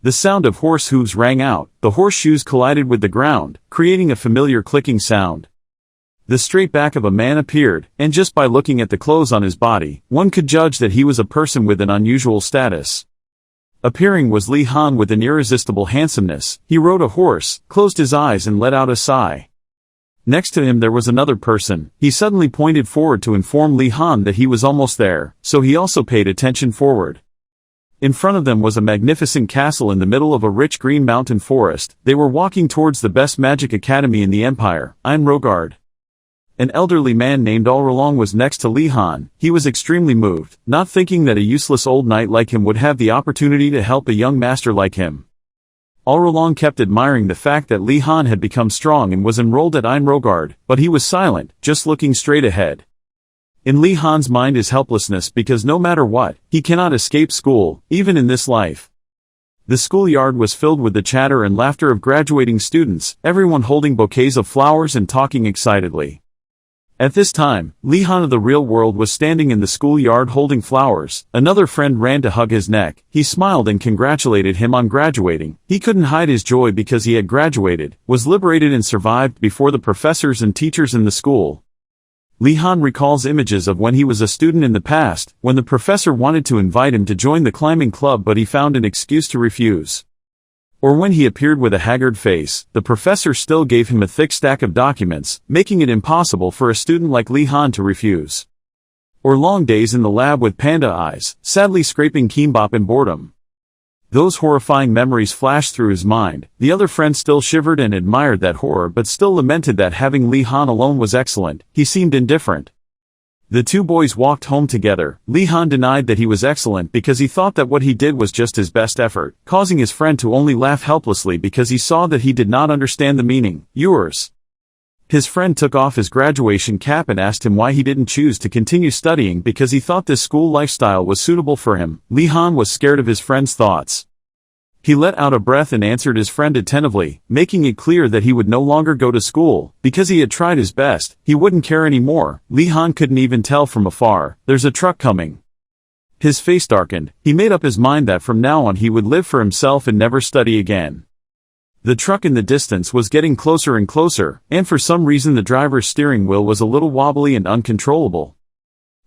The sound of horse hooves rang out, the horseshoes collided with the ground, creating a familiar clicking sound. The straight back of a man appeared, and just by looking at the clothes on his body, one could judge that he was a person with an unusual status. Appearing was Li Han with an irresistible handsomeness. He rode a horse, closed his eyes and let out a sigh. Next to him there was another person. He suddenly pointed forward to inform Li Han that he was almost there, so he also paid attention forward. In front of them was a magnificent castle in the middle of a rich green mountain forest. They were walking towards the best magic academy in the empire, Inrogard. An elderly man named Alrolong was next to Li Han. He was extremely moved, not thinking that a useless old knight like him would have the opportunity to help a young master like him. Alrolong kept admiring the fact that Li Han had become strong and was enrolled at Inrogard, but he was silent, just looking straight ahead. In Li Han's mind is helplessness because no matter what, he cannot escape school, even in this life. The schoolyard was filled with the chatter and laughter of graduating students, everyone holding bouquets of flowers and talking excitedly. At this time, Li Han of the real world was standing in the schoolyard holding flowers. Another friend ran to hug his neck. He smiled and congratulated him on graduating. He couldn't hide his joy because he had graduated, was liberated and survived before the professors and teachers in the school. Li Han recalls images of when he was a student in the past, when the professor wanted to invite him to join the climbing club but he found an excuse to refuse. Or when he appeared with a haggard face, the professor still gave him a thick stack of documents, making it impossible for a student like Li Han to refuse. Or long days in the lab with panda eyes, sadly scraping kimbap in boredom. Those horrifying memories flashed through his mind. The other friend still shivered and admired that horror but still lamented that having Li Han alone was excellent. He seemed indifferent. The two boys walked home together. Li Han denied that he was excellent because he thought that what he did was just his best effort, causing his friend to only laugh helplessly because he saw that he did not understand the meaning. Yours. His friend took off his graduation cap and asked him why he didn't choose to continue studying because he thought this school lifestyle was suitable for him. Li Han was scared of his friend's thoughts. He let out a breath and answered his friend attentively, making it clear that he would no longer go to school, because he had tried his best, he wouldn't care anymore. Li Han couldn't even tell from afar, "There's a truck coming." His face darkened. He made up his mind that from now on he would live for himself and never study again. The truck in the distance was getting closer and closer, and for some reason the driver's steering wheel was a little wobbly and uncontrollable.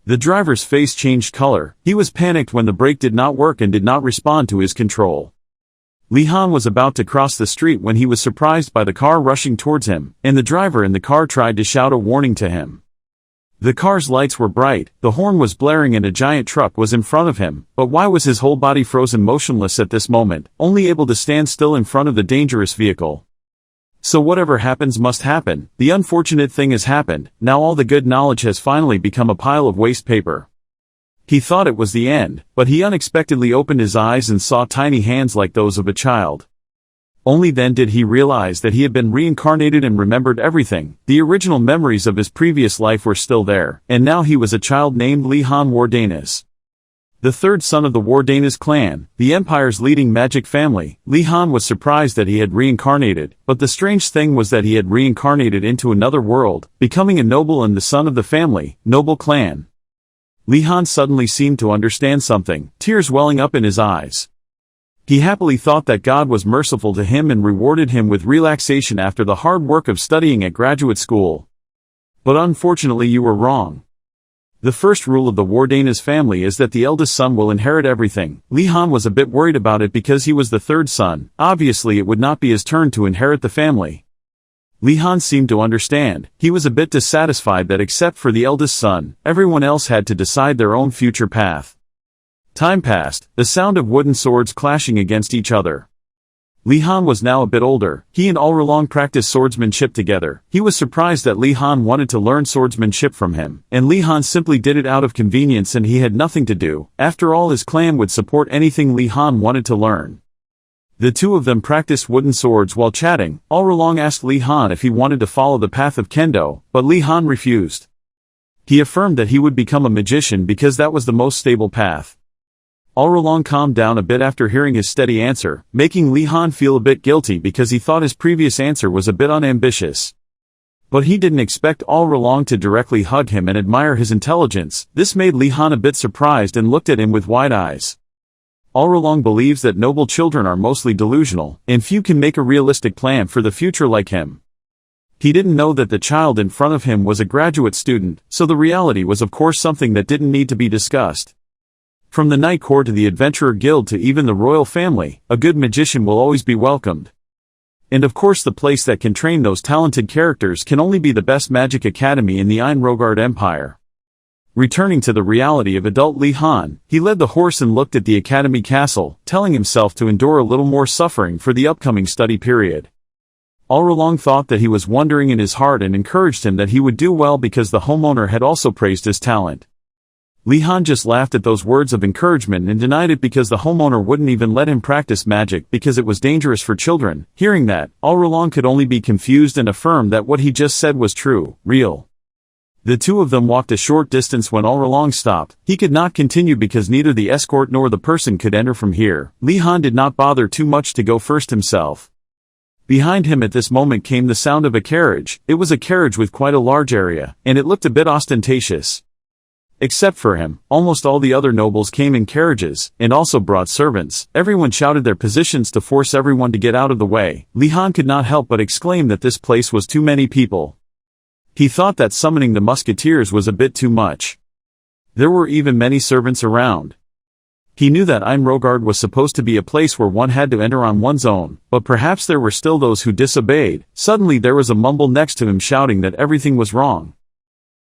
The driver's face changed color. He was panicked when the brake did not work and did not respond to his control. Li Han was about to cross the street when he was surprised by the car rushing towards him, and the driver in the car tried to shout a warning to him. The car's lights were bright, the horn was blaring and a giant truck was in front of him, but why was his whole body frozen motionless at this moment, only able to stand still in front of the dangerous vehicle? So whatever happens must happen. The unfortunate thing has happened. Now all the good knowledge has finally become a pile of waste paper. He thought it was the end, but he unexpectedly opened his eyes and saw tiny hands like those of a child. Only then did he realize that he had been reincarnated and remembered everything. The original memories of his previous life were still there, and now he was a child named Li Han Wardanis. The third son of the Wardanis clan, the empire's leading magic family. Li Han was surprised that he had reincarnated, but the strange thing was that he had reincarnated into another world, becoming a noble and the son of the family, noble clan. Li Han suddenly seemed to understand something, tears welling up in his eyes. He happily thought that God was merciful to him and rewarded him with relaxation after the hard work of studying at graduate school. But unfortunately you were wrong. The first rule of the Wardanis family is that the eldest son will inherit everything. Li Han was a bit worried about it because he was the third son. Obviously it would not be his turn to inherit the family. Li Han seemed to understand. He was a bit dissatisfied that except for the eldest son, everyone else had to decide their own future path. Time passed, the sound of wooden swords clashing against each other. Li Han was now a bit older. He and Alrolong practiced swordsmanship together. He was surprised that Li Han wanted to learn swordsmanship from him, and Li Han simply did it out of convenience and he had nothing to do. After all, his clan would support anything Li Han wanted to learn. The two of them practiced wooden swords while chatting. Alrolong asked Li Han if he wanted to follow the path of Kendo, but Li Han refused. He affirmed that he would become a magician because that was the most stable path. Alrolong calmed down a bit after hearing his steady answer, making Li Han feel a bit guilty because he thought his previous answer was a bit unambitious. But he didn't expect Alrolong to directly hug him and admire his intelligence. This made Li Han a bit surprised and looked at him with wide eyes. all along believes that noble children are mostly delusional, and few can make a realistic plan for the future like him. He didn't know that the child in front of him was a graduate student, so the reality was of course something that didn't need to be discussed. From the Knight Corps to the Adventurer Guild to even the royal family, a good magician will always be welcomed. And of course the place that can train those talented characters can only be the best magic academy in the Inrogard Empire. Returning to the reality of adult Li Han, he led the horse and looked at the academy castle, telling himself to endure a little more suffering for the upcoming study period. All thought that he was wondering in his heart and encouraged him that he would do well because the homeowner had also praised his talent. Li Han just laughed at those words of encouragement and denied it because the homeowner wouldn't even let him practice magic because it was dangerous for children. Hearing that, All could only be confused and affirm that what he just said was true, real. The two of them walked a short distance when All stopped. He could not continue because neither the escort nor the person could enter from here. Li Han did not bother too much to go first himself. Behind him at this moment came the sound of a carriage. It was a carriage with quite a large area, and it looked a bit ostentatious. Except for him, almost all the other nobles came in carriages, and also brought servants. Everyone shouted their positions to force everyone to get out of the way. Li Han could not help but exclaim that this place was too many people. He thought that summoning the musketeers was a bit too much. There were even many servants around. He knew that Inrogard was supposed to be a place where one had to enter on one's own, but perhaps there were still those who disobeyed. Suddenly there was a mumble next to him shouting that everything was wrong.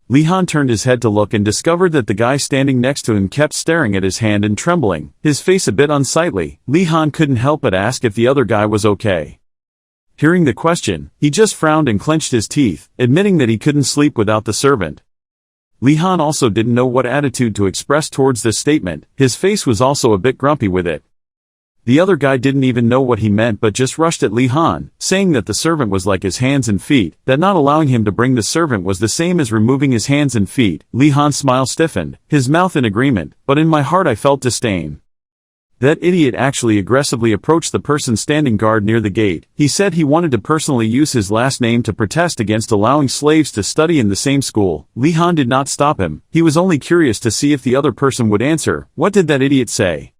Li Han turned his head to look and discovered that the guy standing next to him kept staring at his hand and trembling, his face a bit unsightly. Li Han couldn't help but ask if the other guy was okay. Hearing the question, he just frowned and clenched his teeth, admitting that he couldn't sleep without the servant. Li Han also didn't know what attitude to express towards this statement. His face was also a bit grumpy with it. The other guy didn't even know what he meant but just rushed at Li Han, saying that the servant was like his hands and feet, that not allowing him to bring the servant was the same as removing his hands and feet. Li Han's smile stiffened, his mouth in agreement, but in my heart I felt disdain. That idiot actually aggressively approached the person standing guard near the gate. He said he wanted to personally use his last name to protest against allowing slaves to study in the same school. Li Han did not stop him. He was only curious to see if the other person would answer. What did that idiot say?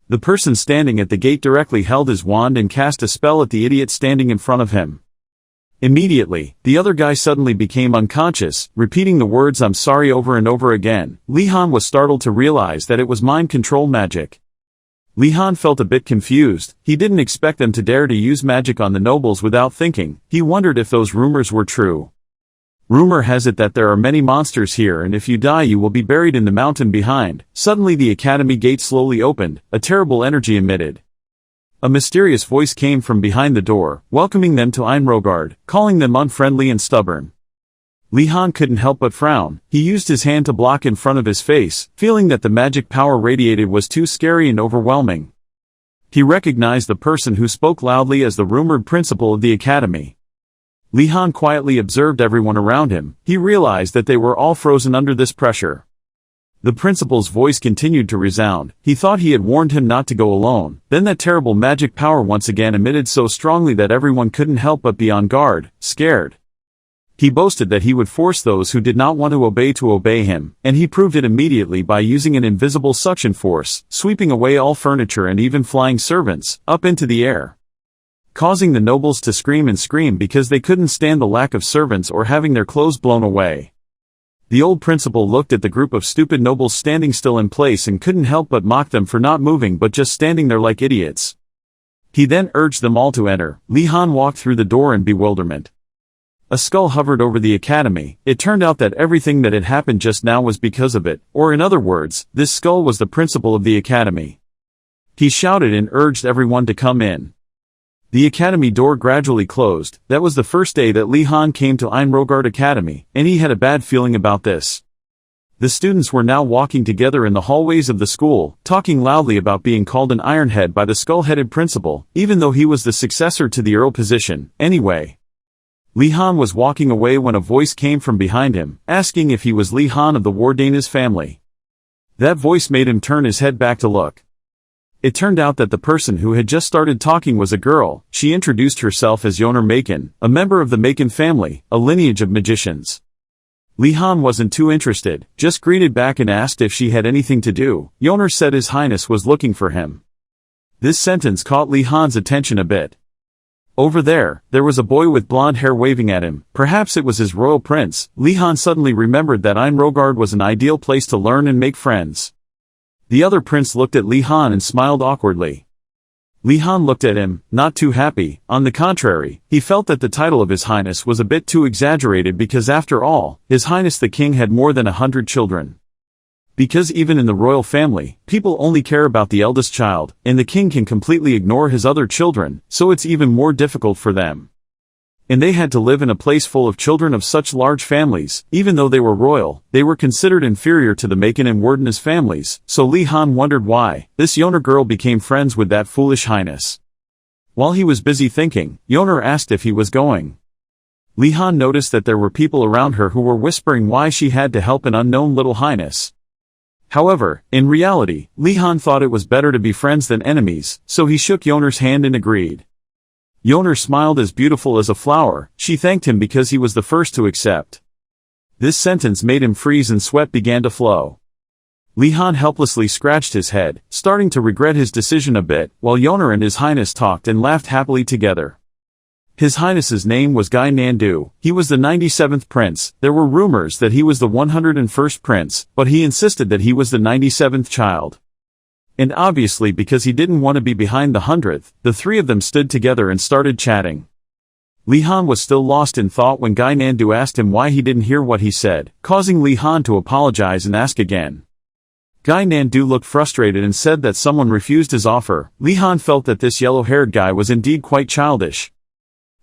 The person standing at the gate directly held his wand and cast a spell at the idiot standing in front of him. Immediately, the other guy suddenly became unconscious, repeating the words "I'm sorry" over and over again. Li Han was startled to realize that it was mind control magic. Li Han felt a bit confused. He didn't expect them to dare to use magic on the nobles without thinking. He wondered if those rumors were true. Rumor has it that there are many monsters here and if you die you will be buried in the mountain behind. Suddenly the academy gate slowly opened, a terrible energy emitted. A mysterious voice came from behind the door, welcoming them to Inrogard, calling them unfriendly and stubborn. Li Han couldn't help but frown. He used his hand to block in front of his face, feeling that the magic power radiated was too scary and overwhelming. He recognized the person who spoke loudly as the rumored principal of the academy. Li Han quietly observed everyone around him. He realized that they were all frozen under this pressure. The principal's voice continued to resound. He thought he had warned him not to go alone. Then that terrible magic power once again emitted so strongly that everyone couldn't help but be on guard, scared. He boasted that he would force those who did not want to obey him, and he proved it immediately by using an invisible suction force, sweeping away all furniture and even flying servants, up into the air, causing the nobles to scream because they couldn't stand the lack of servants or having their clothes blown away. The old principal looked at the group of stupid nobles standing still in place and couldn't help but mock them for not moving but just standing there like idiots. He then urged them all to enter. Li Han walked through the door in bewilderment. A skull hovered over the academy. It turned out that everything that had happened just now was because of it, or in other words, this skull was the principal of the academy. He shouted and urged everyone to come in. The academy door gradually closed. That was the first day that Li Han came to Inrogard Academy, and he had a bad feeling about this. The students were now walking together in the hallways of the school, talking loudly about being called an ironhead by the skull-headed principal, even though he was the successor to the earl position. Anyway, Li Han was walking away when a voice came from behind him, asking if he was Li Han of the Wardanis family. That voice made him turn his head back to look. It turned out that the person who had just started talking was a girl. She introduced herself as Yoner Maken, a member of the Maken family, a lineage of magicians. Li Han wasn't too interested, just greeted back and asked if she had anything to do. Yoner said His Highness was looking for him. This sentence caught Li Han's attention a bit. Over there was a boy with blonde hair waving at him. Perhaps it was his royal prince. Li Han suddenly remembered that Inrogard was an ideal place to learn and make friends. The other prince looked at Li Han and smiled awkwardly. Li Han looked at him, not too happy. On the contrary, he felt that the title of His Highness was a bit too exaggerated because after all, His Highness the King had more than 100 children. Because even in the royal family, people only care about the eldest child, and the king can completely ignore his other children, so it's even more difficult for them. And they had to live in a place full of children of such large families. Even though they were royal, they were considered inferior to the Mage and Wardanis families, so Li Han wondered why this Yoner girl became friends with that foolish highness. While he was busy thinking, Yoner asked if he was going. Li Han noticed that there were people around her who were whispering why she had to help an unknown little highness. However, in reality, Li Han thought it was better to be friends than enemies, so he shook Yoner's hand and agreed. Yoner smiled as beautiful as a flower. She thanked him because he was the first to accept. This sentence made him freeze and sweat began to flow. Li Han helplessly scratched his head, starting to regret his decision a bit, while Yoner and His Highness talked and laughed happily together. His Highness's name was Gynandu. He was the 97th prince. There were rumors that he was the 101st prince, but he insisted that he was the 97th child. And obviously because he didn't want to be behind the 100th, the three of them stood together and started chatting. Li Han was still lost in thought when Gynandu asked him why he didn't hear what he said, causing Li Han to apologize and ask again. Gynandu looked frustrated and said that someone refused his offer. Li Han felt that this yellow-haired guy was indeed quite childish.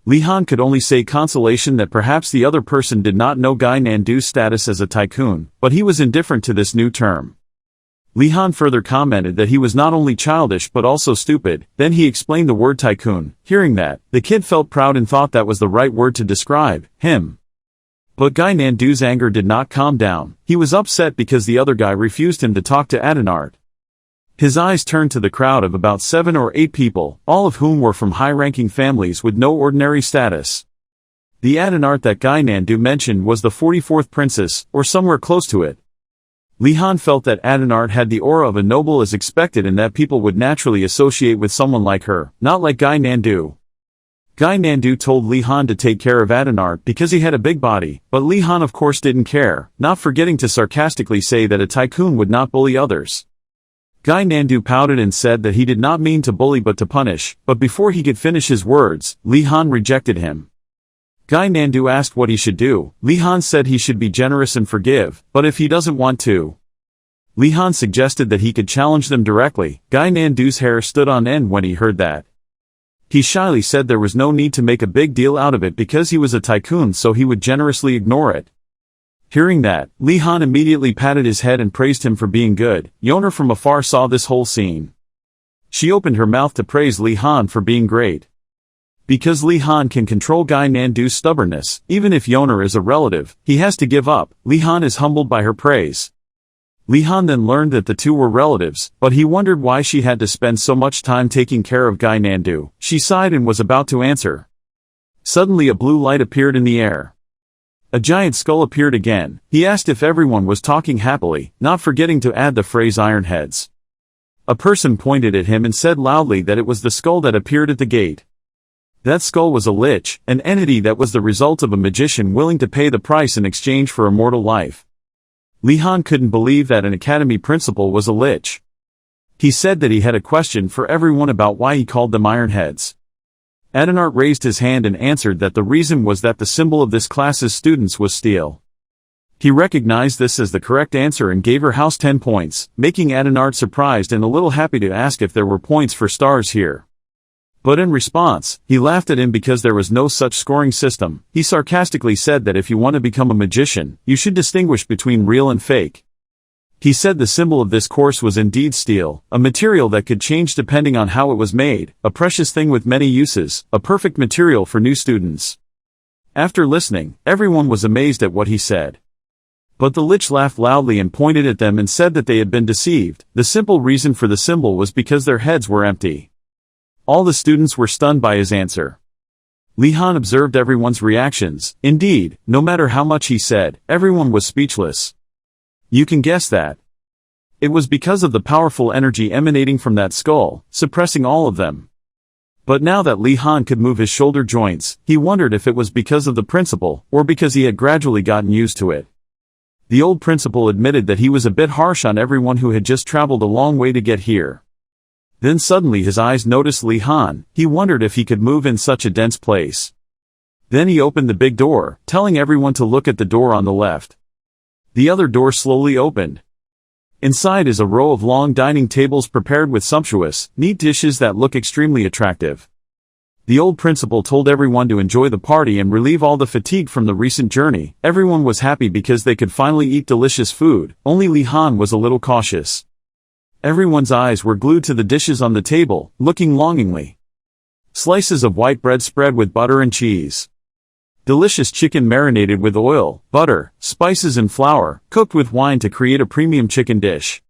Li Han could only say consolation that perhaps the other person did not know Gynandu's status as a tycoon, but he was indifferent to this new term. Li Han further commented that he was not only childish but also stupid. Then he explained the word tycoon. Hearing that, the kid felt proud and thought that was the right word to describe him. But Gynandu's anger did not calm down. He was upset because the other guy refused him to talk to Aldinart. His eyes turned to the crowd of about 7 or 8 people, all of whom were from high-ranking families with no ordinary status. The Aldinart that Gynandu mentioned was the 44th princess, or somewhere close to it. Li Han felt that Aldinart had the aura of a noble as expected and that people would naturally associate with someone like her, not like Gynandu. Gynandu told Li Han to take care of Aldinart because he had a big body, but Li Han of course didn't care, not forgetting to sarcastically say that a tycoon would not bully others. Gynandu pouted and said that he did not mean to bully but to punish, but before he could finish his words, Li Han rejected him. Gynandu asked what he should do. Li Han said he should be generous and forgive, but if he doesn't want to, Li Han suggested that he could challenge them directly. Gynandu's hair stood on end when he heard that. He shyly said there was no need to make a big deal out of it because he was a tycoon, so he would generously ignore it. Hearing that, Li Han immediately patted his head and praised him for being good. Yoner from afar saw this whole scene. She opened her mouth to praise Li Han for being great. Because Li Han can control Gynandu's stubbornness, even if Yoner is a relative, he has to give up. Li Han is humbled by her praise. Li Han then learned that the two were relatives, but he wondered why she had to spend so much time taking care of Gynandu. She sighed and was about to answer. Suddenly a blue light appeared in the air. A giant skull appeared again. He asked if everyone was talking happily, not forgetting to add the phrase ironheads. A person pointed at him and said loudly that it was the skull that appeared at the gate. That skull was a lich, an entity that was the result of a magician willing to pay the price in exchange for immortal life. Li Han couldn't believe that an academy principal was a lich. He said that he had a question for everyone about why he called them ironheads. Aldinart raised his hand and answered that the reason was that the symbol of this class's students was steel. He recognized this as the correct answer and gave her house 10 points, making Aldinart surprised and a little happy to ask if there were points for stars here. But in response, he laughed at him because there was no such scoring system. He sarcastically said that if you want to become a magician, you should distinguish between real and fake. He said the symbol of this course was indeed steel, a material that could change depending on how it was made, a precious thing with many uses, a perfect material for new students. After listening, everyone was amazed at what he said. But the lich laughed loudly and pointed at them and said that they had been deceived. The simple reason for the symbol was because their heads were empty. All the students were stunned by his answer. Li Han observed everyone's reactions. Indeed, no matter how much he said, everyone was speechless. You can guess that. It was because of the powerful energy emanating from that skull, suppressing all of them. But now that Li Han could move his shoulder joints, he wondered if it was because of the principal, or because he had gradually gotten used to it. The old principal admitted that he was a bit harsh on everyone who had just traveled a long way to get here. Then suddenly his eyes noticed Li Han. He wondered if he could move in such a dense place. Then he opened the big door, telling everyone to look at the door on the left. The other door slowly opened. Inside is a row of long dining tables prepared with sumptuous, neat dishes that look extremely attractive. The old principal told everyone to enjoy the party and relieve all the fatigue from the recent journey. Everyone was happy because they could finally eat delicious food. Only Li Han was a little cautious. Everyone's eyes were glued to the dishes on the table, looking longingly. Slices of white bread spread with butter and cheese. Delicious chicken marinated with oil, butter, spices and flour, cooked with wine to create a premium chicken dish.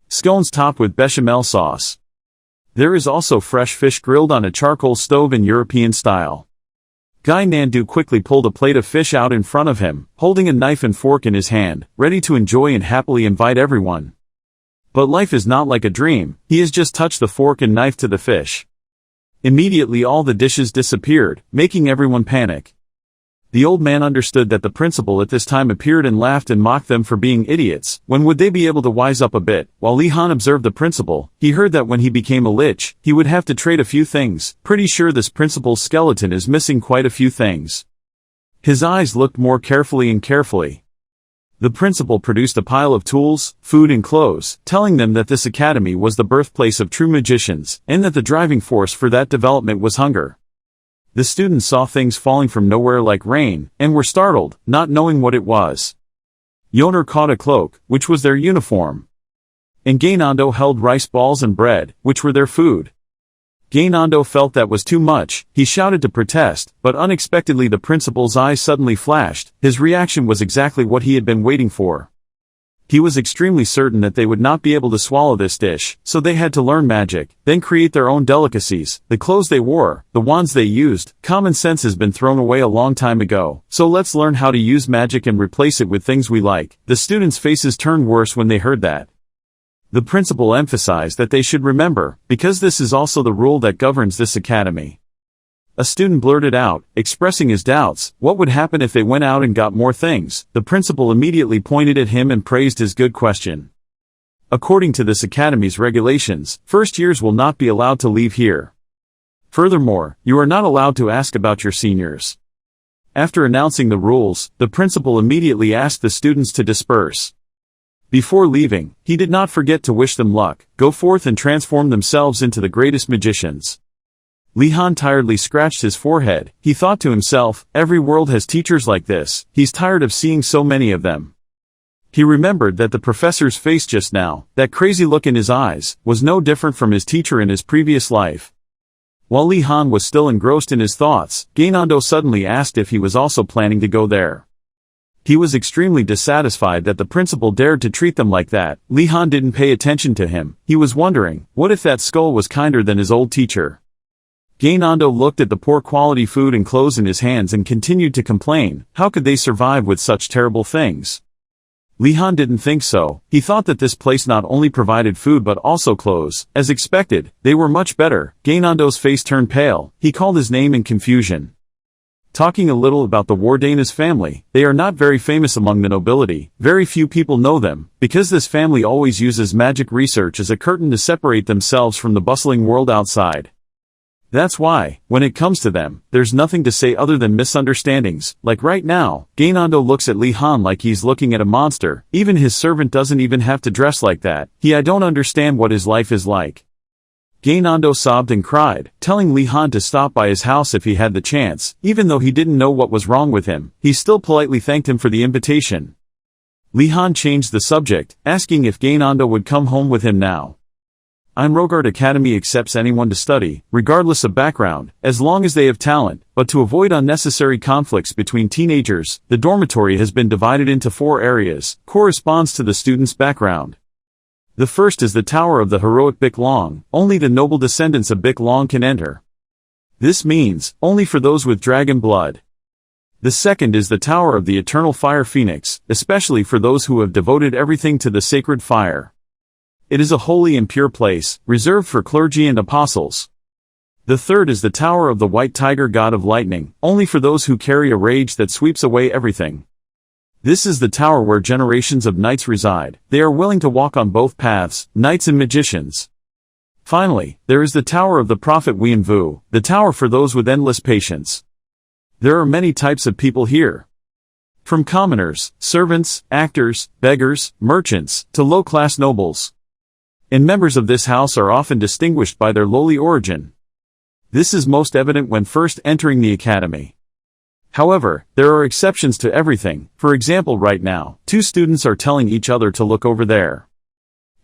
Scones topped with bechamel sauce. There is also fresh fish grilled on a charcoal stove in European style. Gynandu quickly pulled a plate of fish out in front of him, holding a knife and fork in his hand, ready to enjoy and happily invite everyone. But life is not like a dream. He has just touched the fork and knife to the fish. Immediately all the dishes disappeared, making everyone panic. The old man understood that the principal at this time appeared and laughed and mocked them for being idiots. When would they be able to wise up a bit? While Li Han observed the principal, he heard that when he became a lich, he would have to trade a few things. Pretty sure this principal's skeleton is missing quite a few things. His eyes looked more carefully and carefully. The principal produced a pile of tools, food and clothes, telling them that this academy was the birthplace of true magicians, and that the driving force for that development was hunger. The students saw things falling from nowhere like rain, and were startled, not knowing what it was. Yoner caught a cloak, which was their uniform. And Gynandu held rice balls and bread, which were their food. Gynandu felt that was too much. He shouted to protest, but unexpectedly the principal's eyes suddenly flashed. His reaction was exactly what he had been waiting for. He was extremely certain that they would not be able to swallow this dish, so they had to learn magic, then create their own delicacies, the clothes they wore, the wands they used. Common sense has been thrown away a long time ago, so let's learn how to use magic and replace it with things we like. The students' faces turned worse when they heard that. The principal emphasized that they should remember, because this is also the rule that governs this academy. A student blurted out, expressing his doubts, what would happen if they went out and got more things? The principal immediately pointed at him and praised his good question. According to this academy's regulations, first years will not be allowed to leave here. Furthermore, you are not allowed to ask about your seniors. After announcing the rules, the principal immediately asked the students to disperse. Before leaving, he did not forget to wish them luck, go forth and transform themselves into the greatest magicians. Li Han tiredly scratched his forehead. He thought to himself, every world has teachers like this. He's tired of seeing so many of them. He remembered that the professor's face just now, that crazy look in his eyes, was no different from his teacher in his previous life. While Li Han was still engrossed in his thoughts, Gynandu suddenly asked if he was also planning to go there. He was extremely dissatisfied that the principal dared to treat them like that. Li Han didn't pay attention to him. He was wondering, what if that skull was kinder than his old teacher? Gynandu looked at the poor quality food and clothes in his hands and continued to complain. How could they survive with such terrible things? Li Han didn't think so. He thought that this place not only provided food but also clothes. As expected, they were much better. Gynandu's face turned pale. He called his name in confusion. Talking a little about the Wardanis family, they are not very famous among the nobility. Very few people know them, because this family always uses magic research as a curtain to separate themselves from the bustling world outside. That's why, when it comes to them, there's nothing to say other than misunderstandings. Like right now, Gynandu looks at Li Han like he's looking at a monster. Even his servant doesn't even have to dress like that. I don't understand what his life is like. Gynandu sobbed and cried, telling Li Han to stop by his house if he had the chance. Even though he didn't know what was wrong with him, he still politely thanked him for the invitation. Li Han changed the subject, asking if Gynandu would come home with him now. Inrogard Academy accepts anyone to study, regardless of background, as long as they have talent, but to avoid unnecessary conflicts between teenagers, the dormitory has been divided into 4 areas, corresponds to the student's background. The first is the Tower of the Heroic Bic Long. Only the noble descendants of Bic Long can enter. This means, only for those with dragon blood. The second is the Tower of the Eternal Fire Phoenix, especially for those who have devoted everything to the sacred fire. It is a holy and pure place, reserved for clergy and apostles. The third is the Tower of the White Tiger God of Lightning, only for those who carry a rage that sweeps away everything. This is the tower where generations of knights reside. They are willing to walk on both paths, knights and magicians. Finally, there is the Tower of the Prophet Weinvu, the tower for those with endless patience. There are many types of people here. From commoners, servants, actors, beggars, merchants, to low-class nobles. And members of this house are often distinguished by their lowly origin. This is most evident when first entering the academy. However, there are exceptions to everything. For example, right now, two students are telling each other to look over there.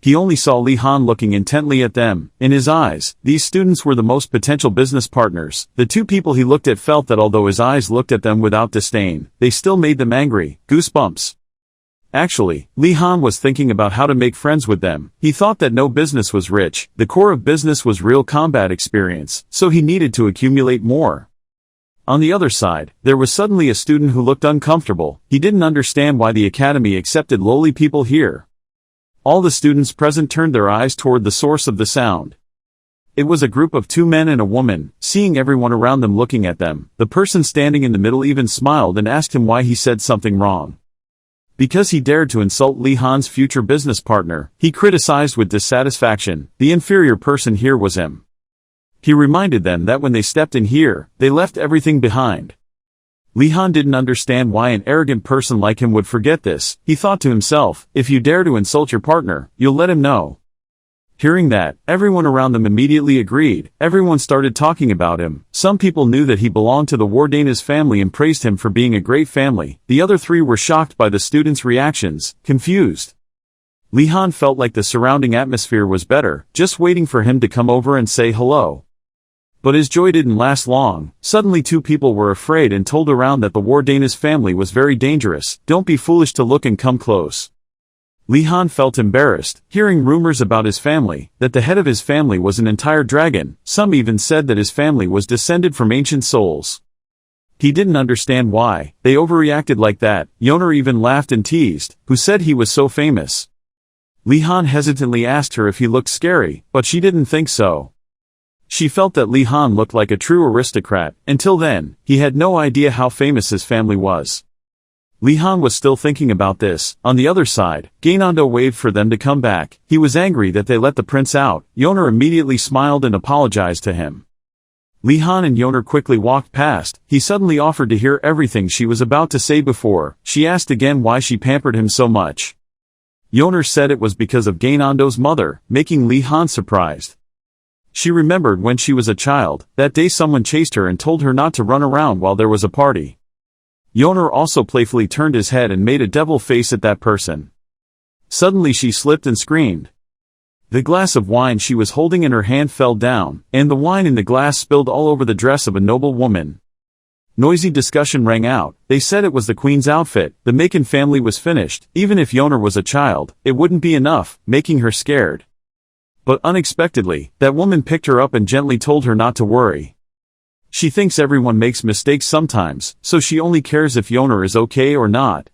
He only saw Li Han looking intently at them. In his eyes, these students were the most potential business partners. The two people he looked at felt that although his eyes looked at them without disdain, they still made them angry. Goosebumps. Actually, Li Han was thinking about how to make friends with them. He thought that no business was rich. The core of business was real combat experience, so he needed to accumulate more. On the other side, there was suddenly a student who looked uncomfortable. He didn't understand why the academy accepted lowly people here. All the students present turned their eyes toward the source of the sound. It was a group of two men and a woman. Seeing everyone around them looking at them, the person standing in the middle even smiled and asked him why he said something wrong. Because he dared to insult Li Han's future business partner, he criticized with dissatisfaction. The inferior person here was him. He reminded them that when they stepped in here, they left everything behind. Li Han didn't understand why an arrogant person like him would forget this. He thought to himself, if you dare to insult your partner, you'll let him know. Hearing that, everyone around them immediately agreed. Everyone started talking about him. Some people knew that he belonged to the Wardanis family and praised him for being a great family. The other three were shocked by the students' reactions, confused. Li Han felt like the surrounding atmosphere was better, just waiting for him to come over and say hello. But his joy didn't last long. Suddenly two people were afraid and told around that the Wardanis family was very dangerous. Don't be foolish to look and come close. Li Han felt embarrassed, hearing rumors about his family, that the head of his family was an entire dragon. Some even said that his family was descended from ancient souls. He didn't understand why they overreacted like that. Yoner even laughed and teased, who said he was so famous. Li Han hesitantly asked her if he looked scary, but she didn't think so. She felt that Li Han looked like a true aristocrat. Until then, he had no idea how famous his family was. Li Han was still thinking about this. On the other side, Gynandu waved for them to come back. He was angry that they let the prince out. Yoner immediately smiled and apologized to him. Li Han and Yoner quickly walked past. He suddenly offered to hear everything she was about to say before. She asked again why she pampered him so much. Yoner said it was because of Gynandu's mother, making Li Han surprised. She remembered when she was a child, that day someone chased her and told her not to run around while there was a party. Yoner also playfully turned his head and made a devil face at that person. Suddenly she slipped and screamed. The glass of wine she was holding in her hand fell down, and the wine in the glass spilled all over the dress of a noble woman. Noisy discussion rang out. They said it was the queen's outfit. The Macon family was finished. Even if Yoner was a child, it wouldn't be enough, making her scared. But unexpectedly, that woman picked her up and gently told her not to worry. She thinks everyone makes mistakes sometimes, so she only cares if Yoner is okay or not.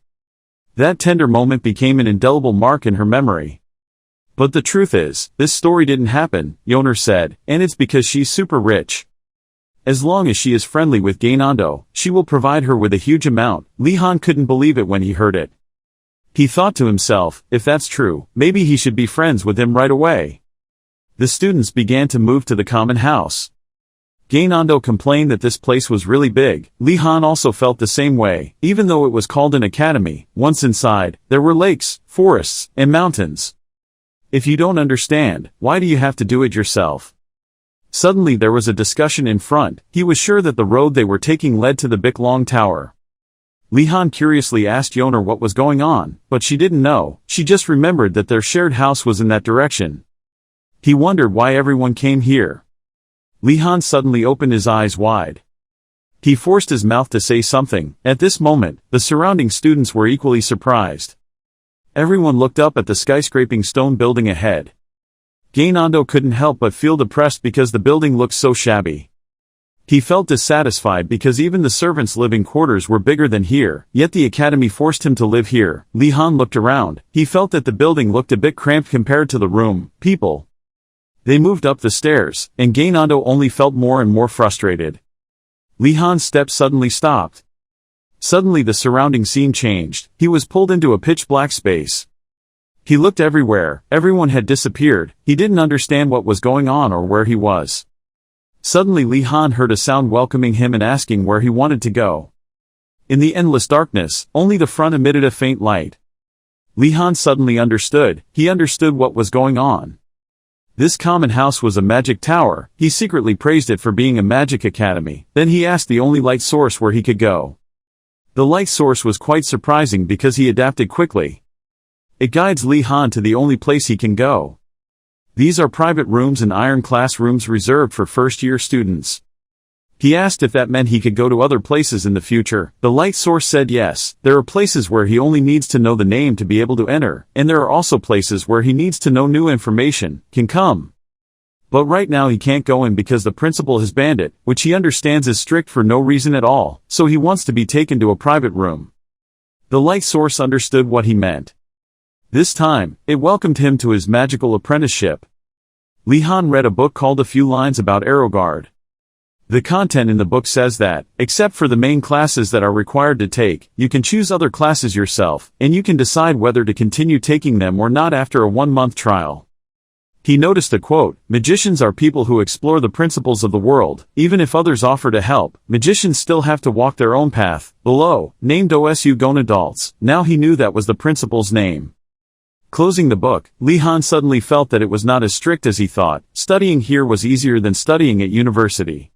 That tender moment became an indelible mark in her memory. But the truth is, this story didn't happen, Yoner said, and it's because she's super rich. As long as she is friendly with Gynandu, she will provide her with a huge amount. Li Han couldn't believe it when he heard it. He thought to himself, if that's true, maybe he should be friends with him right away. The students began to move to the common house. Gynandu complained that this place was really big. Li Han also felt the same way. Even though it was called an academy, once inside, there were lakes, forests, and mountains. If you don't understand, why do you have to do it yourself? Suddenly there was a discussion in front. He was sure that the road they were taking led to the Big Long Tower. Li Han curiously asked Yoner what was going on, but she didn't know. She just remembered that their shared house was in that direction. He wondered why everyone came here. Li Han suddenly opened his eyes wide. He forced his mouth to say something. At this moment, the surrounding students were equally surprised. Everyone looked up at the skyscraping stone building ahead. Gynandu couldn't help but feel depressed because the building looked so shabby. He felt dissatisfied because even the servants' living quarters were bigger than here, yet the academy forced him to live here. Li Han looked around. He felt that the building looked a bit cramped compared to the room, people. They moved up the stairs, and Gynandu only felt more and more frustrated. Li Han's steps suddenly stopped. Suddenly the surrounding scene changed. He was pulled into a pitch-black space. He looked everywhere. Everyone had disappeared. He didn't understand what was going on or where he was. Suddenly Li Han heard a sound welcoming him and asking where he wanted to go. In the endless darkness, only the front emitted a faint light. Li Han suddenly understood. He understood what was going on. This common house was a magic tower. He secretly praised it for being a magic academy. Then he asked the only light source where he could go. The light source was quite surprising because he adapted quickly. It guides Li Han to the only place he can go. These are private rooms and iron class rooms reserved for first-year students. He asked if that meant he could go to other places in the future. The light source said yes. There are places where he only needs to know the name to be able to enter, and there are also places where he needs to know new information, can come. But right now he can't go in because the principal has banned it, which he understands is strict for no reason at all, so he wants to be taken to a private room. The light source understood what he meant. This time, it welcomed him to his magical apprenticeship. Li Han read a book called A Few Lines About Inrogard. The content in the book says that, except for the main classes that are required to take, you can choose other classes yourself, and you can decide whether to continue taking them or not after a 1-month trial. He noticed a quote, "Magicians are people who explore the principles of the world. Even if others offer to help, magicians still have to walk their own path." Below, named Osu Gonadalts. Now he knew that was the principal's name. Closing the book, Li Han suddenly felt that it was not as strict as he thought. Studying here was easier than studying at university.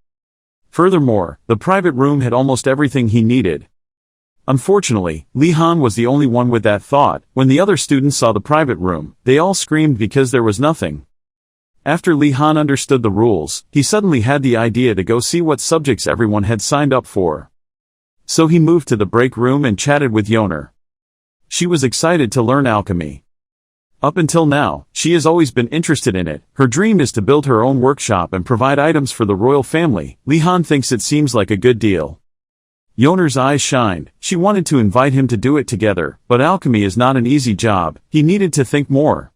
Furthermore, the private room had almost everything he needed. Unfortunately, Li Han was the only one with that thought. When the other students saw the private room, they all screamed because there was nothing. After Li Han understood the rules, he suddenly had the idea to go see what subjects everyone had signed up for. So he moved to the break room and chatted with Yoner. She was excited to learn alchemy. Up until now, she has always been interested in it. Her dream is to build her own workshop and provide items for the royal family. Li Han thinks it seems like a good deal. Yoner's eyes shined. She wanted to invite him to do it together, but alchemy is not an easy job. He needed to think more.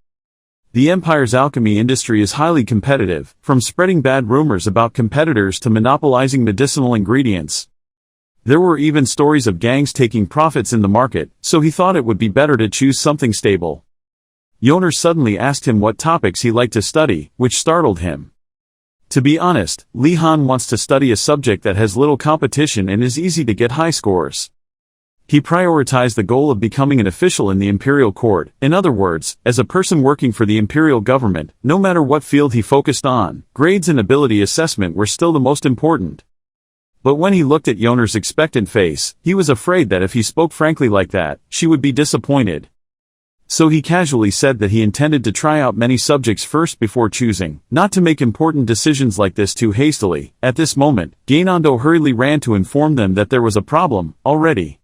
The Empire's alchemy industry is highly competitive, from spreading bad rumors about competitors to monopolizing medicinal ingredients. There were even stories of gangs taking profits in the market, so he thought it would be better to choose something stable. Yoner suddenly asked him what topics he liked to study, which startled him. To be honest, Li Han wants to study a subject that has little competition and is easy to get high scores. He prioritized the goal of becoming an official in the imperial court. In other words, as a person working for the imperial government, no matter what field he focused on, grades and ability assessment were still the most important. But when he looked at Yoner's expectant face, he was afraid that if he spoke frankly like that, she would be disappointed. So he casually said that he intended to try out many subjects first before choosing, not to make important decisions like this too hastily. At this moment, Gynandu hurriedly ran to inform them that there was a problem, already.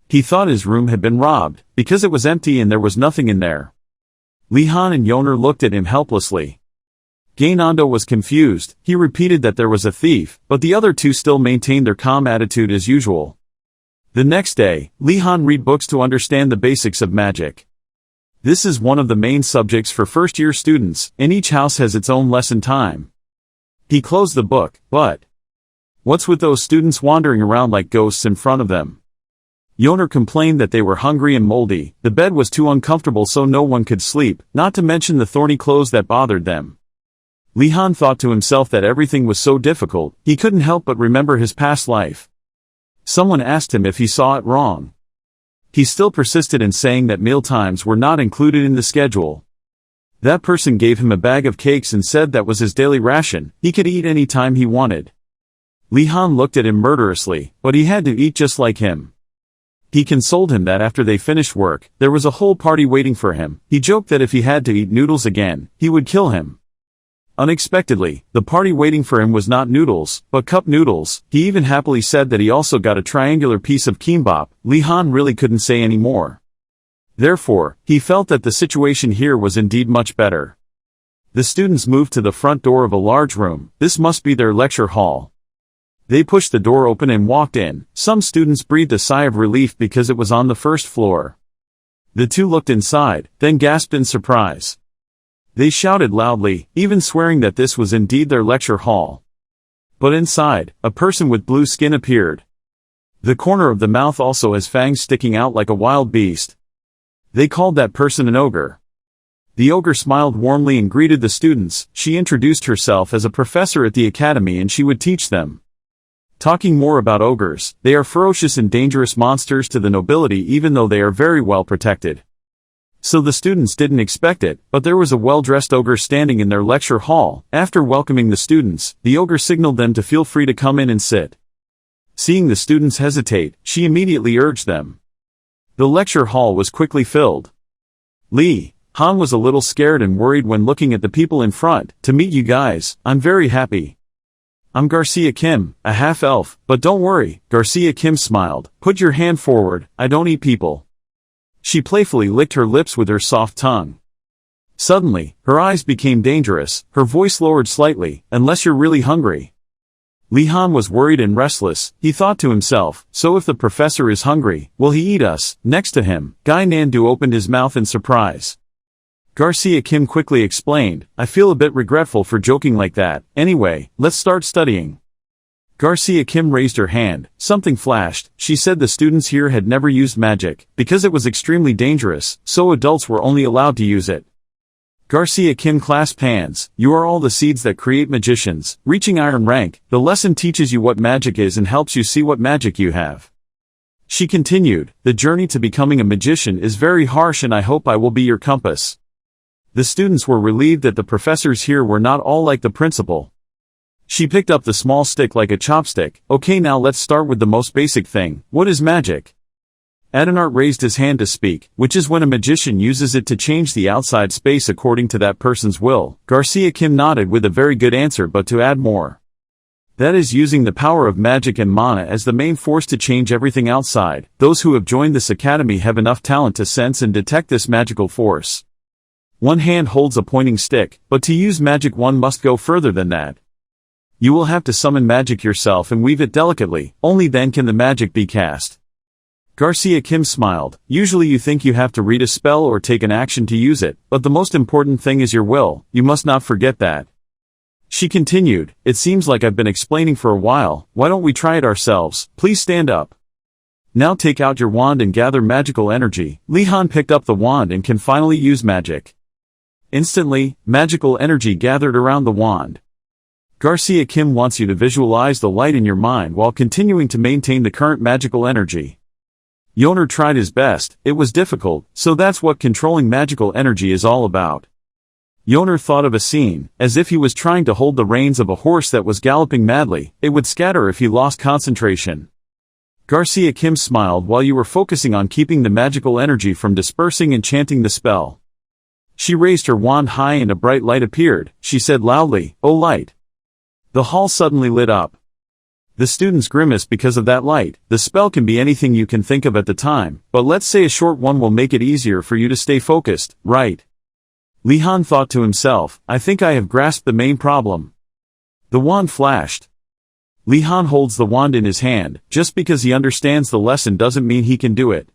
He thought his room had been robbed, because it was empty and there was nothing in there. Li Han and Yoner looked at him helplessly. Gynandu was confused. He repeated that there was a thief, but the other two still maintained their calm attitude as usual. The next day, Li Han read books to understand the basics of magic. This is one of the main subjects for first-year students, and each house has its own lesson time. He closed the book, but what's with those students wandering around like ghosts in front of them? Yoner complained that they were hungry and moldy, the bed was too uncomfortable so no one could sleep, not to mention the thorny clothes that bothered them. Li Han thought to himself that everything was so difficult, he couldn't help but remember his past life. Someone asked him if he saw it wrong. He still persisted in saying that mealtimes were not included in the schedule. That person gave him a bag of cakes and said that was his daily ration. He could eat any time he wanted. Li Han looked at him murderously, but he had to eat just like him. He consoled him that after they finished work, there was a whole party waiting for him. He joked that if he had to eat noodles again, he would kill him. Unexpectedly, the party waiting for him was not noodles, but cup noodles. He even happily said that he also got a triangular piece of kimbap. Li Han really couldn't say any more. Therefore, he felt that the situation here was indeed much better. The students moved to the front door of a large room. This must be their lecture hall. They pushed the door open and walked in. Some students breathed a sigh of relief because it was on the first floor. The two looked inside, then gasped in surprise. They shouted loudly, even swearing that this was indeed their lecture hall. But inside, a person with blue skin appeared. The corner of the mouth also has fangs sticking out like a wild beast. They called that person an ogre. The ogre smiled warmly and greeted the students. She introduced herself as a professor at the academy and she would teach them. Talking more about ogres, they are ferocious and dangerous monsters to the nobility even though they are very well protected. So the students didn't expect it, but there was a well-dressed ogre standing in their lecture hall. After welcoming the students, the ogre signaled them to feel free to come in and sit. Seeing the students hesitate, she immediately urged them. The lecture hall was quickly filled. Lee Han was a little scared and worried when looking at the people in front. To meet you guys, I'm very happy. I'm Garcia Kim, a half-elf, but don't worry, Garcia Kim smiled. Put your hand forward, I don't eat people. She playfully licked her lips with her soft tongue. Suddenly, her eyes became dangerous, her voice lowered slightly, unless you're really hungry. Li Han was worried and restless. He thought to himself, so if the professor is hungry, will he eat us? Next to him, Gynandu opened his mouth in surprise. Garcia Kim quickly explained, I feel a bit regretful for joking like that. Anyway, let's start studying. Garcia Kim raised her hand. Something flashed. She said the students here had never used magic, because it was extremely dangerous, so adults were only allowed to use it. Garcia Kim clasped hands. You are all the seeds that create magicians. Reaching iron rank, the lesson teaches you what magic is and helps you see what magic you have. She continued, the journey to becoming a magician is very harsh and I hope I will be your compass. The students were relieved that the professors here were not all like the principal. She picked up the small stick like a chopstick. Okay, now let's start with the most basic thing. What is magic? Aldinart raised his hand to speak, which is when a magician uses it to change the outside space according to that person's will. Garcia Kim nodded with a very good answer, but to add more. That is using the power of magic and mana as the main force to change everything outside. Those who have joined this academy have enough talent to sense and detect this magical force. One hand holds a pointing stick, but to use magic one must go further than that. You will have to summon magic yourself and weave it delicately, only then can the magic be cast. Garcia Kim smiled. Usually you think you have to read a spell or take an action to use it, but the most important thing is your will, you must not forget that. She continued, it seems like I've been explaining for a while, why don't we try it ourselves? Please stand up. Now take out your wand and gather magical energy. Li Han picked up the wand and can finally use magic. Instantly, magical energy gathered around the wand. Garcia Kim wants you to visualize the light in your mind while continuing to maintain the current magical energy. Yoner tried his best. It was difficult, so that's what controlling magical energy is all about. Yoner thought of a scene, as if he was trying to hold the reins of a horse that was galloping madly. It would scatter if he lost concentration. Garcia Kim smiled while you were focusing on keeping the magical energy from dispersing and chanting the spell. She raised her wand high and a bright light appeared. She said loudly, "Oh light." The hall suddenly lit up. The students grimaced because of that light. The spell can be anything you can think of at the time, but let's say a short one will make it easier for you to stay focused, right? Li Han thought to himself, I think I have grasped the main problem. The wand flashed. Li Han holds the wand in his hand. Just because he understands the lesson doesn't mean he can do it.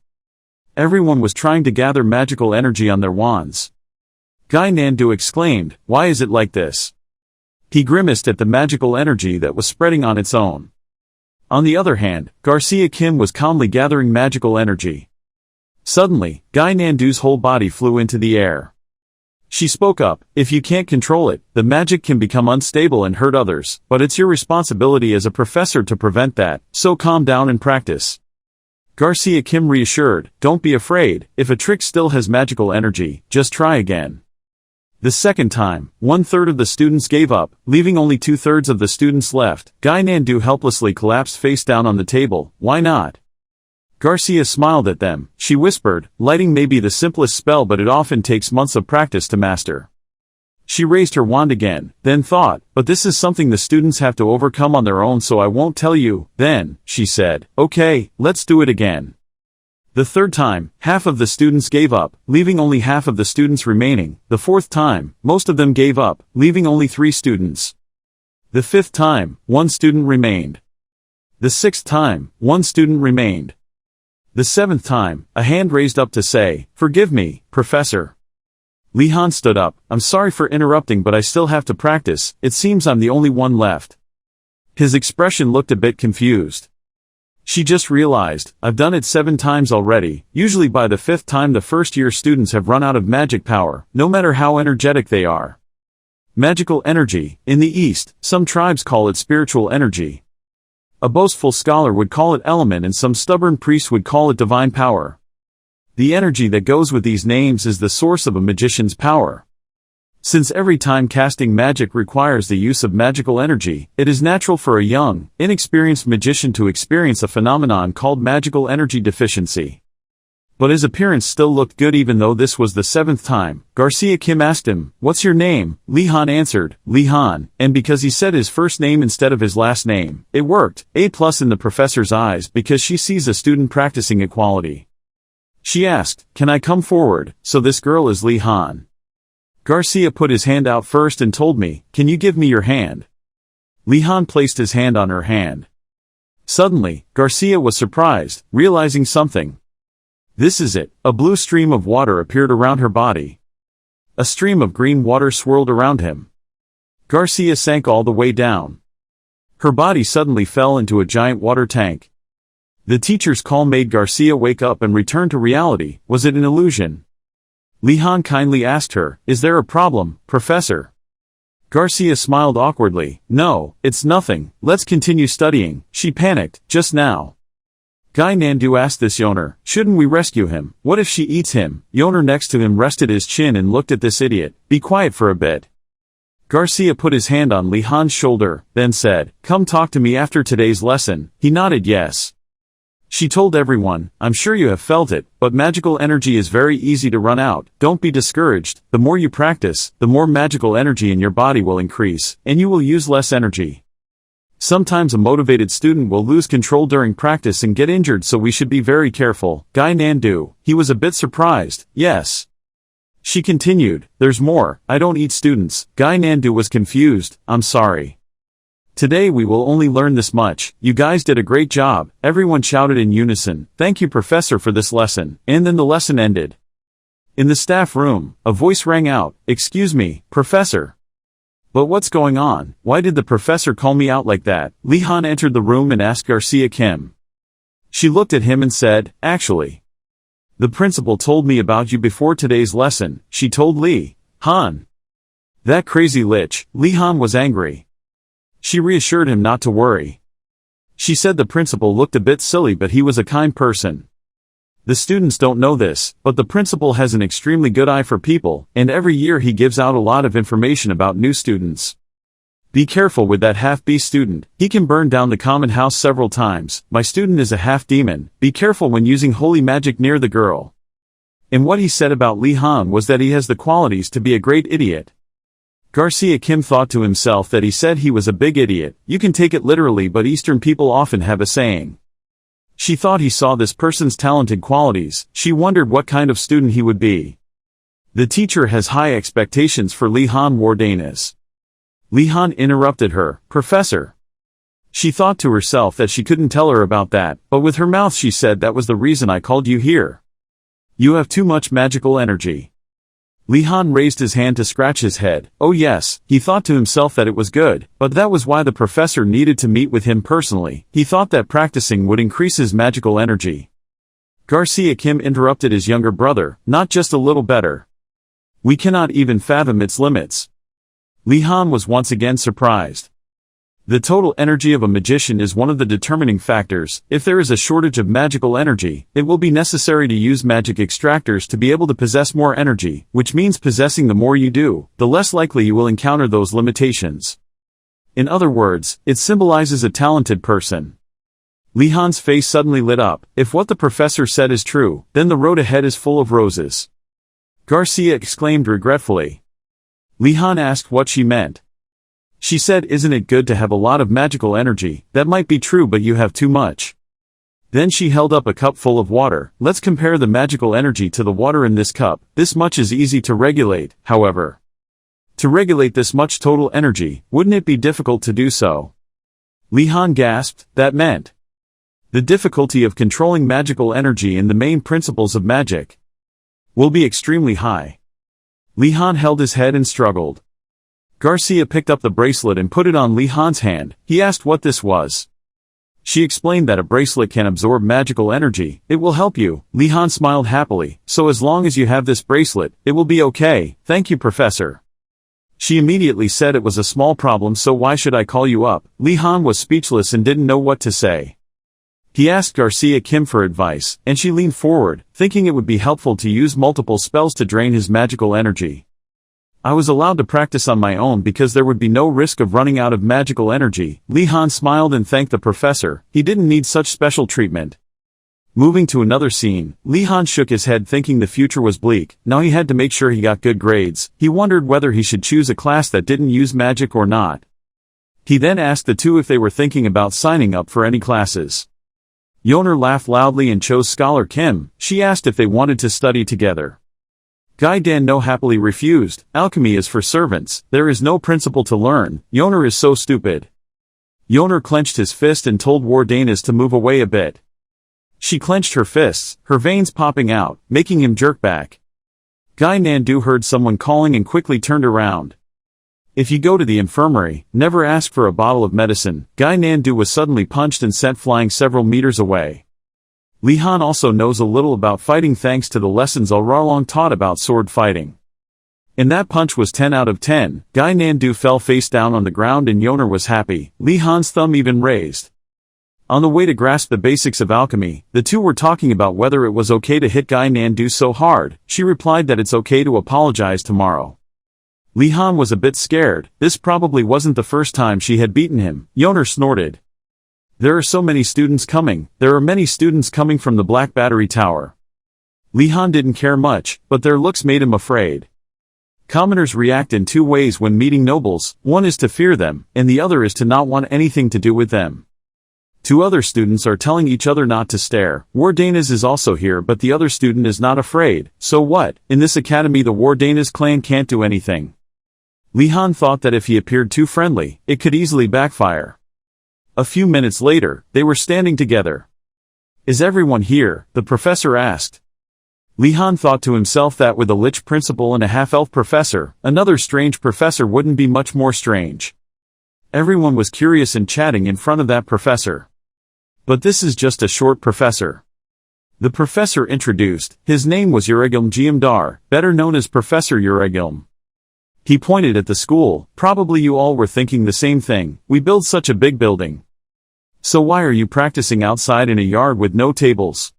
Everyone was trying to gather magical energy on their wands. Gynandu exclaimed, why is it like this? He grimaced at the magical energy that was spreading on its own. On the other hand, Garcia Kim was calmly gathering magical energy. Suddenly, Gynandu's whole body flew into the air. She spoke up, if you can't control it, the magic can become unstable and hurt others, but it's your responsibility as a professor to prevent that, so calm down and practice. Garcia Kim reassured, don't be afraid, if a trick still has magical energy, just try again. The second time, 1/3 of the students gave up, leaving only 2/3 of the students left. Gynandu helplessly collapsed face down on the table. Why not? Garcia smiled at them. She whispered, lighting may be the simplest spell but it often takes months of practice to master. She raised her wand again, then thought, but this is something the students have to overcome on their own so I won't tell you. Then, she said, okay, let's do it again. The third time, half of the students gave up, leaving only half of the students remaining. The fourth time, most of them gave up, leaving only 3 students. The fifth time, 1 student remained. The 6th time, 1 student remained. The 7th time, a hand raised up to say, "Forgive me, Professor." Li Han stood up. "I'm sorry for interrupting, but I still have to practice. It seems I'm the only one left." His expression looked a bit confused. She just realized, "I've done it 7 times already." Usually by the 5th time the first-year students have run out of magic power, no matter how energetic they are. Magical energy. In the East, some tribes call it spiritual energy. A boastful scholar would call it element and some stubborn priest would call it divine power. The energy that goes with these names is the source of a magician's power. Since every time casting magic requires the use of magical energy, it is natural for a young, inexperienced magician to experience a phenomenon called magical energy deficiency. But his appearance still looked good even though this was the 7th time. Garcia Kim asked him, "What's your name?" Li Han answered, "Li Han," and because he said his first name instead of his last name, it worked. A+ in the professor's eyes because she sees a student practicing equality. She asked, "Can I come forward?" "So this girl is Li Han." Garcia put his hand out first and told me, "Can you give me your hand?" Li Han placed his hand on her hand. Suddenly, Garcia was surprised, realizing something. This is it. A blue stream of water appeared around her body. A stream of green water swirled around him. Garcia sank all the way down. Her body suddenly fell into a giant water tank. The teacher's call made Garcia wake up and return to reality. Was it an illusion? Li Han kindly asked her, "Is there a problem, Professor?" Garcia smiled awkwardly. "No, it's nothing. Let's continue studying." She panicked, "Just now." Gynandu asked this Yoner, "Shouldn't we rescue him? What if she eats him?" Yoner next to him rested his chin and looked at this idiot. "Be quiet for a bit." Garcia put his hand on Li Han's shoulder, then said, "Come talk to me after today's lesson." He nodded yes. She told everyone, "I'm sure you have felt it, but magical energy is very easy to run out. Don't be discouraged. The more you practice, the more magical energy in your body will increase, and you will use less energy. Sometimes a motivated student will lose control during practice and get injured, so we should be very careful." Gynandu, he was a bit surprised. "Yes." She continued, "There's more. I don't eat students." Gynandu was confused. "I'm sorry. Today we will only learn this much. You guys did a great job." Everyone shouted in unison, "Thank you, Professor, for this lesson." And then the lesson ended. In the staff room, a voice rang out, "Excuse me, Professor. But what's going on? Why did the professor call me out like that?" Li Han entered the room and asked Garcia Kim. She looked at him and said, "Actually, the principal told me about you before today's lesson." She told Li Han. That crazy lich. Li Han was angry. She reassured him not to worry. She said the principal looked a bit silly, but he was a kind person. The students don't know this, but the principal has an extremely good eye for people, and every year he gives out a lot of information about new students. Be careful with that half-beast student. He can burn down the common house several times. My student is a half-demon. Be careful when using holy magic near the girl. And what he said about Li Han was that he has the qualities to be a great idiot. Garcia Kim thought to himself that he said he was a big idiot. You can take it literally, but Eastern people often have a saying. She thought he saw this person's talented qualities. She wondered what kind of student he would be. The teacher has high expectations for Li Han Wardanis. Li Han interrupted her, "Professor." She thought to herself that she couldn't tell her about that, but with her mouth she said, "That was the reason I called you here. You have too much magical energy." Li Han raised his hand to scratch his head. Oh yes, he thought to himself that it was good, but that was why the professor needed to meet with him personally. He thought that practicing would increase his magical energy. Garcia Kim interrupted his younger brother, "Not just a little better. We cannot even fathom its limits." Li Han was once again surprised. The total energy of a magician is one of the determining factors. If there is a shortage of magical energy, it will be necessary to use magic extractors to be able to possess more energy, which means possessing the more you do, the less likely you will encounter those limitations. In other words, it symbolizes a talented person. Li Han's face suddenly lit up. If what the professor said is true, then the road ahead is full of roses. Garcia exclaimed regretfully. Li Han asked what she meant. She said, "Isn't it good to have a lot of magical energy? That might be true, but you have too much." Then she held up a cup full of water. Let's compare the magical energy to the water in this cup. This much is easy to regulate, however. To regulate this much total energy, wouldn't it be difficult to do so? Li Han gasped. That meant The difficulty of controlling magical energy and the main principles of magic will be extremely high. Li Han held his head and struggled. Garcia picked up the bracelet and put it on Li Han's hand. He asked what this was. She explained that a bracelet can absorb magical energy. It will help you. Li Han smiled happily. So as long as you have this bracelet, it will be okay. Thank you, Professor. She immediately said it was a small problem, so why should I call you up? Li Han was speechless and didn't know what to say. He asked Garcia Kim for advice, and she leaned forward, thinking it would be helpful to use multiple spells to drain his magical energy. I was allowed to practice on my own because there would be no risk of running out of magical energy. Li Han smiled and thanked the professor. He didn't need such special treatment. Moving to another scene, Li Han shook his head thinking the future was bleak. Now he had to make sure he got good grades. He wondered whether he should choose a class that didn't use magic or not. He then asked the two if they were thinking about signing up for any classes. Yoner laughed loudly and chose Scholar Kim. She asked if they wanted to study together. Guy Dan No happily refused. Alchemy is for servants. There is no principle to learn. Yoner is so stupid. Yoner clenched his fist and told Wardanis to move away a bit. She clenched her fists, her veins popping out, making him jerk back. Guy Nandu heard someone calling and quickly turned around. If you go to the infirmary, never ask for a bottle of medicine. Guy Nandu was suddenly punched and sent flying several meters away. Li Han also knows a little about fighting thanks to the lessons Alrarlong taught about sword fighting. And that punch was 10 out of 10. Guy Nandu fell face down on the ground and Yoner was happy. Li Han's thumb even raised. On the way to grasp the basics of alchemy, the two were talking about whether it was okay to hit Guy Nandu so hard. She replied that it's okay to apologize tomorrow. Li Han was a bit scared. This probably wasn't the first time she had beaten him. Yoner snorted. There are so many students coming. There are many students coming from the Black Battery Tower. Li Han didn't care much, but their looks made him afraid. Commoners react in two ways when meeting nobles. One is to fear them, and the other is to not want anything to do with them. Two other students are telling each other not to stare. Wardanis is also here, but the other student is not afraid. So what? In this academy the Wardanis clan can't do anything. Li Han thought that if he appeared too friendly, it could easily backfire. A few minutes later, they were standing together. Is everyone here? The professor asked. Li Han thought to himself that with a lich principal and a half-elf professor, another strange professor wouldn't be much more strange. Everyone was curious and chatting in front of that professor. But this is just a short professor. The professor introduced. His name was Uregilm Giamdar, better known as Professor Uregilm. He pointed at the school. Probably you all were thinking the same thing. We build such a big building. So why are you practicing outside in a yard with no tables?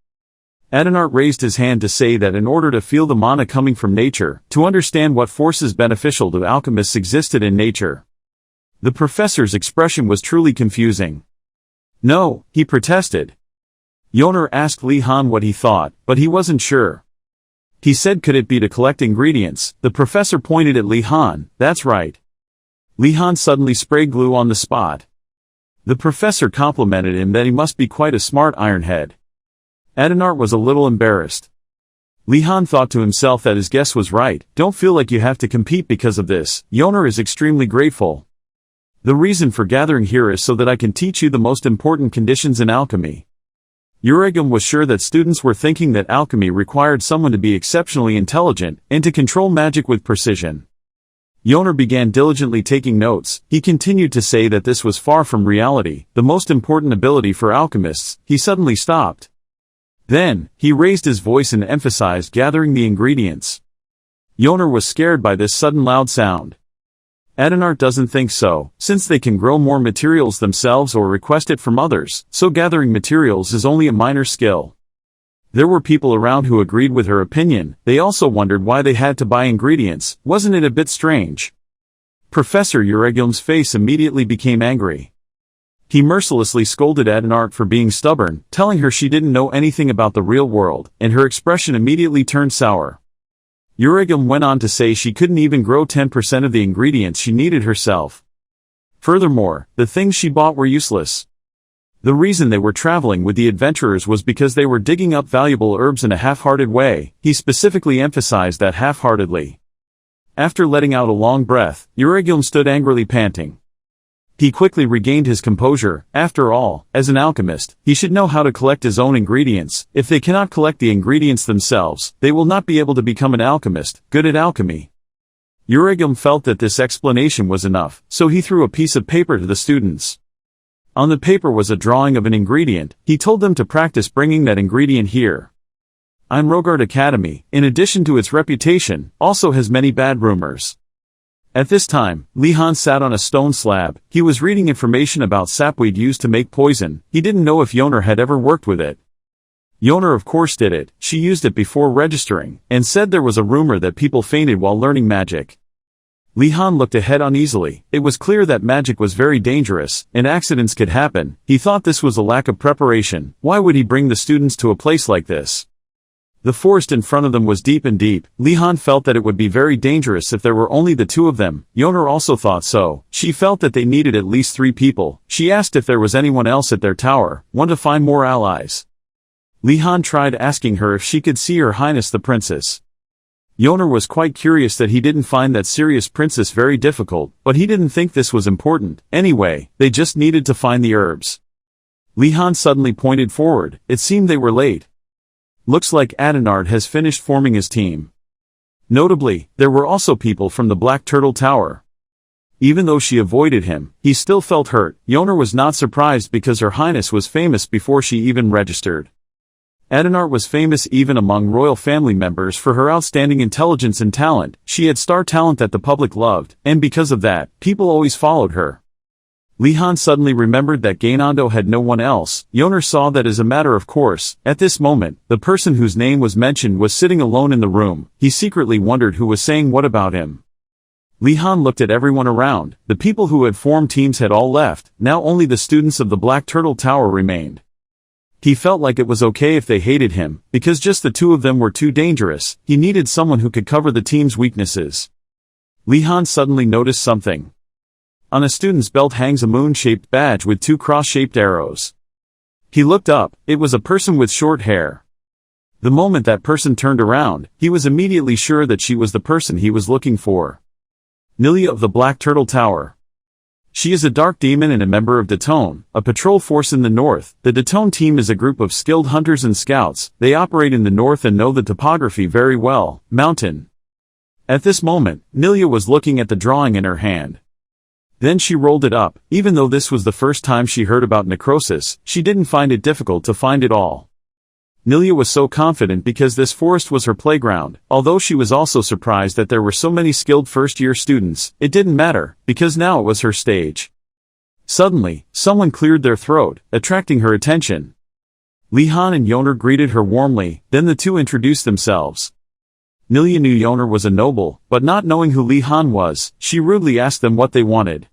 Aldinart raised his hand to say that in order to feel the mana coming from nature, to understand what forces beneficial to alchemists existed in nature. The professor's expression was truly confusing. No, he protested. Yoner asked Li Han what he thought, but he wasn't sure. He said could it be to collect ingredients? The professor pointed at Li Han. That's right. Li Han suddenly sprayed glue on the spot. The professor complimented him that he must be quite a smart ironhead. Aldinart was a little embarrassed. Li Han thought to himself that his guess was right. Don't feel like you have to compete because of this. Yoner is extremely grateful. The reason for gathering here is so that I can teach you the most important conditions in alchemy. Uregilm was sure that students were thinking that alchemy required someone to be exceptionally intelligent, and to control magic with precision. Yoner began diligently taking notes. He continued to say that this was far from reality, the most important ability for alchemists. He suddenly stopped. Then, he raised his voice and emphasized gathering the ingredients. Yoner was scared by this sudden loud sound. Aldinart doesn't think so, since they can grow more materials themselves or request it from others, so gathering materials is only a minor skill. There were people around who agreed with her opinion. They also wondered why they had to buy ingredients. Wasn't it a bit strange? Professor Uregilm's face immediately became angry. He mercilessly scolded Aldinart for being stubborn, telling her she didn't know anything about the real world, and her expression immediately turned sour. Uregilm went on to say she couldn't even grow 10% of the ingredients she needed herself. Furthermore, the things she bought were useless. The reason they were traveling with the adventurers was because they were digging up valuable herbs in a half-hearted way. He specifically emphasized that half-heartedly. After letting out a long breath, Uregilm stood angrily panting. He quickly regained his composure. After all, as an alchemist, he should know how to collect his own ingredients. If they cannot collect the ingredients themselves, they will not be able to become an alchemist, good at alchemy. Uragum felt that this explanation was enough, so he threw a piece of paper to the students. On the paper was a drawing of an ingredient. He told them to practice bringing that ingredient here. Inrogard Academy, in addition to its reputation, also has many bad rumors. At this time, Li-Han sat on a stone slab. He was reading information about sapweed used to make poison. He didn't know if Yoner had ever worked with it. Yoner of course did it. She used it before registering, and said there was a rumor that people fainted while learning magic. Li-Han looked ahead uneasily. It was clear that magic was very dangerous, and accidents could happen. He thought this was a lack of preparation. Why would he bring the students to a place like this? The forest in front of them was deep and deep. Li-Han felt that it would be very dangerous if there were only the two of them. Yoner also thought so. She felt that they needed at least 3 people. She asked if there was anyone else at their tower, want to find more allies. Li-Han tried asking her if she could see Her Highness the Princess. Yoner was quite curious that he didn't find that serious princess very difficult, but he didn't think this was important. Anyway, they just needed to find the herbs. Li-Han suddenly pointed forward. It seemed they were late. Looks like Aldinart has finished forming his team. Notably, there were also people from the Black Turtle Tower. Even though she avoided him, he still felt hurt. Yoner was not surprised because Her Highness was famous before she even registered. Aldinart was famous even among royal family members for her outstanding intelligence and talent. She had star talent that the public loved, and because of that, people always followed her. Li-Han suddenly remembered that Gynandu had no one else. Yoner saw that as a matter of course. At this moment, the person whose name was mentioned was sitting alone in the room. He secretly wondered who was saying what about him. Li-Han looked at everyone around. The people who had formed teams had all left. Now only the students of the Black Turtle Tower remained. He felt like it was okay if they hated him, because just the two of them were too dangerous. He needed someone who could cover the team's weaknesses. Li-Han suddenly noticed something. On a student's belt hangs a moon-shaped badge with 2 cross-shaped arrows. He looked up. It was a person with short hair. The moment that person turned around, he was immediately sure that she was the person he was looking for. Nilia of the Black Turtle Tower. She is a dark demon and a member of Datone, a patrol force in the north. The Datone team is a group of skilled hunters and scouts. They operate in the north and know the topography very well. Mountain. At this moment, Nilia was looking at the drawing in her hand. Then she rolled it up. Even though this was the first time she heard about necrosis, she didn't find it difficult to find it all. Nilia was so confident because this forest was her playground. Although she was also surprised that there were so many skilled first-year students, it didn't matter, because now it was her stage. Suddenly, someone cleared their throat, attracting her attention. Li-Han and Yoner greeted her warmly, then the two introduced themselves. Nilia knew Yoner was a noble, but not knowing who Li-Han was, she rudely asked them what they wanted.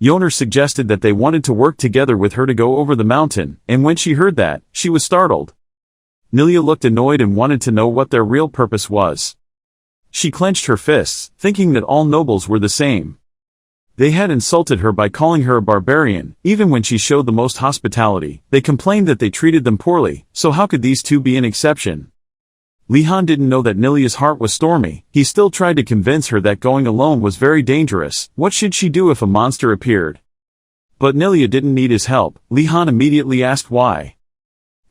Yoner suggested that they wanted to work together with her to go over the mountain, and when she heard that, she was startled. Nilia looked annoyed and wanted to know what their real purpose was. She clenched her fists, thinking that all nobles were the same. They had insulted her by calling her a barbarian. Even when she showed the most hospitality, they complained that they treated them poorly, so how could these two be an exception? Li-Han didn't know that Nilia's heart was stormy. He still tried to convince her that going alone was very dangerous. What should she do if a monster appeared? But Nilia didn't need his help. Li-Han immediately asked why.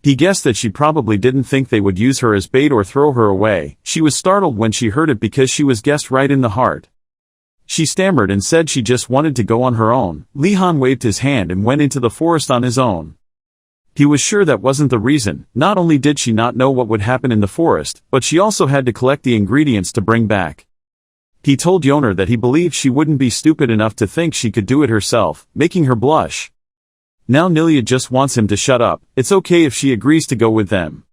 He guessed that she probably didn't think they would use her as bait or throw her away. She was startled when she heard it because she was guessed right in the heart. She stammered and said she just wanted to go on her own. Li-Han waved his hand and went into the forest on his own. He was sure that wasn't the reason. Not only did she not know what would happen in the forest, but she also had to collect the ingredients to bring back. He told Yoner that he believed she wouldn't be stupid enough to think she could do it herself, making her blush. Now Nilia just wants him to shut up. It's okay if she agrees to go with them.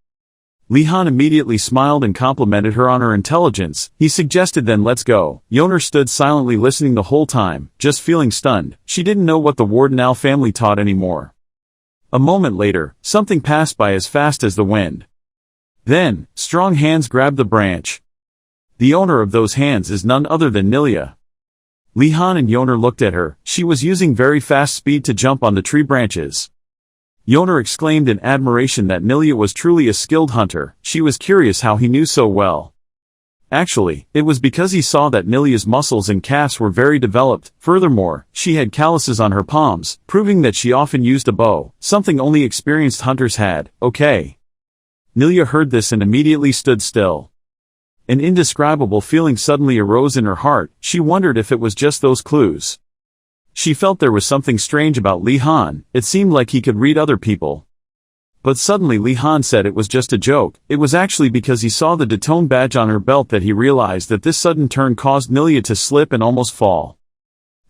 Li-Han immediately smiled and complimented her on her intelligence. He suggested then let's go. Yoner stood silently listening the whole time, just feeling stunned. She didn't know what the Wardanal family taught anymore. A moment later, something passed by as fast as the wind. Then, strong hands grabbed the branch. The owner of those hands is none other than Nilia. Li-Han and Yoner looked at her. She was using very fast speed to jump on the tree branches. Yoner exclaimed in admiration that Nilia was truly a skilled hunter. She was curious how he knew so well. Actually, it was because he saw that Nilia's muscles and calves were very developed. Furthermore, she had calluses on her palms, proving that she often used a bow, something only experienced hunters had. Okay. Nilia heard this and immediately stood still. An indescribable feeling suddenly arose in her heart. She wondered if it was just those clues. She felt there was something strange about Li Han. It seemed like he could read other people. But suddenly Li Han said it was just a joke. It was actually because he saw the Detone badge on her belt that he realized that this sudden turn caused Nilia to slip and almost fall.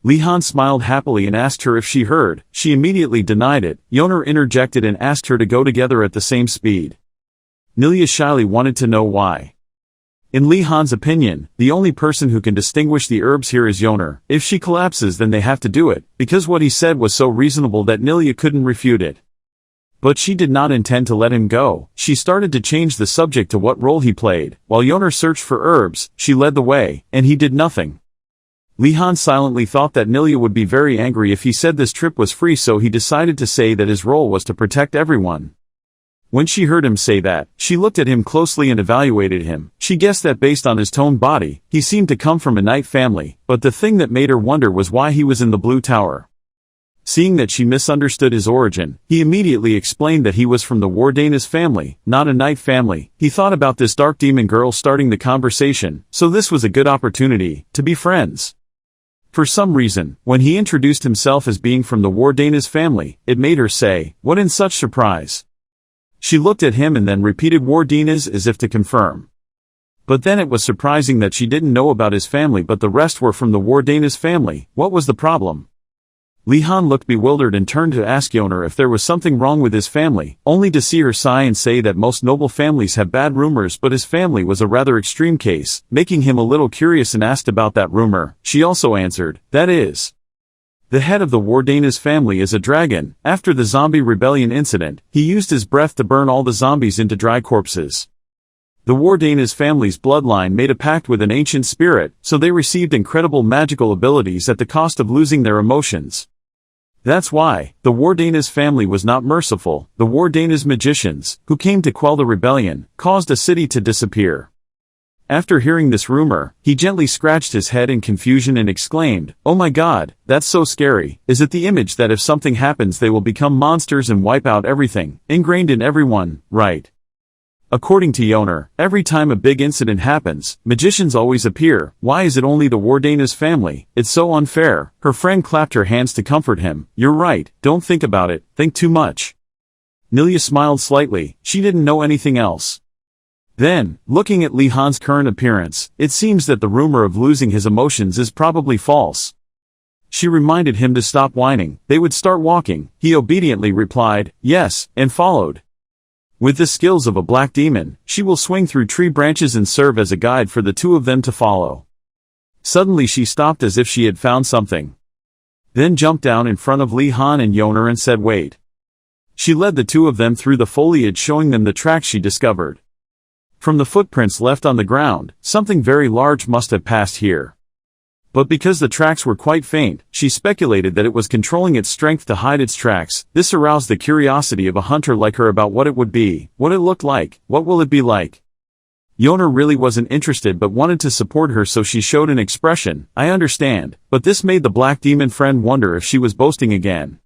Li Han smiled happily and asked her if she heard. She immediately denied it. Yoner interjected and asked her to go together at the same speed. Nilia shyly wanted to know why. In Li Han's opinion, the only person who can distinguish the herbs here is Yoner. If she collapses, then they have to do it, because what he said was so reasonable that Nilia couldn't refute it. But she did not intend to let him go. She started to change the subject to what role he played. While Yoner searched for herbs, she led the way, and he did nothing. Li Han silently thought that Nilia would be very angry if he said this trip was free, so he decided to say that his role was to protect everyone. When she heard him say that, she looked at him closely and evaluated him. She guessed that based on his toned body, he seemed to come from a knight family, but the thing that made her wonder was why he was in the Blue Tower. Seeing that she misunderstood his origin, he immediately explained that he was from the Wardanis family, not a knight family. He thought about this dark demon girl starting the conversation, so this was a good opportunity to be friends. For some reason, when he introduced himself as being from the Wardanis family, it made her say, "What in such surprise?" She looked at him and then repeated Wardanis as if to confirm. But then it was surprising that she didn't know about his family, but the rest were from the Wardanis family. What was the problem? Li Han looked bewildered and turned to ask Yoner if there was something wrong with his family, only to see her sigh and say that most noble families have bad rumors, but his family was a rather extreme case, making him a little curious and asked about that rumor. She also answered, "That is, the head of the Wardanis family is a dragon. After the zombie rebellion incident, he used his breath to burn all the zombies into dry corpses. The Wardanis family's bloodline made a pact with an ancient spirit, so they received incredible magical abilities at the cost of losing their emotions. That's why, the Wardanis family was not merciful. The Wardanis magicians, who came to quell the rebellion, caused a city to disappear." After hearing this rumor, he gently scratched his head in confusion and exclaimed, "Oh my god, that's so scary. Is it the image that if something happens they will become monsters and wipe out everything, ingrained in everyone, right?" According to Yoner, every time a big incident happens, magicians always appear. Why is it only the Wardanis family? It's so unfair. Her friend clapped her hands to comfort him. "You're right, don't think about it, think too much." Nilia smiled slightly. She didn't know anything else. Then, looking at Li Han's current appearance, it seems that the rumor of losing his emotions is probably false. She reminded him to stop whining. They would start walking. He obediently replied, "Yes," and followed. With the skills of a black demon, she will swing through tree branches and serve as a guide for the two of them to follow. Suddenly she stopped as if she had found something. Then jumped down in front of Li Han and Yoner and said, "Wait." She led the two of them through the foliage, showing them the tracks she discovered. From the footprints left on the ground, something very large must have passed here. But because the tracks were quite faint, she speculated that it was controlling its strength to hide its tracks. This aroused the curiosity of a hunter like her about what it would be, what it looked like, what will it be like. Yoner really wasn't interested but wanted to support her, so she showed an expression, "I understand," but this made the black demon friend wonder if she was boasting again.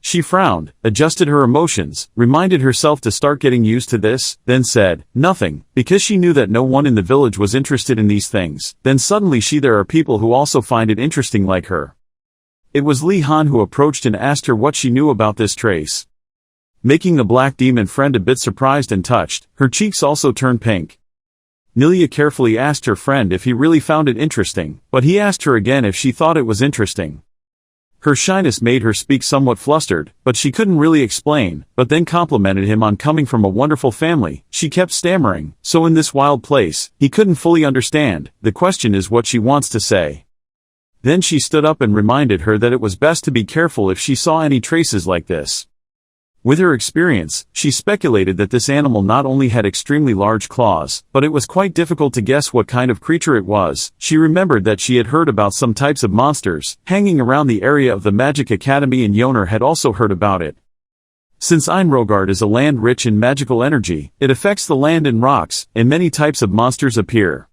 She frowned, adjusted her emotions, reminded herself to start getting used to this, then said, "Nothing," because she knew that no one in the village was interested in these things. Then suddenly there are people who also find it interesting like her. It was Li Han who approached and asked her what she knew about this trace. Making the black demon friend a bit surprised and touched, her cheeks also turned pink. Nilia carefully asked her friend if he really found it interesting, but he asked her again if she thought it was interesting. Her shyness made her speak somewhat flustered, but she couldn't really explain, but then complimented him on coming from a wonderful family. She kept stammering, so in this wild place, he couldn't fully understand. The question is what she wants to say. Then she stood up and reminded her that it was best to be careful if she saw any traces like this. With her experience, she speculated that this animal not only had extremely large claws, but it was quite difficult to guess what kind of creature it was. She remembered that she had heard about some types of monsters hanging around the area of the Magic Academy, and Yoner had also heard about it. Since Inrogard is a land rich in magical energy, it affects the land and rocks, and many types of monsters appear.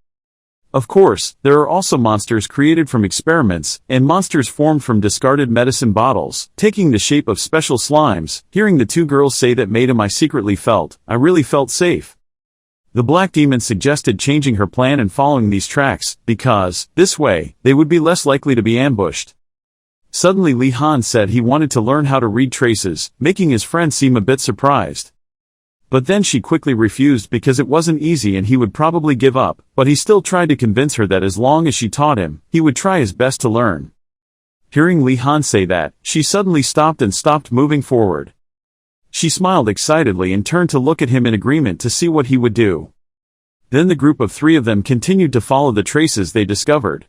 Of course, there are also monsters created from experiments, and monsters formed from discarded medicine bottles, taking the shape of special slimes. Hearing the two girls say that made him, I really felt safe. The black demon suggested changing her plan and following these tracks, because, this way, they would be less likely to be ambushed. Suddenly Li Han said he wanted to learn how to read traces, making his friend seem a bit surprised. But then she quickly refused because it wasn't easy and he would probably give up, but he still tried to convince her that as long as she taught him, he would try his best to learn. Hearing Li Han say that, she suddenly stopped moving forward. She smiled excitedly and turned to look at him in agreement to see what he would do. Then the group of three of them continued to follow the traces they discovered.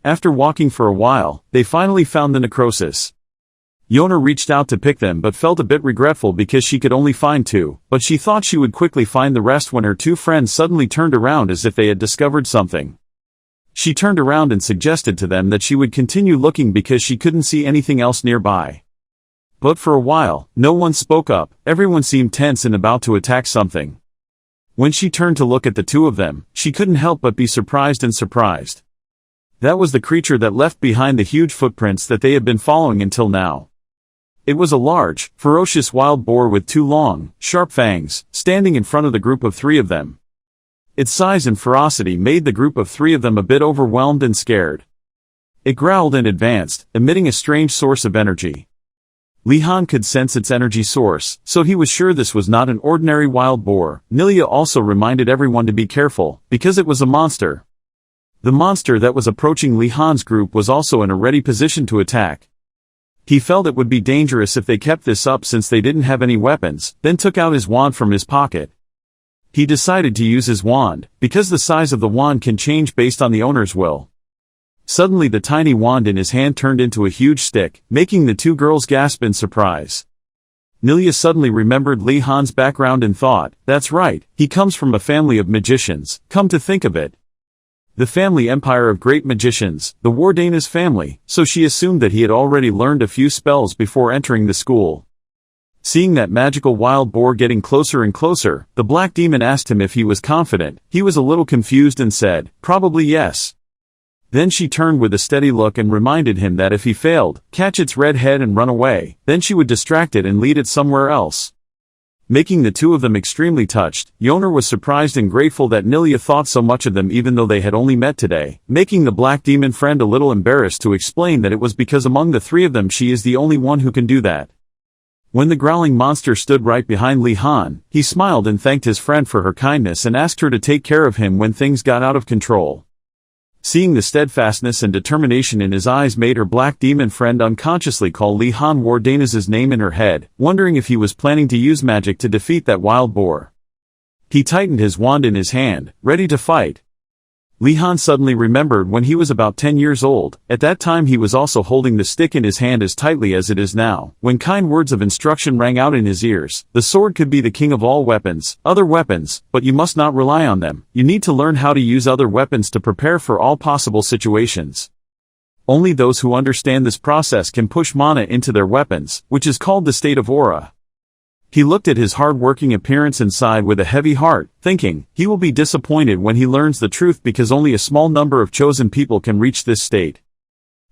After walking for a while, they finally found the necrosis. Yona reached out to pick them but felt a bit regretful because she could only find two, but she thought she would quickly find the rest when her two friends suddenly turned around as if they had discovered something. She turned around and suggested to them that she would continue looking because she couldn't see anything else nearby. But for a while, no one spoke up, everyone seemed tense and about to attack something. When she turned to look at the two of them, she couldn't help but be surprised. That was the creature that left behind the huge footprints that they had been following until now. It was a large, ferocious wild boar with two long, sharp fangs, standing in front of the group of three of them. Its size and ferocity made the group of three of them a bit overwhelmed and scared. It growled and advanced, emitting a strange source of energy. Li Han could sense its energy source, so he was sure this was not an ordinary wild boar. Nilia also reminded everyone to be careful, because it was a monster. The monster that was approaching Li Han's group was also in a ready position to attack. He felt it would be dangerous if they kept this up since they didn't have any weapons, then took out his wand from his pocket. He decided to use his wand, because the size of the wand can change based on the owner's will. Suddenly the tiny wand in his hand turned into a huge stick, making the two girls gasp in surprise. Nilia suddenly remembered Li Han's background and thought, that's right, he comes from a family of magicians, come to think of it. The family empire of great magicians, the Wardanis family, so she assumed that he had already learned a few spells before entering the school. Seeing that magical wild boar getting closer and closer, the black demon asked him if he was confident. He was a little confused and said, probably yes. Then she turned with a steady look and reminded him that if he failed, catch its red head and run away, then she would distract it and lead it somewhere else. Making the two of them extremely touched, Yona was surprised and grateful that Nilia thought so much of them even though they had only met today, making the black demon friend a little embarrassed to explain that it was because among the three of them she is the only one who can do that. When the growling monster stood right behind Li Han, he smiled and thanked his friend for her kindness and asked her to take care of him when things got out of control. Seeing the steadfastness and determination in his eyes made her black demon friend unconsciously call Li Han Wardanis' name in her head, wondering if he was planning to use magic to defeat that wild boar. He tightened his wand in his hand, ready to fight. Li Han suddenly remembered when he was about 10 years old. At that time he was also holding the stick in his hand as tightly as it is now. When kind words of instruction rang out in his ears, the sword could be the king of all weapons, other weapons, but you must not rely on them. You need to learn how to use other weapons to prepare for all possible situations. Only those who understand this process can push mana into their weapons, which is called the state of aura. He looked at his hard-working appearance and sighed with a heavy heart, thinking, he will be disappointed when he learns the truth because only a small number of chosen people can reach this state.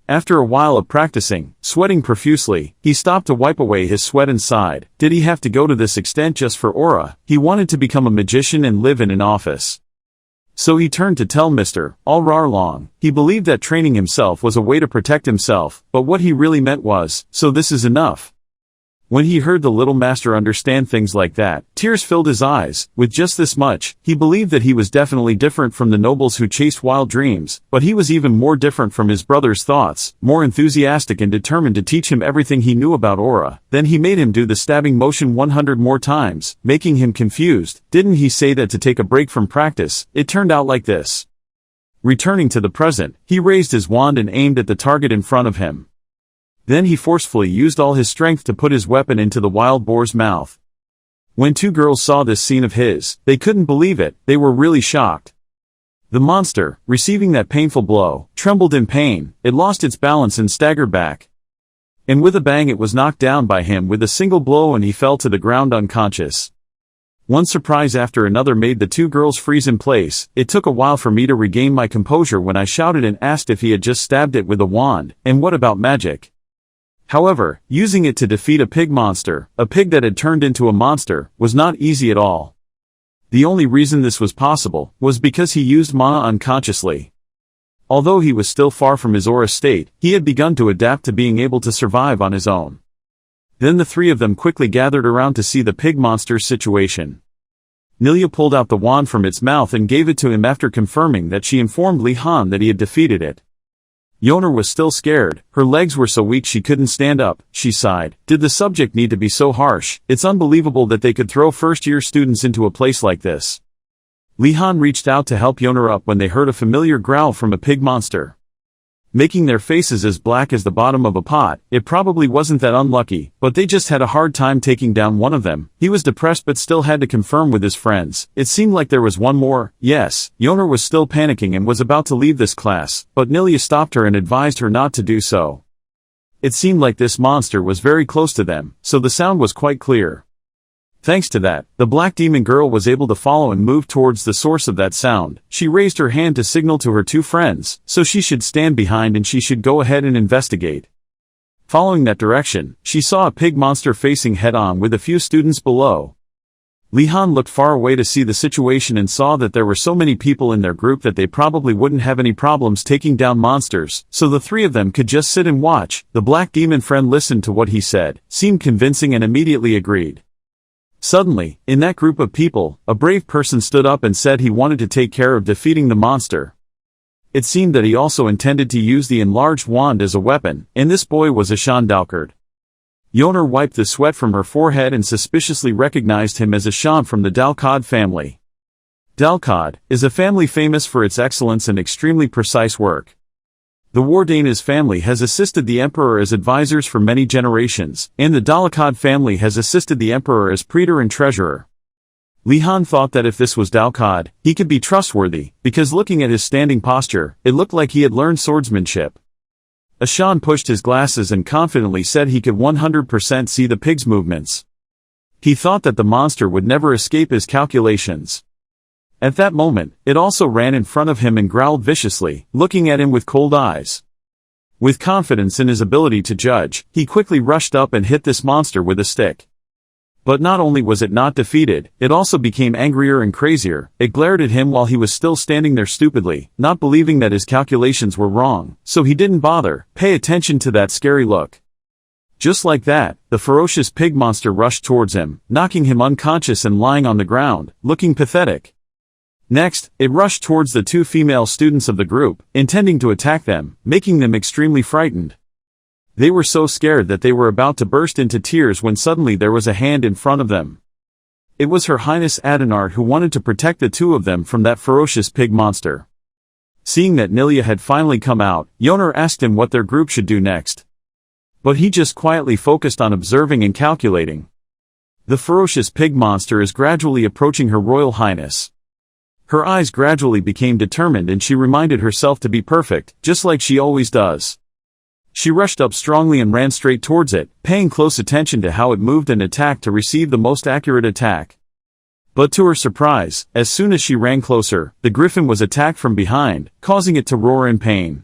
After a while of practicing, sweating profusely, he stopped to wipe away his sweat and sighed. Did he have to go to this extent just for aura? He wanted to become a magician and live in an office. So he turned to tell Mr. Alrarlong. He believed that training himself was a way to protect himself, but what he really meant was, so this is enough. When he heard the little master understand things like that, tears filled his eyes. With just this much, he believed that he was definitely different from the nobles who chased wild dreams, but he was even more different from his brother's thoughts, more enthusiastic and determined to teach him everything he knew about aura. Then he made him do the stabbing motion 100 more times, making him confused. Didn't he say that to take a break from practice? It turned out like this. Returning to the present, he raised his wand and aimed at the target in front of him. Then he forcefully used all his strength to put his weapon into the wild boar's mouth. When two girls saw this scene of his, they couldn't believe it. They were really shocked. The monster, receiving that painful blow, trembled in pain. It lost its balance and staggered back. And with a bang it was knocked down by him with a single blow and he fell to the ground unconscious. One surprise after another made the two girls freeze in place. It took a while for me to regain my composure when I shouted and asked if he had just stabbed it with a wand, and what about magic? However, using it to defeat a pig monster, a pig that had turned into a monster, was not easy at all. The only reason this was possible was because he used mana unconsciously. Although he was still far from his aura state, he had begun to adapt to being able to survive on his own. Then the three of them quickly gathered around to see the pig monster's situation. Nilia pulled out the wand from its mouth and gave it to him after confirming that she informed Li Han that he had defeated it. Yoner was still scared, her legs were so weak she couldn't stand up, she sighed. Did the subject need to be so harsh? It's unbelievable that they could throw first-year students into a place like this. Li Han reached out to help Yoner up when they heard a familiar growl from a pig monster. Making their faces as black as the bottom of a pot, it probably wasn't that unlucky, but they just had a hard time taking down one of them. He was depressed but still had to confirm with his friends. It seemed like there was one more. Yes, Yoner was still panicking and was about to leave this class, but Nilia stopped her and advised her not to do so. It seemed like this monster was very close to them, so the sound was quite clear. Thanks to that, the black demon girl was able to follow and move towards the source of that sound. She raised her hand to signal to her two friends, so she should stand behind and she should go ahead and investigate. Following that direction, she saw a pig monster facing head-on with a few students below. Li Han looked far away to see the situation and saw that there were so many people in their group that they probably wouldn't have any problems taking down monsters, so the three of them could just sit and watch. The black demon friend listened to what he said, seemed convincing and immediately agreed. Suddenly, in that group of people, a brave person stood up and said he wanted to take care of defeating the monster. It seemed that he also intended to use the enlarged wand as a weapon, and this boy was Ashan Dalkard. Yoner wiped the sweat from her forehead and suspiciously recognized him as Ashan from the Dalkard family. Dalkard is a family famous for its excellence and extremely precise work. The Wardanis family has assisted the Emperor as advisors for many generations, and the Dalkard family has assisted the Emperor as praetor and treasurer. Li Han thought that if this was Dalkard, he could be trustworthy, because looking at his standing posture, it looked like he had learned swordsmanship. Ashan pushed his glasses and confidently said he could 100% see the pig's movements. He thought that the monster would never escape his calculations. At that moment, it also ran in front of him and growled viciously, looking at him with cold eyes. With confidence in his ability to judge, he quickly rushed up and hit this monster with a stick. But not only was it not defeated, it also became angrier and crazier. It glared at him while he was still standing there stupidly, not believing that his calculations were wrong, so he didn't bother pay attention to that scary look. Just like that, the ferocious pig monster rushed towards him, knocking him unconscious and lying on the ground, looking pathetic. Next, it rushed towards the two female students of the group, intending to attack them, making them extremely frightened. They were so scared that they were about to burst into tears when suddenly there was a hand in front of them. It was Her Highness Aldinart who wanted to protect the two of them from that ferocious pig monster. Seeing that Nilia had finally come out, Yoner asked him what their group should do next. But he just quietly focused on observing and calculating. The ferocious pig monster is gradually approaching Her Royal Highness. Her eyes gradually became determined and she reminded herself to be perfect, just like she always does. She rushed up strongly and ran straight towards it, paying close attention to how it moved and attacked to receive the most accurate attack. But to her surprise, as soon as she ran closer, the griffin was attacked from behind, causing it to roar in pain.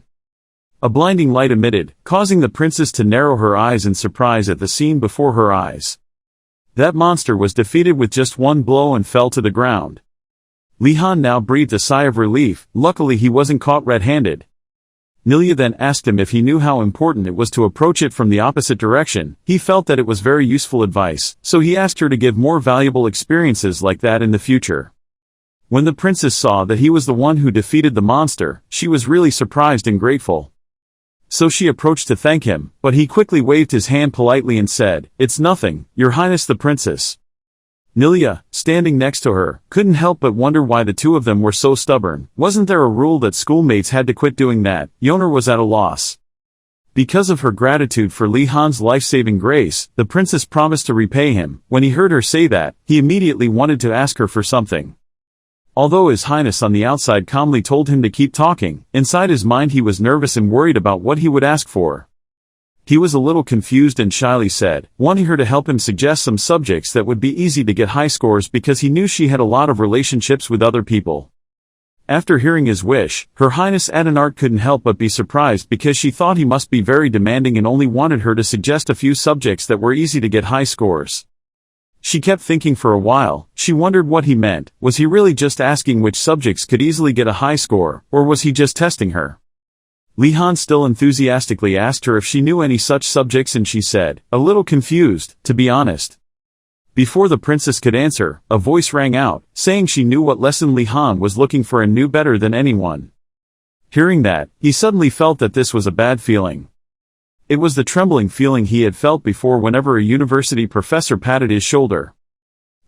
A blinding light emitted, causing the princess to narrow her eyes in surprise at the scene before her eyes. That monster was defeated with just one blow and fell to the ground. Li Han now breathed a sigh of relief. Luckily he wasn't caught red-handed. Nilia then asked him if he knew how important it was to approach it from the opposite direction. He felt that it was very useful advice, so he asked her to give more valuable experiences like that in the future. When the princess saw that he was the one who defeated the monster, she was really surprised and grateful. So she approached to thank him, but he quickly waved his hand politely and said, "It's nothing, Your Highness the Princess." Nilia, standing next to her, couldn't help but wonder why the two of them were so stubborn. Wasn't there a rule that schoolmates had to quit doing that? Yoner was at a loss. Because of her gratitude for Li Han's life-saving grace, the princess promised to repay him. When he heard her say that, he immediately wanted to ask her for something. Although His Highness on the outside calmly told him to keep talking, inside his mind he was nervous and worried about what he would ask for. He was a little confused and shyly said, wanting her to help him suggest some subjects that would be easy to get high scores because he knew she had a lot of relationships with other people. After hearing his wish, Her Highness Aldinart couldn't help but be surprised because she thought he must be very demanding and only wanted her to suggest a few subjects that were easy to get high scores. She kept thinking for a while. She wondered what he meant. Was he really just asking which subjects could easily get a high score, or was he just testing her? Li Han still enthusiastically asked her if she knew any such subjects, and she said, a little confused, to be honest. Before the princess could answer, a voice rang out, saying she knew what lesson Li Han was looking for and knew better than anyone. Hearing that, he suddenly felt that this was a bad feeling. It was the trembling feeling he had felt before whenever a university professor patted his shoulder.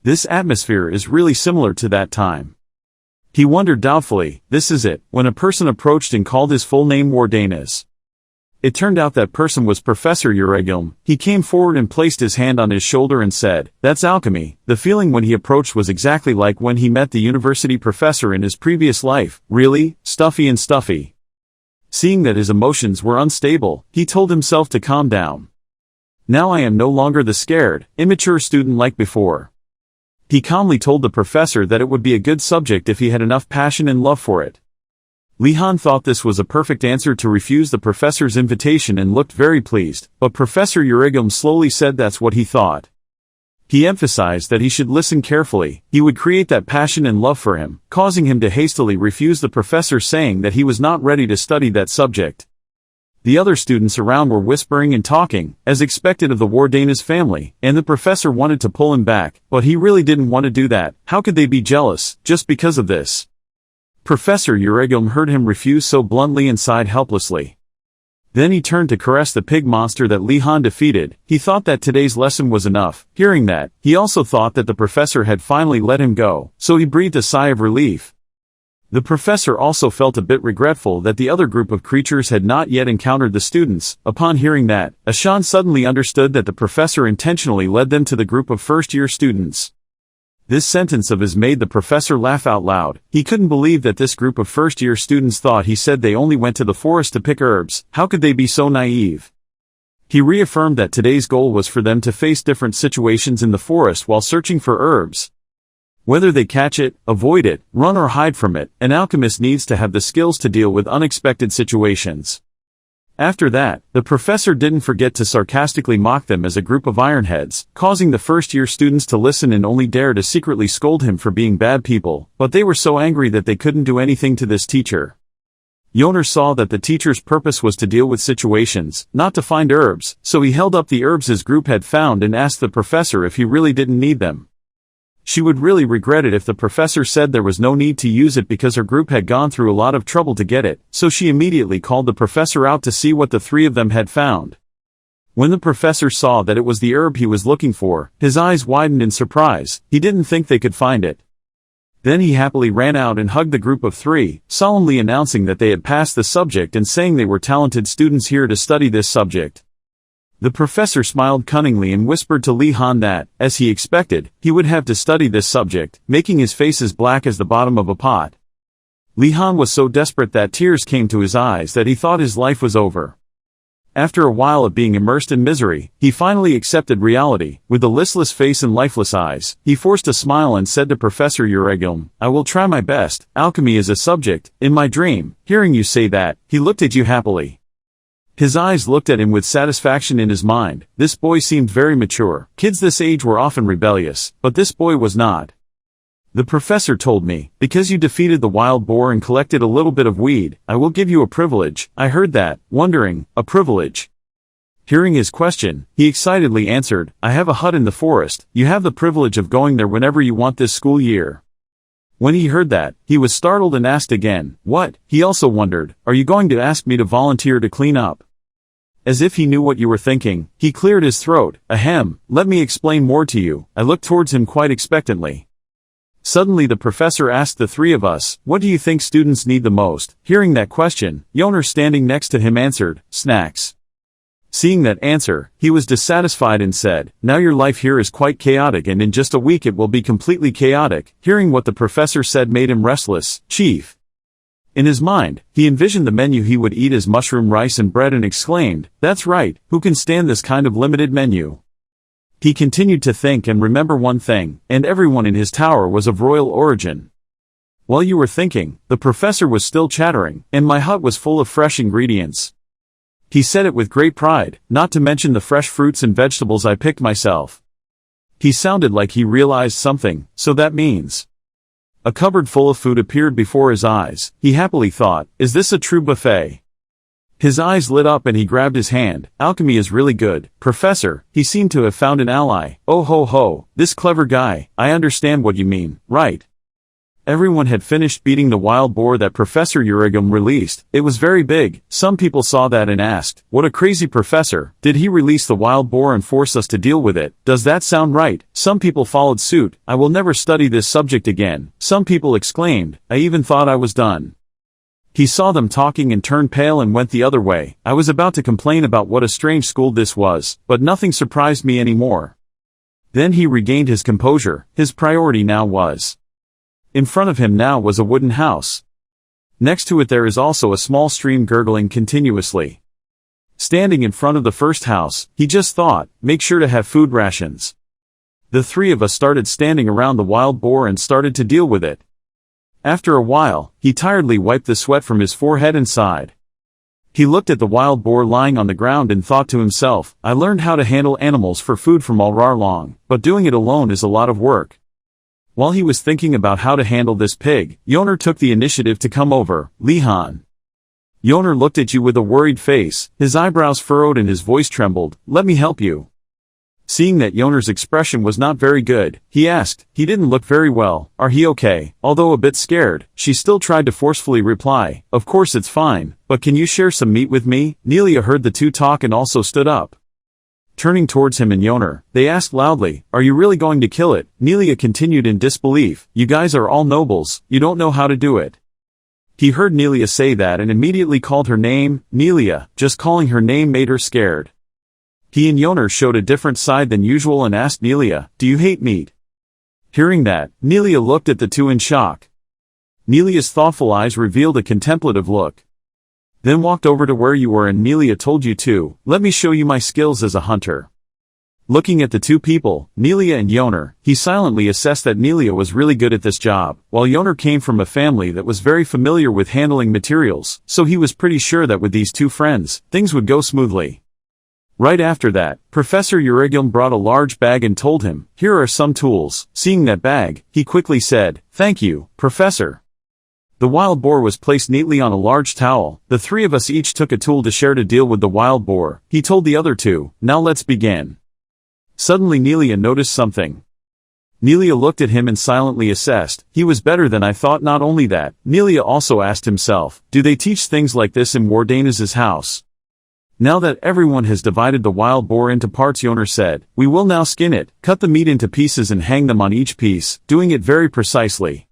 This atmosphere is really similar to that time. He wondered doubtfully, this is it, when a person approached and called his full name Wardanis. It turned out that person was Professor Uragilm. He came forward and placed his hand on his shoulder and said, that's Alchemy. The feeling when he approached was exactly like when he met the university professor in his previous life, really, stuffy and stuffy. Seeing that his emotions were unstable, he told himself to calm down. Now I am no longer the scared, immature student like before. He calmly told the professor that it would be a good subject if he had enough passion and love for it. Li Han thought this was a perfect answer to refuse the professor's invitation and looked very pleased, but Professor Uragilm slowly said that's what he thought. He emphasized that he should listen carefully. He would create that passion and love for him, causing him to hastily refuse the professor, saying that he was not ready to study that subject. The other students around were whispering and talking, as expected of the Wardanis family, and the professor wanted to pull him back, but he really didn't want to do that. How could they be jealous, just because of this? Professor Uragilm heard him refuse so bluntly and sighed helplessly. Then he turned to caress the pig monster that Li Han defeated. He thought that today's lesson was enough. Hearing that, he also thought that the professor had finally let him go, so he breathed a sigh of relief. The professor also felt a bit regretful that the other group of creatures had not yet encountered the students. Upon hearing that, Ashan suddenly understood that the professor intentionally led them to the group of first-year students. This sentence of his made the professor laugh out loud. He couldn't believe that this group of first-year students thought he said they only went to the forest to pick herbs. How could they be so naive? He reaffirmed that today's goal was for them to face different situations in the forest while searching for herbs. Whether they catch it, avoid it, run or hide from it, an alchemist needs to have the skills to deal with unexpected situations. After that, the professor didn't forget to sarcastically mock them as a group of ironheads, causing the first-year students to listen and only dare to secretly scold him for being bad people, but they were so angry that they couldn't do anything to this teacher. Yoner saw that the teacher's purpose was to deal with situations, not to find herbs, so he held up the herbs his group had found and asked the professor if he really didn't need them. She would really regret it if the professor said there was no need to use it because her group had gone through a lot of trouble to get it, so she immediately called the professor out to see what the three of them had found. When the professor saw that it was the herb he was looking for, his eyes widened in surprise. He didn't think they could find it. Then he happily ran out and hugged the group of three, solemnly announcing that they had passed the subject and saying they were talented students here to study this subject. The professor smiled cunningly and whispered to Li Han that, as he expected, he would have to study this subject, making his face as black as the bottom of a pot. Li Han was so desperate that tears came to his eyes that he thought his life was over. After a while of being immersed in misery, he finally accepted reality. With a listless face and lifeless eyes, he forced a smile and said to Professor Uragilm, I will try my best. Alchemy is a subject. In my dream, hearing you say that, he looked at you happily. His eyes looked at him with satisfaction in his mind. This boy seemed very mature. Kids this age were often rebellious, but this boy was not. The professor told me, because you defeated the wild boar and collected a little bit of weed, I will give you a privilege. I heard that, wondering, a privilege. Hearing his question, he excitedly answered, I have a hut in the forest. You have the privilege of going there whenever you want this school year. When he heard that, he was startled and asked again, what? He also wondered, are you going to ask me to volunteer to clean up? As if he knew what you were thinking, he cleared his throat. Ahem, let me explain more to you. I looked towards him quite expectantly. Suddenly the professor asked the three of us, what do you think students need the most? Hearing that question, Yoner standing next to him answered, snacks. Seeing that answer, he was dissatisfied and said, now your life here is quite chaotic and in just a week it will be completely chaotic. Hearing what the professor said made him restless. Chief. In his mind, he envisioned the menu he would eat as mushroom rice and bread and exclaimed, "That's right, who can stand this kind of limited menu?" He continued to think and remember one thing, and everyone in his tower was of royal origin. While you were thinking, the professor was still chattering, and my hut was full of fresh ingredients. He said it with great pride, not to mention the fresh fruits and vegetables I picked myself. He sounded like he realized something, so that means. A cupboard full of food appeared before his eyes. He happily thought, is this a true buffet? His eyes lit up and he grabbed his hand. Alchemy is really good, Professor. He seemed to have found an ally. Oh ho ho, this clever guy. I understand what you mean, right? Everyone had finished beating the wild boar that Professor Urigum released. It was very big. Some people saw that and asked, what a crazy professor. Did he release the wild boar and force us to deal with it? Does that sound right? Some people followed suit. I will never study this subject again. Some people exclaimed, I even thought I was done. He saw them talking and turned pale and went the other way. I was about to complain about what a strange school this was, but nothing surprised me anymore. Then he regained his composure. His priority now was. In front of him now was a wooden house. Next to it there is also a small stream gurgling continuously. Standing in front of the first house, he just thought, make sure to have food rations. The three of us started standing around the wild boar and started to deal with it. After a while, he tiredly wiped the sweat from his forehead and sighed. He looked at the wild boar lying on the ground and thought to himself, I learned how to handle animals for food from Alrar Long, but doing it alone is a lot of work. While he was thinking about how to handle this pig, Yoner took the initiative to come over. Lihan. Yoner looked at you with a worried face, his eyebrows furrowed and his voice trembled. Let me help you. Seeing that Yoner's expression was not very good, he asked. He didn't look very well. Are he okay? Although a bit scared, she still tried to forcefully reply. Of course it's fine, but can you share some meat with me? Nelia heard the two talk and also stood up. Turning towards him and Yoner, they asked loudly, are you really going to kill it? Nelia continued in disbelief, you guys are all nobles, you don't know how to do it. He heard Nelia say that and immediately called her name, Nelia. Just calling her name made her scared. He and Yoner showed a different side than usual and asked Nelia, do you hate meat? Hearing that, Nelia looked at the two in shock. Nelia's thoughtful eyes revealed a contemplative look. Then walked over to where you were and Nelia told you to, let me show you my skills as a hunter. Looking at the two people, Nelia and Yoner, he silently assessed that Nelia was really good at this job, while Yoner came from a family that was very familiar with handling materials, so he was pretty sure that with these two friends, things would go smoothly. Right after that, Professor Urigum brought a large bag and told him, here are some tools. Seeing that bag, he quickly said, thank you, Professor. The wild boar was placed neatly on a large towel. The three of us each took a tool to share to deal with the wild boar. He told the other two, now let's begin. Suddenly Nelia noticed something. Nelia looked at him and silently assessed, he was better than I thought. Not only that, Nelia also asked himself, do they teach things like this in Wardanis' house? Now that everyone has divided the wild boar into parts, Yoner said, we will now skin it, cut the meat into pieces and hang them on each piece, doing it very precisely.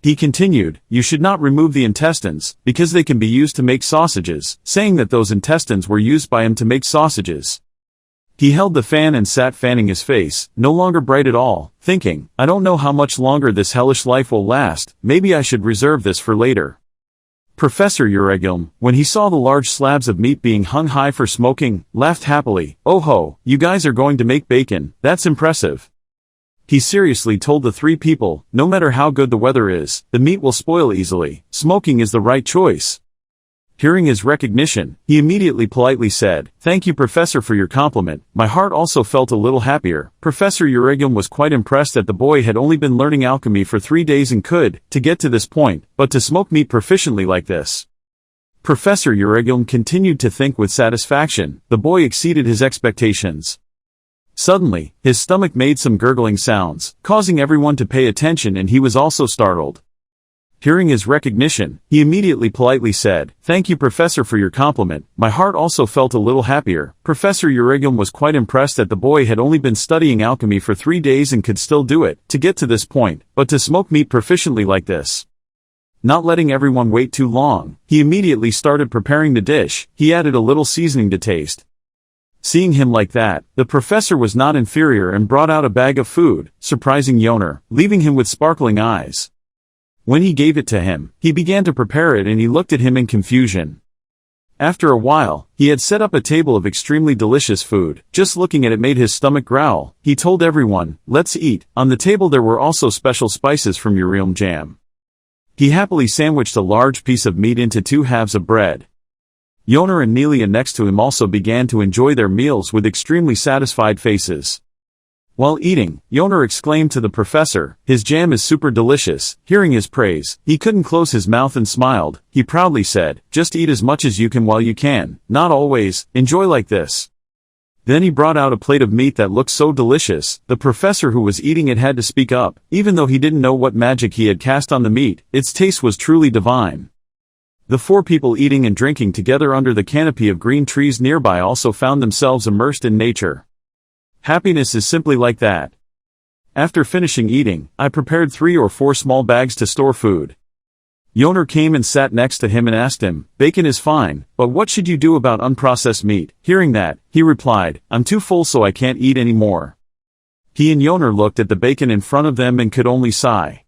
He continued, you should not remove the intestines, because they can be used to make sausages, saying that those intestines were used by him to make sausages. He held the fan and sat fanning his face, no longer bright at all, thinking, I don't know how much longer this hellish life will last, maybe I should reserve this for later. Professor Urigum, when he saw the large slabs of meat being hung high for smoking, laughed happily, oh ho, you guys are going to make bacon, that's impressive. He seriously told the three people, no matter how good the weather is, the meat will spoil easily, smoking is the right choice. Hearing his recognition, he immediately politely said, thank you Professor for your compliment. My heart also felt a little happier. Professor Urigum was quite impressed that the boy had only been learning alchemy for 3 days and could, to get to this point, but to smoke meat proficiently like this. Professor Urigum continued to think with satisfaction, the boy exceeded his expectations. Suddenly, his stomach made some gurgling sounds, causing everyone to pay attention and he was also startled. Hearing his recognition, he immediately politely said, thank you Professor for your compliment. My heart also felt a little happier. Professor Urigum was quite impressed that the boy had only been studying alchemy for 3 days and could still do it, to get to this point, but to smoke meat proficiently like this. Not letting everyone wait too long, he immediately started preparing the dish. He added a little seasoning to taste. Seeing him like that, the professor was not inferior and brought out a bag of food, surprising Yoner, leaving him with sparkling eyes. When he gave it to him, he began to prepare it and he looked at him in confusion. After a while, he had set up a table of extremely delicious food. Just looking at it made his stomach growl. He told everyone, "Let's eat." On the table there were also special spices from Urium jam. He happily sandwiched a large piece of meat into 2 halves of bread. Yoner and Nelia next to him also began to enjoy their meals with extremely satisfied faces. While eating, Yoner exclaimed to the professor, "His jam is super delicious." Hearing his praise, he couldn't close his mouth and smiled. He proudly said, "Just eat as much as you can while you can. Not always. Enjoy like this." Then he brought out a plate of meat that looked so delicious. The professor who was eating it had to speak up, even though he didn't know what magic he had cast on the meat. Its taste was truly divine. The 4 people eating and drinking together under the canopy of green trees nearby also found themselves immersed in nature. Happiness is simply like that. After finishing eating, I prepared 3 or 4 small bags to store food. Yoner came and sat next to him and asked him, "Bacon is fine, but what should you do about unprocessed meat?" Hearing that, he replied, "I'm too full so I can't eat any more." He and Yoner looked at the bacon in front of them and could only sigh.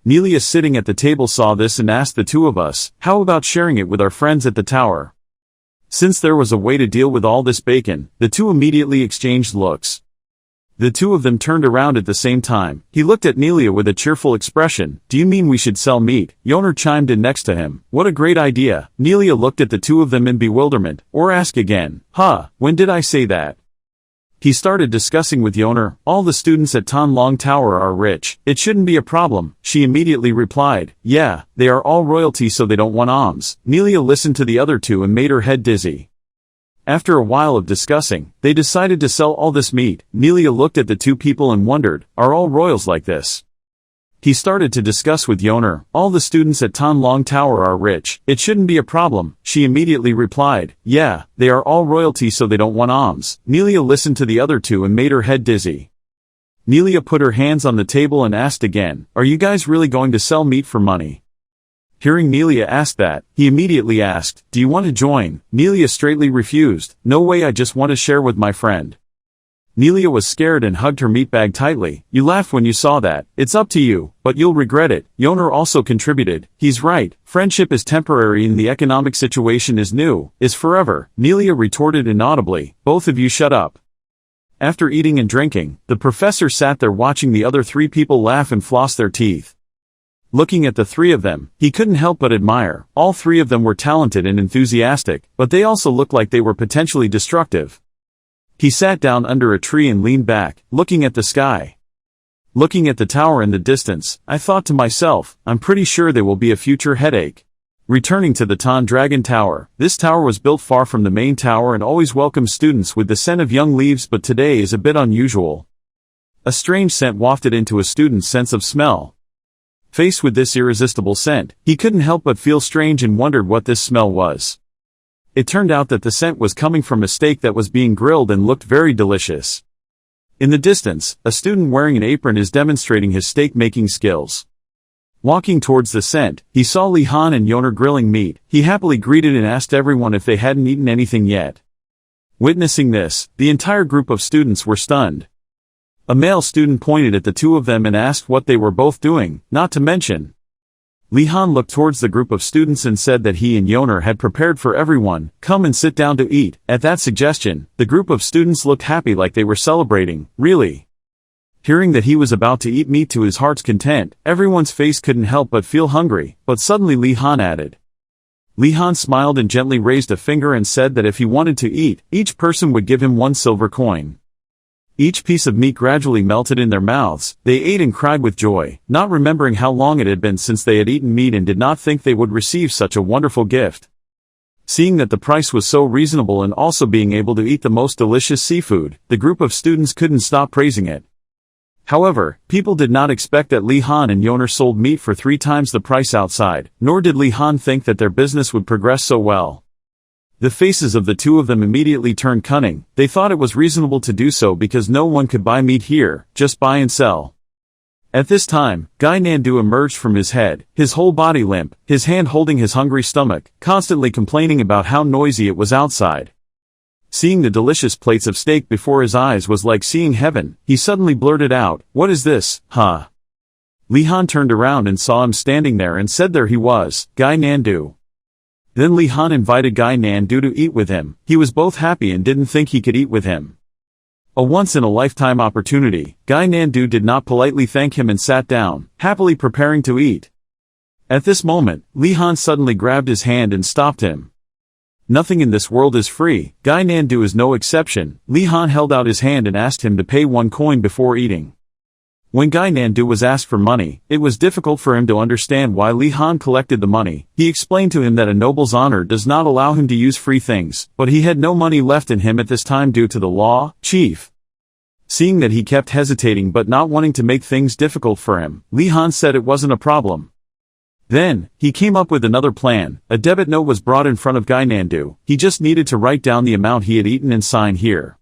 Nelia sitting at the table saw this and asked the 2 of us, "How about sharing it with our friends at the tower?" Since there was a way to deal with all this bacon, the 2 immediately exchanged looks. The 2 of them turned around at the same time. He looked at Nelia with a cheerful expression. "Do you mean we should sell meat?" Yoner chimed in next to him. "What a great idea." Nelia looked at the 2 of them in bewilderment, or asked again, "Huh, when did I say that?" He started discussing with Yoner, "All the students at Tan Long Tower are rich. It shouldn't be a problem." She immediately replied, "Yeah, they are all royalty so they don't want alms." Nelia listened to the other 2 and made her head dizzy. After a while of discussing, they decided to sell all this meat. Nelia looked at the 2 people and wondered, "Are all royals like this?" He started to discuss with Yoner, "All the students at Tan Long Tower are rich. It shouldn't be a problem." She immediately replied, "Yeah, they are all royalty so they don't want alms." Nelia listened to the other 2 and made her head dizzy. Nelia put her hands on the table and asked again, "Are you guys really going to sell meat for money?" Hearing Nelia ask that, he immediately asked, "Do you want to join?" Nelia straightly refused. "No way, I just want to share with my friend." Nelia was scared and hugged her meat bag tightly. "You laughed when you saw that. It's up to you, but you'll regret it." Yoner also contributed, "He's right. Friendship is temporary and the economic situation is new, is forever." Nelia retorted inaudibly, "Both of you shut up." After eating and drinking, the professor sat there watching the other 3 people laugh and floss their teeth. Looking at the 3 of them, he couldn't help but admire. All 3 of them were talented and enthusiastic, but they also looked like they were potentially destructive. He sat down under a tree and leaned back, looking at the sky. Looking at the tower in the distance, I thought to myself, I'm pretty sure there will be a future headache. Returning to the Tan Dragon Tower, this tower was built far from the main tower and always welcomes students with the scent of young leaves, but today is a bit unusual. A strange scent wafted into a student's sense of smell. Faced with this irresistible scent, he couldn't help but feel strange and wondered what this smell was. It turned out that the scent was coming from a steak that was being grilled and looked very delicious. In the distance, a student wearing an apron is demonstrating his steak-making skills. Walking towards the scent, he saw Li Han and Yoner grilling meat. He happily greeted and asked everyone if they hadn't eaten anything yet. Witnessing this, the entire group of students were stunned. A male student pointed at the 2 of them and asked what they were both doing, not to mention. Li Han looked towards the group of students and said that he and Yoner had prepared for everyone, come and sit down to eat. At that suggestion, the group of students looked happy like they were celebrating. Really? Hearing that he was about to eat meat to his heart's content, everyone's face couldn't help but feel hungry, but suddenly Li Han added. Li Han smiled and gently raised a finger and said that if he wanted to eat, each person would give him 1 silver coin. Each piece of meat gradually melted in their mouths. They ate and cried with joy, not remembering how long it had been since they had eaten meat and did not think they would receive such a wonderful gift. Seeing that the price was so reasonable and also being able to eat the most delicious seafood, the group of students couldn't stop praising it. However, people did not expect that Li Han and Yoner sold meat for 3 times the price outside, nor did Li Han think that their business would progress so well. The faces of the 2 of them immediately turned cunning. They thought it was reasonable to do so because no one could buy meat here, just buy and sell. At this time, Gynandu emerged from his head, his whole body limp, his hand holding his hungry stomach, constantly complaining about how noisy it was outside. Seeing the delicious plates of steak before his eyes was like seeing heaven. He suddenly blurted out, "What is this, huh?" Li Han turned around and saw him standing there and said there he was, Gynandu. Then Li Han invited Gynandu to eat with him. He was both happy and didn't think he could eat with him. A once-in-a-lifetime opportunity, Gynandu did not politely thank him and sat down, happily preparing to eat. At this moment, Li Han suddenly grabbed his hand and stopped him. Nothing in this world is free, Gynandu is no exception. Li Han held out his hand and asked him to pay 1 coin before eating. When Gynandu was asked for money, it was difficult for him to understand why Li Han collected the money. He explained to him that a noble's honor does not allow him to use free things, but he had no money left in him at this time due to the law, chief. Seeing that he kept hesitating but not wanting to make things difficult for him, Li Han said it wasn't a problem. Then, he came up with another plan. A debit note was brought in front of Gynandu. He just needed to write down the amount he had eaten and sign here.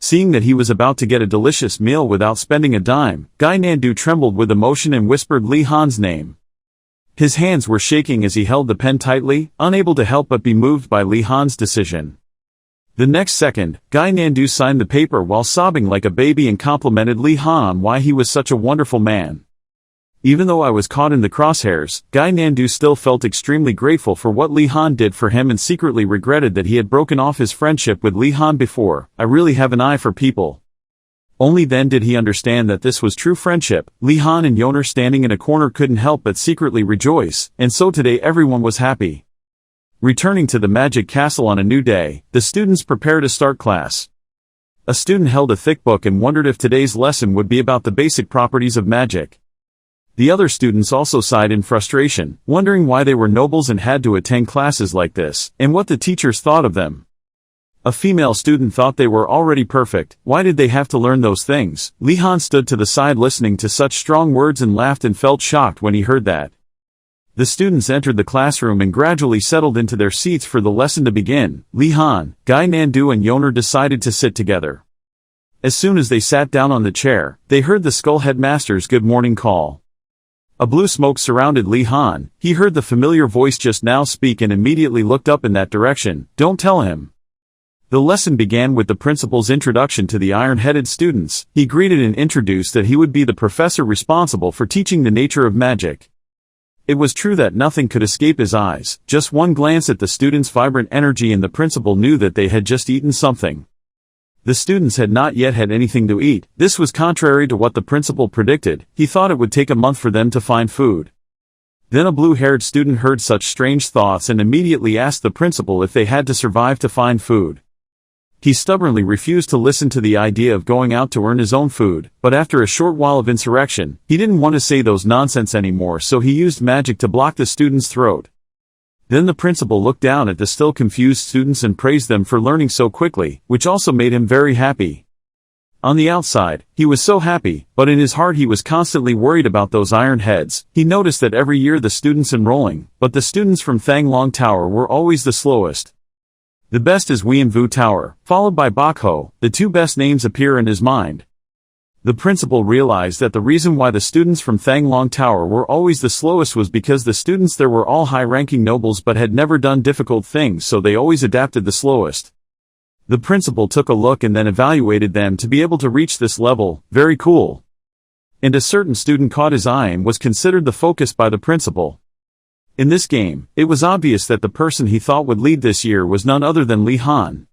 Seeing that he was about to get a delicious meal without spending a dime, Gynandu trembled with emotion and whispered Li Han's name. His hands were shaking as he held the pen tightly, unable to help but be moved by Li Han's decision. The next second, Gynandu signed the paper while sobbing like a baby and complimented Li Han on why he was such a wonderful man. Even though I was caught in the crosshairs, Gynandu still felt extremely grateful for what Li Han did for him and secretly regretted that he had broken off his friendship with Li Han before. I really have an eye for people. Only then did he understand that this was true friendship. Li Han and Yoner standing in a corner couldn't help but secretly rejoice, and so today everyone was happy. Returning to the magic castle on a new day, the students prepared to start class. A student held a thick book and wondered if today's lesson would be about the basic properties of magic. The other students also sighed in frustration, wondering why they were nobles and had to attend classes like this, and what the teachers thought of them. A female student thought they were already perfect. Why did they have to learn those things? Li Han stood to the side listening to such strong words and laughed and felt shocked when he heard that. The students entered the classroom and gradually settled into their seats for the lesson to begin. Li Han, Gynandu and Yoner decided to sit together. As soon as they sat down on the chair, they heard the Skull Headmaster's good morning call. A blue smoke surrounded Li Han. He heard the familiar voice just now speak and immediately looked up in that direction. Don't tell him. The lesson began with the principal's introduction to the iron-headed students. He greeted and introduced that he would be the professor responsible for teaching the nature of magic. It was true that nothing could escape his eyes. Just one glance at the students' vibrant energy and the principal knew that they had just eaten something. The students had not yet had anything to eat. This was contrary to what the principal predicted. He thought it would take a month for them to find food. Then a blue-haired student heard such strange thoughts and immediately asked the principal if they had to survive to find food. He stubbornly refused to listen to the idea of going out to earn his own food, but after a short while of insurrection, he didn't want to say those nonsense anymore, so he used magic to block the student's throat. Then the principal looked down at the still confused students and praised them for learning so quickly, which also made him very happy. On the outside, he was so happy, but in his heart he was constantly worried about those iron heads. He noticed that every year the students enrolling, but the students from Thanglong Tower were always the slowest. The best is Wianvu Tower, followed by Bakho. The two best names appear in his mind. The principal realized that the reason why the students from Thanglong Tower were always the slowest was because the students there were all high-ranking nobles but had never done difficult things, so they always adapted the slowest. The principal took a look and then evaluated them to be able to reach this level. Very cool. And a certain student caught his eye and was considered the focus by the principal. In this game, it was obvious that the person he thought would lead this year was none other than Li Han.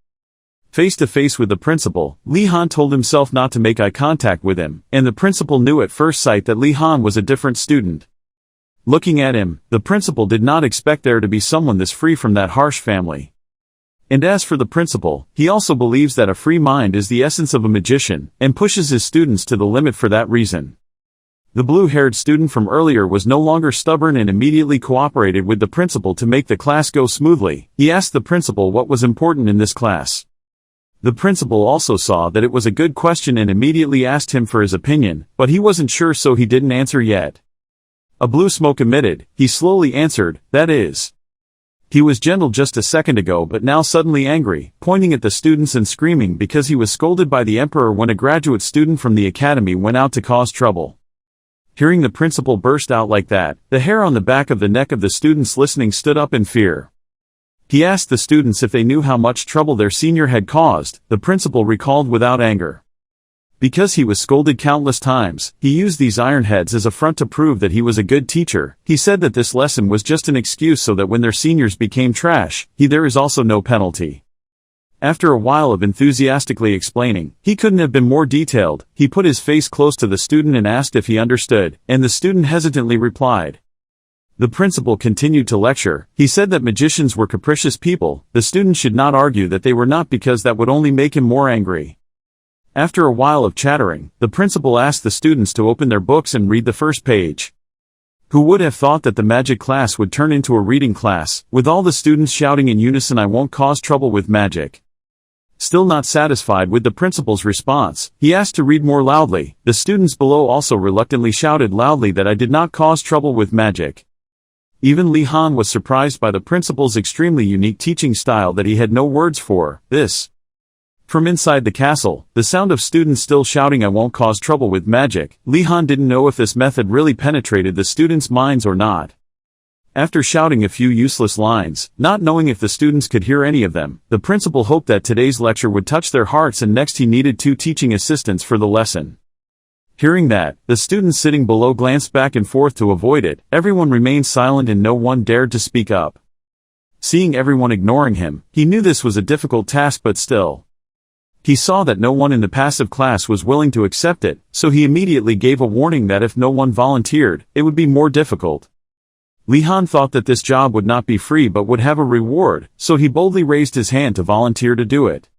Face to face with the principal, Li Han told himself not to make eye contact with him, and the principal knew at first sight that Li Han was a different student. Looking at him, the principal did not expect there to be someone this free from that harsh family. And as for the principal, he also believes that a free mind is the essence of a magician, and pushes his students to the limit for that reason. The blue-haired student from earlier was no longer stubborn and immediately cooperated with the principal to make the class go smoothly. He asked the principal what was important in this class. The principal also saw that it was a good question and immediately asked him for his opinion, but he wasn't sure so he didn't answer yet. A blue smoke emitted, he slowly answered, that is. He was gentle just a second ago but now suddenly angry, pointing at the students and screaming because he was scolded by the emperor when a graduate student from the academy went out to cause trouble. Hearing the principal burst out like that, the hair on the back of the neck of the students listening stood up in fear. He asked the students if they knew how much trouble their senior had caused. The principal recalled without anger. Because he was scolded countless times, he used these ironheads as a front to prove that he was a good teacher. He said that this lesson was just an excuse so that when their seniors became trash, there is also no penalty. After a while of enthusiastically explaining, he couldn't have been more detailed. He put his face close to the student and asked if he understood, and the student hesitantly replied. The principal continued to lecture. He said that magicians were capricious people. The student should not argue that they were not, because that would only make him more angry. After a while of chattering, the principal asked the students to open their books and read the first page. Who would have thought that the magic class would turn into a reading class, with all the students shouting in unison, "I won't cause trouble with magic." Still not satisfied with the principal's response, he asked to read more loudly. The students below also reluctantly shouted loudly that I did not cause trouble with magic. Even Li Han was surprised by the principal's extremely unique teaching style that he had no words for this. From inside the castle, the sound of students still shouting "I won't cause trouble with magic." Li Han didn't know if this method really penetrated the students' minds or not. After shouting a few useless lines, not knowing if the students could hear any of them, the principal hoped that today's lecture would touch their hearts, and next he needed 2 teaching assistants for the lesson. Hearing that, the students sitting below glanced back and forth to avoid it. Everyone remained silent and no one dared to speak up. Seeing everyone ignoring him, he knew this was a difficult task, but still. He saw that no one in the passive class was willing to accept it, so he immediately gave a warning that if no one volunteered, it would be more difficult. Li Han thought that this job would not be free but would have a reward, so he boldly raised his hand to volunteer to do it.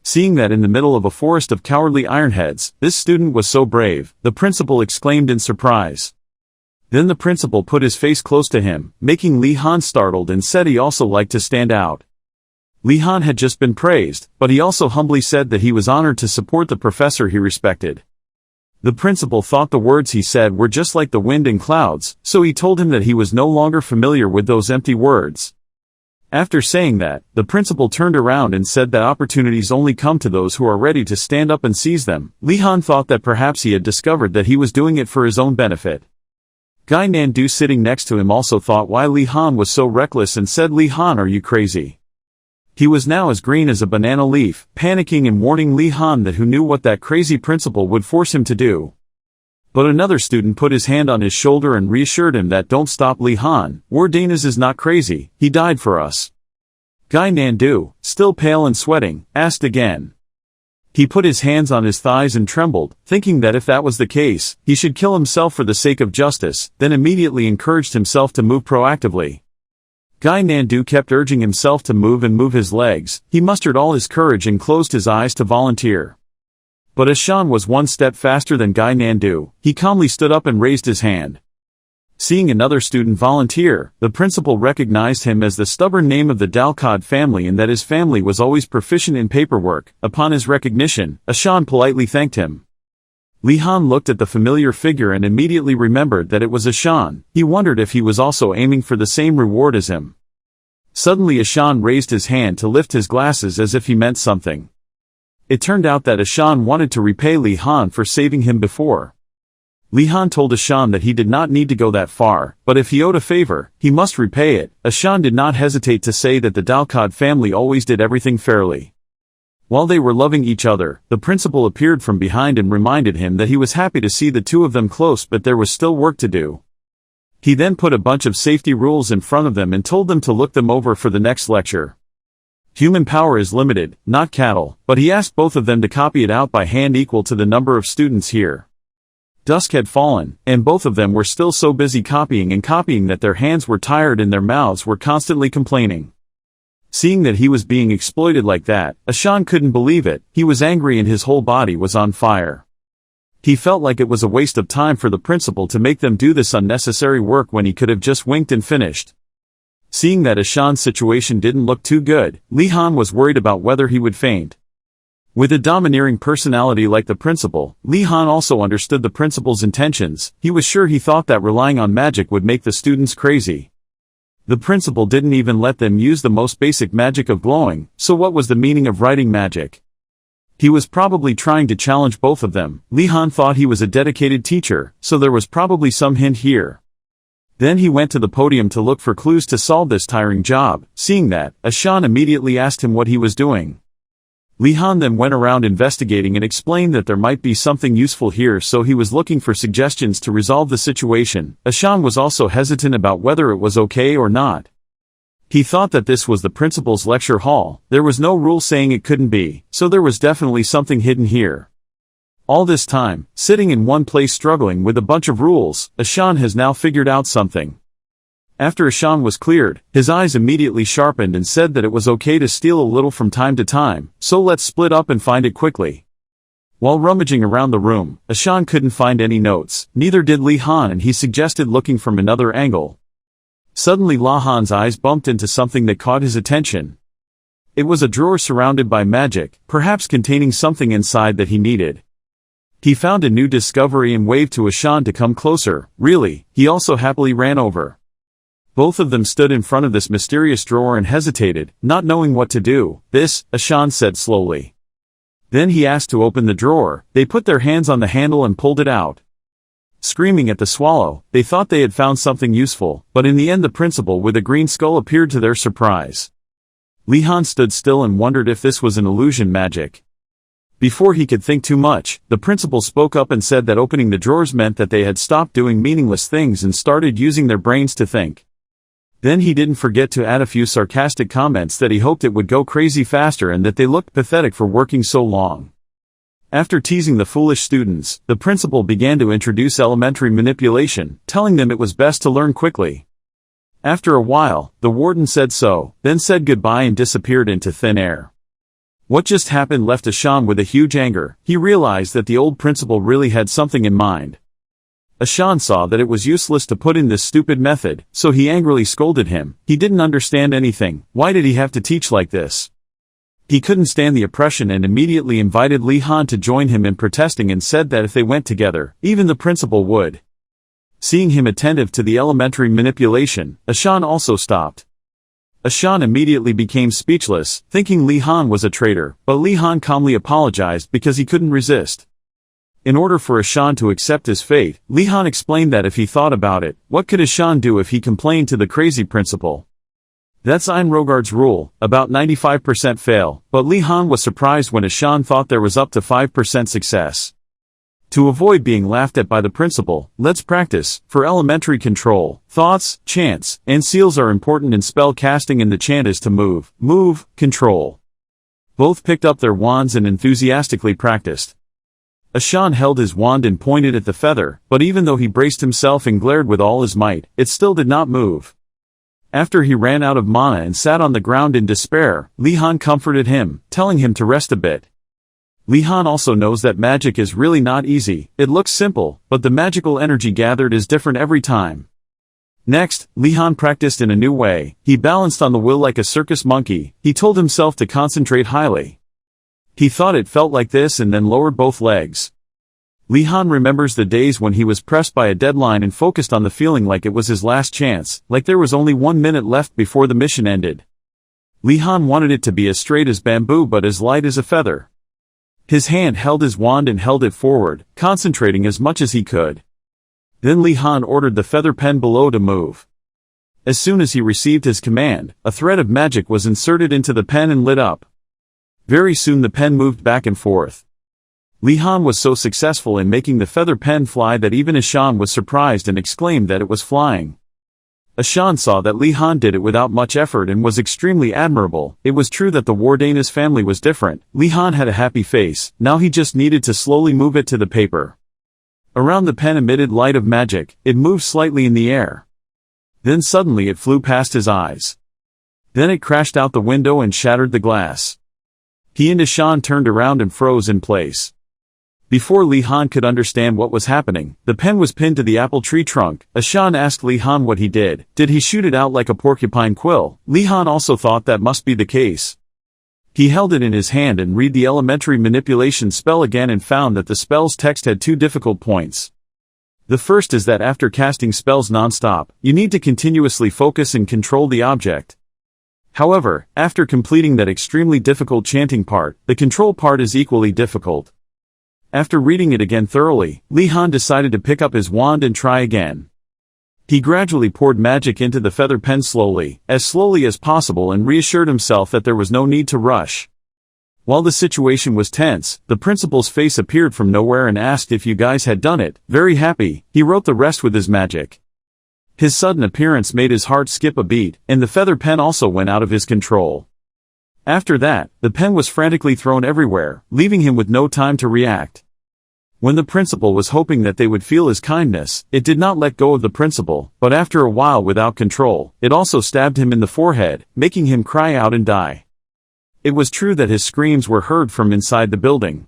Seeing that in the middle of a forest of cowardly ironheads, this student was so brave, the principal exclaimed in surprise. Then the principal put his face close to him, making Li Han startled, and said he also liked to stand out. Li Han had just been praised, but he also humbly said that he was honored to support the professor he respected. The principal thought the words he said were just like the wind and clouds, so he told him that he was no longer familiar with those empty words. After saying that, the principal turned around and said that opportunities only come to those who are ready to stand up and seize them. Li Han thought that perhaps he had discovered that he was doing it for his own benefit. Gynandu sitting next to him also thought why Li Han was so reckless and said, "Li Han, are you crazy?" He was now as green as a banana leaf, panicking and warning Li Han that who knew what that crazy principal would force him to do. But another student put his hand on his shoulder and reassured him that don't stop Li Han, Wardanis is not crazy, he died for us. Gynandu, still pale and sweating, asked again. He put his hands on his thighs and trembled, thinking that if that was the case, he should kill himself for the sake of justice, then immediately encouraged himself to move proactively. Gynandu kept urging himself to move and move his legs. He mustered all his courage and closed his eyes to volunteer. But Ashan was one step faster than Gynandu. He calmly stood up and raised his hand. Seeing another student volunteer, the principal recognized him as the stubborn name of the Dalkard family and that his family was always proficient in paperwork. Upon his recognition, Ashan politely thanked him. Li Han looked at the familiar figure and immediately remembered that it was Ashan. He wondered if he was also aiming for the same reward as him. Suddenly Ashan raised his hand to lift his glasses as if he meant something. It turned out that Ashan wanted to repay Li Han for saving him before. Li Han told Ashan that he did not need to go that far, but if he owed a favor, he must repay it. Ashan did not hesitate to say that the Dalkard family always did everything fairly. While they were loving each other, the principal appeared from behind and reminded him that he was happy to see the two of them close, but there was still work to do. He then put a bunch of safety rules in front of them and told them to look them over for the next lecture. Human power is limited, not cattle, but he asked both of them to copy it out by hand equal to the number of students here. Dusk had fallen, and both of them were still so busy copying that their hands were tired and their mouths were constantly complaining. Seeing that he was being exploited like that, Ashan couldn't believe it. He was angry and his whole body was on fire. He felt like it was a waste of time for the principal to make them do this unnecessary work when he could have just winked and finished. Seeing that Ashan's situation didn't look too good, Li Han was worried about whether he would faint. With a domineering personality like the principal, Li Han also understood the principal's intentions. He was sure he thought that relying on magic would make the students crazy. The principal didn't even let them use the most basic magic of glowing, so what was the meaning of writing magic? He was probably trying to challenge both of them. Li Han thought he was a dedicated teacher, so there was probably some hint here. Then he went to the podium to look for clues to solve this tiring job. Seeing that, Ashan immediately asked him what he was doing. Li Han then went around investigating and explained that there might be something useful here, so he was looking for suggestions to resolve the situation. Ashan was also hesitant about whether it was okay or not. He thought that this was the principal's lecture hall, there was no rule saying it couldn't be, so there was definitely something hidden here. All this time, sitting in one place struggling with a bunch of rules, Ashan has now figured out something. After Ashan was cleared, his eyes immediately sharpened and said that it was okay to steal a little from time to time, so let's split up and find it quickly. While rummaging around the room, Ashan couldn't find any notes, neither did Li Han, and he suggested looking from another angle. Suddenly La Han's eyes bumped into something that caught his attention. It was a drawer surrounded by magic, perhaps containing something inside that he needed. He found a new discovery and waved to Ashan to come closer. Really, he also happily ran over. Both of them stood in front of this mysterious drawer and hesitated, not knowing what to do. This, Ashan said slowly. Then he asked to open the drawer. They put their hands on the handle and pulled it out. Screaming at the swallow, they thought they had found something useful, but in the end the principal with a green skull appeared to their surprise. Li Han stood still and wondered if this was an illusion magic. Before he could think too much, the principal spoke up and said that opening the drawers meant that they had stopped doing meaningless things and started using their brains to think. Then he didn't forget to add a few sarcastic comments that he hoped it would go crazy faster and that they looked pathetic for working so long. After teasing the foolish students, the principal began to introduce elementary manipulation, telling them it was best to learn quickly. After a while, the warden said so, then said goodbye and disappeared into thin air. What just happened left Ashan with a huge anger. He realized that the old principal really had something in mind. Ashan saw that it was useless to put in this stupid method, so he angrily scolded him. He didn't understand anything. Why did he have to teach like this? He couldn't stand the oppression and immediately invited Li Han to join him in protesting and said that if they went together, even the principal would. Seeing him attentive to the elementary manipulation, Ashan also stopped. Ashan immediately became speechless, thinking Li Han was a traitor, but Li Han calmly apologized because he couldn't resist. In order for Ashan to accept his fate, Li Han explained that if he thought about it, what could Ashan do if he complained to the crazy principal? That's Inrogard's rule, about 95% fail, but Li Han was surprised when Ashan thought there was up to 5% success. To avoid being laughed at by the principal, let's practice. For elementary control, thoughts, chants, and seals are important in spell casting, and the chant is to move, control. Both picked up their wands and enthusiastically practiced. Ashan held his wand and pointed at the feather, but even though he braced himself and glared with all his might, it still did not move. After he ran out of mana and sat on the ground in despair, Li Han comforted him, telling him to rest a bit. Li Han also knows that magic is really not easy. It looks simple, but the magical energy gathered is different every time. Next, Li Han practiced in a new way. He balanced on the wheel like a circus monkey. He told himself to concentrate highly. He thought it felt like this and then lowered both legs. Li Han remembers the days when he was pressed by a deadline and focused on the feeling like it was his last chance, like there was only 1 minute left before the mission ended. Li Han wanted it to be as straight as bamboo but as light as a feather. His hand held his wand and held it forward, concentrating as much as he could. Then Li Han ordered the feather pen below to move. As soon as he received his command, a thread of magic was inserted into the pen and lit up. Very soon the pen moved back and forth. Li Han was so successful in making the feather pen fly that even Ashan was surprised and exclaimed that it was flying. Ashan saw that Li Han did it without much effort and was extremely admirable. It was true that the Wardanis family was different. Li Han had a happy face, now he just needed to slowly move it to the paper. Around the pen emitted light of magic, it moved slightly in the air. Then suddenly it flew past his eyes. Then it crashed out the window and shattered the glass. He and Ashan turned around and froze in place. Before Li Han could understand what was happening, the pen was pinned to the apple tree trunk. Ashan asked Li Han what he did. Did he shoot it out like a porcupine quill? Li Han also thought that must be the case. He held it in his hand and read the elementary manipulation spell again and found that the spell's text had 2 difficult points. The first is that after casting spells non-stop, you need to continuously focus and control the object. However, after completing that extremely difficult chanting part, the control part is equally difficult. After reading it again thoroughly, Li Han decided to pick up his wand and try again. He gradually poured magic into the feather pen slowly as possible, and reassured himself that there was no need to rush. While the situation was tense, the principal's face appeared from nowhere and asked if you guys had done it. Very happy, he wrote the rest with his magic. His sudden appearance made his heart skip a beat, and the feather pen also went out of his control. After that, the pen was frantically thrown everywhere, leaving him with no time to react. When the principal was hoping that they would feel his kindness, it did not let go of the principal, but after a while without control, it also stabbed him in the forehead, making him cry out and die. It was true that his screams were heard from inside the building.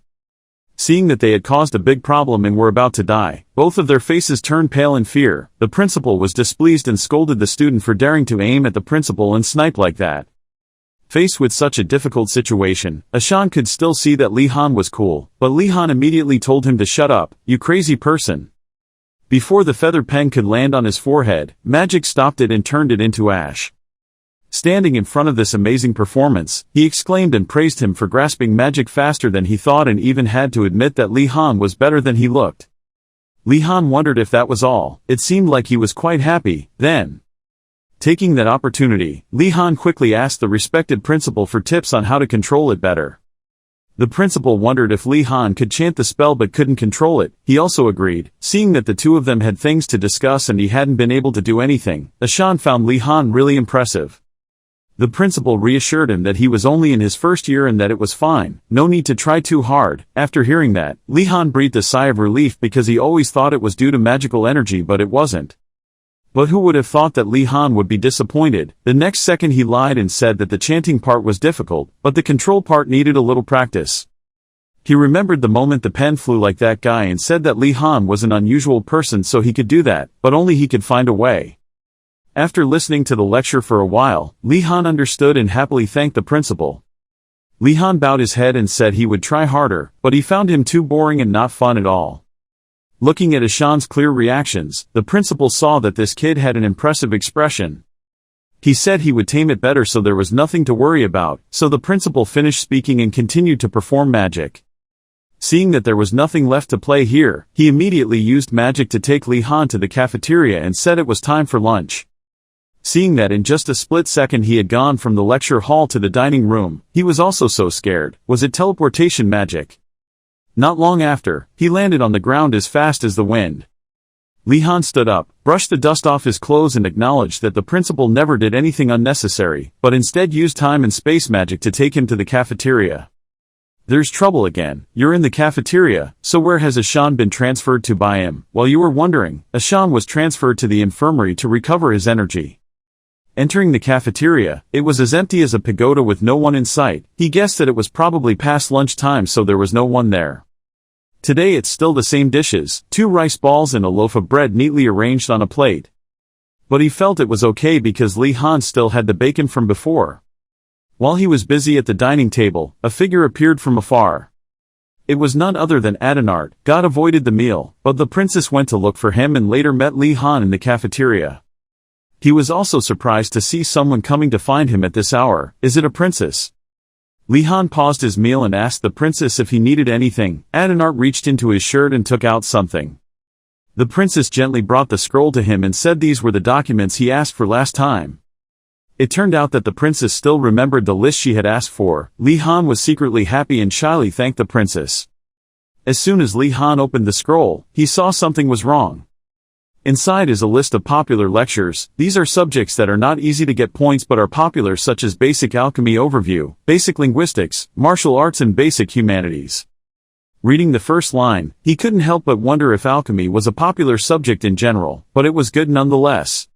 Seeing that they had caused a big problem and were about to die, both of their faces turned pale in fear. The principal was displeased and scolded the student for daring to aim at the principal and snipe like that. Faced with such a difficult situation, Ashan could still see that Li Han was cool, but Li Han immediately told him to shut up, you crazy person. Before the feather pen could land on his forehead, magic stopped it and turned it into ash. Standing in front of this amazing performance, he exclaimed and praised him for grasping magic faster than he thought and even had to admit that Li Han was better than he looked. Li Han wondered if that was all. It seemed like he was quite happy, then. Taking that opportunity, Li Han quickly asked the respected principal for tips on how to control it better. The principal wondered if Li Han could chant the spell but couldn't control it. He also agreed, seeing that the two of them had things to discuss and he hadn't been able to do anything. Ashan found Li Han really impressive. The principal reassured him that he was only in his first year and that it was fine, no need to try too hard. After hearing that, Li Han breathed a sigh of relief because he always thought it was due to magical energy but it wasn't. But who would have thought that Li Han would be disappointed? The next second he lied and said that the chanting part was difficult, but the control part needed a little practice. He remembered the moment the pen flew like that guy and said that Li Han was an unusual person so he could do that, but only he could find a way. After listening to the lecture for a while, Li Han understood and happily thanked the principal. Li Han bowed his head and said he would try harder, but he found him too boring and not fun at all. Looking at Ashan's clear reactions, the principal saw that this kid had an impressive expression. He said he would tame it better so there was nothing to worry about, so the principal finished speaking and continued to perform magic. Seeing that there was nothing left to play here, he immediately used magic to take Li Han to the cafeteria and said it was time for lunch. Seeing that in just a split second he had gone from the lecture hall to the dining room, he was also so scared. Was it teleportation magic? Not long after, he landed on the ground as fast as the wind. Li Han stood up, brushed the dust off his clothes and acknowledged that the principal never did anything unnecessary, but instead used time and space magic to take him to the cafeteria. There's trouble again. You're in the cafeteria, so where has Ashan been transferred to by him? While you were wondering, Ashan was transferred to the infirmary to recover his energy. Entering the cafeteria, it was as empty as a pagoda with no one in sight. He guessed that it was probably past lunchtime so there was no one there. Today it's still the same dishes, 2 rice balls and a loaf of bread neatly arranged on a plate. But he felt it was okay because Li Han still had the bacon from before. While he was busy at the dining table, a figure appeared from afar. It was none other than Aldinart. God avoided the meal, but the princess went to look for him and later met Li Han in the cafeteria. He was also surprised to see someone coming to find him at this hour. Is it a princess? Li Han paused his meal and asked the princess if he needed anything. Aldinart reached into his shirt and took out something. The princess gently brought the scroll to him and said these were the documents he asked for last time. It turned out that the princess still remembered the list she had asked for. Li Han was secretly happy and shyly thanked the princess. As soon as Li Han opened the scroll, he saw something was wrong. Inside is a list of popular lectures. These are subjects that are not easy to get points but are popular, such as Basic Alchemy Overview, Basic Linguistics, Martial Arts and Basic Humanities. Reading the first line, he couldn't help but wonder if alchemy was a popular subject in general, but it was good nonetheless.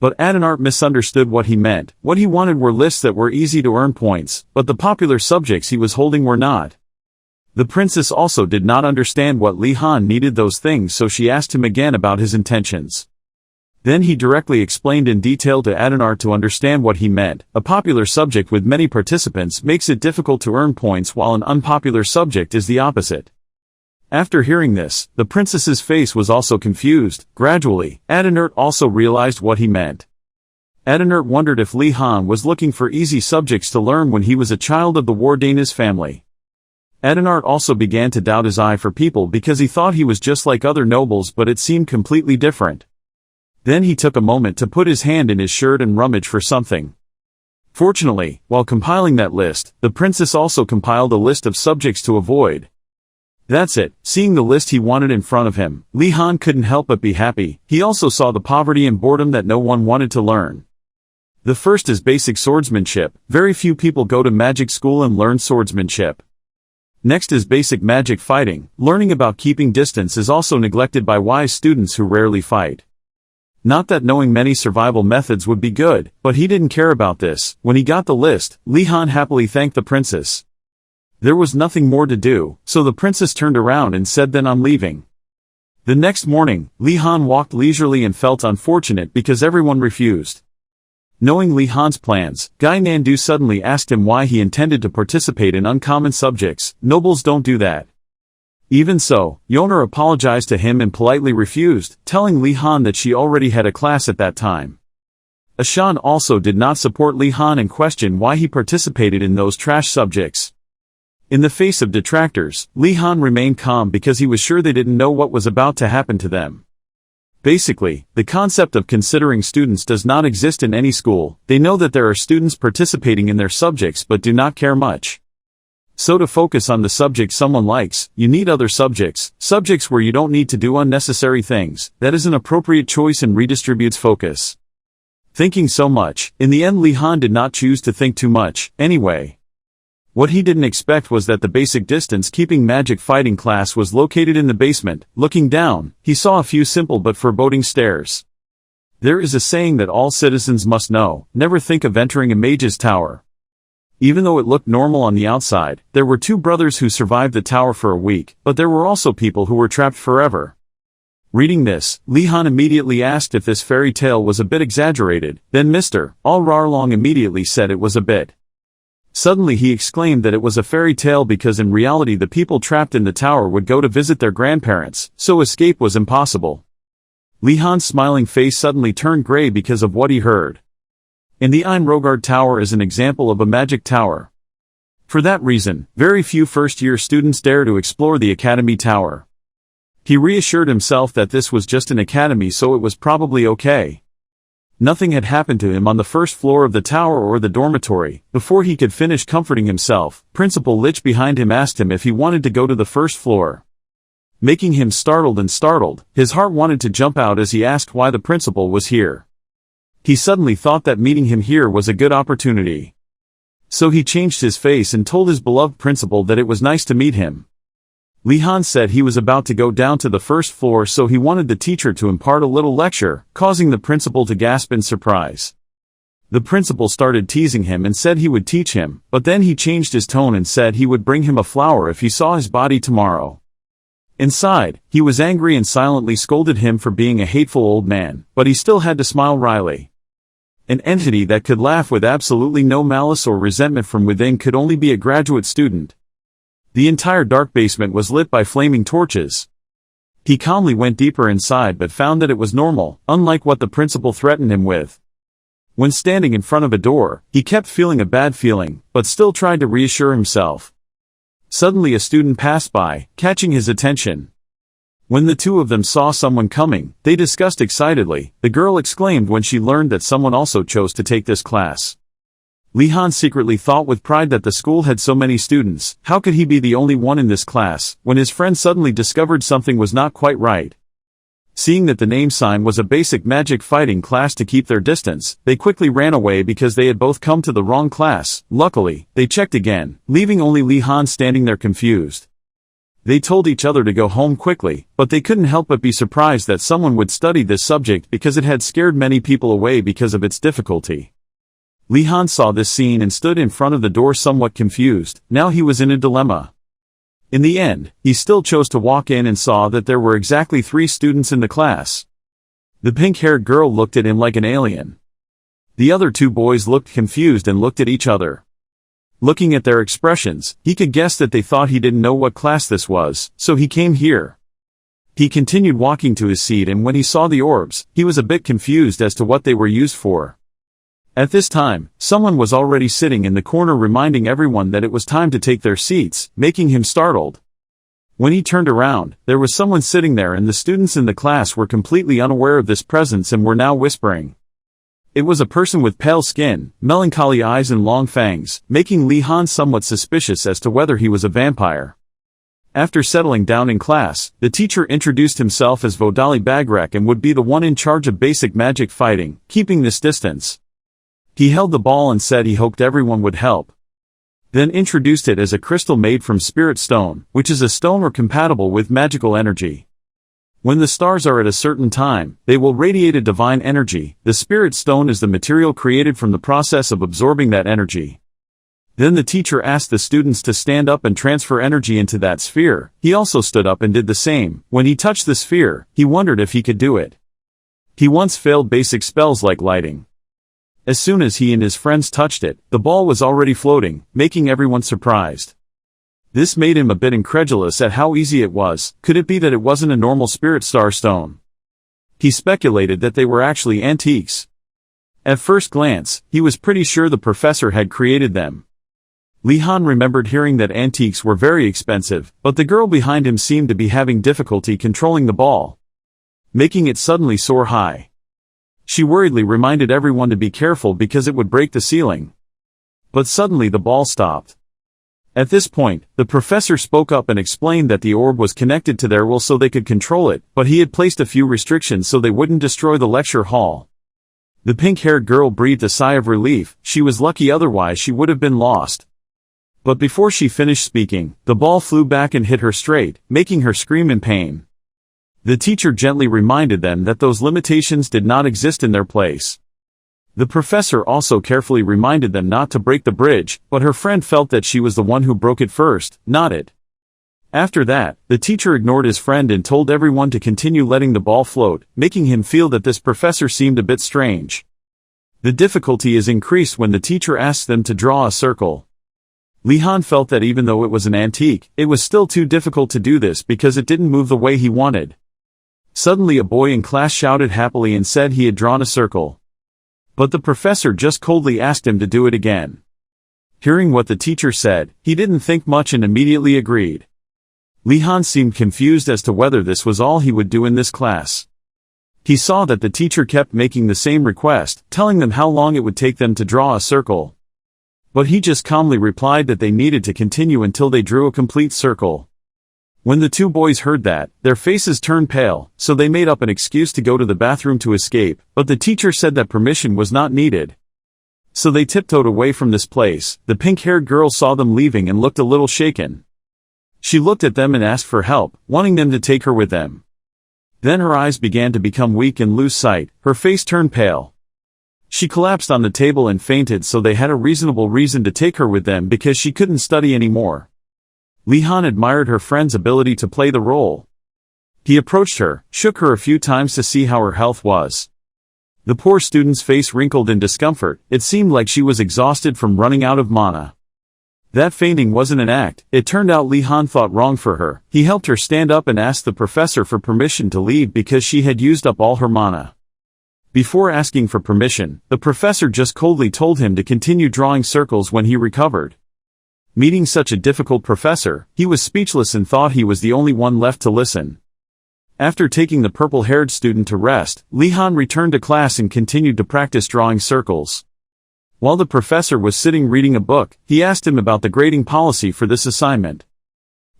But Aldinart misunderstood what he meant. What he wanted were lists that were easy to earn points, but the popular subjects he was holding were not. The princess also did not understand what Li Han needed those things, so she asked him again about his intentions. Then he directly explained in detail to Aldinart to understand what he meant. A popular subject with many participants makes it difficult to earn points, while an unpopular subject is the opposite. After hearing this, the princess's face was also confused. Gradually, Aldinart also realized what he meant. Aldinart wondered if Li Han was looking for easy subjects to learn when he was a child of the Wardanis family. Aldinart also began to doubt his eye for people because he thought he was just like other nobles, but it seemed completely different. Then he took a moment to put his hand in his shirt and rummage for something. Fortunately, while compiling that list, the princess also compiled a list of subjects to avoid. That's it. Seeing the list he wanted in front of him, Li Han couldn't help but be happy. He also saw the poverty and boredom that no one wanted to learn. The first is basic swordsmanship. Very few people go to magic school and learn swordsmanship. Next is basic magic fighting. Learning about keeping distance is also neglected by wise students who rarely fight. Not that knowing many survival methods would be good, but he didn't care about this. When he got the list, Li Han happily thanked the princess. There was nothing more to do, so the princess turned around and said, "Then I'm leaving." The next morning, Li Han walked leisurely and felt unfortunate because everyone refused. Knowing Li Han's plans, Gynandu suddenly asked him why he intended to participate in uncommon subjects. Nobles don't do that. Even so, Yoner apologized to him and politely refused, telling Li Han that she already had a class at that time. Ashan also did not support Li Han and questioned why he participated in those trash subjects. In the face of detractors, Li Han remained calm because he was sure they didn't know what was about to happen to them. Basically, the concept of considering students does not exist in any school. They know that there are students participating in their subjects but do not care much. So to focus on the subject someone likes, you need other subjects where you don't need to do unnecessary things. That is an appropriate choice and redistributes focus. Thinking so much, in the end Li Han did not choose to think too much, anyway. What he didn't expect was that the basic distance-keeping magic fighting class was located in the basement. Looking down, he saw a few simple but foreboding stairs. There is a saying that all citizens must know: never think of entering a mage's tower. Even though it looked normal on the outside, there were two brothers who survived the tower for a week, but there were also people who were trapped forever. Reading this, Li Han immediately asked if this fairy tale was a bit exaggerated. Then Mr. Al-Rarlong immediately said it was a bit. Suddenly he exclaimed that it was a fairy tale because in reality the people trapped in the tower would go to visit their grandparents, so escape was impossible. Li Han's smiling face suddenly turned gray because of what he heard. And the Inrogard Tower is an example of a magic tower. For that reason, very few first-year students dare to explore the Academy Tower. He reassured himself that this was just an academy, so it was probably okay. Nothing had happened to him on the first floor of the tower or the dormitory. Before he could finish comforting himself, Principal Lich behind him asked him if he wanted to go to the first floor. Making him startled, his heart wanted to jump out as he asked why the principal was here. He suddenly thought that meeting him here was a good opportunity. So he changed his face and told his beloved principal that it was nice to meet him. Li Han said he was about to go down to the first floor, so he wanted the teacher to impart a little lecture, causing the principal to gasp in surprise. The principal started teasing him and said he would teach him, but then he changed his tone and said he would bring him a flower if he saw his body tomorrow. Inside, he was angry and silently scolded him for being a hateful old man, but he still had to smile wryly. An entity that could laugh with absolutely no malice or resentment from within could only be a graduate student. The entire dark basement was lit by flaming torches. He calmly went deeper inside but found that it was normal, unlike what the principal threatened him with. When standing in front of a door, he kept feeling a bad feeling, but still tried to reassure himself. Suddenly a student passed by, catching his attention. When the two of them saw someone coming, they discussed excitedly. The girl exclaimed when she learned that someone also chose to take this class. Li Han secretly thought with pride that the school had so many students. How could he be the only one in this class? When his friend suddenly discovered something was not quite right. Seeing that the name sign was a basic magic fighting class to keep their distance, they quickly ran away because they had both come to the wrong class. Luckily, they checked again, leaving only Li Han standing there confused. They told each other to go home quickly, but they couldn't help but be surprised that someone would study this subject because it had scared many people away because of its difficulty. Li Han saw this scene and stood in front of the door somewhat confused. Now he was in a dilemma. In the end, he still chose to walk in and saw that there were exactly 3 students in the class. The pink-haired girl looked at him like an alien. The other 2 boys looked confused and looked at each other. Looking at their expressions, he could guess that they thought he didn't know what class this was, so he came here. He continued walking to his seat, and when he saw the orbs, he was a bit confused as to what they were used for. At this time, someone was already sitting in the corner reminding everyone that it was time to take their seats, making him startled. When he turned around, there was someone sitting there, and the students in the class were completely unaware of this presence and were now whispering. It was a person with pale skin, melancholy eyes and long fangs, making Li Han somewhat suspicious as to whether he was a vampire. After settling down in class, the teacher introduced himself as Vodali Bagrek and would be the one in charge of basic magic fighting, keeping this distance. He held the ball and said he hoped everyone would help. Then introduced it as a crystal made from spirit stone, which is a stone or compatible with magical energy. When the stars are at a certain time, they will radiate a divine energy. The spirit stone is the material created from the process of absorbing that energy. Then the teacher asked the students to stand up and transfer energy into that sphere. He also stood up and did the same. When he touched the sphere, he wondered if he could do it. He once failed basic spells like lighting. As soon as he and his friends touched it, the ball was already floating, making everyone surprised. This made him a bit incredulous at how easy it was. Could it be that it wasn't a normal spirit star stone? He speculated that they were actually antiques. At first glance, he was pretty sure the professor had created them. Li Han remembered hearing that antiques were very expensive, but the girl behind him seemed to be having difficulty controlling the ball, making it suddenly soar high. She worriedly reminded everyone to be careful because it would break the ceiling. But suddenly the ball stopped. At this point, the professor spoke up and explained that the orb was connected to their will so they could control it, but he had placed a few restrictions so they wouldn't destroy the lecture hall. The pink-haired girl breathed a sigh of relief. She was lucky, otherwise she would have been lost. But before she finished speaking, the ball flew back and hit her straight, making her scream in pain. The teacher gently reminded them that those limitations did not exist in their place. The professor also carefully reminded them not to break the bridge, but her friend felt that she was the one who broke it first, not it. After that, the teacher ignored his friend and told everyone to continue letting the ball float, making him feel that this professor seemed a bit strange. The difficulty is increased when the teacher asks them to draw a circle. Li Han felt that even though it was an antique, it was still too difficult to do this because it didn't move the way he wanted. Suddenly a boy in class shouted happily and said he had drawn a circle. But the professor just coldly asked him to do it again. Hearing what the teacher said, he didn't think much and immediately agreed. Li Han seemed confused as to whether this was all he would do in this class. He saw that the teacher kept making the same request, telling them how long it would take them to draw a circle. But he just calmly replied that they needed to continue until they drew a complete circle. When the two boys heard that, their faces turned pale, so they made up an excuse to go to the bathroom to escape, but the teacher said that permission was not needed. So they tiptoed away from this place. The pink-haired girl saw them leaving and looked a little shaken. She looked at them and asked for help, wanting them to take her with them. Then her eyes began to become weak and lose sight, her face turned pale. She collapsed on the table and fainted, so they had a reasonable reason to take her with them because she couldn't study anymore. Li Han admired her friend's ability to play the role. He approached her, shook her a few times to see how her health was. The poor student's face wrinkled in discomfort. It seemed like she was exhausted from running out of mana. That fainting wasn't an act. It turned out Li Han thought wrong for her. He helped her stand up and asked the professor for permission to leave because she had used up all her mana. Before asking for permission, the professor just coldly told him to continue drawing circles when he recovered. Meeting such a difficult professor, he was speechless and thought he was the only one left to listen. After taking the purple-haired student to rest, Li Han returned to class and continued to practice drawing circles. While the professor was sitting reading a book, he asked him about the grading policy for this assignment.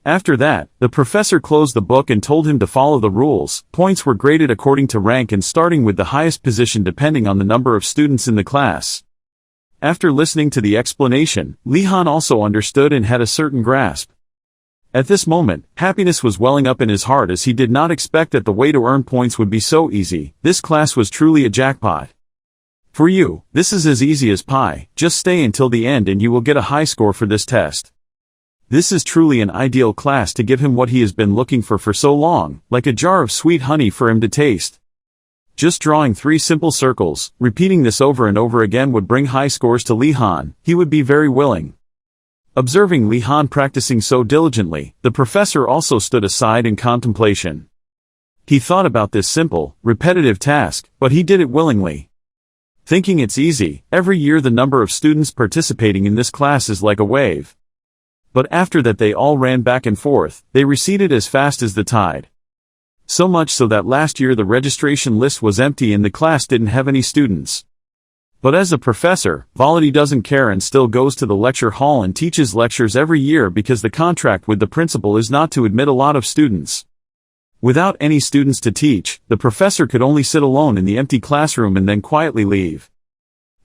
After that, the professor closed the book and told him to follow the rules. Points were graded according to rank and starting with the highest position depending on the number of students in the class. After listening to the explanation, Li Han also understood and had a certain grasp. At this moment, happiness was welling up in his heart as he did not expect that the way to earn points would be so easy. This class was truly a jackpot. For you, this is as easy as pie. Just stay until the end and you will get a high score for this test. This is truly an ideal class to give him what he has been looking for so long, like a jar of sweet honey for him to taste. Just drawing 3 simple circles, repeating this over and over again would bring high scores to Li Han. He would be very willing. Observing Li Han practicing so diligently, the professor also stood aside in contemplation. He thought about this simple, repetitive task, but he did it willingly. Thinking it's easy, every year the number of students participating in this class is like a wave. But after that they all ran back and forth, they receded as fast as the tide. So much so that last year the registration list was empty and the class didn't have any students. But as a professor, Volody doesn't care and still goes to the lecture hall and teaches lectures every year because the contract with the principal is not to admit a lot of students. Without any students to teach, the professor could only sit alone in the empty classroom and then quietly leave.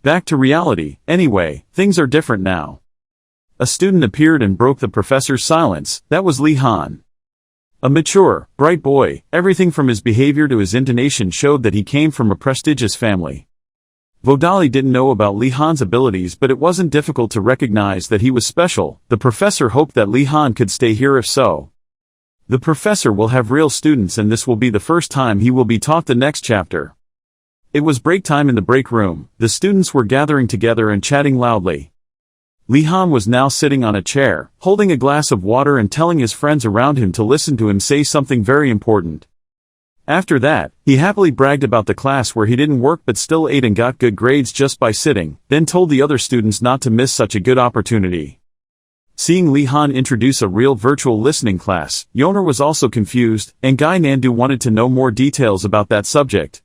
Back to reality, anyway, things are different now. A student appeared and broke the professor's silence. That was Li Han. A mature, bright boy, everything from his behavior to his intonation showed that he came from a prestigious family. Volody didn't know about Li Han's abilities, but it wasn't difficult to recognize that he was special. The professor hoped that Li Han could stay here if so. The professor will have real students and this will be the first time he will be taught the next chapter. It was break time in the break room. The students were gathering together and chatting loudly. Li Han was now sitting on a chair, holding a glass of water and telling his friends around him to listen to him say something very important. After that, he happily bragged about the class where he didn't work but still ate and got good grades just by sitting, then told the other students not to miss such a good opportunity. Seeing Li Han introduce a real virtual listening class, Yoner was also confused, and Gynandu wanted to know more details about that subject.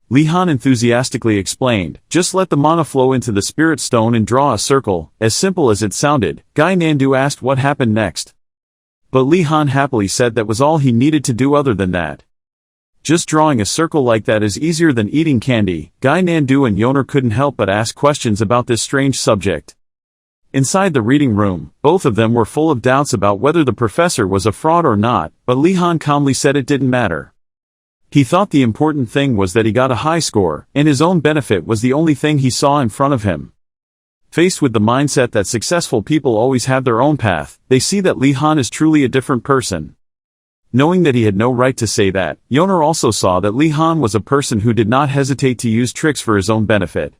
Li Han enthusiastically explained, just let the mana flow into the spirit stone and draw a circle. As simple as it sounded, Gynandu asked what happened next. But Li Han happily said that was all he needed to do. Other than that, just drawing a circle like that is easier than eating candy. Gynandu and Yoner couldn't help but ask questions about this strange subject. Inside the reading room, both of them were full of doubts about whether the professor was a fraud or not, but Li Han calmly said it didn't matter. He thought the important thing was that he got a high score, and his own benefit was the only thing he saw in front of him. Faced with the mindset that successful people always have their own path, they see that Li Han is truly a different person. Knowing that he had no right to say that, Yoner also saw that Li Han was a person who did not hesitate to use tricks for his own benefit.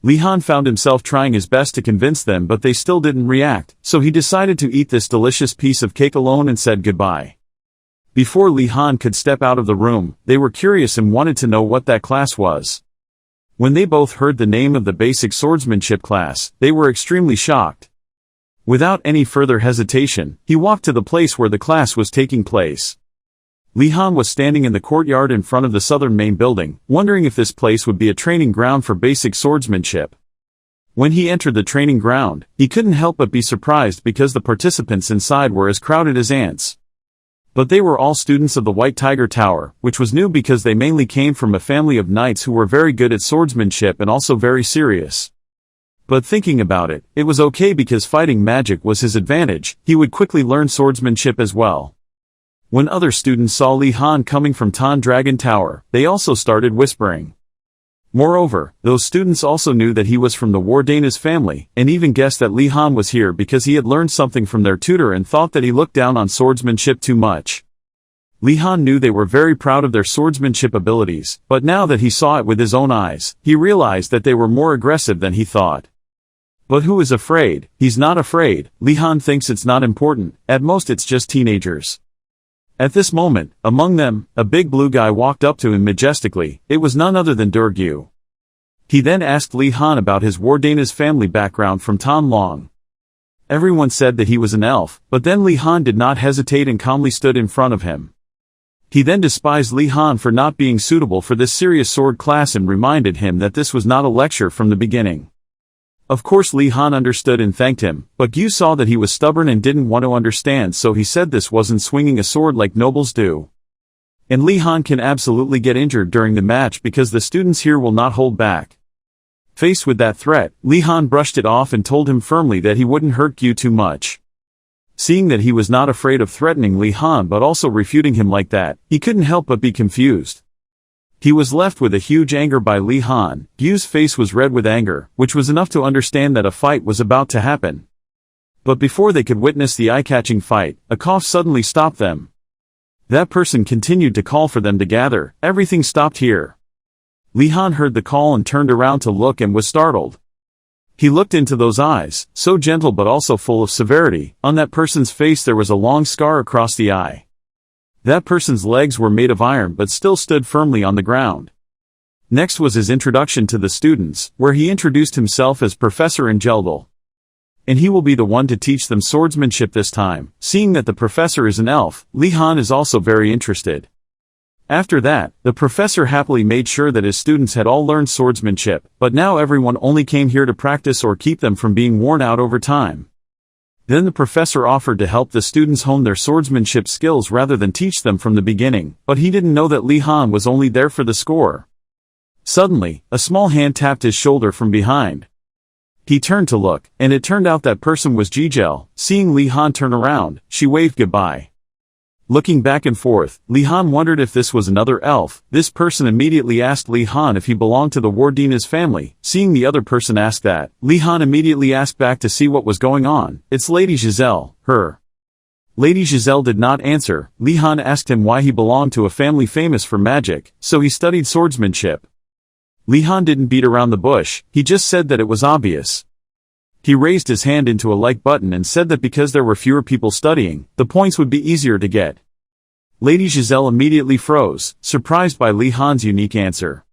Li Han found himself trying his best to convince them, but they still didn't react, so he decided to eat this delicious piece of cake alone and said goodbye. Before Li Han could step out of the room, they were curious and wanted to know what that class was. When they both heard the name of the basic swordsmanship class, they were extremely shocked. Without any further hesitation, he walked to the place where the class was taking place. Li Han was standing in the courtyard in front of the southern main building, wondering if this place would be a training ground for basic swordsmanship. When he entered the training ground, he couldn't help but be surprised because the participants inside were as crowded as ants. But they were all students of the White Tiger Tower, which was new because they mainly came from a family of knights who were very good at swordsmanship and also very serious. But thinking about it, it was okay because fighting magic was his advantage. He would quickly learn swordsmanship as well. When other students saw Li Han coming from Tan Dragon Tower, they also started whispering. Moreover, those students also knew that he was from the Wardanis family, and even guessed that Li Han was here because he had learned something from their tutor and thought that he looked down on swordsmanship too much. Li Han knew they were very proud of their swordsmanship abilities, but now that he saw it with his own eyes, he realized that they were more aggressive than he thought. But who is afraid? He's not afraid. Li Han thinks it's not important, at most it's just teenagers. At this moment, among them, a big blue guy walked up to him majestically. It was none other than Durgu. He then asked Li Han about his Wardanis family background from Tan Long. Everyone said that he was an elf, but then Li Han did not hesitate and calmly stood in front of him. He then despised Li Han for not being suitable for this serious sword class and reminded him that this was not a lecture from the beginning. Of course Li Han understood and thanked him, but Gyu saw that he was stubborn and didn't want to understand, so he said this wasn't swinging a sword like nobles do. And Li Han can absolutely get injured during the match because the students here will not hold back. Faced with that threat, Li Han brushed it off and told him firmly that he wouldn't hurt Gyu too much. Seeing that he was not afraid of threatening Li Han but also refuting him like that, he couldn't help but be confused. He was left with a huge anger by Li Han. Gyu's face was red with anger, which was enough to understand that a fight was about to happen. But before they could witness the eye-catching fight, a cough suddenly stopped them. That person continued to call for them to gather. Everything stopped here. Li Han heard the call and turned around to look and was startled. He looked into those eyes, so gentle but also full of severity. On that person's face there was a long scar across the eye. That person's legs were made of iron but still stood firmly on the ground. Next was his introduction to the students, where he introduced himself as Professor Angeldal. And he will be the one to teach them swordsmanship this time. Seeing that the professor is an elf, Li Han is also very interested. After that, the professor happily made sure that his students had all learned swordsmanship, but now everyone only came here to practice or keep them from being worn out over time. Then the professor offered to help the students hone their swordsmanship skills rather than teach them from the beginning, but he didn't know that Li Han was only there for the score. Suddenly, a small hand tapped his shoulder from behind. He turned to look, and it turned out that person was Jijel. Seeing Li Han turn around, she waved goodbye. Looking back and forth, Li Han wondered if this was another elf. This person immediately asked Li Han if he belonged to the Wardanis family. Seeing the other person ask that, Li Han immediately asked back to see what was going on. It's Lady Giselle, her. Lady Giselle did not answer. Li Han asked him why he belonged to a family famous for magic, so he studied swordsmanship. Li Han didn't beat around the bush, he just said that it was obvious. He raised his hand into a like button and said that because there were fewer people studying, the points would be easier to get. Lady Giselle immediately froze, surprised by Li Han's unique answer.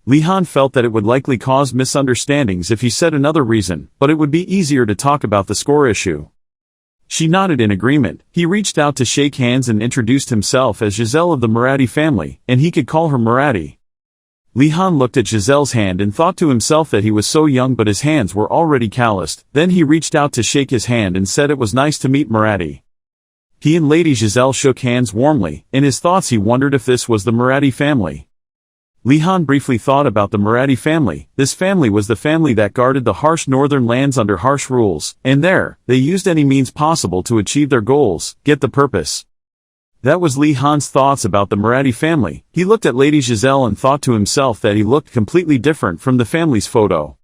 Li Han felt that it would likely cause misunderstandings if he said another reason, but it would be easier to talk about the score issue. She nodded in agreement. He reached out to shake hands and introduced himself as Giselle of the Marathi family, and he could call her Marathi. Li Han looked at Giselle's hand and thought to himself that he was so young but his hands were already calloused. Then he reached out to shake his hand and said it was nice to meet Marathi. He and Lady Giselle shook hands warmly. In his thoughts he wondered if this was the Marathi family. Li Han briefly thought about the Marathi family. This family was the family that guarded the harsh northern lands under harsh rules, and there, they used any means possible to achieve their goals. Get the purpose. That was Li Han's thoughts about the Marathi family. He looked at Lady Giselle and thought to himself that he looked completely different from the family's photo.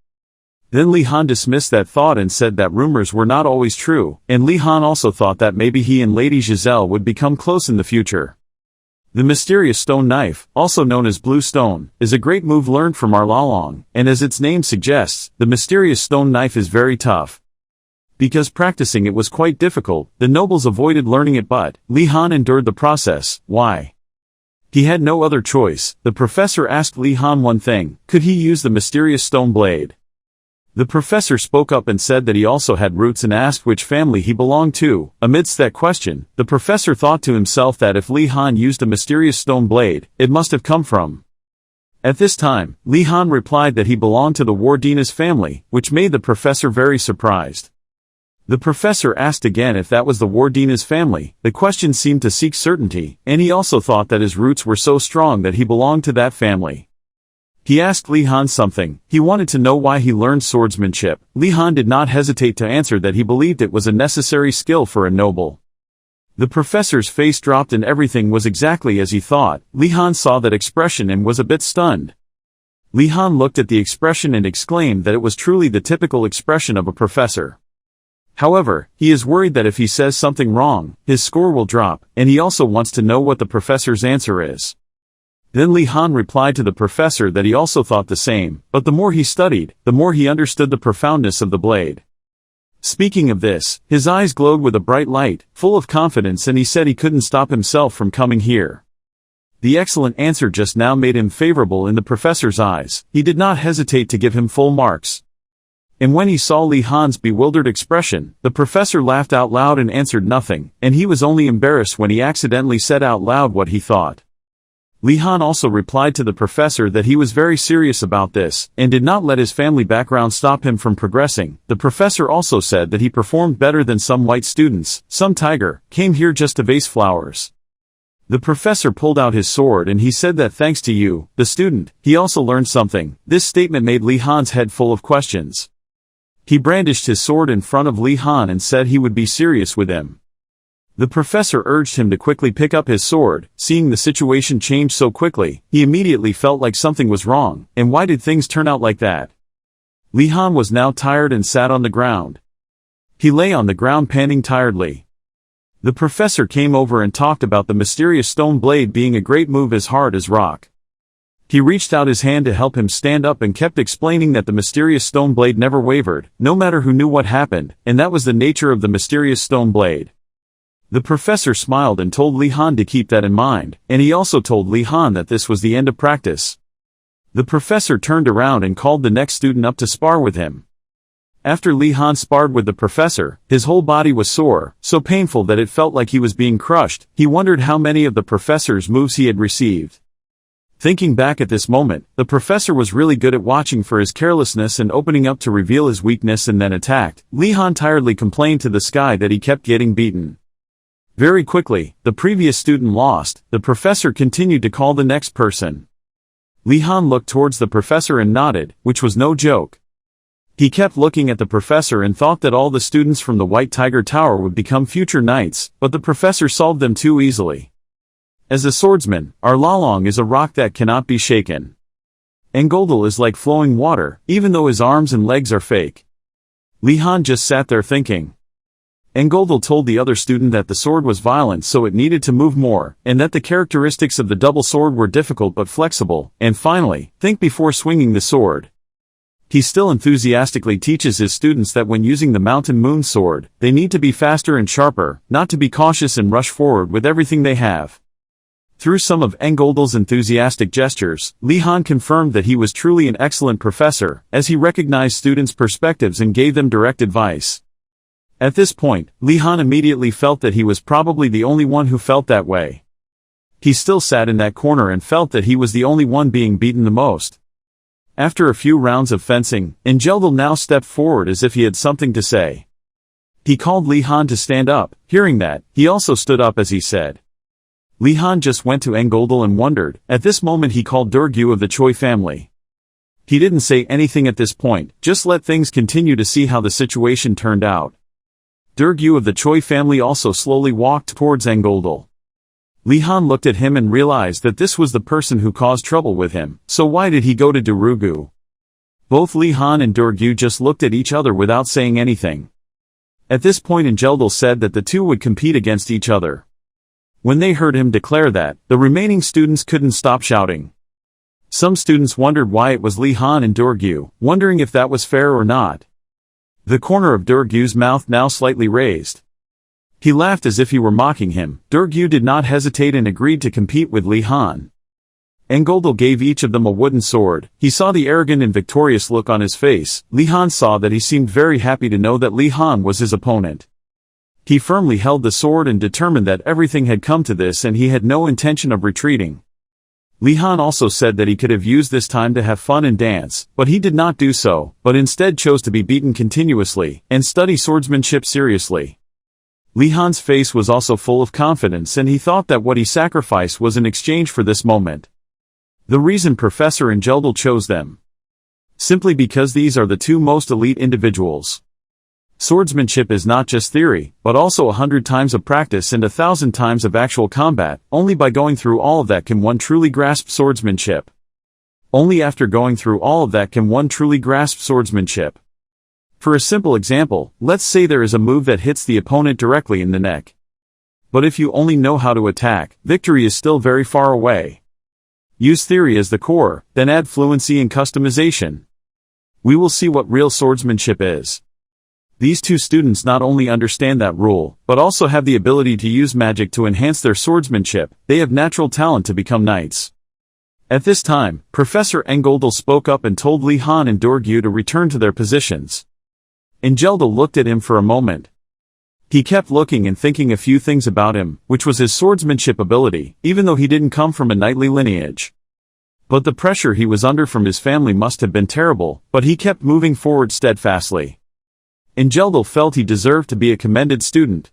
Then Li Han dismissed that thought and said that rumors were not always true, and Li Han also thought that maybe he and Lady Giselle would become close in the future. The mysterious stone knife, also known as blue stone, is a great move learned from Arlalong, and as its name suggests, the mysterious stone knife is very tough. Because practicing it was quite difficult, the nobles avoided learning it, but Li Han endured the process. Why? He had no other choice. The professor asked Li Han one thing: could he use the mysterious stone blade? The professor spoke up and said that he also had roots and asked which family he belonged to. Amidst that question, the professor thought to himself that if Li Han used a mysterious stone blade, it must have come from. At this time, Li Han replied that he belonged to the Wardanis family, which made the professor very surprised. The professor asked again if that was the Wardanis family. The question seemed to seek certainty, and he also thought that his roots were so strong that he belonged to that family. He asked Li Han something. He wanted to know why he learned swordsmanship. Li Han did not hesitate to answer that he believed it was a necessary skill for a noble. The professor's face dropped and everything was exactly as he thought. Li Han saw that expression and was a bit stunned. Li Han looked at the expression and exclaimed that it was truly the typical expression of a professor. However, he is worried that if he says something wrong, his score will drop, and he also wants to know what the professor's answer is. Then Li Han replied to the professor that he also thought the same, but the more he studied, the more he understood the profoundness of the blade. Speaking of this, his eyes glowed with a bright light, full of confidence, and he said he couldn't stop himself from coming here. The excellent answer just now made him favorable in the professor's eyes. He did not hesitate to give him full marks. And when he saw Li Han's bewildered expression, the professor laughed out loud and answered nothing, and he was only embarrassed when he accidentally said out loud what he thought. Li Han also replied to the professor that he was very serious about this, and did not let his family background stop him from progressing. The professor also said that he performed better than some white students. Some tiger came here just to vase flowers. The professor pulled out his sword and he said that thanks to you, the student, he also learned something. This statement made Li Han's head full of questions. He brandished his sword in front of Li Han and said he would be serious with him. The professor urged him to quickly pick up his sword. Seeing the situation change so quickly, he immediately felt like something was wrong, and why did things turn out like that? Li Han was now tired and sat on the ground. He lay on the ground panting tiredly. The professor came over and talked about the mysterious stone blade being a great move as hard as rock. He reached out his hand to help him stand up and kept explaining that the mysterious stone blade never wavered, no matter who knew what happened, and that was the nature of the mysterious stone blade. The professor smiled and told Li Han to keep that in mind, and he also told Li Han that this was the end of practice. The professor turned around and called the next student up to spar with him. After Li Han sparred with the professor, his whole body was sore, so painful that it felt like he was being crushed. He wondered how many of the professor's moves he had received. Thinking back at this moment, the professor was really good at watching for his carelessness and opening up to reveal his weakness and then attacked. Li Han tiredly complained to the sky that he kept getting beaten. Very quickly, the previous student lost. The professor continued to call the next person. Li Han looked towards the professor and nodded, which was no joke. He kept looking at the professor and thought that all the students from the White Tiger Tower would become future knights, but the professor solved them too easily. As a swordsman, Arlalong is a rock that cannot be shaken. Engoldal is like flowing water, even though his arms and legs are fake. Li Han just sat there thinking. Engoldal told the other student that the sword was violent so it needed to move more, and that the characteristics of the double sword were difficult but flexible, and finally, think before swinging the sword. He still enthusiastically teaches his students that when using the Mountain Moon sword, they need to be faster and sharper, not to be cautious and rush forward with everything they have. Through some of Engoldal's enthusiastic gestures, Li Han confirmed that he was truly an excellent professor, as he recognized students' perspectives and gave them direct advice. At this point, Li Han immediately felt that he was probably the only one who felt that way. He still sat in that corner and felt that he was the only one being beaten the most. After a few rounds of fencing, Engeldal now stepped forward as if he had something to say. He called Li Han to stand up. Hearing that, he also stood up as he said. Li Han just went to Engoldal and wondered. At this moment he called Durgu of the Choi family. He didn't say anything at this point, just let things continue to see how the situation turned out. Durgu of the Choi family also slowly walked towards Engoldal. Li Han looked at him and realized that this was the person who caused trouble with him, so why did he go to Durgu? Both Li Han and Durgu just looked at each other without saying anything. At this point Engeldal said that the two would compete against each other. When they heard him declare that, the remaining students couldn't stop shouting. Some students wondered why it was Li Han and Durgu, wondering if that was fair or not. The corner of Durgu's mouth now slightly raised. He laughed as if he were mocking him. Durgu did not hesitate and agreed to compete with Li Han. Engoldal gave each of them a wooden sword. He saw the arrogant and victorious look on his face. Li Han saw that he seemed very happy to know that Li Han was his opponent. He firmly held the sword and determined that everything had come to this and he had no intention of retreating. Li Han also said that he could have used this time to have fun and dance, but he did not do so, but instead chose to be beaten continuously, and study swordsmanship seriously. Li Han's face was also full of confidence and he thought that what he sacrificed was in exchange for this moment. The reason Professor Engeldal chose them. Simply because these are the two most elite individuals. Swordsmanship is not just theory, but also 100 times of practice and 1,000 times of actual combat. Only by going through all of that can one truly grasp swordsmanship. Only after going through all of that can one truly grasp swordsmanship. For a simple example, let's say there is a move that hits the opponent directly in the neck. But if you only know how to attack, victory is still very far away. Use theory as the core, then add fluency and customization. We will see what real swordsmanship is. These two students not only understand that rule, but also have the ability to use magic to enhance their swordsmanship. They have natural talent to become knights. At this time, Professor Engoldal spoke up and told Li Han and Durgu to return to their positions. Engeldal looked at him for a moment. He kept looking and thinking a few things about him, which was his swordsmanship ability, even though he didn't come from a knightly lineage. But the pressure he was under from his family must have been terrible, but he kept moving forward steadfastly. Engeldal felt he deserved to be a commended student.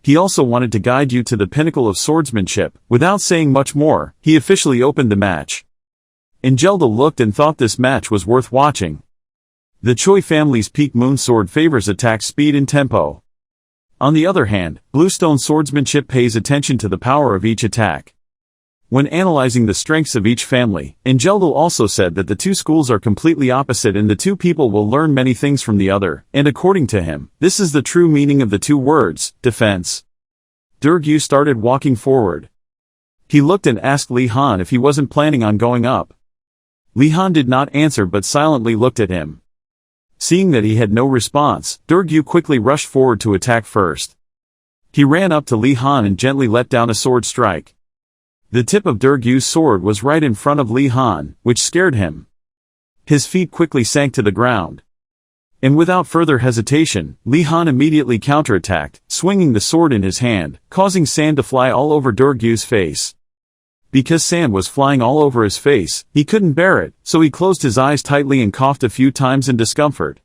He also wanted to guide you to the pinnacle of swordsmanship. Without saying much more, he officially opened the match. Engeldal looked and thought this match was worth watching. The Choi family's Peak Moon sword favors attack speed and tempo. On the other hand, Bluestone swordsmanship pays attention to the power of each attack. When analyzing the strengths of each family, Engeldal also said that the two schools are completely opposite and the two people will learn many things from the other, and according to him, this is the true meaning of the two words, defense. Durgu started walking forward. He looked and asked Li Han if he wasn't planning on going up. Li Han did not answer but silently looked at him. Seeing that he had no response, Durgu quickly rushed forward to attack first. He ran up to Li Han and gently let down a sword strike. The tip of Durgu's sword was right in front of Li Han, which scared him. His feet quickly sank to the ground. And without further hesitation, Li Han immediately counterattacked, swinging the sword in his hand, causing sand to fly all over Durgu's face. Because sand was flying all over his face, he couldn't bear it, so he closed his eyes tightly and coughed a few times in discomfort.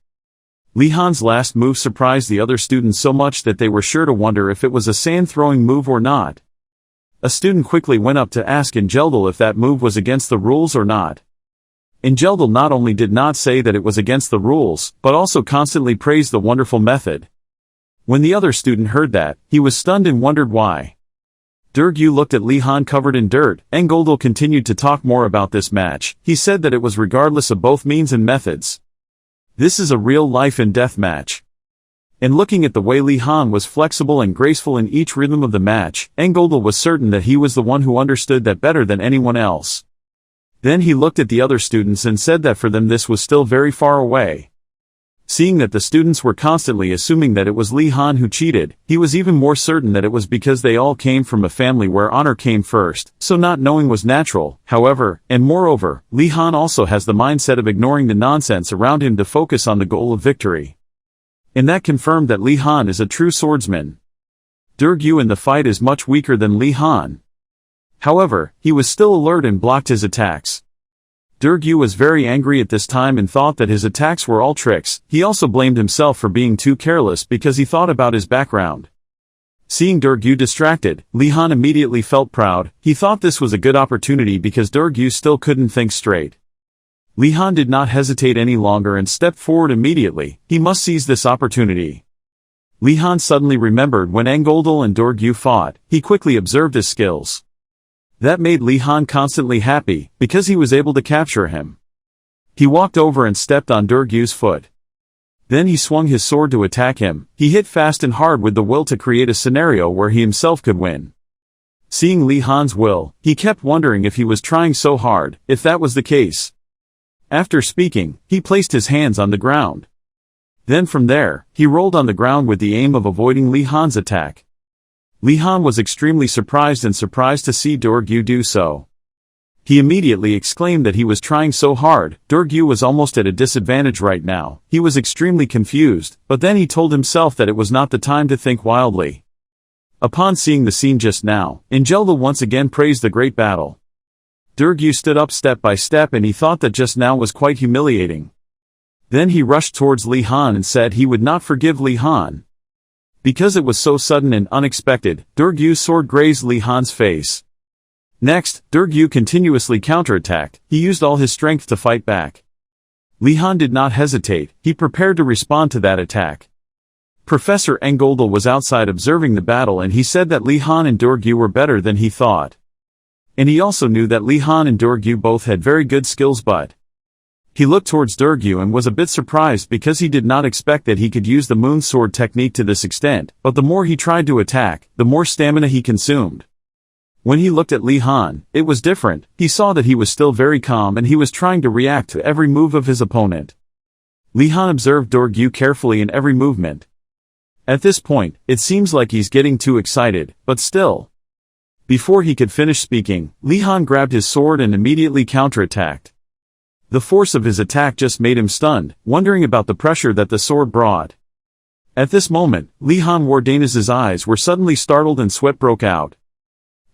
Li Han's last move surprised the other students so much that they were sure to wonder if it was a sand-throwing move or not. A student quickly went up to ask Ingeldal if that move was against the rules or not. Ingeldal not only did not say that it was against the rules, but also constantly praised the wonderful method. When the other student heard that, he was stunned and wondered why. Durgu looked at Li Han covered in dirt. Ingeldal continued to talk more about this match. He said that it was regardless of both means and methods. This is a real life and death match. And looking at the way Li Han was flexible and graceful in each rhythm of the match, Ingeldal was certain that he was the one who understood that better than anyone else. Then he looked at the other students and said that for them this was still very far away. Seeing that the students were constantly assuming that it was Li Han who cheated, he was even more certain that it was because they all came from a family where honor came first, so not knowing was natural. However, and moreover, Li Han also has the mindset of ignoring the nonsense around him to focus on the goal of victory. And that confirmed that Li Han is a true swordsman. Durgu in the fight is much weaker than Li Han. However, he was still alert and blocked his attacks. Durgu was very angry at this time and thought that his attacks were all tricks. He also blamed himself for being too careless because he thought about his background. Seeing Durgu distracted, Li Han immediately felt proud. He thought this was a good opportunity because Durgu still couldn't think straight. Li Han did not hesitate any longer and stepped forward immediately. He must seize this opportunity. Li Han suddenly remembered when Ingeldal and Durgu fought. He quickly observed his skills. That made Li Han constantly happy, because he was able to capture him. He walked over and stepped on Durgu's foot. Then he swung his sword to attack him. He hit fast and hard with the will to create a scenario where he himself could win. Seeing Li Han's will, he kept wondering if he was trying so hard, if that was the case. After speaking, he placed his hands on the ground. Then from there, he rolled on the ground with the aim of avoiding Li Han's attack. Li Han was extremely surprised to see Durgu do so. He immediately exclaimed that he was trying so hard. Durgu was almost at a disadvantage right now. He was extremely confused, but then he told himself that it was not the time to think wildly. Upon seeing the scene just now, Ingeldal once again praised the great battle. Durgu stood up step by step and he thought that just now was quite humiliating. Then he rushed towards Li Han and said he would not forgive Li Han. Because it was so sudden and unexpected, Durgu's sword grazed Li Han's face. Next, Durgu continuously counterattacked. He used all his strength to fight back. Li Han did not hesitate. He prepared to respond to that attack. Professor Ingeldal was outside observing the battle and he said that Li Han and Durgu were better than he thought. And he also knew that Li Han and Durgu both had very good skills, but he looked towards Durgu and was a bit surprised because he did not expect that he could use the moon sword technique to this extent, but the more he tried to attack, the more stamina he consumed. When he looked at Li Han, it was different. He saw that he was still very calm and he was trying to react to every move of his opponent. Li Han observed Durgu carefully in every movement. At this point, it seems like he's getting too excited, but still. Before he could finish speaking, Li Han grabbed his sword and immediately counterattacked. The force of his attack just made him stunned, wondering about the pressure that the sword brought. At this moment, Li Han Wardanis' eyes were suddenly startled and sweat broke out.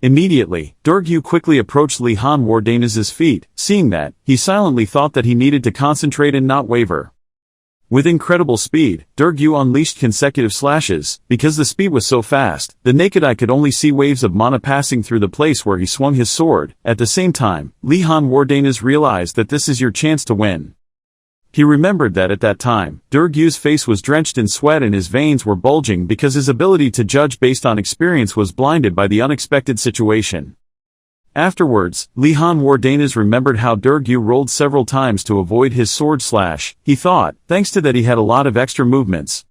Immediately, Durgu quickly approached Li Han Wardanis' feet. Seeing that, he silently thought that he needed to concentrate and not waver. With incredible speed, Durgu unleashed consecutive slashes. Because the speed was so fast, the naked eye could only see waves of mana passing through the place where he swung his sword. At the same time, Li Han Wardanis realized that this is your chance to win. He remembered that at that time, Durgu's face was drenched in sweat and his veins were bulging because his ability to judge based on experience was blinded by the unexpected situation. Afterwards, Li Han Wardanis remembered how Durgu rolled several times to avoid his sword slash. He thought, thanks to that he had a lot of extra movements.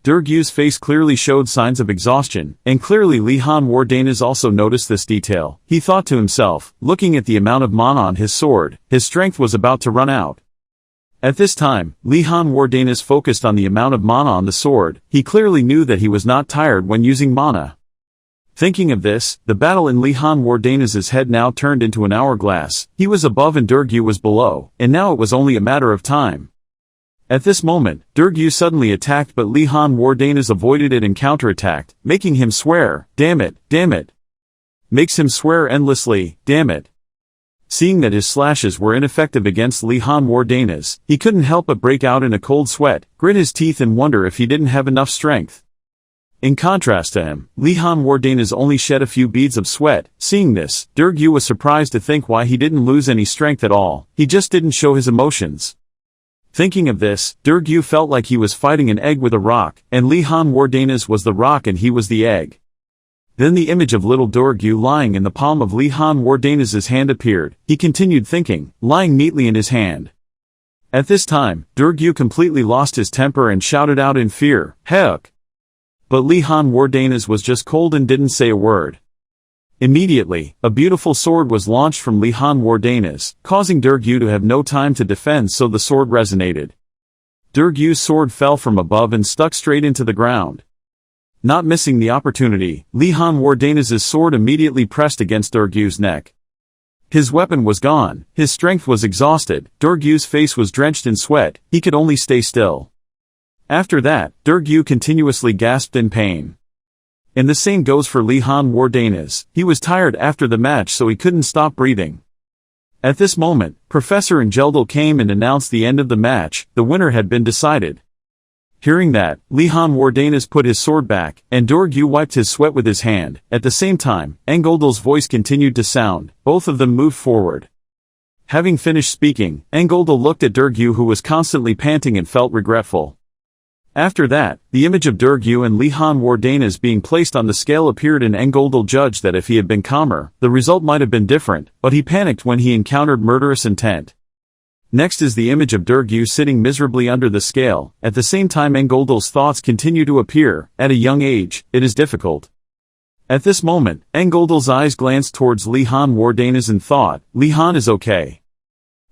Durgu's face clearly showed signs of exhaustion, and clearly Li Han Wardanis also noticed this detail. He thought to himself, looking at the amount of mana on his sword, his strength was about to run out. At this time, Li Han Wardanis focused on the amount of mana on the sword. He clearly knew that he was not tired when using mana. Thinking of this, the battle in Li Han Wardanis' head now turned into an hourglass. He was above and Durgu was below, and now it was only a matter of time. At this moment, Durgu suddenly attacked but Wardanis avoided it and counterattacked, making him swear, damn it, damn it. Makes him swear endlessly, damn it. Seeing that his slashes were ineffective against Wardanis, he couldn't help but break out in a cold sweat, grit his teeth and wonder if he didn't have enough strength. In contrast to him, Wardanis only shed a few beads of sweat. Seeing this, Durgu was surprised to think why he didn't lose any strength at all, he just didn't show his emotions. Thinking of this, Durgu felt like he was fighting an egg with a rock, and Wardanis was the rock and he was the egg. Then the image of little Durgu lying in the palm of Wardanis' hand appeared. He continued thinking, lying neatly in his hand. At this time, Durgu completely lost his temper and shouted out in fear, "Heck!" But Wardanis was just cold and didn't say a word. Immediately, a beautiful sword was launched from Wardanis, causing Durgu to have no time to defend, so the sword resonated. Durgu's sword fell from above and stuck straight into the ground. Not missing the opportunity, Wardanis' sword immediately pressed against Durgu's neck. His weapon was gone, his strength was exhausted, Durgu's face was drenched in sweat, he could only stay still. After that, Durgu continuously gasped in pain. And the same goes for Wardanis, he was tired after the match so he couldn't stop breathing. At this moment, Professor Angeldal came and announced the end of the match, the winner had been decided. Hearing that, Wardanis put his sword back, and Durgu wiped his sweat with his hand. At the same time, Angeldal's voice continued to sound, both of them moved forward. Having finished speaking, Angeldal looked at Durgu who was constantly panting and felt regretful. After that, the image of Durgu and Wardanis being placed on the scale appeared and Angeldal judged that if he had been calmer, the result might have been different, but he panicked when he encountered murderous intent. Next is the image of Durgu sitting miserably under the scale. At the same time Angeldal's thoughts continue to appear. At a young age, it is difficult. At this moment, Angeldal's eyes glanced towards Wardanis and thought, Lihan is okay.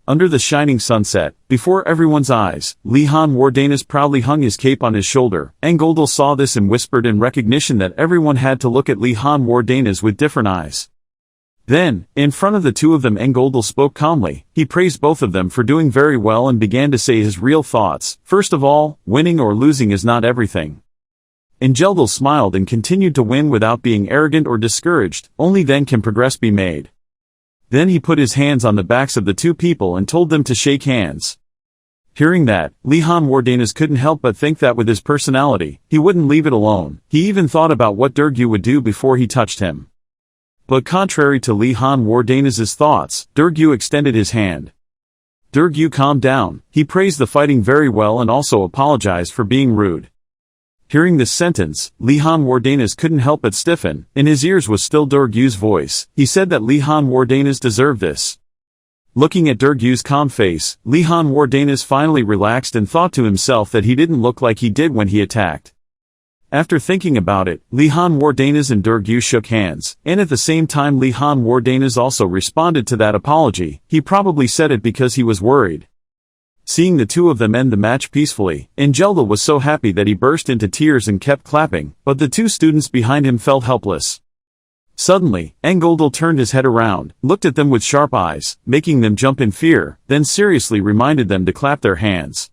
Under the shining sunset, before everyone's eyes, Wardanis proudly hung his cape on his shoulder. Angeldal saw this and whispered in recognition that everyone had to look at Wardanis with different eyes. Then, in front of the two of them Angeldal spoke calmly. He praised both of them for doing very well and began to say his real thoughts. First of all, winning or losing is not everything. Angeldal smiled and continued to win without being arrogant or discouraged, only then can progress be made. Then he put his hands on the backs of the two people and told them to shake hands. Hearing that, Wardanis couldn't help but think that with his personality, he wouldn't leave it alone. He even thought about what Durgu would do before he touched him. But contrary to Wardanis' thoughts, Durgu extended his hand. Durgu calmed down, he praised the fighting very well and also apologized for being rude. Hearing this sentence, Wardanis couldn't help but stiffen. In his ears was still Durgu's voice. He said that Wardanis deserved this. Looking at Durgu's calm face, Wardanis finally relaxed and thought to himself that he didn't look like he did when he attacked. After thinking about it, Wardanis and Durgu shook hands, and at the same time Wardanis also responded to that apology. He probably said it because he was worried. Seeing the two of them end the match peacefully, Angeldal was so happy that he burst into tears and kept clapping, but the two students behind him felt helpless. Suddenly, Angeldal turned his head around, looked at them with sharp eyes, making them jump in fear, then seriously reminded them to clap their hands.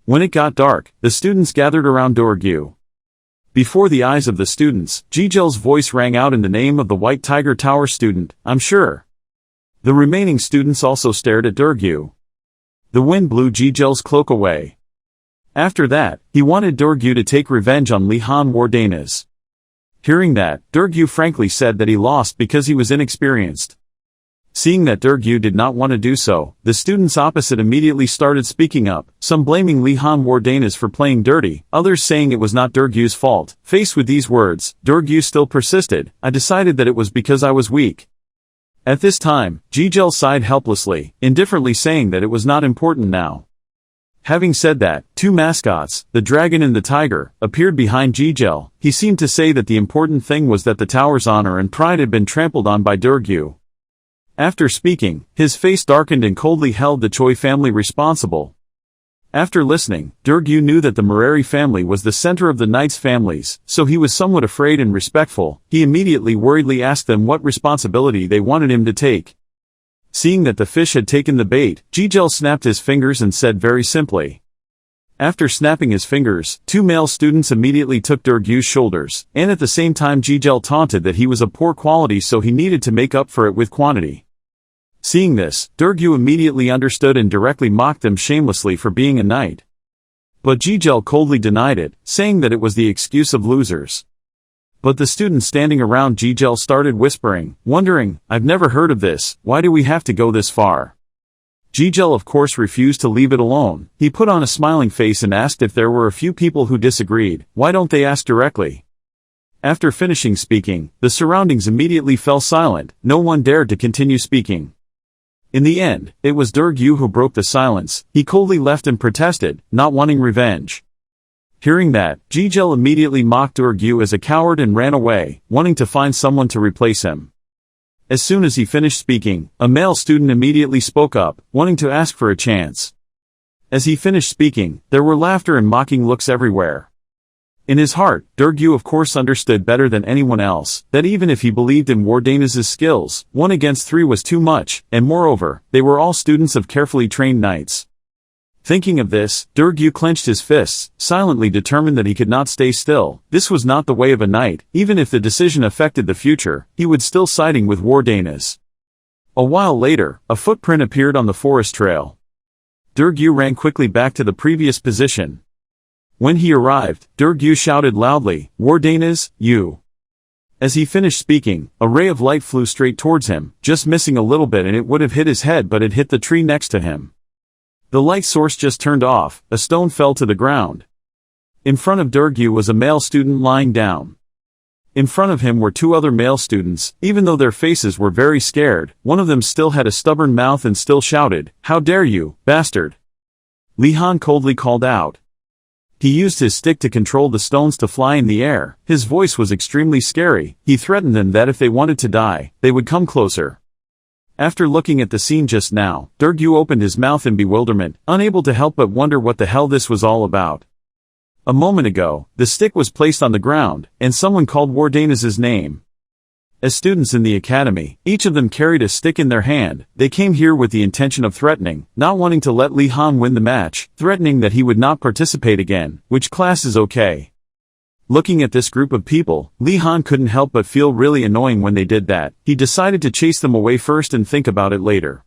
When it got dark, the students gathered around Durgu. Before the eyes of the students, Jijel's voice rang out in the name of the White Tiger Tower student, I'm sure. The remaining students also stared at Durgu. The wind blew Jijel's cloak away. After that, he wanted Durgu to take revenge on Wardanis. Hearing that, Durgu frankly said that he lost because he was inexperienced. Seeing that Durgu did not want to do so, the students opposite immediately started speaking up, some blaming Wardanis for playing dirty, others saying it was not Durgu's fault. Faced with these words, Durgu still persisted, I decided that it was because I was weak. At this time, Jijel sighed helplessly, indifferently saying that it was not important now. Having said that, two mascots, the dragon and the tiger, appeared behind Jijel. He seemed to say that the important thing was that the tower's honor and pride had been trampled on by Durgu. After speaking, his face darkened and coldly held the Choi family responsible. After listening, Durgu knew that the Mareri family was the center of the Knights' families, so he was somewhat afraid and respectful. He immediately worriedly asked them what responsibility they wanted him to take. Seeing that the fish had taken the bait, Jijel snapped his fingers and said very simply, After snapping his fingers, 2 male students immediately took Durgu's shoulders, and at the same time Jigel taunted that he was of poor quality so he needed to make up for it with quantity. Seeing this, Durgu immediately understood and directly mocked them shamelessly for being a knight. But Jigel coldly denied it, saying that it was the excuse of losers. But the students standing around Jigel started whispering, wondering, "I've never heard of this, why do we have to go this far?" Jigel of course refused to leave it alone. He put on a smiling face and asked if there were a few people who disagreed, why don't they ask directly? After finishing speaking, the surroundings immediately fell silent, no one dared to continue speaking. In the end, it was Durgu who broke the silence. He coldly left and protested, not wanting revenge. Hearing that, Jigel immediately mocked Durgu as a coward and ran away, wanting to find someone to replace him. As soon as he finished speaking, a male student immediately spoke up, wanting to ask for a chance. As he finished speaking, there were laughter and mocking looks everywhere. In his heart, Durgu of course understood better than anyone else, that even if he believed in Wardanis' skills, 1 against 3 was too much, and moreover, they were all students of carefully trained knights. Thinking of this, Durgu clenched his fists, silently determined that he could not stay still. This was not the way of a knight. Even if the decision affected the future, he would still siding with Wardanis. A while later, a footprint appeared on the forest trail. Durgu ran quickly back to the previous position. When he arrived, Durgu shouted loudly, "Wardanis, you!" As he finished speaking, a ray of light flew straight towards him, just missing a little bit and it would have hit his head, but it hit the tree next to him. The light source just turned off, a stone fell to the ground. In front of Durgu was a male student lying down. In front of him were 2 other male students. Even though their faces were very scared, one of them still had a stubborn mouth and still shouted, "How dare you, bastard!" Li Han coldly called out. He used his stick to control the stones to fly in the air. His voice was extremely scary. He threatened them that if they wanted to die, they would come closer. After looking at the scene just now, Durgu opened his mouth in bewilderment, unable to help but wonder what the hell this was all about. A moment ago, the stick was placed on the ground, and someone called Wardanis' name. As students in the academy, each of them carried a stick in their hand. They came here with the intention of threatening, not wanting to let Li Han win the match, threatening that he would not participate again, which class is okay. Looking at this group of people, Li Han couldn't help but feel really annoying when they did that. He decided to chase them away first and think about it later.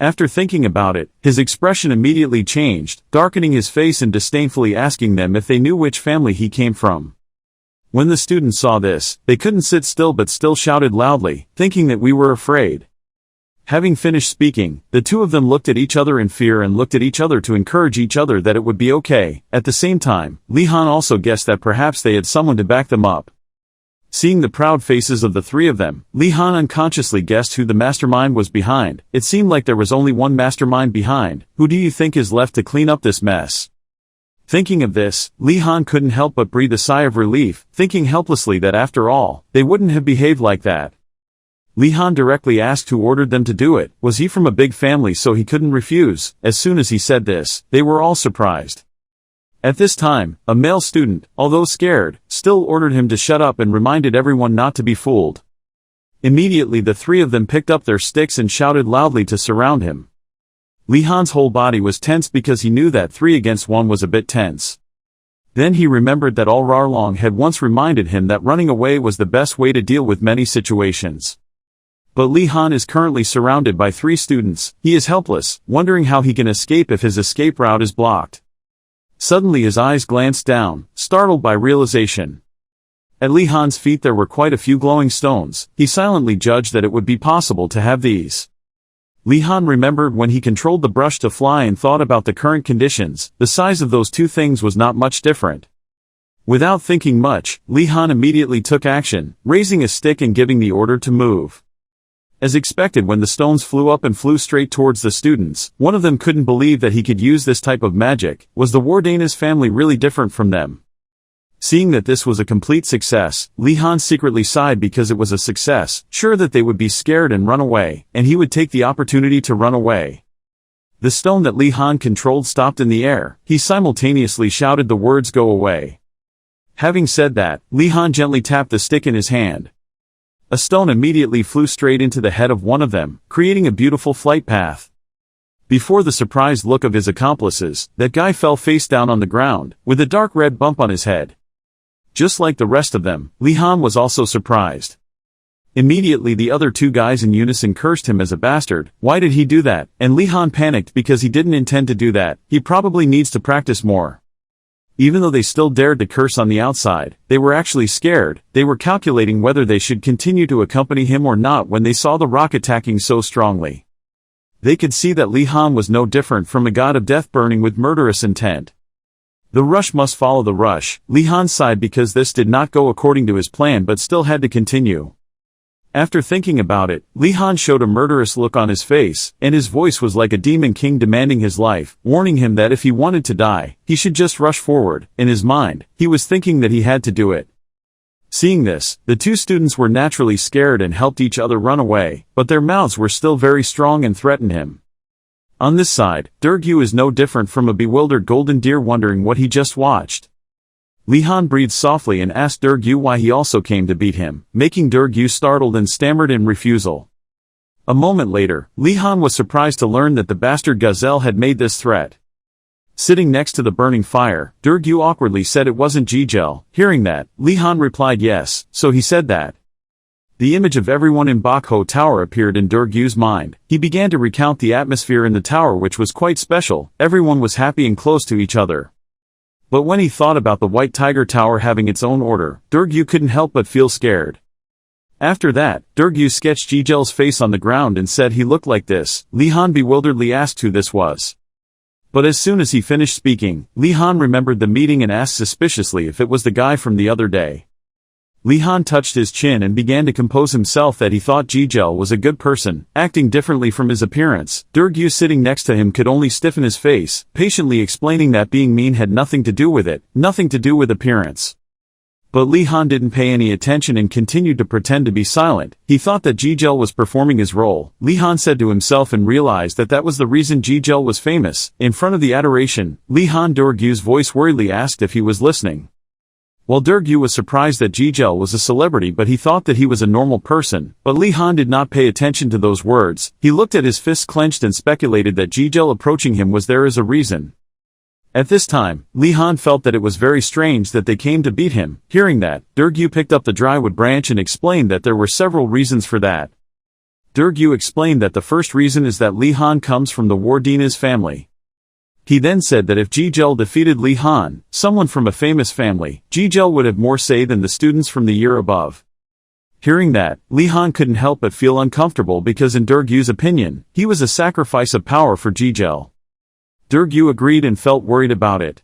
After thinking about it, his expression immediately changed, darkening his face and disdainfully asking them if they knew which family he came from. When the students saw this, they couldn't sit still but still shouted loudly, thinking that we were afraid. Having finished speaking, the 2 of them looked at each other in fear and looked at each other to encourage each other that it would be okay. At the same time, Li Han also guessed that perhaps they had someone to back them up. Seeing the proud faces of the 3 of them, Li Han unconsciously guessed who the mastermind was behind. It seemed like there was only one mastermind behind. Who do you think is left to clean up this mess? Thinking of this, Li Han couldn't help but breathe a sigh of relief, thinking helplessly that after all, they wouldn't have behaved like that. Li Han directly asked who ordered them to do it. Was he from a big family so he couldn't refuse? As soon as he said this, they were all surprised. At this time, a male student, although scared, still ordered him to shut up and reminded everyone not to be fooled. Immediately the 3 of them picked up their sticks and shouted loudly to surround him. Li Han's whole body was tense because he knew that 3 against 1 was a bit tense. Then he remembered that Al Rarlong had once reminded him that running away was the best way to deal with many situations. But Li Han is currently surrounded by 3 students. He is helpless, wondering how he can escape if his escape route is blocked. Suddenly his eyes glanced down, startled by realization. At Li Han's feet there were quite a few glowing stones. He silently judged that it would be possible to have these. Li Han remembered when he controlled the brush to fly and thought about the current conditions. The size of those 2 things was not much different. Without thinking much, Li Han immediately took action, raising a stick and giving the order to move. As expected, when the stones flew up and flew straight towards the students, one of them couldn't believe that he could use this type of magic. Was the Wardanis family really different from them? Seeing that this was a complete success, Li Han secretly sighed because it was a success, sure that they would be scared and run away, and he would take the opportunity to run away. The stone that Li Han controlled stopped in the air. He simultaneously shouted the words "Go away." Having said that, Li Han gently tapped the stick in his hand. A stone immediately flew straight into the head of one of them, creating a beautiful flight path. Before the surprised look of his accomplices, that guy fell face down on the ground, with a dark red bump on his head. Just like the rest of them, Li Han was also surprised. Immediately the other two guys in unison cursed him as a bastard. Why did he do that? And Li Han panicked because he didn't intend to do that. He probably needs to practice more. Even though they still dared to curse on the outside, they were actually scared. They were calculating whether they should continue to accompany him or not when they saw the rock attacking so strongly. They could see that Li Han was no different from a god of death burning with murderous intent. The rush must follow the rush. Li Han sighed because this did not go according to his plan but still had to continue. After thinking about it, Li Han showed a murderous look on his face, and his voice was like a demon king demanding his life, warning him that if he wanted to die, he should just rush forward. In his mind, he was thinking that he had to do it. Seeing this, the two students were naturally scared and helped each other run away, but their mouths were still very strong and threatened him. On this side, Durgu is no different from a bewildered golden deer wondering what he just watched. Li Han breathed softly and asked Durgu why he also came to beat him, making Durgu startled and stammered in refusal. A moment later, Li Han was surprised to learn that the bastard gazelle had made this threat. Sitting next to the burning fire, Durgu awkwardly said it wasn't Jigel. Hearing that, Li Han replied yes, so he said that. The image of everyone in Bakho Tower appeared in Durgu's mind. He began to recount the atmosphere in the tower, which was quite special. Everyone was happy and close to each other. But when he thought about the White Tiger Tower having its own order, Durgu couldn't help but feel scared. After that, Durgu sketched Jigel's face on the ground and said he looked like this. Li Han bewilderedly asked who this was. But as soon as he finished speaking, Li Han remembered the meeting and asked suspiciously if it was the guy from the other day. Li Han touched his chin and began to compose himself that he thought Jigel was a good person, acting differently from his appearance. Durgu sitting next to him could only stiffen his face, patiently explaining that being mean had nothing to do with it, nothing to do with appearance. But Li Han didn't pay any attention and continued to pretend to be silent. He thought that Jigel was performing his role. Li Han said to himself and realized that that was the reason Jigel was famous. In front of the adoration, Li Han Durgu's voice worriedly asked if he was listening. While Durgu was surprised that Jigel was a celebrity but he thought that he was a normal person, but Li Han did not pay attention to those words. He looked at his fists clenched and speculated that Jigel approaching him was there as a reason. At this time, Li Han felt that it was very strange that they came to beat him. Hearing that, Durgu picked up the drywood branch and explained that there were several reasons for that. Durgu explained that the first reason is that Li Han comes from the Wardanis family. He then said that if Jigel defeated Li Han, someone from a famous family, Jigel would have more say than the students from the year above. Hearing that, Li Han couldn't help but feel uncomfortable because in Durgu's opinion, he was a sacrifice of power for Jigel. Durgu agreed and felt worried about it.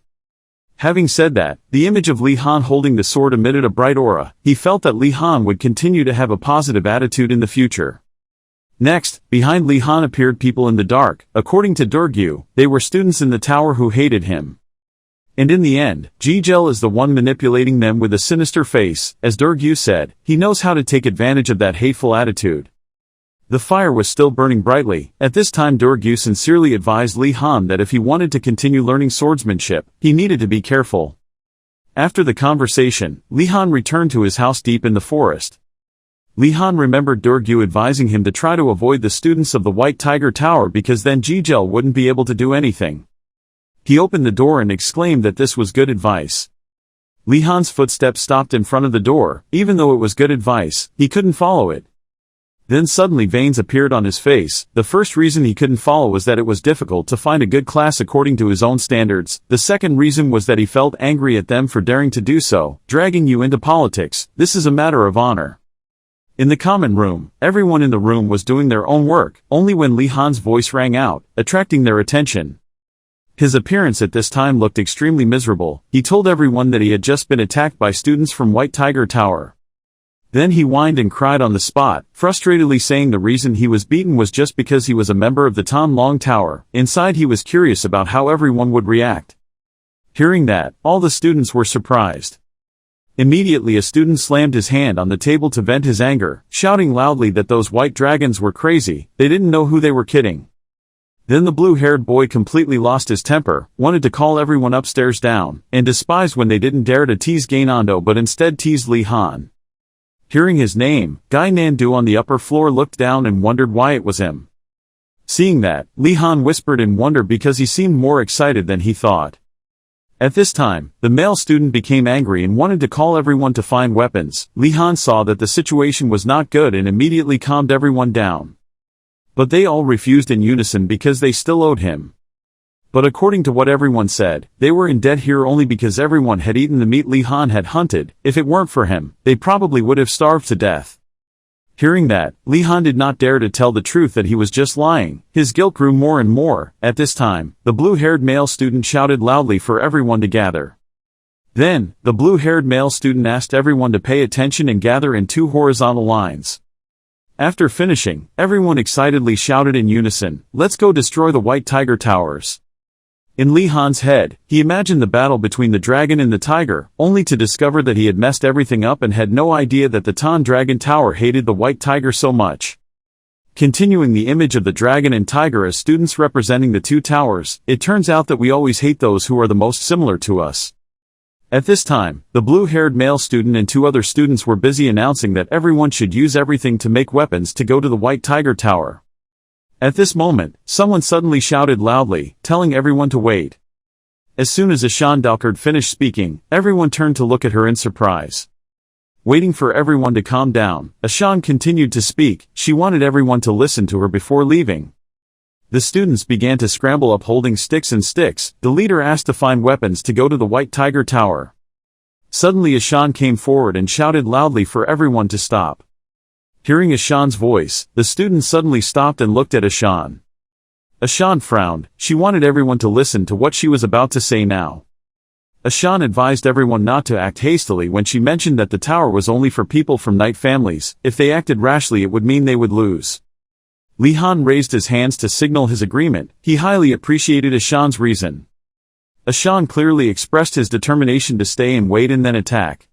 Having said that, the image of Li Han holding the sword emitted a bright aura. He felt that Li Han would continue to have a positive attitude in the future. Next, behind Li Han appeared people in the dark. According to Durgu, they were students in the tower who hated him. And in the end, Jigel is the one manipulating them with a sinister face. As Durgu said, he knows how to take advantage of that hateful attitude. The fire was still burning brightly. At this time Durgu sincerely advised Li Han that if he wanted to continue learning swordsmanship, he needed to be careful. After the conversation, Li Han returned to his house deep in the forest. Li Han remembered Durgu advising him to try to avoid the students of the White Tiger Tower because then Jigel wouldn't be able to do anything. He opened the door and exclaimed that this was good advice. Li Han's footsteps stopped in front of the door. Even though it was good advice, he couldn't follow it. Then suddenly veins appeared on his face. The first reason he couldn't follow was that it was difficult to find a good class according to his own standards. The second reason was that he felt angry at them for daring to do so, dragging you into politics. This is a matter of honor. In the common room, everyone in the room was doing their own work, only when Li Han's voice rang out, attracting their attention. His appearance at this time looked extremely miserable. He told everyone that he had just been attacked by students from White Tiger Tower. Then he whined and cried on the spot, frustratedly saying the reason he was beaten was just because he was a member of the Tan Long Tower. Inside he was curious about how everyone would react. Hearing that, all the students were surprised. Immediately a student slammed his hand on the table to vent his anger, shouting loudly that those white dragons were crazy. They didn't know who they were kidding. Then the blue-haired boy completely lost his temper, wanted to call everyone upstairs down, and despised when they didn't dare to tease Gynandu but instead teased Li Han. Hearing his name, Gynandu on the upper floor looked down and wondered why it was him. Seeing that, Li Han whispered in wonder because he seemed more excited than he thought. At this time, the male student became angry and wanted to call everyone to find weapons. Li Han saw that the situation was not good and immediately calmed everyone down. But they all refused in unison because they still owed him. But according to what everyone said, they were in debt here only because everyone had eaten the meat Li Han had hunted. If it weren't for him, they probably would have starved to death. Hearing that, Li Han did not dare to tell the truth that he was just lying. His guilt grew more and more. At this time, the blue-haired male student shouted loudly for everyone to gather. Then, the blue-haired male student asked everyone to pay attention and gather in 2 horizontal lines. After finishing, everyone excitedly shouted in unison, "Let's go destroy the White Tiger Towers." In Li Han's head, he imagined the battle between the dragon and the tiger, only to discover that he had messed everything up and had no idea that the Tan Dragon Tower hated the White Tiger so much. Continuing the image of the dragon and tiger as students representing the 2 towers, it turns out that we always hate those who are the most similar to us. At this time, the blue-haired male student and 2 other students were busy announcing that everyone should use everything to make weapons to go to the White Tiger Tower. At this moment, someone suddenly shouted loudly, telling everyone to wait. As soon as Ashan Dalkard finished speaking, everyone turned to look at her in surprise. Waiting for everyone to calm down, Ashan continued to speak. She wanted everyone to listen to her before leaving. The students began to scramble up holding sticks and sticks. The leader asked to find weapons to go to the White Tiger Tower. Suddenly Ashan came forward and shouted loudly for everyone to stop. Hearing Ashan's voice, the students suddenly stopped and looked at Ashan. Ashan frowned. She wanted everyone to listen to what she was about to say now. Ashan advised everyone not to act hastily when she mentioned that the tower was only for people from knight families. If they acted rashly it would mean they would lose. Li Han raised his hands to signal his agreement. He highly appreciated Ashan's reason. Ashan clearly expressed his determination to stay and wait and then attack.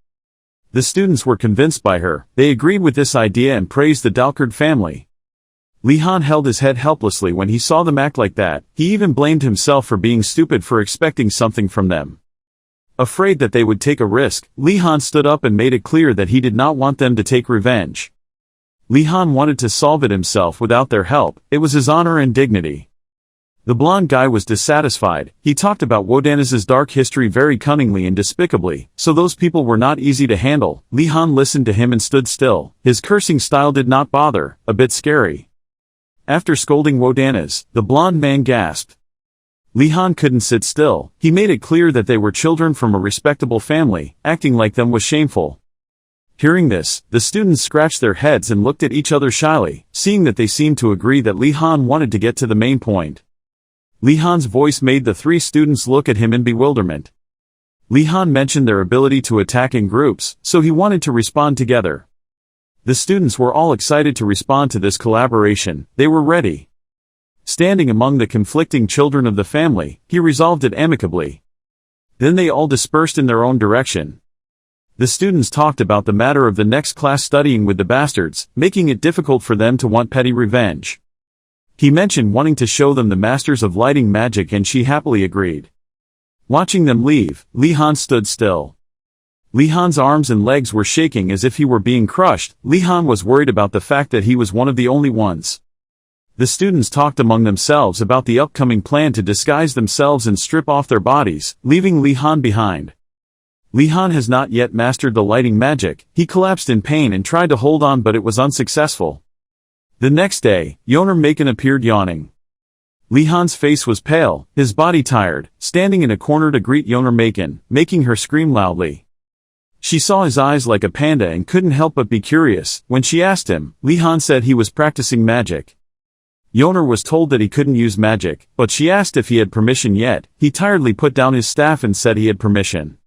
The students were convinced by her. They agreed with this idea and praised the Dalkard family. Li Han held his head helplessly when he saw them act like that. He even blamed himself for being stupid for expecting something from them. Afraid that they would take a risk, Li Han stood up and made it clear that he did not want them to take revenge. Li Han wanted to solve it himself without their help. It was his honor and dignity. The blonde guy was dissatisfied. He talked about Wardanis' dark history very cunningly and despicably, so those people were not easy to handle. Li Han listened to him and stood still. His cursing style did not bother, a bit scary. After scolding Wardanis, the blonde man gasped. Li Han couldn't sit still. He made it clear that they were children from a respectable family. Acting like them was shameful. Hearing this, the students scratched their heads and looked at each other shyly, seeing that they seemed to agree that Li Han wanted to get to the main point. Li Han's voice made the 3 students look at him in bewilderment. Li Han mentioned their ability to attack in groups, so he wanted to respond together. The students were all excited to respond to this collaboration. They were ready. Standing among the conflicting children of the family, he resolved it amicably. Then they all dispersed in their own direction. The students talked about the matter of the next class studying with the bastards, making it difficult for them to want petty revenge. He mentioned wanting to show them the masters of lighting magic and she happily agreed. Watching them leave, Li Han stood still. Li Han's arms and legs were shaking as if he were being crushed. Li Han was worried about the fact that he was one of the only ones. The students talked among themselves about the upcoming plan to disguise themselves and strip off their bodies, leaving Li Han behind. Li Han has not yet mastered the lighting magic. He collapsed in pain and tried to hold on but it was unsuccessful. The next day, Yoner Maken appeared yawning. Li Han's face was pale, his body tired, standing in a corner to greet Yoner Maken, making her scream loudly. She saw his eyes like a panda and couldn't help but be curious. When she asked him, Li Han said he was practicing magic. Yoner was told that he couldn't use magic, but she asked if he had permission yet. He tiredly put down his staff and said he had permission.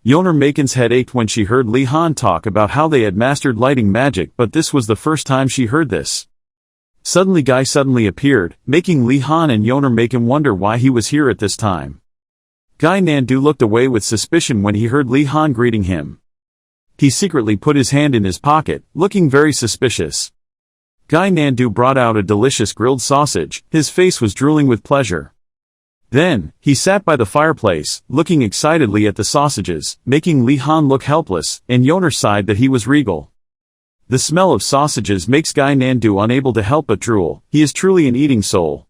Yoner Maken's head ached when she heard Li Han talk about how they had mastered lighting magic, but this was the first time she heard this. Suddenly Guy suddenly appeared, making Li Han and Yoner Maken wonder why he was here at this time. Gynandu looked away with suspicion when he heard Li Han greeting him. He secretly put his hand in his pocket, looking very suspicious. Gynandu brought out a delicious grilled sausage. His face was drooling with pleasure. Then, he sat by the fireplace, looking excitedly at the sausages, making Li Han look helpless, and Yoner sighed that he was regal. The smell of sausages makes Gynandu unable to help but drool. He is truly an eating soul.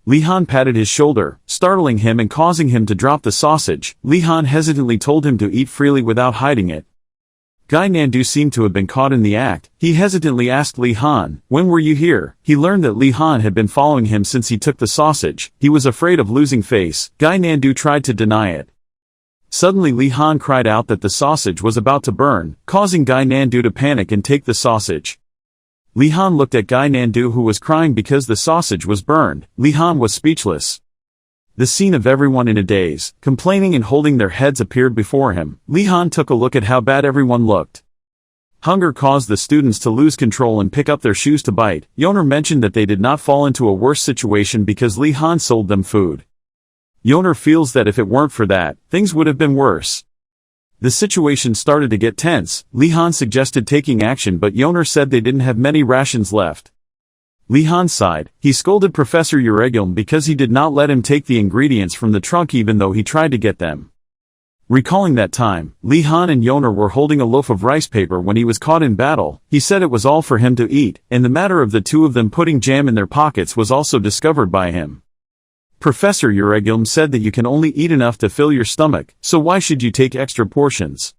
Li Han patted his shoulder, startling him and causing him to drop the sausage. Li Han hesitantly told him to eat freely without hiding it. Gynandu seemed to have been caught in the act. He hesitantly asked Li Han, "When were you here?" He learned that Li Han had been following him since he took the sausage. He was afraid of losing face. Gynandu tried to deny it. Suddenly Li Han cried out that the sausage was about to burn, causing Gynandu to panic and take the sausage. Li Han looked at Gynandu, who was crying because the sausage was burned. Li Han was speechless. The scene of everyone in a daze, complaining and holding their heads appeared before him. Li Han took a look at how bad everyone looked. Hunger caused the students to lose control and pick up their shoes to bite. Yoner mentioned that they did not fall into a worse situation because Li Han sold them food. Yoner feels that if it weren't for that, things would have been worse. The situation started to get tense. Li Han suggested taking action, but Yoner said they didn't have many rations left. Li Han sighed. He scolded Professor Uregilm because he did not let him take the ingredients from the trunk even though he tried to get them. Recalling that time, Li Han and Yoner were holding a loaf of rice paper when he was caught in battle. He said it was all for him to eat, and the matter of the two of them putting jam in their pockets was also discovered by him. Professor Uregilm said that you can only eat enough to fill your stomach, so why should you take extra portions?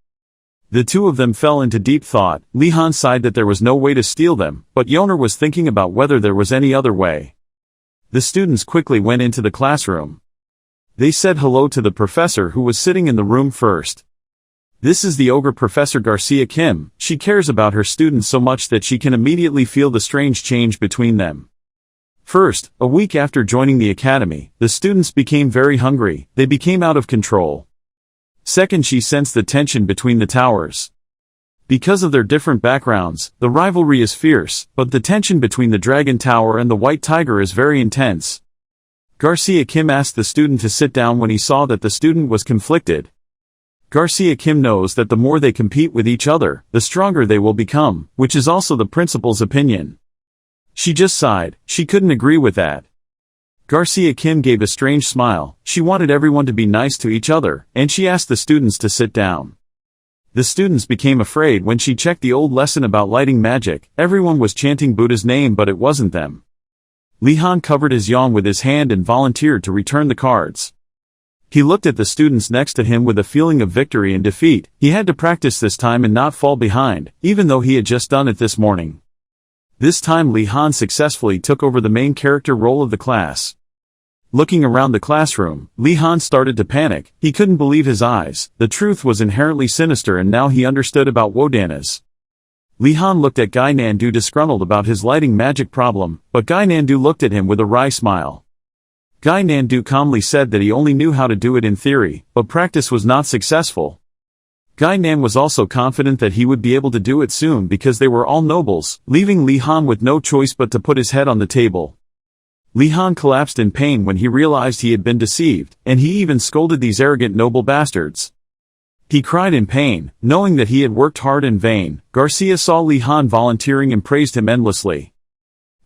The two of them fell into deep thought. Li Han sighed that there was no way to steal them, but Yoner was thinking about whether there was any other way. The students quickly went into the classroom. They said hello to the professor, who was sitting in the room first. This is the ogre Professor Garcia Kim. She cares about her students so much that she can immediately feel the strange change between them. First, a week after joining the academy, the students became very hungry. They became out of control. Second, she sensed the tension between the towers. Because of their different backgrounds, the rivalry is fierce, but the tension between the Dragon Tower and the White Tiger is very intense. Garcia Kim asked the student to sit down when he saw that the student was conflicted. Garcia Kim knows that the more they compete with each other, the stronger they will become, which is also the principal's opinion. She just sighed. She couldn't agree with that. Garcia Kim gave a strange smile. She wanted everyone to be nice to each other, and she asked the students to sit down. The students became afraid when she checked the old lesson about lighting magic. Everyone was chanting Buddha's name, but it wasn't them. Li Han covered his yawn with his hand and volunteered to return the cards. He looked at the students next to him with a feeling of victory and defeat. He had to practice this time and not fall behind, even though he had just done it this morning. This time Li Han successfully took over the main character role of the class. Looking around the classroom, Li Han started to panic. He couldn't believe his eyes. The truth was inherently sinister, and now he understood about Wardanis. Li Han looked at Gynandu, disgruntled about his lighting magic problem, but Gynandu looked at him with a wry smile. Gynandu calmly said that he only knew how to do it in theory, but practice was not successful. Gynan was also confident that he would be able to do it soon because they were all nobles, leaving Li Han with no choice but to put his head on the table. Li Han collapsed in pain when he realized he had been deceived, and he even scolded these arrogant noble bastards. He cried in pain, knowing that he had worked hard in vain. Garcia saw Li Han volunteering and praised him endlessly.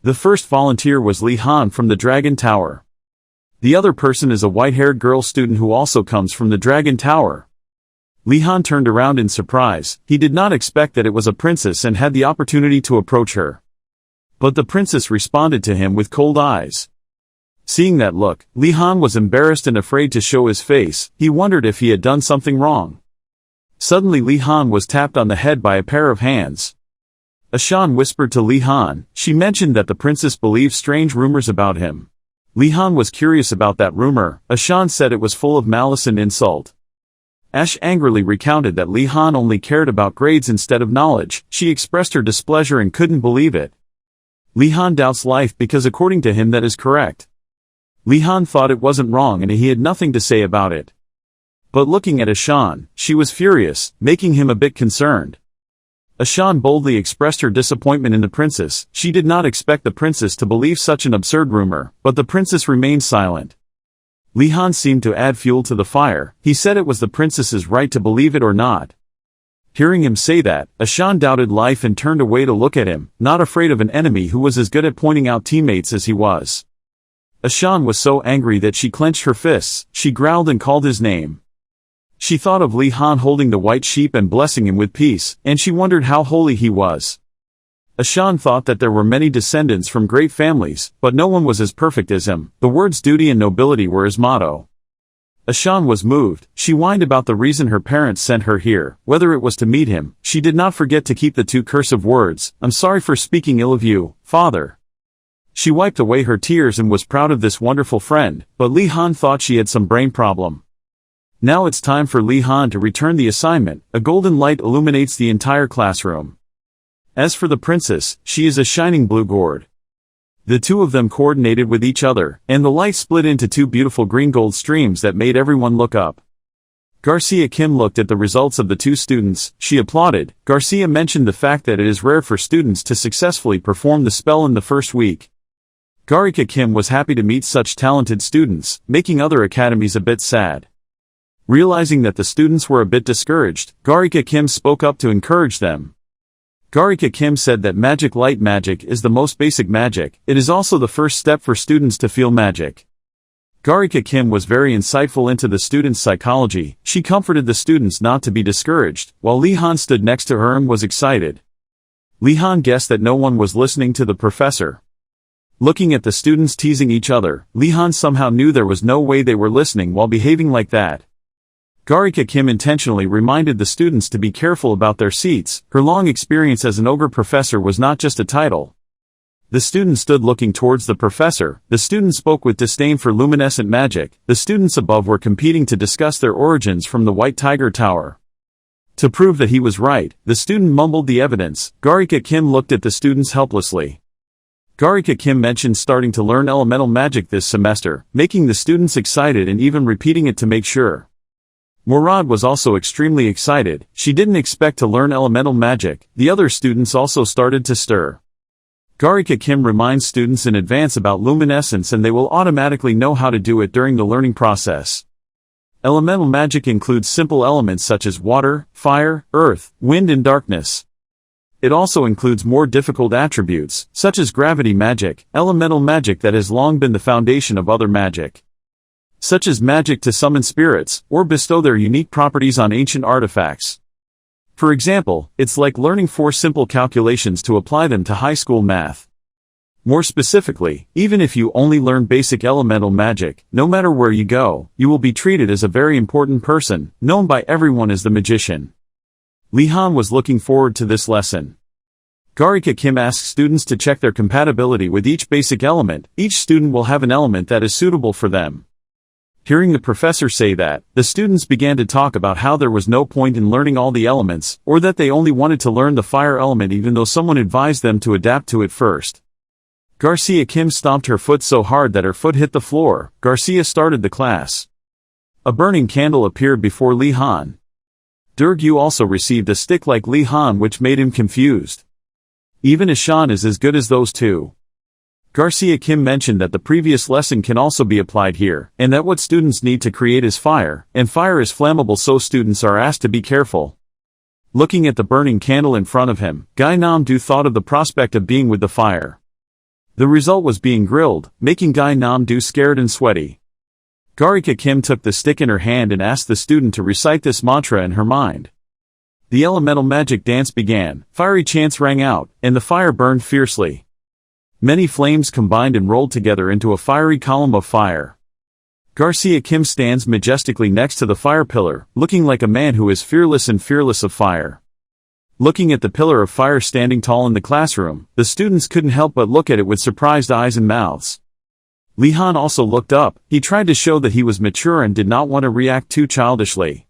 The first volunteer was Li Han from the Dragon Tower. The other person is a white-haired girl student who also comes from the Dragon Tower. Li Han turned around in surprise. He did not expect that it was a princess and had the opportunity to approach her. But the princess responded to him with cold eyes. Seeing that look, Li Han was embarrassed and afraid to show his face. He wondered if he had done something wrong. Suddenly Li Han was tapped on the head by a pair of hands. Ashan whispered to Li Han. She mentioned that the princess believed strange rumors about him. Li Han was curious about that rumor. Ashan said it was full of malice and insult. Ash angrily recounted that Li Han only cared about grades instead of knowledge. She expressed her displeasure and couldn't believe it. Li Han doubts life because according to him that is correct. Li Han thought it wasn't wrong and he had nothing to say about it. But looking at Ashan, she was furious, making him a bit concerned. Ashan boldly expressed her disappointment in the princess. She did not expect the princess to believe such an absurd rumor, but the princess remained silent. Li Han seemed to add fuel to the fire. He said it was the princess's right to believe it or not. Hearing him say that, Ashan doubted life and turned away to look at him, not afraid of an enemy who was as good at pointing out teammates as he was. Ashan was so angry that she clenched her fists. She growled and called his name. She thought of Li Han holding the white sheep and blessing him with peace, and she wondered how holy he was. Ashan thought that there were many descendants from great families, but no one was as perfect as him. The words duty and nobility were his motto. Ashan was moved. She whined about the reason her parents sent her here, whether it was to meet him. She did not forget to keep the two cursive words, "I'm sorry for speaking ill of you, father." She wiped away her tears and was proud of this wonderful friend, but Li Han thought she had some brain problem. Now it's time for Li Han to return the assignment. A golden light illuminates the entire classroom. As for the princess, she is a shining blue gourd. The two of them coordinated with each other, and the light split into two beautiful green-gold streams that made everyone look up. Garcia Kim looked at the results of the two students. She applauded. Garcia mentioned the fact that it is rare for students to successfully perform the spell in the first week. Garika Kim was happy to meet such talented students, making other academies a bit sad. Realizing that the students were a bit discouraged, Garika Kim spoke up to encourage them. Garika Kim said that magic light magic is the most basic magic. It is also the first step for students to feel magic. Garika Kim was very insightful into the students' psychology. She comforted the students not to be discouraged, while Li Han stood next to her and was excited. Li Han guessed that no one was listening to the professor. Looking at the students teasing each other, Li Han somehow knew there was no way they were listening while behaving like that. Garika Kim intentionally reminded the students to be careful about their seats. Her long experience as an ogre professor was not just a title. The students stood looking towards the professor. The student spoke with disdain for luminescent magic. The students above were competing to discuss their origins from the White Tiger Tower. To prove that he was right, the student mumbled the evidence. Garika Kim looked at the students helplessly. Garika Kim mentioned starting to learn elemental magic this semester, making the students excited and even repeating it to make sure. Murad was also extremely excited. She didn't expect to learn elemental magic. The other students also started to stir. Garika Kim reminds students in advance about luminescence and they will automatically know how to do it during the learning process. Elemental magic includes simple elements such as water, fire, earth, wind and darkness. It also includes more difficult attributes, such as gravity magic, elemental magic that has long been the foundation of other magic, such as magic to summon spirits, or bestow their unique properties on ancient artifacts. For example, it's like learning 4 simple calculations to apply them to high school math. More specifically, even if you only learn basic elemental magic, no matter where you go, you will be treated as a very important person, known by everyone as the magician. Li Han was looking forward to this lesson. Garika Kim asked students to check their compatibility with each basic element. Each student will have an element that is suitable for them. Hearing the professor say that, the students began to talk about how there was no point in learning all the elements, or that they only wanted to learn the fire element even though someone advised them to adapt to it first. Garcia Kim stomped her foot so hard that her foot hit the floor. Garcia started the class. A burning candle appeared before Li Han. Durgu also received a stick like Li Han, which made him confused. Even Ashan is as good as those two. Garcia Kim mentioned that the previous lesson can also be applied here, and that what students need to create is fire, and fire is flammable, so students are asked to be careful. Looking at the burning candle in front of him, Gynandu thought of the prospect of being with the fire. The result was being grilled, making Gynandu scared and sweaty. Garika Kim took the stick in her hand and asked the student to recite this mantra in her mind. The elemental magic dance began, fiery chants rang out, and the fire burned fiercely. Many flames combined and rolled together into a fiery column of fire. Garcia Kim stands majestically next to the fire pillar, looking like a man who is fearless and fearless of fire. Looking at the pillar of fire standing tall in the classroom, the students couldn't help but look at it with surprised eyes and mouths. Li Han also looked up. He tried to show that he was mature and did not want to react too childishly.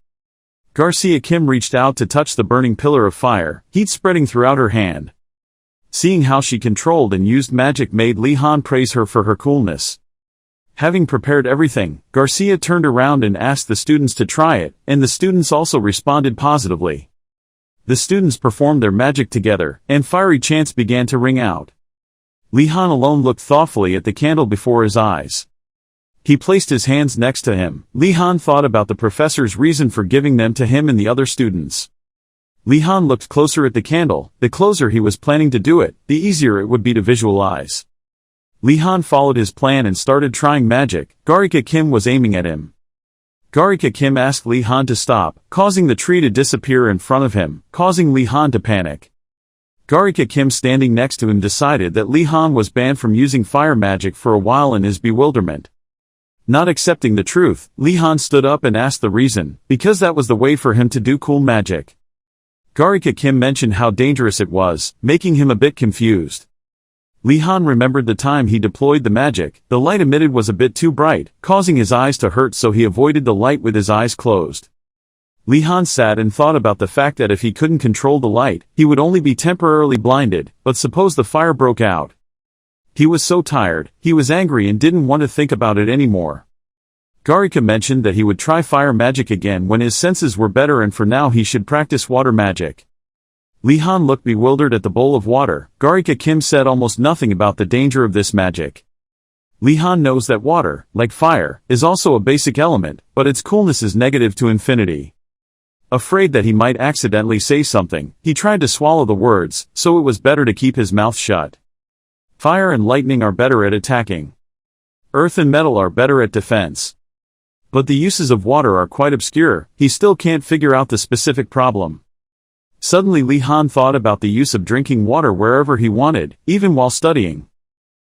Garcia Kim reached out to touch the burning pillar of fire, heat spreading throughout her hand. Seeing how she controlled and used magic made Li Han praise her for her coolness. Having prepared everything, Garcia turned around and asked the students to try it, and the students also responded positively. The students performed their magic together, and fiery chants began to ring out. Li Han alone looked thoughtfully at the candle before his eyes. He placed his hands next to him. Li Han thought about the professor's reason for giving them to him and the other students. Li Han looked closer at the candle. The closer he was planning to do it, the easier it would be to visualize. Li Han followed his plan and started trying magic. Garika Kim was aiming at him. Garika Kim asked Li Han to stop, causing the tree to disappear in front of him, causing Li Han to panic. Garika Kim standing next to him decided that Li Han was banned from using fire magic for a while in his bewilderment. Not accepting the truth, Li Han stood up and asked the reason, because that was the way for him to do cool magic. Garika Kim mentioned how dangerous it was, making him a bit confused. Li Han remembered the time he deployed the magic. The light emitted was a bit too bright, causing his eyes to hurt, so he avoided the light with his eyes closed. Li Han sat and thought about the fact that if he couldn't control the light, he would only be temporarily blinded, but suppose the fire broke out. He was so tired, he was angry and didn't want to think about it anymore. Garika mentioned that he would try fire magic again when his senses were better, and for now he should practice water magic. Li Han looked bewildered at the bowl of water. Garika Kim said almost nothing about the danger of this magic. Li Han knows that water, like fire, is also a basic element, but its coolness is negative to infinity. Afraid that he might accidentally say something, he tried to swallow the words, so it was better to keep his mouth shut. Fire and lightning are better at attacking. Earth and metal are better at defense. But the uses of water are quite obscure. He still can't figure out the specific problem. Suddenly Li Han thought about the use of drinking water wherever he wanted, even while studying.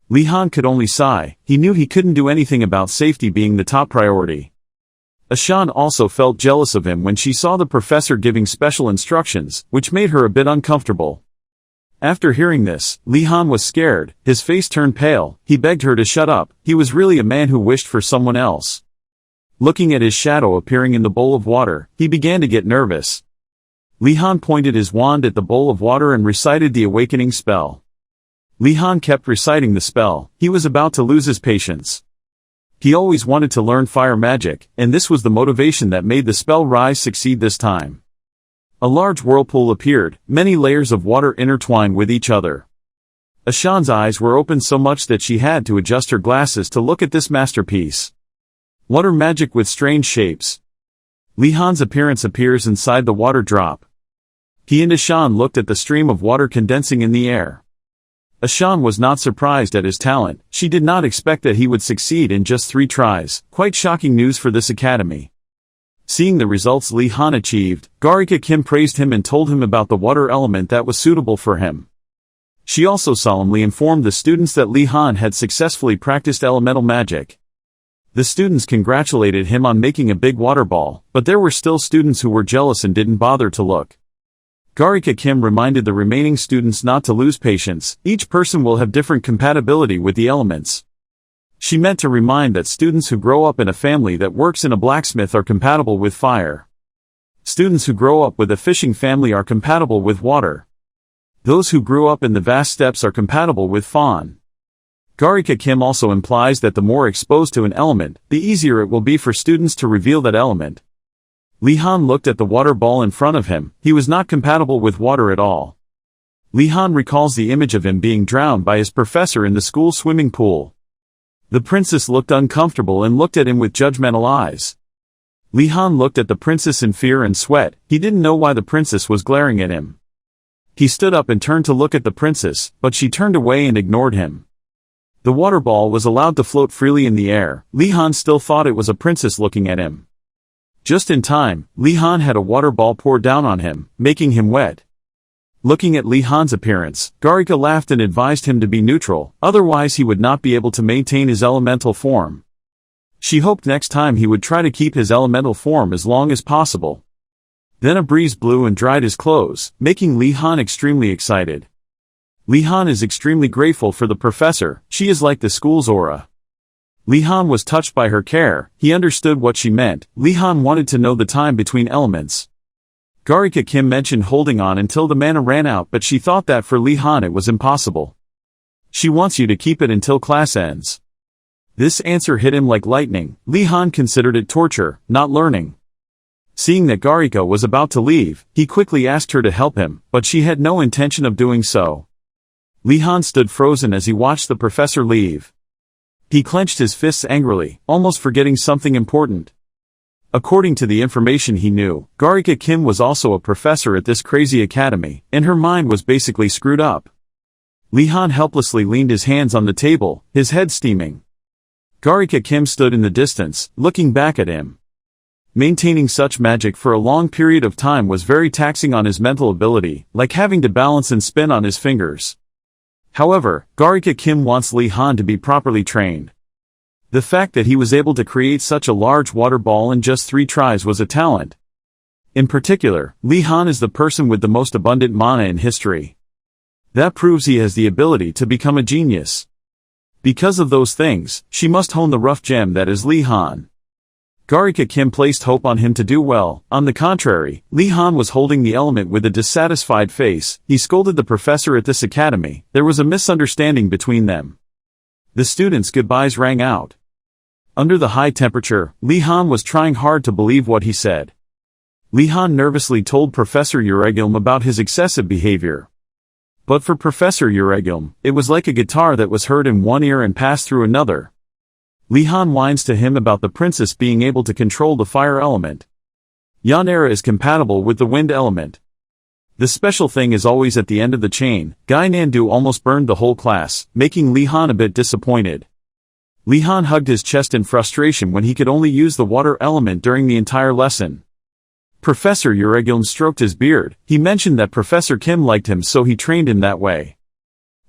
Li Han could only sigh. He knew he couldn't do anything about safety being the top priority. Ashan also felt jealous of him when she saw the professor giving special instructions, which made her a bit uncomfortable. After hearing this, Li Han was scared. His face turned pale. He begged her to shut up. He was really a man who wished for someone else. Looking at his shadow appearing in the bowl of water, he began to get nervous. Li Han pointed his wand at the bowl of water and recited the awakening spell. Li Han kept reciting the spell. He was about to lose his patience. He always wanted to learn fire magic, and this was the motivation that made the spell rise succeed this time. A large whirlpool appeared, many layers of water intertwined with each other. Ashan's eyes were open so much that she had to adjust her glasses to look at this masterpiece. Water magic with strange shapes. Li Han's appearance appears inside the water drop. He and Ashan looked at the stream of water condensing in the air. Ashan was not surprised at his talent. She did not expect that he would succeed in just 3 tries. Quite shocking news for this academy. Seeing the results Li Han achieved, Garika Kim praised him and told him about the water element that was suitable for him. She also solemnly informed the students that Li Han had successfully practiced elemental magic. The students congratulated him on making a big water ball, but there were still students who were jealous and didn't bother to look. Garika Kim reminded the remaining students not to lose patience. Each person will have different compatibility with the elements. She meant to remind that students who grow up in a family that works in a blacksmith are compatible with fire. Students who grow up with a fishing family are compatible with water. Those who grew up in the vast steppes are compatible with fawn. Garika Kim also implies that the more exposed to an element, the easier it will be for students to reveal that element. Li Han looked at the water ball in front of him. He was not compatible with water at all. Li Han recalls the image of him being drowned by his professor in the school swimming pool. The princess looked uncomfortable and looked at him with judgmental eyes. Li Han looked at the princess in fear and sweat. He didn't know why the princess was glaring at him. He stood up and turned to look at the princess, but she turned away and ignored him. The water ball was allowed to float freely in the air. Li Han still thought it was a princess looking at him. Just in time, Li Han had a water ball pour down on him, making him wet. Looking at Li Han's appearance, Garika laughed and advised him to be neutral, otherwise he would not be able to maintain his elemental form. She hoped next time he would try to keep his elemental form as long as possible. Then a breeze blew and dried his clothes, making Li Han extremely excited. Li Han is extremely grateful for the professor. She is like the school's aura. Li Han was touched by her care. He understood what she meant. Li Han wanted to know the time between elements. Garika Kim mentioned holding on until the mana ran out, but she thought that for Li Han it was impossible. She wants you to keep it until class ends. This answer hit him like lightning. Li Han considered it torture, not learning. Seeing that Garika was about to leave, he quickly asked her to help him, but she had no intention of doing so. Li Han stood frozen as he watched the professor leave. He clenched his fists angrily, almost forgetting something important. According to the information he knew, Garika Kim was also a professor at this crazy academy, and her mind was basically screwed up. Li Han helplessly leaned his hands on the table, his head steaming. Garika Kim stood in the distance, looking back at him. Maintaining such magic for a long period of time was very taxing on his mental ability, like having to balance and spin on his fingers. However, Garika Kim wants Li Han to be properly trained. The fact that he was able to create such a large water ball in just 3 tries was a talent. In particular, Li Han is the person with the most abundant mana in history. That proves he has the ability to become a genius. Because of those things, she must hone the rough gem that is Li Han. Garika Kim placed hope on him to do well. On the contrary, Li Han was holding the element with a dissatisfied face. He scolded the professor at this academy. There was a misunderstanding between them. The students' goodbyes rang out. Under the high temperature, Li Han was trying hard to believe what he said. Li Han nervously told Professor Uregilm about his excessive behavior. But for Professor Uregilm, it was like a guitar that was heard in one ear and passed through another. Li Han whines to him about the princess being able to control the fire element. Yanera is compatible with the wind element. The special thing is always at the end of the chain. Gynandu almost burned the whole class, making Li Han a bit disappointed. Li Han hugged his chest in frustration when he could only use the water element during the entire lesson. Professor Uregilm stroked his beard. He mentioned that Professor Kim liked him, so he trained him that way.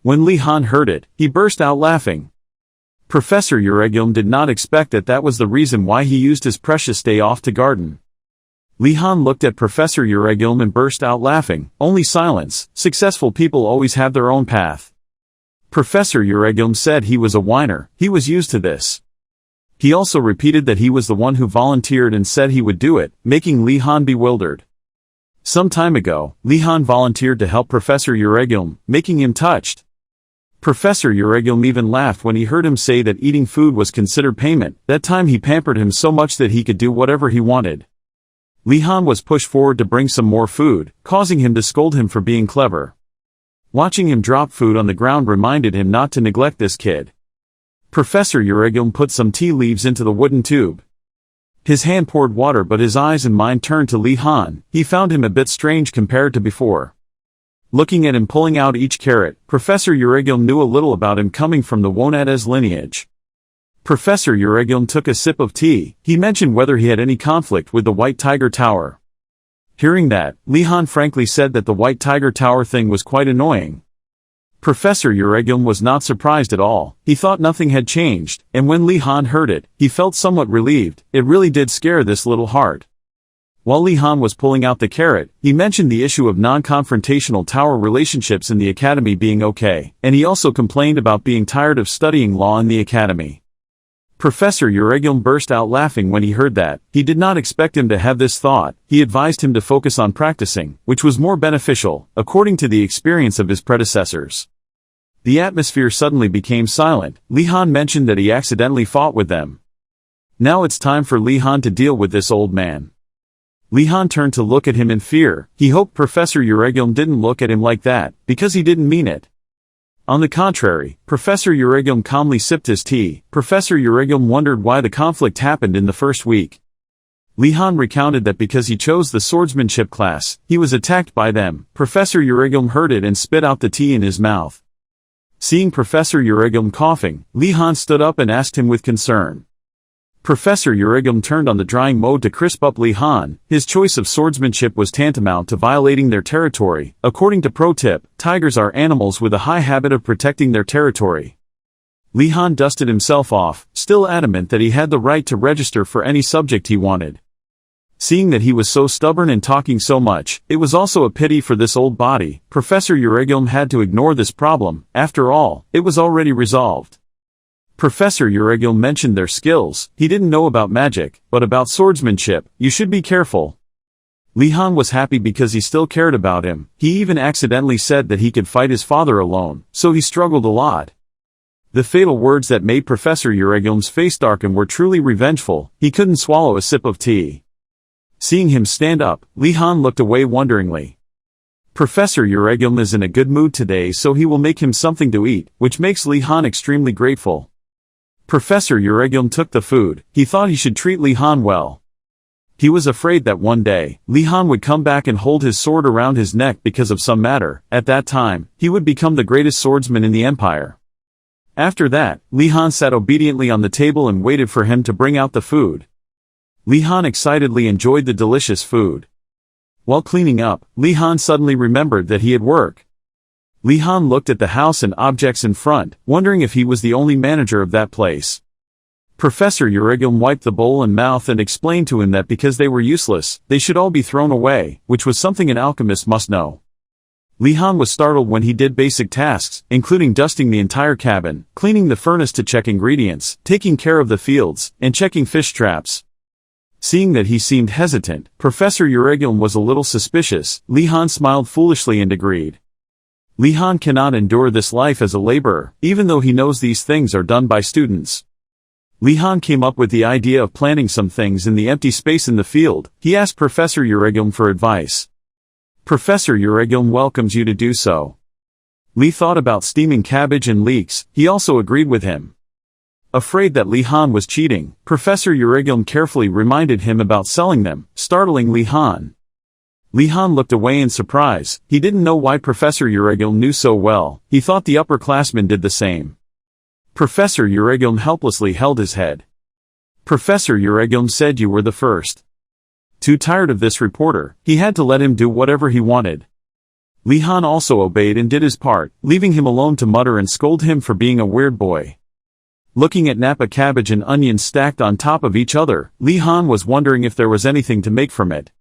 When Li Han heard it, he burst out laughing. Professor Uregilm did not expect that was the reason why he used his precious day off to garden. Li Han looked at Professor Uregilm and burst out laughing. Only silence. Successful people always have their own path. Professor Uregilm said he was a whiner. He was used to this. He also repeated that he was the one who volunteered and said he would do it, making Li Han bewildered. Some time ago, Li Han volunteered to help Professor Uregilm, making him touched. Professor Uregilm even laughed when he heard him say that eating food was considered payment. That time he pampered him so much that he could do whatever he wanted. Li Han was pushed forward to bring some more food, causing him to scold him for being clever. Watching him drop food on the ground reminded him not to neglect this kid. Professor Uregilm put some tea leaves into the wooden tube. His hand poured water, but his eyes and mind turned to Li Han. He found him a bit strange compared to before. Looking at him pulling out each carrot, Professor Uregilm knew a little about him coming from the Wardanis lineage. Professor Uregilm took a sip of tea. He mentioned whether he had any conflict with the White Tiger Tower. Hearing that, Li Han frankly said that the White Tiger Tower thing was quite annoying. Professor Uregilm was not surprised at all. He thought nothing had changed, and when Li Han heard it, he felt somewhat relieved. It really did scare this little heart. While Li Han was pulling out the carrot, he mentioned the issue of non-confrontational tower relationships in the academy being okay, and he also complained about being tired of studying law in the academy. Professor Uregilm burst out laughing when he heard that. He did not expect him to have this thought. He advised him to focus on practicing, which was more beneficial, according to the experience of his predecessors. The atmosphere suddenly became silent. Li Han mentioned that he accidentally fought with them. Now it's time for Li Han to deal with this old man. Li Han turned to look at him in fear. He hoped Professor Uregilm didn't look at him like that, because he didn't mean it. On the contrary, Professor Uregilm calmly sipped his tea. Professor Uregilm wondered why the conflict happened in the first week. Li Han recounted that because he chose the swordsmanship class, he was attacked by them. Professor Uregilm heard it and spit out the tea in his mouth. Seeing Professor Uregilm coughing, Li Han stood up and asked him with concern. Professor Uregilm turned on the drying mode to crisp up Li Han. His choice of swordsmanship was tantamount to violating their territory. According to pro tip, tigers are animals with a high habit of protecting their territory. Li Han dusted himself off, still adamant that he had the right to register for any subject he wanted. Seeing that he was so stubborn and talking so much, it was also a pity for this old body. Professor Uregilm had to ignore this problem. After all, it was already resolved. Professor Uregilm mentioned their skills. He didn't know about magic, but about swordsmanship. You should be careful. Li Han was happy because he still cared about him. He even accidentally said that he could fight his father alone, so he struggled a lot. The fatal words that made Professor Uregilm's face darken were truly revengeful. He couldn't swallow a sip of tea. Seeing him stand up, Li Han looked away wonderingly. Professor Uregilm is in a good mood today, so he will make him something to eat, which makes Li Han extremely grateful. Professor Uregilm took the food. He thought he should treat Li Han well. He was afraid that one day, Li Han would come back and hold his sword around his neck because of some matter. At that time, he would become the greatest swordsman in the empire. After that, Li Han sat obediently on the table and waited for him to bring out the food. Li Han excitedly enjoyed the delicious food. While cleaning up, Li Han suddenly remembered that he had work. Li Han looked at the house and objects in front, wondering if he was the only manager of that place. Professor Urigum wiped the bowl and mouth and explained to him that because they were useless, they should all be thrown away, which was something an alchemist must know. Li Han was startled when he did basic tasks, including dusting the entire cabin, cleaning the furnace to check ingredients, taking care of the fields, and checking fish traps. Seeing that he seemed hesitant, Professor Urigum was a little suspicious. Li Han smiled foolishly and agreed. Li Han cannot endure this life as a laborer, even though he knows these things are done by students. Li Han came up with the idea of planting some things in the empty space in the field. He asked Professor Urigum for advice. Professor Urigum welcomes you to do so. Li thought about steaming cabbage and leeks. He also agreed with him. Afraid that Li Han was cheating, Professor Urigum carefully reminded him about selling them, startling Li Han. Li Han looked away in surprise. He didn't know why Professor Urigum knew so well. He thought the upperclassmen did the same. Professor Urigum helplessly held his head. Professor Urigum said you were the first. Too tired of this reporter, he had to let him do whatever he wanted. Li Han also obeyed and did his part, leaving him alone to mutter and scold him for being a weird boy. Looking at Napa cabbage and onions stacked on top of each other, Li Han was wondering if there was anything to make from it.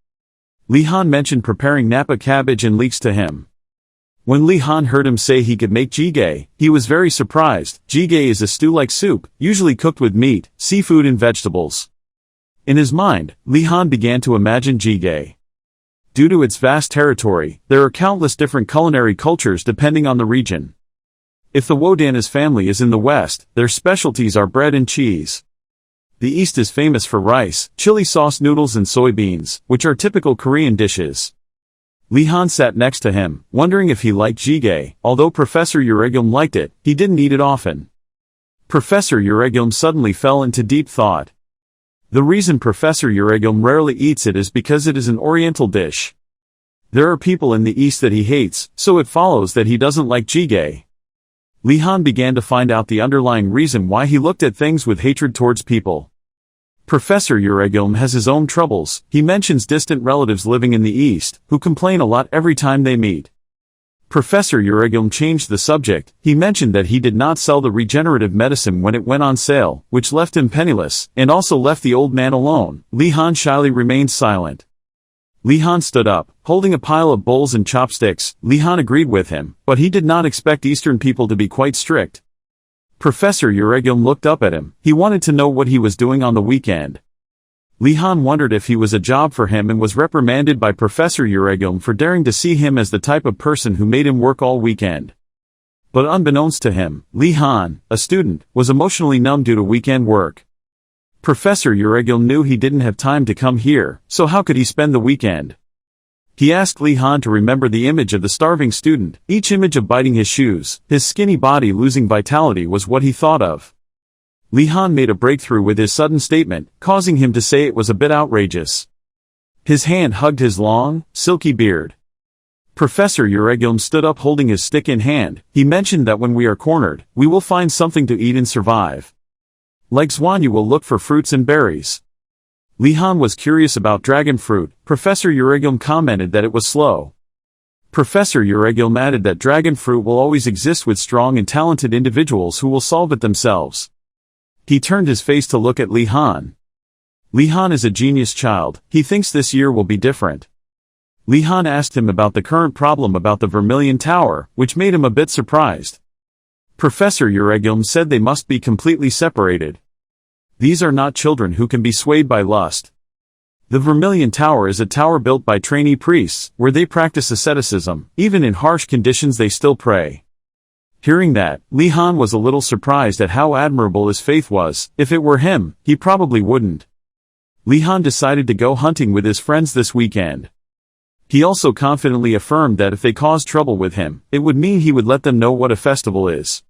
Li Han mentioned preparing Napa cabbage and leeks to him. When Li Han heard him say he could make jjigae, he was very surprised. Jjigae is a stew-like soup, usually cooked with meat, seafood and vegetables. In his mind, Li Han began to imagine jjigae. Due to its vast territory, there are countless different culinary cultures depending on the region. If the Wardanis family is in the west, their specialties are bread and cheese. The east is famous for rice, chili sauce noodles and soybeans, which are typical Korean dishes. Li Han sat next to him, wondering if he liked jjigae. Although Professor Urigum liked it, he didn't eat it often. Professor Urigum suddenly fell into deep thought. The reason Professor Urigum rarely eats it is because it is an oriental dish. There are people in the east that he hates, so it follows that he doesn't like jjigae. Li Han began to find out the underlying reason why he looked at things with hatred towards people. Professor Urigum has his own troubles. He mentions distant relatives living in the east, who complain a lot every time they meet. Professor Urigum changed the subject. He mentioned that he did not sell the regenerative medicine when it went on sale, which left him penniless, and also left the old man alone. Li Han shyly remained silent. Li Han stood up, holding a pile of bowls and chopsticks. Li Han agreed with him, but he did not expect Eastern people to be quite strict. Professor Urigum looked up at him. He wanted to know what he was doing on the weekend. Li Han wondered if he was a job for him and was reprimanded by Professor Urigum for daring to see him as the type of person who made him work all weekend. But unbeknownst to him, Li Han, a student, was emotionally numb due to weekend work. Professor Urigum knew he didn't have time to come here, so how could he spend the weekend? He asked Li Han to remember the image of the starving student. Each image of biting his shoes, his skinny body losing vitality was what he thought of. Li Han made a breakthrough with his sudden statement, causing him to say it was a bit outrageous. His hand hugged his long, silky beard. Professor Urigum stood up holding his stick in hand. He mentioned that when we are cornered, we will find something to eat and survive. Like Zwan, you will look for fruits and berries. Li Han was curious about dragon fruit. Professor Urigum commented that it was slow. Professor Urigum added that dragon fruit will always exist with strong and talented individuals who will solve it themselves. He turned his face to look at Li Han. Li Han is a genius child. He thinks this year will be different. Li Han asked him about the current problem about the Vermilion Tower, which made him a bit surprised. Professor Urigum said they must be completely separated. These are not children who can be swayed by lust. The Vermilion Tower is a tower built by trainee priests, where they practice asceticism. Even in harsh conditions they still pray. Hearing that, Li Han was a little surprised at how admirable his faith was. If it were him, he probably wouldn't. Li Han decided to go hunting with his friends this weekend. He also confidently affirmed that if they caused trouble with him, it would mean he would let them know what a festival is.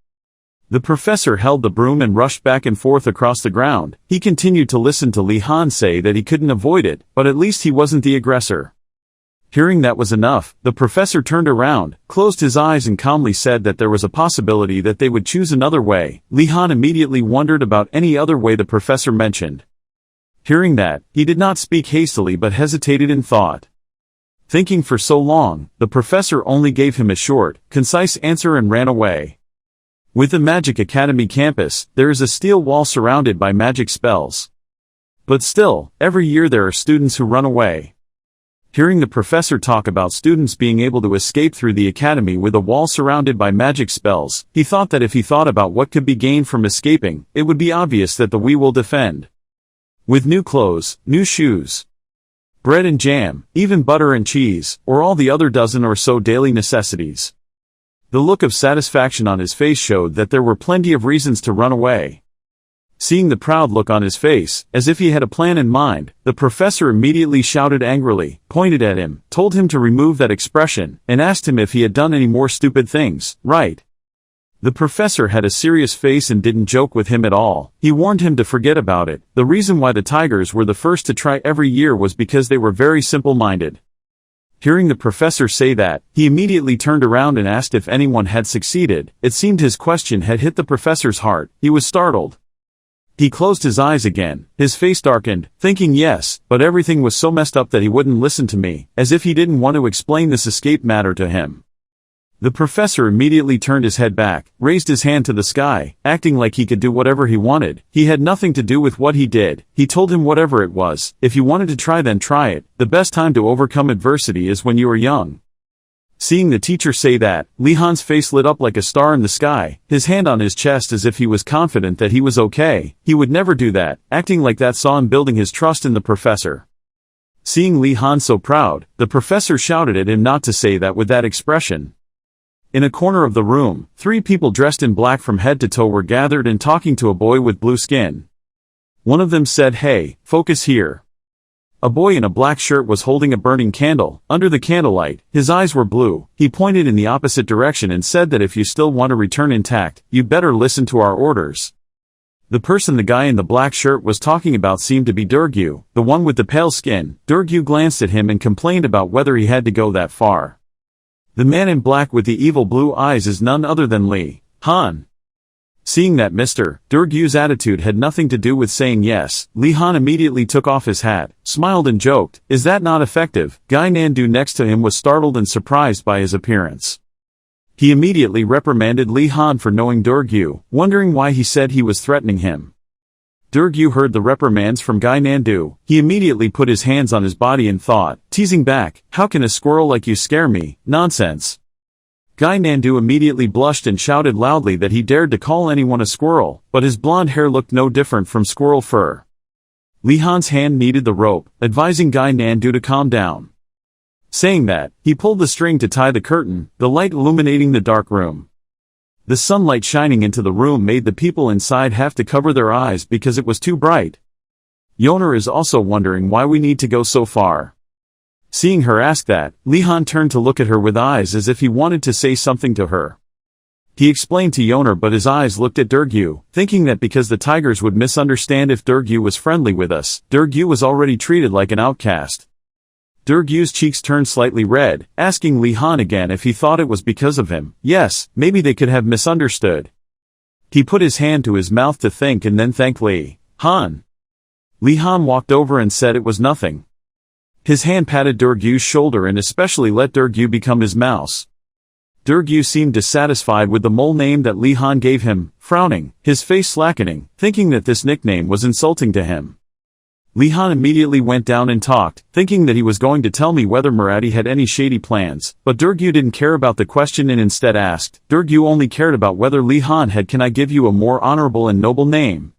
The professor held the broom and rushed back and forth across the ground. He continued to listen to Li Han say that he couldn't avoid it, but at least he wasn't the aggressor. Hearing that was enough, the professor turned around, closed his eyes and calmly said that there was a possibility that they would choose another way. Li Han immediately wondered about any other way the professor mentioned. Hearing that, he did not speak hastily but hesitated in thought. Thinking for so long, the professor only gave him a short, concise answer and ran away. With the Magic Academy campus, there is a steel wall surrounded by magic spells. But still, every year there are students who run away. Hearing the professor talk about students being able to escape through the academy with a wall surrounded by magic spells, he thought that if he thought about what could be gained from escaping, it would be obvious that the we will defend. With new clothes, new shoes, bread and jam, even butter and cheese, or all the other dozen or so daily necessities. The look of satisfaction on his face showed that there were plenty of reasons to run away. Seeing the proud look on his face, as if he had a plan in mind, the professor immediately shouted angrily, pointed at him, told him to remove that expression, and asked him if he had done any more stupid things, right? The professor had a serious face and didn't joke with him at all. He warned him to forget about it. The reason why the tigers were the first to try every year was because they were very simple-minded. Hearing the professor say that, he immediately turned around and asked if anyone had succeeded. It seemed his question had hit the professor's heart. He was startled. He closed his eyes again, his face darkened, thinking yes, but everything was so messed up that he wouldn't listen to me, as if he didn't want to explain this escape matter to him. The professor immediately turned his head back, raised his hand to the sky, acting like he could do whatever he wanted. He had nothing to do with what he did. He told him whatever it was, if you wanted to try then try it. The best time to overcome adversity is when you are young. Seeing the teacher say that, Li Han's face lit up like a star in the sky, his hand on his chest as if he was confident that he was okay. He would never do that. Acting like that saw him building his trust in the professor. Seeing Li Han so proud, the professor shouted at him not to say that with that expression. In a corner of the room, 3 people dressed in black from head to toe were gathered and talking to a boy with blue skin. One of them said, "Hey, focus here." A boy in a black shirt was holding a burning candle. Under the candlelight, his eyes were blue. He pointed in the opposite direction and said that if you still want to return intact, you'd better listen to our orders. The person the guy in the black shirt was talking about seemed to be Durgu, the one with the pale skin. Durgu glanced at him and complained about whether he had to go that far. The man in black with the evil blue eyes is none other than Li Han. Seeing that Mr. Durgu's attitude had nothing to do with saying yes, Li Han immediately took off his hat, smiled and joked, "Is that not effective?" Gynandu next to him was startled and surprised by his appearance. He immediately reprimanded Li Han for knowing Durgu, wondering why he said he was threatening him. Durgu heard the reprimands from Gynandu. He immediately put his hands on his body and thought, teasing back, "How can a squirrel like you scare me? Nonsense." Gynandu immediately blushed and shouted loudly that he dared to call anyone a squirrel, but his blonde hair looked no different from squirrel fur. Li Han's hand needed the rope, advising Gynandu to calm down. Saying that, he pulled the string to tie the curtain, the light illuminating the dark room. The sunlight shining into the room made the people inside have to cover their eyes because it was too bright. Yoner is also wondering why we need to go so far. Seeing her ask that, Li Han turned to look at her with eyes as if he wanted to say something to her. He explained to Yoner but his eyes looked at Durgu, thinking that because the tigers would misunderstand if Durgu was friendly with us. Durgu was already treated like an outcast. Durgu's cheeks turned slightly red, asking Li Han again if he thought it was because of him. Yes, maybe they could have misunderstood. He put his hand to his mouth to think and then thanked Li Han. Li Han walked over and said it was nothing. His hand patted Durgu's shoulder and especially let Durgu become his mouse. Durgu seemed dissatisfied with the mole name that Li Han gave him, frowning, his face slackening, thinking that this nickname was insulting to him. Li Han immediately went down and talked, thinking that he was going to tell me whether Marathi had any shady plans, but Durgu didn't care about the question and instead asked. Durgu only cared about whether Li Han had "Can I give you a more honorable and noble name?"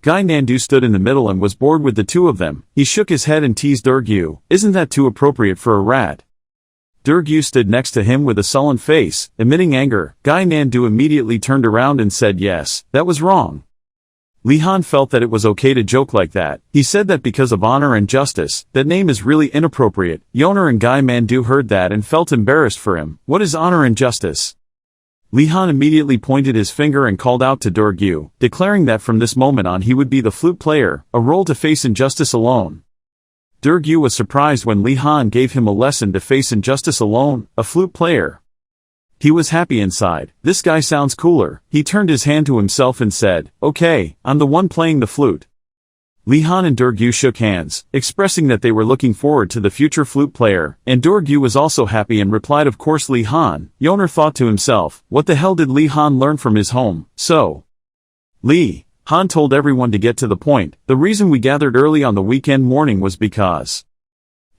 Gynandu stood in the middle and was bored with the two of them. He shook his head and teased Durgu, "Isn't that too appropriate for a rat?" Durgu stood next to him with a sullen face, emitting anger. Gynandu immediately turned around and said yes, that was wrong. Li Han felt that it was okay to joke like that. He said that because of honor and justice, that name is really inappropriate. Yoner and Gynandu heard that and felt embarrassed for him. What is honor and justice? Li Han immediately pointed his finger and called out to Durgu, declaring that from this moment on he would be the flute player, a role to face injustice alone. Durgu was surprised when Li Han gave him a lesson to face injustice alone, a flute player. He was happy inside. This guy sounds cooler. He turned his hand to himself and said, "Okay, I'm the one playing the flute." Li Han and Durgu shook hands, expressing that they were looking forward to the future flute player, and Durgu was also happy and replied of course Li Han. Yoner thought to himself, what the hell did Li Han learn from his home, so? Li Han told everyone to get to the point. The reason we gathered early on the weekend morning was because...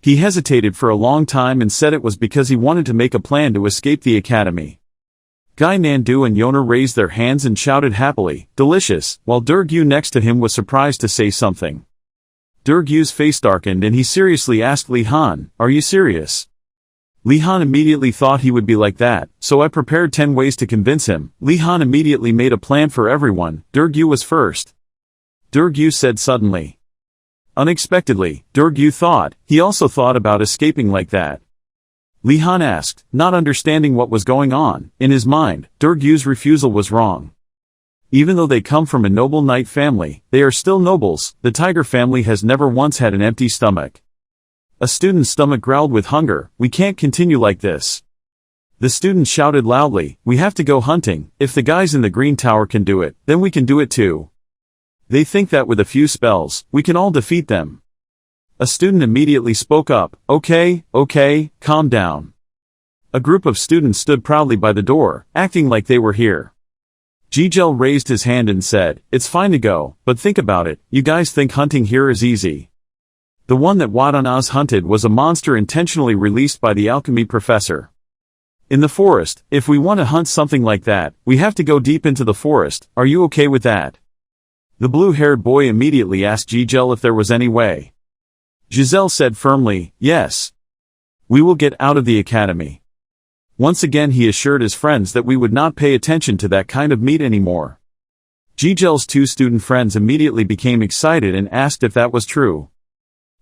He hesitated for a long time and said it was because he wanted to make a plan to escape the academy. Gynandu and Yoner raised their hands and shouted happily, delicious, while Durgu next to him was surprised to say something. Durgu's face darkened and he seriously asked Li Han, are you serious? Li Han immediately thought he would be like that, so I prepared 10 ways to convince him. Li Han immediately made a plan for everyone. Durgu was first. Durgu said suddenly. Unexpectedly, Durgu thought, he also thought about escaping like that. Li Han asked, not understanding what was going on. In his mind, Durgu's refusal was wrong. Even though they come from a noble knight family, they are still nobles. The tiger family has never once had an empty stomach. A student's stomach growled with hunger. We can't continue like this. The student shouted loudly, we have to go hunting. If the guys in the green tower can do it, then we can do it too. They think that with a few spells, we can all defeat them. A student immediately spoke up, okay, calm down. A group of students stood proudly by the door, acting like they were here. Jigel raised his hand and said, it's fine to go, but think about it, you guys think hunting here is easy. The one that Wardanis hunted was a monster intentionally released by the alchemy professor. In the forest, if we want to hunt something like that, we have to go deep into the forest. Are you okay with that? The blue-haired boy immediately asked Jigel if there was any way. Giselle said firmly, yes. We will get out of the academy. Once again he assured his friends that we would not pay attention to that kind of meat anymore. Jigel's 2 student friends immediately became excited and asked if that was true.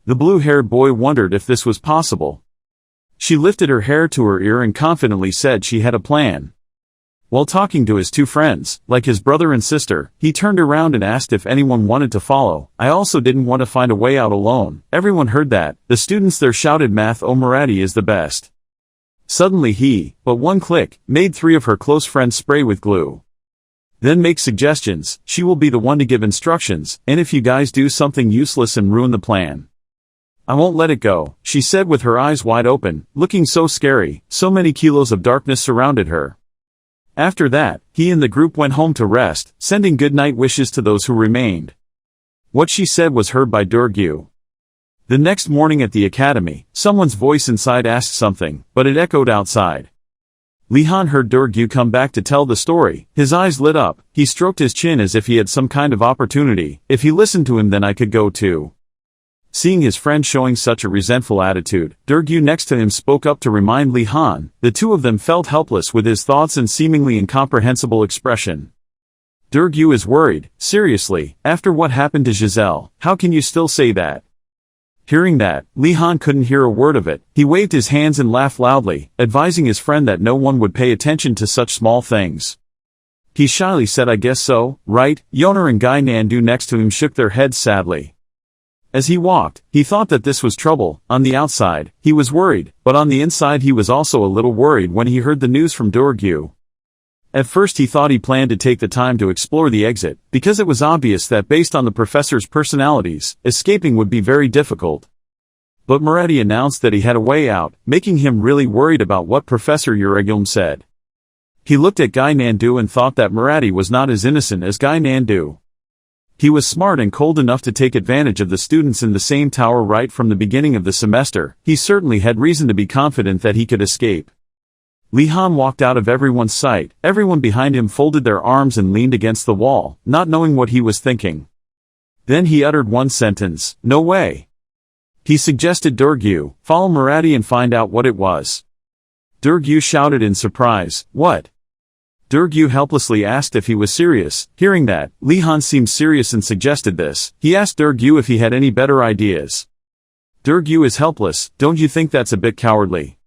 The blue-haired boy wondered if this was possible. She lifted her hair to her ear and confidently said she had a plan. While talking to his 2 friends, like his brother and sister, he turned around and asked if anyone wanted to follow. I also didn't want to find a way out alone. Everyone heard that. The students there shouted math oh Marathi is the best. Suddenly he, but one click, made 3 of her close friends spray with glue. Then make suggestions. She will be the one to give instructions, and if you guys do something useless and ruin the plan, I won't let it go, she said with her eyes wide open, looking so scary. So many kilos of darkness surrounded her. After that, he and the group went home to rest, sending good night wishes to those who remained. What she said was heard by Durgu. The next morning at the academy, someone's voice inside asked something, but it echoed outside. Li Han heard Durgu come back to tell the story. His eyes lit up, he stroked his chin as if he had some kind of opportunity. If he listened to him then I could go too. Seeing his friend showing such a resentful attitude, Durgu next to him spoke up to remind Li Han. The 2 of them felt helpless with his thoughts and seemingly incomprehensible expression. Durgu is worried, seriously, after what happened to Giselle, how can you still say that? Hearing that, Li Han couldn't hear a word of it. He waved his hands and laughed loudly, advising his friend that no one would pay attention to such small things. He shyly said I guess so, right? Yoner and Gynandu next to him shook their heads sadly. As he walked, he thought that this was trouble. On the outside, he was worried, but on the inside he was also a little worried when he heard the news from Durgu. At first he thought he planned to take the time to explore the exit, because it was obvious that based on the professor's personalities, escaping would be very difficult. But Marathi announced that he had a way out, making him really worried about what Professor Uragulm said. He looked at Gynandu and thought that Marathi was not as innocent as Gynandu. He was smart and cold enough to take advantage of the students in the same tower right from the beginning of the semester. He certainly had reason to be confident that he could escape. Li Han walked out of everyone's sight. Everyone behind him folded their arms and leaned against the wall, not knowing what he was thinking. Then he uttered one sentence, no way. He suggested Durgu, follow Marathi and find out what it was. Durgu shouted in surprise, what? Durgu helplessly asked if he was serious. Hearing that, Li Han seemed serious and suggested this. He asked Durgu if he had any better ideas. Durgu is helpless, don't you think that's a bit cowardly?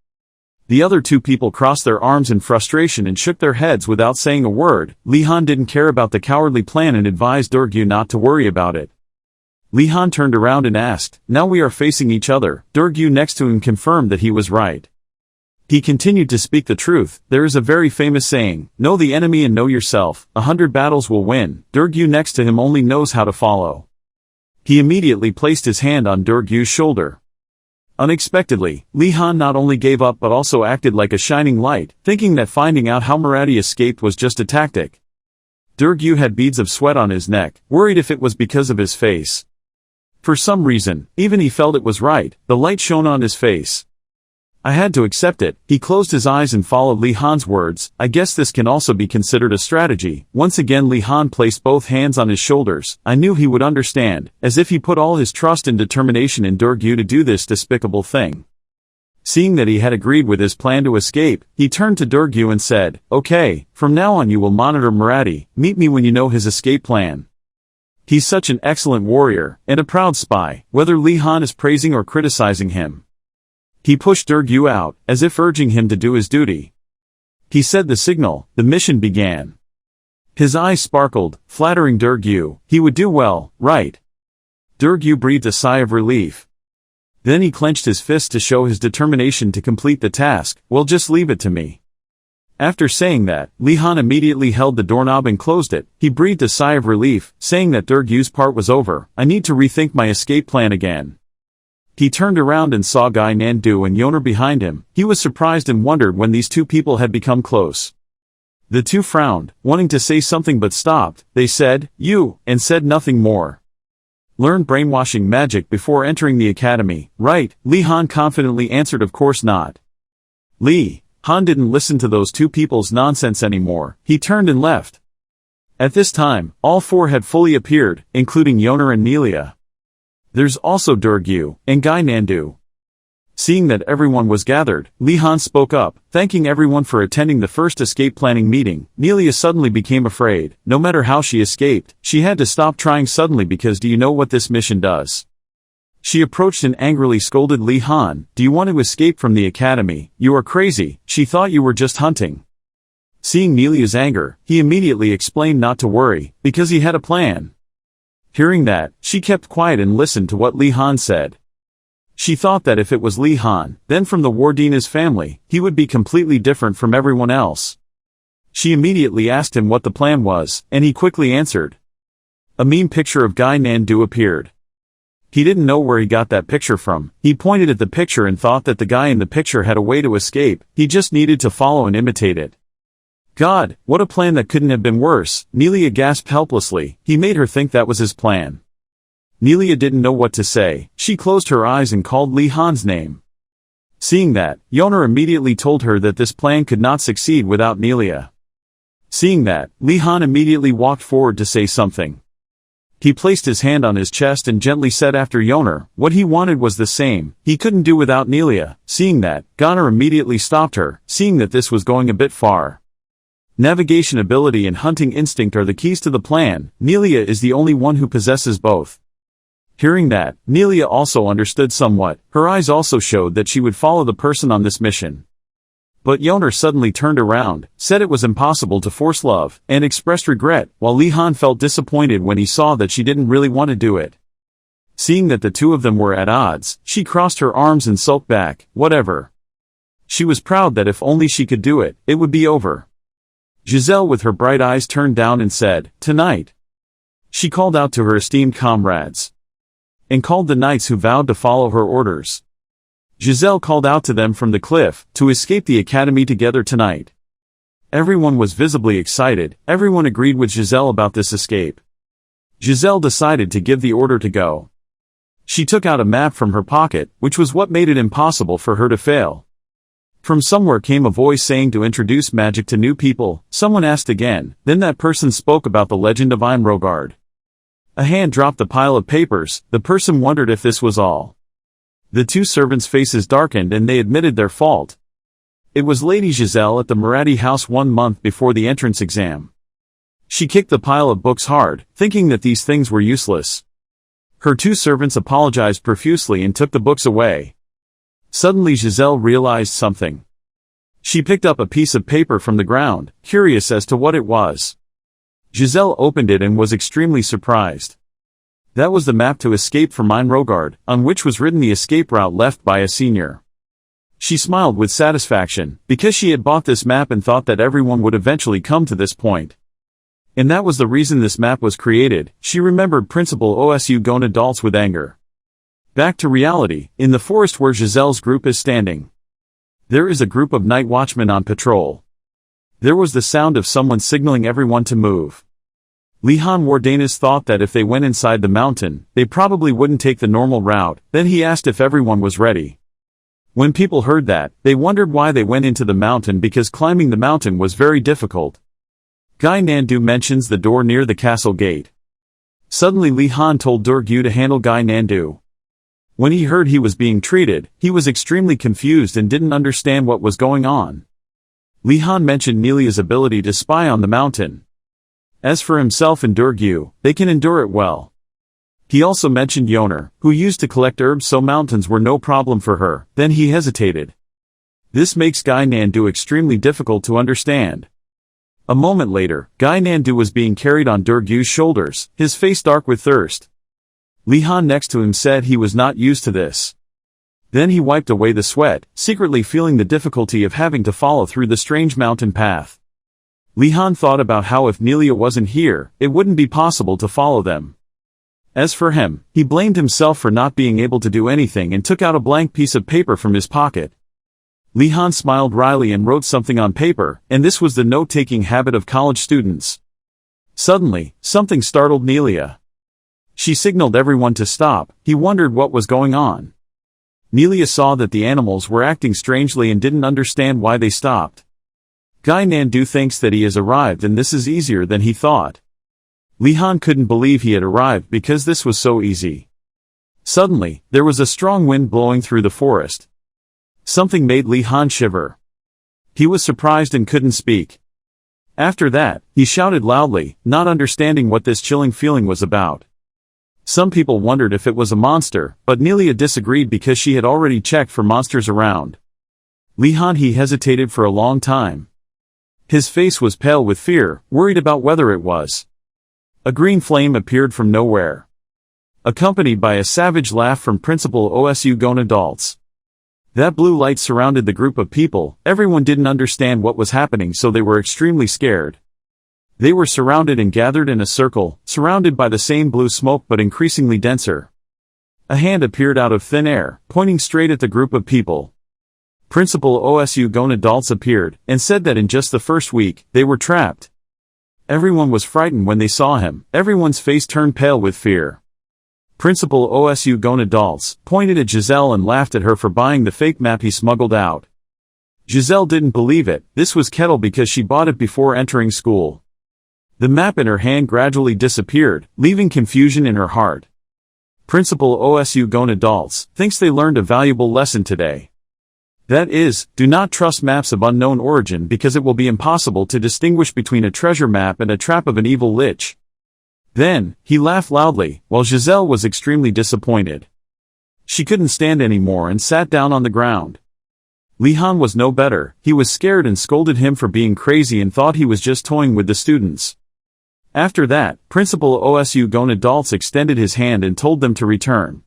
The other 2 people crossed their arms in frustration and shook their heads without saying a word. Li Han didn't care about the cowardly plan and advised Durgu not to worry about it. Li Han turned around and asked, now we are facing each other. Durgu next to him confirmed that he was right. He continued to speak the truth. There is a very famous saying, know the enemy and know yourself. 100 battles will win. Durgu next to him only knows how to follow. He immediately placed his hand on Durgu's shoulder. Unexpectedly, Li Han not only gave up but also acted like a shining light, thinking that finding out how Marathi escaped was just a tactic. Durgu had beads of sweat on his neck, worried if it was because of his face. For some reason, even he felt it was right, the light shone on his face. I had to accept it. He closed his eyes and followed Li Han's words. I guess this can also be considered a strategy. Once again Li Han placed both hands on his shoulders. I knew he would understand, as if he put all his trust and determination in Durgu to do this despicable thing. Seeing that he had agreed with his plan to escape, he turned to Durgu and said, "Okay, from now on you will monitor Marathi. Meet me when you know his escape plan." He's such an excellent warrior, and a proud spy, whether Li Han is praising or criticizing him. He pushed Durgu out, as if urging him to do his duty. He said the signal, the mission began. His eyes sparkled, flattering Durgu. He would do well, right? Durgu breathed a sigh of relief. Then he clenched his fist to show his determination to complete the task. Well, just leave it to me. After saying that, Li Han immediately held the doorknob and closed it. He breathed a sigh of relief, saying that Durgu's part was over. I need to rethink my escape plan again. He turned around and saw Gynandu and Yoner behind him. He was surprised and wondered when these two people had become close. The two frowned, wanting to say something but stopped. They said, "You," and said nothing more. Learned brainwashing magic before entering the academy, right? Li Han confidently answered, of course not. Li Han didn't listen to those two people's nonsense anymore. He turned and left. At this time, all four had fully appeared, including Yoner and Nelia. There's also Durgu, and Gynandu. Seeing that everyone was gathered, Li Han spoke up, thanking everyone for attending the first escape planning meeting. Nelia suddenly became afraid. No matter how she escaped, she had to stop trying suddenly because do you know what this mission does? She approached and angrily scolded Li Han. Do you want to escape from the academy? You are crazy. She thought you were just hunting. Seeing Nelia's anger, he immediately explained not to worry, because he had a plan. Hearing that, she kept quiet and listened to what Li Han said. She thought that if it was Li Han, then from the Wardanis family, he would be completely different from everyone else. She immediately asked him what the plan was, and he quickly answered. A meme picture of Gynandu appeared. He didn't know where he got that picture from. He pointed at the picture and thought that the guy in the picture had a way to escape. He just needed to follow and imitate it. God, what a plan that couldn't have been worse. Nelia gasped helplessly. He made her think that was his plan. Nelia didn't know what to say. She closed her eyes and called Li Han's name. Seeing that, Yoner immediately told her that this plan could not succeed without Nelia. Seeing that, Li Han immediately walked forward to say something. He placed his hand on his chest and gently said after Yoner, what he wanted was the same. He couldn't do without Nelia. Seeing that, Yoner immediately stopped her, seeing that this was going a bit far. Navigation ability and hunting instinct are the keys to the plan. Nelia is the only one who possesses both. Hearing that, Nelia also understood somewhat. Her eyes also showed that she would follow the person on this mission. But Yoner suddenly turned around, said it was impossible to force love, and expressed regret, while Li Han felt disappointed when he saw that she didn't really want to do it. Seeing that the two of them were at odds, she crossed her arms and sulked back. Whatever. She was proud that if only she could do it, it would be over. Giselle with her bright eyes turned down and said, tonight. She called out to her esteemed comrades. And called the knights who vowed to follow her orders. Giselle called out to them from the cliff, to escape the academy together tonight. Everyone was visibly excited. Everyone agreed with Giselle about this escape. Giselle decided to give the order to go. She took out a map from her pocket, which was what made it impossible for her to fail. From somewhere came a voice saying to introduce magic to new people. Someone asked again, then that person spoke about the legend of Inrogard. A hand dropped the pile of papers. The person wondered if this was all. The two servants' faces darkened and they admitted their fault. It was Lady Giselle at the Marathi house 1 month before the entrance exam. She kicked the pile of books hard, thinking that these things were useless. Her two servants apologized profusely and took the books away. Suddenly Giselle realized something. She picked up a piece of paper from the ground, curious as to what it was. Giselle opened it and was extremely surprised. That was the map to escape from Inrogard, on which was written the escape route left by a senior. She smiled with satisfaction, because she had bought this map and thought that everyone would eventually come to this point. And that was the reason this map was created. She remembered Principal Osu Gon adults with anger. Back to reality, in the forest where Giselle's group is standing. There is a group of night watchmen on patrol. There was the sound of someone signaling everyone to move. Lihan Wardanis thought that if they went inside the mountain, they probably wouldn't take the normal route. Then he asked if everyone was ready. When people heard that, they wondered why they went into the mountain because climbing the mountain was very difficult. Gynandu mentions the door near the castle gate. Suddenly Lihan told Durgu to handle Gynandu. When he heard he was being treated, he was extremely confused and didn't understand what was going on. Lihan mentioned Nelia's ability to spy on the mountain. As for himself and Durgu, they can endure it well. He also mentioned Yoner, who used to collect herbs so mountains were no problem for her. Then he hesitated. This makes Gynandu extremely difficult to understand. A moment later, Gynandu was being carried on Durgu's shoulders, his face dark with thirst. Lihan next to him said he was not used to this. Then he wiped away the sweat, secretly feeling the difficulty of having to follow through the strange mountain path. Lihan thought about how if Nelia wasn't here, it wouldn't be possible to follow them. As for him, he blamed himself for not being able to do anything and took out a blank piece of paper from his pocket. Lihan smiled wryly and wrote something on paper, and this was the note-taking habit of college students. Suddenly, something startled Nelia. She signaled everyone to stop. He wondered what was going on. Nelia saw that the animals were acting strangely and didn't understand why they stopped. Gynandu thinks that he has arrived and this is easier than he thought. Lihan couldn't believe he had arrived because this was so easy. Suddenly, there was a strong wind blowing through the forest. Something made Lihan shiver. He was surprised and couldn't speak. After that, he shouted loudly, not understanding what this chilling feeling was about. Some people wondered if it was a monster, but Nelia disagreed because she had already checked for monsters around. Lihan he hesitated for a long time. His face was pale with fear, worried about whether it was. A green flame appeared from nowhere, accompanied by a savage laugh from Principal Osu Gon adults. That blue light surrounded the group of people. Everyone didn't understand what was happening, so they were extremely scared. They were surrounded and gathered in a circle, surrounded by the same blue smoke but increasingly denser. A hand appeared out of thin air, pointing straight at the group of people. Principal Osu Gon adults appeared, and said that in just the first week, they were trapped. Everyone was frightened when they saw him. Everyone's face turned pale with fear. Principal Osu Gon adults pointed at Giselle and laughed at her for buying the fake map he smuggled out. Giselle didn't believe it. This was Kettle because she bought it before entering school. The map in her hand gradually disappeared, leaving confusion in her heart. Principal Osu Gon adults thinks they learned a valuable lesson today. That is, do not trust maps of unknown origin because it will be impossible to distinguish between a treasure map and a trap of an evil lich. Then, he laughed loudly, while Giselle was extremely disappointed. She couldn't stand anymore and sat down on the ground. Lihan was no better. He was scared and scolded him for being crazy and thought he was just toying with the students. After that, Principal Osu Gon adults extended his hand and told them to return.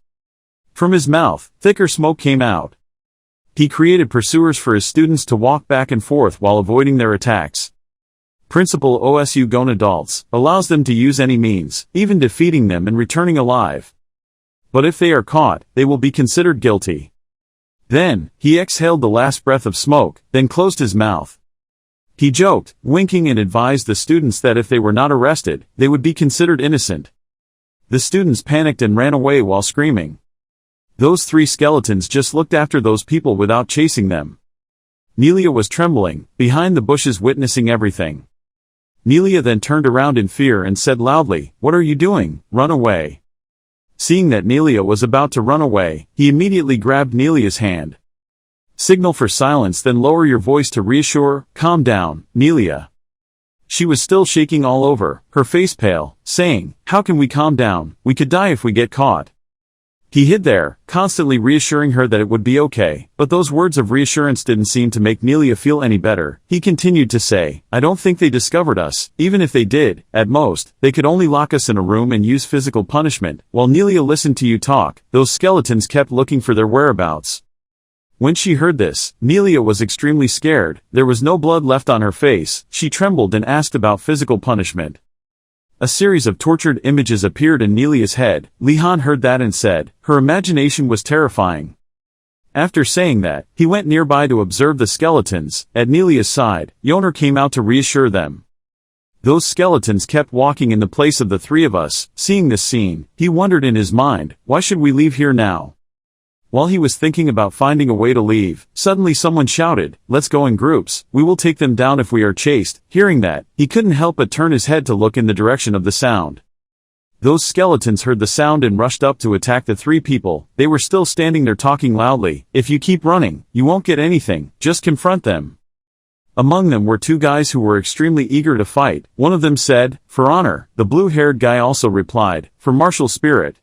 From his mouth, thicker smoke came out. He created pursuers for his students to walk back and forth while avoiding their attacks. Principal Osu Gon adults allows them to use any means, even defeating them and returning alive. But if they are caught, they will be considered guilty. Then, he exhaled the last breath of smoke, then closed his mouth. He joked, winking, and advised the students that if they were not arrested, they would be considered innocent. The students panicked and ran away while screaming. Those three skeletons just looked after those people without chasing them. Nelia was trembling, behind the bushes witnessing everything. Nelia then turned around in fear and said loudly, "What are you doing? Run away." Seeing that Nelia was about to run away, he immediately grabbed Nelia's hand. Signal for silence, then lower your voice to reassure. Calm down, Nelia. She was still shaking all over, her face pale, saying, "How can we calm down? We could die if we get caught." He hid there, constantly reassuring her that it would be okay, but those words of reassurance didn't seem to make Nelia feel any better. He continued to say, "I don't think they discovered us. Even if they did, at most, they could only lock us in a room and use physical punishment." While Nelia listened to you talk, those skeletons kept looking for their whereabouts. When she heard this, Nelia was extremely scared. There was no blood left on her face. She trembled and asked about physical punishment. A series of tortured images appeared in Nelia's head. Li-Han heard that and said, her imagination was terrifying. After saying that, he went nearby to observe the skeletons. At Nelia's side, Yoner came out to reassure them. Those skeletons kept walking in the place of the three of us. Seeing this scene, he wondered in his mind, why should we leave here now? While he was thinking about finding a way to leave, suddenly someone shouted, let's go in groups, we will take them down if we are chased. Hearing that, he couldn't help but turn his head to look in the direction of the sound. Those skeletons heard the sound and rushed up to attack the three people. They were still standing there talking loudly. If you keep running, you won't get anything, just confront them. Among them were two guys who were extremely eager to fight. One of them said, for honor. The blue-haired guy also replied, for martial spirit.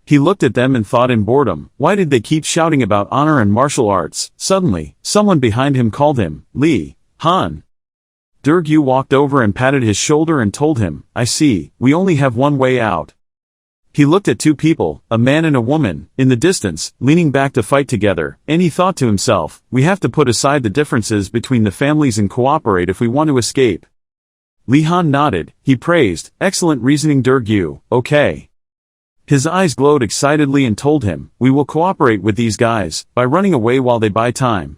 He looked at them and thought in boredom, why did they keep shouting about honor and martial arts? Suddenly, someone behind him called him, Li-Han. Durgu walked over and patted his shoulder and told him, I see, we only have one way out. He looked at two people, a man and a woman, in the distance, leaning back to fight together, and he thought to himself, we have to put aside the differences between the families and cooperate if we want to escape. Li-Han nodded. He praised, excellent reasoning Durgu, okay. His eyes glowed excitedly and told him, we will cooperate with these guys, by running away while they buy time.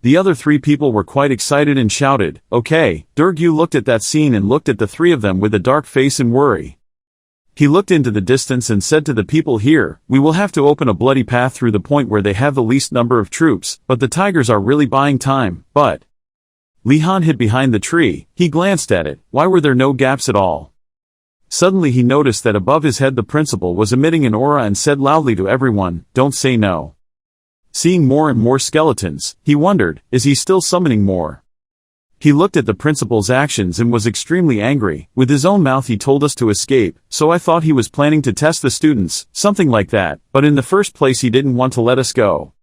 The other three people were quite excited and shouted, okay. Durgu looked at that scene and looked at the three of them with a dark face and worry. He looked into the distance and said to the people here, we will have to open a bloody path through the point where they have the least number of troops, but the tigers are really buying time, but... Li-Han hid behind the tree. He glanced at it. Why were there no gaps at all? Suddenly he noticed that above his head the principal was emitting an aura and said loudly to everyone, don't say no. Seeing more and more skeletons, he wondered, is he still summoning more? He looked at the principal's actions and was extremely angry. With his own mouth he told us to escape, so I thought he was planning to test the students, something like that, but in the first place he didn't want to let us go.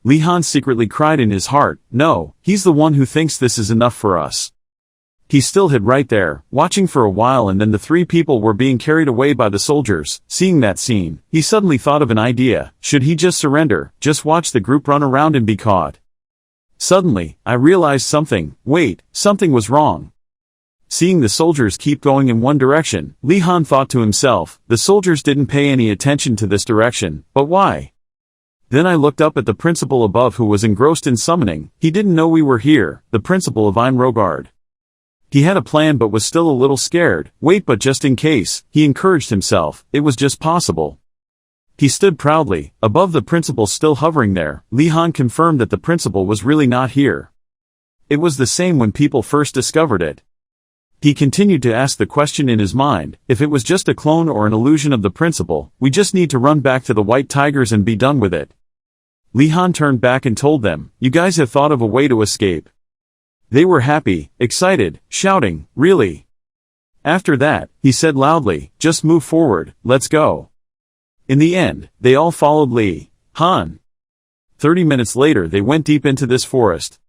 Li-Han secretly cried in his heart, no, he's the one who thinks this is enough for us. He still hid right there, watching for a while, and then the three people were being carried away by the soldiers. Seeing that scene, he suddenly thought of an idea. Should he just surrender, just watch the group run around and be caught? Suddenly, I realized something. Wait, something was wrong. Seeing the soldiers keep going in one direction, Li-Han thought to himself, the soldiers didn't pay any attention to this direction, but why? Then I looked up at the principal above who was engrossed in summoning. He didn't know we were here, the principal of Inrogard. He had a plan but was still a little scared. Wait, but just in case, he encouraged himself, it was just possible. He stood proudly, above the principal still hovering there. Li-Han confirmed that the principal was really not here. It was the same when people first discovered it. He continued to ask the question in his mind, if it was just a clone or an illusion of the principal, we just need to run back to the White Tigers and be done with it. Li-Han turned back and told them, you guys have thought of a way to escape. They were happy, excited, shouting, really? After that, he said loudly, just move forward, let's go. In the end, they all followed Li-Han. 30 minutes later they went deep into this forest.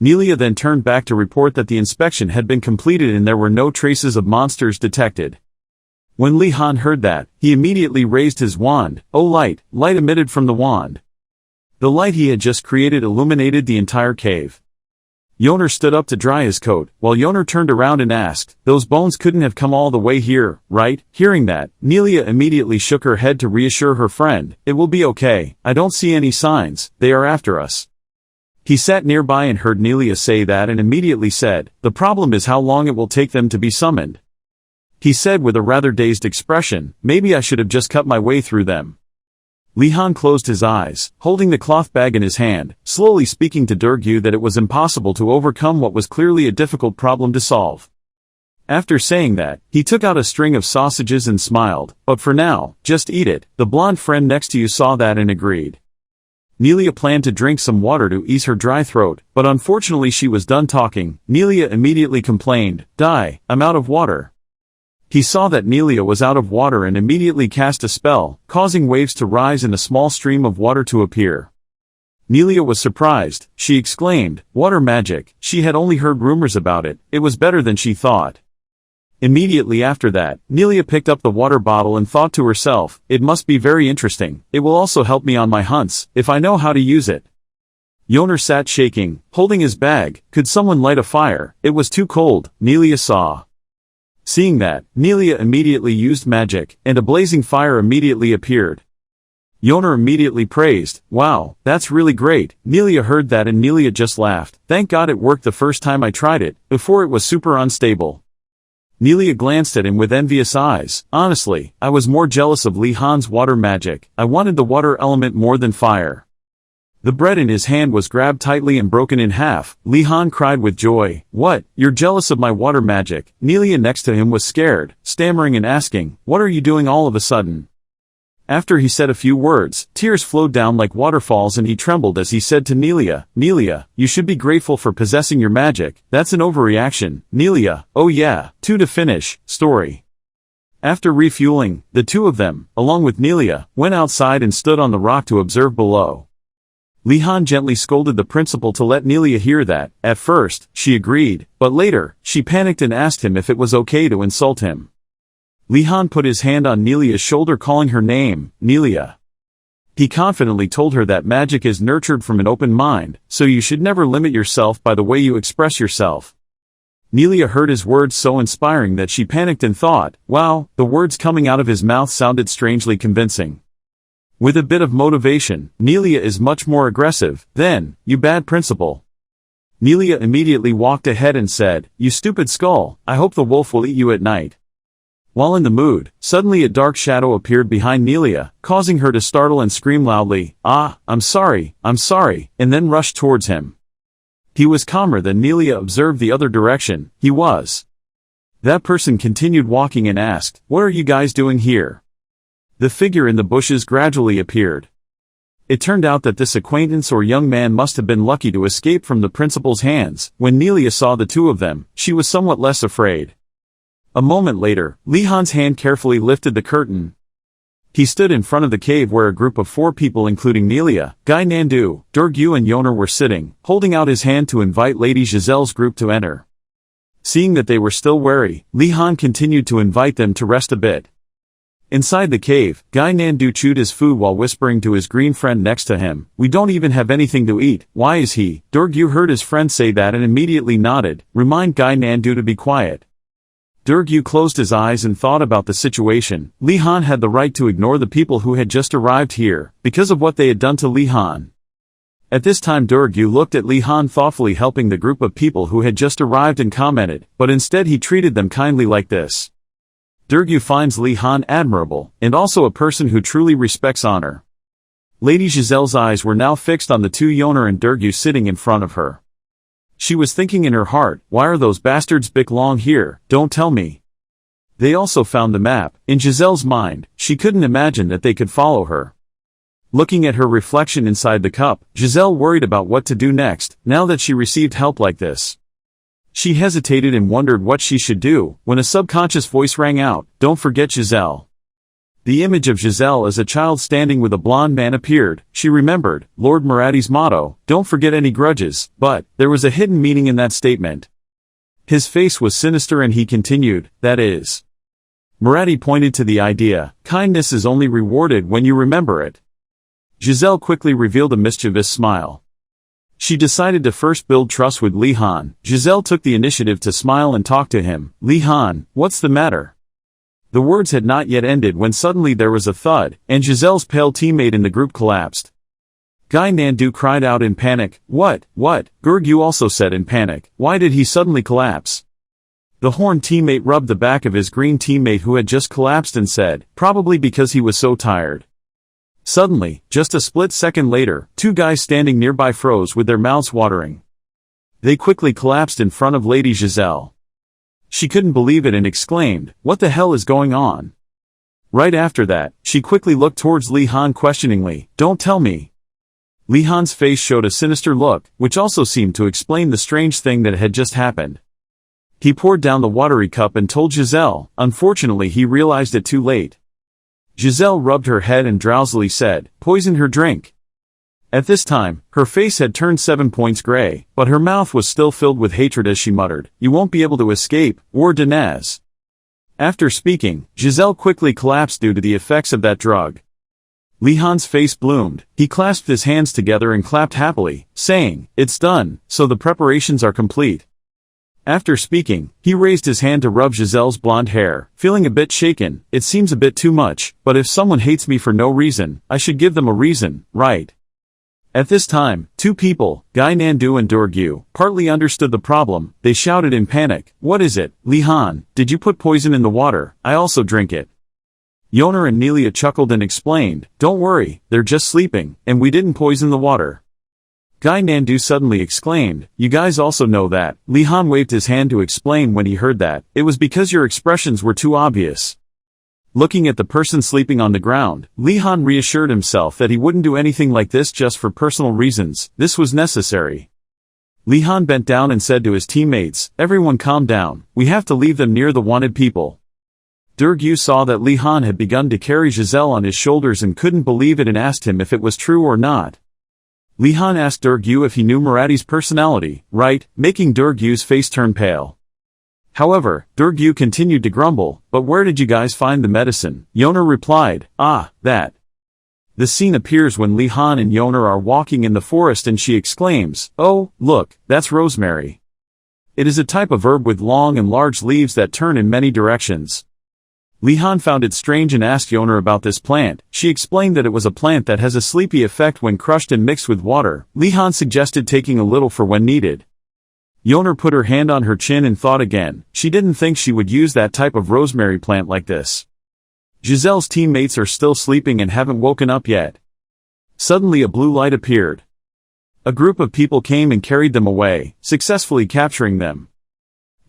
Nelia then turned back to report that the inspection had been completed and there were no traces of monsters detected. When Li-Han heard that, he immediately raised his wand. Oh light emitted from the wand. The light he had just created illuminated the entire cave. Yoner stood up to dry his coat, while Yoner turned around and asked, those bones couldn't have come all the way here, right? Hearing that, Nelia immediately shook her head to reassure her friend, it will be okay, I don't see any signs, they are after us. He sat nearby and heard Nelia say that and immediately said, the problem is how long it will take them to be summoned. He said with a rather dazed expression, maybe I should have just cut my way through them. Li-Han closed his eyes, holding the cloth bag in his hand, slowly speaking to Durgu that it was impossible to overcome what was clearly a difficult problem to solve. After saying that, he took out a string of sausages and smiled, but for now, just eat it. The blonde friend next to you saw that and agreed. Nelia planned to drink some water to ease her dry throat, but unfortunately she was done talking. Nelia immediately complained, I'm out of water. He saw that Nelia was out of water and immediately cast a spell, causing waves to rise and a small stream of water to appear. Nelia was surprised. She exclaimed, water magic. She had only heard rumors about it. It was better than she thought. Immediately after that, Nelia picked up the water bottle and thought to herself, it must be very interesting. It will also help me on my hunts, if I know how to use it. Yoner sat shaking, holding his bag. Could someone light a fire? It was too cold, Nelia saw. Seeing that, Nelia immediately used magic, and a blazing fire immediately appeared. Yoner immediately praised, "Wow, that's really great." Nelia heard that and Nelia just laughed. "Thank God it worked the first time I tried it, before it was super unstable." Nelia glanced at him with envious eyes. "Honestly, I was more jealous of Li Han's water magic. I wanted the water element more than fire." The bread in his hand was grabbed tightly and broken in half. Li Han cried with joy. "What? You're jealous of my water magic?" Nelia next to him was scared, stammering and asking, "What are you doing all of a sudden?" After he said a few words, tears flowed down like waterfalls and he trembled as he said to Nelia, "Nelia, you should be grateful for possessing your magic. That's an overreaction." Nelia, "Oh yeah, two to finish, story." After refueling, the two of them, along with Nelia, went outside and stood on the rock to observe below. Li Han gently scolded the principal to let Nelia hear that. At first, she agreed, but later, she panicked and asked him if it was okay to insult him. Li Han put his hand on Nelia's shoulder calling her name, Nelia. He confidently told her that magic is nurtured from an open mind, so you should never limit yourself by the way you express yourself. Nelia heard his words so inspiring that she panicked and thought, wow, the words coming out of his mouth sounded strangely convincing. With a bit of motivation, Nelia is much more aggressive. "Then, you bad principal." Nelia immediately walked ahead and said, "You stupid skull, I hope the wolf will eat you at night." While in the mood, suddenly a dark shadow appeared behind Nelia, causing her to startle and scream loudly, "Ah, I'm sorry," and then rushed towards him. He was calmer than Nelia observed the other direction. He was. That person continued walking and asked, "What are you guys doing here?" The figure in the bushes gradually appeared. It turned out that this acquaintance or young man must have been lucky to escape from the principal's hands. When Nelia saw the two of them, she was somewhat less afraid. A moment later, Li Han's hand carefully lifted the curtain. He stood in front of the cave where a group of 4 people including Nelia, Gynandu, Durgu and Yoner were sitting, holding out his hand to invite Lady Giselle's group to enter. Seeing that they were still wary, Li Han continued to invite them to rest a bit. Inside the cave, Gynandu chewed his food while whispering to his green friend next to him, "We don't even have anything to eat, why is he?" Durgu heard his friend say that and immediately nodded, remind Gynandu to be quiet. Durgu closed his eyes and thought about the situation. Li Han had the right to ignore the people who had just arrived here, because of what they had done to Li Han. At this time Durgu looked at Li Han thoughtfully helping the group of people who had just arrived and commented, but instead he treated them kindly like this. Durgu finds Li Han admirable, and also a person who truly respects honor. Lady Giselle's eyes were now fixed on the two Yoner and Durgu sitting in front of her. She was thinking in her heart, why are those bastards belong here, don't tell me. They also found the map. In Giselle's mind, she couldn't imagine that they could follow her. Looking at her reflection inside the cup, Giselle worried about what to do next, now that she received help like this. She hesitated and wondered what she should do, when a subconscious voice rang out, "Don't forget Giselle." The image of Giselle as a child standing with a blonde man appeared. She remembered Lord Maradi's motto, "Don't forget any grudges," but there was a hidden meaning in that statement. His face was sinister and he continued, "That is." Maradi pointed to the idea, "Kindness is only rewarded when you remember it." Giselle quickly revealed a mischievous smile. She decided to first build trust with Li Han. Giselle took the initiative to smile and talk to him. "Li Han, what's the matter?" The words had not yet ended when suddenly there was a thud, and Giselle's pale teammate in the group collapsed. Gynandu cried out in panic, What? Durgu also said in panic, "Why did he suddenly collapse?" The horned teammate rubbed the back of his green teammate who had just collapsed and said, "Probably because he was so tired." Suddenly, just a split second later, 2 guys standing nearby froze with their mouths watering. They quickly collapsed in front of Lady Giselle. She couldn't believe it and exclaimed, "What the hell is going on?" Right after that, she quickly looked towards Li Han questioningly, "Don't tell me." Li Han's face showed a sinister look, which also seemed to explain the strange thing that had just happened. He poured down the watery cup and told Giselle. Unfortunately he realized it too late. Giselle rubbed her head and drowsily said, "Poison her drink." At this time, her face had turned 7 points gray, but her mouth was still filled with hatred as she muttered, "You won't be able to escape, Wardanis." After speaking, Giselle quickly collapsed due to the effects of that drug. Li Han's face bloomed. He clasped his hands together and clapped happily, saying, "It's done, so the preparations are complete." After speaking, he raised his hand to rub Giselle's blonde hair, feeling a bit shaken. It seems a bit too much, but if someone hates me for no reason, I should give them a reason, right? At this time, two people, Gynandu and Durgu, partly understood the problem. They shouted in panic, "What is it, Lihan? Did you put poison in the water? I also drink it." Yoner and Nelia chuckled and explained, "Don't worry, they're just sleeping, and we didn't poison the water." Gynandu suddenly exclaimed, "You guys also know that." Lihan waved his hand to explain when he heard that. "It was because your expressions were too obvious." Looking at the person sleeping on the ground, Lihan reassured himself that he wouldn't do anything like this just for personal reasons. This was necessary. Lihan bent down and said to his teammates, "Everyone calm down, we have to leave them near the wanted people." Durgu saw that Lihan had begun to carry Giselle on his shoulders and couldn't believe it and asked him if it was true or not. Lihan asked Durgu if he knew Muraddi's personality, right, making Durgu's face turn pale. However, Durgu continued to grumble, "But where did you guys find the medicine?" Yoner replied, "That." The scene appears when Lihan and Yoner are walking in the forest and she exclaims, "Oh, look, that's rosemary." It is a type of herb with long and large leaves that turn in many directions. Lihan found it strange and asked Yoner about this plant. She explained that it was a plant that has a sleepy effect when crushed and mixed with water. Lihan suggested taking a little for when needed. Yoner put her hand on her chin and thought again. She didn't think she would use that type of rosemary plant like this. Giselle's teammates are still sleeping and haven't woken up yet. Suddenly a blue light appeared. A group of people came and carried them away, successfully capturing them.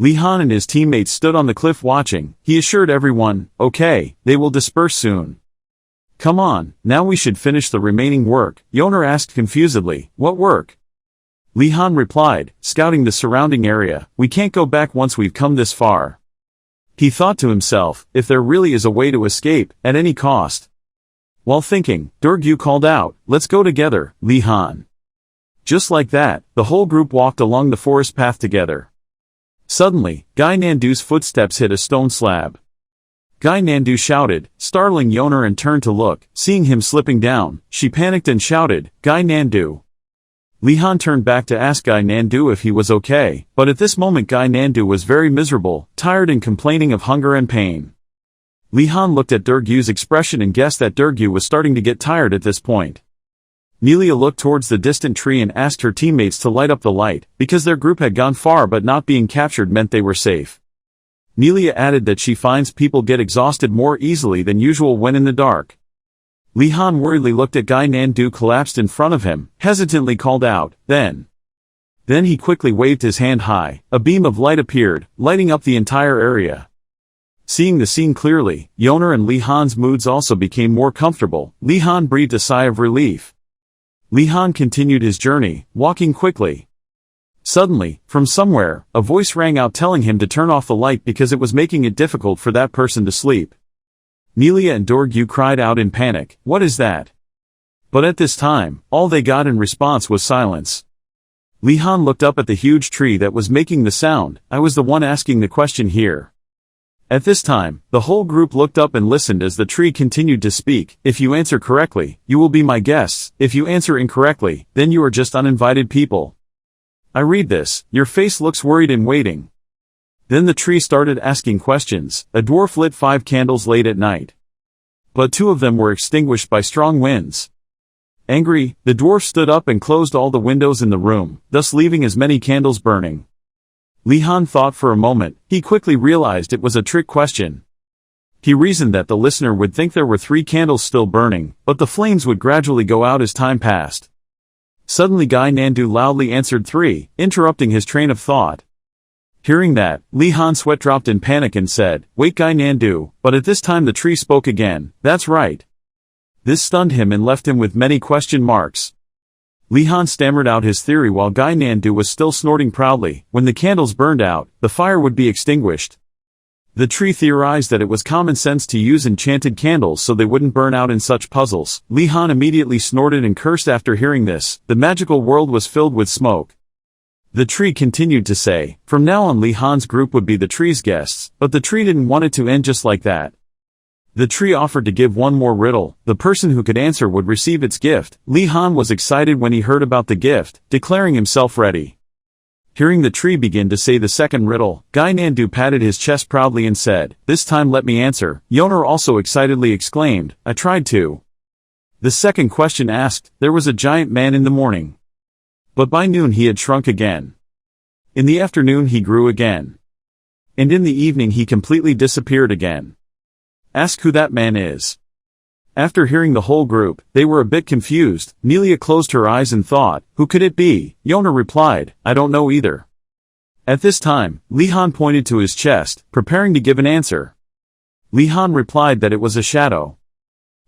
Lihan and his teammates stood on the cliff watching. He assured everyone, "Okay, they will disperse soon. Come on, now we should finish the remaining work." Yoner asked confusedly, "What work?" Lihan replied, "Scouting the surrounding area. We can't go back once we've come this far." He thought to himself, if there really is a way to escape, at any cost. While thinking, Durgu called out, "Let's go together, Lihan." Just like that, the whole group walked along the forest path together. Suddenly, Gynandu's footsteps hit a stone slab. Gynandu shouted, startling Yoner and turned to look. Seeing him slipping down, she panicked and shouted, "Gynandu." Lihan turned back to ask Gynandu if he was okay, but at this moment Gynandu was very miserable, tired and complaining of hunger and pain. Lihan looked at Durgu's expression and guessed that Durgu was starting to get tired at this point. Nelia looked towards the distant tree and asked her teammates to light up the light, because their group had gone far but not being captured meant they were safe. Nelia added that she finds people get exhausted more easily than usual when in the dark. Lihan worriedly looked at Gynandu collapsed in front of him, hesitantly called out, Then he quickly waved his hand high. A beam of light appeared, lighting up the entire area. Seeing the scene clearly, Yoner and Lihan's moods also became more comfortable. Lihan breathed a sigh of relief. Lihan continued his journey, walking quickly. Suddenly, from somewhere, a voice rang out telling him to turn off the light because it was making it difficult for that person to sleep. Nelia and Durgu cried out in panic, "What is that?" But at this time, all they got in response was silence. Lihan looked up at the huge tree that was making the sound. "I was the one asking the question here." At this time, the whole group looked up and listened as the tree continued to speak. "If you answer correctly, you will be my guests. If you answer incorrectly, then you are just uninvited people. I read this. Your face looks worried and waiting." Then the tree started asking questions. A dwarf lit 5 candles late at night. But 2 of them were extinguished by strong winds. Angry, the dwarf stood up and closed all the windows in the room, thus leaving as many candles burning. Lihan thought for a moment. He quickly realized it was a trick question. He reasoned that the listener would think there were 3 candles still burning, but the flames would gradually go out as time passed. Suddenly Gynandu loudly answered 3, interrupting his train of thought. Hearing that, Lihan's sweat dropped in panic and said, "Wait Gynandu," but at this time the tree spoke again. "That's right." This stunned him and left him with many question marks. Lihan stammered out his theory while Gynandu was still snorting proudly. When the candles burned out, the fire would be extinguished. The tree theorized that it was common sense to use enchanted candles so they wouldn't burn out in such puzzles. Lihan immediately snorted and cursed after hearing this. The magical world was filled with smoke. The tree continued to say, from now on Lihan's group would be the tree's guests, but the tree didn't want it to end just like that. The tree offered to give one more riddle. The person who could answer would receive its gift. Lihan was excited when he heard about the gift, declaring himself ready. Hearing the tree begin to say the second riddle, Gynandu patted his chest proudly and said, "This time let me answer." Yoner also excitedly exclaimed, "I tried to." The second question asked, there was a giant man in the morning. But by noon he had shrunk again. In the afternoon he grew again. And in the evening he completely disappeared again. Ask who that man is. After hearing the whole group, they were a bit confused. Nelia closed her eyes and thought, who could it be? Yoner replied, I don't know either. At this time, Lihan pointed to his chest, preparing to give an answer. Lihan replied that it was a shadow.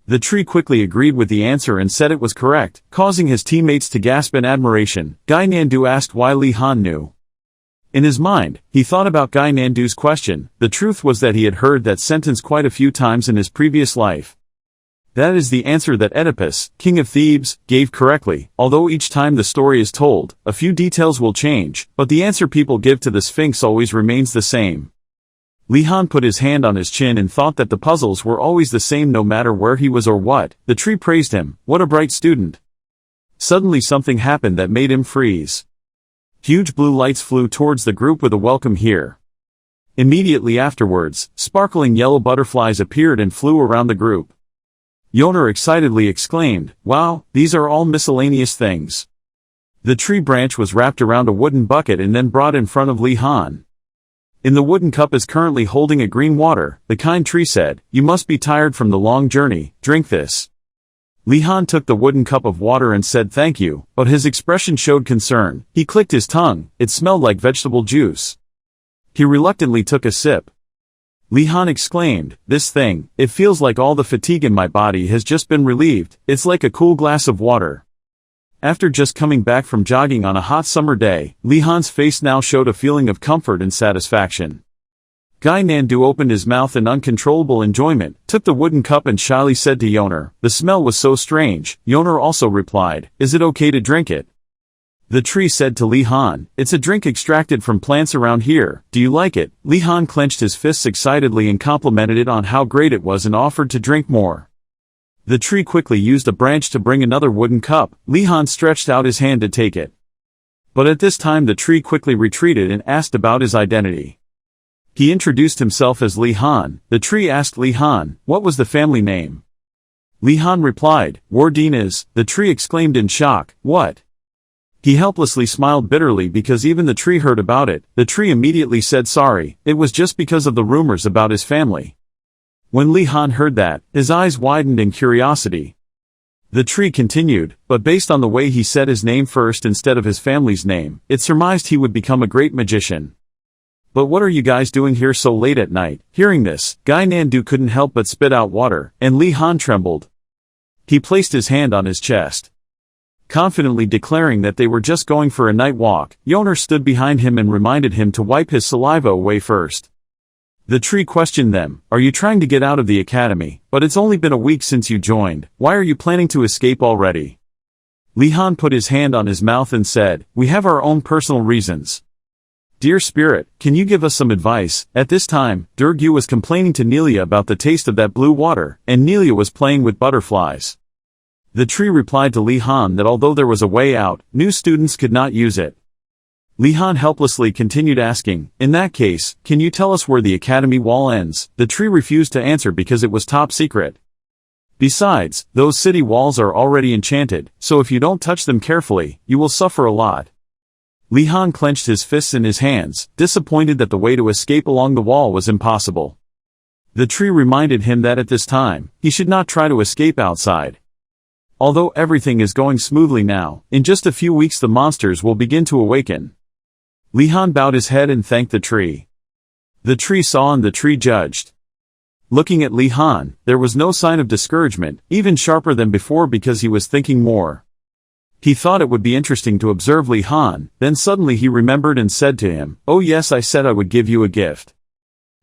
The tree quickly agreed with the answer and said it was correct, causing his teammates to gasp in admiration. Gynandu asked why Lihan knew. In his mind, he thought about Gynandu's question. The truth was that he had heard that sentence quite a few times in his previous life. That is the answer that Oedipus, king of Thebes, gave correctly. Although each time the story is told, a few details will change, but the answer people give to the Sphinx always remains the same. Lihan put his hand on his chin and thought that the puzzles were always the same no matter where he was or what. The tree praised him. What a bright student. Suddenly something happened that made him freeze. Huge blue lights flew towards the group with a welcome here. Immediately afterwards, sparkling yellow butterflies appeared and flew around the group. Yoner excitedly exclaimed, wow, these are all miscellaneous things. The tree branch was wrapped around a wooden bucket and then brought in front of Lihan. In the wooden cup is currently holding a green water. The kind tree said, you must be tired from the long journey, drink this. Lihan took the wooden cup of water and said thank you, but his expression showed concern. He clicked his tongue, it smelled like vegetable juice. He reluctantly took a sip. Lihan exclaimed, this thing, it feels like all the fatigue in my body has just been relieved. It's like a cool glass of water. After just coming back from jogging on a hot summer day, Lihan's face now showed a feeling of comfort and satisfaction. Gynandu opened his mouth in uncontrollable enjoyment, took the wooden cup and shyly said to Yoner, the smell was so strange. Yoner also replied, is it okay to drink it? The tree said to Lihan, it's a drink extracted from plants around here, do you like it? Lihan clenched his fists excitedly and complimented it on how great it was and offered to drink more. The tree quickly used a branch to bring another wooden cup. Lihan stretched out his hand to take it. But at this time the tree quickly retreated and asked about his identity. He introduced himself as Lihan. The tree asked Lihan, what was the family name? Lihan replied, Wardanis. The tree exclaimed in shock, what? He helplessly smiled bitterly because even the tree heard about it. The tree immediately said sorry, it was just because of the rumors about his family. When Lihan heard that, his eyes widened in curiosity. The tree continued, but based on the way he said his name first instead of his family's name, it surmised he would become a great magician. But what are you guys doing here so late at night? Hearing this, Gynandu couldn't help but spit out water, and Lihan trembled. He placed his hand on his chest. Confidently declaring that they were just going for a night walk, Yoner stood behind him and reminded him to wipe his saliva away first. The tree questioned them, are you trying to get out of the academy? But it's only been a week since you joined, why are you planning to escape already? Lihan put his hand on his mouth and said, we have our own personal reasons. Dear spirit, can you give us some advice? At this time, Durgu was complaining to Nelia about the taste of that blue water, and Nelia was playing with butterflies. The tree replied to Lihan that although there was a way out, new students could not use it. Lihan helplessly continued asking, in that case, can you tell us where the academy wall ends? The tree refused to answer because it was top secret. Besides, those city walls are already enchanted, so if you don't touch them carefully, you will suffer a lot. Lihan clenched his fists in his hands, disappointed that the way to escape along the wall was impossible. The tree reminded him that at this time, he should not try to escape outside. Although everything is going smoothly now, in just a few weeks the monsters will begin to awaken. Lihan bowed his head and thanked the tree. The tree saw and the tree judged. Looking at Lihan, there was no sign of discouragement, even sharper than before because he was thinking more. He thought it would be interesting to observe Lihan, then suddenly he remembered and said to him, oh yes, I said I would give you a gift.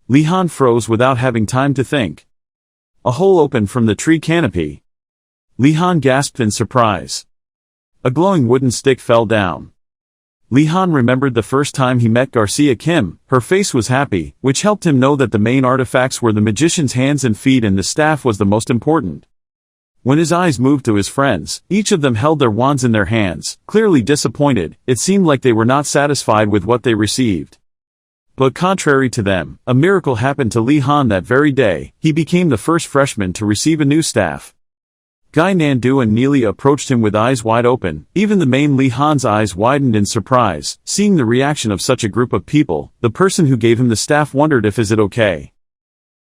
Lihan froze without having time to think. A hole opened from the tree canopy. Lihan gasped in surprise. A glowing wooden stick fell down. Lihan remembered the first time he met Garcia Kim. Her face was happy, which helped him know that the main artifacts were the magician's hands and feet and the staff was the most important. When his eyes moved to his friends, each of them held their wands in their hands, clearly disappointed. It seemed like they were not satisfied with what they received. But contrary to them, a miracle happened to Li Han that very day. He became the first freshman to receive a new staff. Gynandu and Neely approached him with eyes wide open. Even the main Li Han's eyes widened in surprise, seeing the reaction of such a group of people. The person who gave him the staff wondered if is it okay.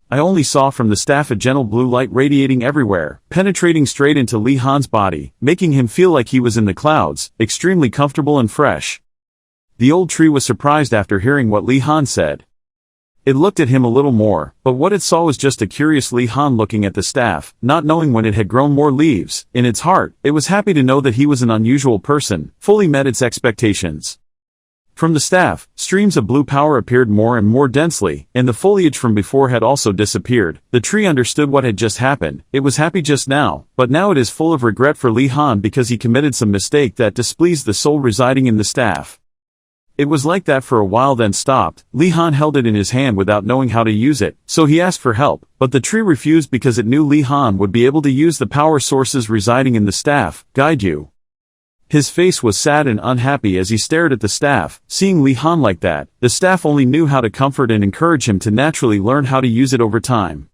I only saw from the staff a gentle blue light radiating everywhere, penetrating straight into Li Han's body, making him feel like he was in the clouds, extremely comfortable and fresh. The old tree was surprised after hearing what Li Han said. It looked at him a little more, but what it saw was just a curious Li Han looking at the staff, not knowing when it had grown more leaves. In its heart, it was happy to know that he was an unusual person, fully met its expectations. From the staff, streams of blue power appeared more and more densely, and the foliage from before had also disappeared. The tree understood what had just happened. It was happy just now, but now it is full of regret for Li Han because he committed some mistake that displeased the soul residing in the staff. It was like that for a while then stopped. Li Han held it in his hand without knowing how to use it, so he asked for help, but the tree refused because it knew Li Han would be able to use the power sources residing in the staff, guide you. His face was sad and unhappy as he stared at the staff. Seeing Li Han like that, the staff only knew how to comfort and encourage him to naturally learn how to use it over time.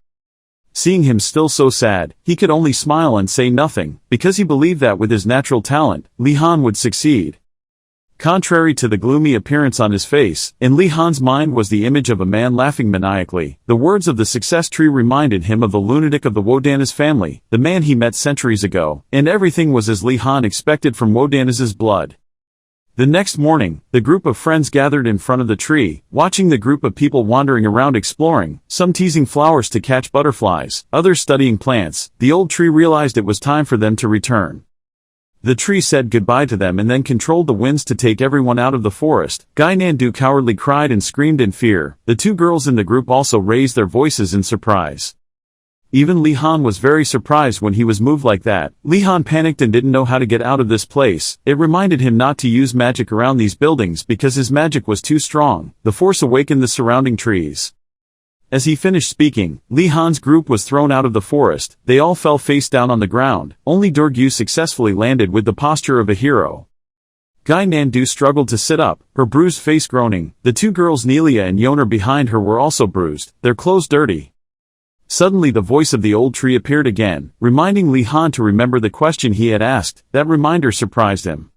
Seeing him still so sad, he could only smile and say nothing, because he believed that with his natural talent, Li Han would succeed. Contrary to the gloomy appearance on his face, in Li Han's mind was the image of a man laughing maniacally. The words of the success tree reminded him of the lunatic of the Wardanis family, the man he met centuries ago, and everything was as Li Han expected from Wardanis' blood. The next morning, the group of friends gathered in front of the tree, watching the group of people wandering around exploring, some teasing flowers to catch butterflies, others studying plants. The old tree realized it was time for them to return. The tree said goodbye to them and then controlled the winds to take everyone out of the forest. Gynandu cowardly cried and screamed in fear. The two girls in the group also raised their voices in surprise. Even Li Han was very surprised when he was moved like that. Li Han panicked and didn't know how to get out of this place. It reminded him not to use magic around these buildings because his magic was too strong. The force awakened the surrounding trees. As he finished speaking, Li Han's group was thrown out of the forest. They all fell face down on the ground. Only Durgu successfully landed with the posture of a hero. Gynandu struggled to sit up, her bruised face groaning. The two girls Nelia and Yoner behind her were also bruised, their clothes dirty. Suddenly the voice of the old tree appeared again, reminding Li Han to remember the question he had asked. That reminder surprised him.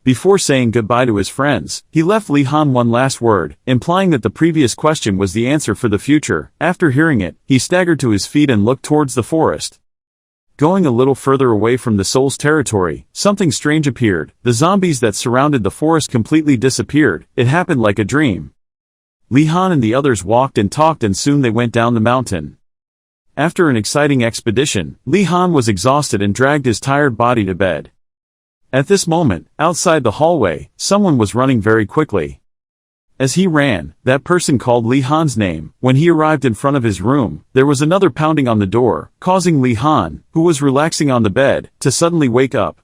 Before saying goodbye to his friends, he left Li Han one last word, implying that the previous question was the answer for the future. After hearing it, he staggered to his feet and looked towards the forest. Going a little further away from the soul's territory, something strange appeared. The zombies that surrounded the forest completely disappeared. It happened like a dream. Li Han and the others walked and talked and soon they went down the mountain. After an exciting expedition, Li Han was exhausted and dragged his tired body to bed. At this moment, outside the hallway, someone was running very quickly. As he ran, that person called Li Han's name. When he arrived in front of his room, there was another pounding on the door, causing Li Han, who was relaxing on the bed, to suddenly wake up.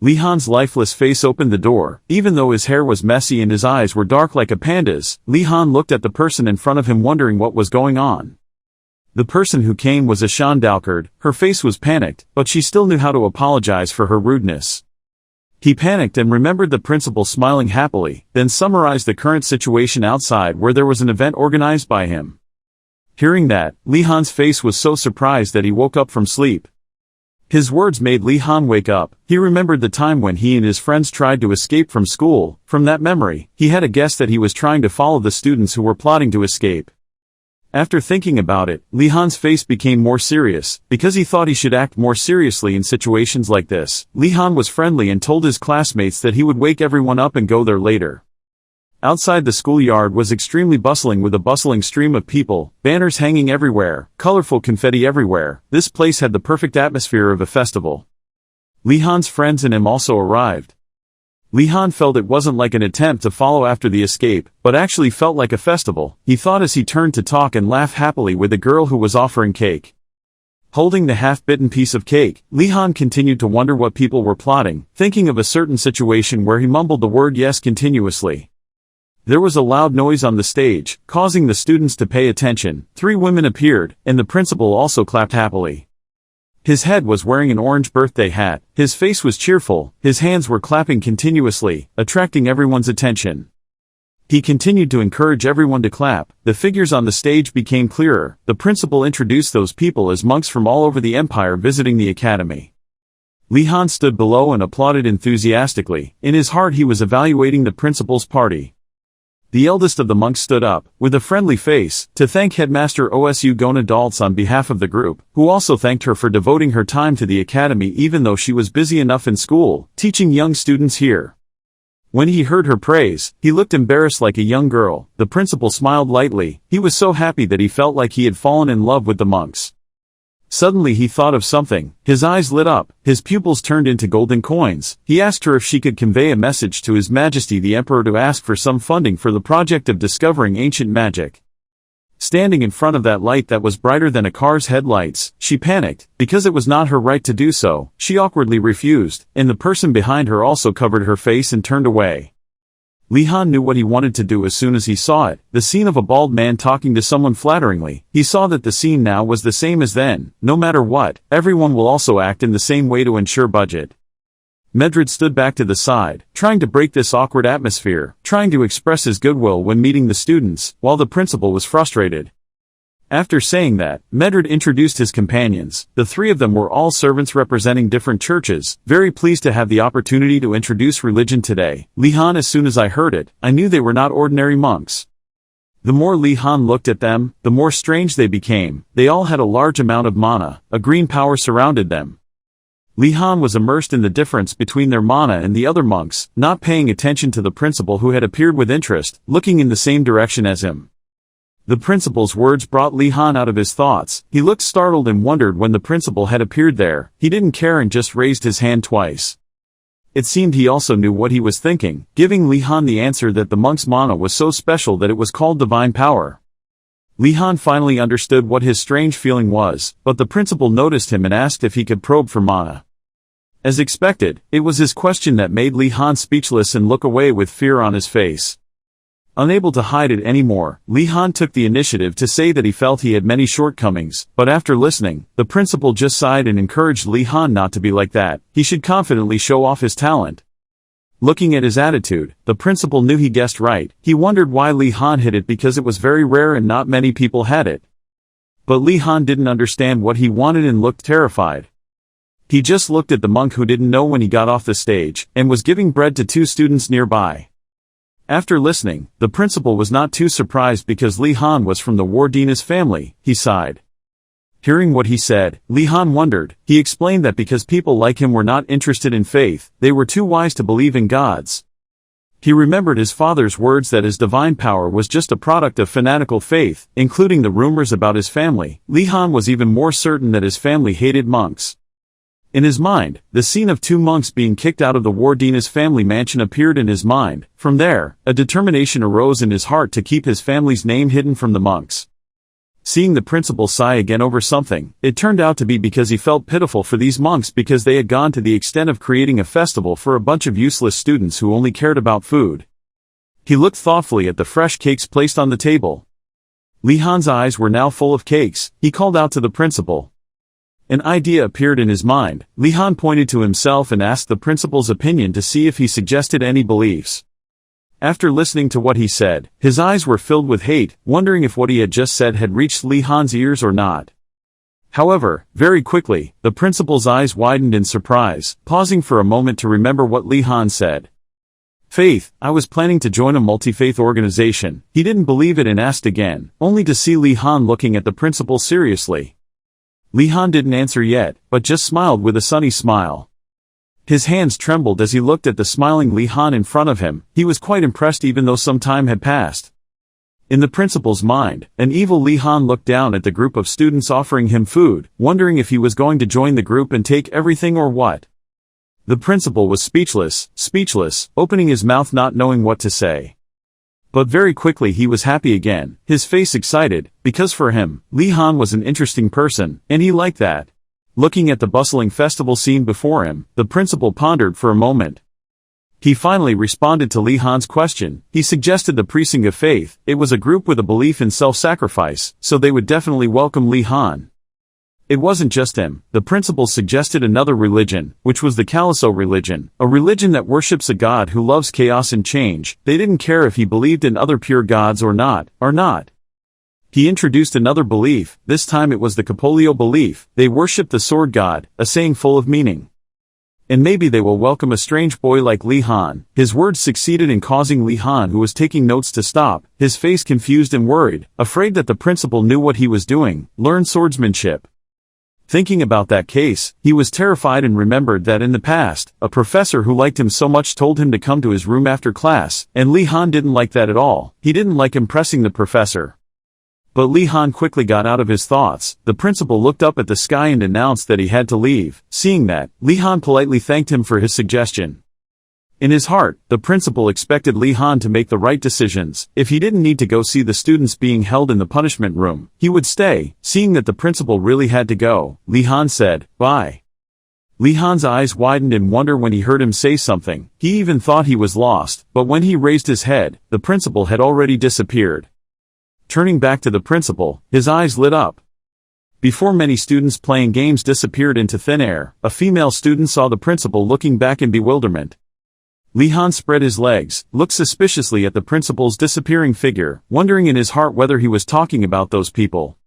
Li Han's lifeless face opened the door. Even though his hair was messy and his eyes were dark like a panda's, Li Han looked at the person in front of him wondering what was going on. The person who came was Ashan Dalkard. Her face was panicked, but she still knew how to apologize for her rudeness. He panicked and remembered the principal smiling happily, then summarized the current situation outside where there was an event organized by him. Hearing that, Li Han's face was so surprised that he woke up from sleep. His words made Li Han wake up. He remembered the time when he and his friends tried to escape from school. From that memory, he had a guess that he was trying to follow the students who were plotting to escape. After thinking about it, Li Han's face became more serious, because he thought he should act more seriously in situations like this. Li Han was friendly and told his classmates that he would wake everyone up and go there later. Outside the schoolyard was extremely bustling with a bustling stream of people, banners hanging everywhere, colorful confetti everywhere. This place had the perfect atmosphere of a festival. Li Han's friends and him also arrived. Li Han felt it wasn't like an attempt to follow after the escape, but actually felt like a festival. He thought as he turned to talk and laugh happily with the girl who was offering cake. Holding the half-bitten piece of cake, Li Han continued to wonder what people were plotting, thinking of a certain situation where he mumbled the word yes continuously. There was a loud noise on the stage, causing the students to pay attention. 3 women appeared, and the principal also clapped happily. His head was wearing an orange birthday hat, his face was cheerful, his hands were clapping continuously, attracting everyone's attention. He continued to encourage everyone to clap. The figures on the stage became clearer. The principal introduced those people as monks from all over the empire visiting the academy. Li Han stood below and applauded enthusiastically. In his heart he was evaluating the principal's party. The eldest of the monks stood up, with a friendly face, to thank Headmaster Osu Gynandu on behalf of the group, who also thanked her for devoting her time to the academy even though she was busy enough in school, teaching young students here. When he heard her praise, he looked embarrassed like a young girl. The principal smiled lightly. He was so happy that he felt like he had fallen in love with the monks. Suddenly he thought of something. His eyes lit up, his pupils turned into golden coins. He asked her if she could convey a message to His Majesty the Emperor to ask for some funding for the project of discovering ancient magic. Standing in front of that light that was brighter than a car's headlights, she panicked. Because it was not her right to do so, she awkwardly refused, and the person behind her also covered her face and turned away. Li Han knew what he wanted to do as soon as he saw it, the scene of a bald man talking to someone flatteringly. He saw that the scene now was the same as then. No matter what, everyone will also act in the same way to ensure budget. Medred stood back to the side, trying to break this awkward atmosphere, trying to express his goodwill when meeting the students, while the principal was frustrated. After saying that, Medred introduced his companions. The three of them were all servants representing different churches, very pleased to have the opportunity to introduce religion today. Li Han, as soon as I heard it, I knew they were not ordinary monks. The more Li Han looked at them, the more strange they became. They all had a large amount of mana, a green power surrounded them. Li Han was immersed in the difference between their mana and the other monks, not paying attention to the principal who had appeared with interest, looking in the same direction as him. The principal's words brought Li Han out of his thoughts. He looked startled and wondered when the principal had appeared there. He didn't care and just raised his hand twice. It seemed he also knew what he was thinking, giving Li Han the answer that the monk's mana was so special that it was called divine power. Li Han finally understood what his strange feeling was, but the principal noticed him and asked if he could probe for mana. As expected, it was his question that made Li Han speechless and look away with fear on his face. Unable to hide it anymore, Li Han took the initiative to say that he felt he had many shortcomings, but after listening, the principal just sighed and encouraged Li Han not to be like that. He should confidently show off his talent. Looking at his attitude, the principal knew he guessed right. He wondered why Li Han hid it because it was very rare and not many people had it. But Li Han didn't understand what he wanted and looked terrified. He just looked at the monk who didn't know when he got off the stage, and was giving bread to two students nearby. After listening, the principal was not too surprised because Li Han was from the Wardanis family. He sighed. Hearing what he said, Li Han wondered. He explained that because people like him were not interested in faith, they were too wise to believe in gods. He remembered his father's words that his divine power was just a product of fanatical faith, including the rumors about his family. Li Han was even more certain that his family hated monks. In his mind, the scene of two monks being kicked out of the Wardanis family mansion appeared in his mind. From there, a determination arose in his heart to keep his family's name hidden from the monks. Seeing the principal sigh again over something, it turned out to be because he felt pitiful for these monks because they had gone to the extent of creating a festival for a bunch of useless students who only cared about food. He looked thoughtfully at the fresh cakes placed on the table. Li Han's eyes were now full of cakes. He called out to the principal. An idea appeared in his mind. Li Han pointed to himself and asked the principal's opinion to see if he suggested any beliefs. After listening to what he said, his eyes were filled with hate, wondering if what he had just said had reached Li Han's ears or not. However, very quickly, the principal's eyes widened in surprise, pausing for a moment to remember what Li Han said. Faith, I was planning to join a multi-faith organization. He didn't believe it and asked again, only to see Li Han looking at the principal seriously. Li Han didn't answer yet, but just smiled with a sunny smile. His hands trembled as he looked at the smiling Li Han in front of him. He was quite impressed even though some time had passed. In the principal's mind, an evil Li Han looked down at the group of students offering him food, wondering if he was going to join the group and take everything or what. The principal was speechless, opening his mouth not knowing what to say. But very quickly he was happy again, his face excited, because for him, Li Han was an interesting person, and he liked that. Looking at the bustling festival scene before him, the principal pondered for a moment. He finally responded to Li Han's question. He suggested the Precinct of Faith. It was a group with a belief in self-sacrifice, so they would definitely welcome Li Han. It wasn't just him. The principal suggested another religion, which was the Caliso religion, a religion that worships a god who loves chaos and change. They didn't care if he believed in other pure gods or not. He introduced another belief. This time it was the Capolio belief. They worship the sword god, a saying full of meaning. And maybe they will welcome a strange boy like Li Han. His words succeeded in causing Li Han, who was taking notes, to stop, his face confused and worried, afraid that the principal knew what he was doing. Learn swordsmanship. Thinking about that case, he was terrified and remembered that in the past, a professor who liked him so much told him to come to his room after class, and Li Han didn't like that at all. He didn't like impressing the professor. But Li Han quickly got out of his thoughts. The principal looked up at the sky and announced that he had to leave. Seeing that, Li Han politely thanked him for his suggestion. In his heart, the principal expected Li Han to make the right decisions. If he didn't need to go see the students being held in the punishment room, he would stay. Seeing that the principal really had to go, Li Han said, "Bye." Li Han's eyes widened in wonder when he heard him say something. He even thought he was lost, but when he raised his head, the principal had already disappeared. Turning back to the principal, his eyes lit up. Before many students playing games disappeared into thin air, a female student saw the principal looking back in bewilderment. Li Han spread his legs, looked suspiciously at the principal's disappearing figure, wondering in his heart whether he was talking about those people.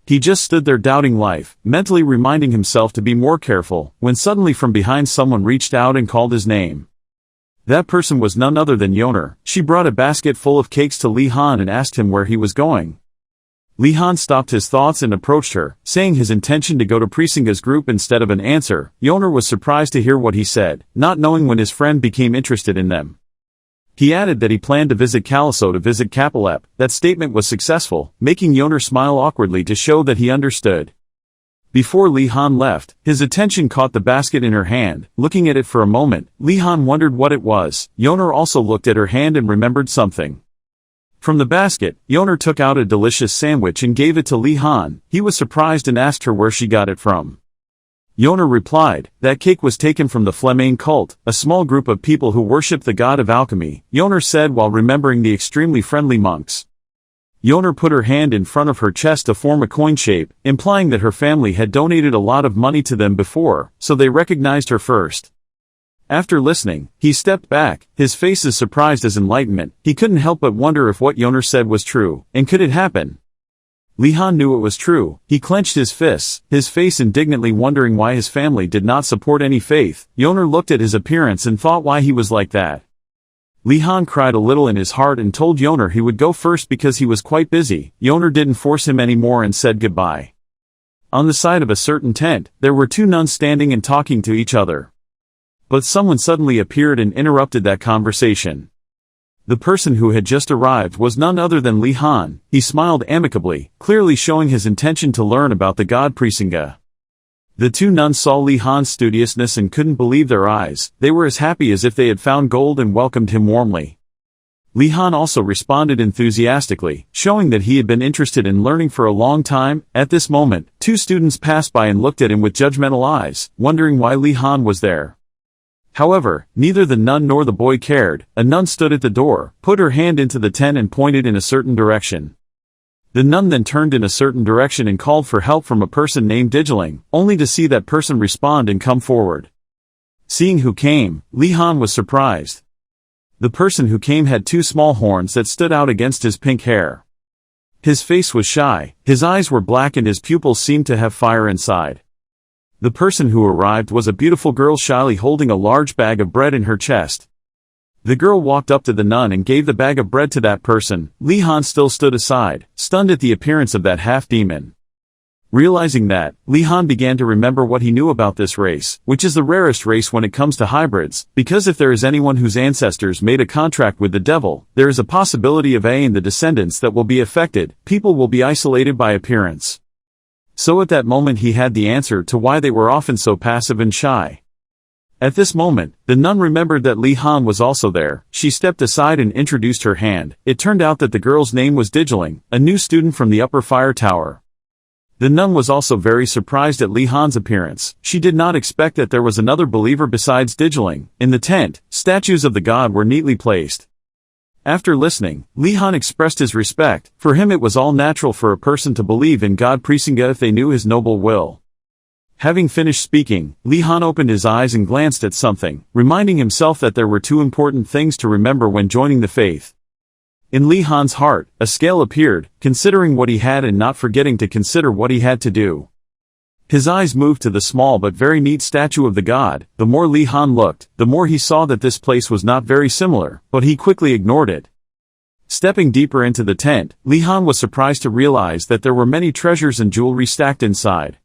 He just stood there doubting life, mentally reminding himself to be more careful, when suddenly from behind someone reached out and called his name. That person was none other than Yoner. She brought a basket full of cakes to Li Han and asked him where he was going. Li Han stopped his thoughts and approached her, saying his intention to go to Presinga's group instead of an answer. Yoner was surprised to hear what he said, not knowing when his friend became interested in them. He added that he planned to visit Caliso to visit Capilep. That statement was successful, making Yoner smile awkwardly to show that he understood. Before Li Han left, his attention caught the basket in her hand. Looking at it for a moment, Li Han wondered what it was. Yoner also looked at her hand and remembered something. From the basket, Yoner took out a delicious sandwich and gave it to Li Han. He was surprised and asked her where she got it from. Yoner replied, that cake was taken from the Flemane cult, a small group of people who worship the god of alchemy, Yoner said while remembering the extremely friendly monks. Yoner put her hand in front of her chest to form a coin shape, implying that her family had donated a lot of money to them before, so they recognized her first. After listening, he stepped back, his face as surprised as enlightenment. He couldn't help but wonder if what Yoner said was true, and could it happen? Li Han knew it was true. He clenched his fists, his face indignantly wondering why his family did not support any faith. Yoner looked at his appearance and thought why he was like that. Li Han cried a little in his heart and told Yoner he would go first because he was quite busy. Yoner didn't force him anymore and said goodbye. On the side of a certain tent, there were two nuns standing and talking to each other. But someone suddenly appeared and interrupted that conversation. The person who had just arrived was none other than Li Han. He smiled amicably, clearly showing his intention to learn about the god Presinga. The two nuns saw Li Han's studiousness and couldn't believe their eyes. They were as happy as if they had found gold and welcomed him warmly. Li Han also responded enthusiastically, showing that he had been interested in learning for a long time. At this moment, two students passed by and looked at him with judgmental eyes, wondering why Li Han was there. However, neither the nun nor the boy cared. A nun stood at the door, put her hand into the tent and pointed in a certain direction. The nun then turned in a certain direction and called for help from a person named Digiling, only to see that person respond and come forward. Seeing who came, Li Han was surprised. The person who came had two small horns that stood out against his pink hair. His face was shy, his eyes were black and his pupils seemed to have fire inside. The person who arrived was a beautiful girl shyly holding a large bag of bread in her chest. The girl walked up to the nun and gave the bag of bread to that person. Li Han still stood aside, stunned at the appearance of that half-demon. Realizing that, Li Han began to remember what he knew about this race, which is the rarest race when it comes to hybrids, because if there is anyone whose ancestors made a contract with the devil, there is a possibility of A in the descendants that will be affected. People will be isolated by appearance. So at that moment he had the answer to why they were often so passive and shy. At this moment, the nun remembered that Li Han was also there. She stepped aside and introduced her hand. It turned out that the girl's name was Digiling, a new student from the upper fire tower. The nun was also very surprised at Li Han's appearance. She did not expect that there was another believer besides Digiling. In the tent, statues of the god were neatly placed. After listening, Li Han expressed his respect. For him it was all natural for a person to believe in God Presinga if they knew his noble will. Having finished speaking, Li Han opened his eyes and glanced at something, reminding himself that there were two important things to remember when joining the faith. In Li Han's heart, a scale appeared, considering what he had and not forgetting to consider what he had to do. His eyes moved to the small but very neat statue of the god. The more Li Han looked, the more he saw that this place was not very similar, but he quickly ignored it. Stepping deeper into the tent, Li Han was surprised to realize that there were many treasures and jewelry stacked inside.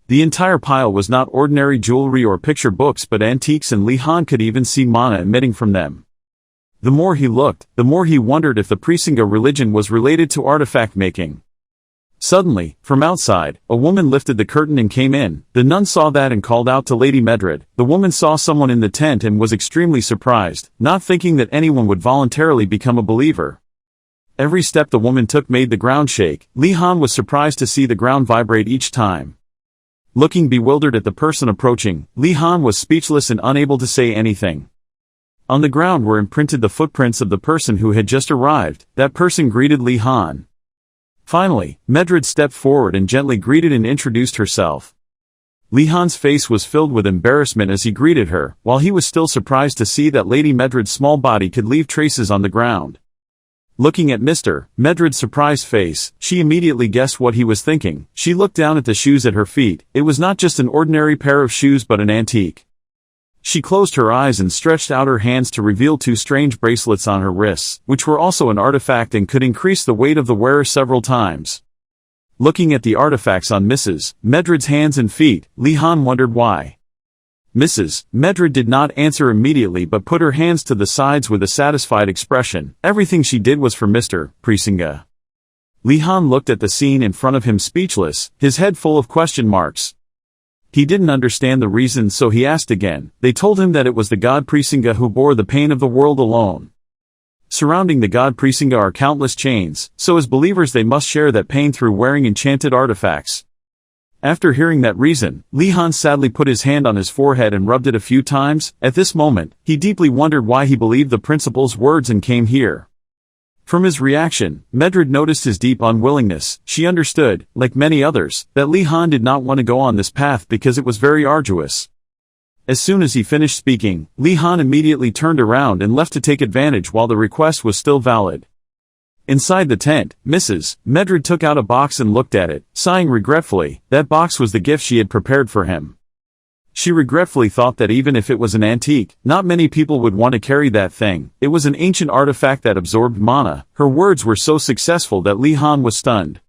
The entire pile was not ordinary jewelry or picture books but antiques, and Li Han could even see mana emitting from them. The more he looked, the more he wondered if the Presinga religion was related to artifact making. Suddenly, from outside, a woman lifted the curtain and came in. The nun saw that and called out to Lady Medred. The woman saw someone in the tent and was extremely surprised, not thinking that anyone would voluntarily become a believer. Every step the woman took made the ground shake. Li Han was surprised to see the ground vibrate each time. Looking bewildered at the person approaching, Li Han was speechless and unable to say anything. On the ground were imprinted the footprints of the person who had just arrived. That person greeted Li Han. Finally, Medred stepped forward and gently greeted and introduced herself. Li Han's face was filled with embarrassment as he greeted her, while he was still surprised to see that Lady Medred's small body could leave traces on the ground. Looking at Mr. Medred's surprised face, she immediately guessed what he was thinking. She looked down at the shoes at her feet. It was not just an ordinary pair of shoes but an antique. She closed her eyes and stretched out her hands to reveal two strange bracelets on her wrists, which were also an artifact and could increase the weight of the wearer several times. Looking at the artifacts on Mrs. Medred's hands and feet, Li Han wondered why. Mrs. Medred did not answer immediately but put her hands to the sides with a satisfied expression. Everything she did was for Mr. Presinga. Li Han looked at the scene in front of him speechless, his head full of question marks. He didn't understand the reason, so he asked again. They told him that it was the god Presinga who bore the pain of the world alone. Surrounding the god Presinga are countless chains, so as believers they must share that pain through wearing enchanted artifacts. After hearing that reason, Li Han sadly put his hand on his forehead and rubbed it a few times. At this moment, he deeply wondered why he believed the principal's words and came here. From his reaction, Medred noticed his deep unwillingness. She understood, like many others, that Li Han did not want to go on this path because it was very arduous. As soon as he finished speaking, Li Han immediately turned around and left to take advantage while the request was still valid. Inside the tent, Mrs. Medred took out a box and looked at it, sighing regretfully. That box was the gift she had prepared for him. She regretfully thought that even if it was an antique, not many people would want to carry that thing. It was an ancient artifact that absorbed mana. Her words were so successful that Li Han was stunned.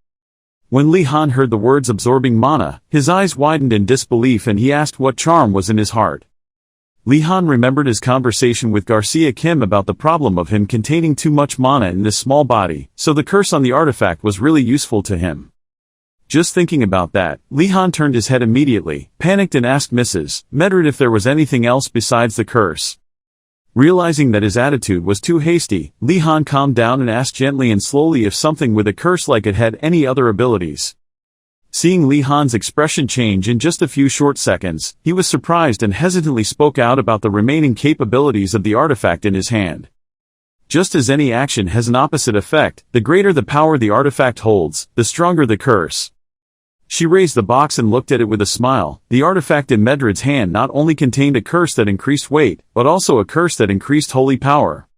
When Li Han heard the words absorbing mana, his eyes widened in disbelief and he asked what charm was in his heart. Li Han remembered his conversation with Garcia Kim about the problem of him containing too much mana in this small body, so the curse on the artifact was really useful to him. Just thinking about that, Li Han turned his head immediately, panicked and asked Mrs. Medred if there was anything else besides the curse. Realizing that his attitude was too hasty, Li Han calmed down and asked gently and slowly if something with a curse like it had any other abilities. Seeing Li Han's expression change in just a few short seconds, he was surprised and hesitantly spoke out about the remaining capabilities of the artifact in his hand. Just as any action has an opposite effect, the greater the power the artifact holds, the stronger the curse. She raised the box and looked at it with a smile. The artifact in Medred's hand not only contained a curse that increased weight, but also a curse that increased holy power.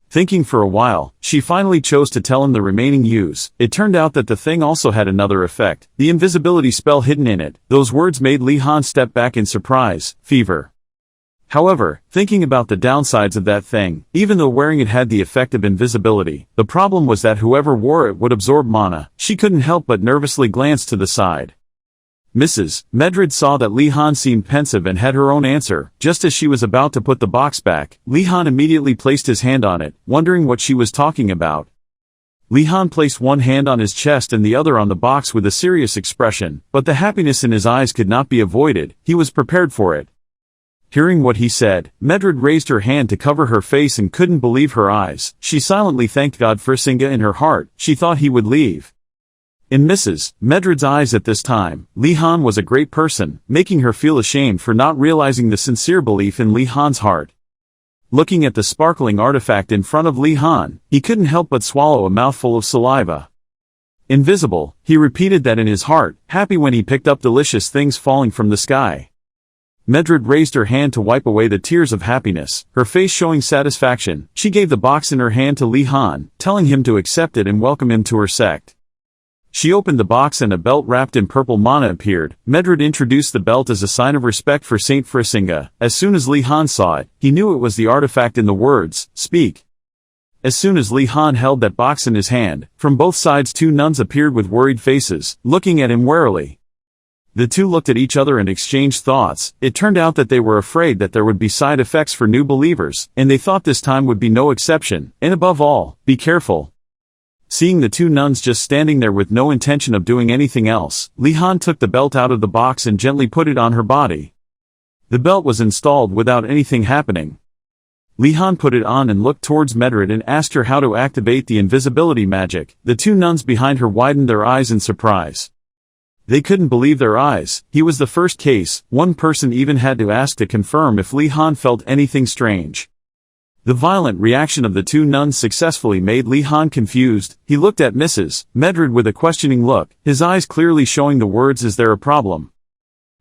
Thinking for a while, she finally chose to tell him the remaining use. It turned out that the thing also had another effect, the invisibility spell hidden in it. Those words made Li Han step back in surprise, fever. However, thinking about the downsides of that thing, even though wearing it had the effect of invisibility, the problem was that whoever wore it would absorb mana. She couldn't help but nervously glance to the side. Mrs. Medred saw that Li Han seemed pensive and had her own answer. Just as she was about to put the box back, Li Han immediately placed his hand on it, wondering what she was talking about. Li Han placed one hand on his chest and the other on the box with a serious expression, but the happiness in his eyes could not be avoided. He was prepared for it. Hearing what he said, Medred raised her hand to cover her face and couldn't believe her eyes. She silently thanked God for Singa in her heart. She thought he would leave. In Mrs. Medred's eyes at this time, Li Han was a great person, making her feel ashamed for not realizing the sincere belief in Li Han's heart. Looking at the sparkling artifact in front of Li Han, he couldn't help but swallow a mouthful of saliva. Invisible, he repeated that in his heart, happy when he picked up delicious things falling from the sky. Medrid raised her hand to wipe away the tears of happiness, her face showing satisfaction. She gave the box in her hand to Li Han, telling him to accept it and welcome him to her sect. She opened the box and a belt wrapped in purple mana appeared. Medrid introduced the belt as a sign of respect for Saint Frisinga. As soon as Li Han saw it, he knew it was the artifact in the words, "Speak." As soon as Li Han held that box in his hand, from both sides two nuns appeared with worried faces, looking at him warily. The two looked at each other and exchanged thoughts. It turned out that they were afraid that there would be side effects for new believers, and they thought this time would be no exception, and above all, be careful. Seeing the two nuns just standing there with no intention of doing anything else, Li Han took the belt out of the box and gently put it on her body. The belt was installed without anything happening. Li Han put it on and looked towards Medrid and asked her how to activate the invisibility magic. The two nuns behind her widened their eyes in surprise. They couldn't believe their eyes. He was the first case. One person even had to ask to confirm if Li Han felt anything strange. The violent reaction of the two nuns successfully made Li Han confused. He looked at Mrs. Medrid with a questioning look, his eyes clearly showing the words, "Is there a problem?"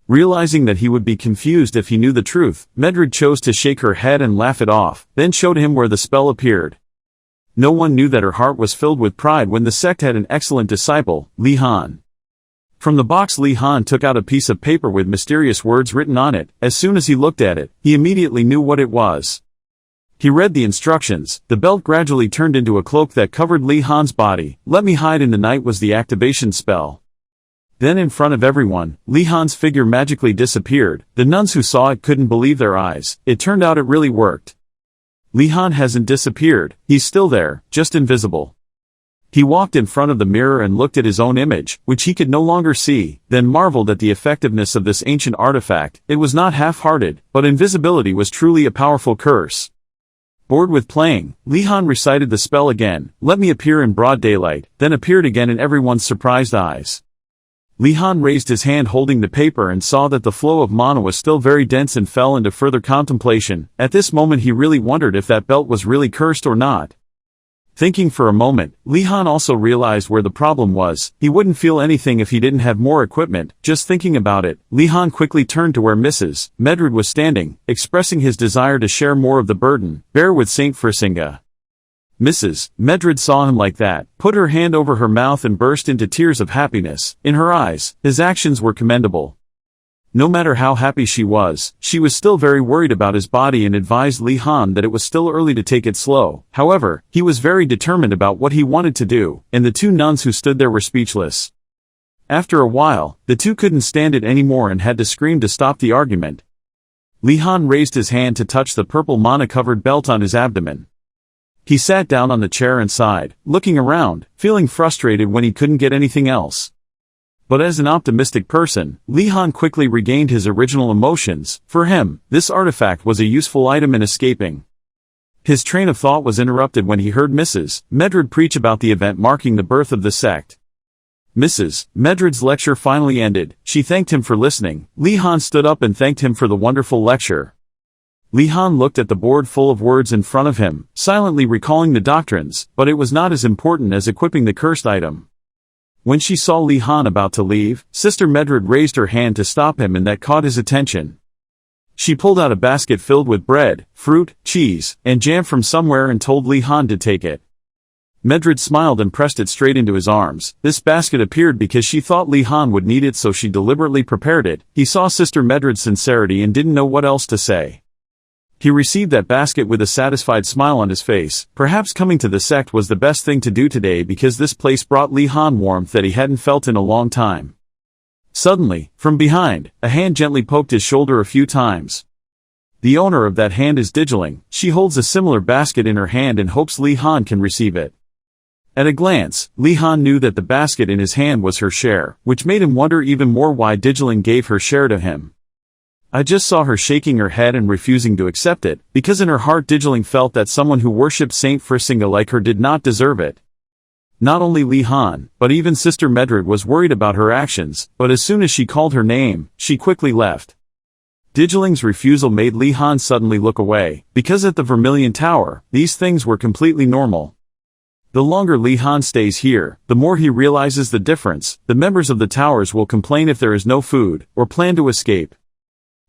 Realizing that he would be confused if he knew the truth, Medrid chose to shake her head and laugh it off, then showed him where the spell appeared. No one knew that her heart was filled with pride when the sect had an excellent disciple, Li Han. From the box Li Han took out a piece of paper with mysterious words written on it. As soon as he looked at it, he immediately knew what it was. He read the instructions. The belt gradually turned into a cloak that covered Li Han's body. "Let me hide in the night" was the activation spell. Then in front of everyone, Li Han's figure magically disappeared. The nuns who saw it couldn't believe their eyes. It turned out it really worked. Li Han hasn't disappeared. He's still there, just invisible. He walked in front of the mirror and looked at his own image, which he could no longer see, then marveled at the effectiveness of this ancient artifact. It was not half-hearted, but invisibility was truly a powerful curse. Bored with playing, Li Han recited the spell again. "Let me appear in broad daylight," then appeared again in everyone's surprised eyes. Li Han raised his hand holding the paper and saw that the flow of mana was still very dense and fell into further contemplation. At this moment he really wondered if that belt was really cursed or not. Thinking for a moment, Li Han also realized where the problem was. He wouldn't feel anything if he didn't have more equipment. Just thinking about it, Li Han quickly turned to where Mrs. Medrid was standing, expressing his desire to share more of the burden, bear with Saint Frisinga. Mrs. Medrid saw him like that, put her hand over her mouth and burst into tears of happiness. In her eyes, his actions were commendable. No matter how happy she was still very worried about his body and advised Li Han that it was still early to take it slow. However, he was very determined about what he wanted to do, and the two nuns who stood there were speechless. After a while, the two couldn't stand it anymore and had to scream to stop the argument. Li Han raised his hand to touch the purple mana-covered belt on his abdomen. He sat down on the chair and sighed, looking around, feeling frustrated when he couldn't get anything else. But as an optimistic person, Li Han quickly regained his original emotions. For him, this artifact was a useful item in escaping. His train of thought was interrupted when he heard Mrs. Medrid preach about the event marking the birth of the sect. Mrs. Medrid's lecture finally ended. She thanked him for listening. Li Han stood up and thanked him for the wonderful lecture. Li Han looked at the board full of words in front of him, silently recalling the doctrines, but it was not as important as equipping the cursed item. When she saw Li Han about to leave, Sister Medrid raised her hand to stop him, and that caught his attention. She pulled out a basket filled with bread, fruit, cheese, and jam from somewhere and told Li Han to take it. Medrid smiled and pressed it straight into his arms. This basket appeared because she thought Li Han would need it, so she deliberately prepared it. He saw Sister Medrid's sincerity and didn't know what else to say. He received that basket with a satisfied smile on his face. Perhaps coming to the sect was the best thing to do today, because this place brought Li Han warmth that he hadn't felt in a long time. Suddenly, from behind, a hand gently poked his shoulder a few times. The owner of that hand is Digiling. She holds a similar basket in her hand and hopes Li Han can receive it. At a glance, Li Han knew that the basket in his hand was her share, which made him wonder even more why Digiling gave her share to him. I just saw her shaking her head and refusing to accept it, because in her heart Digiling felt that someone who worshipped Saint Frisinga like her did not deserve it. Not only Li Han, but even Sister Medrid was worried about her actions, but as soon as she called her name, she quickly left. Digiling's refusal made Li Han suddenly look away, because at the Vermilion Tower, these things were completely normal. The longer Li Han stays here, the more he realizes the difference. The members of the towers will complain if there is no food, or plan to escape.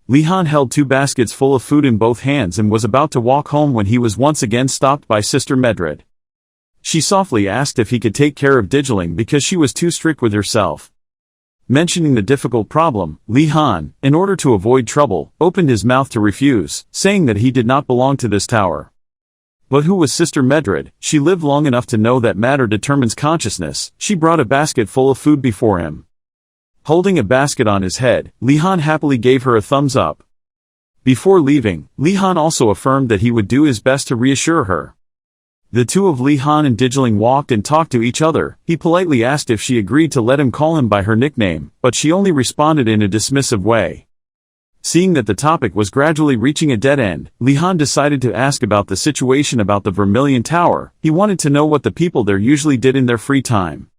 Li Han held 2 baskets full of food in both hands and was about to walk home when he was once again stopped by Sister Medred. She softly asked if he could take care of Digiling because she was too strict with herself. Mentioning the difficult problem, Li Han, in order to avoid trouble, opened his mouth to refuse, saying that he did not belong to this tower. But who was Sister Medred? She lived long enough to know that matter determines consciousness. She brought a basket full of food before him. Holding a basket on his head, Li Han happily gave her a thumbs up. Before leaving, Li Han also affirmed that he would do his best to reassure her. The two of Li Han and Digiling walked and talked to each other. He politely asked if she agreed to let him call him by her nickname, but she only responded in a dismissive way. Seeing that the topic was gradually reaching a dead end, Li Han decided to ask about the situation about the Vermilion Tower. He wanted to know what the people there usually did in their free time.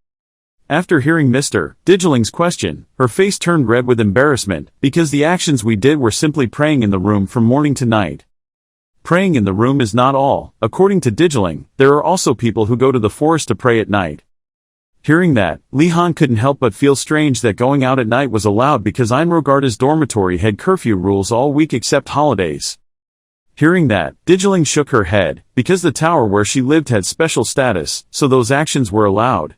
After hearing Mr. Digiling's question, her face turned red with embarrassment, because the actions we did were simply praying in the room from morning to night. Praying in the room is not all. According to Digiling, there are also people who go to the forest to pray at night. Hearing that, Li Han couldn't help but feel strange that going out at night was allowed because Inrogard's dormitory had curfew rules all week except holidays. Hearing that, Digiling shook her head, because the tower where she lived had special status, so those actions were allowed.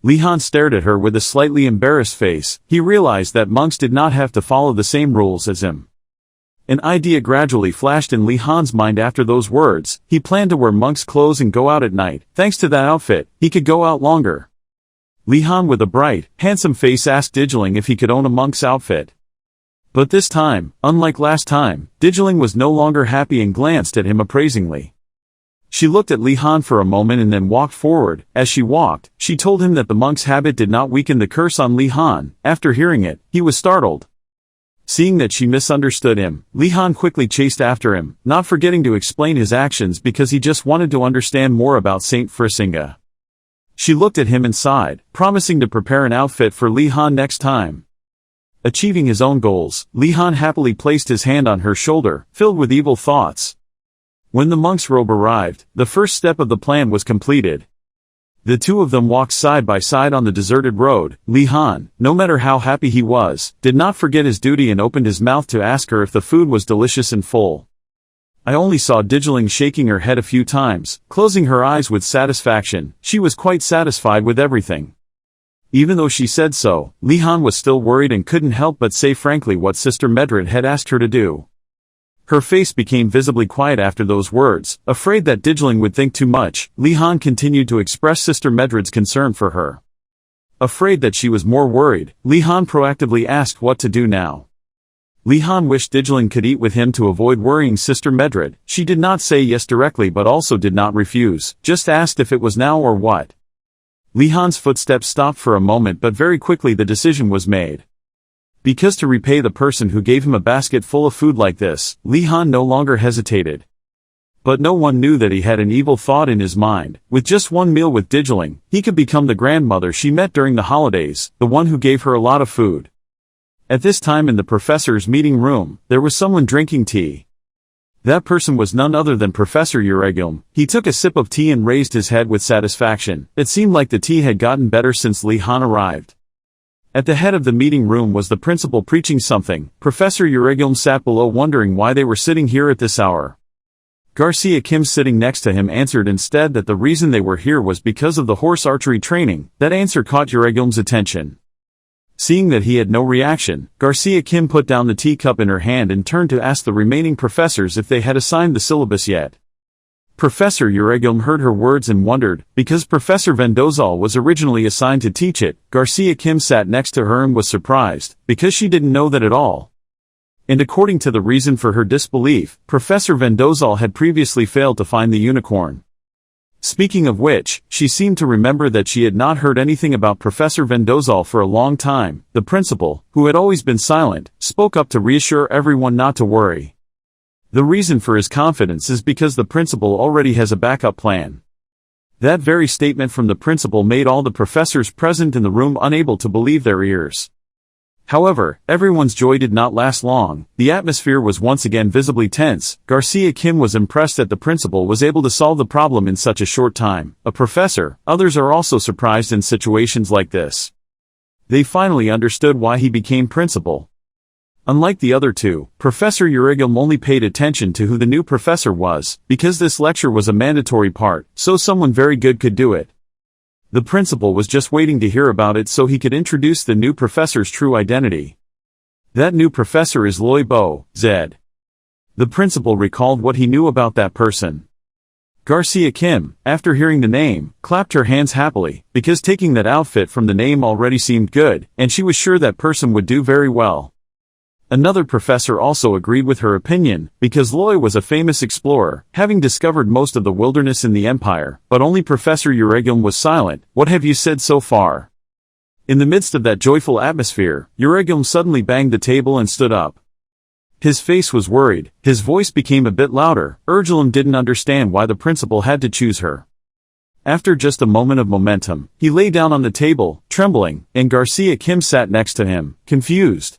Li Han stared at her with a slightly embarrassed face. He realized that monks did not have to follow the same rules as him. An idea gradually flashed in Li Han's mind after those words. He planned to wear monk's clothes and go out at night. Thanks to that outfit, he could go out longer. Li Han with a bright, handsome face asked Digiling if he could own a monk's outfit. But this time, unlike last time, Digiling was no longer happy and glanced at him appraisingly. She looked at Li Han for a moment and then walked forward. As she walked, she told him that the monk's habit did not weaken the curse on Li Han. After hearing it, he was startled. Seeing that she misunderstood him, Li Han quickly chased after him, not forgetting to explain his actions because he just wanted to understand more about Saint Frisinga. She looked at him and sighed, promising to prepare an outfit for Li Han next time. Achieving his own goals, Li Han happily placed his hand on her shoulder, filled with evil thoughts. When the monk's robe arrived, the first step of the plan was completed. The two of them walked side by side on the deserted road. Li Han, no matter how happy he was, did not forget his duty and opened his mouth to ask her if the food was delicious and full. I only saw Digiling shaking her head a few times, closing her eyes with satisfaction. She was quite satisfied with everything. Even though she said so, Li Han was still worried and couldn't help but say frankly what Sister Medred had asked her to do. Her face became visibly quiet after those words. Afraid that Digiling would think too much, Li Han continued to express Sister Medred's concern for her. Afraid that she was more worried, Li Han proactively asked what to do now. Li Han wished Digiling could eat with him to avoid worrying Sister Medred. She did not say yes directly but also did not refuse, just asked if it was now or what. Li Han's footsteps stopped for a moment but very quickly the decision was made. Because to repay the person who gave him a basket full of food like this, Li Han no longer hesitated. But no one knew that he had an evil thought in his mind. With just one meal with Digiling, he could become the grandmother she met during the holidays, the one who gave her a lot of food. At this time in the professor's meeting room, there was someone drinking tea. That person was none other than Professor Uregilm. He took a sip of tea and raised his head with satisfaction. It seemed like the tea had gotten better since Li Han arrived. At the head of the meeting room was the principal preaching something. Professor Uregilm sat below wondering why they were sitting here at this hour. Garcia Kim sitting next to him answered instead that the reason they were here was because of the horse archery training. That answer caught Uregilm's attention. Seeing that he had no reaction, Garcia Kim put down the teacup in her hand and turned to ask the remaining professors if they had assigned the syllabus yet. Professor Uregilm heard her words and wondered, because Professor Vendozal was originally assigned to teach it. Garcia Kim sat next to her and was surprised, because she didn't know that at all. And according to the reason for her disbelief, Professor Vendozal had previously failed to find the unicorn. Speaking of which, she seemed to remember that she had not heard anything about Professor Vendozal for a long time. The principal, who had always been silent, spoke up to reassure everyone not to worry. The reason for his confidence is because the principal already has a backup plan. That very statement from the principal made all the professors present in the room unable to believe their ears. However, everyone's joy did not last long. The atmosphere was once again visibly tense. Garcia Kim was impressed that the principal was able to solve the problem in such a short time. A professor, others are also surprised in situations like this. They finally understood why he became principal. Unlike the other two, Professor Urigum only paid attention to who the new professor was, because this lecture was a mandatory part, so someone very good could do it. The principal was just waiting to hear about it so he could introduce the new professor's true identity. That new professor is Loi Bo, Zed. The principal recalled what he knew about that person. Garcia Kim, after hearing the name, clapped her hands happily, because taking that outfit from the name already seemed good, and she was sure that person would do very well. Another professor also agreed with her opinion, because Loi was a famous explorer, having discovered most of the wilderness in the empire, but only Professor Urigum was silent. What have you said so far? In the midst of that joyful atmosphere, Urigum suddenly banged the table and stood up. His face was worried, his voice became a bit louder. Urgulum didn't understand why the principal had to choose her. After just a moment of momentum, he lay down on the table, trembling, and Garcia Kim sat next to him, confused.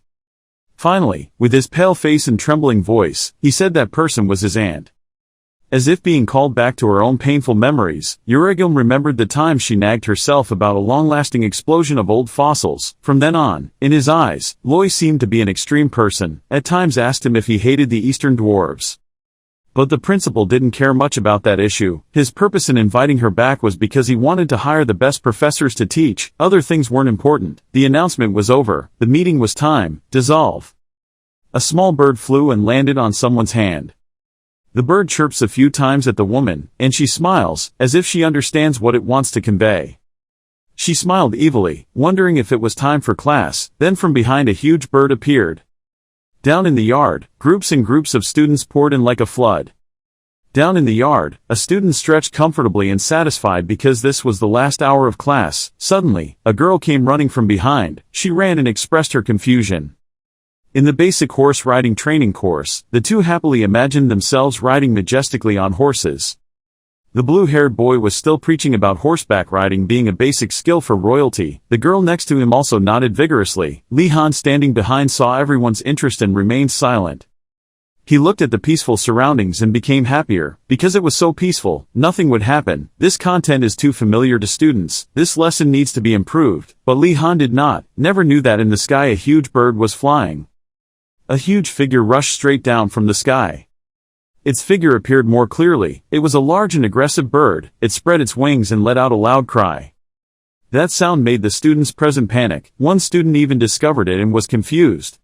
Finally, with his pale face and trembling voice, he said that person was his aunt. As if being called back to her own painful memories, Urigum remembered the time she nagged herself about a long-lasting explosion of old fossils. From then on, in his eyes, Loi seemed to be an extreme person, at times asked him if he hated the Eastern Dwarves. But the principal didn't care much about that issue. His purpose in inviting her back was because he wanted to hire the best professors to teach. Other things weren't important. The announcement was over. The meeting was time. Dissolve. A small bird flew and landed on someone's hand. The bird chirps a few times at the woman, and she smiles, as if she understands what it wants to convey. She smiled evilly, wondering if it was time for class. Then from behind a huge bird appeared. Down in the yard, groups and groups of students poured in like a flood. Down in the yard, a student stretched comfortably and satisfied because this was the last hour of class. Suddenly, a girl came running from behind. She ran and expressed her confusion. In the basic horse riding training course, the two happily imagined themselves riding majestically on horses. The blue-haired boy was still preaching about horseback riding being a basic skill for royalty. The girl next to him also nodded vigorously. Li Han standing behind saw everyone's interest and remained silent. He looked at the peaceful surroundings and became happier. Because it was so peaceful, nothing would happen. This content is too familiar to students. This lesson needs to be improved. But Li Han did not, never knew that in the sky a huge bird was flying. A huge figure rushed straight down from the sky. Its figure appeared more clearly. It was a large and aggressive bird. It spread its wings and let out a loud cry. That sound made the students present panic. One student even discovered it and was confused.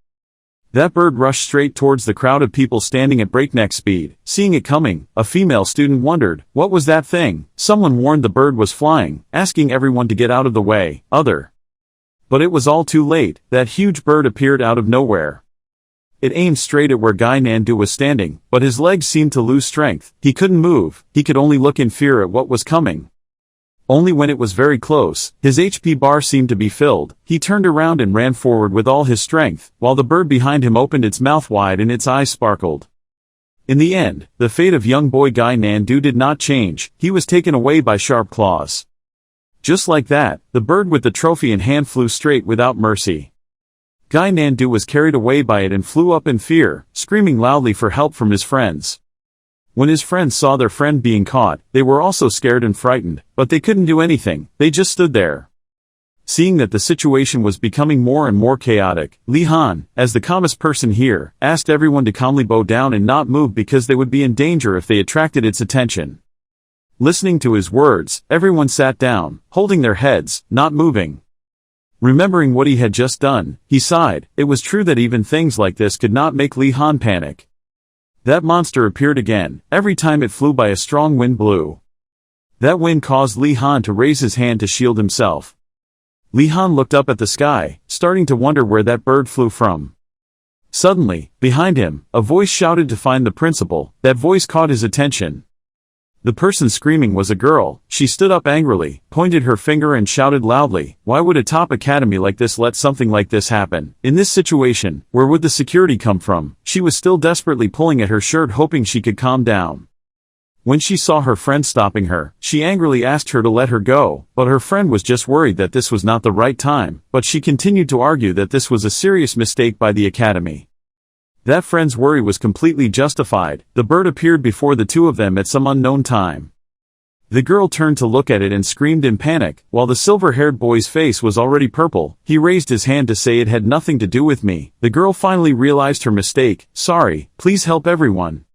That bird rushed straight towards the crowd of people standing at breakneck speed. Seeing it coming, a female student wondered, what was that thing? Someone warned the bird was flying, asking everyone to get out of the way. But it was all too late. That huge bird appeared out of nowhere. It aimed straight at where Gynandu was standing, but his legs seemed to lose strength. He couldn't move. He could only look in fear at what was coming. Only when it was very close, his HP bar seemed to be filled. He turned around and ran forward with all his strength, while the bird behind him opened its mouth wide and its eyes sparkled. In the end, the fate of young boy Gynandu did not change. He was taken away by sharp claws. Just like that, the bird with the trophy in hand flew straight without mercy. Gynandu was carried away by it and flew up in fear, screaming loudly for help from his friends. When his friends saw their friend being caught, they were also scared and frightened, but they couldn't do anything. They just stood there. Seeing that the situation was becoming more and more chaotic, Li Han, as the calmest person here, asked everyone to calmly bow down and not move because they would be in danger if they attracted its attention. Listening to his words, everyone sat down, holding their heads, not moving. Remembering what he had just done, he sighed. It was true that even things like this could not make Li Han panic. That monster appeared again. Every time it flew by a strong wind blew. That wind caused Li Han to raise his hand to shield himself. Li Han looked up at the sky, starting to wonder where that bird flew from. Suddenly, behind him, a voice shouted to find the principal. That voice caught his attention. The person screaming was a girl. She stood up angrily, pointed her finger and shouted loudly, why would a top academy like this let something like this happen? In this situation, where would the security come from? She was still desperately pulling at her shirt hoping she could calm down. When she saw her friend stopping her, she angrily asked her to let her go, but her friend was just worried that this was not the right time, but she continued to argue that this was a serious mistake by the Academy. That friend's worry was completely justified. The bird appeared before the two of them at some unknown time. The girl turned to look at it and screamed in panic. While the silver-haired boy's face was already purple, he raised his hand to say it had nothing to do with me. The girl finally realized her mistake. Sorry, please help everyone.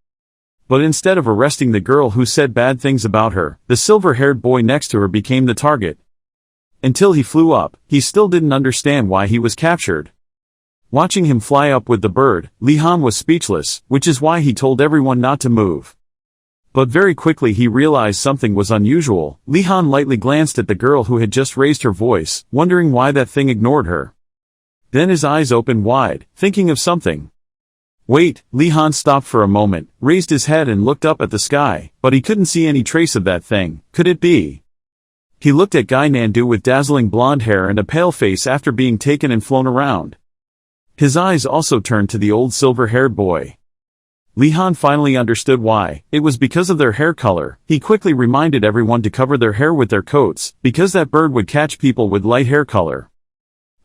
But instead of arresting the girl who said bad things about her, the silver-haired boy next to her became the target. Until he flew up, he still didn't understand why he was captured. Watching him fly up with the bird, Li Han was speechless, which is why he told everyone not to move. But very quickly he realized something was unusual. Li Han lightly glanced at the girl who had just raised her voice, wondering why that thing ignored her. Then his eyes opened wide, thinking of something. Wait, Li Han stopped for a moment, raised his head and looked up at the sky, but he couldn't see any trace of that thing. Could it be? He looked at Gynandu with dazzling blonde hair and a pale face after being taken and flown around. His eyes also turned to the old silver-haired boy. Li Han finally understood why. It was because of their hair color. He quickly reminded everyone to cover their hair with their coats, because that bird would catch people with light hair color.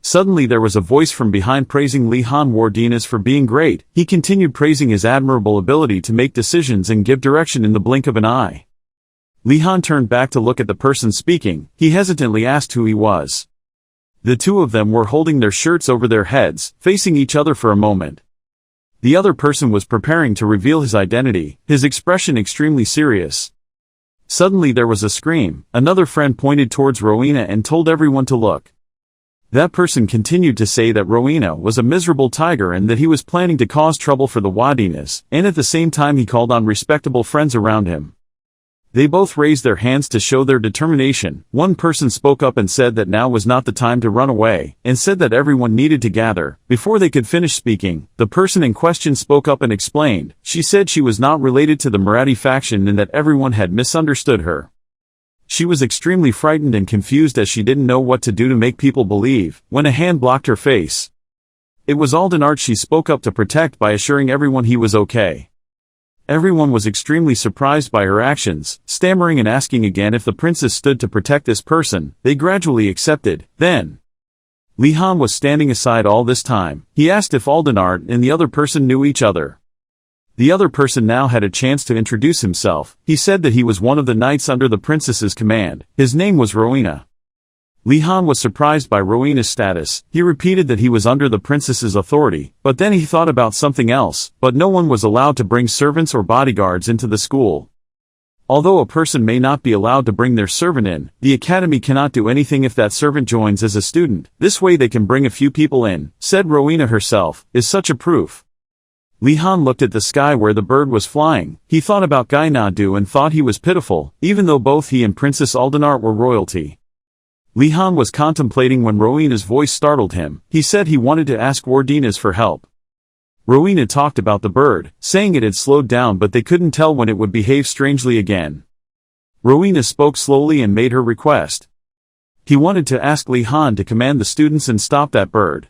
Suddenly there was a voice from behind praising Li Han Wardanis for being great. He continued praising his admirable ability to make decisions and give direction in the blink of an eye. Li Han turned back to look at the person speaking. He hesitantly asked who he was. The two of them were holding their shirts over their heads, facing each other for a moment. The other person was preparing to reveal his identity, his expression extremely serious. Suddenly there was a scream. Another friend pointed towards Rowena and told everyone to look. That person continued to say that Rowena was a miserable tiger and that he was planning to cause trouble for the Wardanis, and at the same time he called on respectable friends around him. They both raised their hands to show their determination. One person spoke up and said that now was not the time to run away, and said that everyone needed to gather. Before they could finish speaking, the person in question spoke up and explained. She said she was not related to the Marathi faction and that everyone had misunderstood her. She was extremely frightened and confused as she didn't know what to do to make people believe, when a hand blocked her face. It was Aldinart. She spoke up to protect by assuring everyone he was okay. Everyone was extremely surprised by her actions, stammering and asking again if the princess stood to protect this person. They gradually accepted. Then, Li Han was standing aside all this time. He asked if Aldinart and the other person knew each other. The other person now had a chance to introduce himself. He said that he was one of the knights under the princess's command. His name was Rowena. Li Han was surprised by Rowena's status. He repeated that he was under the princess's authority, but then he thought about something else. But no one was allowed to bring servants or bodyguards into the school. Although a person may not be allowed to bring their servant in, the academy cannot do anything if that servant joins as a student. This way they can bring a few people in, said Rowena herself. Is such a proof. Li Han looked at the sky where the bird was flying. He thought about Gynandu and thought he was pitiful, even though both he and Princess Aldinart were royalty. Li Han was contemplating when Rowena's voice startled him. He said he wanted to ask Wardanis for help. Rowena talked about the bird, saying it had slowed down but they couldn't tell when it would behave strangely again. Rowena spoke slowly and made her request. He wanted to ask Li Han to command the students and stop that bird.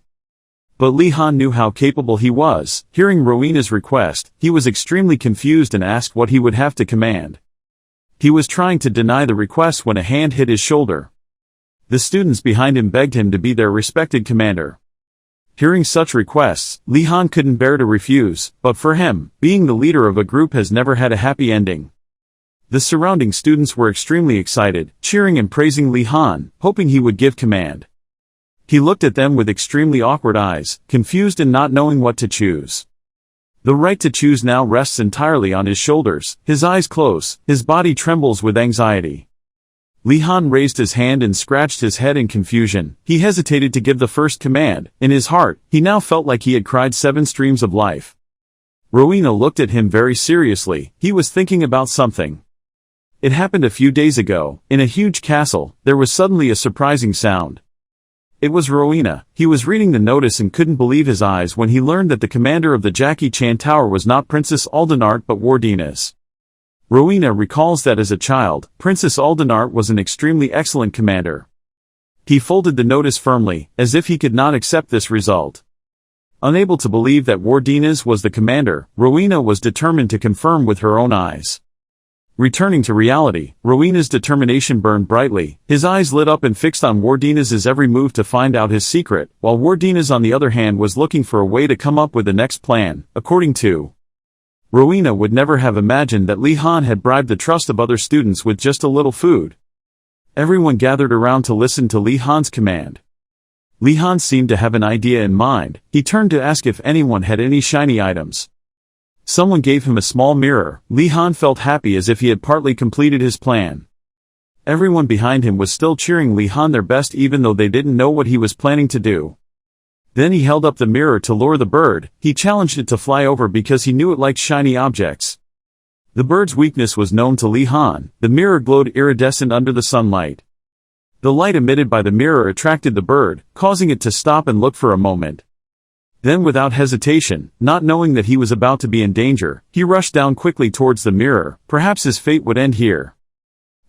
But Li Han knew how capable he was. Hearing Rowena's request, he was extremely confused and asked what he would have to command. He was trying to deny the request when a hand hit his shoulder. The students behind him begged him to be their respected commander. Hearing such requests, Li Han couldn't bear to refuse, but for him, being the leader of a group has never had a happy ending. The surrounding students were extremely excited, cheering and praising Li Han, hoping he would give command. He looked at them with extremely awkward eyes, confused and not knowing what to choose. The right to choose now rests entirely on his shoulders. His eyes close, his body trembles with anxiety. Li Han raised his hand and scratched his head in confusion. He hesitated to give the first command. In his heart, he now felt like he had cried 7 streams of life. Rowena looked at him very seriously. He was thinking about something. It happened a few days ago. In a huge castle, there was suddenly a surprising sound. It was Rowena. He was reading the notice and couldn't believe his eyes when he learned that the commander of the Jackie Chan Tower was not Princess Aldinart but Wardanis. Rowena recalls that as a child, Princess Aldinart was an extremely excellent commander. He folded the notice firmly, as if he could not accept this result. Unable to believe that Wardanis was the commander, Rowena was determined to confirm with her own eyes. Returning to reality, Rowena's determination burned brightly. His eyes lit up and fixed on Wardanis' every move to find out his secret, while Wardanis on the other hand was looking for a way to come up with the next plan. According to Rowena would never have imagined that Li Han had bribed the trust of other students with just a little food. Everyone gathered around to listen to Li Han's command. Li Han seemed to have an idea in mind. He turned to ask if anyone had any shiny items. Someone gave him a small mirror. Li Han felt happy as if he had partly completed his plan. Everyone behind him was still cheering Li Han their best even though they didn't know what he was planning to do. Then he held up the mirror to lure the bird. He challenged it to fly over because he knew it liked shiny objects. The bird's weakness was known to Li Han. The mirror glowed iridescent under the sunlight. The light emitted by the mirror attracted the bird, causing it to stop and look for a moment. Then without hesitation, not knowing that he was about to be in danger, he rushed down quickly towards the mirror. Perhaps his fate would end here.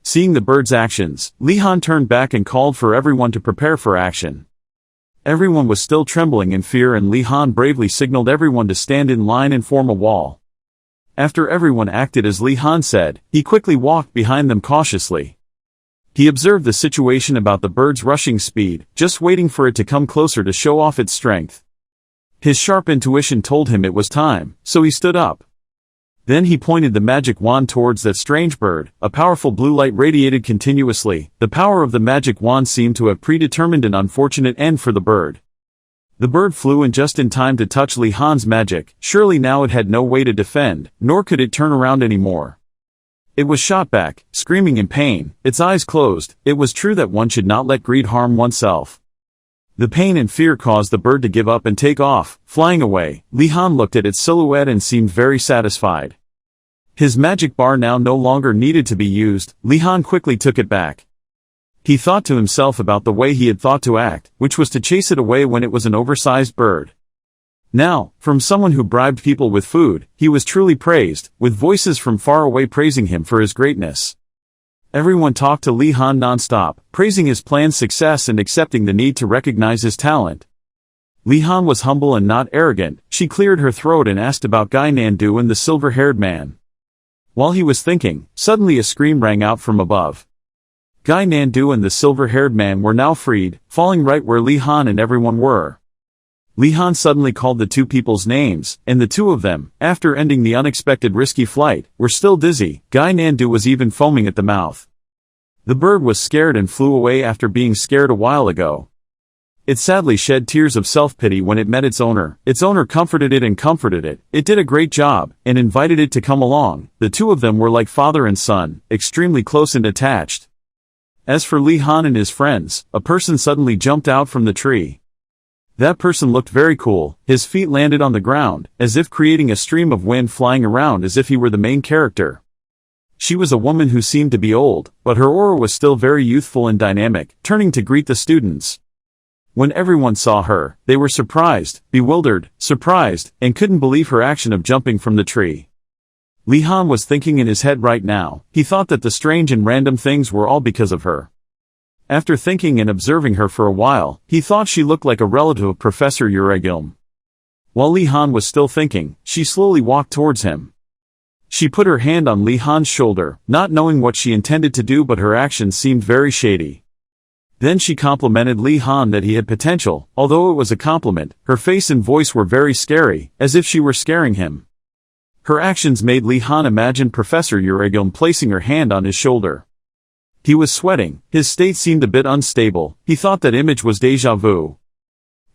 Seeing the bird's actions, Li Han turned back and called for everyone to prepare for action. Everyone was still trembling in fear and Li Han bravely signaled everyone to stand in line and form a wall. After everyone acted as Li Han said, he quickly walked behind them cautiously. He observed the situation about the bird's rushing speed, just waiting for it to come closer to show off its strength. His sharp intuition told him it was time, so he stood up. Then he pointed the magic wand towards that strange bird. A powerful blue light radiated continuously. The power of the magic wand seemed to have predetermined an unfortunate end for the bird. The bird flew in just in time to touch Li Han's magic. Surely now it had no way to defend, nor could it turn around anymore. It was shot back, screaming in pain, its eyes closed. It was true that one should not let greed harm oneself. The pain and fear caused the bird to give up and take off, flying away. Li Han looked at its silhouette and seemed very satisfied. His magic bar now no longer needed to be used. Li Han quickly took it back. He thought to himself about the way he had thought to act, which was to chase it away when it was an oversized bird. Now, from someone who bribed people with food, he was truly praised, with voices from far away praising him for his greatness. Everyone talked to Li Han non-stop, praising his plan's success and accepting the need to recognize his talent. Li Han was humble and not arrogant. She cleared her throat and asked about Gynandu and the silver-haired man. While he was thinking, suddenly a scream rang out from above. Gynandu and the silver-haired man were now freed, falling right where Li Han and everyone were. Li Han suddenly called the two people's names, and the two of them, after ending the unexpected risky flight, were still dizzy. Gynandu was even foaming at the mouth. The bird was scared and flew away after being scared a while ago. It sadly shed tears of self-pity when it met its owner. Its owner comforted it and comforted it. It did a great job, and invited it to come along. The two of them were like father and son, extremely close and attached. As for Li Han and his friends, a person suddenly jumped out from the tree. That person looked very cool. His feet landed on the ground, as if creating a stream of wind flying around as if he were the main character. She was a woman who seemed to be old, but her aura was still very youthful and dynamic, turning to greet the students. When everyone saw her, they were surprised, bewildered, surprised, and couldn't believe her action of jumping from the tree. Li Han was thinking in his head right now. He thought that the strange and random things were all because of her. After thinking and observing her for a while, he thought she looked like a relative of Professor Uregilm. While Li Han was still thinking, she slowly walked towards him. She put her hand on Li Han's shoulder, not knowing what she intended to do, but her actions seemed very shady. Then she complimented Li Han that he had potential. Although it was a compliment, her face and voice were very scary, as if she were scaring him. Her actions made Li Han imagine Professor Uregilm placing her hand on his shoulder. He was sweating. His state seemed a bit unstable. He thought that image was déjà vu.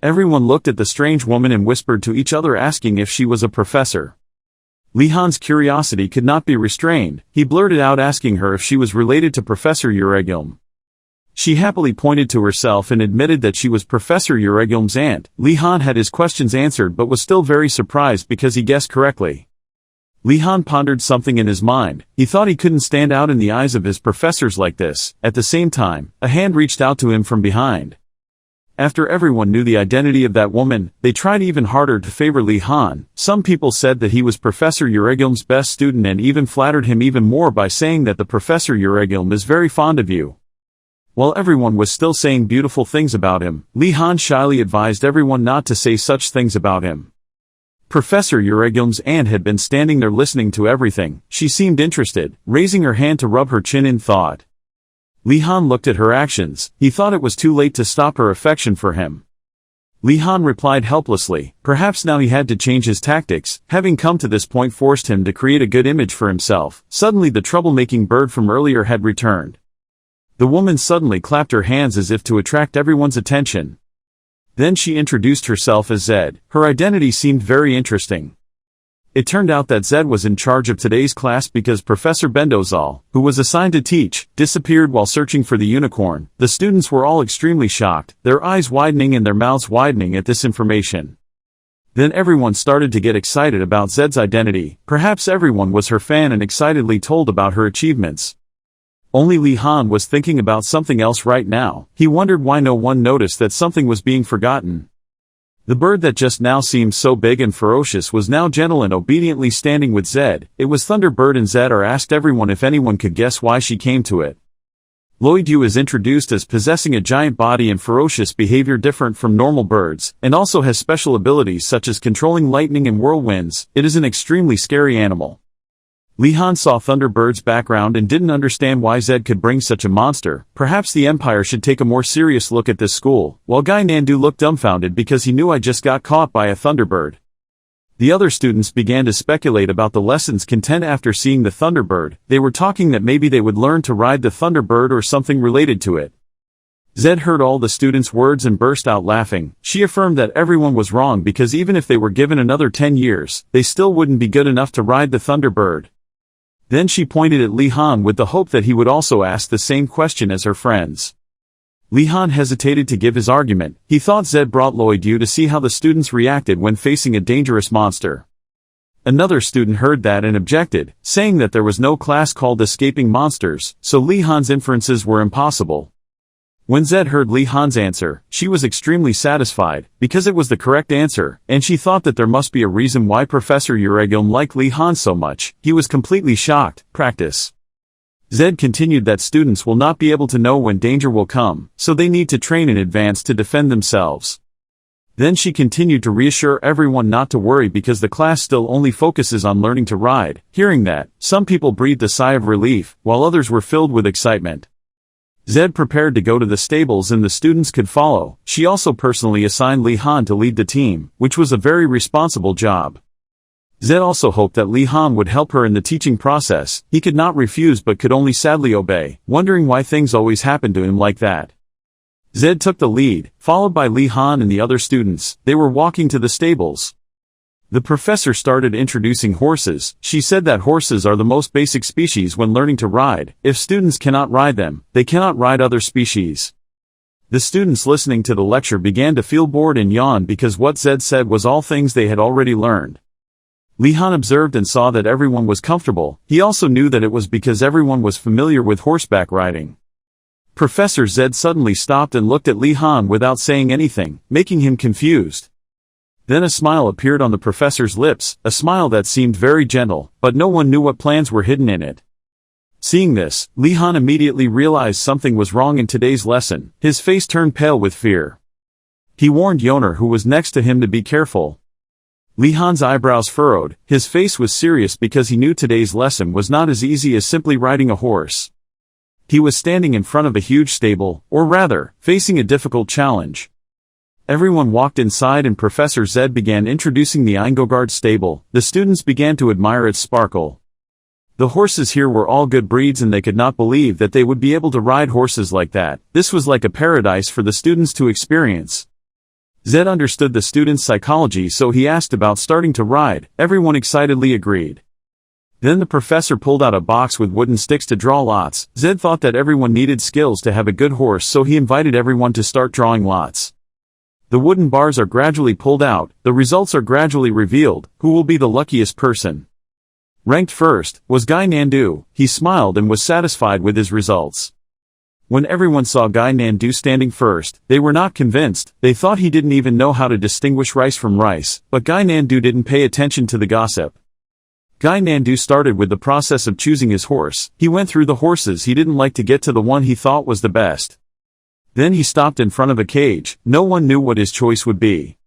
Everyone looked at the strange woman and whispered to each other asking if she was a professor. Li Han's curiosity could not be restrained. He blurted out asking her if she was related to Professor Uregilm. She happily pointed to herself and admitted that she was Professor Uregilm's aunt. Li Han had his questions answered but was still very surprised because he guessed correctly. Li Han pondered something in his mind. He thought he couldn't stand out in the eyes of his professors like this. At the same time, a hand reached out to him from behind. After everyone knew the identity of that woman, they tried even harder to favor Li Han. Some people said that he was Professor Uregilm's best student and even flattered him even more by saying that the Professor Uregilm is very fond of you. While everyone was still saying beautiful things about him, Li Han shyly advised everyone not to say such things about him. Professor Uregilm's aunt had been standing there listening to everything. She seemed interested, raising her hand to rub her chin in thought. Li Han looked at her actions. He thought it was too late to stop her affection for him. Li Han replied helplessly. Perhaps now he had to change his tactics. Having come to this point forced him to create a good image for himself. Suddenly the troublemaking bird from earlier had returned. The woman suddenly clapped her hands as if to attract everyone's attention. Then she introduced herself as Zed. Her identity seemed very interesting. It turned out that Zed was in charge of today's class because Professor Bendozal, who was assigned to teach, disappeared while searching for the unicorn. The students were all extremely shocked, their eyes widening and their mouths widening at this information. Then everyone started to get excited about Zed's identity. Perhaps everyone was her fan and excitedly told about her achievements. Only Li Han was thinking about something else right now. He wondered why no one noticed that something was being forgotten. The bird that just now seemed so big and ferocious was now gentle and obediently standing with Zed. It was Thunderbird, and Zed asked everyone if anyone could guess why she came to it. Loidu is introduced as possessing a giant body and ferocious behavior different from normal birds, and also has special abilities such as controlling lightning and whirlwinds. It is an extremely scary animal. Li Han saw Thunderbird's background and didn't understand why Zed could bring such a monster. Perhaps the Empire should take a more serious look at this school, while Gynandu looked dumbfounded because he knew I just got caught by a Thunderbird. The other students began to speculate about the lesson's content after seeing the Thunderbird. They were talking that maybe they would learn to ride the Thunderbird or something related to it. Zed heard all the students' words and burst out laughing. She affirmed that everyone was wrong because even if they were given another 10 years, they still wouldn't be good enough to ride the Thunderbird. Then she pointed at Li Han with the hope that he would also ask the same question as her friends. Li Han hesitated to give his argument. He thought Zed brought Loidu to see how the students reacted when facing a dangerous monster. Another student heard that and objected, saying that there was no class called Escaping Monsters, so Li Han's inferences were impossible. When Zed heard Li Han's answer, she was extremely satisfied, because it was the correct answer, and she thought that there must be a reason why Professor Uregilm liked Li Han so much. He was completely shocked. Practice. Zed continued that students will not be able to know when danger will come, so they need to train in advance to defend themselves. Then she continued to reassure everyone not to worry because the class still only focuses on learning to ride. Hearing that, some people breathed a sigh of relief, while others were filled with excitement. Zed prepared to go to the stables and the students could follow. She also personally assigned Li Han to lead the team, which was a very responsible job. Zed also hoped that Li Han would help her in the teaching process. He could not refuse but could only sadly obey, wondering why things always happened to him like that. Zed took the lead, followed by Li Han and the other students. They were walking to the stables. The professor started introducing horses. She said that horses are the most basic species when learning to ride. If students cannot ride them, they cannot ride other species. The students listening to the lecture began to feel bored and yawn because what Zed said was all things they had already learned. Li Han observed and saw that everyone was comfortable. He also knew that it was because everyone was familiar with horseback riding. Professor Zed suddenly stopped and looked at Li Han without saying anything, making him confused. Then a smile appeared on the professor's lips, a smile that seemed very gentle, but no one knew what plans were hidden in it. Seeing this, Li Han immediately realized something was wrong in today's lesson. His face turned pale with fear. He warned Yoner, who was next to him, to be careful. Li Han's eyebrows furrowed. His face was serious because he knew today's lesson was not as easy as simply riding a horse. He was standing in front of a huge stable, or rather, facing a difficult challenge. Everyone walked inside and Professor Zed began introducing the Inrogard stable. The students began to admire its sparkle. The horses here were all good breeds and they could not believe that they would be able to ride horses like that. This was like a paradise for the students to experience. Zed understood the students' psychology, so he asked about starting to ride. Everyone excitedly agreed. Then the professor pulled out a box with wooden sticks to draw lots. Zed thought that everyone needed skills to have a good horse, so he invited everyone to start drawing lots. The wooden bars are gradually pulled out, the results are gradually revealed. Who will be the luckiest person? Ranked first was Gynandu. He smiled and was satisfied with his results. When everyone saw Gynandu standing first, they were not convinced. They thought he didn't even know how to distinguish rice from rice, but Gynandu didn't pay attention to the gossip. Gynandu started with the process of choosing his horse. He went through the horses he didn't like to get to the one he thought was the best. Then he stopped in front of a cage. No one knew what his choice would be.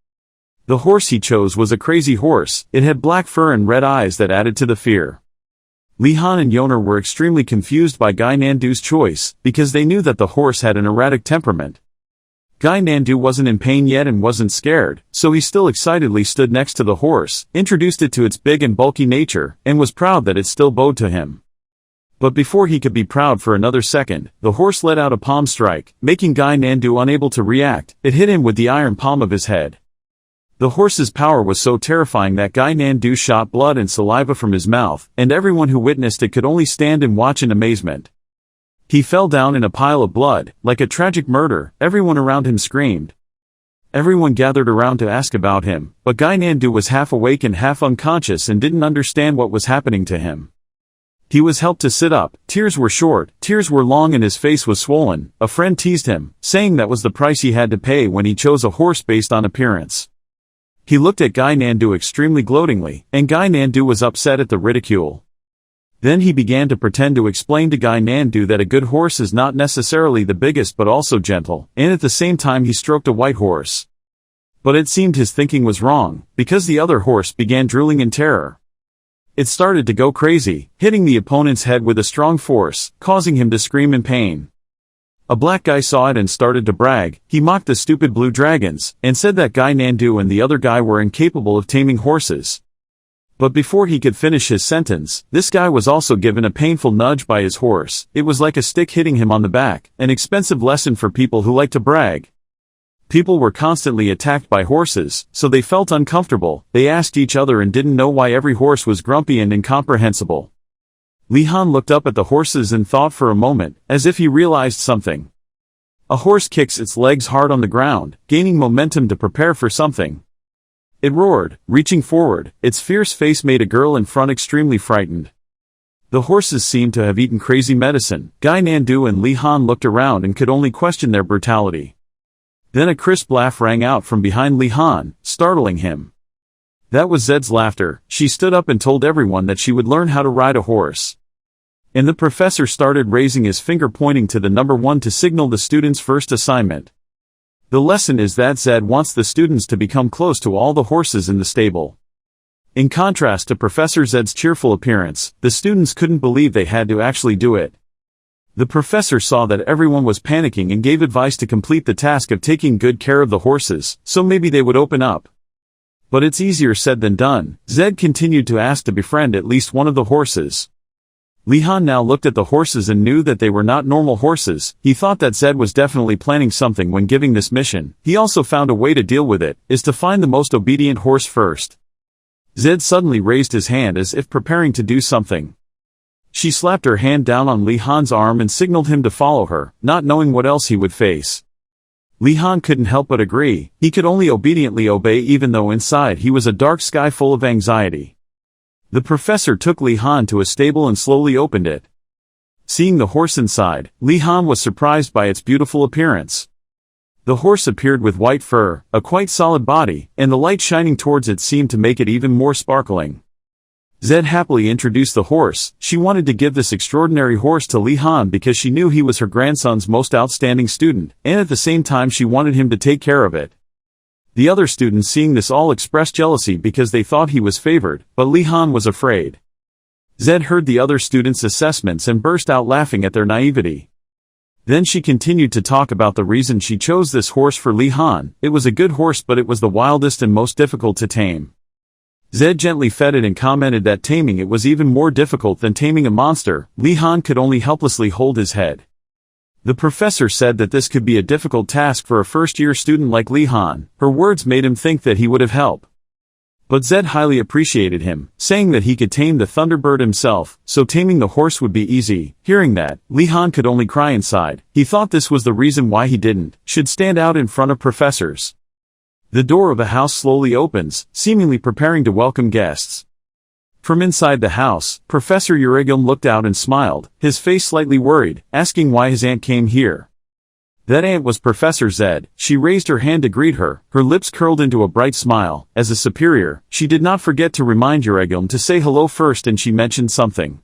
The horse he chose was a crazy horse. It had black fur and red eyes that added to the fear. Li-Han and Yoner were extremely confused by Gynandu's choice, because they knew that the horse had an erratic temperament. Gynandu wasn't in pain yet and wasn't scared, so he still excitedly stood next to the horse, introduced it to its big and bulky nature, and was proud that it still bowed to him. But before he could be proud for another second, the horse let out a palm strike, making Gynandu unable to react. It hit him with the iron palm of his head. The horse's power was so terrifying that Gynandu shot blood and saliva from his mouth, and everyone who witnessed it could only stand and watch in amazement. He fell down in a pile of blood, like a tragic murder. Everyone around him screamed. Everyone gathered around to ask about him, but Gynandu was half awake and half unconscious and didn't understand what was happening to him. He was helped to sit up. Tears were short, tears were long, and his face was swollen. A friend teased him, saying that was the price he had to pay when he chose a horse based on appearance. He looked at Gynandu extremely gloatingly, and Gynandu was upset at the ridicule. Then he began to pretend to explain to Gynandu that a good horse is not necessarily the biggest but also gentle, and at the same time he stroked a white horse. But it seemed his thinking was wrong, because the other horse began drooling in terror. It started to go crazy, hitting the opponent's head with a strong force, causing him to scream in pain. A black guy saw it and started to brag. He mocked the stupid blue dragons, and said that Gynandu and the other guy were incapable of taming horses. But before he could finish his sentence, this guy was also given a painful nudge by his horse. It was like a stick hitting him on the back, an expensive lesson for people who like to brag. People were constantly attacked by horses, so they felt uncomfortable. They asked each other and didn't know why every horse was grumpy and incomprehensible. Li-Han looked up at the horses and thought for a moment, as if he realized something. A horse kicks its legs hard on the ground, gaining momentum to prepare for something. It roared, reaching forward. Its fierce face made a girl in front extremely frightened. The horses seemed to have eaten crazy medicine. Gynandu and Li-Han looked around and could only question their brutality. Then a crisp laugh rang out from behind Li-Han, startling him. That was Zed's laughter. She stood up and told everyone that she would learn how to ride a horse. And the professor started raising his finger pointing to the number 1 to signal the students' first assignment. The lesson is that Zed wants the students to become close to all the horses in the stable. In contrast to Professor Zed's cheerful appearance, the students couldn't believe they had to actually do it. The professor saw that everyone was panicking and gave advice to complete the task of taking good care of the horses, so maybe they would open up. But it's easier said than done. Zed continued to ask to befriend at least one of the horses. Li-Han now looked at the horses and knew that they were not normal horses. He thought that Zed was definitely planning something when giving this mission. He also found a way to deal with it, is to find the most obedient horse first. Zed suddenly raised his hand as if preparing to do something. She slapped her hand down on Li-Han's arm and signaled him to follow her, not knowing what else he would face. Li-Han couldn't help but agree. He could only obediently obey even though inside he was a dark sky full of anxiety. The professor took Li-Han to a stable and slowly opened it. Seeing the horse inside, Li-Han was surprised by its beautiful appearance. The horse appeared with white fur, a quite solid body, and the light shining towards it seemed to make it even more sparkling. Zed happily introduced the horse. She wanted to give this extraordinary horse to Li-Han because she knew he was her grandson's most outstanding student, and at the same time she wanted him to take care of it. The other students seeing this all expressed jealousy because they thought he was favored, but Li-Han was afraid. Zed heard the other students' assessments and burst out laughing at their naivety. Then she continued to talk about the reason she chose this horse for Li-Han. It was a good horse, but it was the wildest and most difficult to tame. Zed gently fed it and commented that taming it was even more difficult than taming a monster. Li-Han could only helplessly hold his head. The professor said that this could be a difficult task for a first-year student like Li-Han. Her words made him think that he would have help. But Zed highly appreciated him, saying that he could tame the Thunderbird himself, so taming the horse would be easy. Hearing that, Li-Han could only cry inside. He thought this was the reason why he should stand out in front of professors. The door of a house slowly opens, seemingly preparing to welcome guests. From inside the house, Professor Urigilm looked out and smiled, his face slightly worried, asking why his aunt came here. That aunt was Professor Zed. She raised her hand to greet her, her lips curled into a bright smile. As a superior, she did not forget to remind Urigilm to say hello first, and she mentioned something.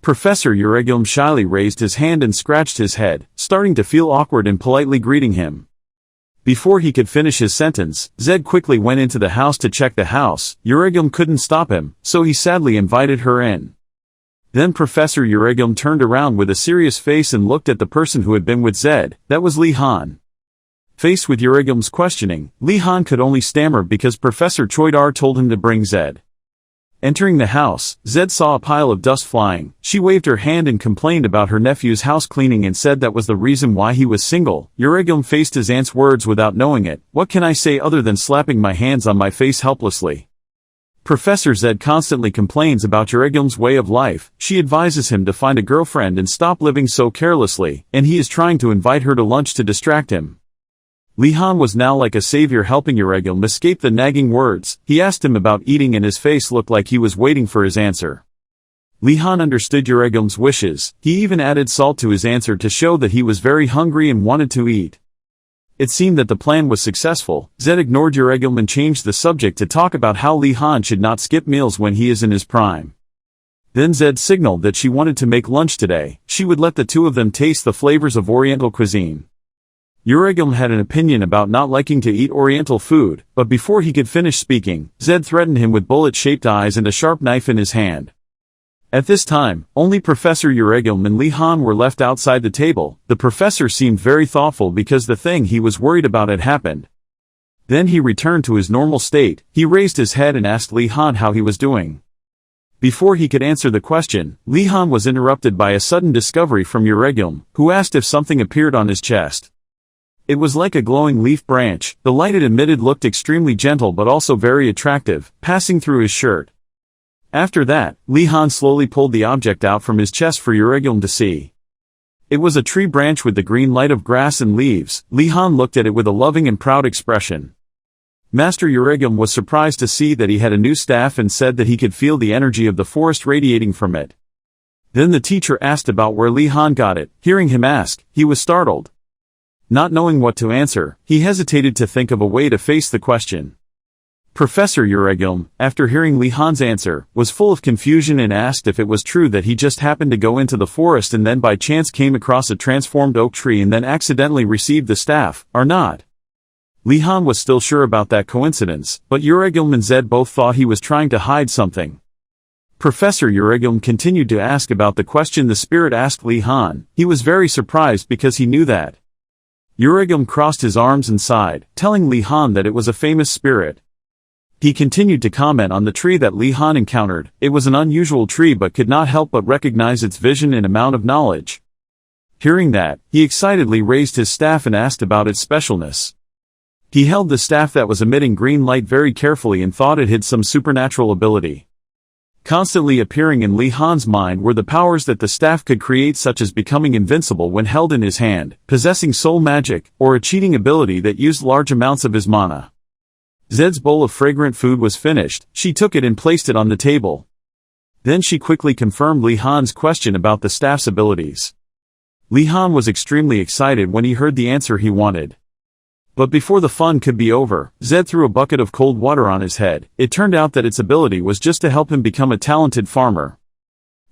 Professor Urigilm shyly raised his hand and scratched his head, starting to feel awkward in politely greeting him. Before he could finish his sentence, Zed quickly went into the house to check the house. Urigum couldn't stop him, so he sadly invited her in. Then Professor Urigum turned around with a serious face and looked at the person who had been with Zed. That was Li Han. Faced with Urigum's questioning, Li Han could only stammer because Professor Choidar told him to bring Zed. Entering the house, Zed saw a pile of dust flying. She waved her hand and complained about her nephew's house cleaning and said that was the reason why he was single. Urigum faced his aunt's words without knowing it. What can I say other than slapping my hands on my face helplessly? Professor Zed constantly complains about Urigum's way of life. She advises him to find a girlfriend and stop living so carelessly, and he is trying to invite her to lunch to distract him. Li Han was now like a savior helping Urigum escape the nagging words. He asked him about eating and his face looked like he was waiting for his answer. Li Han understood Urigum's wishes. He even added salt to his answer to show that he was very hungry and wanted to eat. It seemed that the plan was successful. Zed ignored Urigum and changed the subject to talk about how Li Han should not skip meals when he is in his prime. Then Zed signaled that she wanted to make lunch today. She would let the two of them taste the flavors of Oriental cuisine. Urigum had an opinion about not liking to eat Oriental food, but before he could finish speaking, Zed threatened him with bullet-shaped eyes and a sharp knife in his hand. At this time, only Professor Urigum and Li Han were left outside the table. The professor seemed very thoughtful because the thing he was worried about had happened. Then he returned to his normal state. He raised his head and asked Li Han how he was doing. Before he could answer the question, Li Han was interrupted by a sudden discovery from Urigum, who asked if something appeared on his chest. It was like a glowing leaf branch. The light it emitted looked extremely gentle but also very attractive, passing through his shirt. After that, Li Han slowly pulled the object out from his chest for Urigum to see. It was a tree branch with the green light of grass and leaves. Li Han looked at it with a loving and proud expression. Master Urigum was surprised to see that he had a new staff and said that he could feel the energy of the forest radiating from it. Then the teacher asked about where Li Han got it. Hearing him ask, he was startled. Not knowing what to answer, he hesitated to think of a way to face the question. Professor Urigum, after hearing Li Han's answer, was full of confusion and asked if it was true that he just happened to go into the forest and then by chance came across a transformed oak tree and then accidentally received the staff, or not. Li Han was still sure about that coincidence, but Urigum and Zed both thought he was trying to hide something. Professor Urigum continued to ask about the question the spirit asked Li Han. He was very surprised because he knew that. Urigum crossed his arms and sighed, telling Li Han that it was a famous spirit. He continued to comment on the tree that Li Han encountered. It was an unusual tree but could not help but recognize its vision and amount of knowledge. Hearing that, he excitedly raised his staff and asked about its specialness. He held the staff that was emitting green light very carefully and thought it had some supernatural ability. Constantly appearing in Li Han's mind were the powers that the staff could create, such as becoming invincible when held in his hand, possessing soul magic, or a cheating ability that used large amounts of his mana. Zed's bowl of fragrant food was finished. She took it and placed it on the table. Then she quickly confirmed Li Han's question about the staff's abilities. Li Han was extremely excited when he heard the answer he wanted. But before the fun could be over, Zed threw a bucket of cold water on his head. It turned out that its ability was just to help him become a talented farmer.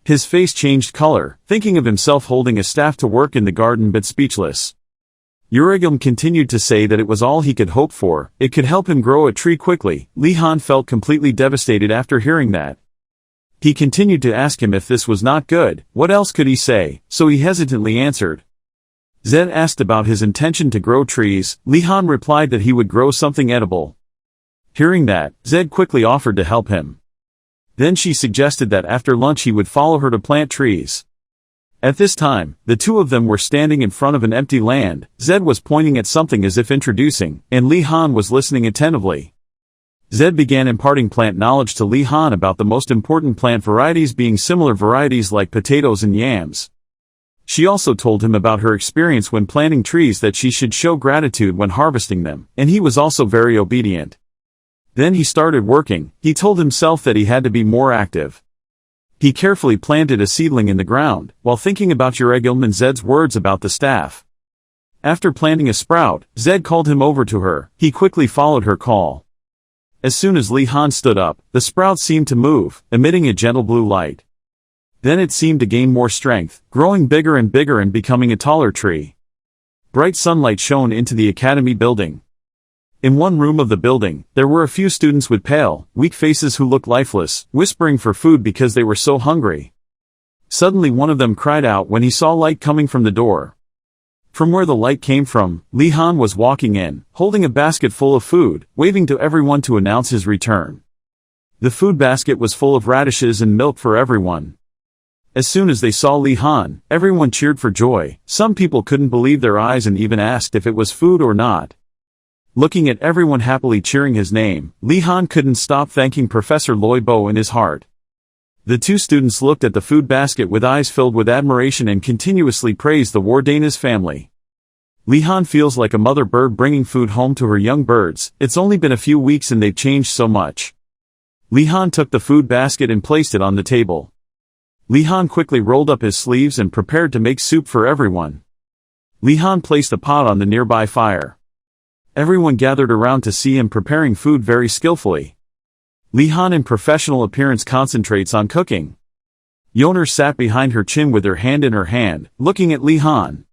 His face changed color, thinking of himself holding a staff to work in the garden but speechless. Urigum continued to say that it was all he could hope for. It could help him grow a tree quickly. Li Han felt completely devastated after hearing that. He continued to ask him if this was not good. What else could he say? So he hesitantly answered. Zed asked about his intention to grow trees. Li Han replied that he would grow something edible. Hearing that, Zed quickly offered to help him. Then she suggested that after lunch he would follow her to plant trees. At this time, the two of them were standing in front of an empty land. Zed was pointing at something as if introducing, and Li Han was listening attentively. Zed began imparting plant knowledge to Li Han about the most important plant varieties being similar varieties like potatoes and yams. She also told him about her experience when planting trees, that she should show gratitude when harvesting them, and he was also very obedient. Then he started working. He told himself that he had to be more active. He carefully planted a seedling in the ground, while thinking about Urigum and Zed's words about the staff. After planting a sprout, Zed called him over to her. He quickly followed her call. As soon as Li Han stood up, the sprout seemed to move, emitting a gentle blue light. Then it seemed to gain more strength, growing bigger and becoming a taller tree. Bright sunlight shone into the academy building. In one room of the building, there were a few students with pale, weak faces who looked lifeless, whispering for food because they were so hungry. Suddenly one of them cried out when he saw light coming from the door. From where the light came from, Li Han was walking in, holding a basket full of food, waving to everyone to announce his return. The food basket was full of radishes and milk for everyone. As soon as they saw Li Han, everyone cheered for joy. Some people couldn't believe their eyes and even asked if it was food or not. Looking at everyone happily cheering his name, Li Han couldn't stop thanking Professor Loi Bo in his heart. The two students looked at the food basket with eyes filled with admiration and continuously praised the Wardanis family. Li Han feels like a mother bird bringing food home to her young birds. It's only been a few weeks and they've changed so much. Li Han took the food basket and placed it on the table. Li Han quickly rolled up his sleeves and prepared to make soup for everyone. Li Han placed a pot on the nearby fire. Everyone gathered around to see him preparing food very skillfully. Li Han in professional appearance concentrates on cooking. Yoner sat behind her chin with her hand in her hand, looking at Li Han.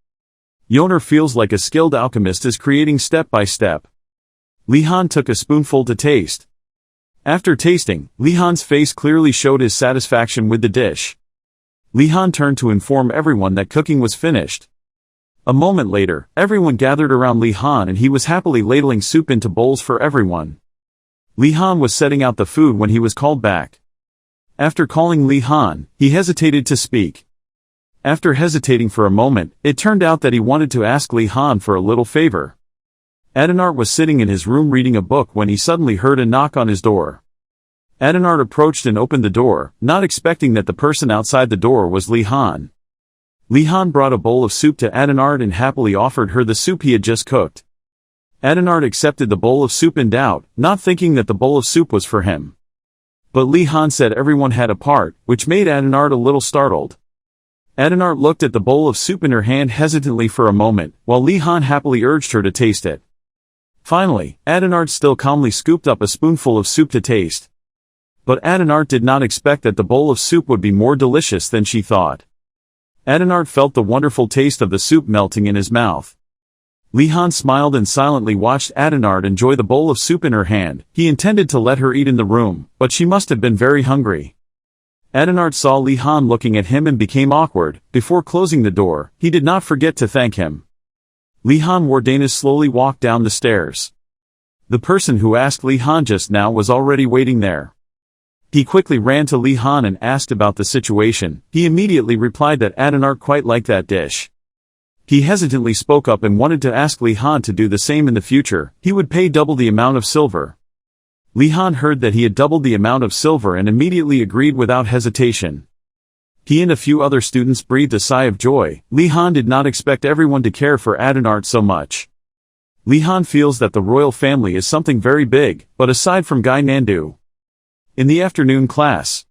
Yoner feels like a skilled alchemist is creating step by step. Li Han took a spoonful to taste. After tasting, Li Han's face clearly showed his satisfaction with the dish. Li Han turned to inform everyone that cooking was finished. A moment later, everyone gathered around Li Han and he was happily ladling soup into bowls for everyone. Li Han was setting out the food when he was called back. After calling Li Han, he hesitated to speak. After hesitating for a moment, it turned out that he wanted to ask Li Han for a little favor. Aldinart was sitting in his room reading a book when he suddenly heard a knock on his door. Aldinart approached and opened the door, not expecting that the person outside the door was Li Han. Li Han brought a bowl of soup to Aldinart and happily offered her the soup he had just cooked. Aldinart accepted the bowl of soup in doubt, not thinking that the bowl of soup was for him. But Li Han said everyone had a part, which made Aldinart a little startled. Aldinart looked at the bowl of soup in her hand hesitantly for a moment, while Li Han happily urged her to taste it. Finally, Aldinart still calmly scooped up a spoonful of soup to taste. But Aldinart did not expect that the bowl of soup would be more delicious than she thought. Aldinart felt the wonderful taste of the soup melting in his mouth. Li Han smiled and silently watched Aldinart enjoy the bowl of soup in her hand. He intended to let her eat in the room, but she must have been very hungry. Aldinart saw Li Han looking at him and became awkward. Before closing the door, he did not forget to thank him. Li Han Wardanis slowly walked down the stairs. The person who asked Li Han just now was already waiting there. He quickly ran to Li Han and asked about the situation. He immediately replied that Aldinart quite liked that dish. He hesitantly spoke up and wanted to ask Li Han to do the same in the future. He would pay double the amount of silver. Li Han heard that he had doubled the amount of silver and immediately agreed without hesitation. He and a few other students breathed a sigh of joy. Li Han did not expect everyone to care for Aldinart so much. Li Han feels that the royal family is something very big, but aside from Gynandu. In the afternoon class,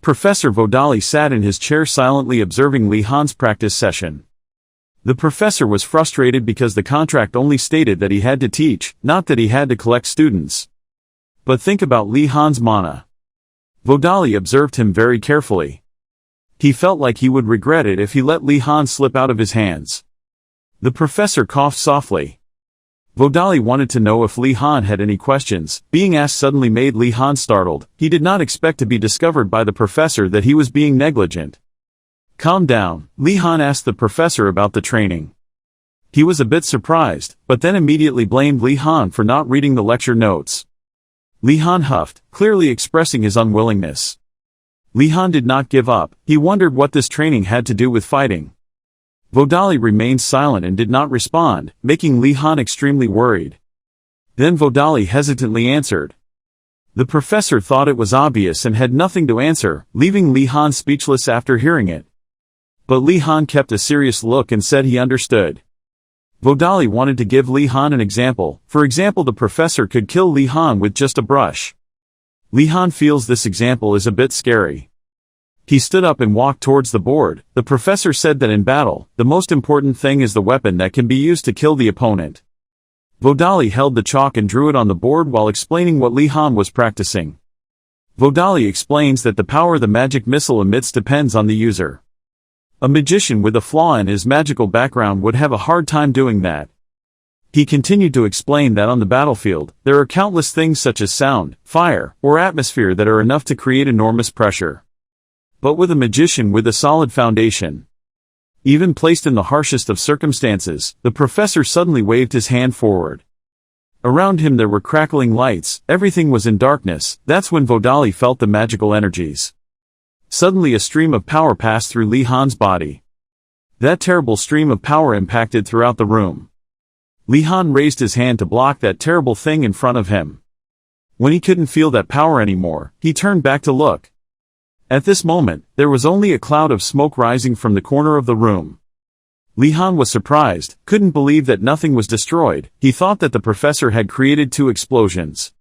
Professor Vodali sat in his chair silently observing Li Han's practice session. The professor was frustrated because the contract only stated that he had to teach, not that he had to collect students. But think about Li Han's mana. Vodali observed him very carefully. He felt like he would regret it if he let Li Han slip out of his hands. The professor coughed softly. Vodali wanted to know if Li Han had any questions. Being asked suddenly made Li Han startled. He did not expect to be discovered by the professor that he was being negligent. Calm down, Li Han asked the professor about the training. He was a bit surprised, but then immediately blamed Li Han for not reading the lecture notes. Li Han huffed, clearly expressing his unwillingness. Li Han did not give up. He wondered what this training had to do with fighting. Vodali remained silent and did not respond, making Li Han extremely worried. Then Vodali hesitantly answered. The professor thought it was obvious and had nothing to answer, leaving Li Han speechless after hearing it. But Li Han kept a serious look and said he understood. Vodali wanted to give Li Han an example. For example, the professor could kill Li Han with just a brush. Li Han feels this example is a bit scary. He stood up and walked towards the board. The professor said that in battle, the most important thing is the weapon that can be used to kill the opponent. Vodali held the chalk and drew it on the board while explaining what Li Han was practicing. Vodali explains that the power the magic missile emits depends on the user. A magician with a flaw in his magical background would have a hard time doing that. He continued to explain that on the battlefield, there are countless things such as sound, fire, or atmosphere that are enough to create enormous pressure. But with a magician with a solid foundation, even placed in the harshest of circumstances, the professor suddenly waved his hand forward. Around him there were crackling lights, everything was in darkness. That's when Vodali felt the magical energies. Suddenly a stream of power passed through Li Han's body. That terrible stream of power impacted throughout the room. Li Han raised his hand to block that terrible thing in front of him. When he couldn't feel that power anymore, he turned back to look. At this moment, there was only a cloud of smoke rising from the corner of the room. Li Han was surprised, couldn't believe that nothing was destroyed. He thought that the professor had created 2 explosions.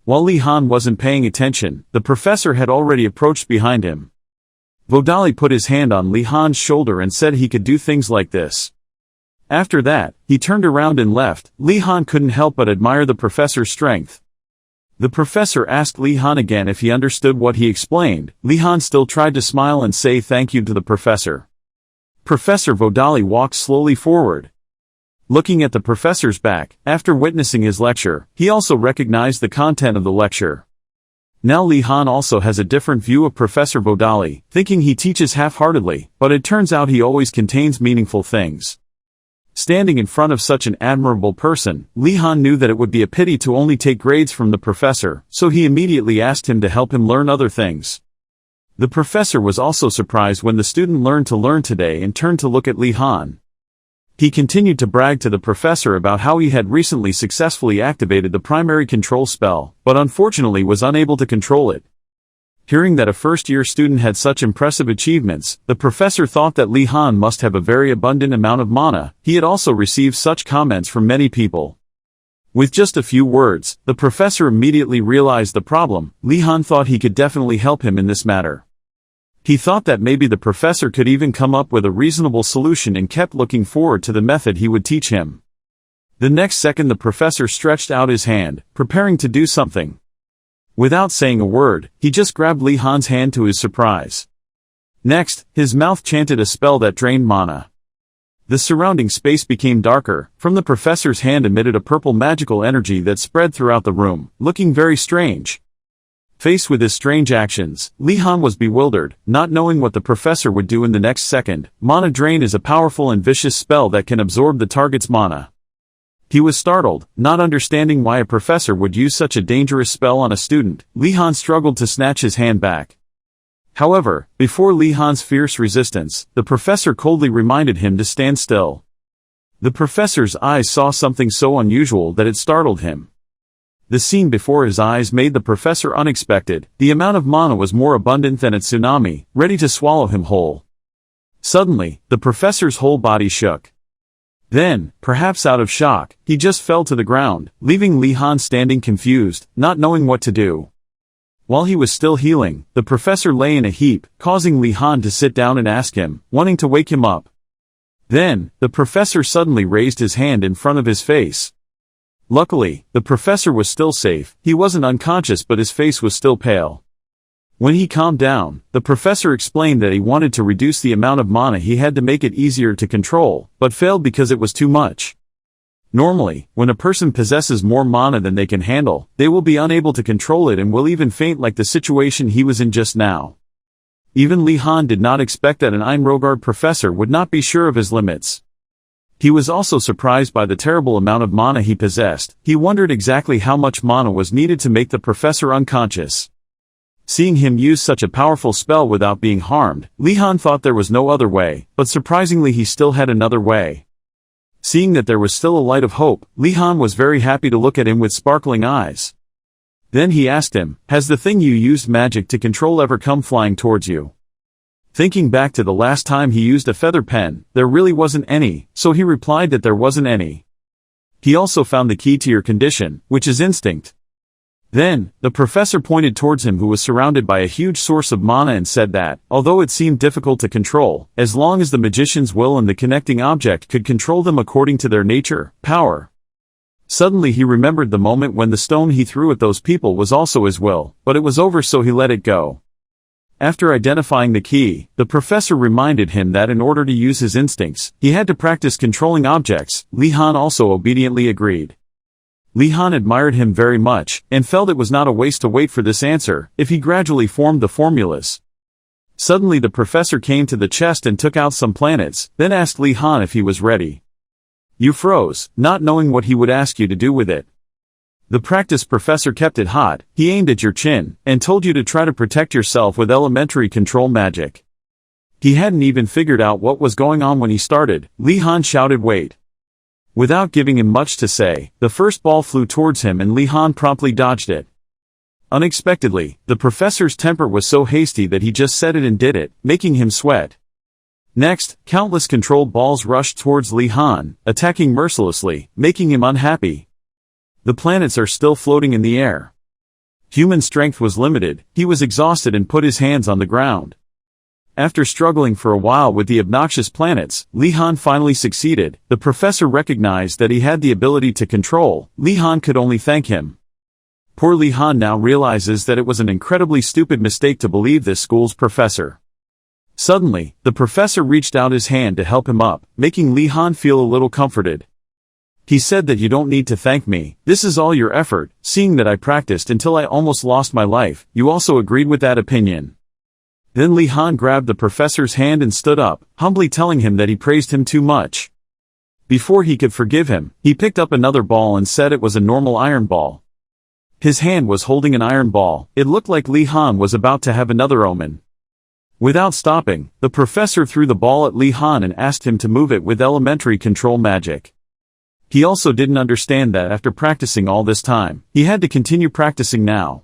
While Li Han wasn't paying attention, the professor had already approached behind him. Vodali put his hand on Li Han's shoulder and said he could do things like this. After that, he turned around and left. Li Han couldn't help but admire the professor's strength. The professor asked Li Han again if he understood what he explained. Li Han still tried to smile and say thank you to the professor. Professor Vodali walked slowly forward. Looking at the professor's back, after witnessing his lecture, he also recognized the content of the lecture. Now Li Han also has a different view of Professor Vodali, thinking he teaches half-heartedly, but it turns out he always contains meaningful things. Standing in front of such an admirable person, Li Han knew that it would be a pity to only take grades from the professor, so he immediately asked him to help him learn other things. The professor was also surprised when the student learned to learn today and turned to look at Li Han. He continued to brag to the professor about how he had recently successfully activated the primary control spell, but unfortunately was unable to control it. Hearing that a first-year student had such impressive achievements, the professor thought that Li Han must have a very abundant amount of mana. He had also received such comments from many people. With just a few words, the professor immediately realized the problem. Li Han thought he could definitely help him in this matter. He thought that maybe the professor could even come up with a reasonable solution and kept looking forward to the method he would teach him. The next second the professor stretched out his hand, preparing to do something. Without saying a word, he just grabbed Li Han's hand to his surprise. Next, his mouth chanted a spell that drained mana. The surrounding space became darker. From the professor's hand emitted a purple magical energy that spread throughout the room, looking very strange. Faced with his strange actions, Li Han was bewildered, not knowing what the professor would do in the next second. Mana Drain is a powerful and vicious spell that can absorb the target's mana. He was startled, not understanding why a professor would use such a dangerous spell on a student. Li Han struggled to snatch his hand back. However, before Li Han's fierce resistance, the professor coldly reminded him to stand still. The professor's eyes saw something so unusual that it startled him. The scene before his eyes made the professor unexpected. The amount of mana was more abundant than a tsunami, ready to swallow him whole. Suddenly, the professor's whole body shook. Then, perhaps out of shock, he just fell to the ground, leaving Li Han standing confused, not knowing what to do. While he was still healing, the professor lay in a heap, causing Li Han to sit down and ask him, wanting to wake him up. Then, the professor suddenly raised his hand in front of his face. Luckily, the professor was still safe. He wasn't unconscious but his face was still pale. When he calmed down, the professor explained that he wanted to reduce the amount of mana he had to make it easier to control, but failed because it was too much. Normally, when a person possesses more mana than they can handle, they will be unable to control it and will even faint like the situation he was in just now. Even Li Han did not expect that an Inrogard professor would not be sure of his limits. He was also surprised by the terrible amount of mana he possessed. He wondered exactly how much mana was needed to make the professor unconscious. Seeing him use such a powerful spell without being harmed, Li Han thought there was no other way, but surprisingly he still had another way. Seeing that there was still a light of hope, Li Han was very happy to look at him with sparkling eyes. Then he asked him, "Has the thing you used magic to control ever come flying towards you?" Thinking back to the last time he used a feather pen, there really wasn't any, so he replied that there wasn't any. He also found the key to your condition, which is instinct. Then, the professor pointed towards him who was surrounded by a huge source of mana and said that, although it seemed difficult to control, as long as the magician's will and the connecting object could control them according to their nature, power. Suddenly he remembered the moment when the stone he threw at those people was also his will, but it was over so he let it go. After identifying the key, the professor reminded him that in order to use his instincts, he had to practice controlling objects. Li Han also obediently agreed. Li Han admired him very much, and felt it was not a waste to wait for this answer, if he gradually formed the formulas. Suddenly the professor came to the chest and took out some planets, then asked Li Han if he was ready. You froze, not knowing what he would ask you to do with it. The practice professor kept it hot. He aimed at your chin, and told you to try to protect yourself with elementary control magic. He hadn't even figured out what was going on when he started. Li Han shouted wait. Without giving him much to say, the first ball flew towards him and Li Han promptly dodged it. Unexpectedly, the professor's temper was so hasty that he just said it and did it, making him sweat. Next, countless controlled balls rushed towards Li Han, attacking mercilessly, making him unhappy. The planets are still floating in the air. Human strength was limited, he was exhausted and put his hands on the ground. After struggling for a while with the obnoxious planets, Li Han finally succeeded. The professor recognized that he had the ability to control. Li Han could only thank him. Poor Li Han now realizes that it was an incredibly stupid mistake to believe this school's professor. Suddenly, the professor reached out his hand to help him up, making Li Han feel a little comforted. He said that you don't need to thank me, this is all your effort, seeing that I practiced until I almost lost my life. You also agreed with that opinion. Then Li Han grabbed the professor's hand and stood up, humbly telling him that he praised him too much. Before he could forgive him, he picked up another ball and said it was a normal iron ball. His hand was holding an iron ball. It looked like Li Han was about to have another omen. Without stopping, the professor threw the ball at Li Han and asked him to move it with elementary control magic. He also didn't understand that after practicing all this time, he had to continue practicing now.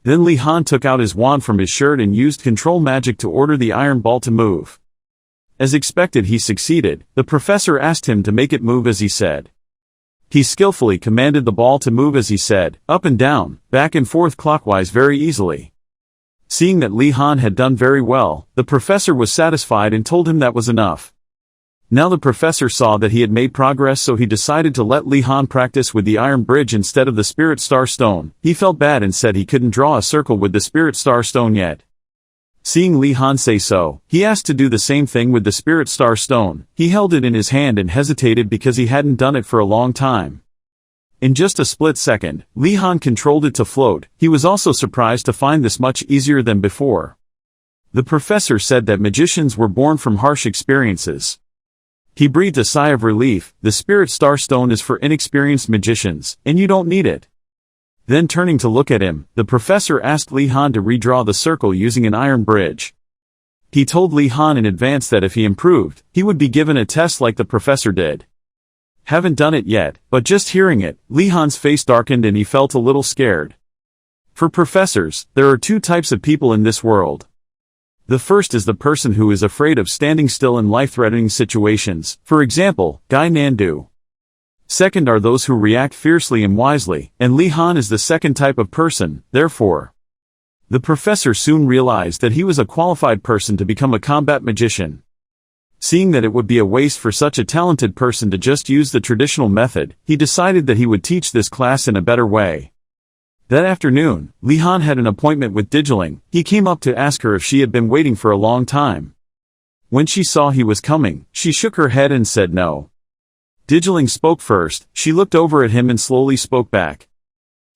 Then Li Han took out his wand from his shirt and used control magic to order the iron ball to move. As expected, he succeeded. The professor asked him to make it move as he said. He skillfully commanded the ball to move as he said, up and down, back and forth clockwise very easily. Seeing that Li Han had done very well, the professor was satisfied and told him that was enough. Now the professor saw that he had made progress, so he decided to let Li Han practice with the iron bridge instead of the spirit star stone. He felt bad and said he couldn't draw a circle with the spirit star stone yet. Seeing Li Han say so, he asked to do the same thing with the spirit star stone. He held it in his hand and hesitated because he hadn't done it for a long time. In just a split second, Li Han controlled it to float. He was also surprised to find this much easier than before. The professor said that magicians were born from harsh experiences. He breathed a sigh of relief. The spirit star stone is for inexperienced magicians, and you don't need it. Then turning to look at him, the professor asked Li Han to redraw the circle using an iron bridge. He told Li Han in advance that if he improved, he would be given a test like the professor did. Haven't done it yet, but just hearing it, Li Han's face darkened and he felt a little scared. For professors, there are two types of people in this world. The first is the person who is afraid of standing still in life-threatening situations, for example, Gynandu. Second are those who react fiercely and wisely, and Li Han is the second type of person, therefore. The professor soon realized that he was a qualified person to become a combat magician. Seeing that it would be a waste for such a talented person to just use the traditional method, he decided that he would teach this class in a better way. That afternoon, Li Han had an appointment with Digiling. He came up to ask her if she had been waiting for a long time. When she saw he was coming, she shook her head and said no. Digiling spoke first. She looked over at him and slowly spoke back.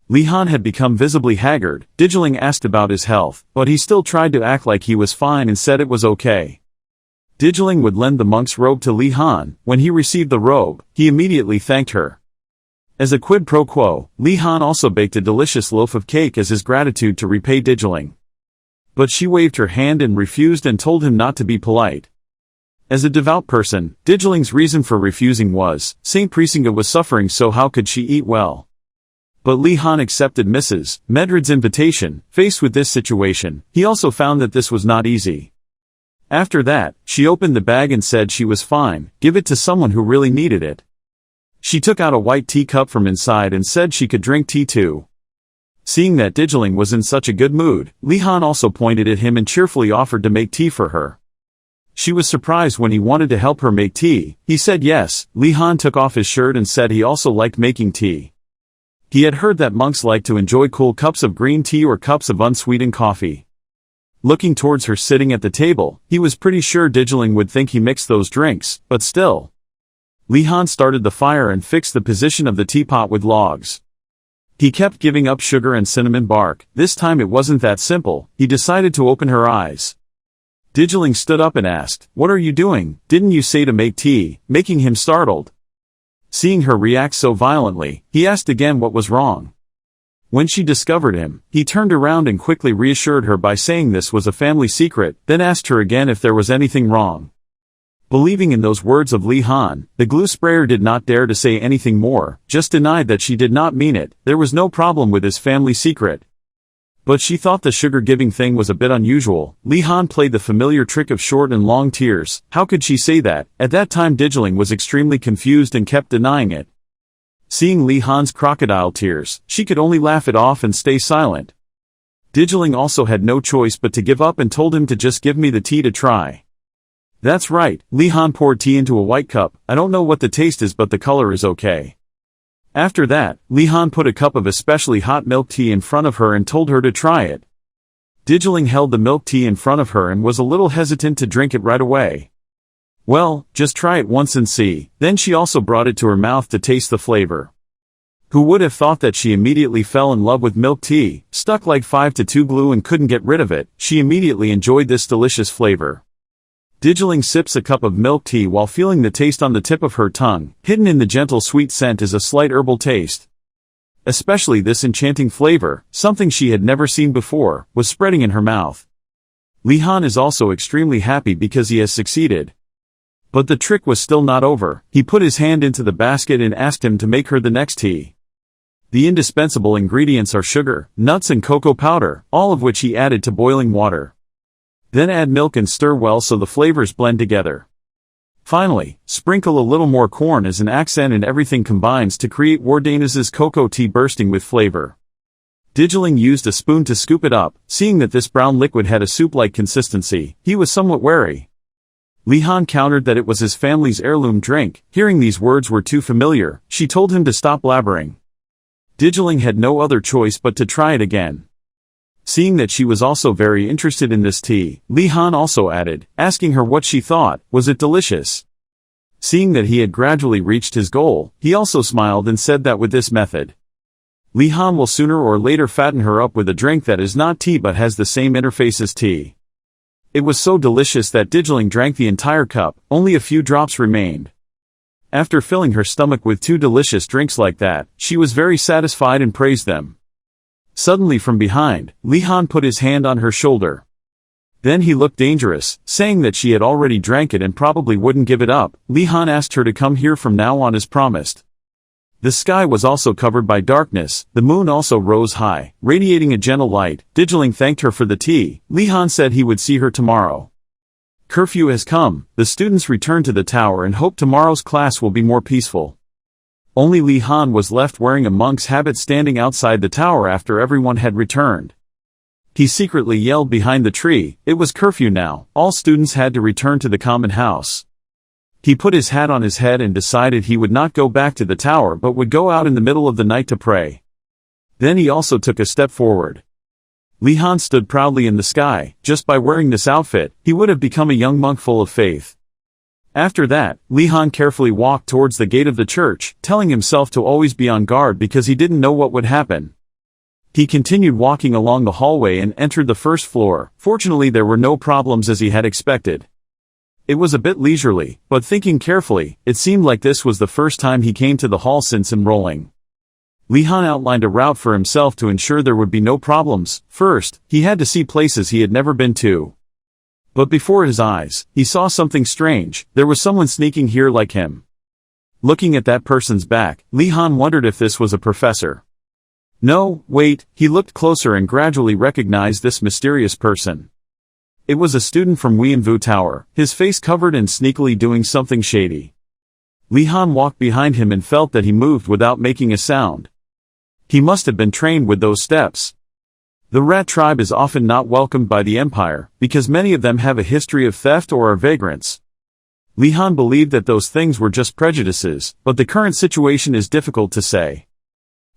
Li Han had become visibly haggard. Digiling asked about his health, but he still tried to act like he was fine and said it was okay. Digiling would lend the monk's robe to Li Han. When he received the robe, he immediately thanked her. As a quid pro quo, Li Han also baked a delicious loaf of cake as his gratitude to repay Digiling. But she waved her hand and refused and told him not to be polite. As a devout person, Digiling's reason for refusing was, Saint Presinga was suffering, so how could she eat well? But Li Han accepted Mrs. Medred's invitation. Faced with this situation, he also found that this was not easy. After that, she opened the bag and said she was fine, give it to someone who really needed it. She took out a white teacup from inside and said she could drink tea too. Seeing that Digiling was in such a good mood, Li Han also pointed at him and cheerfully offered to make tea for her. She was surprised when he wanted to help her make tea. He said yes. Li Han took off his shirt and said he also liked making tea. He had heard that monks like to enjoy cool cups of green tea or cups of unsweetened coffee. Looking towards her sitting at the table, he was pretty sure Digiling would think he mixed those drinks, but still. Li Han started the fire and fixed the position of the teapot with logs. He kept giving up sugar and cinnamon bark. This time it wasn't that simple. He decided to open her eyes. Digiling stood up and asked, "What are you doing? Didn't you say to make tea?" making him startled. Seeing her react so violently, he asked again what was wrong. When she discovered him, he turned around and quickly reassured her by saying this was a family secret, then asked her again if there was anything wrong. Believing in those words of Li Han, the glue sprayer did not dare to say anything more, just denied that she did not mean it. There was no problem with his family secret. But she thought the sugar-giving thing was a bit unusual. Li Han played the familiar trick of short and long tears. How could she say that? At that time Digiling was extremely confused and kept denying it. Seeing Li Han's crocodile tears, she could only laugh it off and stay silent. Digiling also had no choice but to give up and told him to just give me the tea to try. That's right, Li Han poured tea into a white cup. I don't know what the taste is but the color is okay. After that, Li Han put a cup of especially hot milk tea in front of her and told her to try it. Digiling held the milk tea in front of her and was a little hesitant to drink it right away. Well, just try it once and see. Then she also brought it to her mouth to taste the flavor. Who would have thought that she immediately fell in love with milk tea, stuck like 5 to 2 glue and couldn't get rid of it. She immediately enjoyed this delicious flavor. Digiling sips a cup of milk tea while feeling the taste on the tip of her tongue. Hidden in the gentle sweet scent is a slight herbal taste. Especially this enchanting flavor, something she had never seen before, was spreading in her mouth. Li Han is also extremely happy because he has succeeded. But the trick was still not over. He put his hand into the basket and asked him to make her the next tea. The indispensable ingredients are sugar, nuts and cocoa powder, all of which he added to boiling water. Then add milk and stir well so the flavors blend together. Finally, sprinkle a little more corn as an accent and everything combines to create Wardanis' cocoa tea bursting with flavor. Digiling used a spoon to scoop it up. Seeing that this brown liquid had a soup-like consistency, he was somewhat wary. Li Han countered that it was his family's heirloom drink. Hearing these words were too familiar, she told him to stop blabbering. Digiling had no other choice but to try it again. Seeing that she was also very interested in this tea, Li Han also added, asking her what she thought. Was it delicious? Seeing that he had gradually reached his goal, he also smiled and said that with this method, Li Han will sooner or later fatten her up with a drink that is not tea but has the same interface as tea. It was so delicious that Digiling drank the entire cup. Only a few drops remained. After filling her stomach with 2 delicious drinks like that, she was very satisfied and praised them. Suddenly from behind, Li Han put his hand on her shoulder. Then he looked dangerous, saying that she had already drank it and probably wouldn't give it up. Li Han asked her to come here from now on as promised. The sky was also covered by darkness. The moon also rose high, radiating a gentle light. Digiling thanked her for the tea. Li Han said he would see her tomorrow. Curfew has come. The students return to the tower and hope tomorrow's class will be more peaceful. Only Li Han was left wearing a monk's habit standing outside the tower after everyone had returned. He secretly yelled behind the tree. It was curfew now. All students had to return to the common house. He put his hat on his head and decided he would not go back to the tower but would go out in the middle of the night to pray. Then he also took a step forward. Li Han stood proudly in the sky. Just by wearing this outfit, he would have become a young monk full of faith. After that, Li Han carefully walked towards the gate of the church, telling himself to always be on guard because he didn't know what would happen. He continued walking along the hallway and entered the first floor. Fortunately there were no problems as he had expected. It was a bit leisurely, but thinking carefully, it seemed like this was the first time he came to the hall since enrolling. Li Han outlined a route for himself to ensure there would be no problems. First, he had to see places he had never been to. But before his eyes, he saw something strange. There was someone sneaking here like him. Looking at that person's back, Li Han wondered if this was a professor. No, wait, he looked closer and gradually recognized this mysterious person. It was a student from Gynandu Tower, his face covered and sneakily doing something shady. Li Han walked behind him and felt that he moved without making a sound. He must have been trained with those steps. The rat tribe is often not welcomed by the Empire, because many of them have a history of theft or are vagrants. Li Han believed that those things were just prejudices, but the current situation is difficult to say.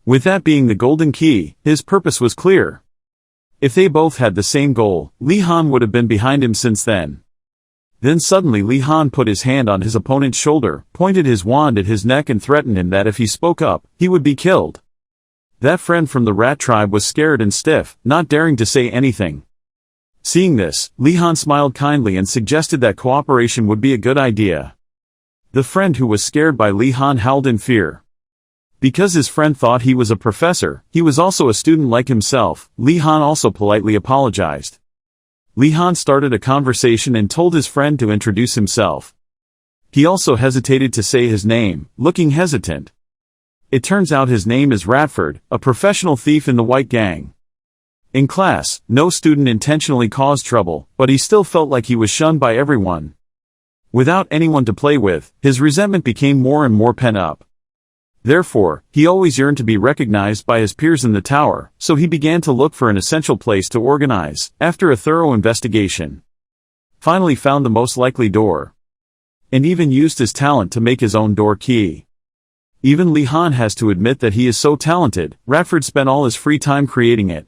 With that being the golden key, his purpose was clear. If they both had the same goal, Li Han would have been behind him since then. Then suddenly Li Han put his hand on his opponent's shoulder, pointed his wand at his neck and threatened him that if he spoke up, he would be killed. That friend from the rat tribe was scared and stiff, not daring to say anything. Seeing this, Li Han smiled kindly and suggested that cooperation would be a good idea. The friend who was scared by Li Han howled in fear. Because his friend thought he was a professor, he was also a student like himself. Li Han also politely apologized. Li Han started a conversation and told his friend to introduce himself. He also hesitated to say his name, looking hesitant. It turns out his name is Radford, a professional thief in the White Gang. In class, no student intentionally caused trouble, but he still felt like he was shunned by everyone. Without anyone to play with, his resentment became more and more pent up. Therefore, he always yearned to be recognized by his peers in the tower, so he began to look for an essential place to organize, after a thorough investigation. Finally found the most likely door. And even used his talent to make his own door key. Even Li Han has to admit that he is so talented. Radford spent all his free time creating it.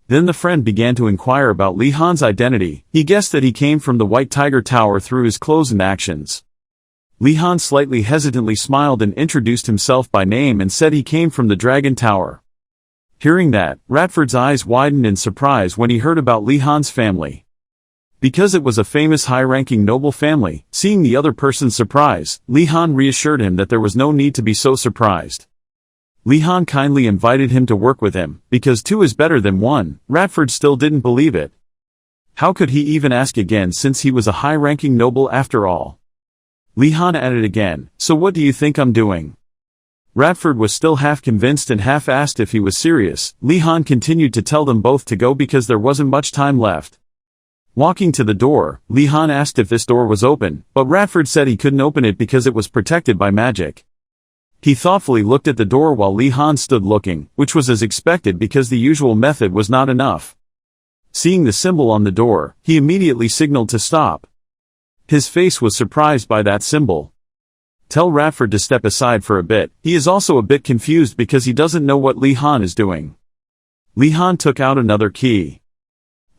Then the friend began to inquire about Li Han's identity. He guessed that he came from the White Tiger Tower through his clothes and actions. Li Han slightly hesitantly smiled and introduced himself by name and said he came from the Dragon Tower. Hearing that, Radford's eyes widened in surprise when he heard about Li Han's family. Because it was a famous high-ranking noble family, seeing the other person's surprise, Li Han reassured him that there was no need to be so surprised. Li Han kindly invited him to work with him, because two is better than one. Radford still didn't believe it. How could he even ask again since he was a high-ranking noble after all? Li Han added again, "So what do you think I'm doing?" Radford was still half convinced and half asked if he was serious. Li Han continued to tell them both to go because there wasn't much time left. Walking to the door, Li Han asked if this door was open, but Radford said he couldn't open it because it was protected by magic. He thoughtfully looked at the door while Li Han stood looking, which was as expected because the usual method was not enough. Seeing the symbol on the door, he immediately signaled to stop. His face was surprised by that symbol. Tell Radford to step aside for a bit. He is also a bit confused because he doesn't know what Li Han is doing. Li Han took out another key.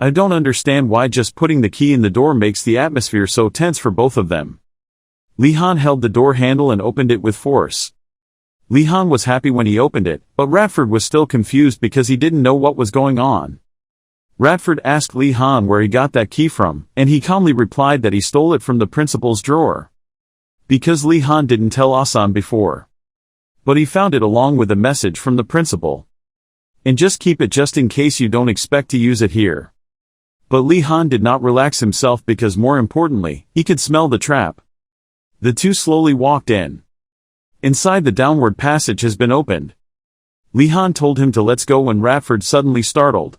I don't understand why just putting the key in the door makes the atmosphere so tense for both of them. Li Han held the door handle and opened it with force. Li Han was happy when he opened it, but Radford was still confused because he didn't know what was going on. Radford asked Li Han where he got that key from, and he calmly replied that he stole it from the principal's drawer. Because Li Han didn't tell Asan before. But he found it along with a message from the principal. And just keep it just in case you don't expect to use it here. But Li Han did not relax himself because more importantly, he could smell the trap. The two slowly walked in. Inside the downward passage has been opened. Li Han told him to let's go when Radford suddenly startled.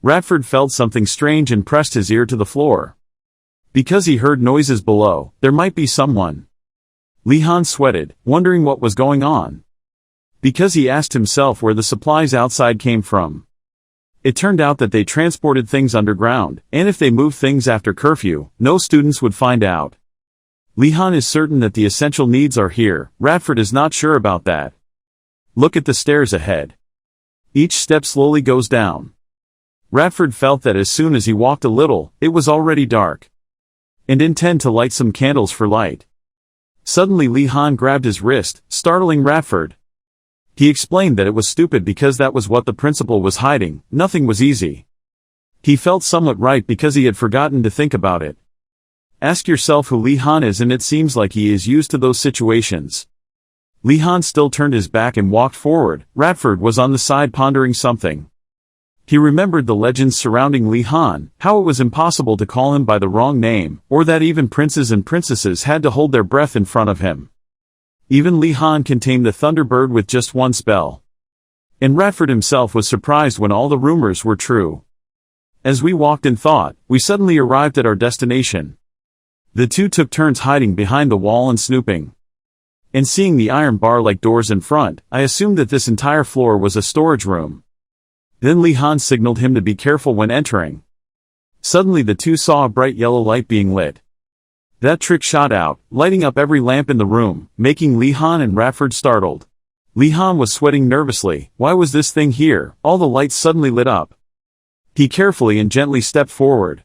Radford felt something strange and pressed his ear to the floor. Because he heard noises below, there might be someone. Li Han sweated, wondering what was going on. Because he asked himself where the supplies outside came from. It turned out that they transported things underground, and if they moved things after curfew, no students would find out. Li Han is certain that the essential needs are here. Radford is not sure about that. Look at the stairs ahead. Each step slowly goes down. Radford felt that as soon as he walked a little, it was already dark. And intend to light some candles for light. Suddenly Li Han grabbed his wrist, startling Radford. He explained that it was stupid because that was what the principal was hiding. Nothing was easy. He felt somewhat right because he had forgotten to think about it. Ask yourself who Li Han is, and it seems like he is used to those situations. Li Han still turned his back and walked forward. Radford was on the side pondering something. He remembered the legends surrounding Li Han, how it was impossible to call him by the wrong name, or that even princes and princesses had to hold their breath in front of him. Even Li Han can tame the Thunderbird with just one spell. And Radford himself was surprised when all the rumors were true. As we walked in thought, we suddenly arrived at our destination. The two took turns hiding behind the wall and snooping. And seeing the iron bar-like doors in front, I assumed that this entire floor was a storage room. Then Li Han signaled him to be careful when entering. Suddenly the two saw a bright yellow light being lit. That trick shot out, lighting up every lamp in the room, making Li Han and Radford startled. Li Han was sweating nervously. Why was this thing here? All the lights suddenly lit up. He carefully and gently stepped forward.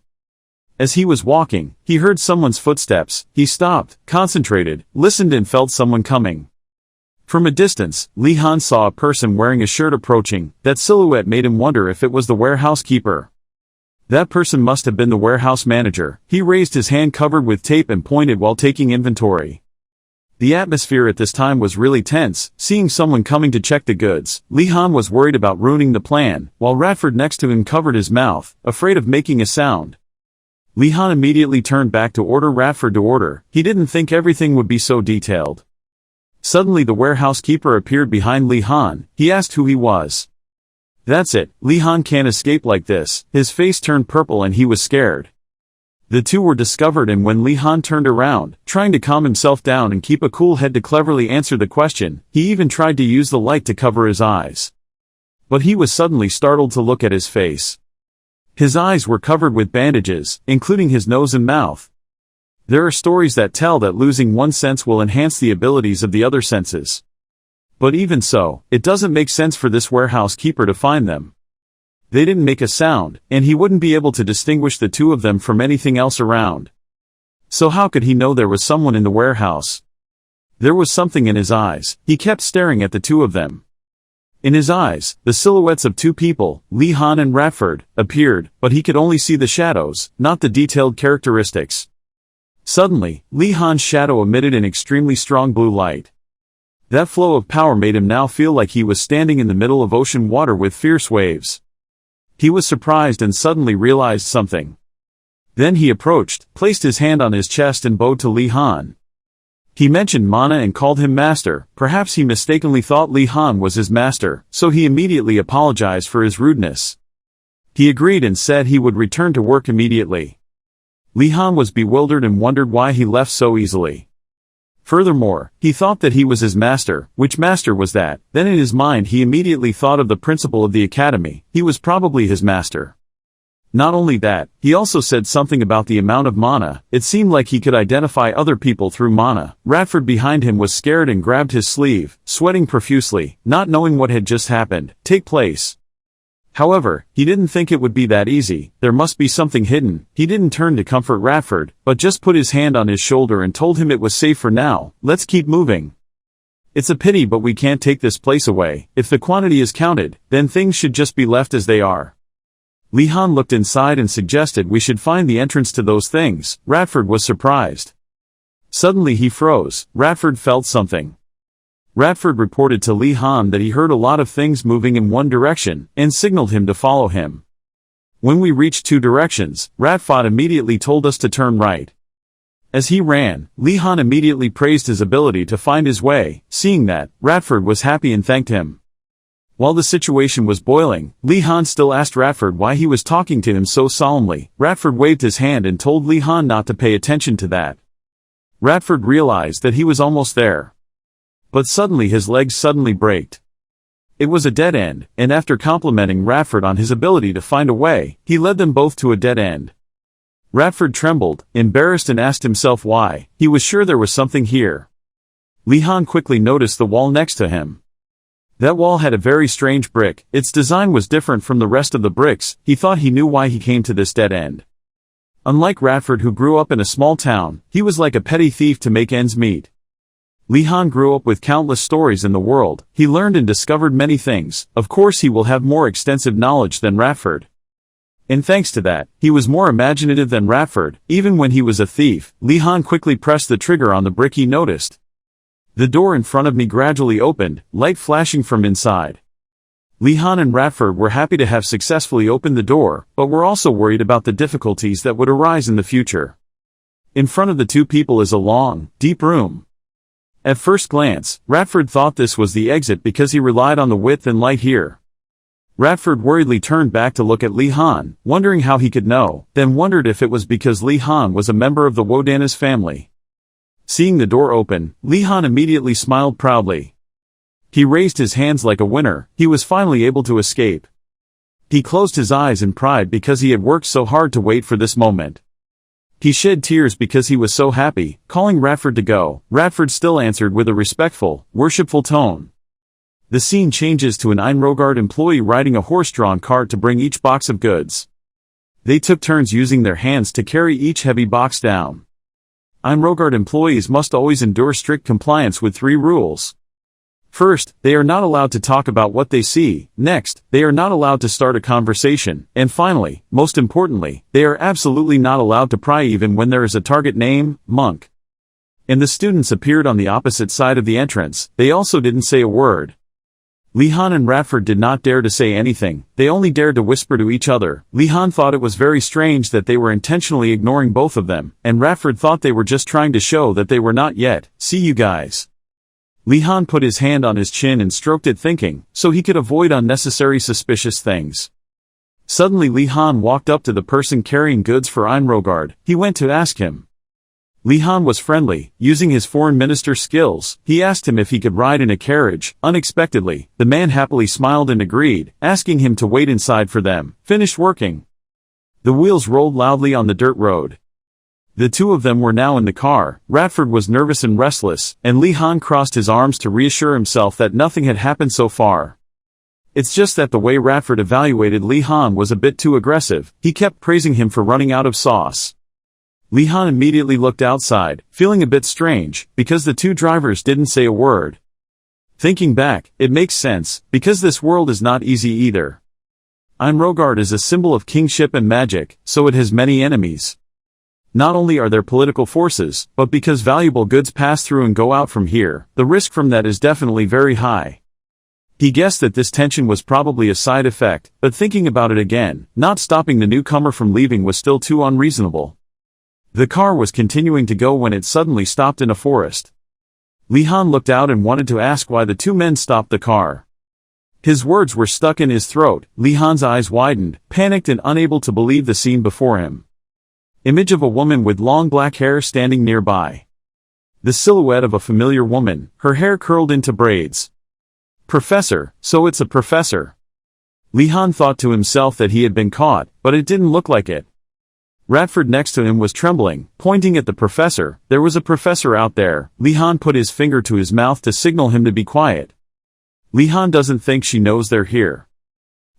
As he was walking, he heard someone's footsteps. He stopped, concentrated, listened and felt someone coming. From a distance, Li Han saw a person wearing a shirt approaching. That silhouette made him wonder if it was the warehouse keeper. That person must have been the warehouse manager. He raised his hand covered with tape and pointed while taking inventory. The atmosphere at this time was really tense. Seeing someone coming to check the goods, Li Han was worried about ruining the plan, while Radford next to him covered his mouth, afraid of making a sound. Li Han immediately turned back to order Radford to order. He didn't think everything would be so detailed. Suddenly the warehouse keeper appeared behind Li Han. He asked who he was. That's it, Li Han can't escape like this. His face turned purple and he was scared. The two were discovered, and when Li Han turned around, trying to calm himself down and keep a cool head to cleverly answer the question, he even tried to use the light to cover his eyes. But he was suddenly startled to look at his face. His eyes were covered with bandages, including his nose and mouth. There are stories that tell that losing one sense will enhance the abilities of the other senses. But even so, it doesn't make sense for this warehouse keeper to find them. They didn't make a sound, and he wouldn't be able to distinguish the two of them from anything else around. So how could he know there was someone in the warehouse? There was something in his eyes. He kept staring at the two of them. In his eyes, the silhouettes of two people, Li Han and Radford, appeared, but he could only see the shadows, not the detailed characteristics. Suddenly, Li Han's shadow emitted an extremely strong blue light. That flow of power made him now feel like he was standing in the middle of ocean water with fierce waves. He was surprised and suddenly realized something. Then he approached, placed his hand on his chest and bowed to Li Han. He mentioned Mana and called him master. Perhaps he mistakenly thought Li Han was his master, so he immediately apologized for his rudeness. He agreed and said he would return to work immediately. Li Han was bewildered and wondered why he left so easily. Furthermore, he thought that he was his master. Which master was that? Then in his mind he immediately thought of the principal of the academy. He was probably his master. Not only that, he also said something about the amount of mana. It seemed like he could identify other people through mana. Radford behind him was scared and grabbed his sleeve, sweating profusely, not knowing what had just happened. Take place. However, he didn't think it would be that easy. There must be something hidden. He didn't turn to comfort Radford, but just put his hand on his shoulder and told him it was safe for now. Let's keep moving. It's a pity, but we can't take this place away. If the quantity is counted, then things should just be left as they are. Li Han looked inside and suggested we should find the entrance to those things. Radford was surprised. Suddenly he froze. Radford felt something. Radford reported to Li Han that he heard a lot of things moving in one direction, and signaled him to follow him. When we reached two directions, Radford immediately told us to turn right. As he ran, Li Han immediately praised his ability to find his way. Seeing that, Radford was happy and thanked him. While the situation was boiling, Li Han still asked Radford why he was talking to him so solemnly. Radford waved his hand and told Li Han not to pay attention to that. Radford realized that he was almost there. But suddenly his legs suddenly braked. It was a dead end, and after complimenting Radford on his ability to find a way, he led them both to a dead end. Radford trembled, embarrassed, and asked himself why. He was sure there was something here. Li Han quickly noticed the wall next to him. That wall had a very strange brick. Its design was different from the rest of the bricks. He thought he knew why he came to this dead end. Unlike Radford, who grew up in a small town, he was like a petty thief to make ends meet. Li Han grew up with countless stories in the world. He learned and discovered many things. Of course he will have more extensive knowledge than Radford. And thanks to that, he was more imaginative than Radford. Even when he was a thief, Li Han quickly pressed the trigger on the brick he noticed. The door in front of me gradually opened, light flashing from inside. Li Han and Radford were happy to have successfully opened the door, but were also worried about the difficulties that would arise in the future. In front of the two people is a long, deep room. At first glance, Radford thought this was the exit because he relied on the width and light here. Radford worriedly turned back to look at Li Han, wondering how he could know, then wondered if it was because Li Han was a member of the Wardanis family. Seeing the door open, Li Han immediately smiled proudly. He raised his hands like a winner. He was finally able to escape. He closed his eyes in pride because he had worked so hard to wait for this moment. He shed tears because he was so happy, calling Radford to go. Radford still answered with a respectful, worshipful tone. The scene changes to an Inrogard employee riding a horse-drawn cart to bring each box of goods. They took turns using their hands to carry each heavy box down. Inrogard employees must always endure strict compliance with 3 rules. First, they are not allowed to talk about what they see. Next, they are not allowed to start a conversation. And finally, most importantly, they are absolutely not allowed to pry even when there is a target name, monk. And the students appeared on the opposite side of the entrance. They also didn't say a word. Li-Han and Radford did not dare to say anything, they only dared to whisper to each other. Li-Han thought it was very strange that they were intentionally ignoring both of them, and Radford thought they were just trying to show that they were not yet. See you guys. Li-Han put his hand on his chin and stroked it thinking, so he could avoid unnecessary suspicious things. Suddenly Li-Han walked up to the person carrying goods for Inrogard. He went to ask him. Li-Han was friendly, using his foreign minister skills. He asked him if he could ride in a carriage. Unexpectedly, the man happily smiled and agreed, asking him to wait inside for them. Finished working. The wheels rolled loudly on the dirt road. The two of them were now in the car. Radford was nervous and restless, and Li-Han crossed his arms to reassure himself that nothing had happened so far. It's just that the way Radford evaluated Li-Han was a bit too aggressive. He kept praising him for running out of sauce. Li-Han immediately looked outside, feeling a bit strange, because the two drivers didn't say a word. Thinking back, it makes sense, because this world is not easy either. Inrogard is a symbol of kingship and magic, so it has many enemies. Not only are there political forces, but because valuable goods pass through and go out from here, the risk from that is definitely very high. He guessed that this tension was probably a side effect, but thinking about it again, not stopping the newcomer from leaving was still too unreasonable. The car was continuing to go when it suddenly stopped in a forest. Li-Han looked out and wanted to ask why the two men stopped the car. His words were stuck in his throat. Li-Han's eyes widened, panicked and unable to believe the scene before him. Image of a woman with long black hair standing nearby. The silhouette of a familiar woman, her hair curled into braids. Professor, so it's a professor. Li-Han thought to himself that he had been caught, but it didn't look like it. Radford next to him was trembling, pointing at the professor. There was a professor out there. Li-Han put his finger to his mouth to signal him to be quiet. Li-Han doesn't think she knows they're here.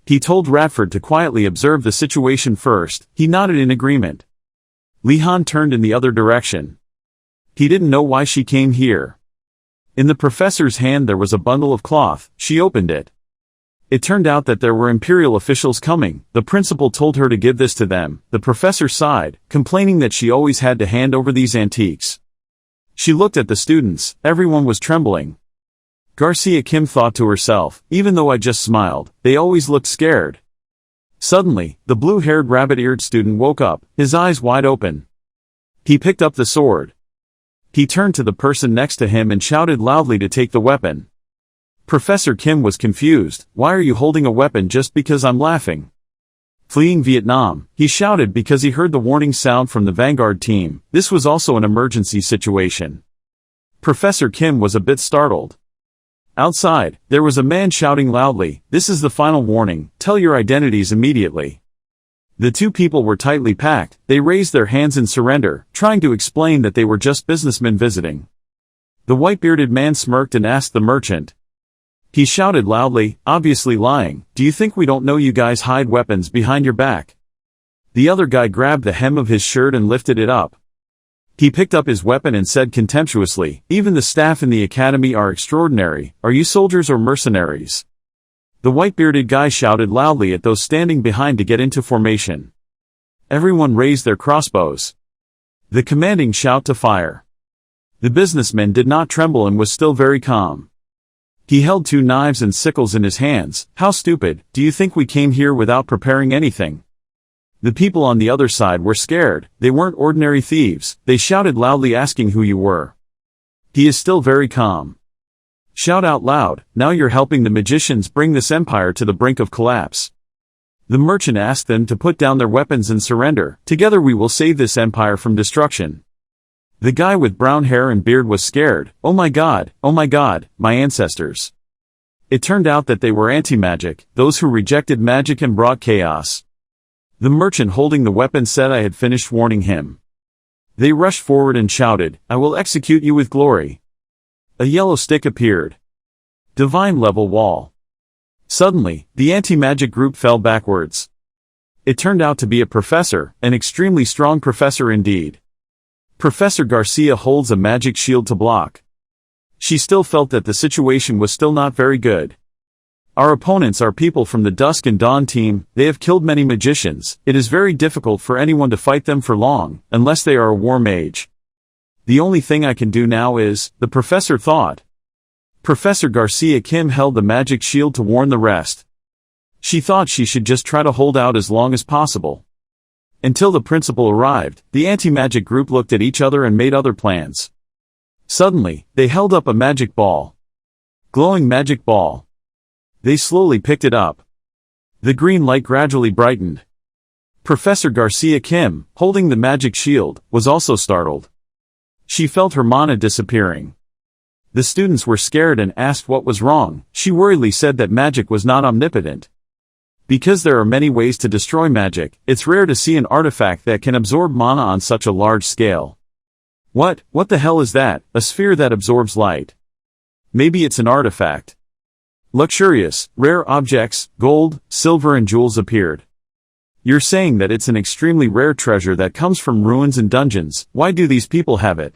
He told Radford to quietly observe the situation first. He nodded in agreement. Li-Han turned in the other direction. He didn't know why she came here. In the professor's hand there was a bundle of cloth. She opened it. It turned out that there were imperial officials coming. The principal told her to give this to them. The professor sighed, complaining that she always had to hand over these antiques. She looked at the students. Everyone was trembling. Garcia Kim thought to herself, even though I just smiled, they always looked scared. Suddenly, the blue-haired rabbit-eared student woke up, his eyes wide open. He picked up the sword. He turned to the person next to him and shouted loudly to take the weapon. Professor Kim was confused. Why are you holding a weapon just because I'm laughing? Fleeing Vietnam, he shouted because he heard the warning sound from the Vanguard team. This was also an emergency situation. Professor Kim was a bit startled. Outside, there was a man shouting loudly, "This is the final warning, tell your identities immediately." The two people were tightly packed. They raised their hands in surrender, trying to explain that they were just businessmen visiting. The white-bearded man smirked and asked the merchant. He shouted loudly, obviously lying, "Do you think we don't know you guys hide weapons behind your back?" The other guy grabbed the hem of his shirt and lifted it up. He picked up his weapon and said contemptuously, "Even the staff in the academy are extraordinary. Are you soldiers or mercenaries?" The white-bearded guy shouted loudly at those standing behind to get into formation. Everyone raised their crossbows. The commanding shout to fire. The businessman did not tremble and was still very calm. He held 2 knives and sickles in his hands. "How stupid, do you think we came here without preparing anything?" The people on the other side were scared. They weren't ordinary thieves. They shouted loudly asking who you were. He is still very calm. Shout out loud, now you're helping the magicians bring this empire to the brink of collapse. The merchant asked them to put down their weapons and surrender. Together we will save this empire from destruction. The guy with brown hair and beard was scared. Oh my god, my ancestors. It turned out that they were anti-magic, those who rejected magic and brought chaos. The merchant holding the weapon said I had finished warning him. They rushed forward and shouted, "I will execute you with glory." A yellow stick appeared. Divine level wall. Suddenly, the anti-magic group fell backwards. It turned out to be a professor, an extremely strong professor indeed. Professor Garcia holds a magic shield to block. She still felt that the situation was still not very good. Our opponents are people from the Dusk and Dawn team. They have killed many magicians. It is very difficult for anyone to fight them for long, unless they are a war mage. The only thing I can do now is, the professor thought. Professor Garcia Kim held the magic shield to warn the rest. She thought she should just try to hold out as long as possible. Until the principal arrived, the anti-magic group looked at each other and made other plans. Suddenly, they held up a magic ball. Glowing magic ball. They slowly picked it up. The green light gradually brightened. Professor Garcia Kim, holding the magic shield, was also startled. She felt her mana disappearing. The students were scared and asked what was wrong. She worriedly said that magic was not omnipotent. Because there are many ways to destroy magic, it's rare to see an artifact that can absorb mana on such a large scale. What the hell is that? A sphere that absorbs light. Maybe it's an artifact. Luxurious, rare objects, gold, silver and jewels appeared. You're saying that it's an extremely rare treasure that comes from ruins and dungeons. Why do these people have it?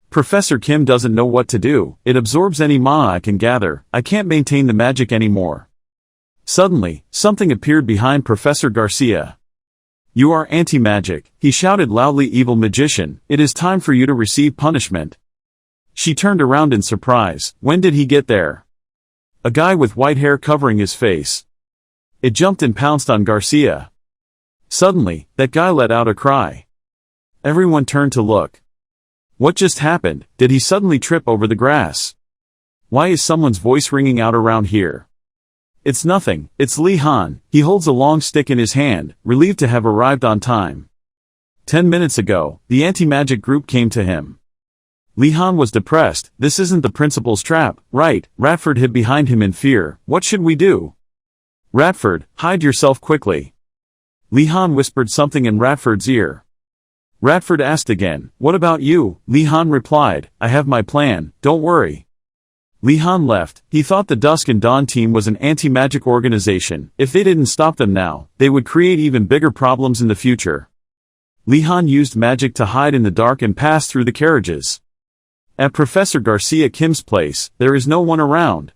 Professor Kim doesn't know what to do. It absorbs any mana I can gather. I can't maintain the magic anymore. Suddenly, something appeared behind Professor Garcia. You are anti-magic, he shouted loudly. Evil magician, it is time for you to receive punishment. She turned around in surprise. When did he get there? A guy with white hair covering his face. It jumped and pounced on Garcia. Suddenly, that guy let out a cry. Everyone turned to look. What just happened? Did he suddenly trip over the grass? Why is someone's voice ringing out around here? It's nothing, it's Li Han. He holds a long stick in his hand, relieved to have arrived on time. 10 minutes ago, the anti-magic group came to him. Li Han was depressed. This isn't the principal's trap, right? Radford hid behind him in fear. What should we do? Radford, hide yourself quickly. Li Han whispered something in Radford's ear. Radford asked again, what about you? Li Han replied, I have my plan, don't worry. Li Han left. He thought the Dusk and Dawn team was an anti-magic organization. If they didn't stop them now, they would create even bigger problems in the future. Li Han used magic to hide in the dark and pass through the carriages. At Professor Garcia Kim's place, there is no one around.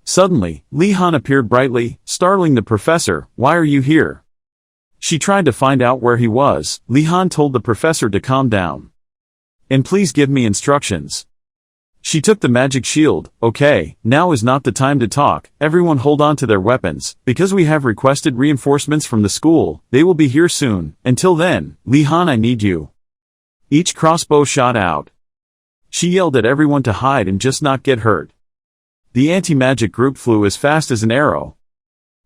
Suddenly, Li Han appeared brightly, startling the professor. Why are you here? She tried to find out where he was. Li Han told the professor to calm down. And please give me instructions. She took the magic shield. Okay, now is not the time to talk. Everyone hold on to their weapons, because we have requested reinforcements from the school. They will be here soon. Until then, Li Han, I need you. Each crossbow shot out. She yelled at everyone to hide and just not get hurt. The anti-magic group flew as fast as an arrow.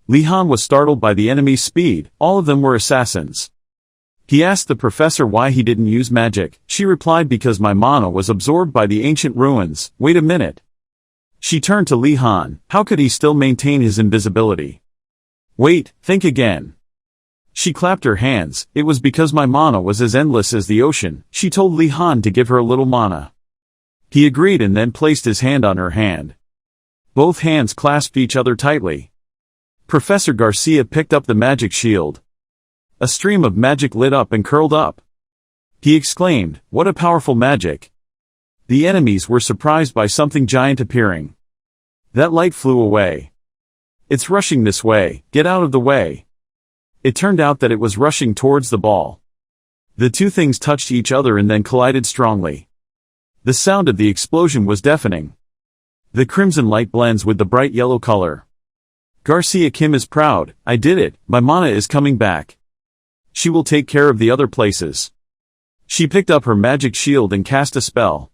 Li Han was startled by the enemy's speed. All of them were assassins. He asked the professor why he didn't use magic. She replied, because my mana was absorbed by the ancient ruins. Wait a minute. She turned to Li Han. How could he still maintain his invisibility? Wait, think again. She clapped her hands. It was because my mana was as endless as the ocean. She told Li Han to give her a little mana. He agreed and then placed his hand on her hand. Both hands clasped each other tightly. Professor Garcia picked up the magic shield. A stream of magic lit up and curled up. He exclaimed, what a powerful magic. The enemies were surprised by something giant appearing. That light flew away. It's rushing this way, get out of the way. It turned out that it was rushing towards the ball. The two things touched each other and then collided strongly. The sound of the explosion was deafening. The crimson light blends with the bright yellow color. Garcia Kim is proud. I did it, my mana is coming back. She will take care of the other places. She picked up her magic shield and cast a spell.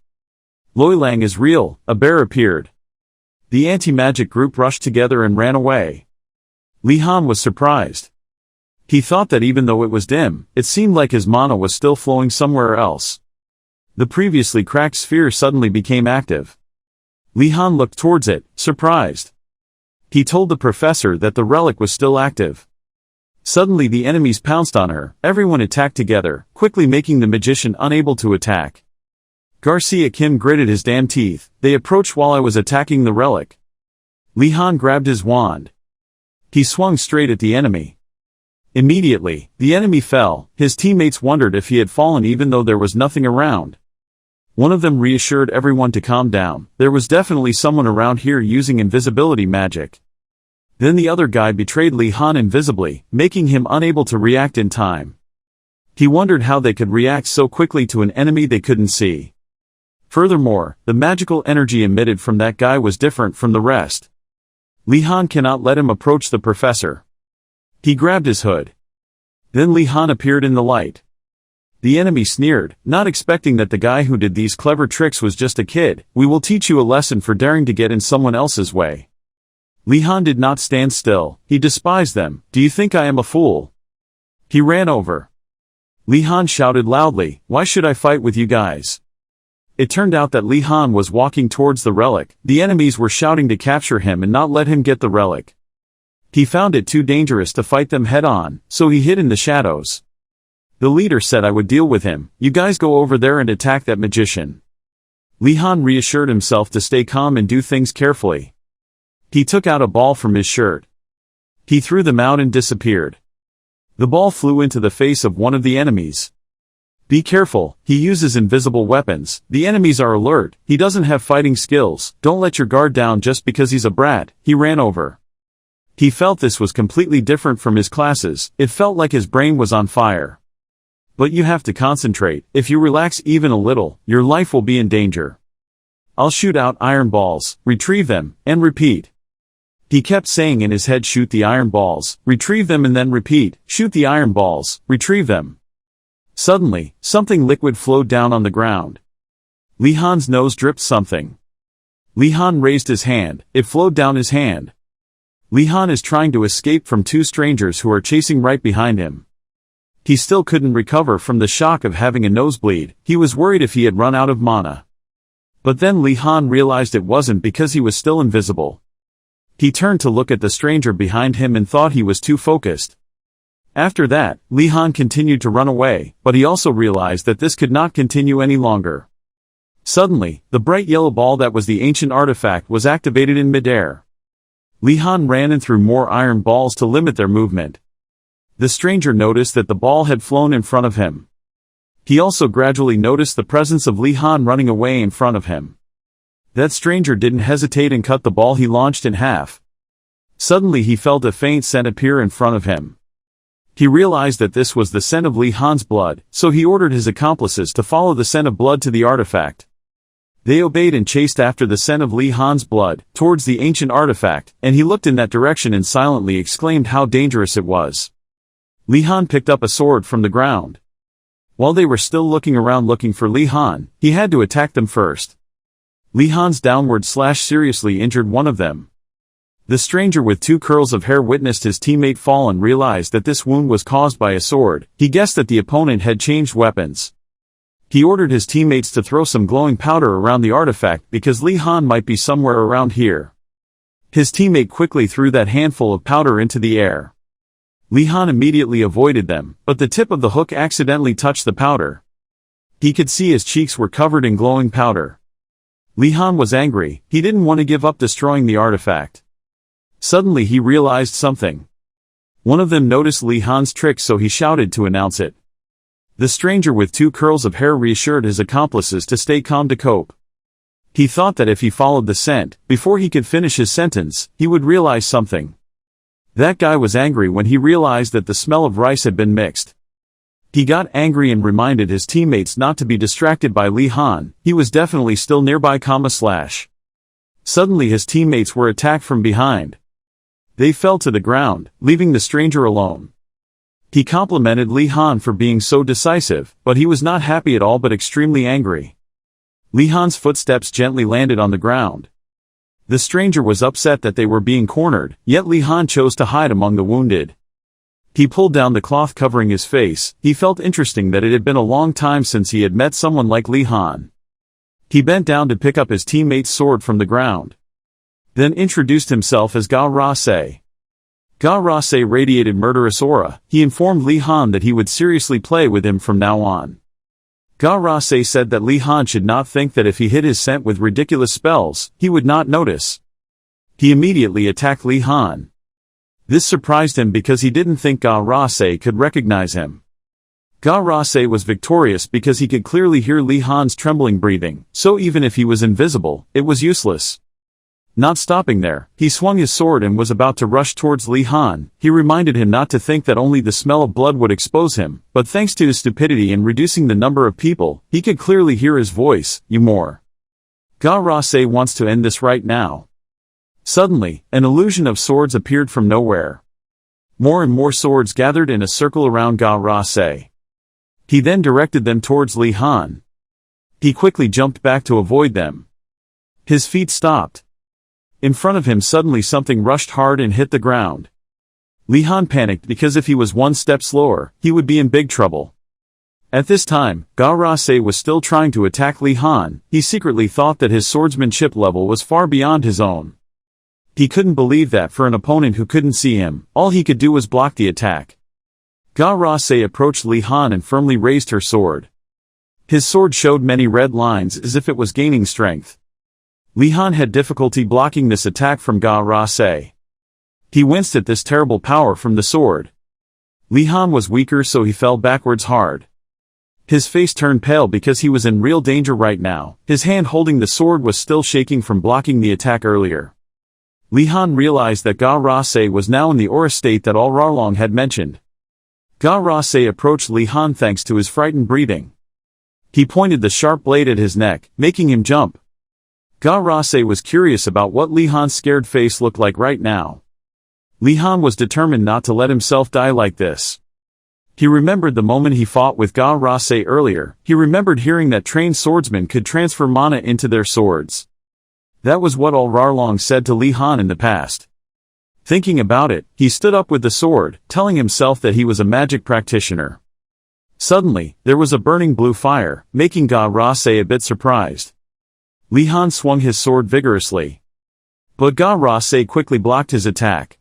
Loi Lang is real, a bear appeared. The anti-magic group rushed together and ran away. Li Han was surprised. He thought that even though it was dim, it seemed like his mana was still flowing somewhere else. The previously cracked sphere suddenly became active. Li Han looked towards it, surprised. He told the professor that the relic was still active. Suddenly the enemies pounced on her. Everyone attacked together, quickly making the magician unable to attack. Garcia Kim gritted his damn teeth. They approached while I was attacking the relic. Li Han grabbed his wand. He swung straight at the enemy. Immediately, the enemy fell. His teammates wondered if he had fallen even though there was nothing around. One of them reassured everyone to calm down. There was definitely someone around here using invisibility magic. Then the other guy betrayed Li Han invisibly, making him unable to react in time. He wondered how they could react so quickly to an enemy they couldn't see. Furthermore, the magical energy emitted from that guy was different from the rest. Li Han cannot let him approach the professor. He grabbed his hood. Then Li Han appeared in the light. The enemy sneered, not expecting that the guy who did these clever tricks was just a kid. We will teach you a lesson for daring to get in someone else's way. Li Han did not stand still. He despised them. Do you think I am a fool? He ran over. Li Han shouted loudly, why should I fight with you guys? It turned out that Li Han was walking towards the relic. The enemies were shouting to capture him and not let him get the relic. He found it too dangerous to fight them head-on, so he hid in the shadows. The leader said I would deal with him. You guys go over there and attack that magician. Li Han reassured himself to stay calm and do things carefully. He took out a ball from his shirt. He threw them out and disappeared. The ball flew into the face of one of the enemies. Be careful, he uses invisible weapons. The enemies are alert. He doesn't have fighting skills. Don't let your guard down just because he's a brat. He ran over. He felt this was completely different from his classes. It felt like his brain was on fire. But you have to concentrate. If you relax even a little, your life will be in danger. I'll shoot out iron balls, retrieve them, and repeat. He kept saying in his head, shoot the iron balls, retrieve them, and then repeat, shoot the iron balls, retrieve them. Suddenly, something liquid flowed down on the ground. Li Han's nose dripped something. Li Han raised his hand. It flowed down his hand. Li Han is trying to escape from two strangers who are chasing right behind him. He still couldn't recover from the shock of having a nosebleed. He was worried if he had run out of mana. But then Li Han realized it wasn't because he was still invisible. He turned to look at the stranger behind him and thought he was too focused. After that, Li Han continued to run away, but he also realized that this could not continue any longer. Suddenly, the bright yellow ball that was the ancient artifact was activated in midair. Li Han ran and threw more iron balls to limit their movement. The stranger noticed that the ball had flown in front of him. He also gradually noticed the presence of Li Han running away in front of him. That stranger didn't hesitate and cut the ball he launched in half. Suddenly he felt a faint scent appear in front of him. He realized that this was the scent of Li Han's blood, so he ordered his accomplices to follow the scent of blood to the artifact. They obeyed and chased after the scent of Li Han's blood, towards the ancient artifact, and he looked in that direction and silently exclaimed how dangerous it was. Li Han picked up a sword from the ground. While they were still looking around looking for Li Han, he had to attack them first. Li Han's downward slash seriously injured one of them. The stranger with two curls of hair witnessed his teammate fall and realized that this wound was caused by a sword. He guessed that the opponent had changed weapons. He ordered his teammates to throw some glowing powder around the artifact because Li Han might be somewhere around here. His teammate quickly threw that handful of powder into the air. Li Han immediately avoided them, but the tip of the hook accidentally touched the powder. He could see his cheeks were covered in glowing powder. Li Han was angry. He didn't want to give up destroying the artifact. Suddenly he realized something. One of them noticed Li Han's trick, so he shouted to announce it. The stranger with two curls of hair reassured his accomplices to stay calm to cope. He thought that if he followed the scent, before he could finish his sentence, he would realize something. That guy was angry when he realized that the smell of rice had been mixed. He got angry and reminded his teammates not to be distracted by Li Han. He was definitely still nearby. Suddenly his teammates were attacked from behind. They fell to the ground, leaving the stranger alone. He complimented Li Han for being so decisive, but he was not happy at all but extremely angry. Li Han's footsteps gently landed on the ground. The stranger was upset that they were being cornered, yet Li Han chose to hide among the wounded. He pulled down the cloth covering his face. He felt interesting that it had been a long time since he had met someone like Li Han. He bent down to pick up his teammate's sword from the ground. Then introduced himself as Ga Ra-se. Ga Ra-se radiated murderous aura. He informed Li Han that he would seriously play with him from now on. Ga Ra-se said that Li Han should not think that if he hid his scent with ridiculous spells, he would not notice. He immediately attacked Li Han. This surprised him because he didn't think Ga Ra-se could recognize him. Ga Ra-se was victorious because he could clearly hear Li Han's trembling breathing, so even if he was invisible, it was useless. Not stopping there, he swung his sword and was about to rush towards Li Han. He reminded him not to think that only the smell of blood would expose him, but thanks to his stupidity in reducing the number of people, he could clearly hear his voice, "You more. Ga Ra-se wants to end this right now." Suddenly, an illusion of swords appeared from nowhere. More and more swords gathered in a circle around Ga Ra-se. He then directed them towards Li Han. He quickly jumped back to avoid them. His feet stopped. In front of him suddenly something rushed hard and hit the ground. Li Han panicked because if he was one step slower, he would be in big trouble. At this time, Ga Ra-se was still trying to attack Li Han. He secretly thought that his swordsmanship level was far beyond his own. He couldn't believe that for an opponent who couldn't see him, all he could do was block the attack. Ga Ra-se approached Li Han and firmly raised her sword. His sword showed many red lines as if it was gaining strength. Li Han had difficulty blocking this attack from Ga Ra-se. He winced at this terrible power from the sword. Li Han was weaker, so he fell backwards hard. His face turned pale because he was in real danger right now. His hand holding the sword was still shaking from blocking the attack earlier. Li Han realized that Ga Ra-se was now in the aura state that Al Rarlong had mentioned. Ga Ra-se approached Li Han thanks to his frightened breathing. He pointed the sharp blade at his neck, making him jump. Ga Ra-se was curious about what Li Han's scared face looked like right now. Li Han was determined not to let himself die like this. He remembered the moment he fought with Ga Ra-se earlier. He remembered hearing that trained swordsmen could transfer mana into their swords. That was what Al Rarlong said to Li Han in the past. Thinking about it, he stood up with the sword, telling himself that he was a magic practitioner. Suddenly, there was a burning blue fire, making Ga Ra-se a bit surprised. Li Han swung his sword vigorously. But Ga Ra-se quickly blocked his attack.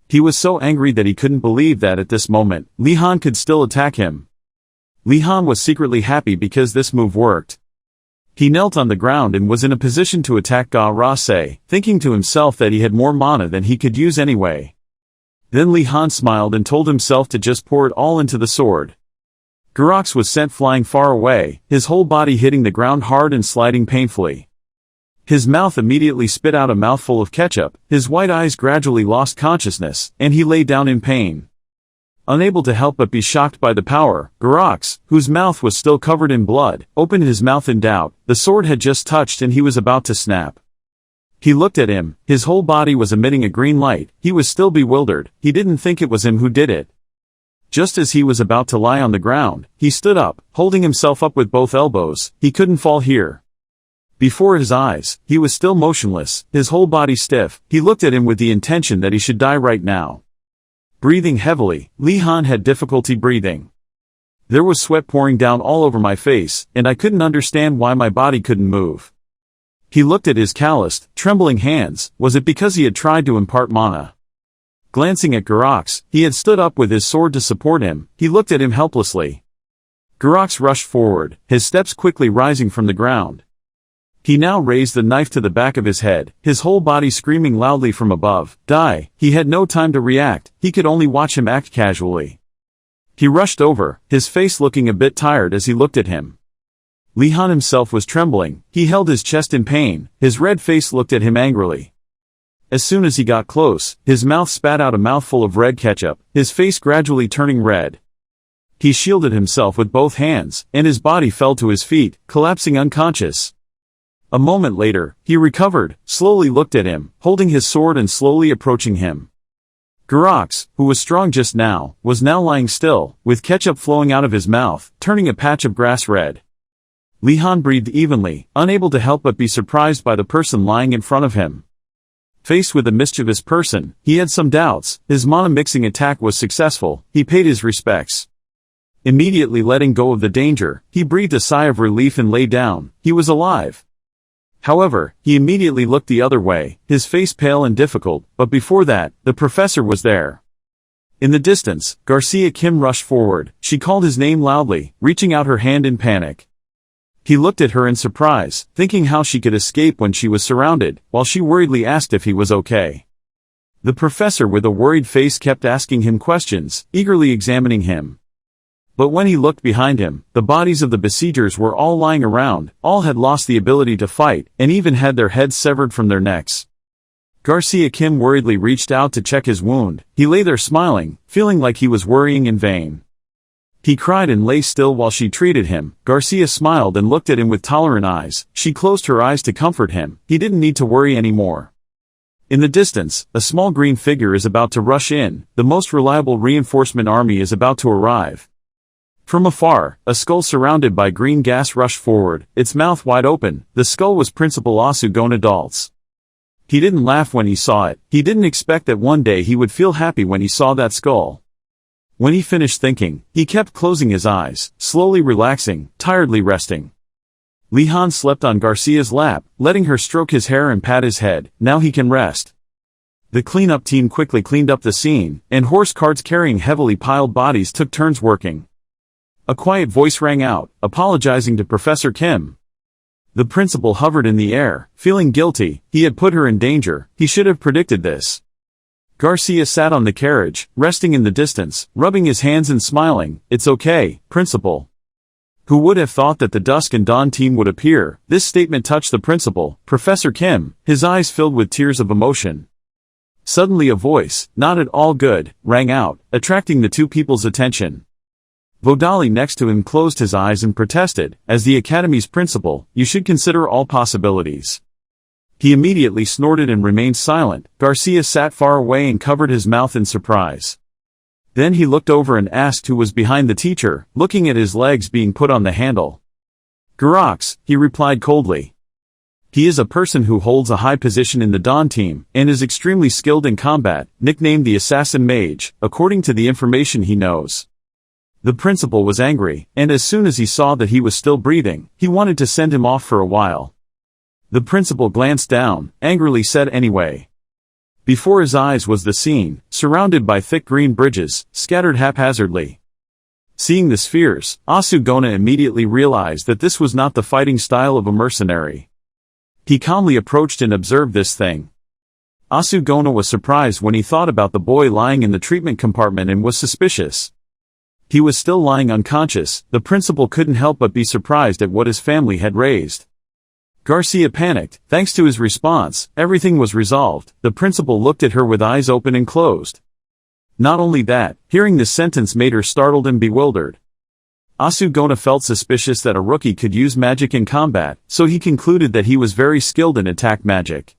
He was so angry that he couldn't believe that at this moment, Li Han could still attack him. Li Han was secretly happy because this move worked. He knelt on the ground and was in a position to attack Ga Ra-se, thinking to himself that he had more mana than he could use anyway. Then Li Han smiled and told himself to just pour it all into the sword. Gyrox was sent flying far away, his whole body hitting the ground hard and sliding painfully. His mouth immediately spit out a mouthful of ketchup, his white eyes gradually lost consciousness, and he lay down in pain. Unable to help but be shocked by the power, Gyrox, whose mouth was still covered in blood, opened his mouth in doubt. The sword had just touched and he was about to snap. He looked at him, his whole body was emitting a green light. He was still bewildered, he didn't think it was him who did it. Just as he was about to lie on the ground, he stood up, holding himself up with both elbows. He couldn't fall here. Before his eyes, he was still motionless, his whole body stiff. He looked at him with the intention that he should die right now. Breathing heavily, Li Han had difficulty breathing. There was sweat pouring down all over my face, and I couldn't understand why my body couldn't move. He looked at his calloused, trembling hands. Was it because he had tried to impart mana? Glancing at Gyrox, he had stood up with his sword to support him. He looked at him helplessly. Gyrox rushed forward, his steps quickly rising from the ground. He now raised the knife to the back of his head, his whole body screaming loudly from above, "Die!" He had no time to react, he could only watch him act casually. He rushed over, his face looking a bit tired as he looked at him. Li Han himself was trembling, he held his chest in pain, his red face looked at him angrily. As soon as he got close, his mouth spat out a mouthful of red ketchup, his face gradually turning red. He shielded himself with both hands, and his body fell to his feet, collapsing unconscious. A moment later, he recovered, slowly looked at him, holding his sword and slowly approaching him. Gyrox, who was strong just now, was now lying still, with ketchup flowing out of his mouth, turning a patch of grass red. Li Han breathed evenly, unable to help but be surprised by the person lying in front of him. Faced with a mischievous person, he had some doubts. His mana-mixing attack was successful, he paid his respects. Immediately letting go of the danger, he breathed a sigh of relief and lay down. He was alive. However, he immediately looked the other way, his face pale and difficult, but before that, the professor was there. In the distance, Garcia Kim rushed forward. She called his name loudly, reaching out her hand in panic. He looked at her in surprise, thinking how she could escape when she was surrounded, while she worriedly asked if he was okay. The professor with a worried face kept asking him questions, eagerly examining him. But when he looked behind him, the bodies of the besiegers were all lying around, all had lost the ability to fight, and even had their heads severed from their necks. Garcia Kim worriedly reached out to check his wound. He lay there smiling, feeling like he was worrying in vain. He cried and lay still while she treated him. Garcia smiled and looked at him with tolerant eyes. She closed her eyes to comfort him. He didn't need to worry anymore. In the distance, a small green figure is about to rush in. The most reliable reinforcement army is about to arrive. From afar, a skull surrounded by green gas rushed forward, its mouth wide open. The skull was Principal Asugona Dalt's. He didn't laugh when he saw it. He didn't expect that one day he would feel happy when he saw that skull. When he finished thinking, he kept closing his eyes, slowly relaxing, tiredly resting. Li Han slept on Garcia's lap, letting her stroke his hair and pat his head. Now he can rest. The cleanup team quickly cleaned up the scene, and horse carts carrying heavily piled bodies took turns working. A quiet voice rang out, apologizing to Professor Kim. The principal hovered in the air, feeling guilty. He had put her in danger. He should have predicted this. Garcia sat on the carriage, resting in the distance, rubbing his hands and smiling. It's okay, Principal. Who would have thought that the Dusk and Dawn team would appear? This statement touched the principal, Professor Kim, his eyes filled with tears of emotion. Suddenly a voice, not at all good, rang out, attracting the two people's attention. Vodali next to him closed his eyes and protested, as the Academy's principal, you should consider all possibilities. He immediately snorted and remained silent. Garcia sat far away and covered his mouth in surprise. Then he looked over and asked who was behind the teacher, looking at his legs being put on the handle. Garax, he replied coldly. He is a person who holds a high position in the Dawn team, and is extremely skilled in combat, nicknamed the Assassin Mage, according to the information he knows. The principal was angry, and as soon as he saw that he was still breathing, he wanted to send him off for a while. The principal glanced down, angrily said anyway. Before his eyes was the scene, surrounded by thick green bridges, scattered haphazardly. Seeing the spheres, Asugona immediately realized that this was not the fighting style of a mercenary. He calmly approached and observed this thing. Asugona was surprised when he thought about the boy lying in the treatment compartment and was suspicious. He was still lying unconscious. The principal couldn't help but be surprised at what his family had raised. Garcia panicked. Thanks to his response, everything was resolved. The principal looked at her with eyes open and closed. Not only that, hearing this sentence made her startled and bewildered. Asugona felt suspicious that a rookie could use magic in combat, so he concluded that he was very skilled in attack magic.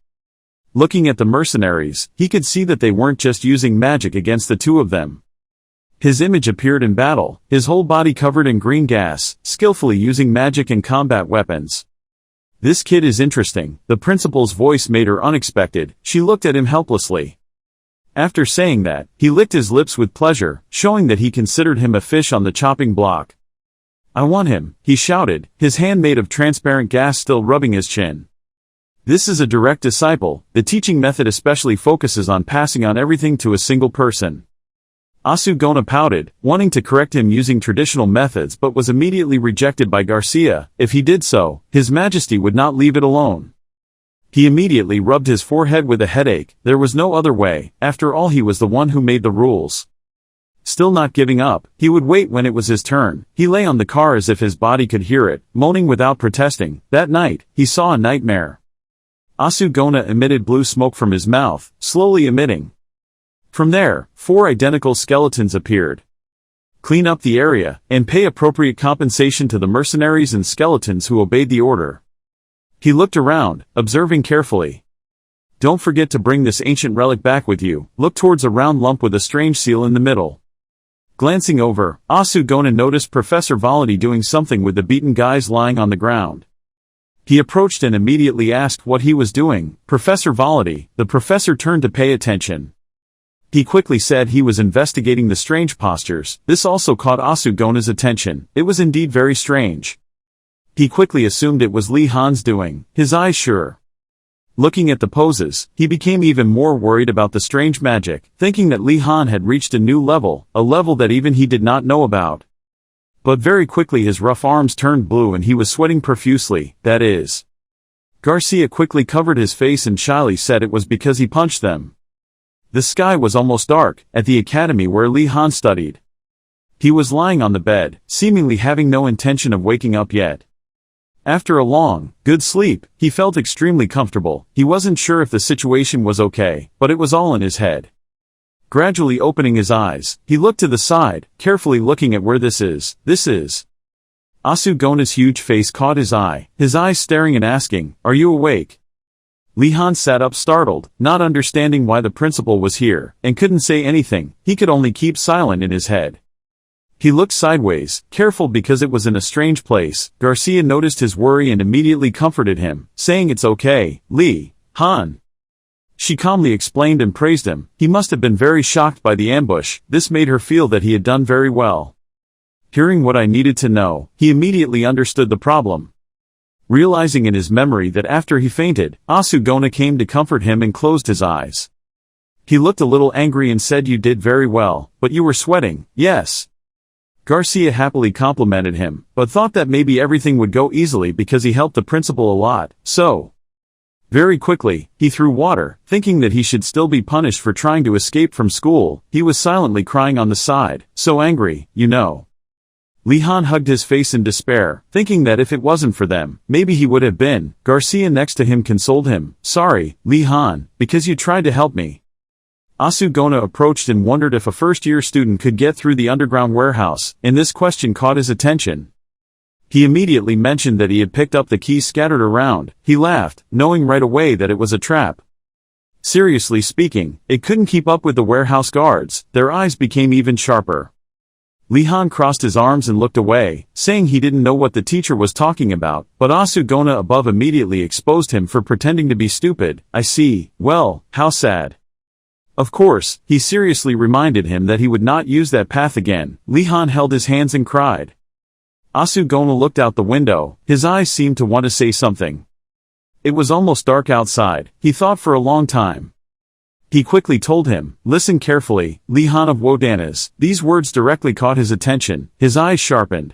Looking at the mercenaries, he could see that they weren't just using magic against the two of them. His image appeared in battle, his whole body covered in green gas, skillfully using magic and combat weapons. This kid is interesting. The principal's voice made her unexpected. She looked at him helplessly. After saying that, he licked his lips with pleasure, showing that he considered him a fish on the chopping block. I want him, he shouted, his hand made of transparent gas still rubbing his chin. This is a direct disciple. The teaching method especially focuses on passing on everything to a single person. Asugona pouted, wanting to correct him using traditional methods but was immediately rejected by Garcia. If he did so, His Majesty would not leave it alone. He immediately rubbed his forehead with a headache. There was no other way. After all, he was the one who made the rules. Still not giving up, he would wait when it was his turn. He lay on the car as if his body could hear it, moaning without protesting. That night, he saw a nightmare. Asugona emitted blue smoke from his mouth, slowly emitting. From there, 4 identical skeletons appeared. Clean up the area, and pay appropriate compensation to the mercenaries and skeletons who obeyed the order. He looked around, observing carefully. Don't forget to bring this ancient relic back with you. Look towards a round lump with a strange seal in the middle. Glancing over, Asugona noticed Professor Volody doing something with the beaten guys lying on the ground. He approached and immediately asked what he was doing. Professor Volody. The professor turned to pay attention. He quickly said he was investigating the strange postures. This also caught Asugona's attention. It was indeed very strange. He quickly assumed it was Li Han's doing, his eyes sure. Looking at the poses, he became even more worried about the strange magic, thinking that Li Han had reached a new level, a level that even he did not know about. But very quickly his rough arms turned blue and he was sweating profusely, that is. Garcia quickly covered his face and shyly said it was because he punched them. The sky was almost dark, at the academy where Li Han studied. He was lying on the bed, seemingly having no intention of waking up yet. After a long, good sleep, he felt extremely comfortable. He wasn't sure if the situation was okay, but it was all in his head. Gradually opening his eyes, he looked to the side, carefully looking at where this is. Asugona's huge face caught his eyes staring and asking, "Are you awake?" Li Han sat up startled, not understanding why the principal was here, and couldn't say anything. He could only keep silent in his head. He looked sideways, careful because it was in a strange place. Garcia noticed his worry and immediately comforted him, saying it's okay, Li Han. She calmly explained and praised him. He must have been very shocked by the ambush. This made her feel that he had done very well. Hearing what I needed to know, he immediately understood the problem. Realizing in his memory that after he fainted, Asugona came to comfort him and closed his eyes. He looked a little angry and said, "You did very well, but you were sweating, yes." Garcia happily complimented him, but thought that maybe everything would go easily because he helped the principal a lot, so. Very quickly, he threw water, thinking that he should still be punished for trying to escape from school. He was silently crying on the side, so angry, you know. Li Han hugged his face in despair, thinking that if it wasn't for them, maybe he would have been. Garcia next to him consoled him, "Sorry, Li Han, because you tried to help me." Asugona approached and wondered if a first-year student could get through the underground warehouse, and this question caught his attention. He immediately mentioned that he had picked up the keys scattered around. He laughed, knowing right away that it was a trap. Seriously speaking, it couldn't keep up with the warehouse guards. Their eyes became even sharper. Li Han crossed his arms and looked away, saying he didn't know what the teacher was talking about, but Asugona above immediately exposed him for pretending to be stupid. "I see, well, how sad." Of course, he seriously reminded him that he would not use that path again. Li Han held his hands and cried. Asugona looked out the window. His eyes seemed to want to say something. It was almost dark outside. He thought for a long time. He quickly told him, "Listen carefully, Li Han of Wardanis." These words directly caught his attention. His eyes sharpened.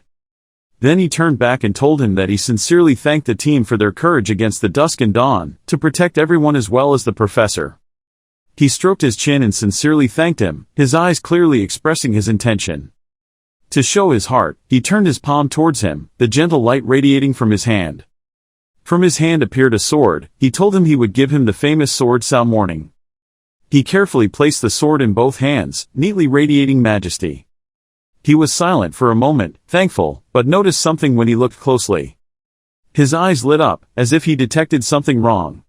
Then he turned back and told him that he sincerely thanked the team for their courage against the dusk and dawn, to protect everyone as well as the professor. He stroked his chin and sincerely thanked him, his eyes clearly expressing his intention. To show his heart, he turned his palm towards him, the gentle light radiating from his hand. From his hand appeared a sword. He told him he would give him the famous sword Sao Morning. He carefully placed the sword in both hands, neatly radiating majesty. He was silent for a moment, thankful, but noticed something when he looked closely. His eyes lit up, as if he detected something wrong.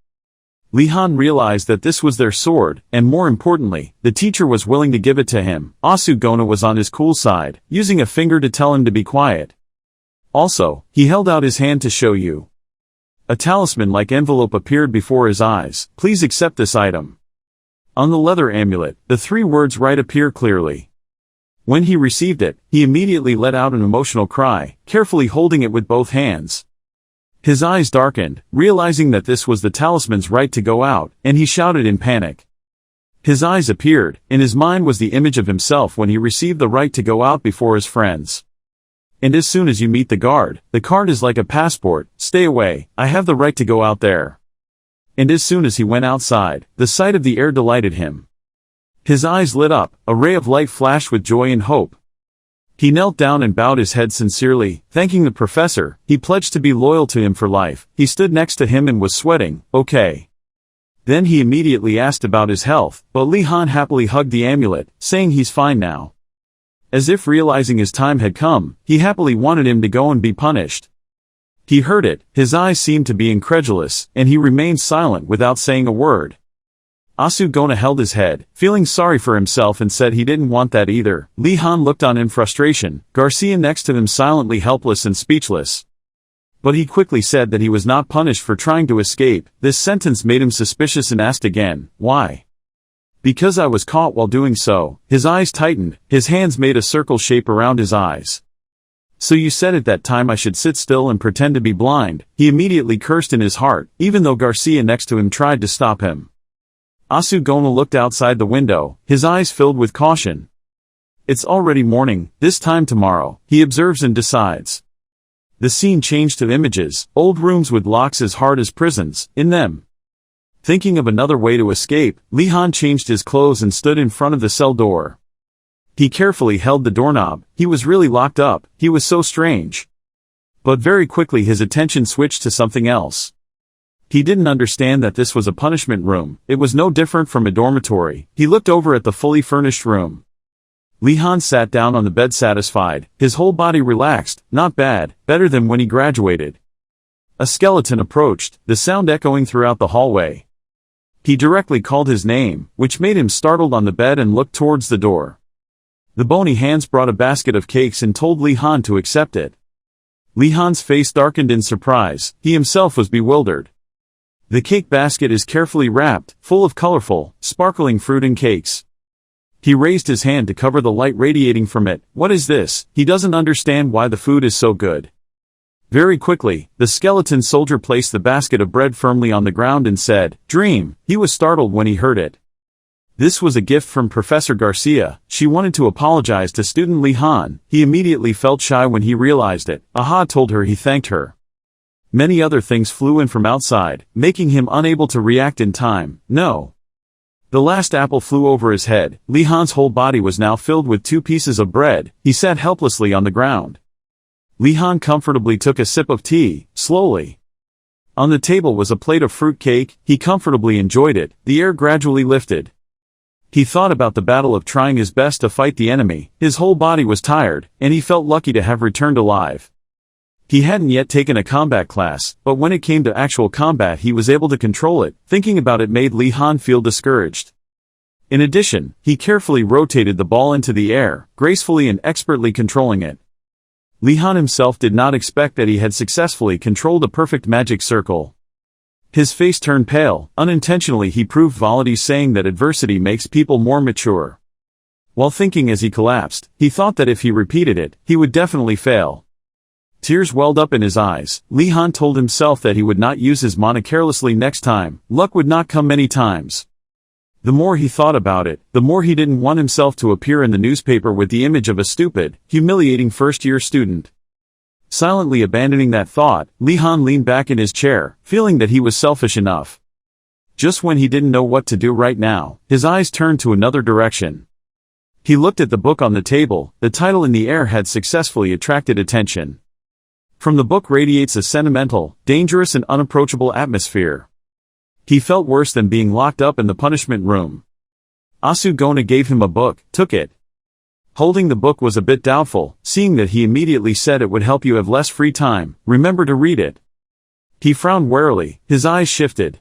Li Han realized that this was their sword, and more importantly, the teacher was willing to give it to him. Asugona was on his cool side, using a finger to tell him to be quiet. Also, he held out his hand to show you. A talisman-like envelope appeared before his eyes. "Please accept this item." On the leather amulet, the three words "right" appear clearly. When he received it, he immediately let out an emotional cry, carefully holding it with both hands. His eyes darkened, realizing that this was the talisman's right to go out, and he shouted in panic. His eyes appeared. In his mind was the image of himself when he received the right to go out before his friends. "And as soon as you meet the card is like a passport. Stay away, I have the right to go out there." And as soon as he went outside, the sight of the air delighted him. His eyes lit up, a ray of light flashed with joy and hope. He knelt down and bowed his head sincerely, thanking the professor. He pledged to be loyal to him for life. He stood next to him and was sweating. "Okay." Then he immediately asked about his health, but Li Han happily hugged the amulet, saying he's fine now. As if realizing his time had come, he happily wanted him to go and be punished. He heard it, his eyes seemed to be incredulous, and he remained silent without saying a word. Asugona held his head, feeling sorry for himself, and said he didn't want that either. Li Han looked on in frustration, Garcia next to him silently helpless and speechless. But he quickly said that he was not punished for trying to escape. This sentence made him suspicious and asked again, "Why?" "Because I was caught while doing so." His eyes tightened, his hands made a circle shape around his eyes. "So you said at that time I should sit still and pretend to be blind." He immediately cursed in his heart, even though Garcia next to him tried to stop him. Asugona looked outside the window, his eyes filled with caution. It's already morning, this time tomorrow, he observes and decides. The scene changed to images, old rooms with locks as hard as prisons, in them. Thinking of another way to escape, Li Han changed his clothes and stood in front of the cell door. He carefully held the doorknob. He was really locked up, he was so strange. But very quickly his attention switched to something else. He didn't understand that this was a punishment room. It was no different from a dormitory. He looked over at the fully furnished room. Li Han sat down on the bed satisfied, his whole body relaxed. Not bad, better than when he graduated. A skeleton approached, the sound echoing throughout the hallway. He directly called his name, which made him startled on the bed and looked towards the door. The bony hands brought a basket of cakes and told Li Han to accept it. Li Han's face darkened in surprise. He himself was bewildered. The cake basket is carefully wrapped, full of colorful, sparkling fruit and cakes. He raised his hand to cover the light radiating from it. What is this? He doesn't understand why the food is so good. Very quickly, the skeleton soldier placed the basket of bread firmly on the ground and said, "Dream." He was startled when he heard it. This was a gift from Professor Garcia. She wanted to apologize to student Li Han. He immediately felt shy when he realized it. Aha told her he thanked her. Many other things flew in from outside, making him unable to react in time. No. The last apple flew over his head. Li Han's whole body was now filled with 2 pieces of bread. He sat helplessly on the ground. Li Han comfortably took a sip of tea, slowly. On the table was a plate of fruit cake. He comfortably enjoyed it. The air gradually lifted. He thought about the battle of trying his best to fight the enemy. His whole body was tired, and he felt lucky to have returned alive. He hadn't yet taken a combat class, but when it came to actual combat he was able to control it. Thinking about it made Li Han feel discouraged. In addition, he carefully rotated the ball into the air, gracefully and expertly controlling it. Li Han himself did not expect that he had successfully controlled a perfect magic circle. His face turned pale. Unintentionally he proved Wardanis saying that adversity makes people more mature. While thinking as he collapsed, he thought that if he repeated it, he would definitely fail. Tears welled up in his eyes. Li Han told himself that he would not use his mana carelessly next time. Luck would not come many times. The more he thought about it, the more he didn't want himself to appear in the newspaper with the image of a stupid, humiliating first-year student. Silently abandoning that thought, Li Han leaned back in his chair, feeling that he was selfish enough. Just when he didn't know what to do right now, his eyes turned to another direction. He looked at the book on the table. The title in the air had successfully attracted attention. From the book radiates a sentimental, dangerous and unapproachable atmosphere. He felt worse than being locked up in the punishment room. Asugona gave him a book, took it. Holding the book was a bit doubtful, seeing that he immediately said it would help you have less free time. Remember to read it. He frowned warily, his eyes shifted.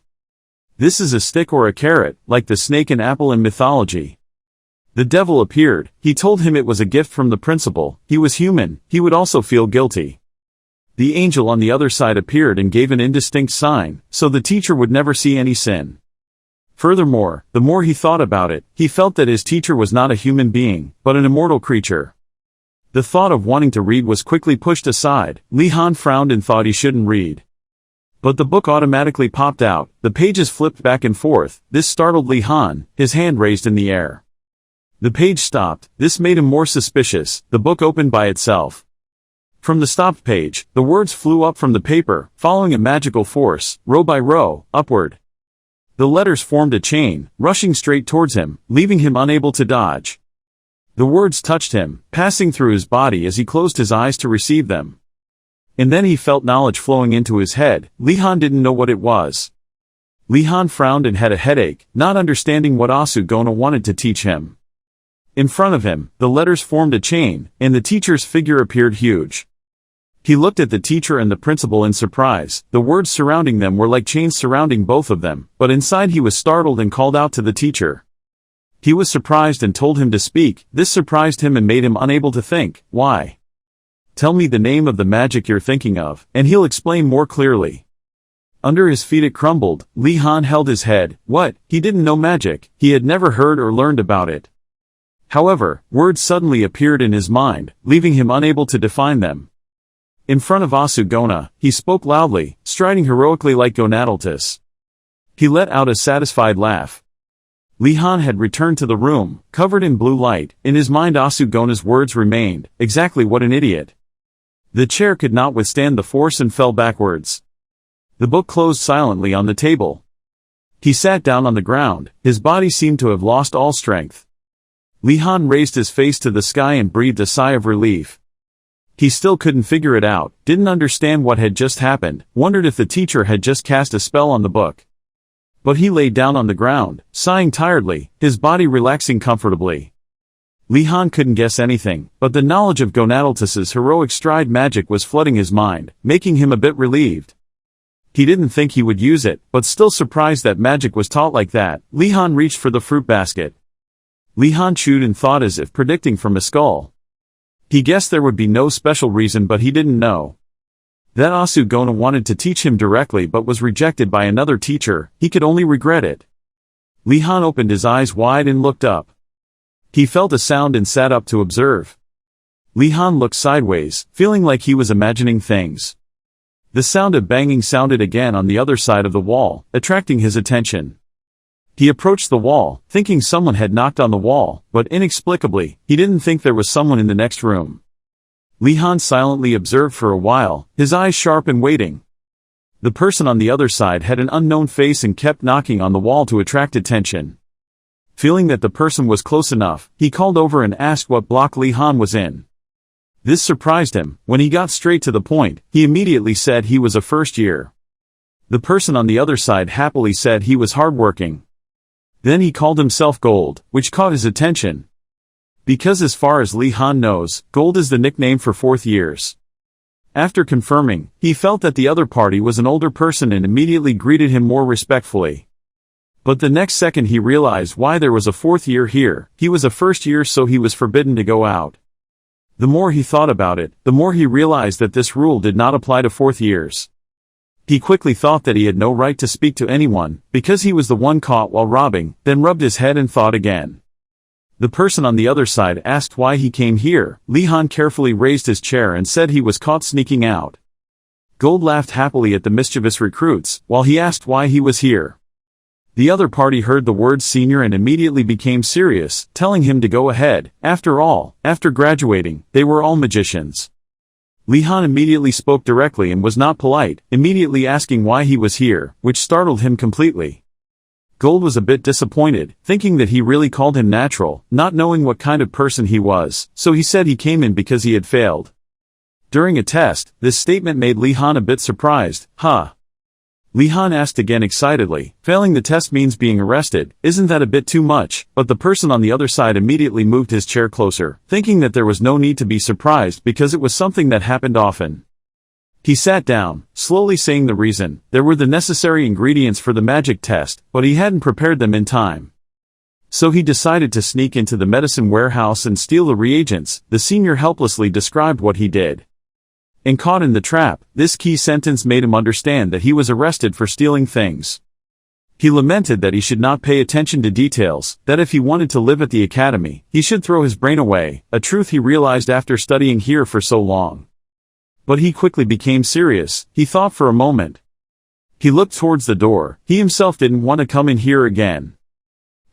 This is a stick or a carrot, like the snake and apple in mythology. The devil appeared. He told him it was a gift from the principal. He was human, he would also feel guilty. The angel on the other side appeared and gave an indistinct sign, so the teacher would never see any sin. Furthermore, the more he thought about it, he felt that his teacher was not a human being, but an immortal creature. The thought of wanting to read was quickly pushed aside. Li Han frowned and thought he shouldn't read. But the book automatically popped out, the pages flipped back and forth. This startled Li Han, his hand raised in the air. The page stopped. This made him more suspicious. The book opened by itself. From the stopped page, the words flew up from the paper, following a magical force, row by row, upward. The letters formed a chain, rushing straight towards him, leaving him unable to dodge. The words touched him, passing through his body as he closed his eyes to receive them. And then he felt knowledge flowing into his head. Li Han didn't know what it was. Li Han frowned and had a headache, not understanding what Asugona wanted to teach him. In front of him, the letters formed a chain, and the teacher's figure appeared huge. He looked at the teacher and the principal in surprise. The words surrounding them were like chains surrounding both of them, but inside he was startled and called out to the teacher. He was surprised and told him to speak. This surprised him and made him unable to think. Why? Tell me the name of the magic you're thinking of, and he'll explain more clearly. Under his feet it crumbled. Li Han held his head. What? He didn't know magic. He had never heard or learned about it. However, words suddenly appeared in his mind, leaving him unable to define them. In front of Asugona, he spoke loudly, striding heroically like Gonadaltus. He let out a satisfied laugh. Li Han had returned to the room, covered in blue light. In his mind Asugona's words remained, exactly what an idiot. The chair could not withstand the force and fell backwards. The book closed silently on the table. He sat down on the ground, his body seemed to have lost all strength. Li Han raised his face to the sky and breathed a sigh of relief. He still couldn't figure it out, didn't understand what had just happened, wondered if the teacher had just cast a spell on the book. But he lay down on the ground, sighing tiredly, his body relaxing comfortably. Li Han couldn't guess anything, but the knowledge of Gonadaltus's heroic stride magic was flooding his mind, making him a bit relieved. He didn't think he would use it, but still surprised that magic was taught like that. Li Han reached for the fruit basket. Li Han chewed and thought as if predicting from a skull. He guessed there would be no special reason, but he didn't know that Asugona wanted to teach him directly but was rejected by another teacher. He could only regret it. Li Han opened his eyes wide and looked up. He felt a sound and sat up to observe. Li Han looked sideways, feeling like he was imagining things. The sound of banging sounded again on the other side of the wall, attracting his attention. He approached the wall, thinking someone had knocked on the wall, but inexplicably, he didn't think there was someone in the next room. Li Han silently observed for a while, his eyes sharp and waiting. The person on the other side had an unknown face and kept knocking on the wall to attract attention. Feeling that the person was close enough, he called over and asked what block Li Han was in. This surprised him. When he got straight to the point, he immediately said he was a first year. The person on the other side happily said he was hardworking. Then he called himself Gold, which caught his attention. Because as far as Li Han knows, Gold is the nickname for fourth years. After confirming, he felt that the other party was an older person and immediately greeted him more respectfully. But the next second he realized why there was a fourth year here. He was a first year, so he was forbidden to go out. The more he thought about it, the more he realized that this rule did not apply to fourth years. He quickly thought that he had no right to speak to anyone, because he was the one caught while robbing, then rubbed his head and thought again. The person on the other side asked why he came here. Li Han carefully raised his chair and said he was caught sneaking out. Gold laughed happily at the mischievous recruits, while he asked why he was here. The other party heard the word senior and immediately became serious, telling him to go ahead. After all, after graduating, they were all magicians. Li Han immediately spoke directly and was not polite, immediately asking why he was here, which startled him completely. Gold was a bit disappointed, thinking that he really called him natural, not knowing what kind of person he was, so he said he came in because he had failed. During a test, this statement made Li Han a bit surprised. Huh? Li Han asked again excitedly, failing the test means being arrested, isn't that a bit too much? But the person on the other side immediately moved his chair closer, thinking that there was no need to be surprised because it was something that happened often. He sat down, slowly saying the reason. There were the necessary ingredients for the magic test, but he hadn't prepared them in time. So he decided to sneak into the medicine warehouse and steal the reagents. The senior helplessly described what he did. And caught in the trap, this key sentence made him understand that he was arrested for stealing things. He lamented that he should not pay attention to details, that if he wanted to live at the academy, he should throw his brain away, a truth he realized after studying here for so long. But he quickly became serious. He thought for a moment. He looked towards the door. He himself didn't want to come in here again.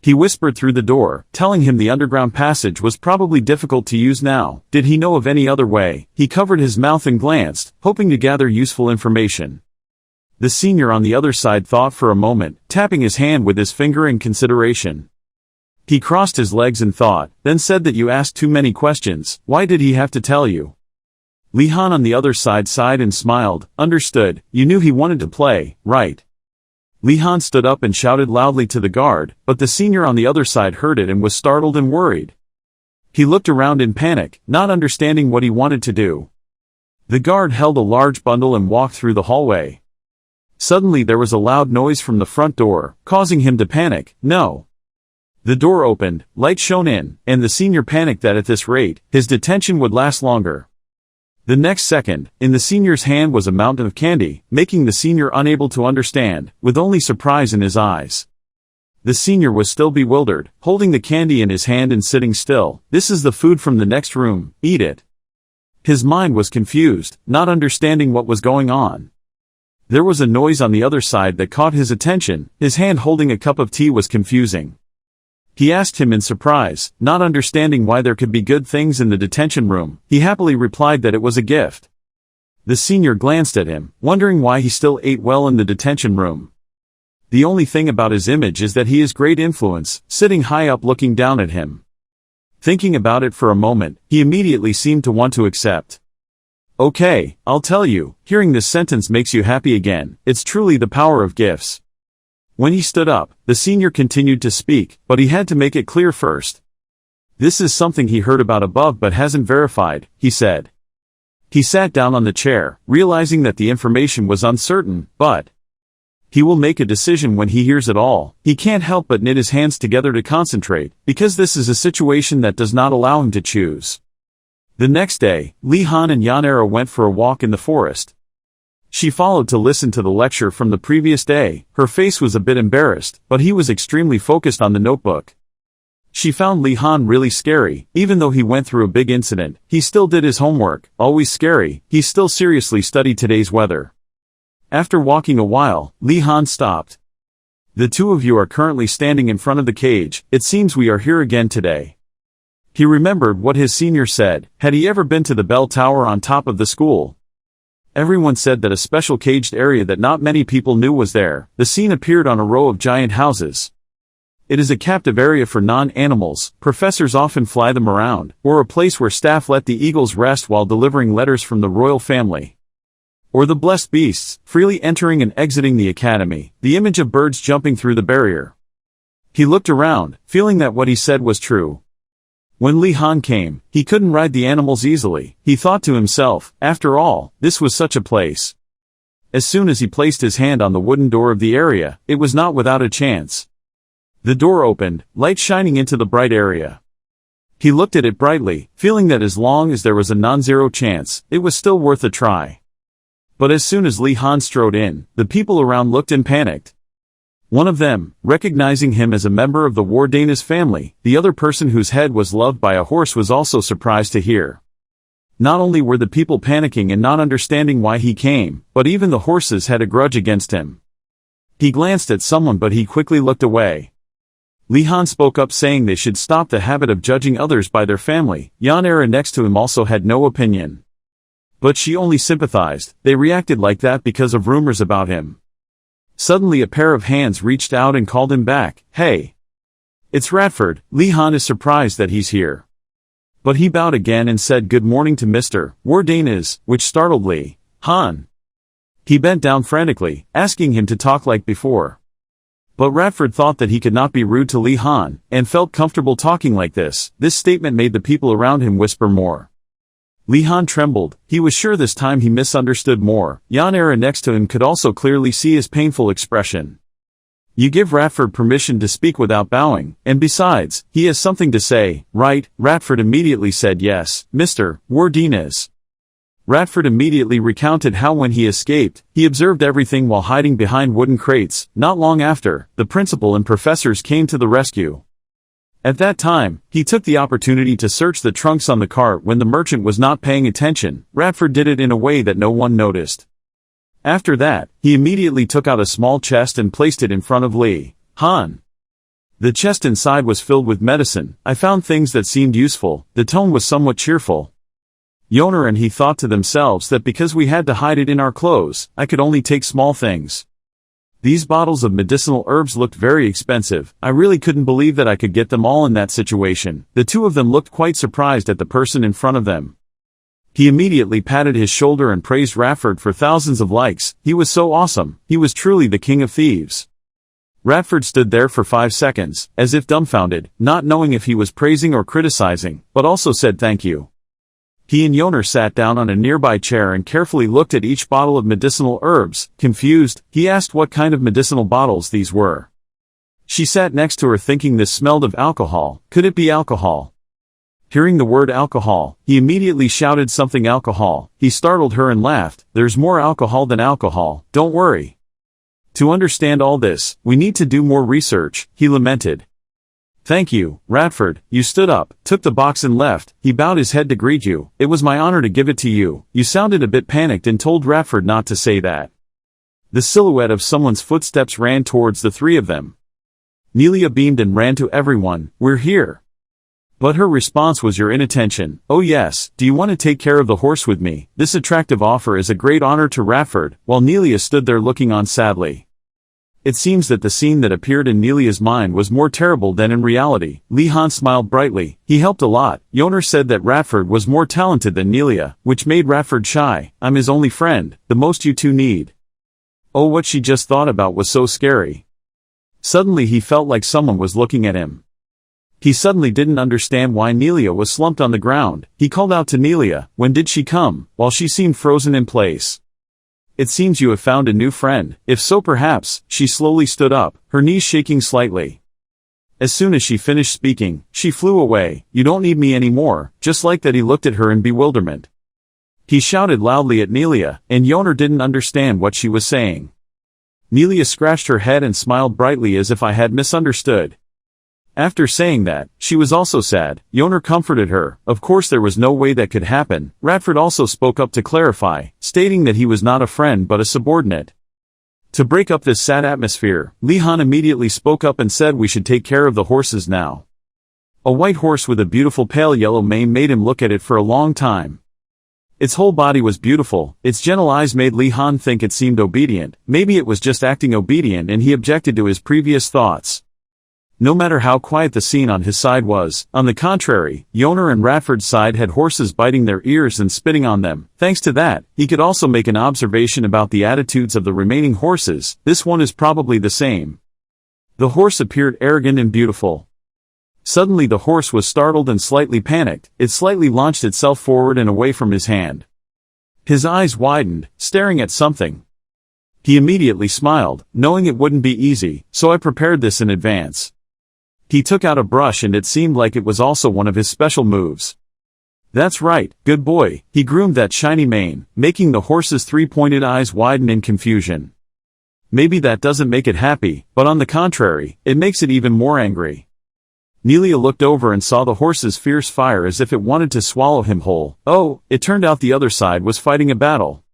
He whispered through the door, telling him the underground passage was probably difficult to use now. Did he know of any other way? He covered his mouth and glanced, hoping to gather useful information. The senior on the other side thought for a moment, tapping his hand with his finger in consideration. He crossed his legs and thought, then said that you asked too many questions. Why did he have to tell you? Li Han on the other side sighed and smiled. Understood, you knew he wanted to play, right? Li Han stood up and shouted loudly to the guard, but the senior on the other side heard it and was startled and worried. He looked around in panic, not understanding what he wanted to do. The guard held a large bundle and walked through the hallway. Suddenly there was a loud noise from the front door, causing him to panic. No. The door opened, light shone in, and the senior panicked that at this rate, his detention would last longer. The next second, in the senior's hand was a mountain of candy, making the senior unable to understand, with only surprise in his eyes. The senior was still bewildered, holding the candy in his hand and sitting still. This is the food from the next room, eat it. His mind was confused, not understanding what was going on. There was a noise on the other side that caught his attention. His hand holding a cup of tea was confusing. He asked him in surprise, not understanding why there could be good things in the detention room. He happily replied that it was a gift. The senior glanced at him, wondering why he still ate well in the detention room. The only thing about his image is that he is great influence, sitting high up looking down at him. Thinking about it for a moment, he immediately seemed to want to accept. Okay, I'll tell you, hearing this sentence makes you happy again. It's truly the power of gifts. When he stood up, the senior continued to speak, but he had to make it clear first. This is something he heard about above but hasn't verified, he said. He sat down on the chair, realizing that the information was uncertain, but he will make a decision when he hears it all. He can't help but knit his hands together to concentrate, because this is a situation that does not allow him to choose. The next day, Li Han and Yanera went for a walk in the forest. She followed to listen to the lecture from the previous day. Her face was a bit embarrassed, but he was extremely focused on the notebook. She found Li Han really scary. Even though he went through a big incident, he still did his homework. Always scary, he still seriously studied today's weather. After walking a while, Li Han stopped. The two of you are currently standing in front of the cage. It seems we are here again today. He remembered what his senior said. Had he ever been to the bell tower on top of the school? Everyone said that a special caged area that not many people knew was there. The scene appeared on a row of giant houses. It is a captive area for non-animals. Professors often fly them around, or a place where staff let the eagles rest while delivering letters from the royal family. Or the blessed beasts, freely entering and exiting the academy. The image of birds jumping through the barrier. He looked around, feeling that what he said was true. When Li Han came, he couldn't ride the animals easily. He thought to himself, after all, this was such a place. As soon as he placed his hand on the wooden door of the area, it was not without a chance. The door opened, light shining into the bright area. He looked at it brightly, feeling that as long as there was a non-zero chance, it was still worth a try. But as soon as Li Han strode in, the people around looked and panicked. One of them, recognizing him as a member of the Wardanis family, the other person whose head was loved by a horse, was also surprised to hear. Not only were the people panicking and not understanding why he came, but even the horses had a grudge against him. He glanced at someone but he quickly looked away. Li Han spoke up saying they should stop the habit of judging others by their family. Yanera next to him also had no opinion. But she only sympathized. They reacted like that because of rumors about him. Suddenly a pair of hands reached out and called him back. Hey! It's Radford. Li Han is surprised that he's here. But he bowed again and said good morning to Mr. Wardanis, which startled Li Han. He bent down frantically, asking him to talk like before. But Radford thought that he could not be rude to Li Han, and felt comfortable talking like this. This statement made the people around him whisper more. Li Han trembled. He was sure this time he misunderstood more. Yanera next to him could also clearly see his painful expression. You give Radford permission to speak without bowing, and besides, he has something to say, right? Radford immediately said yes, Mr. Wardanis. Radford immediately recounted how when he escaped, he observed everything while hiding behind wooden crates. Not long after, the principal and professors came to the rescue. At that time, he took the opportunity to search the trunks on the cart when the merchant was not paying attention. Radford did it in a way that no one noticed. After that, he immediately took out a small chest and placed it in front of Li Han. The chest inside was filled with medicine. I found things that seemed useful. The tone was somewhat cheerful. Yoner and he thought to themselves that because we had to hide it in our clothes, I could only take small things. These bottles of medicinal herbs looked very expensive. I really couldn't believe that I could get them all in that situation. The two of them looked quite surprised at the person in front of them. He immediately patted his shoulder and praised Radford for thousands of likes. He was so awesome. He was truly the king of thieves. Radford stood there for 5 seconds, as if dumbfounded, not knowing if he was praising or criticizing, but also said thank you. He and Yoner sat down on a nearby chair and carefully looked at each bottle of medicinal herbs. Confused, he asked what kind of medicinal bottles these were. She sat next to her thinking this smelled of alcohol. Could it be alcohol? Hearing the word alcohol, he immediately shouted something alcohol. He startled her and laughed. There's more alcohol than alcohol, don't worry. To understand all this, we need to do more research, he lamented. Thank you, Radford. You stood up, took the box and left. He bowed his head to greet you. It was my honor to give it to you. You sounded a bit panicked and told Radford not to say that. The silhouette of someone's footsteps ran towards the three of them. Nelia beamed and ran to everyone, "We're here." But her response was your inattention. "Oh yes, do you want to take care of the horse with me?" This attractive offer is a great honor to Radford, while Nelia stood there looking on sadly. It seems that the scene that appeared in Nelia's mind was more terrible than in reality. Li-Han smiled brightly. He helped a lot. Yoner said that Radford was more talented than Nelia, which made Radford shy. "I'm his only friend, the most you two need." Oh, what she just thought about was so scary. Suddenly he felt like someone was looking at him. He suddenly didn't understand why Nelia was slumped on the ground. He called out to Nelia, "When did she come?" while she seemed frozen in place. "It seems you have found a new friend. If so perhaps," she slowly stood up, her knees shaking slightly. As soon as she finished speaking, she flew away. "You don't need me anymore." Just like that he looked at her in bewilderment. He shouted loudly at Nelia, and Yoner didn't understand what she was saying. Nelia scratched her head and smiled brightly as if I had misunderstood. After saying that, she was also sad. Yoner comforted her. Of course there was no way that could happen. Radford also spoke up to clarify, stating that he was not a friend but a subordinate. To break up this sad atmosphere, Li-Han immediately spoke up and said we should take care of the horses now. A white horse with a beautiful pale yellow mane made him look at it for a long time. Its whole body was beautiful. Its gentle eyes made Li-Han think it seemed obedient. Maybe it was just acting obedient and he objected to his previous thoughts. No matter how quiet the scene on his side was, on the contrary, Yoner and Radford's side had horses biting their ears and spitting on them. Thanks to that, he could also make an observation about the attitudes of the remaining horses. This one is probably the same. The horse appeared arrogant and beautiful. Suddenly the horse was startled and slightly panicked. It slightly launched itself forward and away from his hand. His eyes widened, staring at something. He immediately smiled, knowing it wouldn't be easy, so I prepared this in advance. He took out a brush and it seemed like it was also one of his special moves. That's right, good boy. He groomed that shiny mane, making the horse's three-pointed eyes widen in confusion. Maybe that doesn't make it happy, but on the contrary, it makes it even more angry. Nelia looked over and saw the horse's fierce fire as if it wanted to swallow him whole. Oh, it turned out the other side was fighting a battle.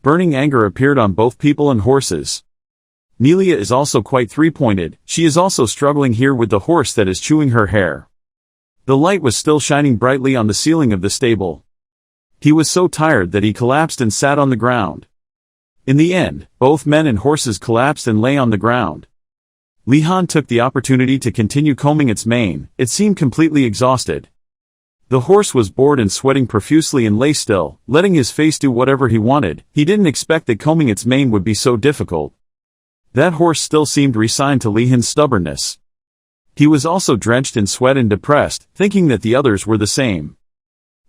Burning anger appeared on both people and horses. Nelia is also quite three-pointed. She is also struggling here with the horse that is chewing her hair. The light was still shining brightly on the ceiling of the stable. He was so tired that he collapsed and sat on the ground. In the end, both men and horses collapsed and lay on the ground. Li-Han took the opportunity to continue combing its mane. It seemed completely exhausted. The horse was bored and sweating profusely and lay still, letting his face do whatever he wanted. He didn't expect that combing its mane would be so difficult. That horse still seemed resigned to Li-Han's stubbornness. He was also drenched in sweat and depressed, thinking that the others were the same.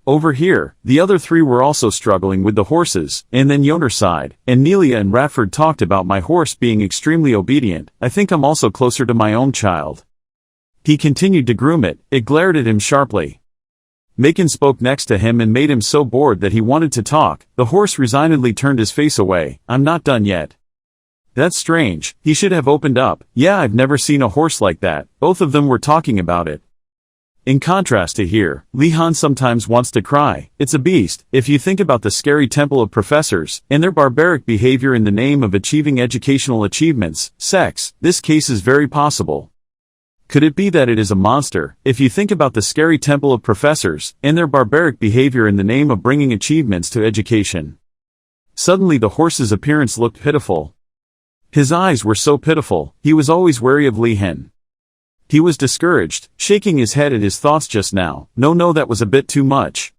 Over here, the other three were also struggling with the horses, and then Yoner sighed, and Nelia and Radford talked about my horse being extremely obedient. I think I'm also closer to my own child. He continued to groom it. It glared at him sharply. Macon spoke next to him and made him so bored that he wanted to talk. The horse resignedly turned his face away. I'm not done yet. That's strange. He should have opened up. Yeah, I've never seen a horse like that. Both of them were talking about it. In contrast to here, Li-Han sometimes wants to cry. It's a beast. If you think about the scary temple of professors, and their barbaric behavior in the name of achieving educational achievements, sex, this case is very possible. Could it be that it is a monster? If you think about the scary temple of professors, and their barbaric behavior in the name of bringing achievements to education. Suddenly the horse's appearance looked pitiful. His eyes were so pitiful. He was always wary of Li-Han. He was discouraged, shaking his head at his thoughts just now. No, that was a bit too much.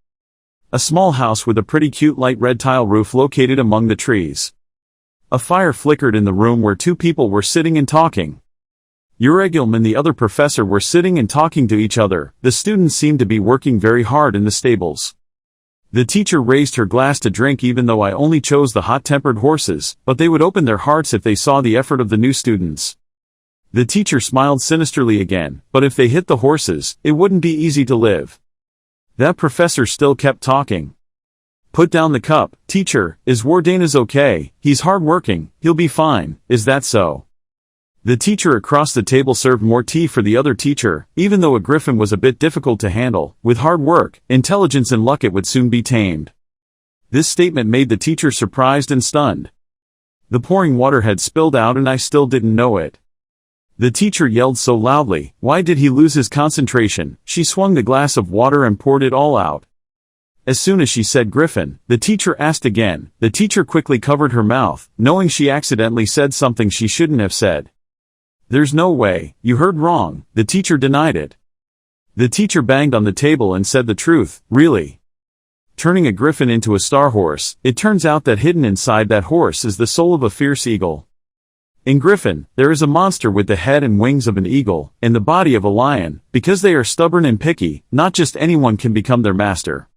A small house with a pretty cute light red tile roof located among the trees. A fire flickered in the room where two people were sitting and talking. Uregilm and the other professor were sitting and talking to each other. The students seemed to be working very hard in the stables. The teacher raised her glass to drink even though I only chose the hot-tempered horses, but they would open their hearts if they saw the effort of the new students. The teacher smiled sinisterly again, but if they hit the horses, it wouldn't be easy to live. That professor still kept talking. Put down the cup. Teacher, is Wardanis okay? He's hard-working. He'll be fine. Is that so? The teacher across the table served more tea for the other teacher. Even though a griffin was a bit difficult to handle, with hard work, intelligence and luck it would soon be tamed. This statement made the teacher surprised and stunned. The pouring water had spilled out and I still didn't know it. The teacher yelled so loudly. Why did he lose his concentration? She swung the glass of water and poured it all out. As soon as she said Griffin, the teacher asked again. The teacher quickly covered her mouth, knowing she accidentally said something she shouldn't have said. There's no way, you heard wrong, the teacher denied it. The teacher banged on the table and said the truth, really. Turning a griffin into a star horse, it turns out that hidden inside that horse is the soul of a fierce eagle. In Griffin, there is a monster with the head and wings of an eagle, and the body of a lion. Because they are stubborn and picky, not just anyone can become their master.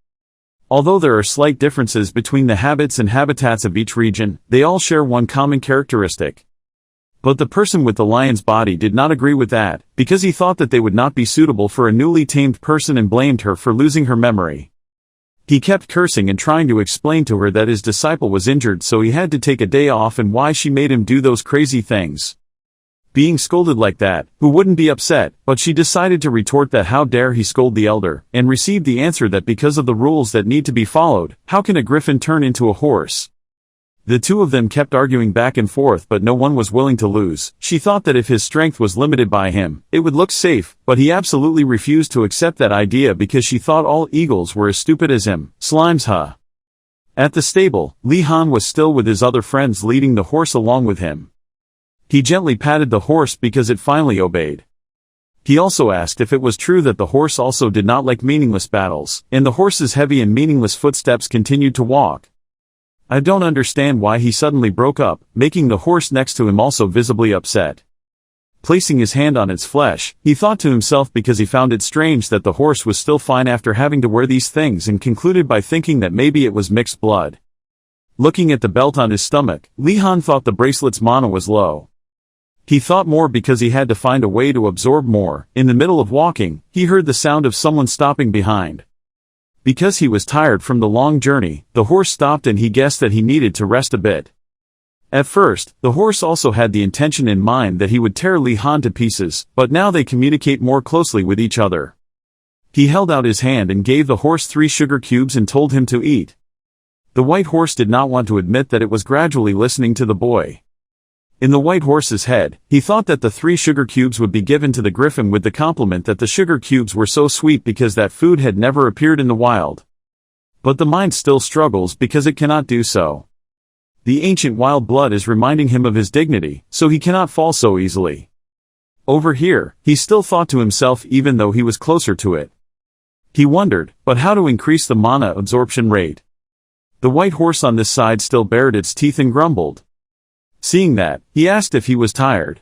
Although there are slight differences between the habits and habitats of each region, they all share one common characteristic. But the person with the lion's body did not agree with that, because he thought that they would not be suitable for a newly tamed person and blamed her for losing her memory. He kept cursing and trying to explain to her that his disciple was injured, so he had to take a day off, and why she made him do those crazy things. Being scolded like that, who wouldn't be upset? But she decided to retort that how dare he scold the elder, and received the answer that because of the rules that need to be followed, how can a griffin turn into a horse? The two of them kept arguing back and forth, but no one was willing to lose. She thought that if his strength was limited by him, it would look safe, but he absolutely refused to accept that idea because she thought all eagles were as stupid as him. Slimes, huh? At the stable, Li Han was still with his other friends, leading the horse along with him. He gently patted the horse because it finally obeyed. He also asked if it was true that the horse also did not like meaningless battles, and the horse's heavy and meaningless footsteps continued to walk. I don't understand why he suddenly broke up, making the horse next to him also visibly upset. Placing his hand on its flesh, he thought to himself because he found it strange that the horse was still fine after having to wear these things, and concluded by thinking that maybe it was mixed blood. Looking at the belt on his stomach, Li Han thought the bracelet's mana was low. He thought more because he had to find a way to absorb more. In the middle of walking, he heard the sound of someone stopping behind. Because he was tired from the long journey, the horse stopped and he guessed that he needed to rest a bit. At first, the horse also had the intention in mind that he would tear Li Han to pieces, but now they communicate more closely with each other. He held out his hand and gave the horse 3 sugar cubes and told him to eat. The white horse did not want to admit that it was gradually listening to the boy. In the white horse's head, he thought that the 3 sugar cubes would be given to the griffin with the compliment that the sugar cubes were so sweet because that food had never appeared in the wild. But the mind still struggles because it cannot do so. The ancient wild blood is reminding him of his dignity, so he cannot fall so easily. Over here, he still thought to himself even though he was closer to it. He wondered, but how to increase the mana absorption rate? The white horse on this side still bared its teeth and grumbled. Seeing that, he asked if he was tired.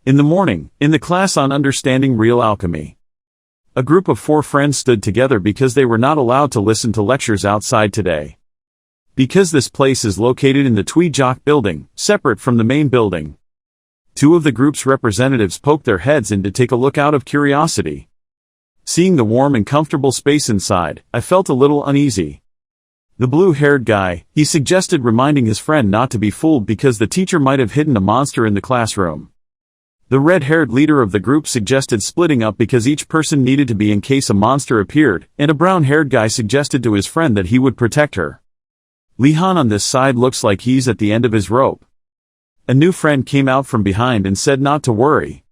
In the morning, in the class on understanding real alchemy, a group of 4 friends stood together because they were not allowed to listen to lectures outside today. Because this place is located in the Tweejok building, separate from the main building. 2 of the group's representatives poked their heads in to take a look out of curiosity. Seeing the warm and comfortable space inside, I felt a little uneasy. The blue-haired guy, he suggested, reminding his friend not to be fooled because the teacher might have hidden a monster in the classroom. The red-haired leader of the group suggested splitting up because each person needed to be in case a monster appeared, and a brown-haired guy suggested to his friend that he would protect her. Li Han on this side looks like he's at the end of his rope. A new friend came out from behind and said not to worry.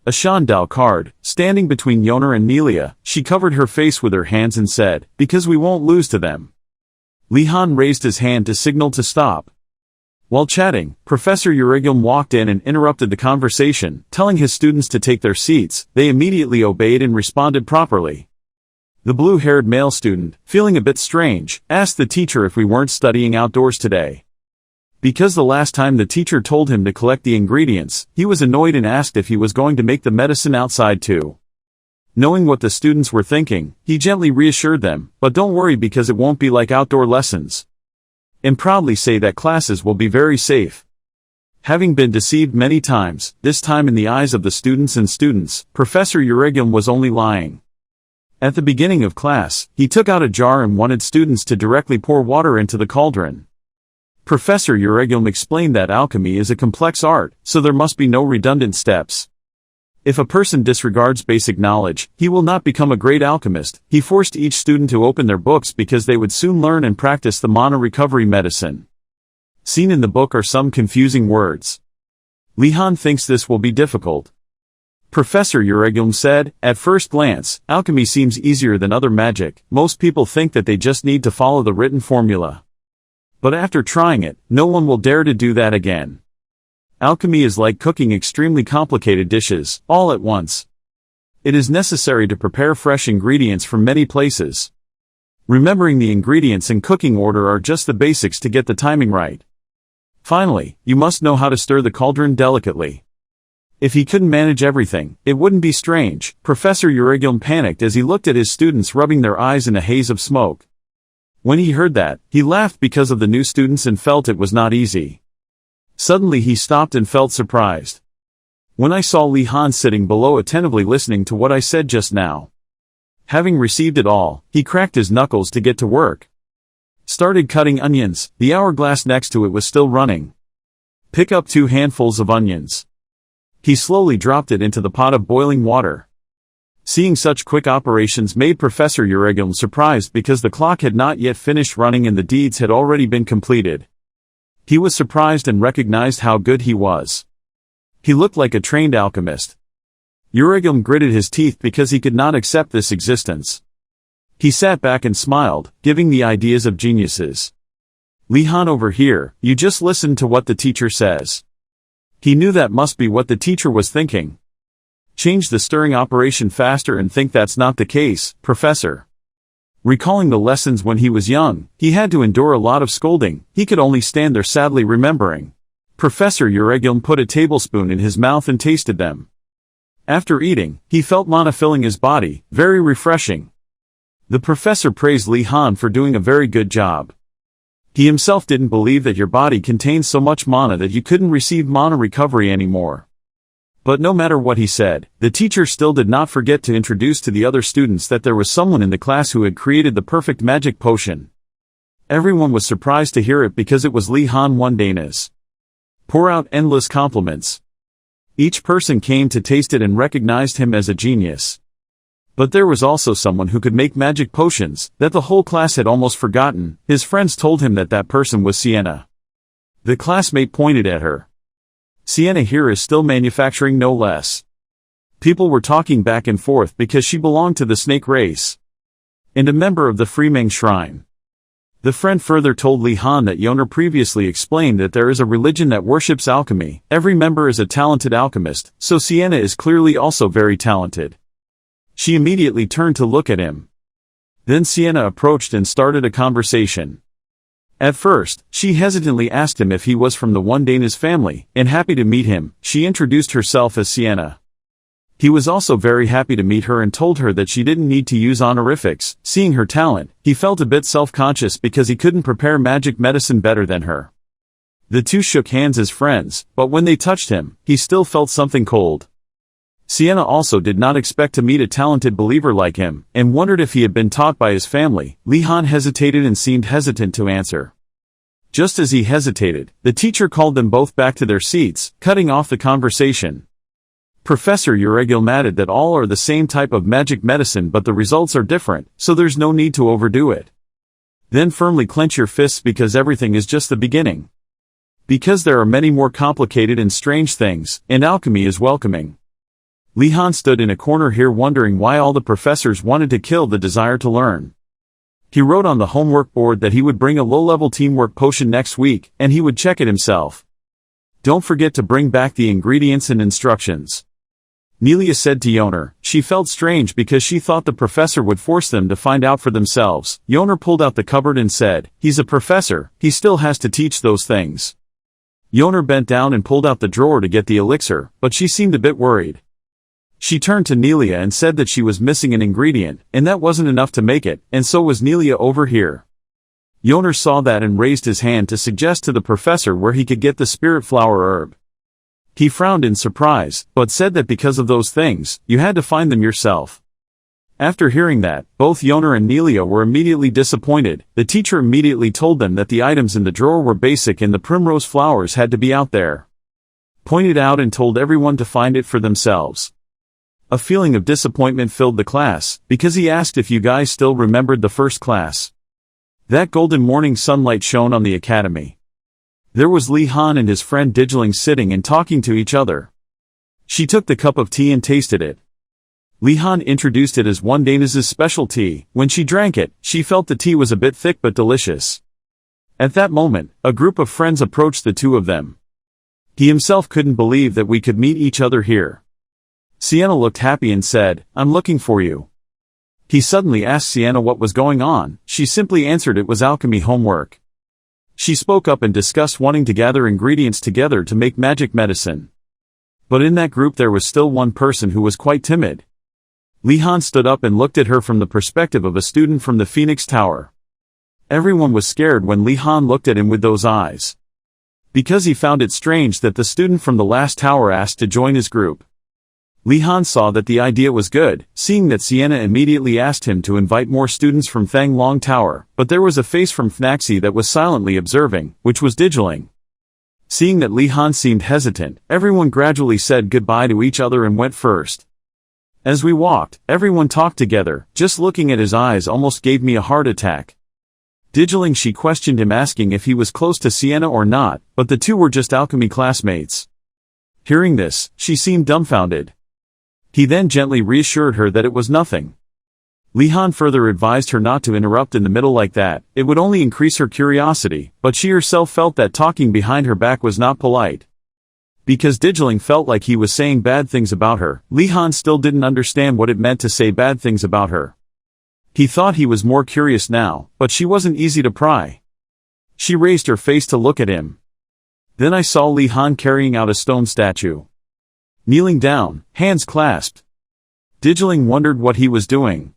Ashan Dalkard, standing between Yoner and Nelia, she covered her face with her hands and said, because we won't lose to them. Li Han raised his hand to signal to stop. While chatting, Professor Urigum walked in and interrupted the conversation, telling his students to take their seats. They immediately obeyed and responded properly. The blue-haired male student, feeling a bit strange, asked the teacher if we weren't studying outdoors today. Because the last time the teacher told him to collect the ingredients, he was annoyed and asked if he was going to make the medicine outside too. Knowing what the students were thinking, he gently reassured them, but don't worry because it won't be like outdoor lessons. And proudly say that classes will be very safe. Having been deceived many times, this time in the eyes of the students, Professor Urigum was only lying. At the beginning of class, he took out a jar and wanted students to directly pour water into the cauldron. Professor Urigum explained that alchemy is a complex art, so there must be no redundant steps. If a person disregards basic knowledge, he will not become a great alchemist. He forced each student to open their books because they would soon learn and practice the mana recovery medicine. Seen in the book are some confusing words. Li Han thinks this will be difficult. Professor Urigelm said, at first glance, alchemy seems easier than other magic. Most people think that they just need to follow the written formula. But after trying it, no one will dare to do that again. Alchemy is like cooking extremely complicated dishes, all at once. It is necessary to prepare fresh ingredients from many places. Remembering the ingredients and cooking order are just the basics to get the timing right. Finally, you must know how to stir the cauldron delicately. If he couldn't manage everything, it wouldn't be strange. Professor Urigelm panicked as he looked at his students rubbing their eyes in a haze of smoke. When he heard that, he laughed because of the new students and felt it was not easy. Suddenly he stopped and felt surprised. When I saw Li Han sitting below attentively listening to what I said just now. Having received it all, he cracked his knuckles to get to work. Started cutting onions. The hourglass next to it was still running. Pick up 2 handfuls of onions. He slowly dropped it into the pot of boiling water. Seeing such quick operations made Professor Urigelm surprised because the clock had not yet finished running and the deeds had already been completed. He was surprised and recognized how good he was. He looked like a trained alchemist. Urigelm gritted his teeth because he could not accept this existence. He sat back and smiled, giving the ideas of geniuses. Li Han over here, you just listen to what the teacher says. He knew that must be what the teacher was thinking. Change the stirring operation faster and think that's not the case, Professor. Recalling the lessons when he was young, he had to endure a lot of scolding. He could only stand there sadly remembering. Professor Urigelm put a tablespoon in his mouth and tasted them. After eating, he felt mana filling his body, very refreshing. The professor praised Li Han for doing a very good job. He himself didn't believe that your body contains so much mana that you couldn't receive mana recovery anymore. But no matter what he said, the teacher still did not forget to introduce to the other students that there was someone in the class who had created the perfect magic potion. Everyone was surprised to hear it because it was Li Han Wardanis. Pour out endless compliments. Each person came to taste it and recognized him as a genius. But there was also someone who could make magic potions, that the whole class had almost forgotten. His friends told him that that person was Sienna. The classmate pointed at her. Sienna here is still manufacturing no less. People were talking back and forth because she belonged to the snake race. And a member of the Freeming Shrine. The friend further told Li Han that Yoner previously explained that there is a religion that worships alchemy. Every member is a talented alchemist, so Sienna is clearly also very talented. She immediately turned to look at him. Then Sienna approached and started a conversation. At first, she hesitantly asked him if he was from the Wardanis family, and happy to meet him, she introduced herself as Sienna. He was also very happy to meet her and told her that she didn't need to use honorifics. Seeing her talent, he felt a bit self-conscious because he couldn't prepare magic medicine better than her. The two shook hands as friends, but when they touched him, he still felt something cold. Sienna also did not expect to meet a talented believer like him, and wondered if he had been taught by his family. Li Han hesitated and seemed hesitant to answer. Just as he hesitated, the teacher called them both back to their seats, cutting off the conversation. Professor Urigelm added that all are the same type of magic medicine but the results are different, so there's no need to overdo it. Then firmly clench your fists because everything is just the beginning. Because there are many more complicated and strange things, and alchemy is welcoming. Li Han stood in a corner here wondering why all the professors wanted to kill the desire to learn. He wrote on the homework board that he would bring a low-level teamwork potion next week, and he would check it himself. Don't forget to bring back the ingredients and instructions. Nelia said to Yoner. She felt strange because she thought the professor would force them to find out for themselves. Yoner pulled out the cupboard and said, he's a professor, he still has to teach those things. Yoner bent down and pulled out the drawer to get the elixir, but she seemed a bit worried. She turned to Nelia and said that she was missing an ingredient, and that wasn't enough to make it, and so was Nelia over here. Yoner saw that and raised his hand to suggest to the professor where he could get the spirit flower herb. He frowned in surprise, but said that because of those things, you had to find them yourself. After hearing that, both Yoner and Nelia were immediately disappointed. The teacher immediately told them that the items in the drawer were basic and the primrose flowers had to be out there. Pointed out and told everyone to find it for themselves. A feeling of disappointment filled the class, because he asked if you guys still remembered the first class. That golden morning sunlight shone on the academy. There was Li Han and his friend Digiling sitting and talking to each other. She took the cup of tea and tasted it. Li Han introduced it as Wardanis' special tea. When she drank it, she felt the tea was a bit thick but delicious. At that moment, a group of friends approached the two of them. He himself couldn't believe that we could meet each other here. Sienna looked happy and said, "I'm looking for you." He suddenly asked Sienna what was going on. She simply answered it was alchemy homework. She spoke up and discussed wanting to gather ingredients together to make magic medicine. But in that group there was still one person who was quite timid. Li Han stood up and looked at her from the perspective of a student from the Phoenix Tower. Everyone was scared when Li Han looked at him with those eyes. Because he found it strange that the student from the last tower asked to join his group. Li Han saw that the idea was good, seeing that Sienna immediately asked him to invite more students from Thang Long Tower, but there was a face from Fnaxi that was silently observing, which was Digiling. Seeing that Li Han seemed hesitant, everyone gradually said goodbye to each other and went first. As we walked, everyone talked together. Just looking at his eyes almost gave me a heart attack. Digiling, she questioned him asking if he was close to Sienna or not, but the two were just alchemy classmates. Hearing this, she seemed dumbfounded. He then gently reassured her that it was nothing. Li Han further advised her not to interrupt in the middle like that, it would only increase her curiosity, but she herself felt that talking behind her back was not polite. Because Digiling felt like he was saying bad things about her, Li Han still didn't understand what it meant to say bad things about her. He thought he was more curious now, but she wasn't easy to pry. She raised her face to look at him. Then I saw Li Han carrying out a stone statue. Kneeling down, hands clasped. Digiling wondered what he was doing.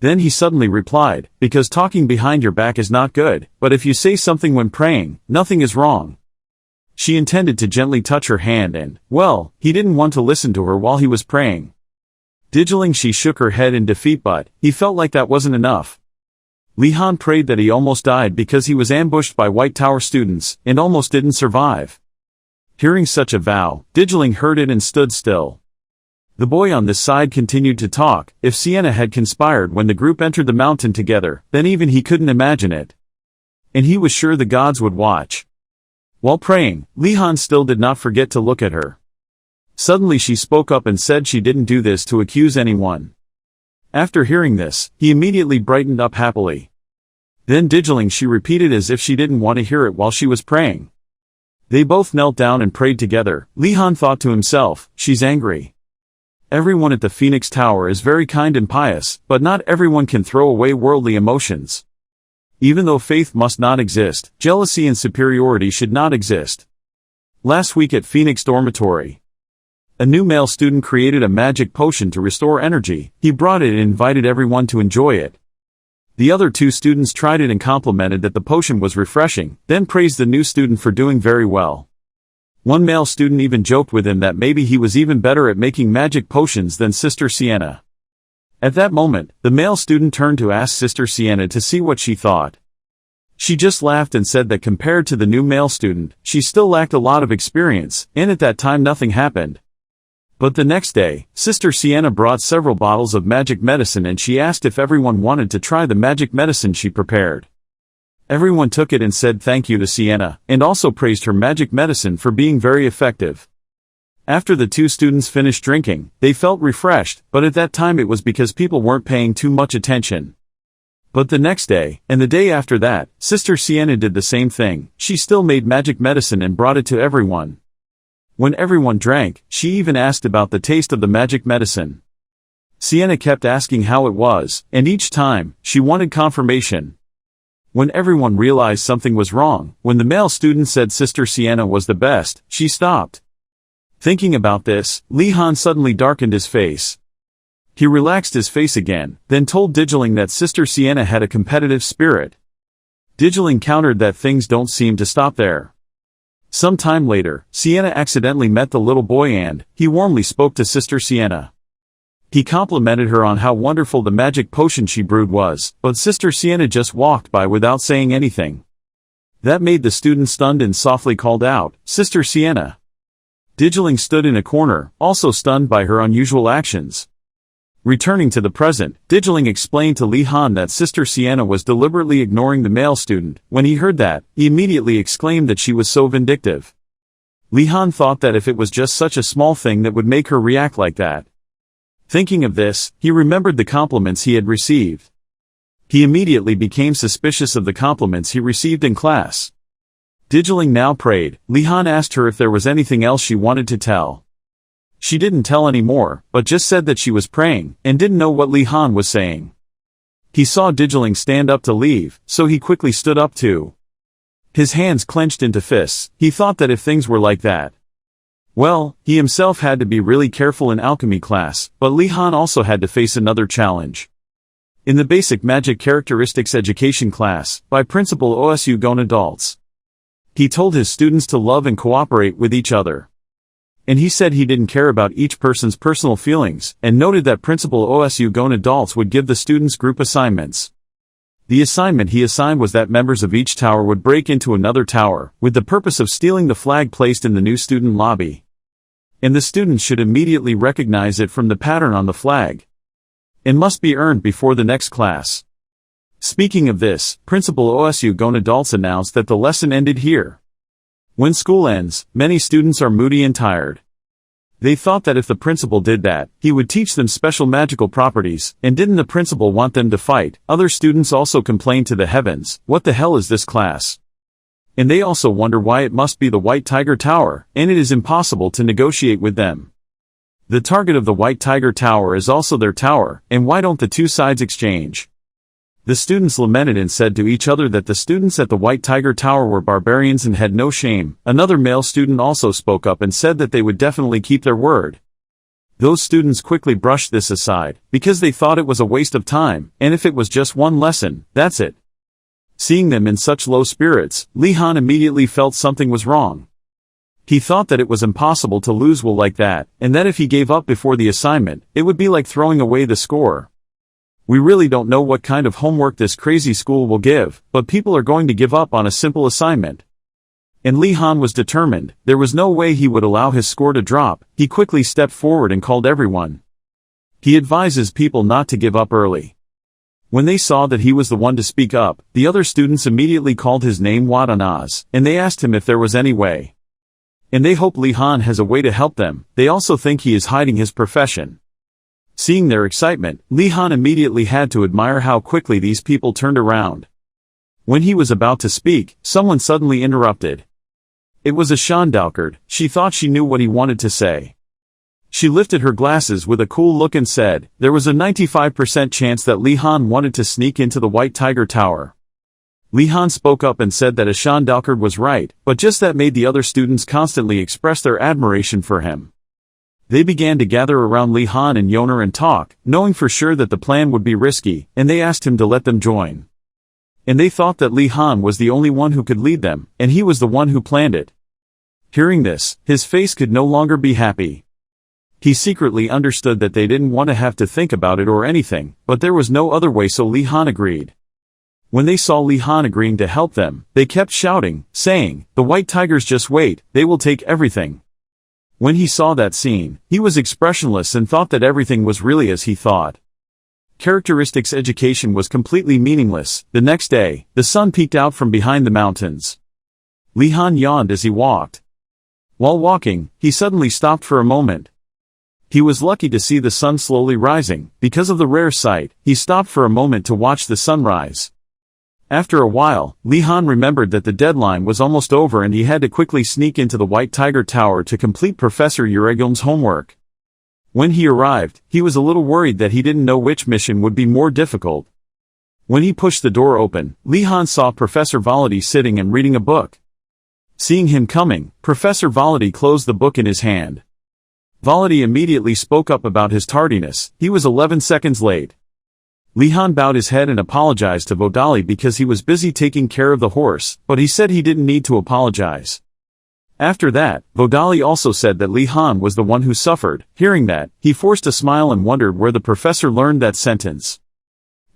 Then he suddenly replied, "Because talking behind your back is not good, but if you say something when praying, nothing is wrong." She intended to gently touch her hand and, well, he didn't want to listen to her while he was praying. Digiling, she shook her head in defeat, but he felt like that wasn't enough. Li Han prayed that he almost died because he was ambushed by White Tower students, and almost didn't survive. Hearing such a vow, Digiling heard it and stood still. The boy on this side continued to talk. If Sienna had conspired when the group entered the mountain together, then even he couldn't imagine it. And he was sure the gods would watch. While praying, Li Han still did not forget to look at her. Suddenly she spoke up and said she didn't do this to accuse anyone. After hearing this, he immediately brightened up happily. Then Digiling, she repeated as if she didn't want to hear it while she was praying. They both knelt down and prayed together. Li Han thought to himself, she's angry. Everyone at the Phoenix Tower is very kind and pious, but not everyone can throw away worldly emotions. Even though faith must not exist, jealousy and superiority should not exist. Last week at Phoenix Dormitory, a new male student created a magic potion to restore energy. He brought it and invited everyone to enjoy it. The other two students tried it and complimented that the potion was refreshing, then praised the new student for doing very well. One male student even joked with him that maybe he was even better at making magic potions than Sister Sienna. At that moment, the male student turned to ask Sister Sienna to see what she thought. She just laughed and said that compared to the new male student, she still lacked a lot of experience, and at that time nothing happened. But the next day, Sister Sienna brought several bottles of magic medicine and she asked if everyone wanted to try the magic medicine she prepared. Everyone took it and said thank you to Sienna, and also praised her magic medicine for being very effective. After the two students finished drinking, they felt refreshed, but at that time it was because people weren't paying too much attention. But the next day, and the day after that, Sister Sienna did the same thing. She still made magic medicine and brought it to everyone. When everyone drank, she even asked about the taste of the magic medicine. Sienna kept asking how it was, and each time, she wanted confirmation. When everyone realized something was wrong, when the male student said Sister Sienna was the best, she stopped. Thinking about this, Li Han suddenly darkened his face. He relaxed his face again, then told Digiling that Sister Sienna had a competitive spirit. Digiling countered that things don't seem to stop there. Some time later, Sienna accidentally met the little boy and he warmly spoke to Sister Sienna. He complimented her on how wonderful the magic potion she brewed was, but Sister Sienna just walked by without saying anything. That made the student stunned and softly called out, "Sister Sienna." Digiling stood in a corner, also stunned by her unusual actions. Returning to the present, Digiling explained to Li Han that Sister Sienna was deliberately ignoring the male student. When he heard that, he immediately exclaimed that she was so vindictive. Li Han thought that if it was just such a small thing that would make her react like that. Thinking of this, he remembered the compliments he had received. He immediately became suspicious of the compliments he received in class. Digiling now prayed. Li Han asked her if there was anything else she wanted to tell. She didn't tell any more, but just said that she was praying, and didn't know what Li Han was saying. He saw Digiling stand up to leave, so he quickly stood up too. His hands clenched into fists. He thought that if things were like that, well, he himself had to be really careful in alchemy class, but Li Han also had to face another challenge. In the basic magic characteristics education class, by Principal Osu Gon adults, he told his students to love and cooperate with each other. And he said he didn't care about each person's personal feelings, and noted that Principal Osu Gon adults would give the students group assignments. The assignment he assigned was that members of each tower would break into another tower, with the purpose of stealing the flag placed in the new student lobby. And the students should immediately recognize it from the pattern on the flag. It must be earned before the next class. Speaking of this, Principal Osu Gon adults announced that the lesson ended here. When school ends, many students are moody and tired. They thought that if the principal did that, he would teach them special magical properties, and didn't the principal want them to fight? Other students also complained to the heavens, what the hell is this class? And they also wonder why it must be the White Tiger Tower, and it is impossible to negotiate with them. The target of the White Tiger Tower is also their tower, and why don't the two sides exchange? The students lamented and said to each other that the students at the White Tiger Tower were barbarians and had no shame. Another male student also spoke up and said that they would definitely keep their word. Those students quickly brushed this aside, because they thought it was a waste of time, and if it was just one lesson, that's it. Seeing them in such low spirits, Li Han immediately felt something was wrong. He thought that it was impossible to lose well like that, and that if he gave up before the assignment, it would be like throwing away the score. We really don't know what kind of homework this crazy school will give, but people are going to give up on a simple assignment. And Li Han was determined. There was no way he would allow his score to drop. He quickly stepped forward and called everyone. He advises people not to give up early. When they saw that he was the one to speak up, the other students immediately called his name Wardanis, and they asked him if there was any way. And they hope Li Han has a way to help them. They also think he is hiding his profession. Seeing their excitement, Li Han immediately had to admire how quickly these people turned around. When he was about to speak, someone suddenly interrupted. It was Ashan Dalkard. She thought she knew what he wanted to say. She lifted her glasses with a cool look and said, there was a 95% chance that Li Han wanted to sneak into the White Tiger Tower. Li Han spoke up and said that Ashan Dalkard was right, but just that made the other students constantly express their admiration for him. They began to gather around Li Han and Yoner and talk, knowing for sure that the plan would be risky, and they asked him to let them join. And they thought that Li Han was the only one who could lead them, and he was the one who planned it. Hearing this, his face could no longer be happy. He secretly understood that they didn't want to have to think about it or anything, but there was no other way, so Li Han agreed. When they saw Li Han agreeing to help them, they kept shouting, saying, the White Tigers just wait, they will take everything. When he saw that scene, he was expressionless and thought that everything was really as he thought. Characteristics education was completely meaningless. The next day, the sun peeked out from behind the mountains. Li Han yawned as he walked. While walking, he suddenly stopped for a moment. He was lucky to see the sun slowly rising. Because of the rare sight, he stopped for a moment to watch the sunrise. After a while, Li Han remembered that the deadline was almost over and he had to quickly sneak into the White Tiger Tower to complete Professor Uregilm's homework. When he arrived, he was a little worried that he didn't know which mission would be more difficult. When he pushed the door open, Li Han saw Professor Volody sitting and reading a book. Seeing him coming, Professor Volody closed the book in his hand. Volody immediately spoke up about his tardiness. He was 11 seconds late. Li Han bowed his head and apologized to Vodali because he was busy taking care of the horse, but he said he didn't need to apologize. After that, Vodali also said that Li Han was the one who suffered. Hearing that, he forced a smile and wondered where the professor learned that sentence.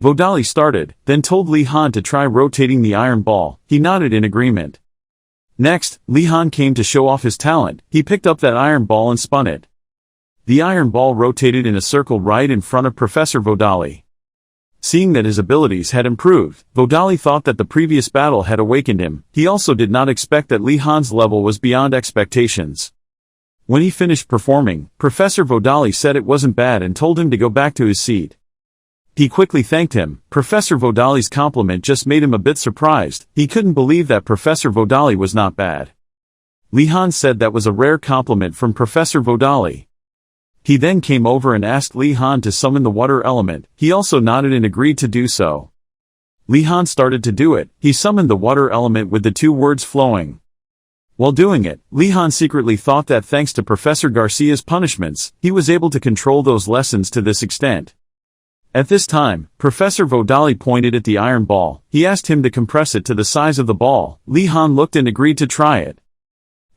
Vodali started, then told Li Han to try rotating the iron ball. He nodded in agreement. Next, Li Han came to show off his talent. He picked up that iron ball and spun it. The iron ball rotated in a circle right in front of Professor Vodali. Seeing that his abilities had improved, Vodali thought that the previous battle had awakened him. He also did not expect that Li Han's level was beyond expectations. When he finished performing, Professor Vodali said it wasn't bad and told him to go back to his seat. He quickly thanked him. Professor Vodali's compliment just made him a bit surprised. He couldn't believe that Professor Vodali was not bad. Li Han said that was a rare compliment from Professor Vodali. He then came over and asked Li Han to summon the water element. He also nodded and agreed to do so. Li Han started to do it. He summoned the water element with the 2 words flowing. While doing it, Li Han secretly thought that thanks to Professor Garcia's punishments, he was able to control those lessons to this extent. At this time, Professor Vodali pointed at the iron ball. He asked him to compress it to the size of the ball. Li Han looked and agreed to try it.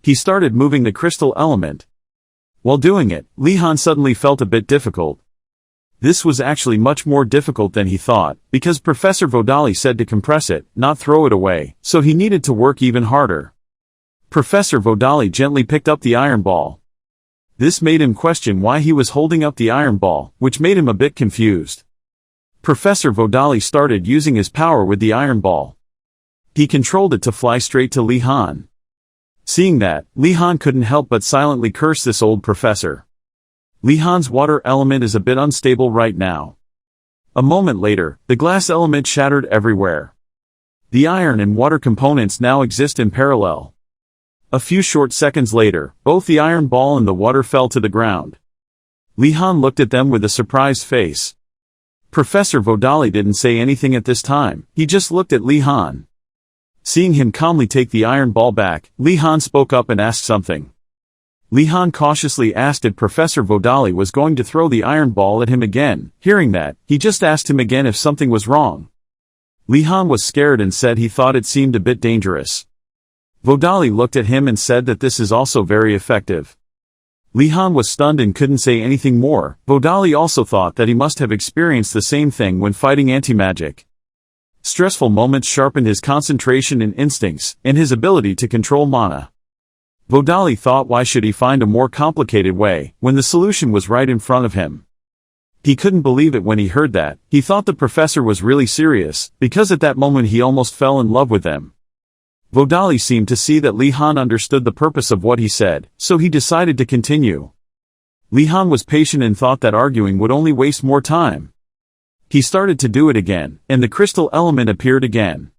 He started moving the crystal element. While doing it, Li Han suddenly felt a bit difficult. This was actually much more difficult than he thought, because Professor Vodali said to compress it, not throw it away, so he needed to work even harder. Professor Vodali gently picked up the iron ball. This made him question why he was holding up the iron ball, which made him a bit confused. Professor Vodali started using his power with the iron ball. He controlled it to fly straight to Li Han. Seeing that, Li Han couldn't help but silently curse this old professor. Li Han's water element is a bit unstable right now. A moment later, the glass element shattered everywhere. The iron and water components now exist in parallel. A few short seconds later, both the iron ball and the water fell to the ground. Li Han looked at them with a surprised face. Professor Vodali didn't say anything at this time, he just looked at Li Han. Seeing him calmly take the iron ball back, Li Han spoke up and asked something. Li Han cautiously asked if Professor Vodali was going to throw the iron ball at him again. Hearing that, he just asked him again if something was wrong. Li Han was scared and said he thought it seemed a bit dangerous. Vodali looked at him and said that this is also very effective. Li Han was stunned and couldn't say anything more. Vodali also thought that he must have experienced the same thing when fighting anti-magic. Stressful moments sharpened his concentration and instincts, and his ability to control mana. Vodali thought why should he find a more complicated way, when the solution was right in front of him. He couldn't believe it when he heard that. He thought the professor was really serious, because at that moment he almost fell in love with them. Vodali seemed to see that Li Han understood the purpose of what he said, so he decided to continue. Li Han was patient and thought that arguing would only waste more time. He started to do it again, and the crystal element appeared again.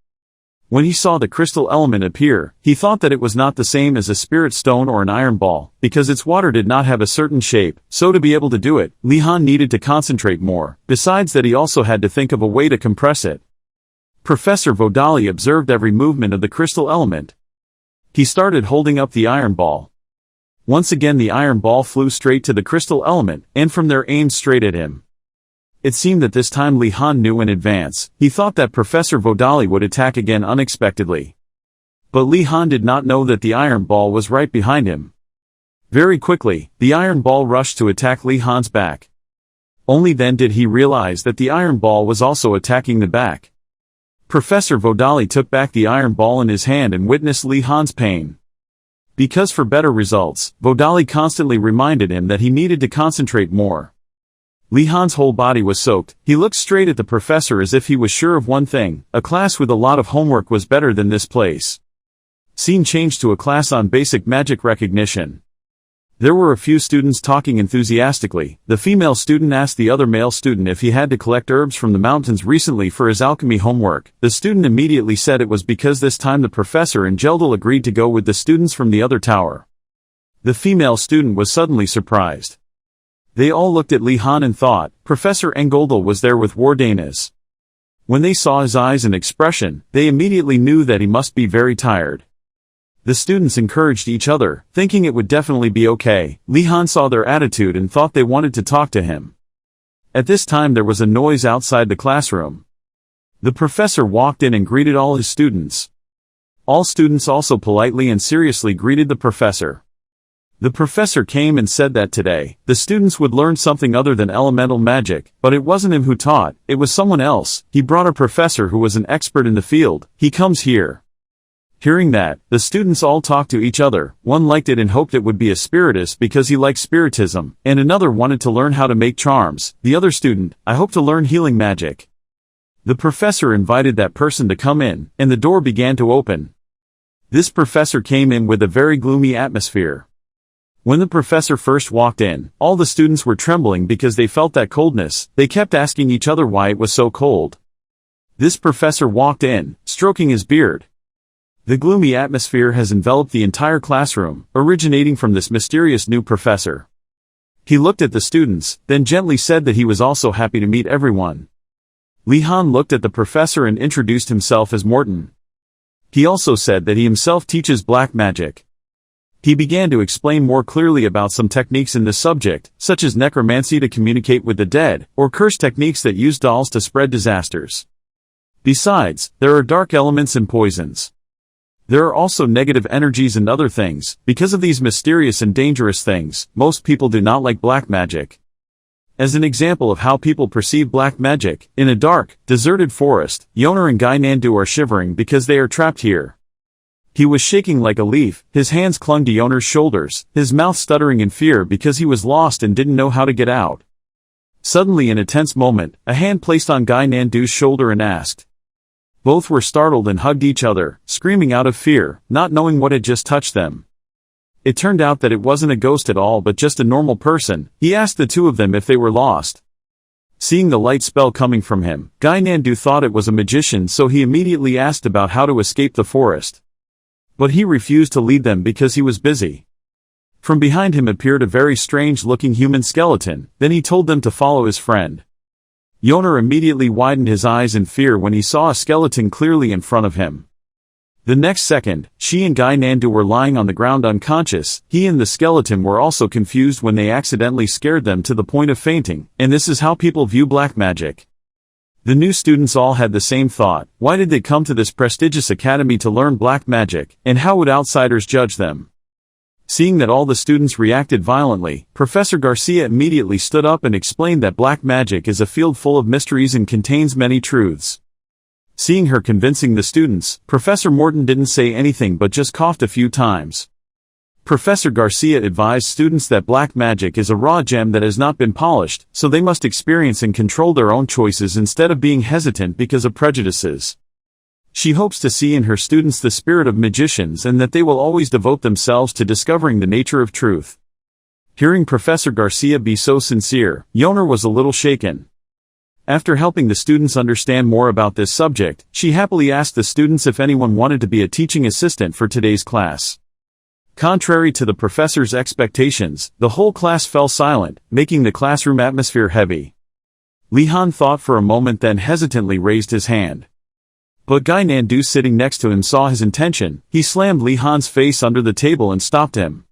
When he saw the crystal element appear, he thought that it was not the same as a spirit stone or an iron ball, because its water did not have a certain shape, so to be able to do it, Li Han needed to concentrate more, besides that he also had to think of a way to compress it. Professor Vodali observed every movement of the crystal element. He started holding up the iron ball. Once again the iron ball flew straight to the crystal element, and from there aimed straight at him. It seemed that this time Li Han knew in advance. He thought that Professor Vodali would attack again unexpectedly. But Li Han did not know that the iron ball was right behind him. Very quickly, the iron ball rushed to attack Li Han's back. Only then did he realize that the iron ball was also attacking the back. Professor Vodali took back the iron ball in his hand and witnessed Li Han's pain. Because for better results, Vodali constantly reminded him that he needed to concentrate more. Li Han's whole body was soaked. He looked straight at the professor as if he was sure of one thing: a class with a lot of homework was better than this place. Scene changed to a class on basic magic recognition. There were a few students talking enthusiastically. The female student asked the other male student if he had to collect herbs from the mountains recently for his alchemy homework. The student immediately said it was because this time the professor and Geldel agreed to go with the students from the other tower. The female student was suddenly surprised. They all looked at Li Han and thought, Professor Engoldel was there with Wardanis. When they saw his eyes and expression, they immediately knew that he must be very tired. The students encouraged each other, thinking it would definitely be okay. Li Han saw their attitude and thought they wanted to talk to him. At this time there was a noise outside the classroom. The professor walked in and greeted all his students. All students also politely and seriously greeted the professor. The professor came and said that today, the students would learn something other than elemental magic, but it wasn't him who taught, it was someone else. He brought a professor who was an expert in the field. He comes here. Hearing that, the students all talked to each other. One liked it and hoped it would be a spiritist because he liked spiritism, and another wanted to learn how to make charms. The other student, I hope to learn healing magic. The professor invited that person to come in, and the door began to open. This professor came in with a very gloomy atmosphere. When the professor first walked in, all the students were trembling because they felt that coldness. They kept asking each other why it was so cold. This professor walked in, stroking his beard. The gloomy atmosphere has enveloped the entire classroom, originating from this mysterious new professor. He looked at the students, then gently said that he was also happy to meet everyone. Li Han looked at the professor and introduced himself as Morton. He also said that he himself teaches black magic. He began to explain more clearly about some techniques in this subject, such as necromancy to communicate with the dead, or curse techniques that use dolls to spread disasters. Besides, there are dark elements and poisons. There are also negative energies and other things. Because of these mysterious and dangerous things, most people do not like black magic. As an example of how people perceive black magic, in a dark, deserted forest, Yoner and Gynandu are shivering because they are trapped here. He was shaking like a leaf, his hands clung to Yoner's shoulders, his mouth stuttering in fear because he was lost and didn't know how to get out. Suddenly in a tense moment, a hand placed on Gynandu's shoulder and asked. Both were startled and hugged each other, screaming out of fear, not knowing what had just touched them. It turned out that it wasn't a ghost at all but just a normal person. He asked the two of them if they were lost. Seeing the light spell coming from him, Gynandu thought it was a magician, so he immediately asked about how to escape the forest. But he refused to lead them because he was busy. From behind him appeared a very strange-looking human skeleton, then he told them to follow his friend. Yoner immediately widened his eyes in fear when he saw a skeleton clearly in front of him. The next second, she and Gynandu were lying on the ground unconscious. He and the skeleton were also confused when they accidentally scared them to the point of fainting, and this is how people view black magic. The new students all had the same thought. Why did they come to this prestigious academy to learn black magic, and how would outsiders judge them? Seeing that all the students reacted violently, Professor Garcia immediately stood up and explained that black magic is a field full of mysteries and contains many truths. Seeing her convincing the students, Professor Morton didn't say anything but just coughed a few times. Professor Garcia advised students that black magic is a raw gem that has not been polished, so they must experience and control their own choices instead of being hesitant because of prejudices. She hopes to see in her students the spirit of magicians and that they will always devote themselves to discovering the nature of truth. Hearing Professor Garcia be so sincere, Yoner was a little shaken. After helping the students understand more about this subject, she happily asked the students if anyone wanted to be a teaching assistant for today's class. Contrary to the professor's expectations, the whole class fell silent, making the classroom atmosphere heavy. Li Han thought for a moment, then hesitantly raised his hand. But Gynandu sitting next to him saw his intention. He slammed Li Han's face under the table and stopped him.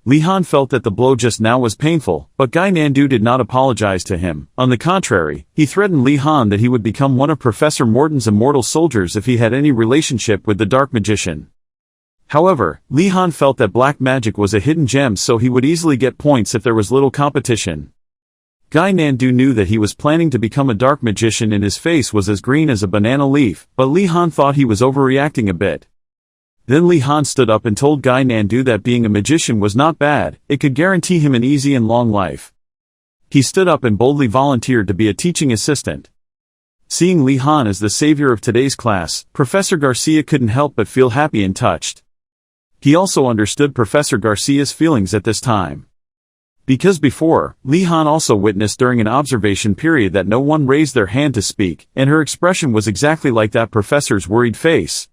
Li Han felt that the blow just now was painful, but Gynandu did not apologize to him. On the contrary, he threatened Li Han that he would become one of Professor Morton's immortal soldiers if he had any relationship with the dark magician. However, Li Han felt that black magic was a hidden gem, so he would easily get points if there was little competition. Gynandu knew that he was planning to become a dark magician and his face was as green as a banana leaf, but Li Han thought he was overreacting a bit. Then Li Han stood up and told Gynandu that being a magician was not bad, it could guarantee him an easy and long life. He stood up and boldly volunteered to be a teaching assistant. Seeing Li Han as the savior of today's class, Professor Garcia couldn't help but feel happy and touched. He also understood Professor Garcia's feelings at this time. Because before, Li Han also witnessed during an observation period that no one raised their hand to speak, and her expression was exactly like that professor's worried face.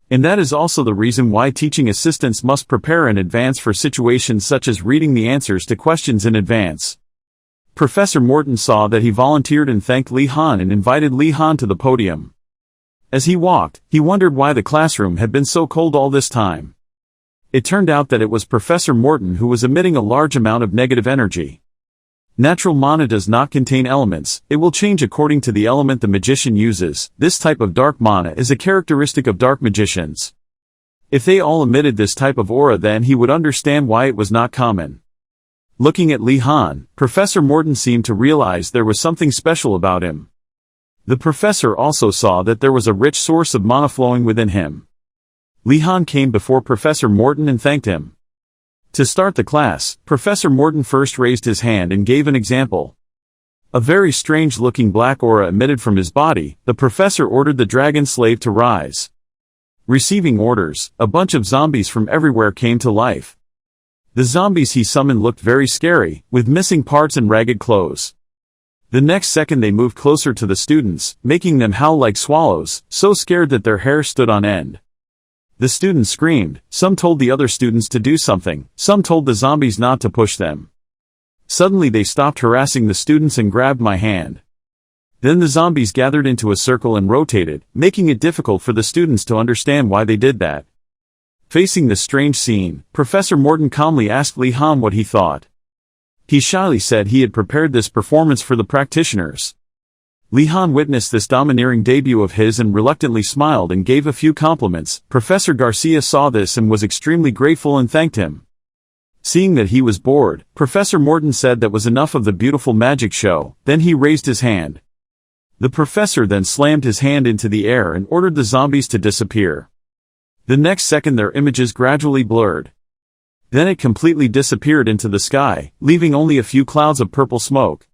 And that is also the reason why teaching assistants must prepare in advance for situations such as reading the answers to questions in advance. Professor Morton saw that he volunteered and thanked Li Han and invited Li Han to the podium. As he walked, he wondered why the classroom had been so cold all this time. It turned out that it was Professor Morton who was emitting a large amount of negative energy. Natural mana does not contain elements, it will change according to the element the magician uses. This type of dark mana is a characteristic of dark magicians. If they all emitted this type of aura, then he would understand why it was not common. Looking at Li Han, Professor Morton seemed to realize there was something special about him. The professor also saw that there was a rich source of mana flowing within him. Li Han came before Professor Morton and thanked him. To start the class, Professor Morton first raised his hand and gave an example. A very strange-looking black aura emitted from his body. The professor ordered the dragon slave to rise. Receiving orders, a bunch of zombies from everywhere came to life. The zombies he summoned looked very scary, with missing parts and ragged clothes. The next second they moved closer to the students, making them howl like swallows, so scared that their hair stood on end. The students screamed, some told the other students to do something, some told the zombies not to push them. Suddenly they stopped harassing the students and grabbed my hand. Then the zombies gathered into a circle and rotated, making it difficult for the students to understand why they did that. Facing this strange scene, Professor Morton calmly asked Li Han what he thought. He shyly said he had prepared this performance for the practitioners. Li Han witnessed this domineering debut of his and reluctantly smiled and gave a few compliments. Professor Garcia saw this and was extremely grateful and thanked him. Seeing that he was bored, Professor Morton said that was enough of the beautiful magic show, then he raised his hand. The professor then slammed his hand into the air and ordered the zombies to disappear. The next second their images gradually blurred. Then it completely disappeared into the sky, leaving only a few clouds of purple smoke.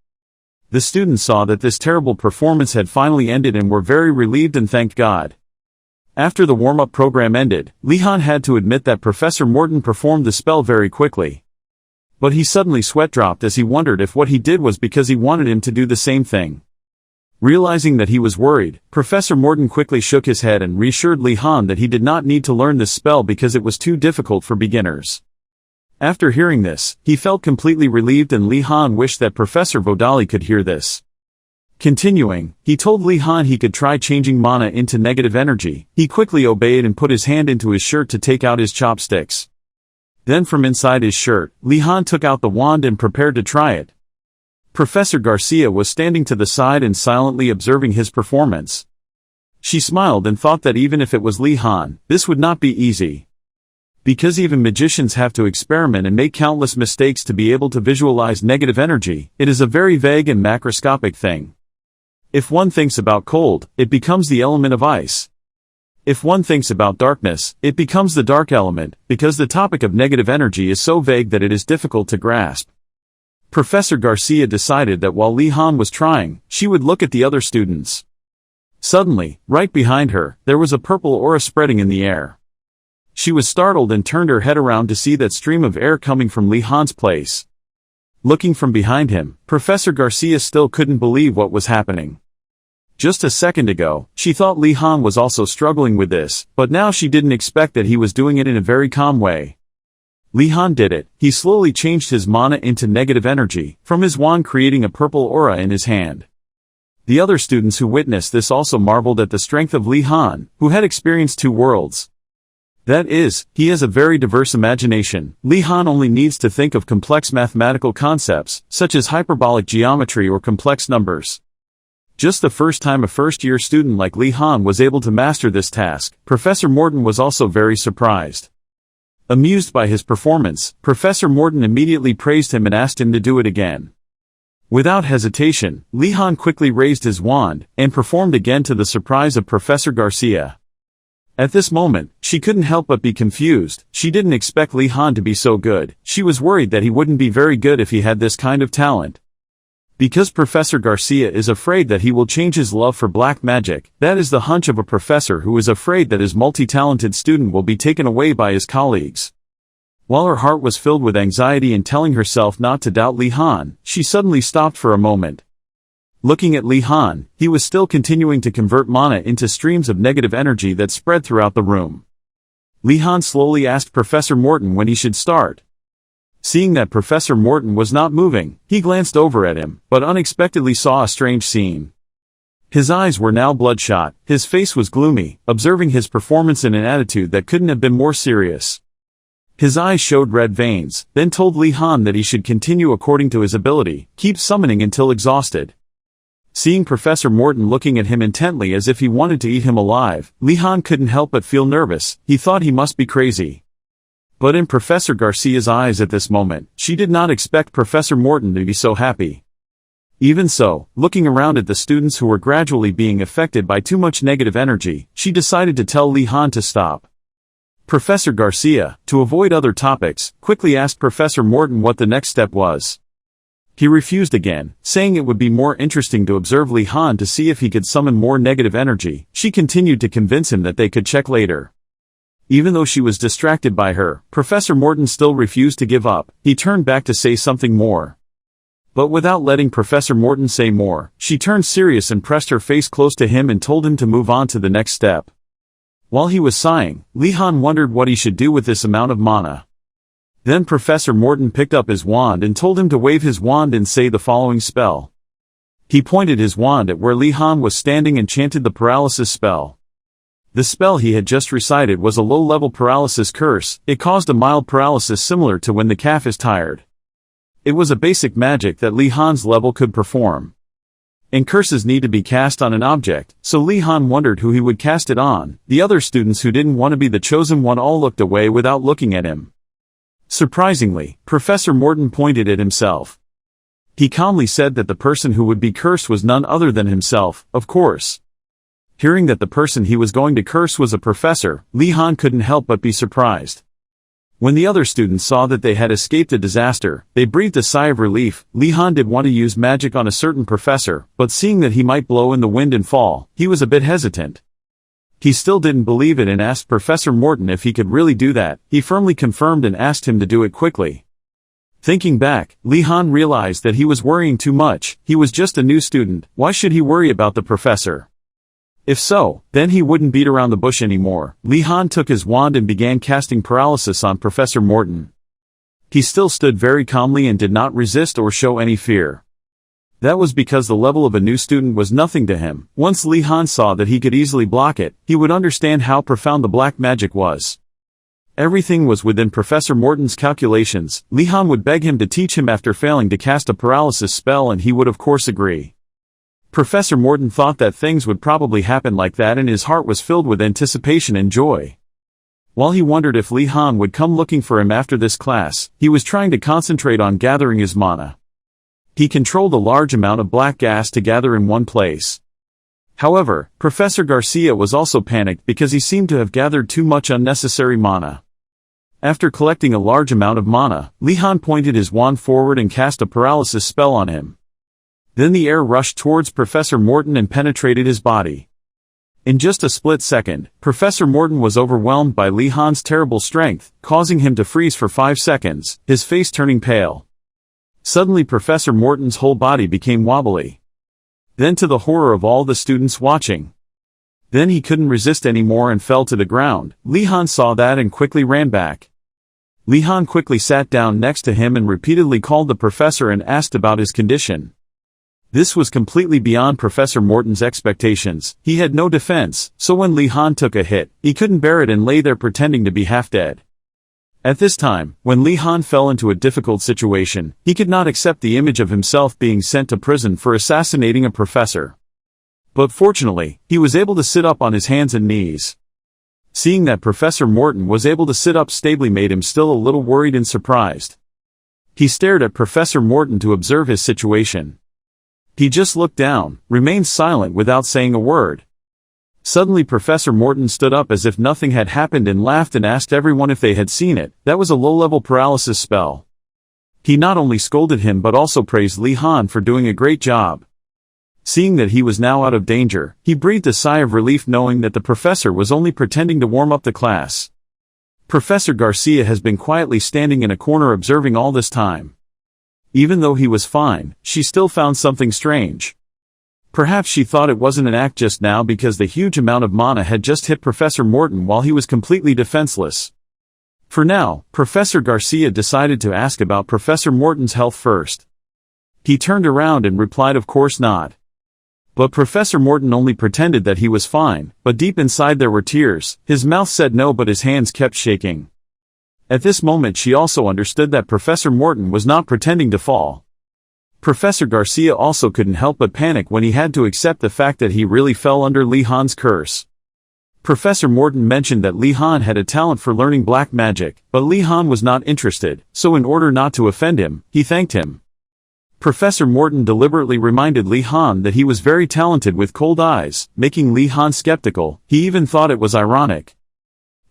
The students saw that this terrible performance had finally ended and were very relieved and thanked God. After the warm-up program ended, Li Han had to admit that Professor Morton performed the spell very quickly. But he suddenly sweat-dropped as he wondered if what he did was because he wanted him to do the same thing. Realizing that he was worried, Professor Morton quickly shook his head and reassured Li Han that he did not need to learn this spell because it was too difficult for beginners. After hearing this, he felt completely relieved and Li Han wished that Professor Vodali could hear this. Continuing, he told Li Han he could try changing mana into negative energy. He quickly obeyed and put his hand into his shirt to take out his chopsticks. Then from inside his shirt, Li Han took out the wand and prepared to try it. Professor Garcia was standing to the side and silently observing his performance. She smiled and thought that even if it was Li Han, this would not be easy. Because even magicians have to experiment and make countless mistakes to be able to visualize negative energy, it is a very vague and macroscopic thing. If one thinks about cold, it becomes the element of ice. If one thinks about darkness, it becomes the dark element, because the topic of negative energy is so vague that it is difficult to grasp. Professor Garcia decided that while Li Han was trying, she would look at the other students. Suddenly, right behind her, there was a purple aura spreading in the air. She was startled and turned her head around to see that stream of air coming from Li Han's place. Looking from behind him, Professor Garcia still couldn't believe what was happening. Just a second ago, she thought Li Han was also struggling with this, but now she didn't expect that he was doing it in a very calm way. Li Han did it. He slowly changed his mana into negative energy, from his wand creating a purple aura in his hand. The other students who witnessed this also marveled at the strength of Li Han, who had experienced two worlds. That is, he has a very diverse imagination. Li Han only needs to think of complex mathematical concepts, such as hyperbolic geometry or complex numbers. Just the first time a first-year student like Li Han was able to master this task, Professor Morton was also very surprised. Amused by his performance, Professor Morton immediately praised him and asked him to do it again. Without hesitation, Li Han quickly raised his wand, and performed again to the surprise of Professor Garcia. At this moment, she couldn't help but be confused. She didn't expect Li Han to be so good. She was worried that he wouldn't be very good if he had this kind of talent. Because Professor Garcia is afraid that he will change his love for black magic, that is the hunch of a professor who is afraid that his multi-talented student will be taken away by his colleagues. While her heart was filled with anxiety and telling herself not to doubt Li Han, she suddenly stopped for a moment. Looking at Li Han, he was still continuing to convert mana into streams of negative energy that spread throughout the room. Li Han slowly asked Professor Morton when he should start. Seeing that Professor Morton was not moving, he glanced over at him, but unexpectedly saw a strange scene. His eyes were now bloodshot, his face was gloomy, observing his performance in an attitude that couldn't have been more serious. His eyes showed red veins, then told Li Han that he should continue according to his ability, keep summoning until exhausted. Seeing Professor Morton looking at him intently as if he wanted to eat him alive, Li Han couldn't help but feel nervous. He thought he must be crazy. But in Professor Garcia's eyes at this moment, she did not expect Professor Morton to be so happy. Even so, looking around at the students who were gradually being affected by too much negative energy, she decided to tell Li Han to stop. Professor Garcia, to avoid other topics, quickly asked Professor Morton what the next step was. He refused again, saying it would be more interesting to observe Li Han to see if he could summon more negative energy. She continued to convince him that they could check later. Even though she was distracted by her, Professor Morton still refused to give up. He turned back to say something more. But without letting Professor Morton say more, she turned serious and pressed her face close to him and told him to move on to the next step. While he was sighing, Li Han wondered what he should do with this amount of mana. Then Professor Morton picked up his wand and told him to wave his wand and say the following spell. He pointed his wand at where Li Han was standing and chanted the paralysis spell. The spell he had just recited was a low-level paralysis curse. It caused a mild paralysis similar to when the calf is tired. It was a basic magic that Li Han's level could perform. And curses need to be cast on an object, so Li Han wondered who he would cast it on. The other students who didn't want to be the chosen one all looked away without looking at him. Surprisingly, Professor Morton pointed at himself. He calmly said that the person who would be cursed was none other than himself, of course. Hearing that the person he was going to curse was a professor, Li Han couldn't help but be surprised. When the other students saw that they had escaped a disaster, they breathed a sigh of relief. Li Han did want to use magic on a certain professor, but seeing that he might blow in the wind and fall, he was a bit hesitant. He still didn't believe it and asked Professor Morton if he could really do that. He firmly confirmed and asked him to do it quickly. Thinking back, Li Han realized that he was worrying too much. He was just a new student. Why should he worry about the professor? If so, then he wouldn't beat around the bush anymore. Li Han took his wand and began casting paralysis on Professor Morton. He still stood very calmly and did not resist or show any fear. That was because the level of a new student was nothing to him. Once Li Han saw that he could easily block it, he would understand how profound the black magic was. Everything was within Professor Morton's calculations. Li Han would beg him to teach him after failing to cast a paralysis spell, and he would of course agree. Professor Morton thought that things would probably happen like that, and his heart was filled with anticipation and joy. While he wondered if Li Han would come looking for him after this class, he was trying to concentrate on gathering his mana. He controlled a large amount of black gas to gather in one place. However, Professor Garcia was also panicked because he seemed to have gathered too much unnecessary mana. After collecting a large amount of mana, Li Han pointed his wand forward and cast a paralysis spell on him. Then the air rushed towards Professor Morton and penetrated his body. In just a split second, Professor Morton was overwhelmed by Li Han's terrible strength, causing him to freeze for 5 seconds, his face turning pale. Suddenly Professor Morton's whole body became wobbly. Then, to the horror of all the students watching, then he couldn't resist anymore and fell to the ground. Li Han saw that and quickly ran back. Li Han quickly sat down next to him and repeatedly called the professor and asked about his condition. This was completely beyond Professor Morton's expectations. He had no defense, so when Li Han took a hit, he couldn't bear it and lay there pretending to be half dead. At this time, when Li Han fell into a difficult situation, he could not accept the image of himself being sent to prison for assassinating a professor. But fortunately, he was able to sit up on his hands and knees. Seeing that Professor Morton was able to sit up stably made him still a little worried and surprised. He stared at Professor Morton to observe his situation. He just looked down, remained silent without saying a word. Suddenly Professor Morton stood up as if nothing had happened and laughed and asked everyone if they had seen it. That was a low-level paralysis spell. He not only scolded him but also praised Li Han for doing a great job. Seeing that he was now out of danger, he breathed a sigh of relief knowing that the professor was only pretending to warm up the class. Professor Garcia has been quietly standing in a corner observing all this time. Even though he was fine, she still found something strange. Perhaps she thought it wasn't an act just now because the huge amount of mana had just hit Professor Morton while he was completely defenseless. For now, Professor Garcia decided to ask about Professor Morton's health first. He turned around and replied of course not. But Professor Morton only pretended that he was fine, but deep inside there were tears. His mouth said no but his hands kept shaking. At this moment she also understood that Professor Morton was not pretending to fall. Professor Garcia also couldn't help but panic when he had to accept the fact that he really fell under Li Han's curse. Professor Morton mentioned that Li Han had a talent for learning black magic, but Li Han was not interested, so in order not to offend him, he thanked him. Professor Morton deliberately reminded Li Han that he was very talented with cold eyes, making Li Han skeptical. He even thought it was ironic.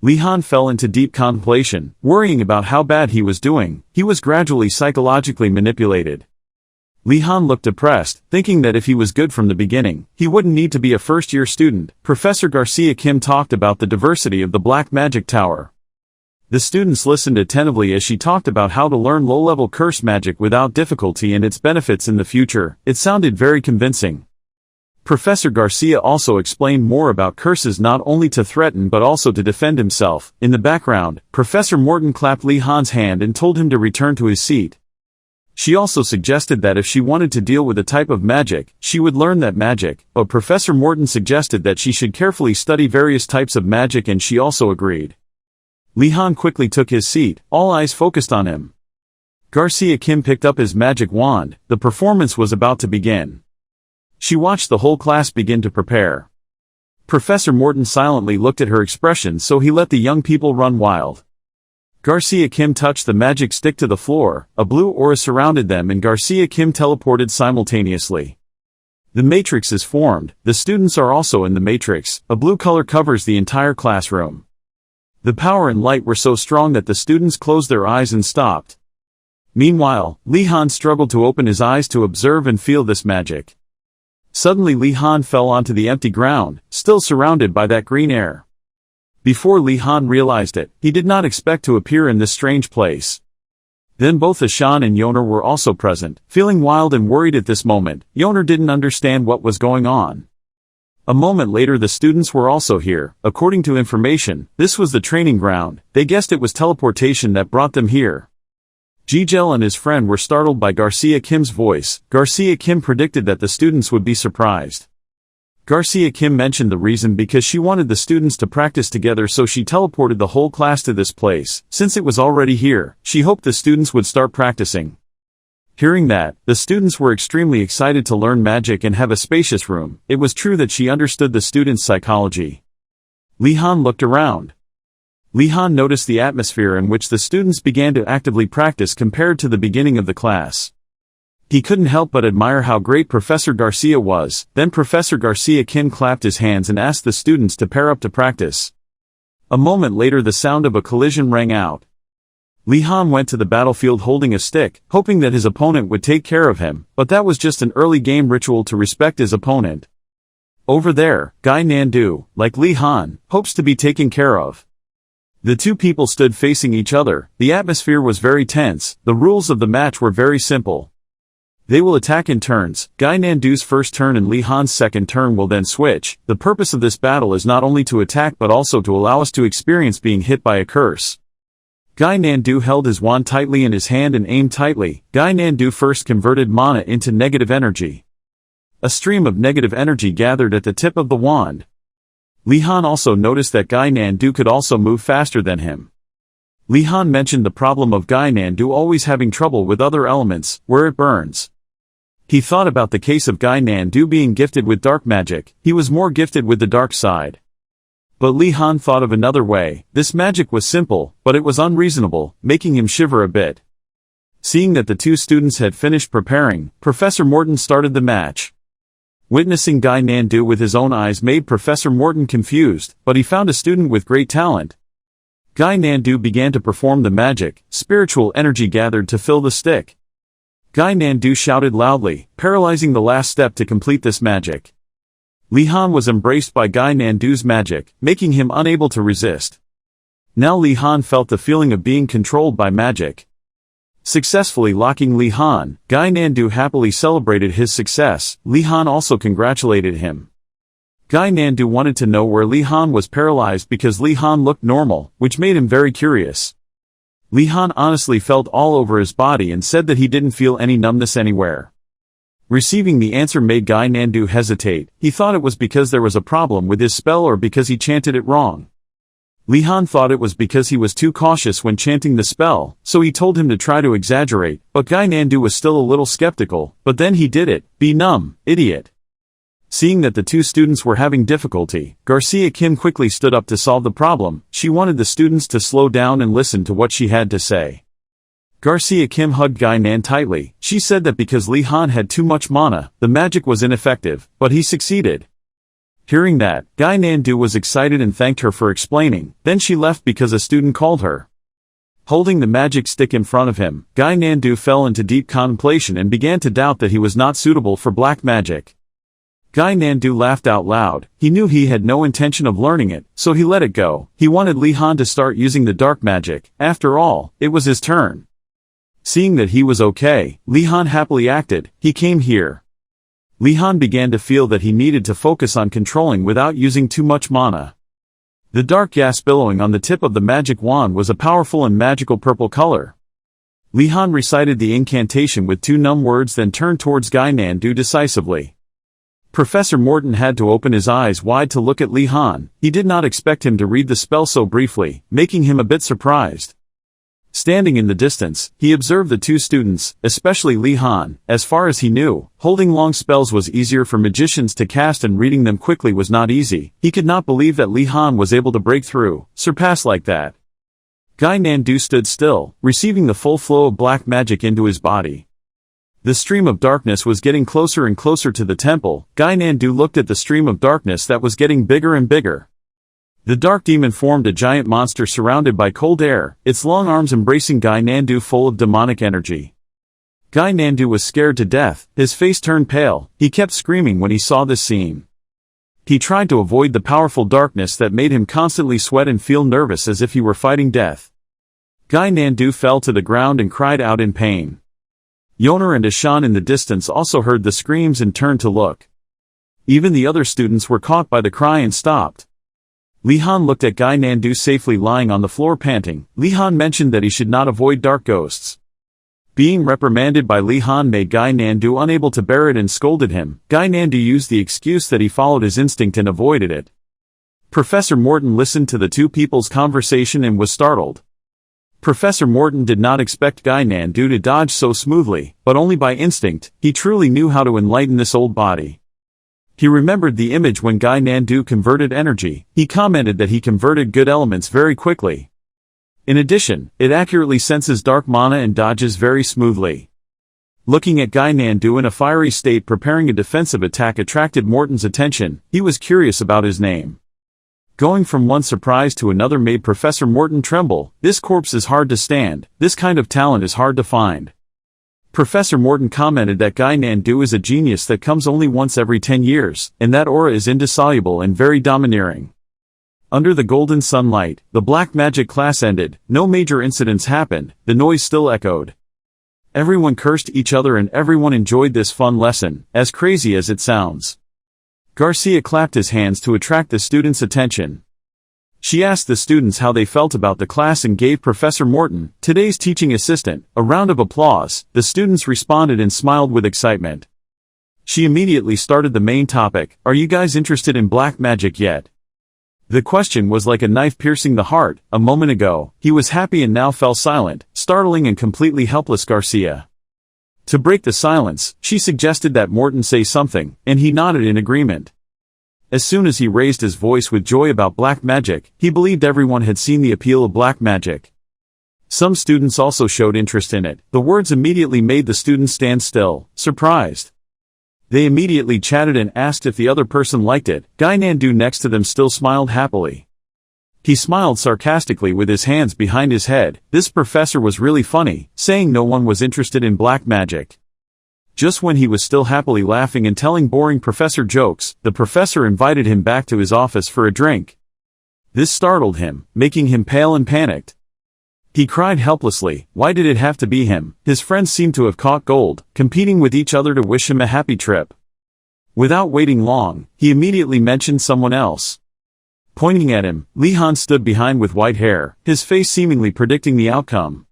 Li Han fell into deep contemplation, worrying about how bad he was doing. He was gradually psychologically manipulated. Li Han looked depressed, thinking that if he was good from the beginning, he wouldn't need to be a first-year student. Professor Garcia Kim talked about the diversity of the Black Magic Tower. The students listened attentively as she talked about how to learn low-level curse magic without difficulty and its benefits in the future. It sounded very convincing. Professor Garcia also explained more about curses, not only to threaten but also to defend himself. In the background, Professor Morton clapped Li Han's hand and told him to return to his seat. She also suggested that if she wanted to deal with a type of magic, she would learn that magic, but Professor Morton suggested that she should carefully study various types of magic, and she also agreed. Li Han quickly took his seat, all eyes focused on him. Garcia Kim picked up his magic wand. The performance was about to begin. She watched the whole class begin to prepare. Professor Morton silently looked at her expression, so he let the young people run wild. Garcia Kim touched the magic stick to the floor, a blue aura surrounded them and Garcia Kim teleported simultaneously. The matrix is formed, the students are also in the matrix, a blue color covers the entire classroom. The power and light were so strong that the students closed their eyes and stopped. Meanwhile, Li Han struggled to open his eyes to observe and feel this magic. Suddenly Li Han fell onto the empty ground, still surrounded by that green air. Before Li Han realized it, he did not expect to appear in this strange place. Then both Ashan and Yoner were also present, feeling wild and worried at this moment. Yoner didn't understand what was going on. A moment later the students were also here. According to information, this was the training ground. They guessed it was teleportation that brought them here. Jigel and his friend were startled by Garcia Kim's voice. Garcia Kim predicted that the students would be surprised. Garcia Kim mentioned the reason because she wanted the students to practice together, so she teleported the whole class to this place. Since it was already here, she hoped the students would start practicing. Hearing that, the students were extremely excited to learn magic and have a spacious room. It was true that she understood the students' psychology. Li Han looked around. Li Han noticed the atmosphere in which the students began to actively practice compared to the beginning of the class. He couldn't help but admire how great Professor Garcia was. Then Professor Garcia Kim clapped his hands and asked the students to pair up to practice. A moment later the sound of a collision rang out. Li Han went to the battlefield holding a stick, hoping that his opponent would take care of him, but that was just an early game ritual to respect his opponent. Over there, Gynandu, like Li Han, hopes to be taken care of. The two people stood facing each other. The atmosphere was very tense. The rules of the match were very simple. They will attack in turns. Gynandu's first turn and Li Han's second turn will then switch. The purpose of this battle is not only to attack but also to allow us to experience being hit by a curse. Gynandu held his wand tightly in his hand and aimed tightly. Gynandu first converted mana into negative energy. A stream of negative energy gathered at the tip of the wand. Li Han also noticed that Gynandu could also move faster than him. Li Han mentioned the problem of Gynandu always having trouble with other elements, where it burns. He thought about the case of Gynandu being gifted with dark magic. He was more gifted with the dark side. But Li Han thought of another way. This magic was simple, but it was unreasonable, making him shiver a bit. Seeing that the two students had finished preparing, Professor Morton started the match. Witnessing Gynandu with his own eyes made Professor Morton confused, but he found a student with great talent. Gynandu began to perform the magic. Spiritual energy gathered to fill the stick. Gynandu shouted loudly, paralyzing the last step to complete this magic. Li Han was embraced by Gynandu's magic, making him unable to resist. Now Li Han felt the feeling of being controlled by magic. Successfully locking Li Han, Gynandu happily celebrated his success. Li Han also congratulated him. Gynandu wanted to know where Li Han was paralyzed because Li Han looked normal, which made him very curious. Li Han honestly felt all over his body and said that he didn't feel any numbness anywhere. Receiving the answer made Gynandu hesitate. He thought it was because there was a problem with his spell or because he chanted it wrong. Li Han thought it was because he was too cautious when chanting the spell, so he told him to try to exaggerate, but Gynandu was still a little skeptical. But then he did it. Be numb, idiot. Seeing that the two students were having difficulty, Garcia Kim quickly stood up to solve the problem. She wanted the students to slow down and listen to what she had to say. Garcia Kim hugged Gynan tightly. She said that because Li Han had too much mana, the magic was ineffective, but he succeeded. Hearing that, Gynandu was excited and thanked her for explaining, then she left because a student called her. Holding the magic stick in front of him, Gynandu fell into deep contemplation and began to doubt that he was not suitable for black magic. Gynandu laughed out loud. He knew he had no intention of learning it, so he let it go. He wanted Li-Han to start using the dark magic. After all, it was his turn. Seeing that he was okay, Li-Han happily acted. He came here. Li-Han began to feel that he needed to focus on controlling without using too much mana. The dark gas billowing on the tip of the magic wand was a powerful and magical purple color. Li-Han recited the incantation with 2 numb words, then turned towards Gynandu decisively. Professor Morton had to open his eyes wide to look at Li-Han. He did not expect him to read the spell so briefly, making him a bit surprised. Standing in the distance, he observed the 2 students, especially Li-Han. As far as he knew, holding long spells was easier for magicians to cast, and reading them quickly was not easy. He could not believe that Li-Han was able to break through, surpass like that. Gynandu stood still, receiving the full flow of black magic into his body. The stream of darkness was getting closer and closer to the temple. Gynandu looked at the stream of darkness that was getting bigger and bigger. The dark demon formed a giant monster surrounded by cold air, its long arms embracing Gynandu full of demonic energy. Gynandu was scared to death, his face turned pale. He kept screaming when he saw this scene. He tried to avoid the powerful darkness that made him constantly sweat and feel nervous as if he were fighting death. Gynandu fell to the ground and cried out in pain. Yoner and Ashan in the distance also heard the screams and turned to look. Even the other students were caught by the cry and stopped. Li-Han looked at Gynandu safely lying on the floor panting. Li-Han mentioned that he should not avoid dark ghosts. Being reprimanded by Li-Han made Gynandu unable to bear it and scolded him. Gynandu used the excuse that he followed his instinct and avoided it. Professor Morton listened to the 2 people's conversation and was startled. Professor Morton did not expect Gynandu to dodge so smoothly, but only by instinct. He truly knew how to enlighten this old body. He remembered the image when Gynandu converted energy. He commented that he converted good elements very quickly. In addition, it accurately senses dark mana and dodges very smoothly. Looking at Gynandu in a fiery state preparing a defensive attack attracted Morton's attention. He was curious about his name. Going from one surprise to another made Professor Morton tremble. This corpse is hard to stand. This kind of talent is hard to find. Professor Morton commented that Gynandu is a genius that comes only once every 10 years, and that aura is indissoluble and very domineering. Under the golden sunlight, the black magic class ended. No major incidents happened. The noise still echoed. Everyone cursed each other and everyone enjoyed this fun lesson, as crazy as it sounds. Garcia clapped his hands to attract the students' attention. She asked the students how they felt about the class and gave Professor Morton, today's teaching assistant, a round of applause. The students responded and smiled with excitement. She immediately started the main topic. Are you guys interested in black magic yet? The question was like a knife piercing the heart. A moment ago, he was happy and now fell silent, startling and completely helpless Garcia. To break the silence, she suggested that Morton say something, and he nodded in agreement. As soon as he raised his voice with joy about black magic, he believed everyone had seen the appeal of black magic. Some students also showed interest in it. The words immediately made the students stand still, surprised. They immediately chatted and asked if the other person liked it. Gynandu next to them still smiled happily. He smiled sarcastically with his hands behind his head. This professor was really funny, saying no one was interested in black magic. Just when he was still happily laughing and telling boring professor jokes, the professor invited him back to his office for a drink. This startled him, making him pale and panicked. He cried helplessly. Why did it have to be him? His friends seemed to have caught gold, competing with each other to wish him a happy trip. Without waiting long, he immediately mentioned someone else. Pointing at him, Li-Han stood behind with white hair, his face seemingly predicting the outcome.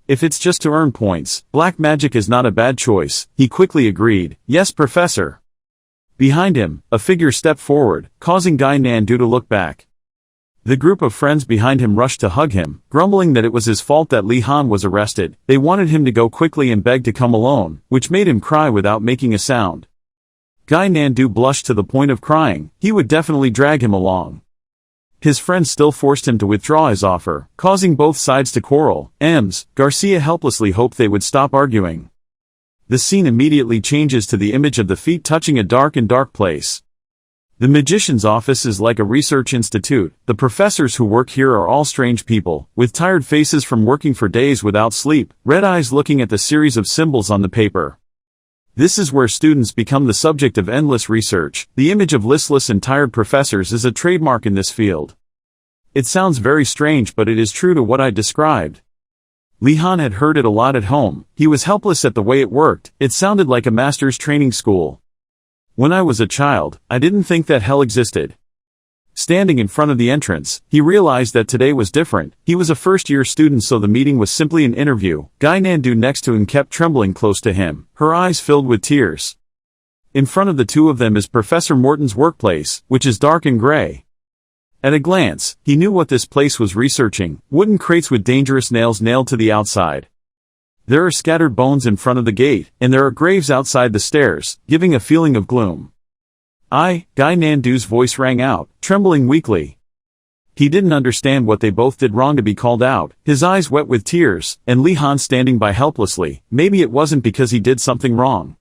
If it's just to earn points, black magic is not a bad choice, he quickly agreed. Yes, Professor. Behind him, a figure stepped forward, causing Gynandu to look back. The group of friends behind him rushed to hug him, grumbling that it was his fault that Li-Han was arrested. They wanted him to go quickly and begged to come alone, which made him cry without making a sound. Gynandu blushed to the point of crying. He would definitely drag him along. His friends still forced him to withdraw his offer, causing both sides to quarrel. Garcia helplessly hoped they would stop arguing. The scene immediately changes to the image of the feet touching a dark place. The magician's office is like a research institute. The professors who work here are all strange people, with tired faces from working for days without sleep, red eyes looking at the series of symbols on the paper. This is where students become the subject of endless research. The image of listless and tired professors is a trademark in this field. It sounds very strange, but it is true to what I described. Li Han had heard it a lot at home. He was helpless at the way it worked. It sounded like a master's training school. When I was a child, I didn't think that hell existed. Standing in front of the entrance, he realized that today was different. He was a first-year student, so the meeting was simply an interview. Gynandu next to him kept trembling close to him, her eyes filled with tears. In front of the two of them is Professor Morton's workplace, which is dark and gray. At a glance, he knew what this place was researching: wooden crates with dangerous nails nailed to the outside. There are scattered bones in front of the gate, and there are graves outside the stairs, giving a feeling of gloom. Gynandu's voice rang out, trembling weakly. He didn't understand what they both did wrong to be called out, his eyes wet with tears, and Li Han standing by helplessly. Maybe it wasn't because he did something wrong.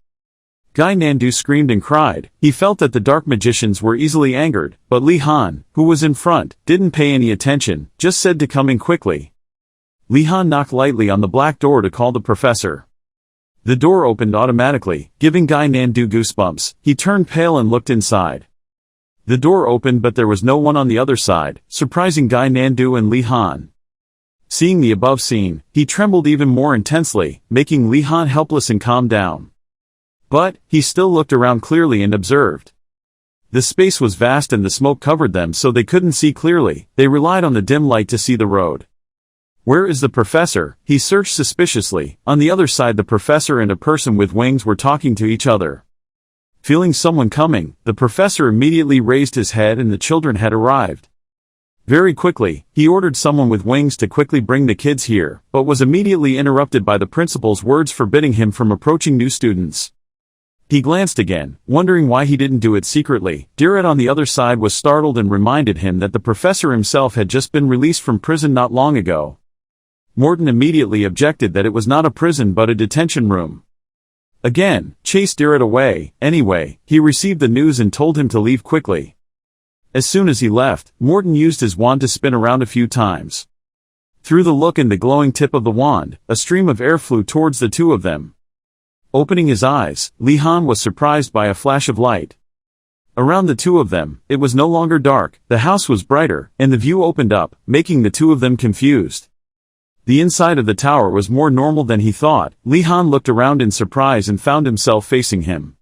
Gynandu screamed and cried. He felt that the dark magicians were easily angered, but Li Han, who was in front, didn't pay any attention, just said to come in quickly. Li Han knocked lightly on the black door to call the professor. The door opened automatically, giving Gynandu goosebumps. He turned pale and looked inside. The door opened, but there was no one on the other side, surprising Gynandu and Li Han. Seeing the above scene, he trembled even more intensely, making Li Han helpless and calm down. But he still looked around clearly and observed. The space was vast and the smoke covered them, so they couldn't see clearly. They relied on the dim light to see the road. Where is the professor? He searched suspiciously. On the other side, the professor and a person with wings were talking to each other. Feeling someone coming, the professor immediately raised his head, and the children had arrived. Very quickly, he ordered someone with wings to quickly bring the kids here, but was immediately interrupted by the principal's words forbidding him from approaching new students. He glanced again, wondering why he didn't do it secretly. Direct on the other side was startled and reminded him that the professor himself had just been released from prison not long ago. Morton immediately objected that it was not a prison but a detention room. Again, chased Direct away. Anyway, he received the news and told him to leave quickly. As soon as he left, Morton used his wand to spin around a few times. Through the look and the glowing tip of the wand, a stream of air flew towards the two of them. Opening his eyes, Li Han was surprised by a flash of light. Around the two of them, it was no longer dark, the house was brighter, and the view opened up, making the two of them confused. The inside of the tower was more normal than he thought. Li Han looked around in surprise and found himself facing him.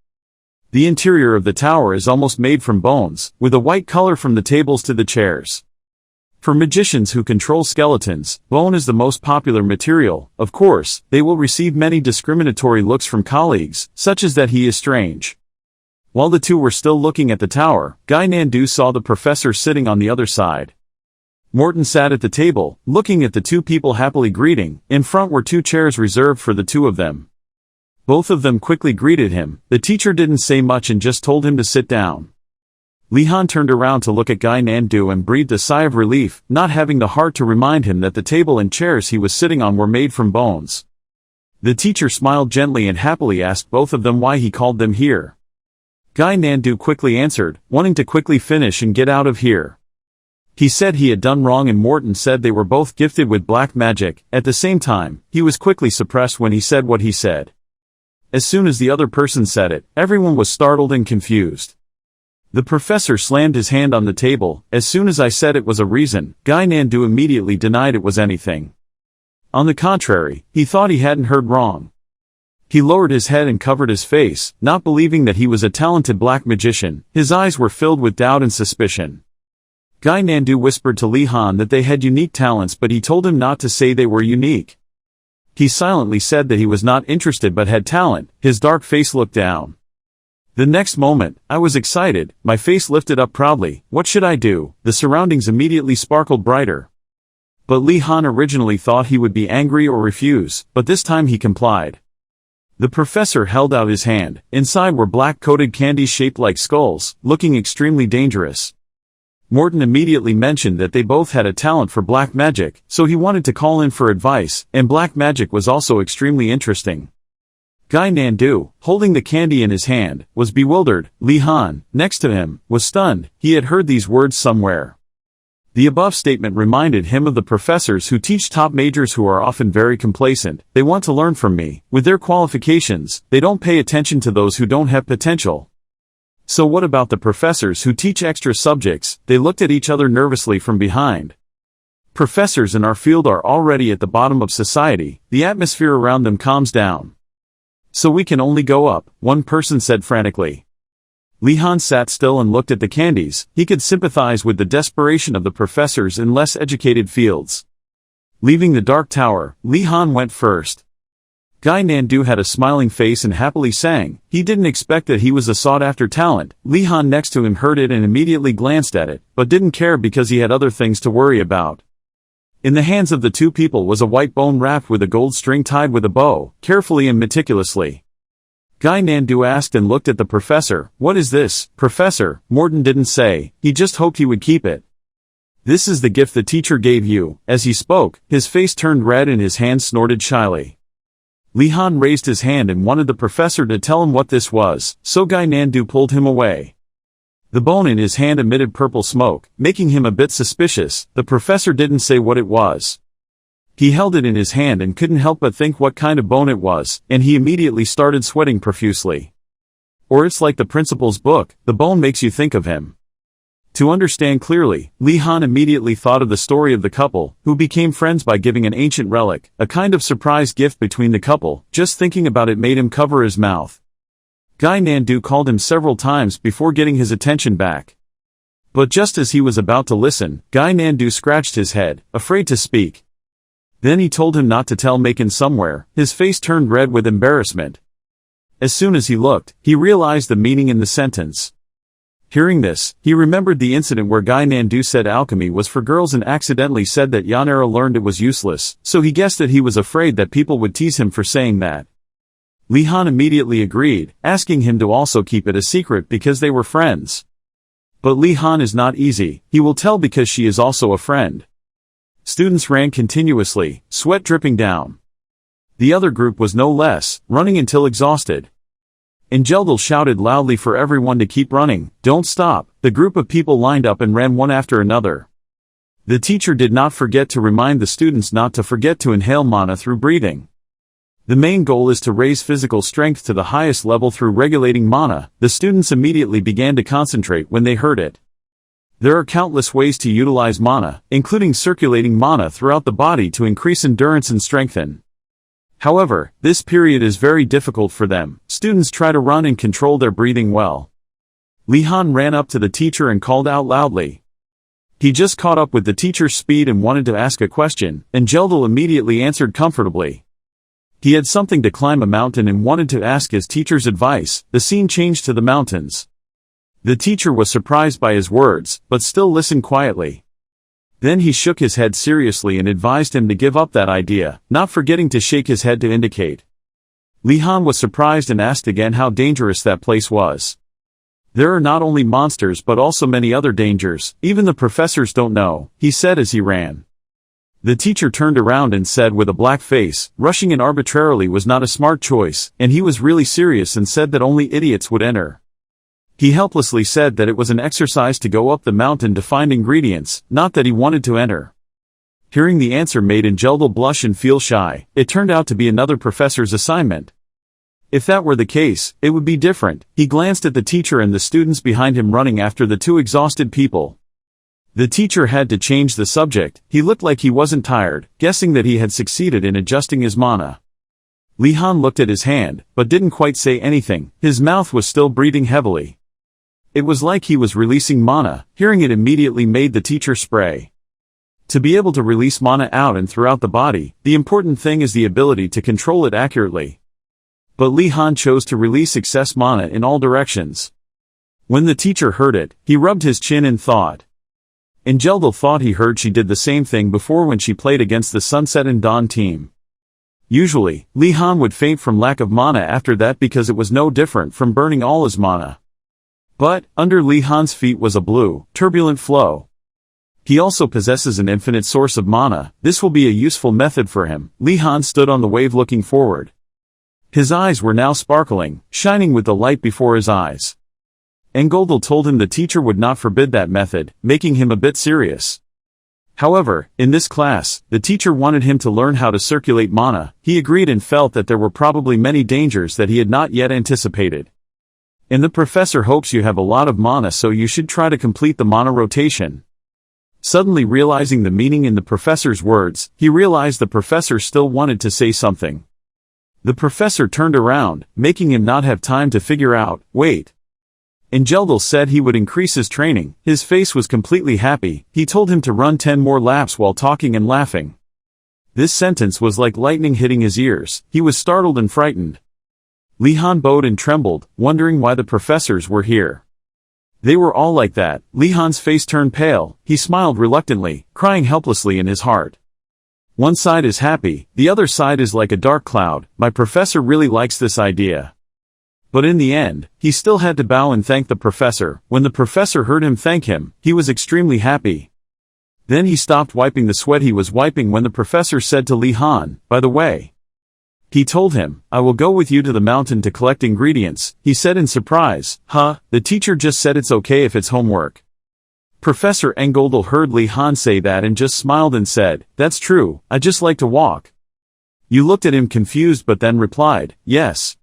The interior of the tower is almost made from bones, with a white color from the tables to the chairs. For magicians who control skeletons, bone is the most popular material. Of course, they will receive many discriminatory looks from colleagues, such as that he is strange. While the two were still looking at the tower, Gynandu saw the professor sitting on the other side. Morton sat at the table, looking at the two people happily greeting. In front were two chairs reserved for the two of them. Both of them quickly greeted him. The teacher didn't say much and just told him to sit down. Li Han turned around to look at Gynandu and breathed a sigh of relief, not having the heart to remind him that the table and chairs he was sitting on were made from bones. The teacher smiled gently and happily asked both of them why he called them here. Gynandu quickly answered, wanting to quickly finish and get out of here. He said he had done wrong, and Morton said they were both gifted with black magic. At the same time, he was quickly suppressed when he said what he said. As soon as the other person said it, everyone was startled and confused. The professor slammed his hand on the table. As soon as I said it was a reason, Gynandu immediately denied it was anything. On the contrary, he thought he hadn't heard wrong. He lowered his head and covered his face, not believing that he was a talented black magician. His eyes were filled with doubt and suspicion. Gynandu whispered to Li Han that they had unique talents, but he told him not to say they were unique. He silently said that he was not interested but had talent. His dark face looked down. The next moment, I was excited, my face lifted up proudly. What should I do? The surroundings immediately sparkled brighter. But Li Han originally thought he would be angry or refuse, but this time he complied. The professor held out his hand. Inside were black-coated candies shaped like skulls, looking extremely dangerous. Morton immediately mentioned that they both had a talent for black magic, so he wanted to call in for advice, and black magic was also extremely interesting. Gynandu, holding the candy in his hand, was bewildered. Li Han, next to him, was stunned. He had heard these words somewhere. The above statement reminded him of the professors who teach top majors who are often very complacent. They want to learn from me. With their qualifications, they don't pay attention to those who don't have potential. So what about the professors who teach extra subjects? They looked at each other nervously from behind. Professors in our field are already at the bottom of society. The atmosphere around them calms down. So we can only go up, one person said frantically. Li Han sat still and looked at the candies. He could sympathize with the desperation of the professors in less educated fields. Leaving the Dark Tower, Li Han went first. Gynandu had a smiling face and happily sang. He didn't expect that he was a sought-after talent. Li Han next to him heard it and immediately glanced at it, but didn't care because he had other things to worry about. In the hands of the two people was a white bone wrapped with a gold string tied with a bow, carefully and meticulously. Gynandu asked and looked at the professor. What is this, Professor? Morton didn't say. He just hoped he would keep it. This is the gift the teacher gave you. As he spoke, his face turned red and his hand snorted shyly. Li Han raised his hand and wanted the professor to tell him what this was, so Gynandu pulled him away. The bone in his hand emitted purple smoke, making him a bit suspicious. The professor didn't say what it was. He held it in his hand and couldn't help but think what kind of bone it was, and he immediately started sweating profusely. Or it's like the principal's book, the bone makes you think of him. To understand clearly, Li Han immediately thought of the story of the couple, who became friends by giving an ancient relic, a kind of surprise gift between the couple. Just thinking about it made him cover his mouth. Gynandu called him several times before getting his attention back. But just as he was about to listen, Gynandu scratched his head, afraid to speak. Then he told him not to tell Maken somewhere. His face turned red with embarrassment. As soon as he looked, he realized the meaning in the sentence. Hearing this, he remembered the incident where Gynandu said alchemy was for girls and accidentally said that Yanara learned it was useless, so he guessed that he was afraid that people would tease him for saying that. Li Han immediately agreed, asking him to also keep it a secret because they were friends. But Li Han is not easy. He will tell because she is also a friend. Students ran continuously, sweat dripping down. The other group was no less, running until exhausted. Ingeldal shouted loudly for everyone to keep running. Don't stop. The group of people lined up and ran one after another. The teacher did not forget to remind the students not to forget to inhale mana through breathing. The main goal is to raise physical strength to the highest level through regulating mana. The students immediately began to concentrate when they heard it. There are countless ways to utilize mana, including circulating mana throughout the body to increase endurance and strengthen. However, this period is very difficult for them. Students try to run and control their breathing well. Li Han ran up to the teacher and called out loudly. He just caught up with the teacher's speed and wanted to ask a question, and Ingeldal immediately answered comfortably. He had something to climb a mountain and wanted to ask his teacher's advice. The scene changed to the mountains. The teacher was surprised by his words, but still listened quietly. Then he shook his head seriously and advised him to give up that idea, not forgetting to shake his head to indicate. Li Han was surprised and asked again how dangerous that place was. There are not only monsters but also many other dangers, even the professors don't know, he said as he ran. The teacher turned around and said with a black face, rushing in arbitrarily was not a smart choice, and he was really serious and said that only idiots would enter. He helplessly said that it was an exercise to go up the mountain to find ingredients, not that he wanted to enter. Hearing the answer made Ingeldal blush and feel shy. It turned out to be another professor's assignment. If that were the case, it would be different. He glanced at the teacher and the students behind him running after the two exhausted people. The teacher had to change the subject. He looked like he wasn't tired, guessing that he had succeeded in adjusting his mana. Li Han looked at his hand, but didn't quite say anything. His mouth was still breathing heavily. It was like he was releasing mana. Hearing it immediately made the teacher spray. To be able to release mana out and throughout the body, the important thing is the ability to control it accurately. But Li Han chose to release excess mana in all directions. When the teacher heard it, he rubbed his chin in thought. Ingeldal thought he heard she did the same thing before when she played against the Sunset and Dawn team. Usually, Li Han would faint from lack of mana after that because it was no different from burning all his mana. But, under Li Han's feet was a blue, turbulent flow. He also possesses an infinite source of mana. This will be a useful method for him. Li Han stood on the wave looking forward. His eyes were now sparkling, shining with the light before his eyes. Engoldal told him the teacher would not forbid that method, making him a bit serious. However, in this class, the teacher wanted him to learn how to circulate mana. He agreed and felt that there were probably many dangers that he had not yet anticipated. And the professor hopes you have a lot of mana, so you should try to complete the mana rotation. Suddenly realizing the meaning in the professor's words, he realized the professor still wanted to say something. The professor turned around, making him not have time to figure out, wait. Engeldal said he would increase his training. His face was completely happy. He told him to run 10 more laps while talking and laughing. This sentence was like lightning hitting his ears. He was startled and frightened. Li-Han bowed and trembled, wondering why the professors were here. They were all like that. Li-Han's face turned pale. He smiled reluctantly, crying helplessly in his heart. One side is happy, the other side is like a dark cloud. My professor really likes this idea. But in the end, he still had to bow and thank the professor. When the professor heard him thank him, he was extremely happy. Then he stopped wiping the sweat he was wiping when the professor said to Li-Han, by the way. He told him, I will go with you to the mountain to collect ingredients. He said in surprise, huh, the teacher just said it's okay if it's homework. Professor Engoldal heard Li-Han say that and just smiled and said, that's true, I just like to walk. You looked at him confused but then replied, yes.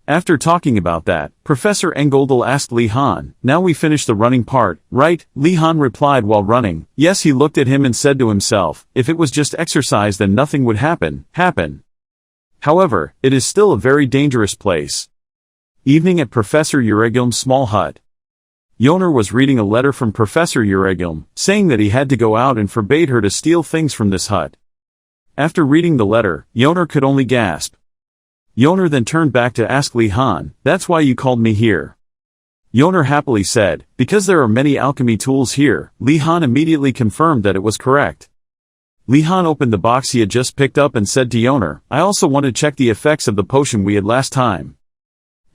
After talking about that, Professor Engoldal asked Li-Han, now we finish the running part, right? Li-Han replied while running, yes. He looked at him and said to himself, if it was just exercise then nothing would happen. However, it is still a very dangerous place. Evening at Professor Uregilm's small hut. Yoner was reading a letter from Professor Uregilm, saying that he had to go out and forbade her to steal things from this hut. After reading the letter, Yoner could only gasp. Yoner then turned back to ask Li-Han, that's why you called me here. Yoner happily said, because there are many alchemy tools here. Li-Han immediately confirmed that it was correct. Li-Han opened the box he had just picked up and said to Yoner, I also want to check the effects of the potion we had last time.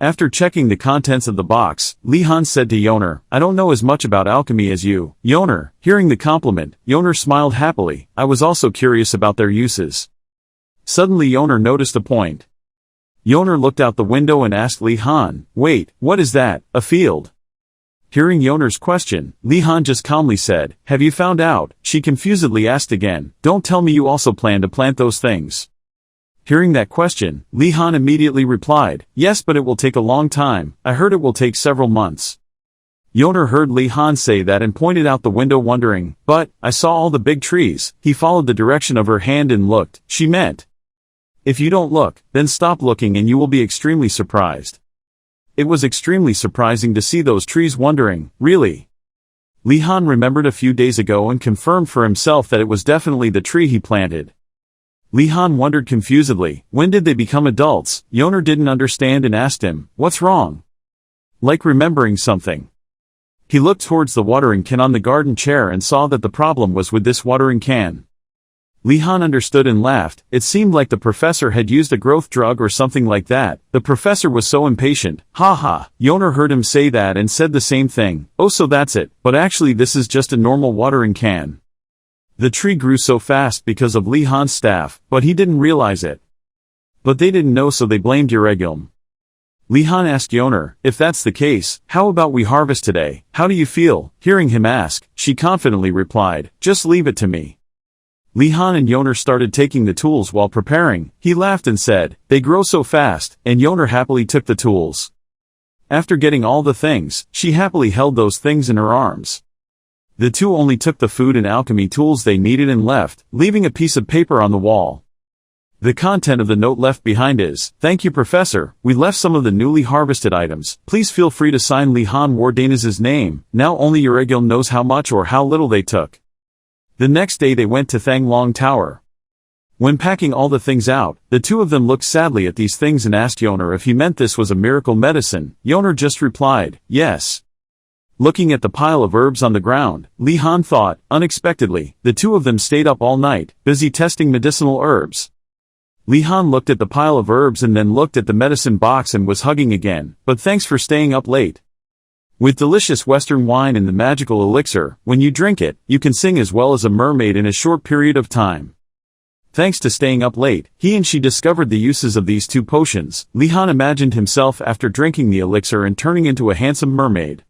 After checking the contents of the box, Li-Han said to Yoner, I don't know as much about alchemy as you. Yoner, hearing the compliment, Yoner smiled happily, I was also curious about their uses. Suddenly Yoner noticed a point. Yoner looked out the window and asked Li-Han, wait, what is that, a field? Hearing Yoner's question, Li-Han just calmly said, have you found out? She confusedly asked again, don't tell me you also plan to plant those things. Hearing that question, Li-Han immediately replied, yes, but it will take a long time. I heard it will take several months. Yoner heard Li-Han say that and pointed out the window wondering, but, I saw all the big trees. He followed the direction of her hand and looked. She meant, if you don't look, then stop looking and you will be extremely surprised. It was extremely surprising to see those trees wondering, really? Li-Han remembered a few days ago and confirmed for himself that it was definitely the tree he planted. Li-Han wondered confusedly, when did they become adults? Yoner didn't understand and asked him, what's wrong? Like remembering something. He looked towards the watering can on the garden chair and saw that the problem was with this watering can. Li-Han understood and laughed. It seemed like the professor had used a growth drug or something like that. The professor was so impatient. Ha ha. Yoner heard him say that and said the same thing. Oh, so that's it. But actually this is just a normal watering can. The tree grew so fast because of Li-Han's staff, but he didn't realize it. But they didn't know, so they blamed Uregilm. Li-Han asked Yoner, if that's the case, how about we harvest today? How do you feel? Hearing him ask, she confidently replied, just leave it to me. Li-Han and Yoner started taking the tools while preparing. He laughed and said, they grow so fast, and Yoner happily took the tools. After getting all the things, she happily held those things in her arms. The two only took the food and alchemy tools they needed and left, leaving a piece of paper on the wall. The content of the note left behind is, thank you Professor, we left some of the newly harvested items. Please feel free to sign Li-Han Wardanis' name. Now only Uregilm knows how much or how little they took. The next day they went to Thanglong Tower. When packing all the things out, the two of them looked sadly at these things and asked Yoner if he meant this was a miracle medicine. Yoner just replied, yes. Looking at the pile of herbs on the ground, Li-Han thought, unexpectedly, the two of them stayed up all night, busy testing medicinal herbs. Li-Han looked at the pile of herbs and then looked at the medicine box and was hugging again, but thanks for staying up late. With delicious Western wine and the magical elixir, when you drink it, you can sing as well as a mermaid in a short period of time. Thanks to staying up late, he and she discovered the uses of these two potions. Li Han imagined himself after drinking the elixir and turning into a handsome mermaid.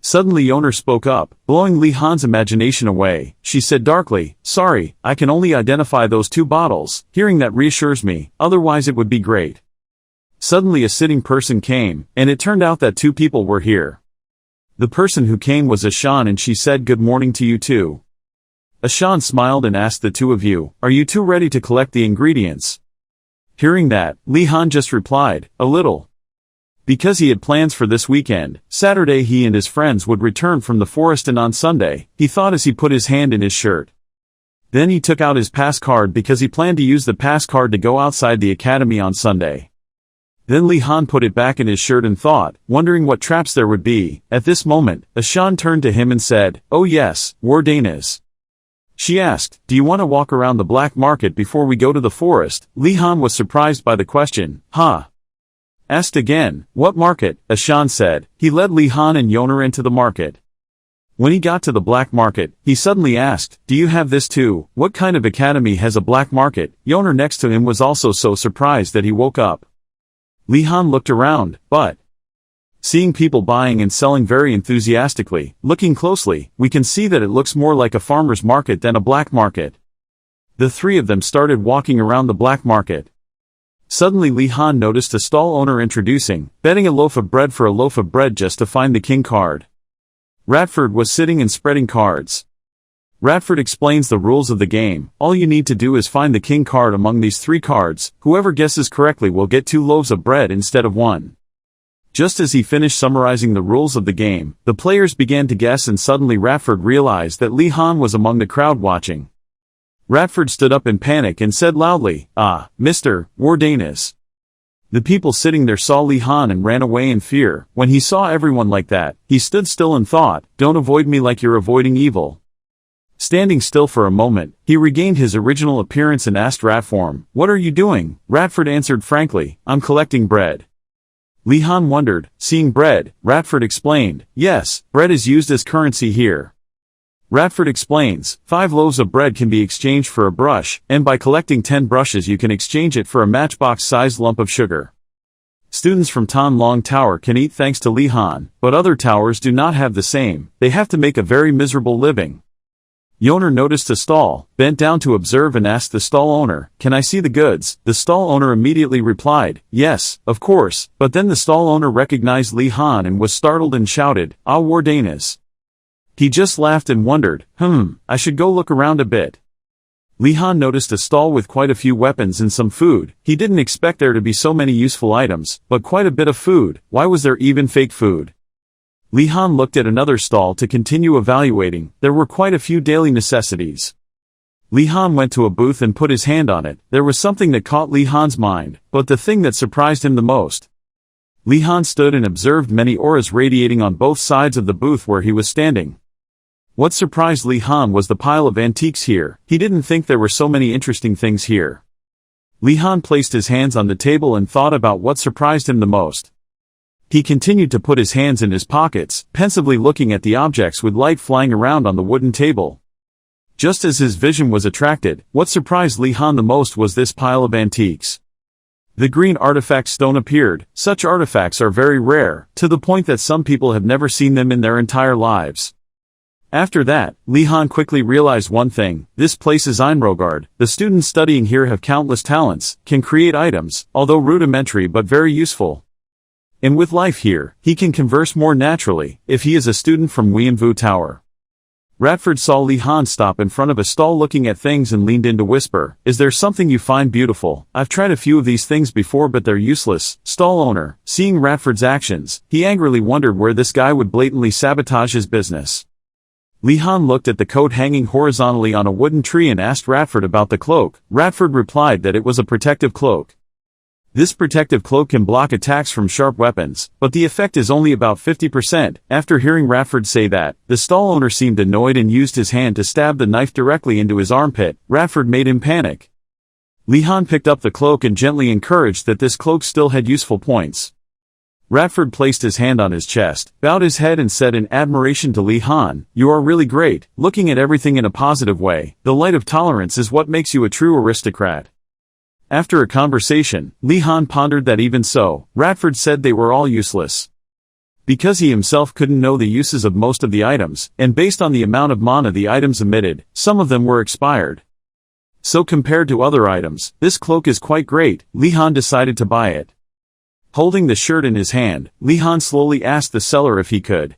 Suddenly Yoner spoke up, blowing Li Han's imagination away. She said darkly, "Sorry, I can only identify those two bottles. Hearing that reassures me, otherwise it would be great." Suddenly a sitting person came, and it turned out that two people were here. The person who came was Ashan, and she said good morning to you too. Ashan smiled and asked the two of you, "Are you two ready to collect the ingredients?" Hearing that, Li Han just replied, "A little." Because he had plans for this weekend, Saturday he and his friends would return from the forest, and on Sunday, he thought as he put his hand in his shirt. Then he took out his pass card because he planned to use the pass card to go outside the academy on Sunday. Then Li Han put it back in his shirt and thought, wondering what traps there would be. At this moment, Ashan turned to him and said, "Oh yes, Wardanis." She asked, "Do you want to walk around the black market before we go to the forest?" Li Han was surprised by the question. "Huh?" Asked again, "What market?" Ashan said. He led Li Han and Yoner into the market. When he got to the black market, he suddenly asked, "Do you have this too? What kind of academy has a black market?" Yoner next to him was also so surprised that he woke up. Li Han looked around, but seeing people buying and selling very enthusiastically, looking closely, we can see that it looks more like a farmer's market than a black market. The three of them started walking around the black market. Suddenly Li Han noticed a stall owner introducing, betting a loaf of bread for a loaf of bread just to find the king card. Radford was sitting and spreading cards. Radford explains the rules of the game. All you need to do is find the king card among these three cards. Whoever guesses correctly will get 2 loaves of bread instead of 1. Just as he finished summarizing the rules of the game, the players began to guess, and suddenly Radford realized that Li Han was among the crowd watching. Radford stood up in panic and said loudly, "Ah, Mr. Wardanis." The people sitting there saw Li Han and ran away in fear. When he saw everyone like that, he stood still and thought, "Don't avoid me like you're avoiding evil." Standing still for a moment, he regained his original appearance and asked Ratform, "What are you doing?" Radford answered frankly, "I'm collecting bread." Li Han wondered, seeing bread. Radford explained, "Yes, bread is used as currency here." Radford explains, 5 loaves of bread can be exchanged for a brush, and by collecting 10 brushes you can exchange it for a matchbox-sized lump of sugar. Students from Tan Long Tower can eat thanks to Li Han, but other towers do not have the same. They have to make a very miserable living. Yoner noticed a stall, bent down to observe and asked the stall owner, "Can I see the goods?" The stall owner immediately replied, "Yes, of course," but then the stall owner recognized Li Han and was startled and shouted, "Ah, Wardanis." He just laughed and wondered, I should go look around a bit. Li Han noticed a stall with quite a few weapons and some food. He didn't expect there to be so many useful items, but quite a bit of food. Why was there even fake food? Li Han looked at another stall to continue evaluating. There were quite a few daily necessities. Li Han went to a booth and put his hand on it. There was something that caught Li Han's mind, but the thing that surprised him the most. Li Han stood and observed many auras radiating on both sides of the booth where he was standing. What surprised Li Han was the pile of antiques here. He didn't think there were so many interesting things here. Li Han placed his hands on the table and thought about what surprised him the most. He continued to put his hands in his pockets, pensively looking at the objects with light flying around on the wooden table. Just as his vision was attracted, what surprised Li Han the most was this pile of antiques. The green artifact stone appeared. Such artifacts are very rare, to the point that some people have never seen them in their entire lives. After that, Li Han quickly realized one thing. This place is Inrogard. The students studying here have countless talents, can create items, although rudimentary but very useful. And with life here, he can converse more naturally, if he is a student from Weinvu Tower. Radford saw Li Han stop in front of a stall looking at things and leaned in to whisper, "Is there something you find beautiful? I've tried a few of these things before but they're useless." Stall owner, seeing Radford's actions, he angrily wondered where this guy would blatantly sabotage his business. Li Han looked at the coat hanging horizontally on a wooden tree and asked Radford about the cloak. Radford replied that it was a protective cloak. This protective cloak can block attacks from sharp weapons, but the effect is only about 50%. After hearing Radford say that, the stall owner seemed annoyed and used his hand to stab the knife directly into his armpit. Radford made him panic. Li Han picked up the cloak and gently encouraged that this cloak still had useful points. Radford placed his hand on his chest, bowed his head and said in admiration to Li Han, "You are really great, looking at everything in a positive way. The light of tolerance is what makes you a true aristocrat." After a conversation, Li Han pondered that even so, Radford said they were all useless. Because he himself couldn't know the uses of most of the items, and based on the amount of mana the items emitted, some of them were expired. So compared to other items, this cloak is quite great. Li Han decided to buy it. Holding the shirt in his hand, Li Han slowly asked the seller if he could.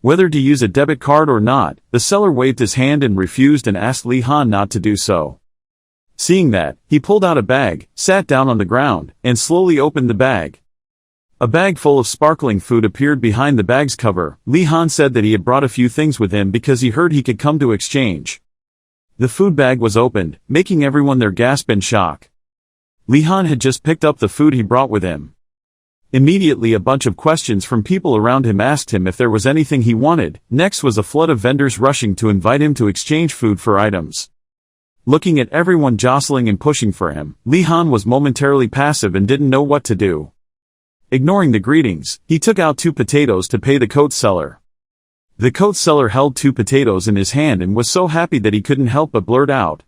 Whether to use a debit card or not, the seller waved his hand and refused and asked Li Han not to do so. Seeing that, he pulled out a bag, sat down on the ground, and slowly opened the bag. A bag full of sparkling food appeared behind the bag's cover. Li Han said that he had brought a few things with him because he heard he could come to exchange. The food bag was opened, making everyone there gasp in shock. Li Han had just picked up the food he brought with him. Immediately a bunch of questions from people around him asked him if there was anything he wanted. Next was a flood of vendors rushing to invite him to exchange food for items. Looking at everyone jostling and pushing for him, Li Han was momentarily passive and didn't know what to do. Ignoring the greetings, he took out 2 potatoes to pay the coat seller. The coat seller held 2 potatoes in his hand and was so happy that he couldn't help but blurt out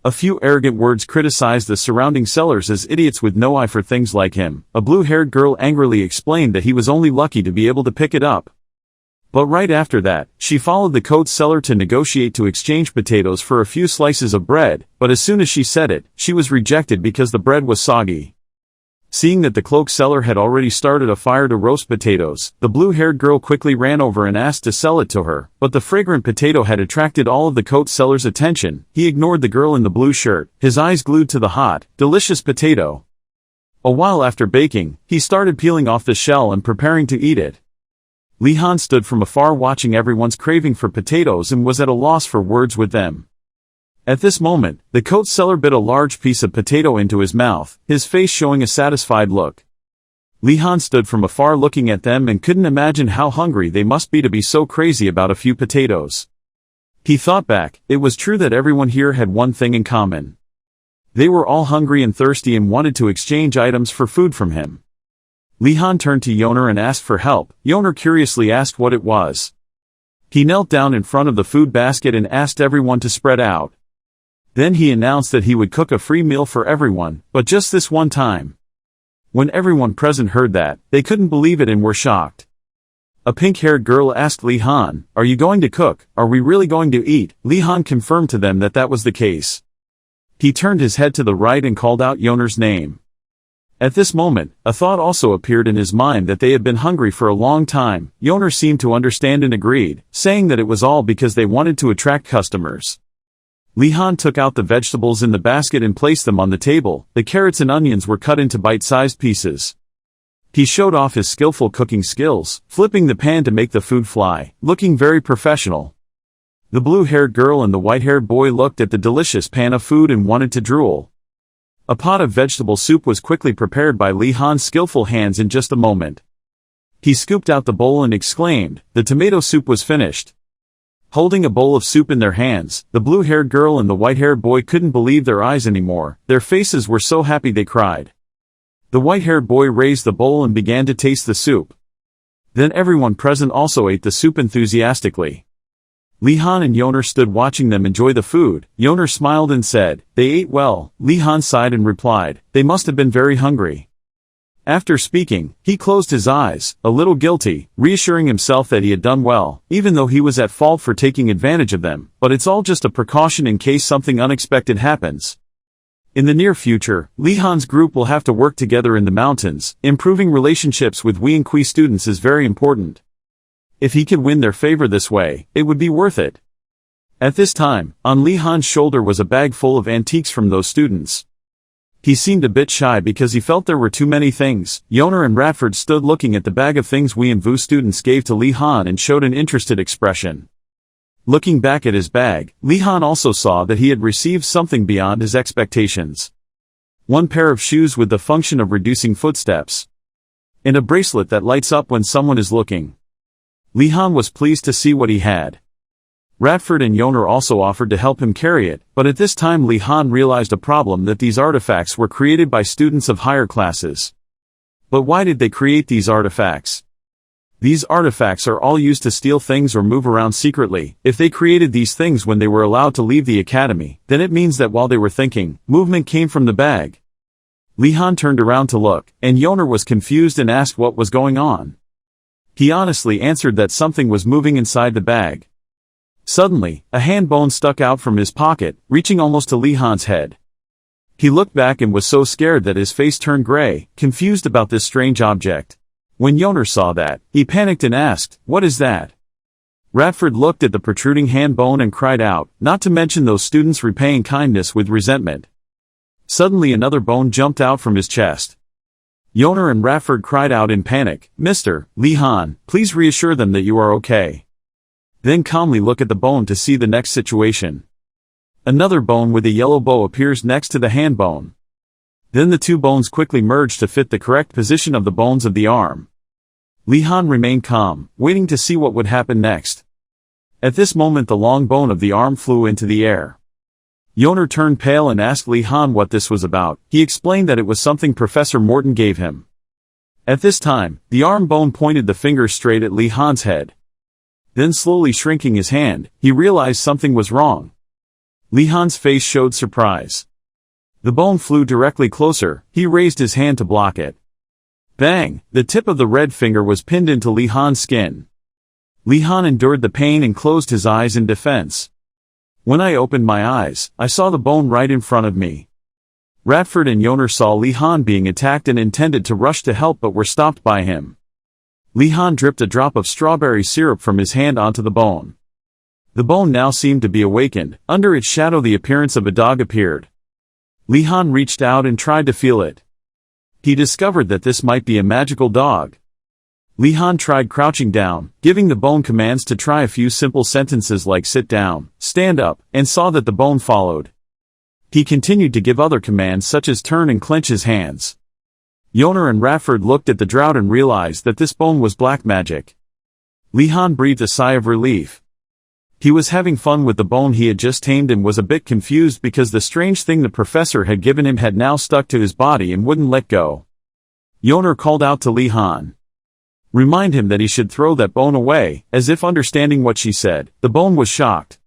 a few arrogant words, criticized the surrounding sellers as idiots with no eye for things like him. A blue-haired girl angrily explained that he was only lucky to be able to pick it up. But right after that, she followed the coat seller to negotiate to exchange potatoes for a few slices of bread, but as soon as she said it, she was rejected because the bread was soggy. Seeing that the cloak seller had already started a fire to roast potatoes, the blue-haired girl quickly ran over and asked to sell it to her, but the fragrant potato had attracted all of the coat seller's attention. He ignored the girl in the blue shirt, his eyes glued to the hot, delicious potato. A while after baking, he started peeling off the shell and preparing to eat it. Li Han stood from afar watching everyone's craving for potatoes and was at a loss for words with them. At this moment, the coat seller bit a large piece of potato into his mouth, his face showing a satisfied look. Li Han stood from afar looking at them and couldn't imagine how hungry they must be to be so crazy about a few potatoes. He thought back, it was true that everyone here had one thing in common. They were all hungry and thirsty and wanted to exchange items for food from him. Li Han turned to Yoner and asked for help. Yoner curiously asked what it was. He knelt down in front of the food basket and asked everyone to spread out. Then he announced that he would cook a free meal for everyone, but just this one time. When everyone present heard that, they couldn't believe it and were shocked. A pink-haired girl asked Li Han, "Are you going to cook? Are we really going to eat?" Li Han confirmed to them that that was the case. He turned his head to the right and called out Yoner's name. At this moment, a thought also appeared in his mind that they had been hungry for a long time. Yoner seemed to understand and agreed, saying that it was all because they wanted to attract customers. Li Han took out the vegetables in the basket and placed them on the table. The carrots and onions were cut into bite-sized pieces. He showed off his skillful cooking skills, flipping the pan to make the food fly, looking very professional. The blue-haired girl and the white-haired boy looked at the delicious pan of food and wanted to drool. A pot of vegetable soup was quickly prepared by Li Han's skillful hands in just a moment. He scooped out the bowl and exclaimed, "The tomato soup was finished." Holding a bowl of soup in their hands, the blue-haired girl and the white-haired boy couldn't believe their eyes anymore. Their faces were so happy they cried. The white-haired boy raised the bowl and began to taste the soup. Then everyone present also ate the soup enthusiastically. Li Han and Yoner stood watching them enjoy the food. Yoner smiled and said, "They ate well." Li Han sighed and replied, "They must have been very hungry." After speaking, he closed his eyes, a little guilty, reassuring himself that he had done well, even though he was at fault for taking advantage of them, but it's all just a precaution in case something unexpected happens. In the near future, Li Han's group will have to work together in the mountains. Improving relationships with Wei and Kui students is very important. If he could win their favor this way, it would be worth it. At this time, on Li Han's shoulder was a bag full of antiques from those students. He seemed a bit shy because he felt there were too many things. Yoner and Radford stood looking at the bag of things Wei and Vu students gave to Li Han and showed an interested expression. Looking back at his bag, Li Han also saw that he had received something beyond his expectations. One pair of shoes with the function of reducing footsteps. And a bracelet that lights up when someone is looking. Li Han was pleased to see what he had. Radford and Yoner also offered to help him carry it, but at this time Li Han realized a problem, that these artifacts were created by students of higher classes. But why did they create these artifacts? These artifacts are all used to steal things or move around secretly. If they created these things when they were allowed to leave the academy, then it means that while they were thinking, movement came from the bag. Li Han turned around to look, and Yoner was confused and asked what was going on. He honestly answered that something was moving inside the bag. Suddenly, a hand bone stuck out from his pocket, reaching almost to Li Han's head. He looked back and was so scared that his face turned gray, confused about this strange object. When Yoner saw that, he panicked and asked, "What is that?" Radford looked at the protruding hand bone and cried out, not to mention those students repaying kindness with resentment. Suddenly another bone jumped out from his chest. Yoner and Radford cried out in panic, "Mr. Li Han, please reassure them that you are okay." Then calmly look at the bone to see the next situation. Another bone with a yellow bow appears next to the hand bone. Then the two bones quickly merge to fit the correct position of the bones of the arm. Li Han remained calm, waiting to see what would happen next. At this moment the long bone of the arm flew into the air. Yoner turned pale and asked Li Han what this was about. He explained that it was something Professor Morton gave him. At this time, the arm bone pointed the finger straight at Li Han's head. Then slowly shrinking his hand, he realized something was wrong. Li Han's face showed surprise. The bone flew directly closer. He raised his hand to block it. Bang! The tip of the red finger was pinned into Li Han's skin. Li Han endured the pain and closed his eyes in defense. When I opened my eyes, I saw the bone right in front of me. Radford and Yoner saw Li Han being attacked and intended to rush to help but were stopped by him. Li Han dripped a drop of strawberry syrup from his hand onto the bone. The bone now seemed to be awakened. Under its shadow the appearance of a dog appeared. Li Han reached out and tried to feel it. He discovered that this might be a magical dog. Li Han tried crouching down, giving the bone commands to try a few simple sentences like sit down, stand up, and saw that the bone followed. He continued to give other commands such as turn and clench his hands. Yoner and Radford looked at the drought and realized that this bone was black magic. Li Han breathed a sigh of relief. He was having fun with the bone he had just tamed and was a bit confused because the strange thing the professor had given him had now stuck to his body and wouldn't let go. Yoner called out to Li Han. Remind him that he should throw that bone away. As if understanding what she said, the bone was shocked.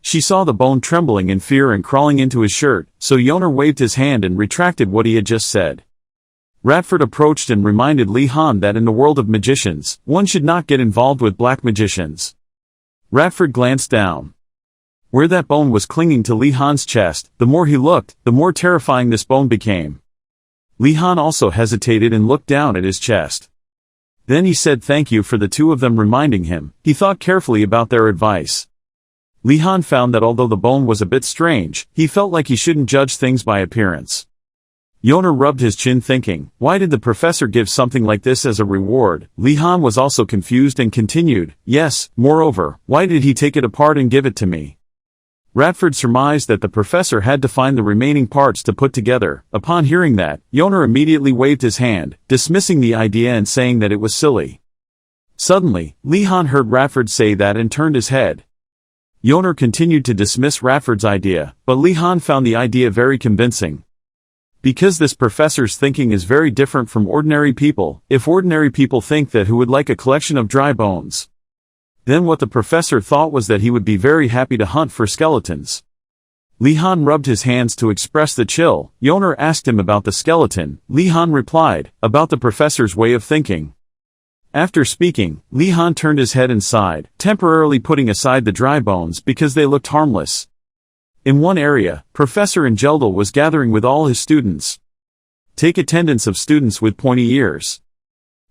She saw the bone trembling in fear and crawling into his shirt, so Yoner waved his hand and retracted what he had just said. Radford approached and reminded Li Han that in the world of magicians, one should not get involved with black magicians. Radford glanced down. Where that bone was clinging to Li Han's chest, the more he looked, the more terrifying this bone became. Li Han also hesitated and looked down at his chest. Then he said thank you for the two of them reminding him. He thought carefully about their advice. Li Han found that although the bone was a bit strange, he felt like he shouldn't judge things by appearance. Yoner rubbed his chin thinking, why did the professor give something like this as a reward? Li Han was also confused and continued, yes, moreover, why did he take it apart and give it to me? Radford surmised that the professor had to find the remaining parts to put together. Upon hearing that, Yoner immediately waved his hand, dismissing the idea and saying that it was silly. Suddenly, Li Han heard Radford say that and turned his head. Yoner continued to dismiss Radford's idea, but Li Han found the idea very convincing. Because this professor's thinking is very different from ordinary people, if ordinary people think that who would like a collection of dry bones? Then what the professor thought was that he would be very happy to hunt for skeletons. Li Han rubbed his hands to express the chill. Yoner asked him about the skeleton. Li Han replied, about the professor's way of thinking. After speaking, Li Han turned his head and sighed, temporarily putting aside the dry bones because they looked harmless. In one area, Professor Angeldal was gathering with all his students. Take attendance of students with pointy ears.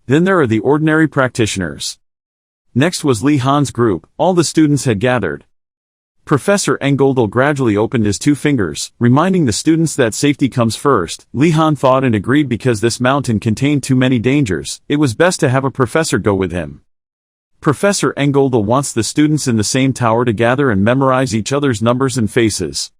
Then there are the ordinary practitioners. Next was Li Han's group. All the students had gathered. Professor Angeldal gradually opened his two fingers, reminding the students that safety comes first. Li Han thought and agreed because this mountain contained too many dangers. It was best to have a professor go with him. Professor Angeldal wants the students in the same tower to gather and memorize each other's numbers and faces.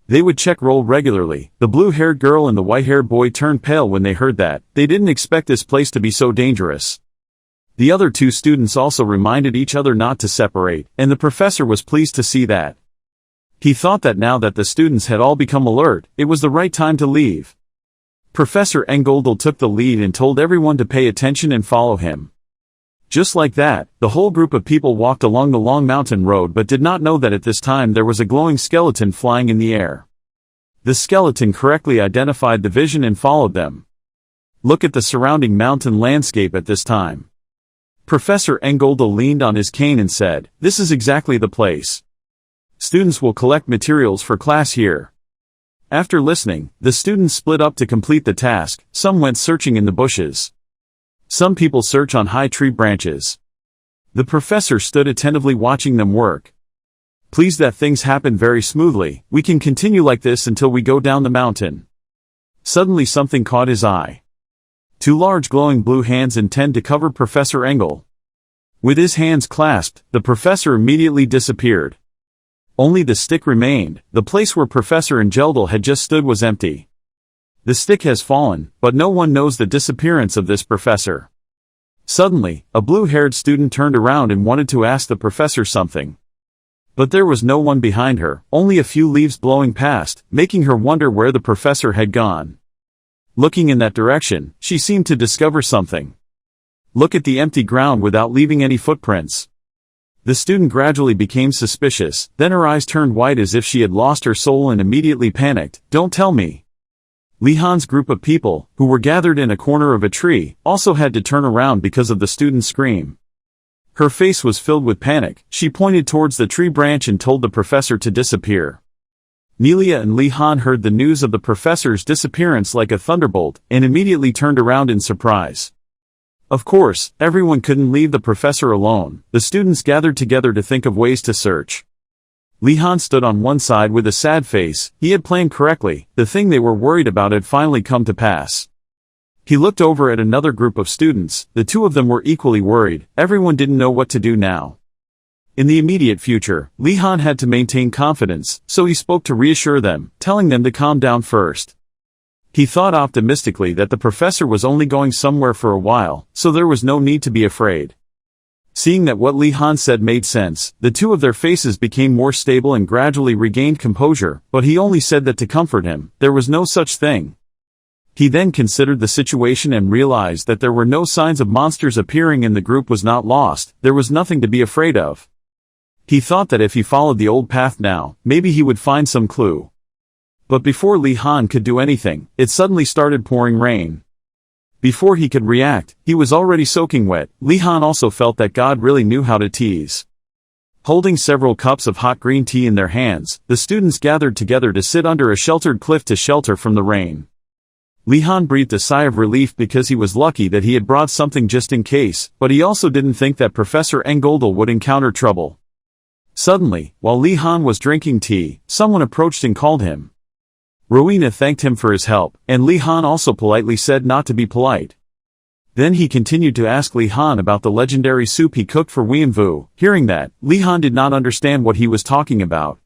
They would check roll regularly. The blue-haired girl and the white-haired boy turned pale when they heard that. They didn't expect this place to be so dangerous. The other two students also reminded each other not to separate, and the professor was pleased to see that. He thought that now that the students had all become alert, it was the right time to leave. Professor Engoldel took the lead and told everyone to pay attention and follow him. Just like that, the whole group of people walked along the long mountain road but did not know that at this time there was a glowing skeleton flying in the air. The skeleton correctly identified the vision and followed them. Look at the surrounding mountain landscape at this time. Professor Engoldel leaned on his cane and said, "This is exactly the place. Students will collect materials for class here." After listening, the students split up to complete the task. Some went searching in the bushes. Some people search on high tree branches. The professor stood attentively watching them work. "Pleased that things happen very smoothly, we can continue like this until we go down the mountain." Suddenly something caught his eye. Two large glowing blue hands intend to cover Professor Engel. With his hands clasped, the professor immediately disappeared. Only the stick remained. The place where Professor Engeldel had just stood was empty. The stick has fallen, but no one knows the disappearance of this professor. Suddenly, a blue-haired student turned around and wanted to ask the professor something. But there was no one behind her, only a few leaves blowing past, making her wonder where the professor had gone. Looking in that direction, she seemed to discover something. Look at the empty ground without leaving any footprints. The student gradually became suspicious, then her eyes turned white as if she had lost her soul and immediately panicked. "Don't tell me." Li Han's group of people, who were gathered in a corner of a tree, also had to turn around because of the student's scream. Her face was filled with panic. She pointed towards the tree branch and told the professor to disappear. Nelia and Li Han heard the news of the professor's disappearance like a thunderbolt, and immediately turned around in surprise. Of course, everyone couldn't leave the professor alone. The students gathered together to think of ways to search. Li Han stood on one side with a sad face. He had planned correctly. The thing they were worried about had finally come to pass. He looked over at another group of students. The two of them were equally worried. Everyone didn't know what to do now. In the immediate future, Li Han had to maintain confidence, so he spoke to reassure them, telling them to calm down first. He thought optimistically that the professor was only going somewhere for a while, so there was no need to be afraid. Seeing that what Li Han said made sense, the two of their faces became more stable and gradually regained composure, but he only said that to comfort him. There was no such thing. He then considered the situation and realized that there were no signs of monsters appearing and the group was not lost. There was nothing to be afraid of. He thought that if he followed the old path now, maybe he would find some clue. But before Li Han could do anything, it suddenly started pouring rain. Before he could react, he was already soaking wet. Li Han also felt that God really knew how to tease. Holding several cups of hot green tea in their hands, the students gathered together to sit under a sheltered cliff to shelter from the rain. Li Han breathed a sigh of relief because he was lucky that he had brought something just in case, but he also didn't think that Professor Engoldel would encounter trouble. Suddenly, while Li Han was drinking tea, someone approached and called him. Rowena thanked him for his help, and Li Han also politely said not to be polite. Then he continued to ask Li Han about the legendary soup he cooked for Weanvu. Hearing that, Li Han did not understand what he was talking about.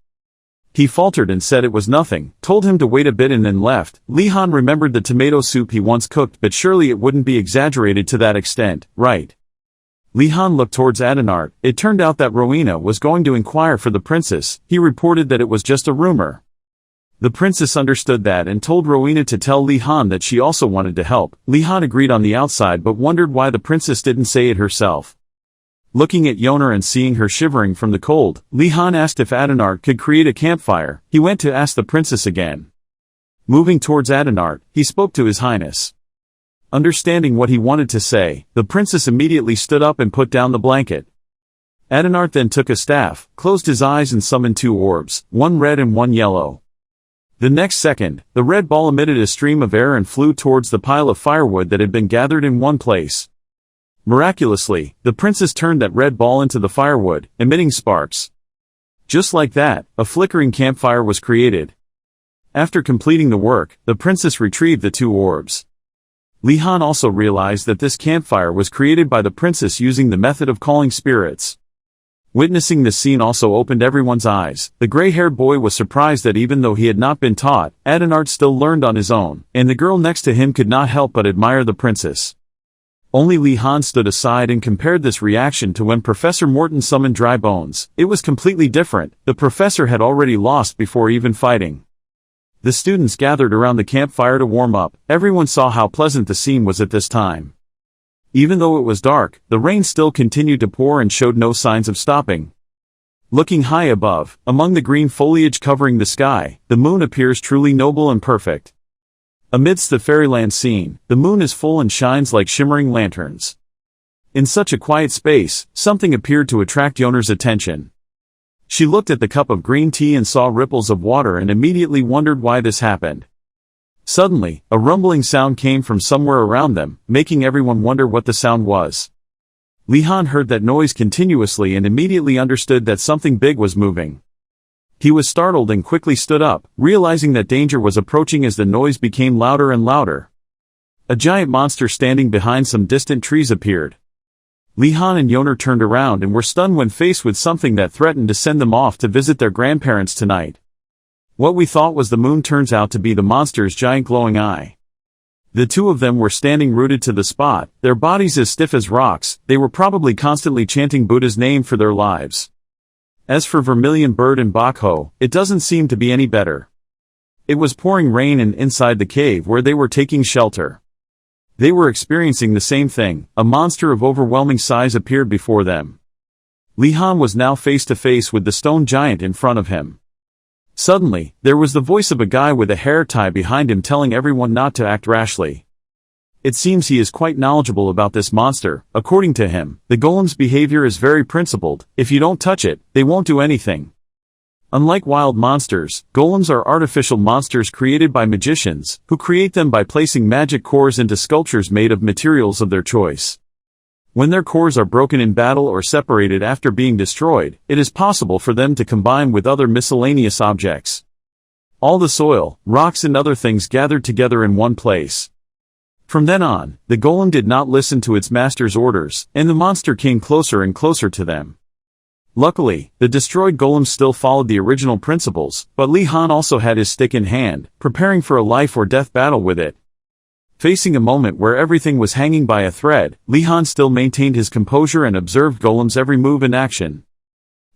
He faltered and said it was nothing, told him to wait a bit and then left. Li Han remembered the tomato soup he once cooked, but surely it wouldn't be exaggerated to that extent, right? Li Han looked towards Aldinart. It turned out that Rowena was going to inquire for the princess. He reported that it was just a rumor. The princess understood that and told Rowena to tell Li Han that she also wanted to help. Li Han agreed on the outside but wondered why the princess didn't say it herself. Looking at Yoner and seeing her shivering from the cold, Li Han asked if Aldinart could create a campfire. He went to ask the princess again. Moving towards Aldinart, he spoke to His Highness. Understanding what he wanted to say, the princess immediately stood up and put down the blanket. Aldinart then took a staff, closed his eyes and summoned two orbs, one red and one yellow. The next second, the red ball emitted a stream of air and flew towards the pile of firewood that had been gathered in one place. Miraculously, the princess turned that red ball into the firewood, emitting sparks. Just like that, a flickering campfire was created. After completing the work, the princess retrieved the two orbs. Li Han also realized that this campfire was created by the princess using the method of calling spirits. Witnessing this scene also opened everyone's eyes. The gray-haired boy was surprised that even though he had not been taught, Aldinart still learned on his own, and the girl next to him could not help but admire the princess. Only Li Han stood aside and compared this reaction to when Professor Morton summoned Dry Bones. It was completely different. The professor had already lost before even fighting. The students gathered around the campfire to warm up. Everyone saw how pleasant the scene was at this time. Even though it was dark, the rain still continued to pour and showed no signs of stopping. Looking high above, among the green foliage covering the sky, the moon appears truly noble and perfect. Amidst the fairyland scene, the moon is full and shines like shimmering lanterns. In such a quiet space, something appeared to attract Yoner's attention. She looked at the cup of green tea and saw ripples of water and immediately wondered why this happened. Suddenly, a rumbling sound came from somewhere around them, making everyone wonder what the sound was. Li-Han heard that noise continuously and immediately understood that something big was moving. He was startled and quickly stood up, realizing that danger was approaching as the noise became louder and louder. A giant monster standing behind some distant trees appeared. Li-Han and Yoner turned around and were stunned when faced with something that threatened to send them off to visit their grandparents tonight. What we thought was the moon turns out to be the monster's giant glowing eye. The two of them were standing rooted to the spot, their bodies as stiff as rocks. They were probably constantly chanting Buddha's name for their lives. As for Vermilion Bird and Bakho, it doesn't seem to be any better. It was pouring rain and inside the cave where they were taking shelter. They were experiencing the same thing. A monster of overwhelming size appeared before them. Li-Han was now face to face with the stone giant in front of him. Suddenly, there was the voice of a guy with a hair tie behind him telling everyone not to act rashly. It seems he is quite knowledgeable about this monster. According to him, the golem's behavior is very principled. If you don't touch it, they won't do anything. Unlike wild monsters, golems are artificial monsters created by magicians, who create them by placing magic cores into sculptures made of materials of their choice. When their cores are broken in battle or separated after being destroyed, it is possible for them to combine with other miscellaneous objects. All the soil, rocks and other things gathered together in one place. From then on, the golem did not listen to its master's orders, and the monster came closer and closer to them. Luckily, the destroyed golem still followed the original principles, but Li-Han also had his stick in hand, preparing for a life or death battle with it. Facing a moment where everything was hanging by a thread, Li-Han still maintained his composure and observed golem's every move and action.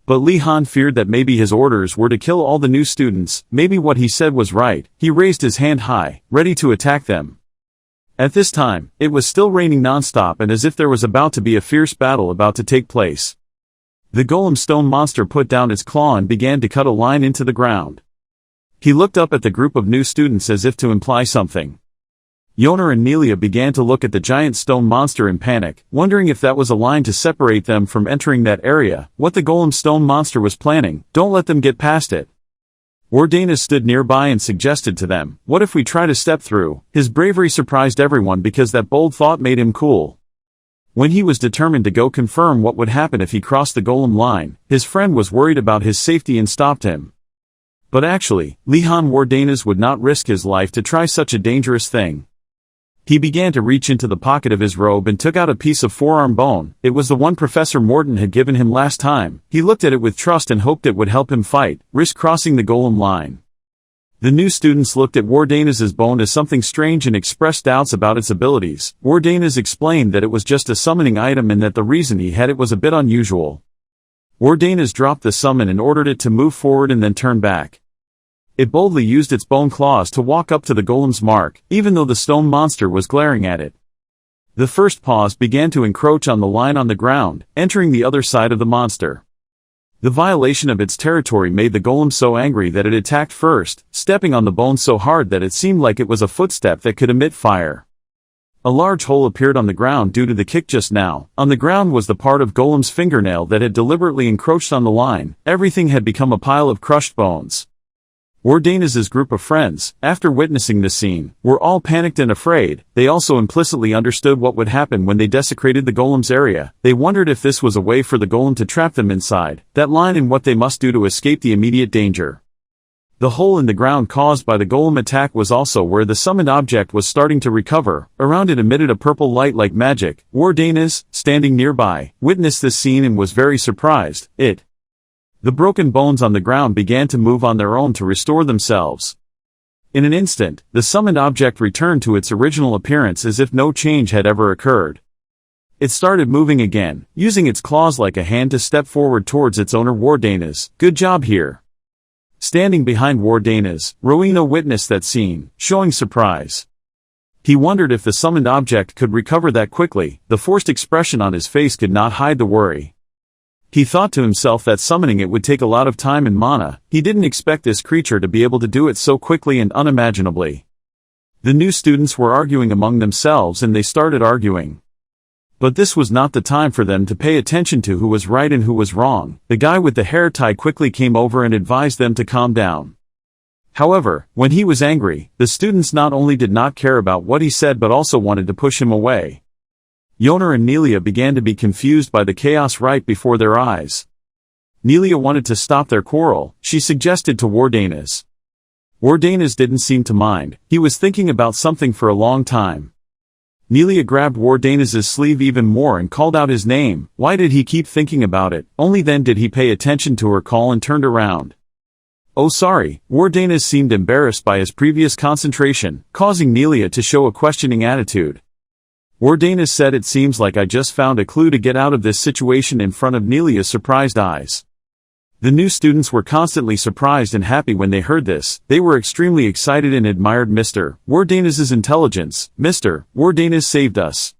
But Li-Han feared that maybe his orders were to kill all the new students. Maybe what he said was right. He raised his hand high, ready to attack them. At this time, it was still raining non-stop and as if there was about to be a fierce battle about to take place. The golem stone monster put down its claw and began to cut a line into the ground. He looked up at the group of new students as if to imply something. Yoner and Nelia began to look at the giant stone monster in panic, wondering if that was a line to separate them from entering that area. What the golem stone monster was planning, don't let them get past it. Wardanis stood nearby and suggested to them, what if we try to step through? His bravery surprised everyone because that bold thought made him cool. When he was determined to go confirm what would happen if he crossed the golem line, his friend was worried about his safety and stopped him. But actually, Li-Han Wardanis would not risk his life to try such a dangerous thing. He began to reach into the pocket of his robe and took out a piece of forearm bone. It was the one Professor Morton had given him last time. He looked at it with trust and hoped it would help him fight, risk crossing the golem line. The new students looked at Wardanis's bone as something strange and expressed doubts about its abilities. Wardanis explained that it was just a summoning item and that the reason he had it was a bit unusual. Wardanis dropped the summon and ordered it to move forward and then turn back. It boldly used its bone claws to walk up to the golem's mark, even though the stone monster was glaring at it. The first paws began to encroach on the line on the ground, entering the other side of the monster. The violation of its territory made the golem so angry that it attacked first, stepping on the bone so hard that it seemed like it was a footstep that could emit fire. A large hole appeared on the ground due to the kick just now. On the ground was the part of golem's fingernail that had deliberately encroached on the line. Everything had become a pile of crushed bones. Wardanis's group of friends, after witnessing this scene, were all panicked and afraid. They also implicitly understood what would happen when they desecrated the golem's area. They wondered if this was a way for the golem to trap them inside that line and what they must do to escape the immediate danger. The hole in the ground caused by the golem attack was also where the summoned object was starting to recover. Around it emitted a purple light like magic. Wardanis, standing nearby, witnessed this scene and was very surprised. The broken bones on the ground began to move on their own to restore themselves. In an instant, the summoned object returned to its original appearance as if no change had ever occurred. It started moving again, using its claws like a hand to step forward towards its owner Wardanis. Good job here. Standing behind Wardanis, Rowena witnessed that scene, showing surprise. He wondered if the summoned object could recover that quickly. The forced expression on his face could not hide the worry. He thought to himself that summoning it would take a lot of time and mana. He didn't expect this creature to be able to do it so quickly and unimaginably. The new students were arguing among themselves and they started arguing. But this was not the time for them to pay attention to who was right and who was wrong. The guy with the hair tie quickly came over and advised them to calm down. However, when he was angry, the students not only did not care about what he said but also wanted to push him away. Yoner and Nelia began to be confused by the chaos right before their eyes. Nelia wanted to stop their quarrel. She suggested to Wardanis. Wardanis didn't seem to mind. He was thinking about something for a long time. Nelia grabbed Wardanis' sleeve even more and called out his name. Why did he keep thinking about it? Only then did he pay attention to her call and turned around. Oh sorry, Wardanis seemed embarrassed by his previous concentration, causing Nelia to show a questioning attitude. Wardanis said, it seems like I just found a clue to get out of this situation in front of Nelia's surprised eyes. The new students were constantly surprised and happy when they heard this. They were extremely excited and admired Mr. Wardanis' intelligence. Mr. Wardanis saved us.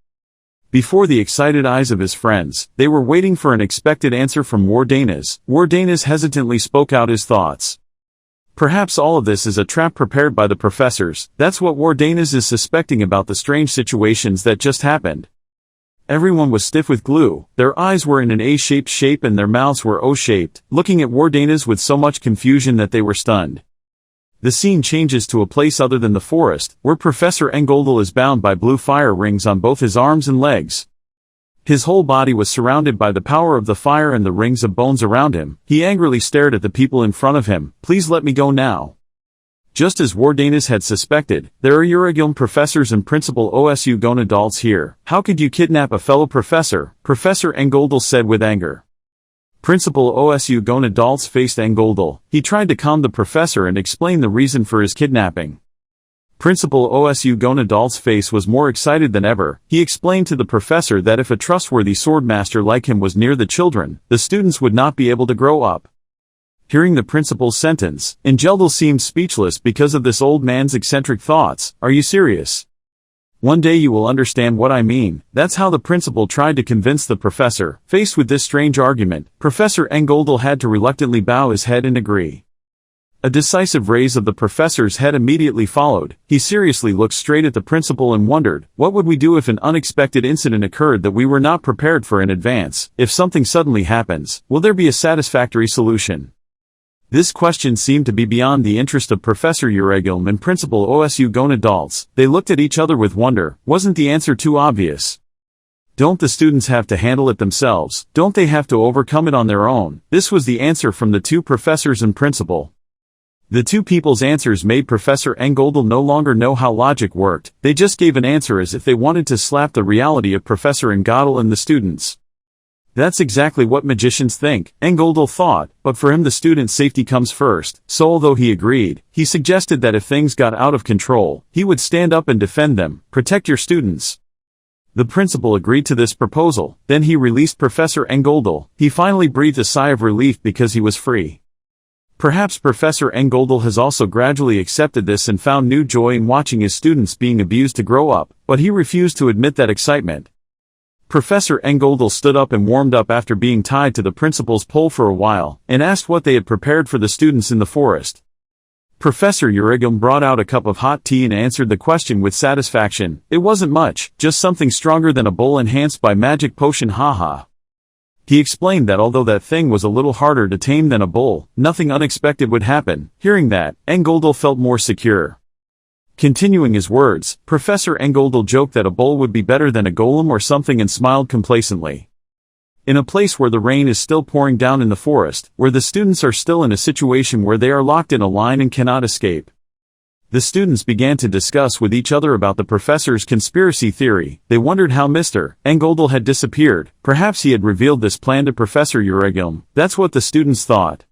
Before the excited eyes of his friends, they were waiting for an expected answer from Wardanis. Wardanis hesitantly spoke out his thoughts. Perhaps all of this is a trap prepared by the professors. That's what Wardanis is suspecting about the strange situations that just happened. Everyone was stiff with glue. Their eyes were in an A-shaped shape and their mouths were O-shaped, looking at Wardanis with so much confusion that they were stunned. The scene changes to a place other than the forest, where Professor Engoldel is bound by blue fire rings on both his arms and legs. His whole body was surrounded by the power of the fire and the rings of bones around him. He angrily stared at the people in front of him. Please let me go now. Just as Wardanis had suspected, there are Eurogilm professors and Principal OSU Gon adults here. How could you kidnap a fellow professor? Professor Engoldel said with anger. Principal OSU Gon adults faced Engoldel. He tried to calm the professor and explain the reason for his kidnapping. Principal OSU Gon adult's face was more excited than ever. He explained to the professor that if a trustworthy swordmaster like him was near the children, the students would not be able to grow up. Hearing the principal's sentence, Engeldel seemed speechless because of this old man's eccentric thoughts. Are you serious? One day you will understand what I mean. That's how the principal tried to convince the professor. Faced with this strange argument, Professor Engoldel had to reluctantly bow his head and agree. A decisive raise of the professor's head immediately followed. He seriously looked straight at the principal and wondered, what would we do if an unexpected incident occurred that we were not prepared for in advance? If something suddenly happens, will there be a satisfactory solution? This question seemed to be beyond the interest of Professor Eurogilm and Principal OSU Gon adults. They looked at each other with wonder. Wasn't the answer too obvious? Don't the students have to handle it themselves? Don't they have to overcome it on their own? This was the answer from the two professors and principal. The two people's answers made Professor Engoldel no longer know how logic worked. They just gave an answer as if they wanted to slap the reality of Professor Engoldel and the students. That's exactly what magicians think, Engoldel thought, but for him the student's safety comes first. So although he agreed, he suggested that if things got out of control, he would stand up and defend them. Protect your students. The principal agreed to this proposal. Then he released Professor Engoldel. He finally breathed a sigh of relief because he was free. Perhaps Professor Engoldel has also gradually accepted this and found new joy in watching his students being abused to grow up, but he refused to admit that excitement. Professor Engoldel stood up and warmed up after being tied to the principal's pole for a while, and asked what they had prepared for the students in the forest. Professor Eurogilm brought out a cup of hot tea and answered the question with satisfaction. It wasn't much, just something stronger than a bowl enhanced by magic potion, haha. He explained that although that thing was a little harder to tame than a bull, nothing unexpected would happen. Hearing that, Engoldel felt more secure. Continuing his words, Professor Engoldel joked that a bull would be better than a golem or something and smiled complacently. In a place where the rain is still pouring down in the forest, where the students are still in a situation where they are locked in a line and cannot escape, the students began to discuss with each other about the professor's conspiracy theory. They wondered how Mr. Engoldel had disappeared. Perhaps he had revealed this plan to Professor Eurogilm. That's what the students thought.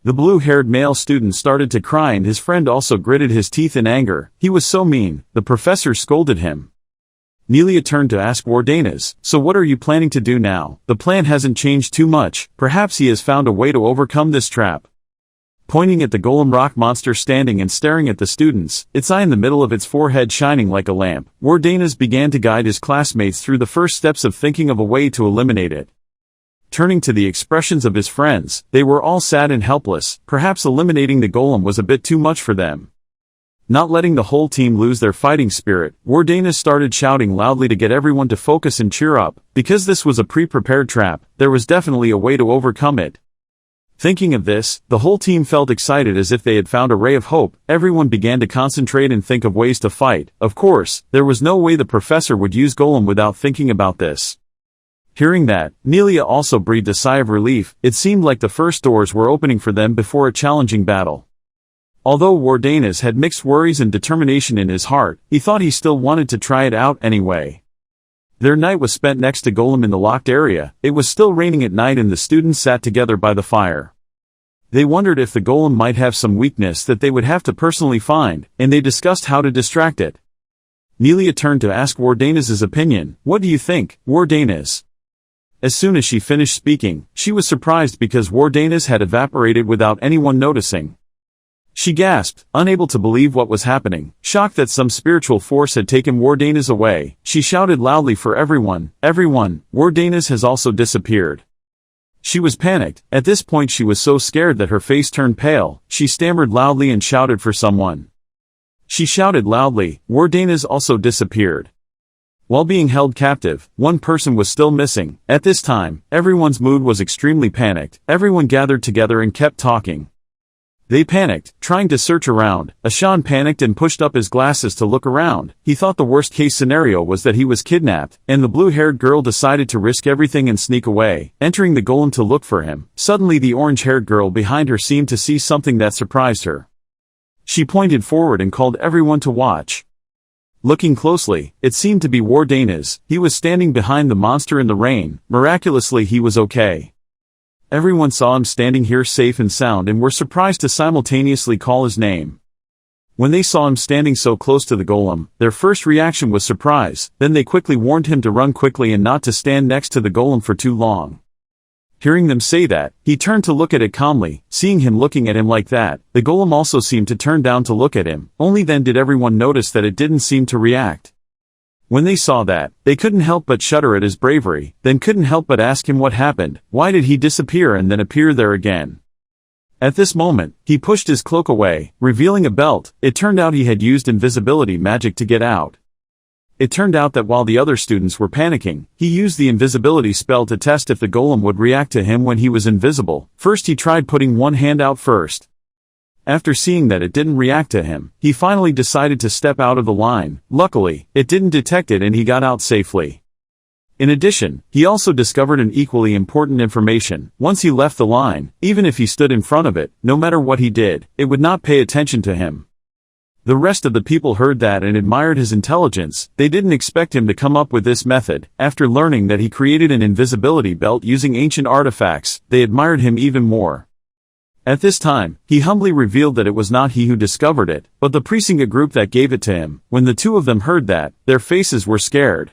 The blue-haired male student started to cry and his friend also gritted his teeth in anger. He was so mean. The professor scolded him. Nelia turned to ask Wardanis, so what are you planning to do now? The plan hasn't changed too much. Perhaps he has found a way to overcome this trap. Pointing at the golem rock monster standing and staring at the students, its eye in the middle of its forehead shining like a lamp, Wardanis began to guide his classmates through the first steps of thinking of a way to eliminate it. Turning to the expressions of his friends, they were all sad and helpless. Perhaps eliminating the golem was a bit too much for them. Not letting the whole team lose their fighting spirit, Wardanis started shouting loudly to get everyone to focus and cheer up. Because this was a pre-prepared trap, there was definitely a way to overcome it. Thinking of this, the whole team felt excited as if they had found a ray of hope. Everyone began to concentrate and think of ways to fight. Of course, there was no way the professor would use golem without thinking about this. Hearing that, Nelia also breathed a sigh of relief. It seemed like the first doors were opening for them before a challenging battle. Although Wardanis had mixed worries and determination in his heart, he thought he still wanted to try it out anyway. Their night was spent next to Golem in the locked area. It was still raining at night and the students sat together by the fire. They wondered if the Golem might have some weakness that they would have to personally find, and they discussed how to distract it. Nelia turned to ask Wardanis' opinion. "What do you think, Wardanis?" As soon as she finished speaking, she was surprised because Wardanis had evaporated without anyone noticing. She gasped, unable to believe what was happening. Shocked that some spiritual force had taken Wardanis away, she shouted loudly for everyone, "Everyone, Wardanis has also disappeared." She was panicked. At this point she was so scared that her face turned pale. She stammered loudly and shouted for someone. She shouted loudly, "Wardanis also disappeared." While being held captive, one person was still missing. At this time, everyone's mood was extremely panicked. Everyone gathered together and kept talking. They panicked, trying to search around. Ashan panicked and pushed up his glasses to look around. He thought the worst-case scenario was that he was kidnapped, and the blue-haired girl decided to risk everything and sneak away, entering the golem to look for him. Suddenly the orange-haired girl behind her seemed to see something that surprised her. She pointed forward and called everyone to watch. Looking closely, it seemed to be Wardanis. He was standing behind the monster in the rain. Miraculously he was okay. Everyone saw him standing here safe and sound and were surprised to simultaneously call his name. When they saw him standing so close to the golem, their first reaction was surprise, then they quickly warned him to run quickly and not to stand next to the golem for too long. Hearing them say that, he turned to look at it calmly. Seeing him looking at him like that, the golem also seemed to turn down to look at him. Only then did everyone notice that it didn't seem to react. When they saw that, they couldn't help but shudder at his bravery, then couldn't help but ask him what happened. Why did he disappear and then appear there again? At this moment, he pushed his cloak away, revealing a belt. It turned out he had used invisibility magic to get out. It turned out that while the other students were panicking, he used the invisibility spell to test if the golem would react to him when he was invisible. First he tried putting one hand out first. After seeing that it didn't react to him, he finally decided to step out of the line. Luckily, it didn't detect it and he got out safely. In addition, he also discovered an equally important information. Once he left the line, even if he stood in front of it, no matter what he did, it would not pay attention to him. The rest of the people heard that and admired his intelligence. They didn't expect him to come up with this method. After learning that he created an invisibility belt using ancient artifacts, they admired him even more. At this time, he humbly revealed that it was not he who discovered it, but the Presinga group that gave it to him. When the two of them heard that, their faces were scared.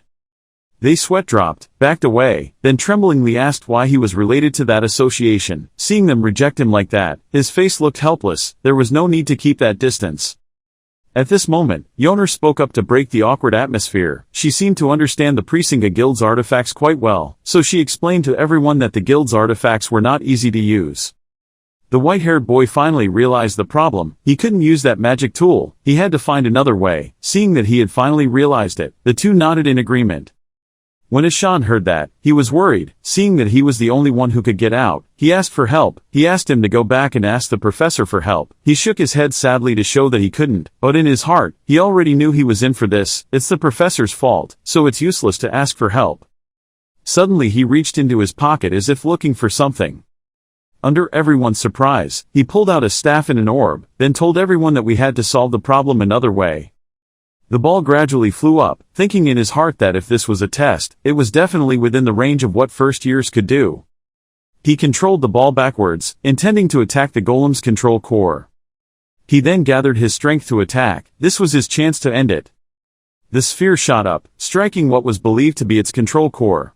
They sweat dropped, backed away, then tremblingly asked why he was related to that association. Seeing them reject him like that, his face looked helpless. There was no need to keep that distance. At this moment, Yoner spoke up to break the awkward atmosphere. She seemed to understand the Presinga Guild's artifacts quite well, so she explained to everyone that the Guild's artifacts were not easy to use. The white-haired boy finally realized the problem. He couldn't use that magic tool. He had to find another way. Seeing that he had finally realized it, the two nodded in agreement. When Ashan heard that, he was worried. Seeing that he was the only one who could get out, he asked for help. He asked him to go back and ask the professor for help. He shook his head sadly to show that he couldn't, but in his heart, he already knew he was in for this. It's the professor's fault, so it's useless to ask for help. Suddenly he reached into his pocket as if looking for something. Under everyone's surprise, he pulled out a staff and an orb, then told everyone that we had to solve the problem another way. The ball gradually flew up, thinking in his heart that if this was a test, it was definitely within the range of what first years could do. He controlled the ball backwards, intending to attack the golem's control core. He then gathered his strength to attack. This was his chance to end it. The sphere shot up, striking what was believed to be its control core.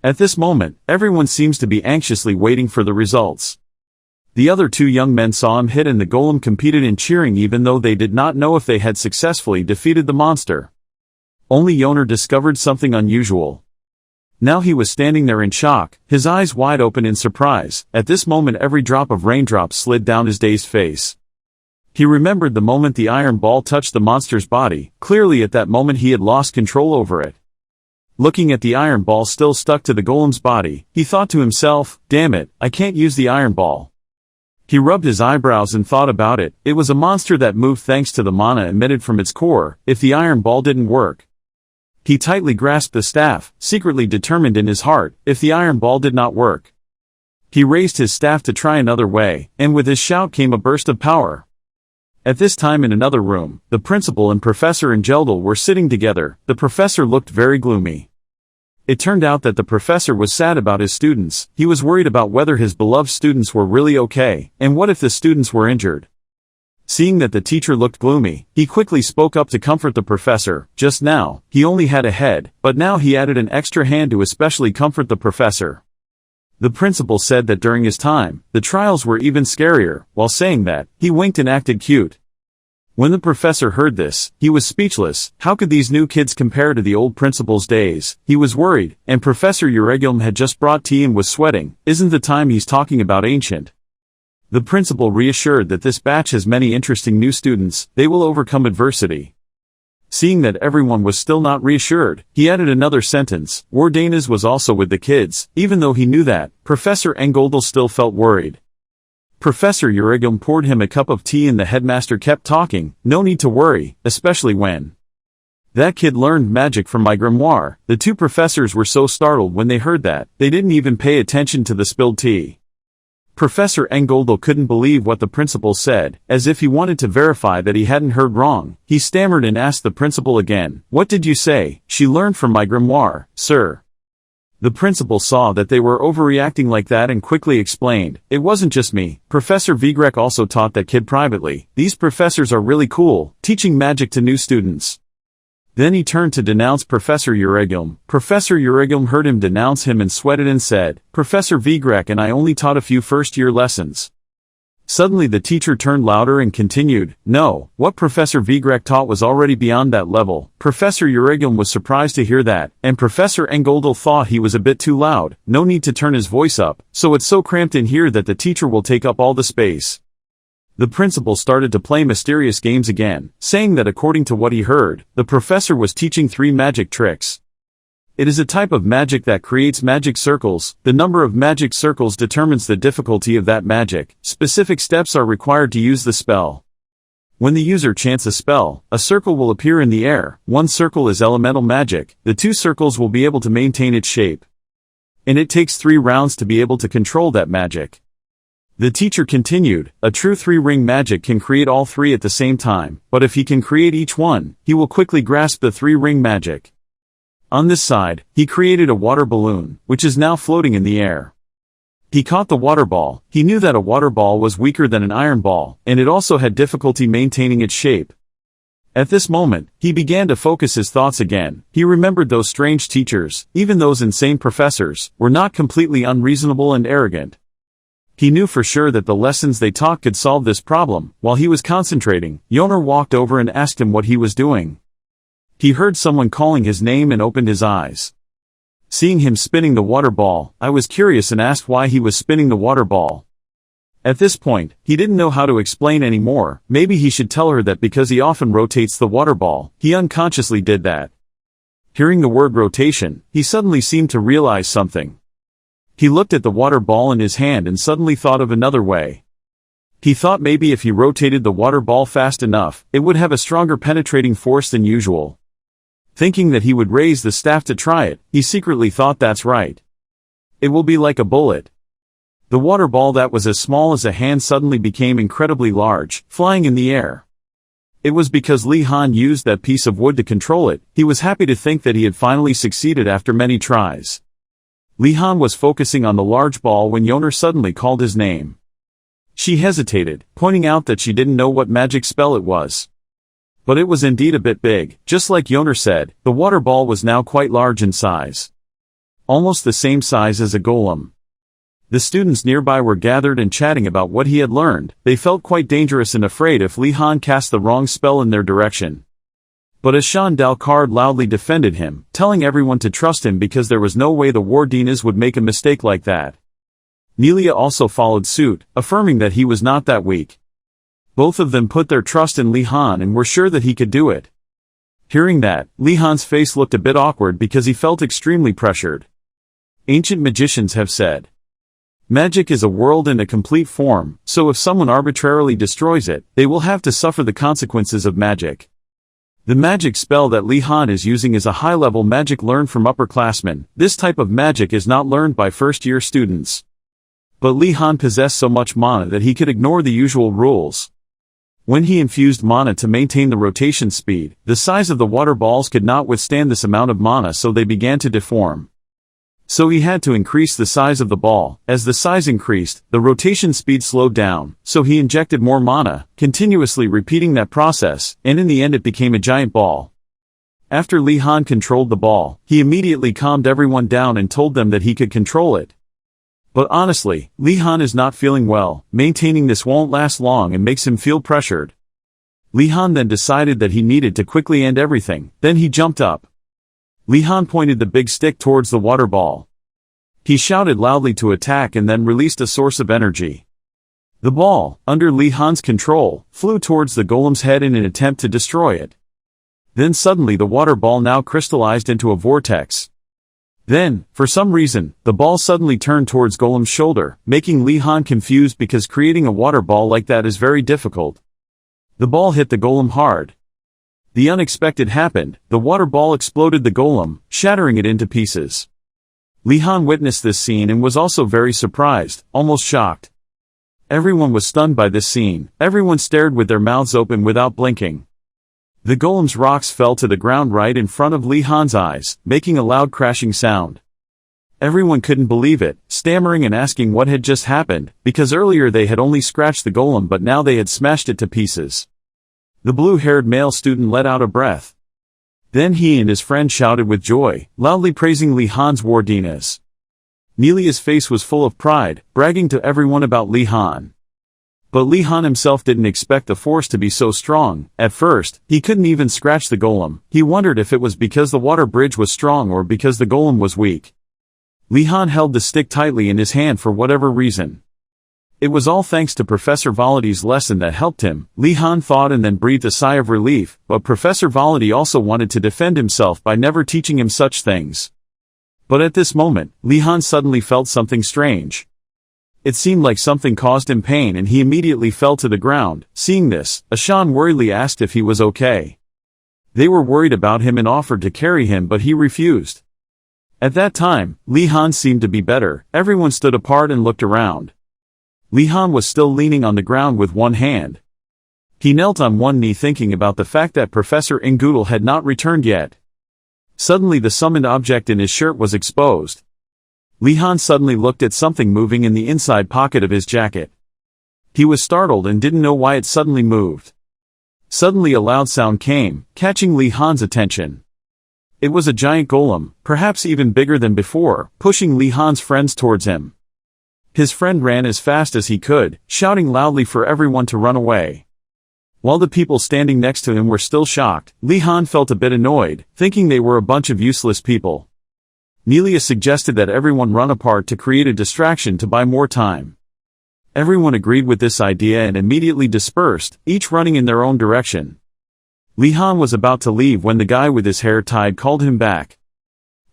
At this moment, everyone seems to be anxiously waiting for the results. The other two young men saw him hit and the golem competed in cheering even though they did not know if they had successfully defeated the monster. Only Yoner discovered something unusual. Now he was standing there in shock, his eyes wide open in surprise. At this moment every drop of raindrops slid down his dazed face. He remembered the moment the iron ball touched the monster's body. Clearly at that moment he had lost control over it. Looking at the iron ball still stuck to the golem's body, he thought to himself, damn it, I can't use the iron ball. He rubbed his eyebrows and thought about it. It was a monster that moved thanks to the mana emitted from its core. If the iron ball didn't work, he tightly grasped the staff, secretly determined in his heart, if the iron ball did not work. He raised his staff to try another way, and with his shout came a burst of power. At this time in another room, the principal and Professor Angeldal were sitting together. The professor looked very gloomy. It turned out that the professor was sad about his students. He was worried about whether his beloved students were really okay, and what if the students were injured. Seeing that the teacher looked gloomy, he quickly spoke up to comfort the professor. Just now, he only had a head, but now he added an extra hand to especially comfort the professor. The principal said that during his time, the trials were even scarier. While saying that, he winked and acted cute. When the professor heard this, he was speechless. How could these new kids compare to the old principal's days? He was worried, and Professor Uregulm had just brought tea and was sweating. Isn't the time he's talking about ancient? The principal reassured that this batch has many interesting new students. They will overcome adversity. Seeing that everyone was still not reassured, he added another sentence. Wardanis was also with the kids. Even though he knew that, Professor Angeldal still felt worried. Professor Uregulm poured him a cup of tea and the headmaster kept talking. No need to worry, especially when that kid learned magic from my grimoire. The two professors were so startled when they heard that, they didn't even pay attention to the spilled tea. Professor Angeldal couldn't believe what the principal said, as if he wanted to verify that he hadn't heard wrong. He stammered and asked the principal again, "What did you say?" "She learned from my grimoire, sir." The principal saw that they were overreacting like that and quickly explained, "It wasn't just me. Professor Vigrek also taught that kid privately. These professors are really cool, teaching magic to new students." Then he turned to denounce Professor Uregulm. Professor Uregulm heard him denounce him and sweated and said, "Professor Vigrek and I only taught a few first-year lessons." Suddenly the teacher turned louder and continued, "No, what Professor Vigrek taught was already beyond that level." Professor Uregulm was surprised to hear that, and Professor Angeldal thought he was a bit too loud. No need to turn his voice up, so it's so cramped in here that the teacher will take up all the space. The principal started to play mysterious games again, saying that according to what he heard, the professor was teaching 3 magic tricks. It is a type of magic that creates magic circles. The number of magic circles determines the difficulty of that magic. Specific steps are required to use the spell. When the user chants a spell, a circle will appear in the air. 1 circle is elemental magic. The 2 circles will be able to maintain its shape. And it takes 3 rounds to be able to control that magic. The teacher continued, "A true 3-ring magic can create all 3 at the same time, but if he can create each one, he will quickly grasp the 3-ring magic." On this side, he created a water balloon, which is now floating in the air. He caught the water ball. He knew that a water ball was weaker than an iron ball, and it also had difficulty maintaining its shape. At this moment, he began to focus his thoughts again. He remembered those strange teachers, even those insane professors, were not completely unreasonable and arrogant. He knew for sure that the lessons they taught could solve this problem. While he was concentrating, Yoner walked over and asked him what he was doing. He heard someone calling his name and opened his eyes. Seeing him spinning the water ball, I was curious and asked why he was spinning the water ball. At this point, he didn't know how to explain anymore. Maybe he should tell her that because he often rotates the water ball, he unconsciously did that. Hearing the word rotation, he suddenly seemed to realize something. He looked at the water ball in his hand and suddenly thought of another way. He thought maybe if he rotated the water ball fast enough, it would have a stronger penetrating force than usual. Thinking that he would raise the staff to try it, he secretly thought that's right. It will be like a bullet. The water ball that was as small as a hand suddenly became incredibly large, flying in the air. It was because Li Han used that piece of wood to control it. He was happy to think that he had finally succeeded after many tries. Li Han was focusing on the large ball when Yoner suddenly called his name. She hesitated, pointing out that she didn't know what magic spell it was. But it was indeed a bit big. Just like Yoner said, the water ball was now quite large in size. Almost the same size as a golem. The students nearby were gathered and chatting about what he had learned. They felt quite dangerous and afraid if Li Han cast the wrong spell in their direction. But Ashan Dalkard loudly defended him, telling everyone to trust him because there was no way the Wardanis would make a mistake like that. Nelia also followed suit, affirming that he was not that weak. Both of them put their trust in Li Han and were sure that he could do it. Hearing that, Li Han's face looked a bit awkward because he felt extremely pressured. Ancient magicians have said, magic is a world in a complete form, so if someone arbitrarily destroys it, they will have to suffer the consequences of magic. The magic spell that Li Han is using is a high-level magic learned from upperclassmen. This type of magic is not learned by first-year students. But Li Han possessed so much mana that he could ignore the usual rules. When he infused mana to maintain the rotation speed, the size of the water balls could not withstand this amount of mana, so they began to deform. So he had to increase the size of the ball. As the size increased, the rotation speed slowed down, so he injected more mana, continuously repeating that process, and in the end it became a giant ball. After Li Han controlled the ball, he immediately calmed everyone down and told them that he could control it. But honestly, Li Han is not feeling well. Maintaining this won't last long and makes him feel pressured. Li Han then decided that he needed to quickly end everything. Then he jumped up. Li Han pointed the big stick towards the water ball. He shouted loudly to attack and then released a source of energy. The ball, under Li Han's control, flew towards the golem's head in an attempt to destroy it. Then suddenly the water ball now crystallized into a vortex. Then, for some reason, the ball suddenly turned towards Golem's shoulder, making Li Han confused because creating a water ball like that is very difficult. The ball hit the Golem hard. The unexpected happened. The water ball exploded the Golem, shattering it into pieces. Li Han witnessed this scene and was also very surprised, almost shocked. Everyone was stunned by this scene. Everyone stared with their mouths open without blinking. The Golem's rocks fell to the ground right in front of Li Han's eyes, making a loud crashing sound. Everyone couldn't believe it, stammering and asking what had just happened, because earlier they had only scratched the Golem but now they had smashed it to pieces. The blue-haired male student let out a breath. Then he and his friend shouted with joy, loudly praising Li Han's Wardanis. Nelia's face was full of pride, bragging to everyone about Li Han. But Li Han himself didn't expect the force to be so strong. At first, he couldn't even scratch the Golem. He wondered if it was because the water bridge was strong or because the Golem was weak. Li Han held the stick tightly in his hand for whatever reason. It was all thanks to Professor Volodi's lesson that helped him, Li Han thought, and then breathed a sigh of relief, but Professor Volodi also wanted to defend himself by never teaching him such things. But at this moment, Li Han suddenly felt something strange. It seemed like something caused him pain and he immediately fell to the ground. Seeing this, Ashan worriedly asked if he was okay. They were worried about him and offered to carry him but he refused. At that time, Li Han seemed to be better. Everyone stood apart and looked around. Li Han was still leaning on the ground with one hand. He knelt on one knee thinking about the fact that Professor Ingoodle had not returned yet. Suddenly the summoned object in his shirt was exposed. Li Han suddenly looked at something moving in the inside pocket of his jacket. He was startled and didn't know why it suddenly moved. Suddenly a loud sound came, catching Li Han's attention. It was a giant golem, perhaps even bigger than before, pushing Li Han's friends towards him. His friend ran as fast as he could, shouting loudly for everyone to run away. While the people standing next to him were still shocked, Li Han felt a bit annoyed, thinking they were a bunch of useless people. Nelia suggested that everyone run apart to create a distraction to buy more time. Everyone agreed with this idea and immediately dispersed, each running in their own direction. Li Han was about to leave when the guy with his hair tied called him back.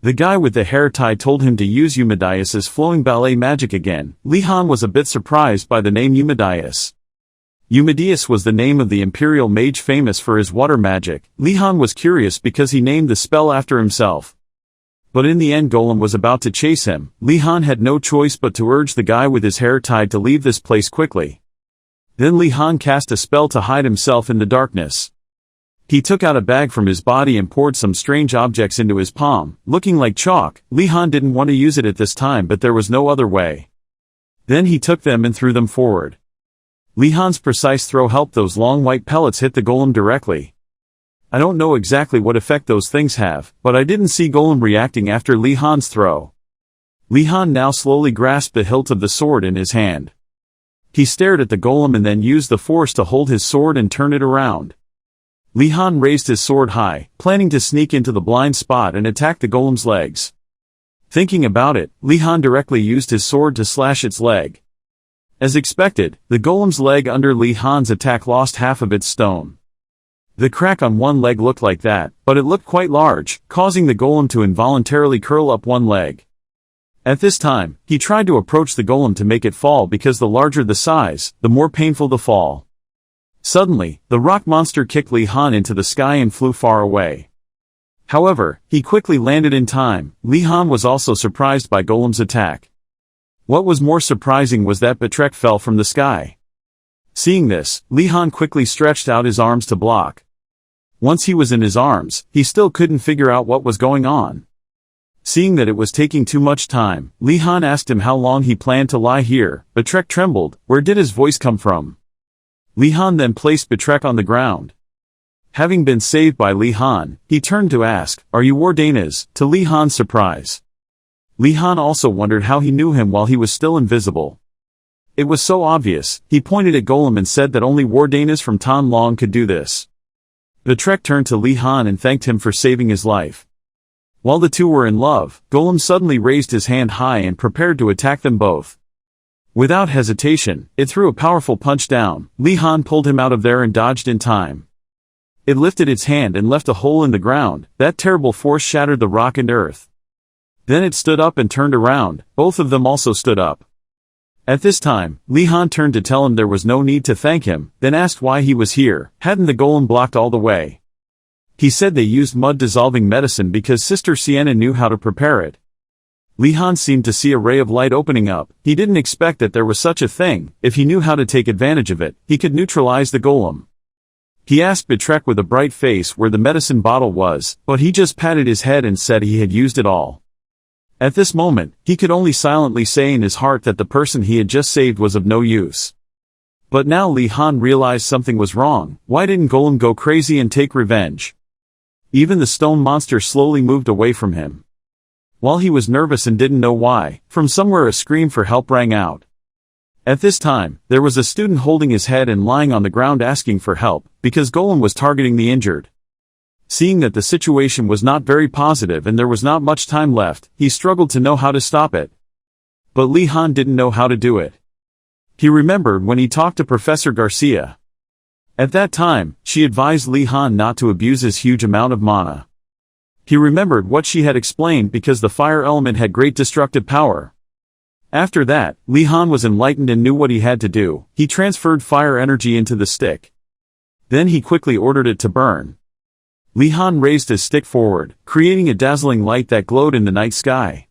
The guy with the hair tie told him to use Eumedias's flowing ballet magic again. Li Han was a bit surprised by the name Eumedias. Eumedias was the name of the imperial mage famous for his water magic. Li Han was curious because he named the spell after himself. But in the end Golem was about to chase him. Li Han had no choice but to urge the guy with his hair tied to leave this place quickly. Then Li Han cast a spell to hide himself in the darkness. He took out a bag from his body and poured some strange objects into his palm, looking like chalk. Li Han didn't want to use it at this time but there was no other way. Then he took them and threw them forward. Li Han's precise throw helped those long white pellets hit the Golem directly. I don't know exactly what effect those things have, but I didn't see Golem reacting after Li Han's throw. Li Han now slowly grasped the hilt of the sword in his hand. He stared at the golem and then used the force to hold his sword and turn it around. Li Han raised his sword high, planning to sneak into the blind spot and attack the golem's legs. Thinking about it, Li Han directly used his sword to slash its leg. As expected, the golem's leg under Li Han's attack lost half of its stone. The crack on one leg looked like that, but it looked quite large, causing the golem to involuntarily curl up one leg. At this time, he tried to approach the golem to make it fall because the larger the size, the more painful the fall. Suddenly, the rock monster kicked Li Han into the sky and flew far away. However, he quickly landed in time. Li Han was also surprised by golem's attack. What was more surprising was that Betrek fell from the sky. Seeing this, Li Han quickly stretched out his arms to block. Once he was in his arms, he still couldn't figure out what was going on. Seeing that it was taking too much time, Li Han asked him how long he planned to lie here. Betrek trembled. Where did his voice come from? Li Han then placed Betrek on the ground. Having been saved by Li Han, he turned to ask, "Are you Wardanis?" to Li Han's surprise. Li Han also wondered how he knew him while he was still invisible. It was so obvious. He pointed at Golem and said that only Wardanis from Tan Long could do this. Betrek turned to Li Han and thanked him for saving his life. While the two were in love, Golem suddenly raised his hand high and prepared to attack them both. Without hesitation, it threw a powerful punch down. Li Han pulled him out of there and dodged in time. It lifted its hand and left a hole in the ground. That terrible force shattered the rock and earth. Then it stood up and turned around. Both of them also stood up. At this time, Li Han turned to tell him there was no need to thank him, then asked why he was here. Hadn't the golem blocked all the way? He said they used mud-dissolving medicine because Sister Sienna knew how to prepare it. Li Han seemed to see a ray of light opening up. He didn't expect that there was such a thing. If he knew how to take advantage of it, he could neutralize the golem. He asked Betrek with a bright face where the medicine bottle was, but he just patted his head and said he had used it all. At this moment, he could only silently say in his heart that the person he had just saved was of no use. But now Li Han realized something was wrong. Why didn't Golem go crazy and take revenge? Even the stone monster slowly moved away from him. While he was nervous and didn't know why, from somewhere a scream for help rang out. At this time, there was a student holding his head and lying on the ground asking for help, because Golem was targeting the injured. Seeing that the situation was not very positive and there was not much time left, he struggled to know how to stop it. But Li Han didn't know how to do it. He remembered when he talked to Professor Garcia. At that time, she advised Li Han not to abuse his huge amount of mana. He remembered what she had explained because the fire element had great destructive power. After that, Li Han was enlightened and knew what he had to do. He transferred fire energy into the stick. Then he quickly ordered it to burn. Li Han raised his stick forward, creating a dazzling light that glowed in the night sky.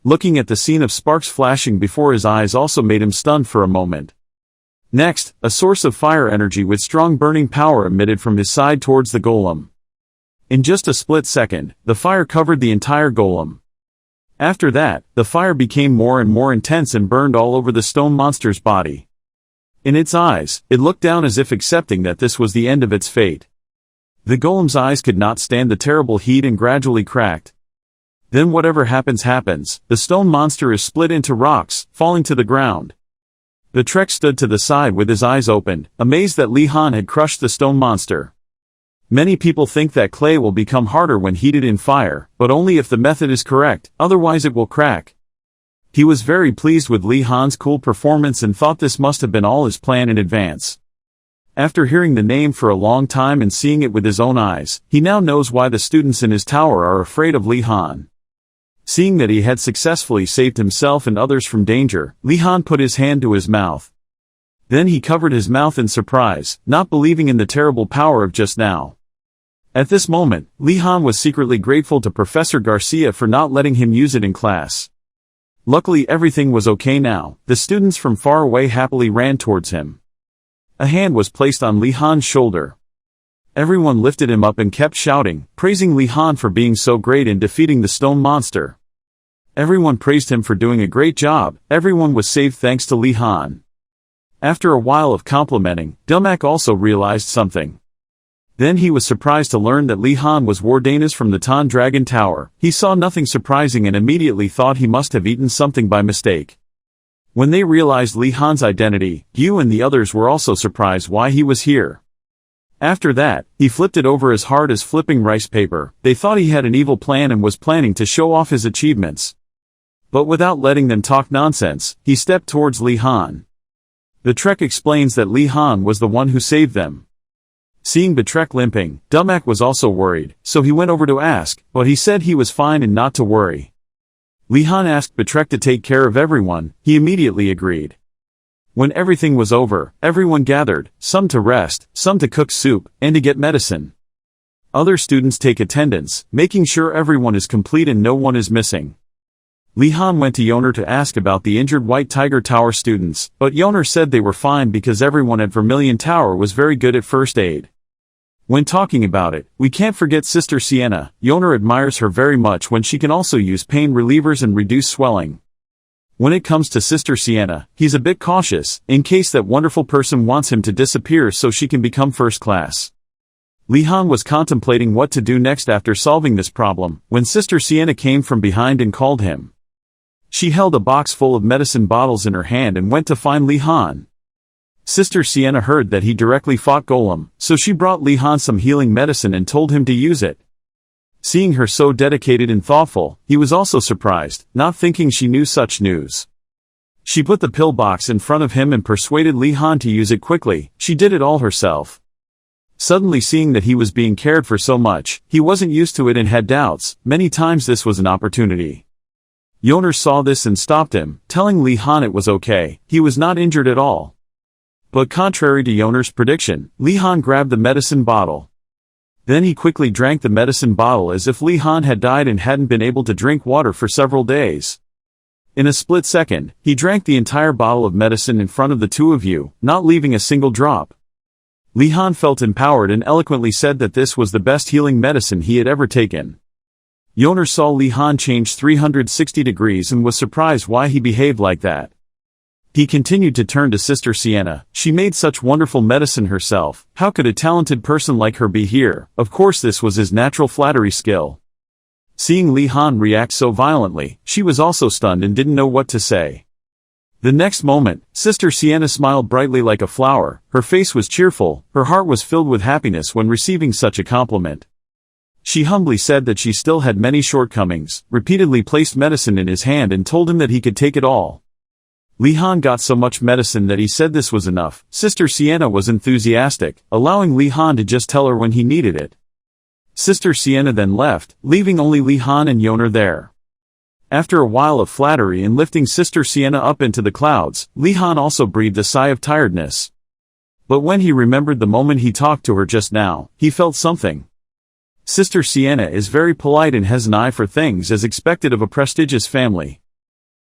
Looking at the scene of sparks flashing before his eyes also made him stunned for a moment. Next, a source of fire energy with strong burning power emitted from his side towards the golem. In just a split second, the fire covered the entire golem. After that, the fire became more and more intense and burned all over the stone monster's body. In its eyes, it looked down as if accepting that this was the end of its fate. The golem's eyes could not stand the terrible heat and gradually cracked. Then whatever happens happens, the stone monster is split into rocks, falling to the ground. Betrek stood to the side with his eyes opened, amazed that Li Han had crushed the stone monster. Many people think that clay will become harder when heated in fire, but only if the method is correct, otherwise it will crack. He was very pleased with Li Han's cool performance and thought this must have been all his plan in advance. After hearing the name for a long time and seeing it with his own eyes, he now knows why the students in his tower are afraid of Li Han. Seeing that he had successfully saved himself and others from danger, Li Han put his hand to his mouth. Then he covered his mouth in surprise, not believing in the terrible power of just now. At this moment, Li Han was secretly grateful to Professor Garcia for not letting him use it in class. Luckily everything was okay now. The students from far away happily ran towards him. A hand was placed on Li Han's shoulder. Everyone lifted him up and kept shouting, praising Li Han for being so great in defeating the stone monster. Everyone praised him for doing a great job. Everyone was saved thanks to Li Han. After a while of complimenting, Delmak also realized something. Then he was surprised to learn that Li Han was Wardanis from the Tan Dragon Tower. He saw nothing surprising and immediately thought he must have eaten something by mistake. When they realized Li Han's identity, Yu and the others were also surprised why he was here. After that, he flipped it over as hard as flipping rice paper. They thought he had an evil plan and was planning to show off his achievements. But without letting them talk nonsense, he stepped towards Li Han. Betrek explains that Li Han was the one who saved them. Seeing Betrek limping, Dumak was also worried, so he went over to ask, but he said he was fine and not to worry. Li Han asked Betrek to take care of everyone. He immediately agreed. When everything was over, everyone gathered, some to rest, some to cook soup, and to get medicine. Other students take attendance, making sure everyone is complete and no one is missing. Li Han went to Yoner to ask about the injured White Tiger Tower students, but Yoner said they were fine because everyone at Vermilion Tower was very good at first aid. When talking about it, we can't forget Sister Sienna. Yoner admires her very much when she can also use pain relievers and reduce swelling. When it comes to Sister Sienna, he's a bit cautious, in case that wonderful person wants him to disappear so she can become first class. Li Han was contemplating what to do next after solving this problem, when Sister Sienna came from behind and called him. She held a box full of medicine bottles in her hand and went to find Li Han. Sister Sienna heard that he directly fought Golem, so she brought Li Han some healing medicine and told him to use it. Seeing her so dedicated and thoughtful, he was also surprised, not thinking she knew such news. She put the pill box in front of him and persuaded Li Han to use it quickly. She did it all herself. Suddenly seeing that he was being cared for so much, he wasn't used to it and had doubts. Many times this was an opportunity. Yoner saw this and stopped him, telling Li Han it was okay, he was not injured at all. But contrary to Yoner's prediction, Li Han grabbed the medicine bottle. Then he quickly drank the medicine bottle as if Li Han had died and hadn't been able to drink water for several days. In a split second, he drank the entire bottle of medicine in front of the two of you, not leaving a single drop. Li Han felt empowered and eloquently said that this was the best healing medicine he had ever taken. Yoner saw Li Han change 360 degrees and was surprised why he behaved like that. He continued to turn to Sister Sienna. She made such wonderful medicine herself. How could a talented person like her be here? Of course this was his natural flattery skill. Seeing Li Han react so violently, she was also stunned and didn't know what to say. The next moment, Sister Sienna smiled brightly like a flower. Her face was cheerful, her heart was filled with happiness when receiving such a compliment. She humbly said that she still had many shortcomings, repeatedly placed medicine in his hand and told him that he could take it all. Li Han got so much medicine that he said this was enough. Sister Sienna was enthusiastic, allowing Li Han to just tell her when he needed it. Sister Sienna then left, leaving only Li Han and Yoner there. After a while of flattery and lifting Sister Sienna up into the clouds, Li Han also breathed a sigh of tiredness. But when he remembered the moment he talked to her just now, he felt something. Sister Sienna is very polite and has an eye for things as expected of a prestigious family.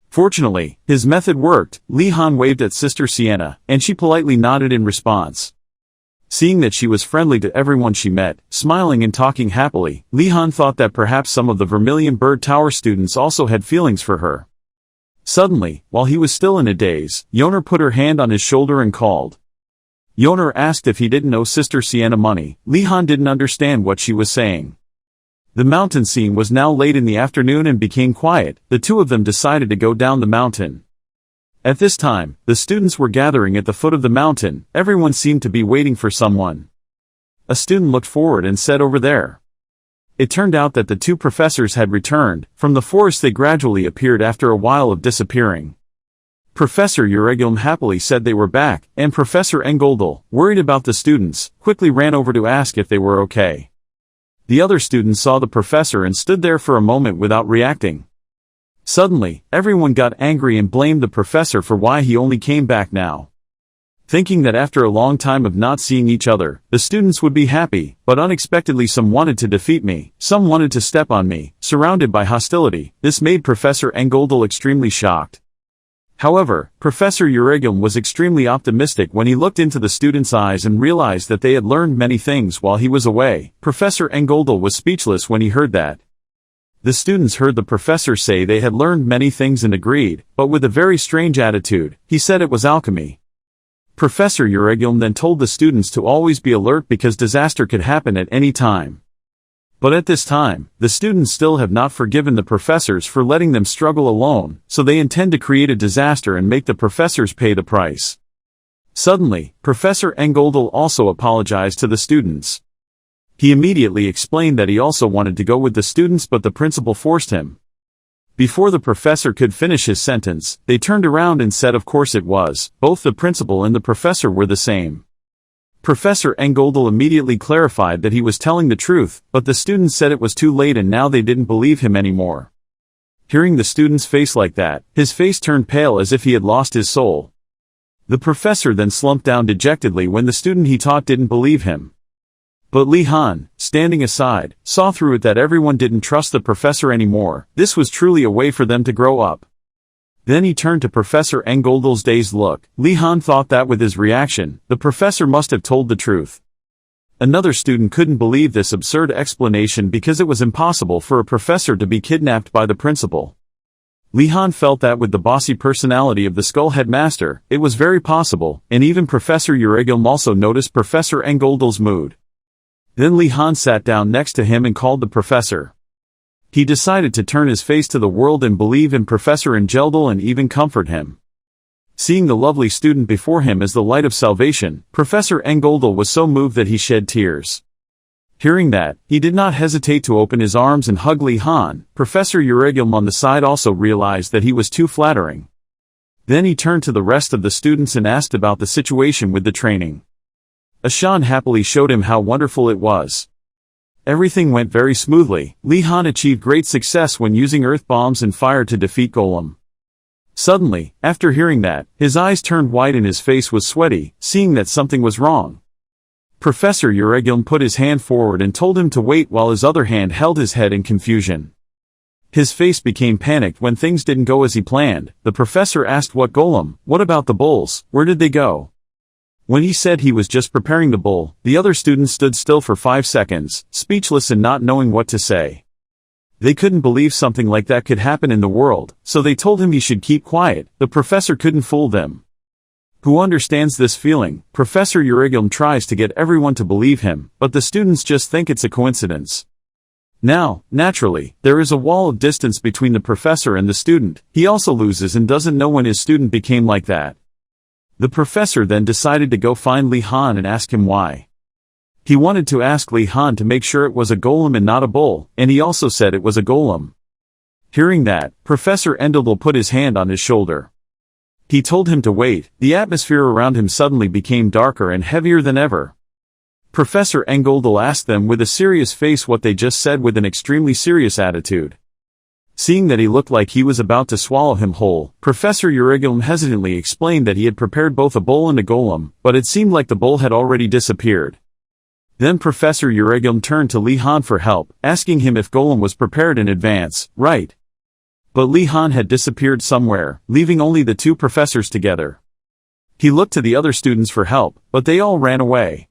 Fortunately, his method worked. Li Han waved at Sister Sienna, and she politely nodded in response. Seeing that she was friendly to everyone she met, smiling and talking happily, Li Han thought that perhaps some of the Vermilion Bird Tower students also had feelings for her. Suddenly, while he was still in a daze, Yoner put her hand on his shoulder and called. Yoner asked if he didn't owe Sister Sienna money. Li Han didn't understand what she was saying. The mountain scene was now late in the afternoon and became quiet. The two of them decided to go down the mountain. At this time, the students were gathering at the foot of the mountain. Everyone seemed to be waiting for someone. A student looked forward and said, "Over there." It turned out that the two professors had returned. From the forest they gradually appeared after a while of disappearing. Professor Uregulm happily said they were back, and Professor Engoldal, worried about the students, quickly ran over to ask if they were okay. The other students saw the professor and stood there for a moment without reacting. Suddenly, everyone got angry and blamed the professor for why he only came back now. Thinking that after a long time of not seeing each other, the students would be happy, but unexpectedly some wanted to defeat me, some wanted to step on me, surrounded by hostility. This made Professor Engoldal extremely shocked. However, Professor Uregulm was extremely optimistic when he looked into the students' eyes and realized that they had learned many things while he was away. Professor Engoldal was speechless when he heard that. The students heard the professor say they had learned many things and agreed, but with a very strange attitude. He said it was alchemy. Professor Uregulm then told the students to always be alert because disaster could happen at any time. But at this time, the students still have not forgiven the professors for letting them struggle alone, so they intend to create a disaster and make the professors pay the price. Suddenly, Professor Engoldel also apologized to the students. He immediately explained that he also wanted to go with the students, but the principal forced him. Before the professor could finish his sentence, they turned around and said of course it was, both the principal and the professor were the same. Professor Engoldel immediately clarified that he was telling the truth, but the students said it was too late and now they didn't believe him anymore. Hearing the student's face like that, his face turned pale as if he had lost his soul. The professor then slumped down dejectedly when the student he taught didn't believe him. But Li Han, standing aside, saw through it that everyone didn't trust the professor anymore. This was truly a way for them to grow up. Then he turned to Professor Engoldel's dazed look. Li Han thought that with his reaction, the professor must have told the truth. Another student couldn't believe this absurd explanation because it was impossible for a professor to be kidnapped by the principal. Li Han felt that with the bossy personality of the Skull Headmaster, it was very possible, and even Professor Uregulm also noticed Professor Engoldel's mood. Then Li Han sat down next to him and called the professor. He decided to turn his face to the world and believe in Professor Engeldel and even comfort him. Seeing the lovely student before him as the light of salvation, Professor Engoldel was so moved that he shed tears. Hearing that, he did not hesitate to open his arms and hug Li Han. Professor Uregulm on the side also realized that he was too flattering. Then he turned to the rest of the students and asked about the situation with the training. Ashan happily showed him how wonderful it was. Everything went very smoothly. Li Han achieved great success when using earth bombs and fire to defeat Golem. Suddenly, after hearing that, his eyes turned white and his face was sweaty, seeing that something was wrong. Professor Uregulm put his hand forward and told him to wait while his other hand held his head in confusion. His face became panicked when things didn't go as he planned. The professor asked what Golem, what about the bulls, where did they go? When he said he was just preparing the bull, the other students stood still for 5 seconds, speechless and not knowing what to say. They couldn't believe something like that could happen in the world, so they told him he should keep quiet. The professor couldn't fool them. Who understands this feeling? Professor Uregulm tries to get everyone to believe him, but the students just think it's a coincidence. Now, naturally, there is a wall of distance between the professor and the student. He also loses and doesn't know when his student became like that. The professor then decided to go find Li Han and ask him why. He wanted to ask Li Han to make sure it was a golem and not a bull, and he also said it was a golem. Hearing that, Professor Engeldel put his hand on his shoulder. He told him to wait. The atmosphere around him suddenly became darker and heavier than ever. Professor Engeldel asked them with a serious face what they just said with an extremely serious attitude. Seeing that he looked like he was about to swallow him whole, Professor Uregulm hesitantly explained that he had prepared both a bull and a golem, but it seemed like the bull had already disappeared. Then Professor Uregulm turned to Li Han for help, asking him if golem was prepared in advance, right? But Li Han had disappeared somewhere, leaving only the two professors together. He looked to the other students for help, but they all ran away.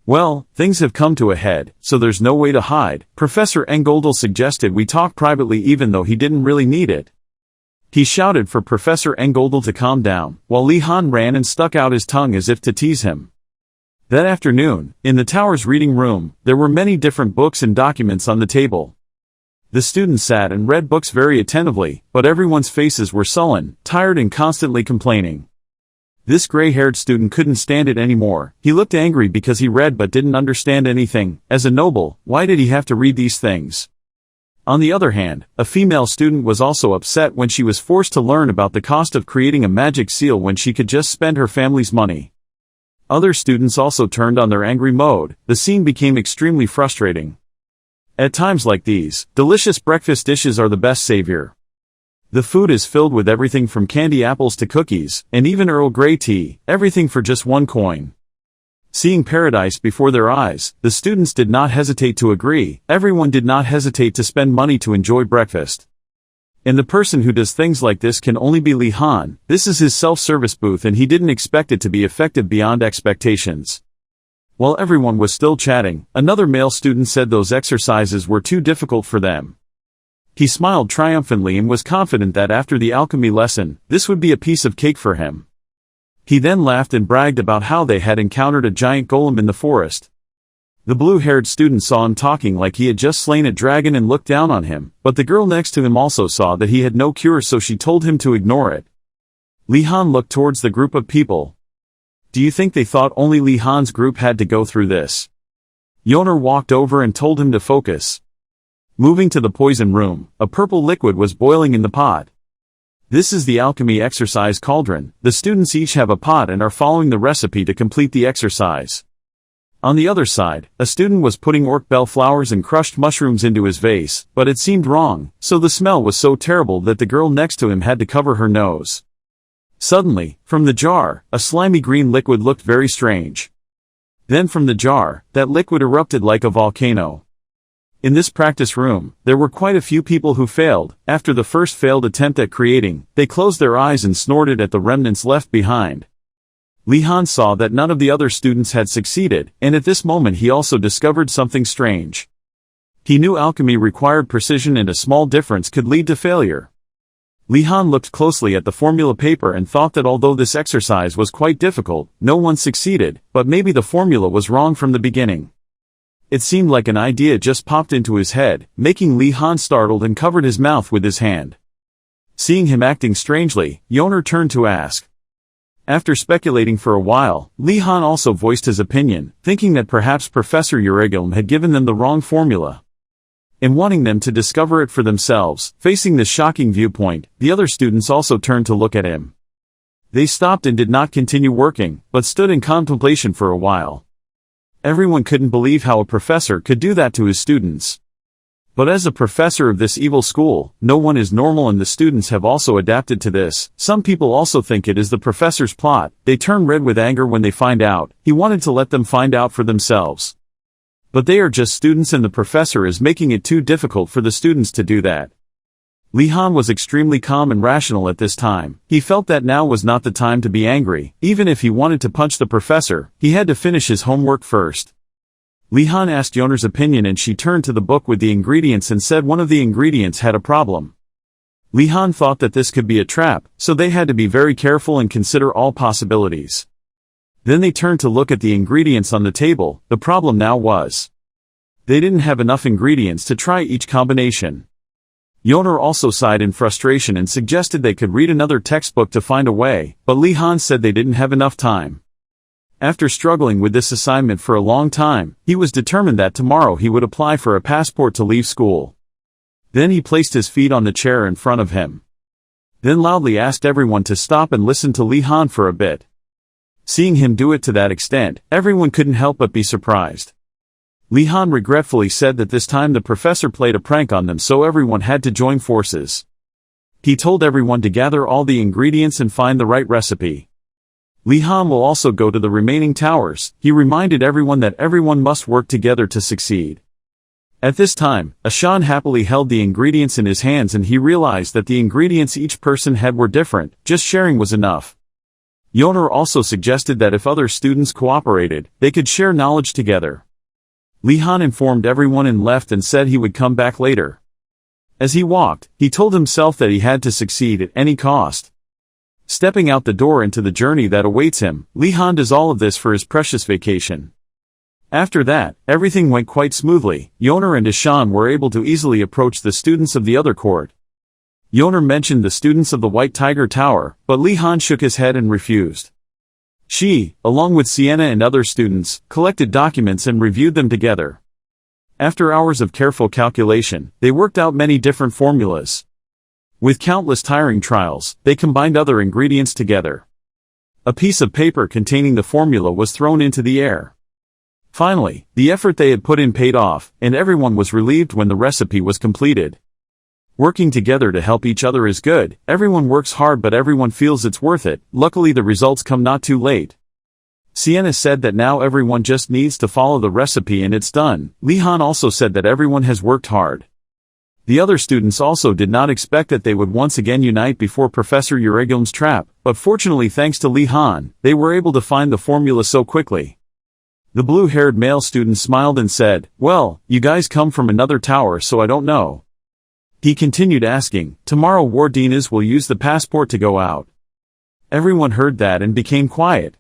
Well, things have come to a head, so there's no way to hide. Professor Engeldel suggested we talk privately even though he didn't really need it. He shouted for Professor Engeldel to calm down, while Li Han ran and stuck out his tongue as if to tease him. That afternoon, in the tower's reading room, there were many different books and documents on the table. The students sat and read books very attentively, but everyone's faces were sullen, tired and constantly complaining. This gray-haired student couldn't stand it anymore. He looked angry because he read but didn't understand anything. As a noble, why did he have to read these things? On the other hand, a female student was also upset when she was forced to learn about the cost of creating a magic seal when she could just spend her family's money. Other students also turned on their angry mode. The scene became extremely frustrating. At times like these, delicious breakfast dishes are the best savior. The food is filled with everything from candy apples to cookies, and even Earl Grey tea, everything for just 1 coin. Seeing paradise before their eyes, the students did not hesitate to agree. Everyone did not hesitate to spend money to enjoy breakfast. And the person who does things like this can only be Li Han. This is his self-service booth and he didn't expect it to be effective beyond expectations. While everyone was still chatting, another male student said those exercises were too difficult for them. He smiled triumphantly and was confident that after the alchemy lesson, this would be a piece of cake for him. He then laughed and bragged about how they had encountered a giant golem in the forest. The blue-haired student saw him talking like he had just slain a dragon and looked down on him, but the girl next to him also saw that he had no cure, so she told him to ignore it. Li Han looked towards the group of people. Do you think they thought only Li Han's group had to go through this? Yoner walked over and told him to focus. Moving to the poison room, a purple liquid was boiling in the pot. This is the alchemy exercise cauldron. The students each have a pot and are following the recipe to complete the exercise. On the other side, a student was putting orc bell flowers and crushed mushrooms into his vase, but it seemed wrong, so the smell was so terrible that the girl next to him had to cover her nose. Suddenly, from the jar, a slimy green liquid looked very strange. Then from the jar, that liquid erupted like a volcano. In this practice room, there were quite a few people who failed. After the first failed attempt at creating, they closed their eyes and snorted at the remnants left behind. Li Han saw that none of the other students had succeeded, and at this moment he also discovered something strange. He knew alchemy required precision and a small difference could lead to failure. Li Han looked closely at the formula paper and thought that although this exercise was quite difficult, no one succeeded, but maybe the formula was wrong from the beginning. It seemed like an idea just popped into his head, making Li Han startled and covered his mouth with his hand. Seeing him acting strangely, Yoner turned to ask. After speculating for a while, Li Han also voiced his opinion, thinking that perhaps Professor Urigilm had given them the wrong formula. In wanting them to discover it for themselves, facing this shocking viewpoint, the other students also turned to look at him. They stopped and did not continue working, but stood in contemplation for a while. Everyone couldn't believe how a professor could do that to his students. But as a professor of this evil school, no one is normal, and the students have also adapted to this. Some people also think it is the professor's plot. They turn red with anger when they find out. He wanted to let them find out for themselves. But they are just students and the professor is making it too difficult for the students to do that. Li Han was extremely calm and rational at this time. He felt that now was not the time to be angry. Even if he wanted to punch the professor, he had to finish his homework first. Li Han asked Yoner's opinion and she turned to the book with the ingredients and said one of the ingredients had a problem. Li Han thought that this could be a trap, so they had to be very careful and consider all possibilities. Then they turned to look at the ingredients on the table. The problem now was they didn't have enough ingredients to try each combination. Yoner also sighed in frustration and suggested they could read another textbook to find a way, but Li Han said they didn't have enough time. After struggling with this assignment for a long time, he was determined that tomorrow he would apply for a passport to leave school. Then he placed his feet on the chair in front of him. Then loudly asked everyone to stop and listen to Li Han for a bit. Seeing him do it to that extent, everyone couldn't help but be surprised. Li Han regretfully said that this time the professor played a prank on them, so everyone had to join forces. He told everyone to gather all the ingredients and find the right recipe. Li Han will also go to the remaining towers. He reminded everyone that everyone must work together to succeed. At this time, Ashan happily held the ingredients in his hands and he realized that the ingredients each person had were different. Just sharing was enough. Yoner also suggested that if other students cooperated, they could share knowledge together. Li Han informed everyone and left and said he would come back later. As he walked, he told himself that he had to succeed at any cost. Stepping out the door into the journey that awaits him, Li Han does all of this for his precious vacation. After that, everything went quite smoothly. Yoner and Ishan were able to easily approach the students of the other court. Yoner mentioned the students of the White Tiger Tower, but Li Han shook his head and refused. She, along with Sienna and other students, collected documents and reviewed them together. After hours of careful calculation, they worked out many different formulas. With countless tiring trials, they combined other ingredients together. A piece of paper containing the formula was thrown into the air. Finally, the effort they had put in paid off, and everyone was relieved when the recipe was completed. Working together to help each other is good. Everyone works hard but everyone feels it's worth it. Luckily the results come not too late. Sienna said that now everyone just needs to follow the recipe and it's done. Li Han also said that everyone has worked hard. The other students also did not expect that they would once again unite before Professor Urigilm's trap, but fortunately thanks to Li Han, they were able to find the formula so quickly. The blue-haired male student smiled and said, "Well, you guys come from another tower so I don't know." He continued asking, "Tomorrow Wardanis will use the passport to go out. Everyone heard that and became quiet.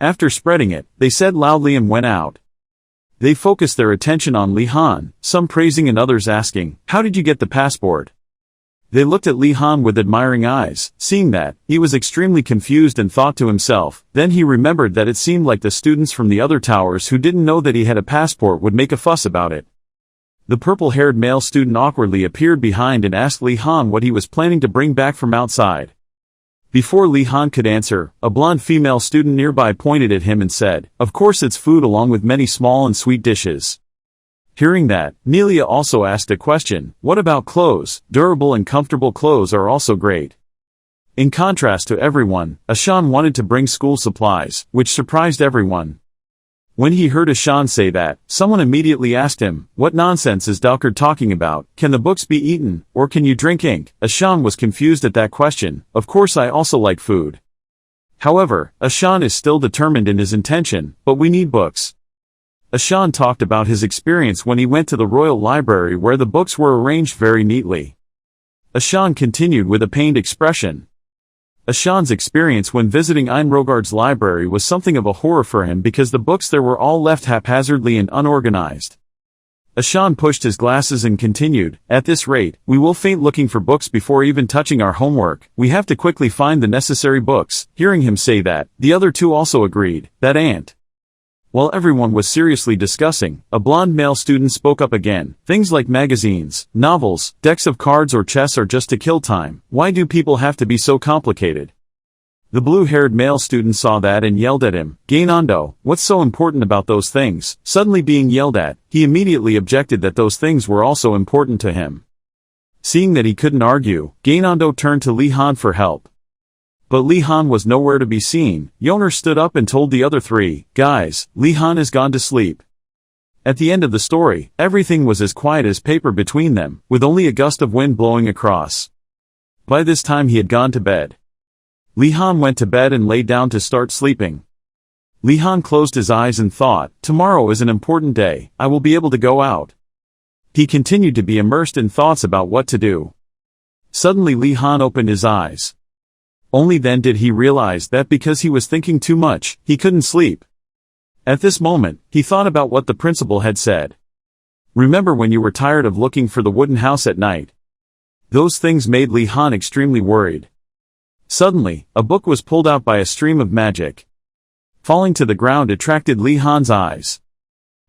After spreading it, they said loudly and went out. They focused their attention on Li Han, some praising and others asking, "How did you get the passport?" They looked at Li Han with admiring eyes, seeing that, he was extremely confused and thought to himself, then he remembered that it seemed like the students from the other towers who didn't know that he had a passport would make a fuss about it. The purple-haired male student awkwardly appeared behind and asked Li Han what he was planning to bring back from outside. Before Li Han could answer, a blonde female student nearby pointed at him and said, "Of course it's food along with many small and sweet dishes." Hearing that, Nelia also asked a question, "What about clothes? Durable and comfortable clothes are also great." In contrast to everyone, Ashan wanted to bring school supplies, which surprised everyone. When he heard Ashan say that, someone immediately asked him, "What nonsense is Dalkard talking about? Can the books be eaten, or can you drink ink?" Ashan was confused at that question. "Of course I also like food." However, Ashan is still determined in his intention, "But we need books." Ashan talked about his experience when he went to the royal library where the books were arranged very neatly. Ashan continued with a pained expression. Ashan's experience when visiting Inrogard's library was something of a horror for him because the books there were all left haphazardly and unorganized. Ashan pushed his glasses and continued, "At this rate, we will faint looking for books before even touching our homework. We have to quickly find the necessary books." Hearing him say that, the other two also agreed, "That ain't." While everyone was seriously discussing, a blonde male student spoke up again. "Things like magazines, novels, decks of cards or chess are just to kill time. Why do people have to be so complicated?" The blue-haired male student saw that and yelled at him, "Gynandu, what's so important about those things?" Suddenly being yelled at, he immediately objected that those things were also important to him. Seeing that he couldn't argue, Gynandu turned to Li Han for help. But Li Han was nowhere to be seen. Yoner stood up and told the other three, "Guys, Li Han has gone to sleep." At the end of the story, everything was as quiet as paper between them, with only a gust of wind blowing across. By this time he had gone to bed. Li Han went to bed and lay down to start sleeping. Li Han closed his eyes and thought, "Tomorrow is an important day, I will be able to go out." He continued to be immersed in thoughts about what to do. Suddenly Li Han opened his eyes. Only then did he realize that because he was thinking too much, he couldn't sleep. At this moment, he thought about what the principal had said. "Remember when you were tired of looking for the wooden house at night?" Those things made Li Han extremely worried. Suddenly, a book was pulled out by a stream of magic. Falling to the ground attracted Li Han's eyes.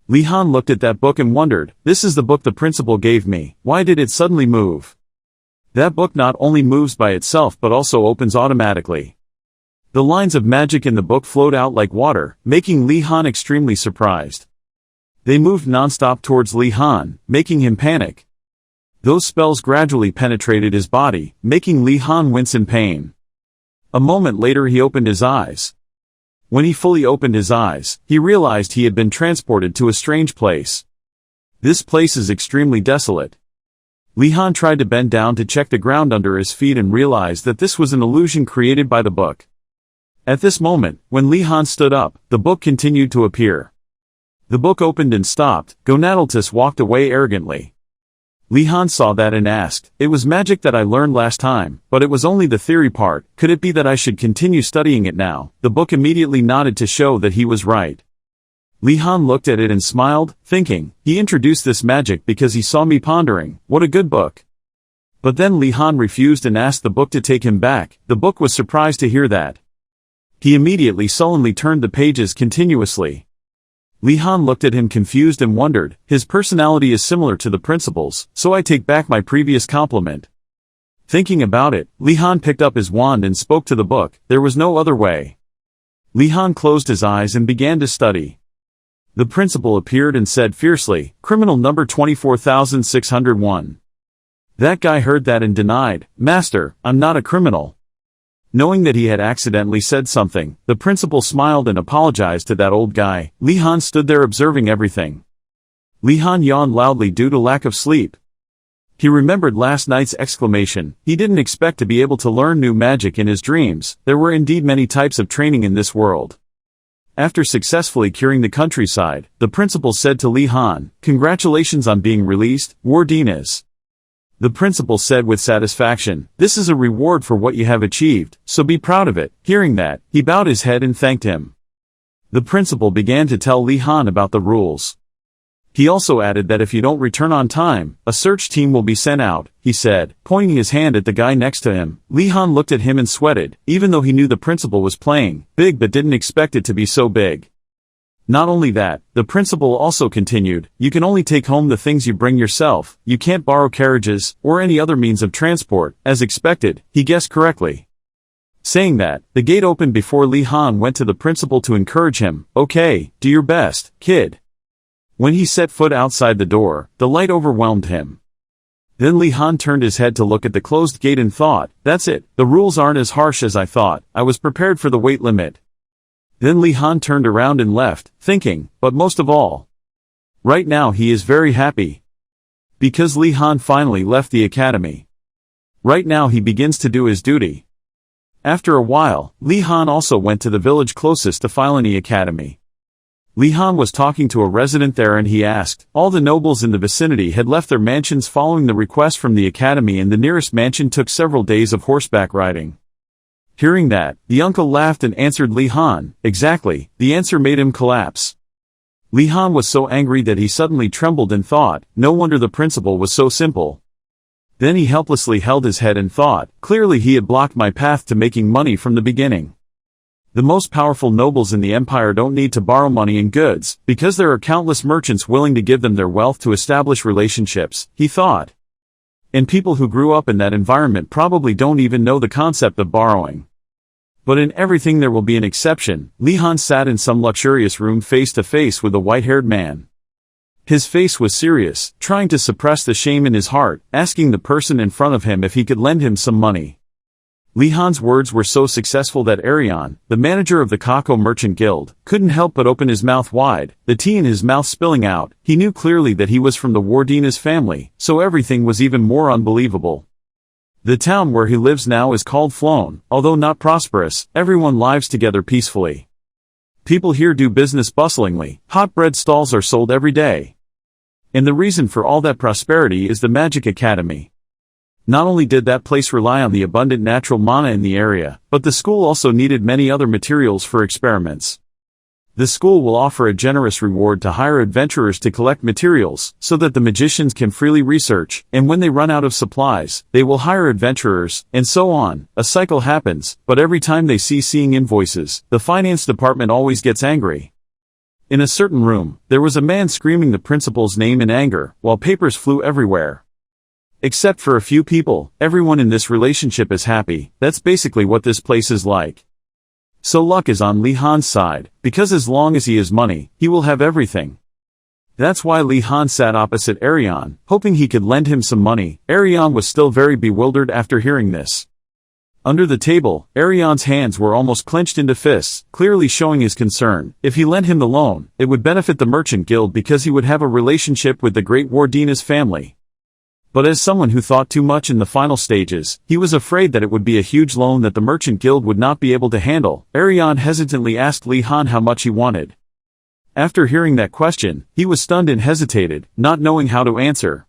Li Han looked at that book and wondered, "This is the book the principal gave me, why did it suddenly move?" That book not only moves by itself but also opens automatically. The lines of magic in the book flowed out like water, making Li Han extremely surprised. They moved non-stop towards Li Han, making him panic. Those spells gradually penetrated his body, making Li Han wince in pain. A moment later he opened his eyes. When he fully opened his eyes, he realized he had been transported to a strange place. This place is extremely desolate. Li Han tried to bend down to check the ground under his feet and realized that this was an illusion created by the book. At this moment, when Li Han stood up, the book continued to appear. The book opened and stopped. Gonadaltus walked away arrogantly. Li Han saw that and asked, "It was magic that I learned last time, but it was only the theory part. Could it be that I should continue studying it now?" The book immediately nodded to show that he was right. Li Han looked at it and smiled, thinking, "He introduced this magic because he saw me pondering. What a good book." But then Li Han refused and asked the book to take him back. The book was surprised to hear that. He immediately sullenly turned the pages continuously. Li Han looked at him confused and wondered, "His personality is similar to the principal's, so I take back my previous compliment." Thinking about it, Li Han picked up his wand and spoke to the book. There was no other way. Li Han closed his eyes and began to study. The principal appeared and said fiercely, "Criminal number 24601. That guy heard that and denied, "Master, I'm not a criminal." Knowing that he had accidentally said something, the principal smiled and apologized to that old guy. Li Han stood there observing everything. Li Han yawned loudly due to lack of sleep. He remembered last night's exclamation. He didn't expect to be able to learn new magic in his dreams. There were indeed many types of training in this world. After successfully curing the countryside, the principal said to Li Han, "Congratulations on being released, Wardanis." The principal said with satisfaction, "This is a reward for what you have achieved, so be proud of it." Hearing that, he bowed his head and thanked him. The principal began to tell Li Han about the rules. He also added that if you don't return on time, a search team will be sent out, he said, pointing his hand at the guy next to him. Li Han looked at him and sweated, even though he knew the principal was playing big but didn't expect it to be so big. Not only that, the principal also continued, "You can only take home the things you bring yourself, you can't borrow carriages, or any other means of transport." As expected, he guessed correctly. Saying that, the gate opened before Li Han went to the principal to encourage him. "Okay, do your best, kid." When he set foot outside the door, the light overwhelmed him. Then Li Han turned his head to look at the closed gate and thought, "That's it, the rules aren't as harsh as I thought, I was prepared for the weight limit." Then Li Han turned around and left, thinking, but most of all, right now he is very happy. Because Li Han finally left the academy. Right now he begins to do his duty. After a while, Li Han also went to the village closest to Filani Academy. Li Han was talking to a resident there and he asked, all the nobles in the vicinity had left their mansions following the request from the academy, and the nearest mansion took several days of horseback riding. Hearing that, the uncle laughed and answered Li Han, "Exactly." The answer made him collapse. Li Han was so angry that he suddenly trembled and thought, no wonder the principal was so simple. Then he helplessly held his head and thought, clearly he had blocked my path to making money from the beginning. The most powerful nobles in the empire don't need to borrow money and goods, because there are countless merchants willing to give them their wealth to establish relationships, he thought. And people who grew up in that environment probably don't even know the concept of borrowing. But in everything there will be an exception. Li Han sat in some luxurious room face to face with a white-haired man. His face was serious, trying to suppress the shame in his heart, asking the person in front of him if he could lend him some money. Li Han's words were so successful that Arion, the manager of the Kako Merchant Guild, couldn't help but open his mouth wide, the tea in his mouth spilling out. He knew clearly that he was from the Wardanis family, so everything was even more unbelievable. The town where he lives now is called Flown. Although not prosperous, everyone lives together peacefully. People here do business bustlingly, hot bread stalls are sold every day. And the reason for all that prosperity is the Magic Academy. Not only did that place rely on the abundant natural mana in the area, but the school also needed many other materials for experiments. The school will offer a generous reward to hire adventurers to collect materials, so that the magicians can freely research, and when they run out of supplies, they will hire adventurers, and so on. A cycle happens, but every time they seeing invoices, the finance department always gets angry. In a certain room, there was a man screaming the principal's name in anger, while papers flew everywhere. Except for a few people, everyone in this relationship is happy. That's basically what this place is like. So luck is on Li Han's side, because as long as he has money, he will have everything. That's why Li Han sat opposite Arion, hoping he could lend him some money. Arion was still very bewildered after hearing this. Under the table, Arion's hands were almost clenched into fists, clearly showing his concern. If he lent him the loan, it would benefit the Merchant Guild because he would have a relationship with the great Wardanis family. But as someone who thought too much in the final stages, he was afraid that it would be a huge loan that the Merchant Guild would not be able to handle. Arion hesitantly asked Li Han how much he wanted. After hearing that question, he was stunned and hesitated, not knowing how to answer.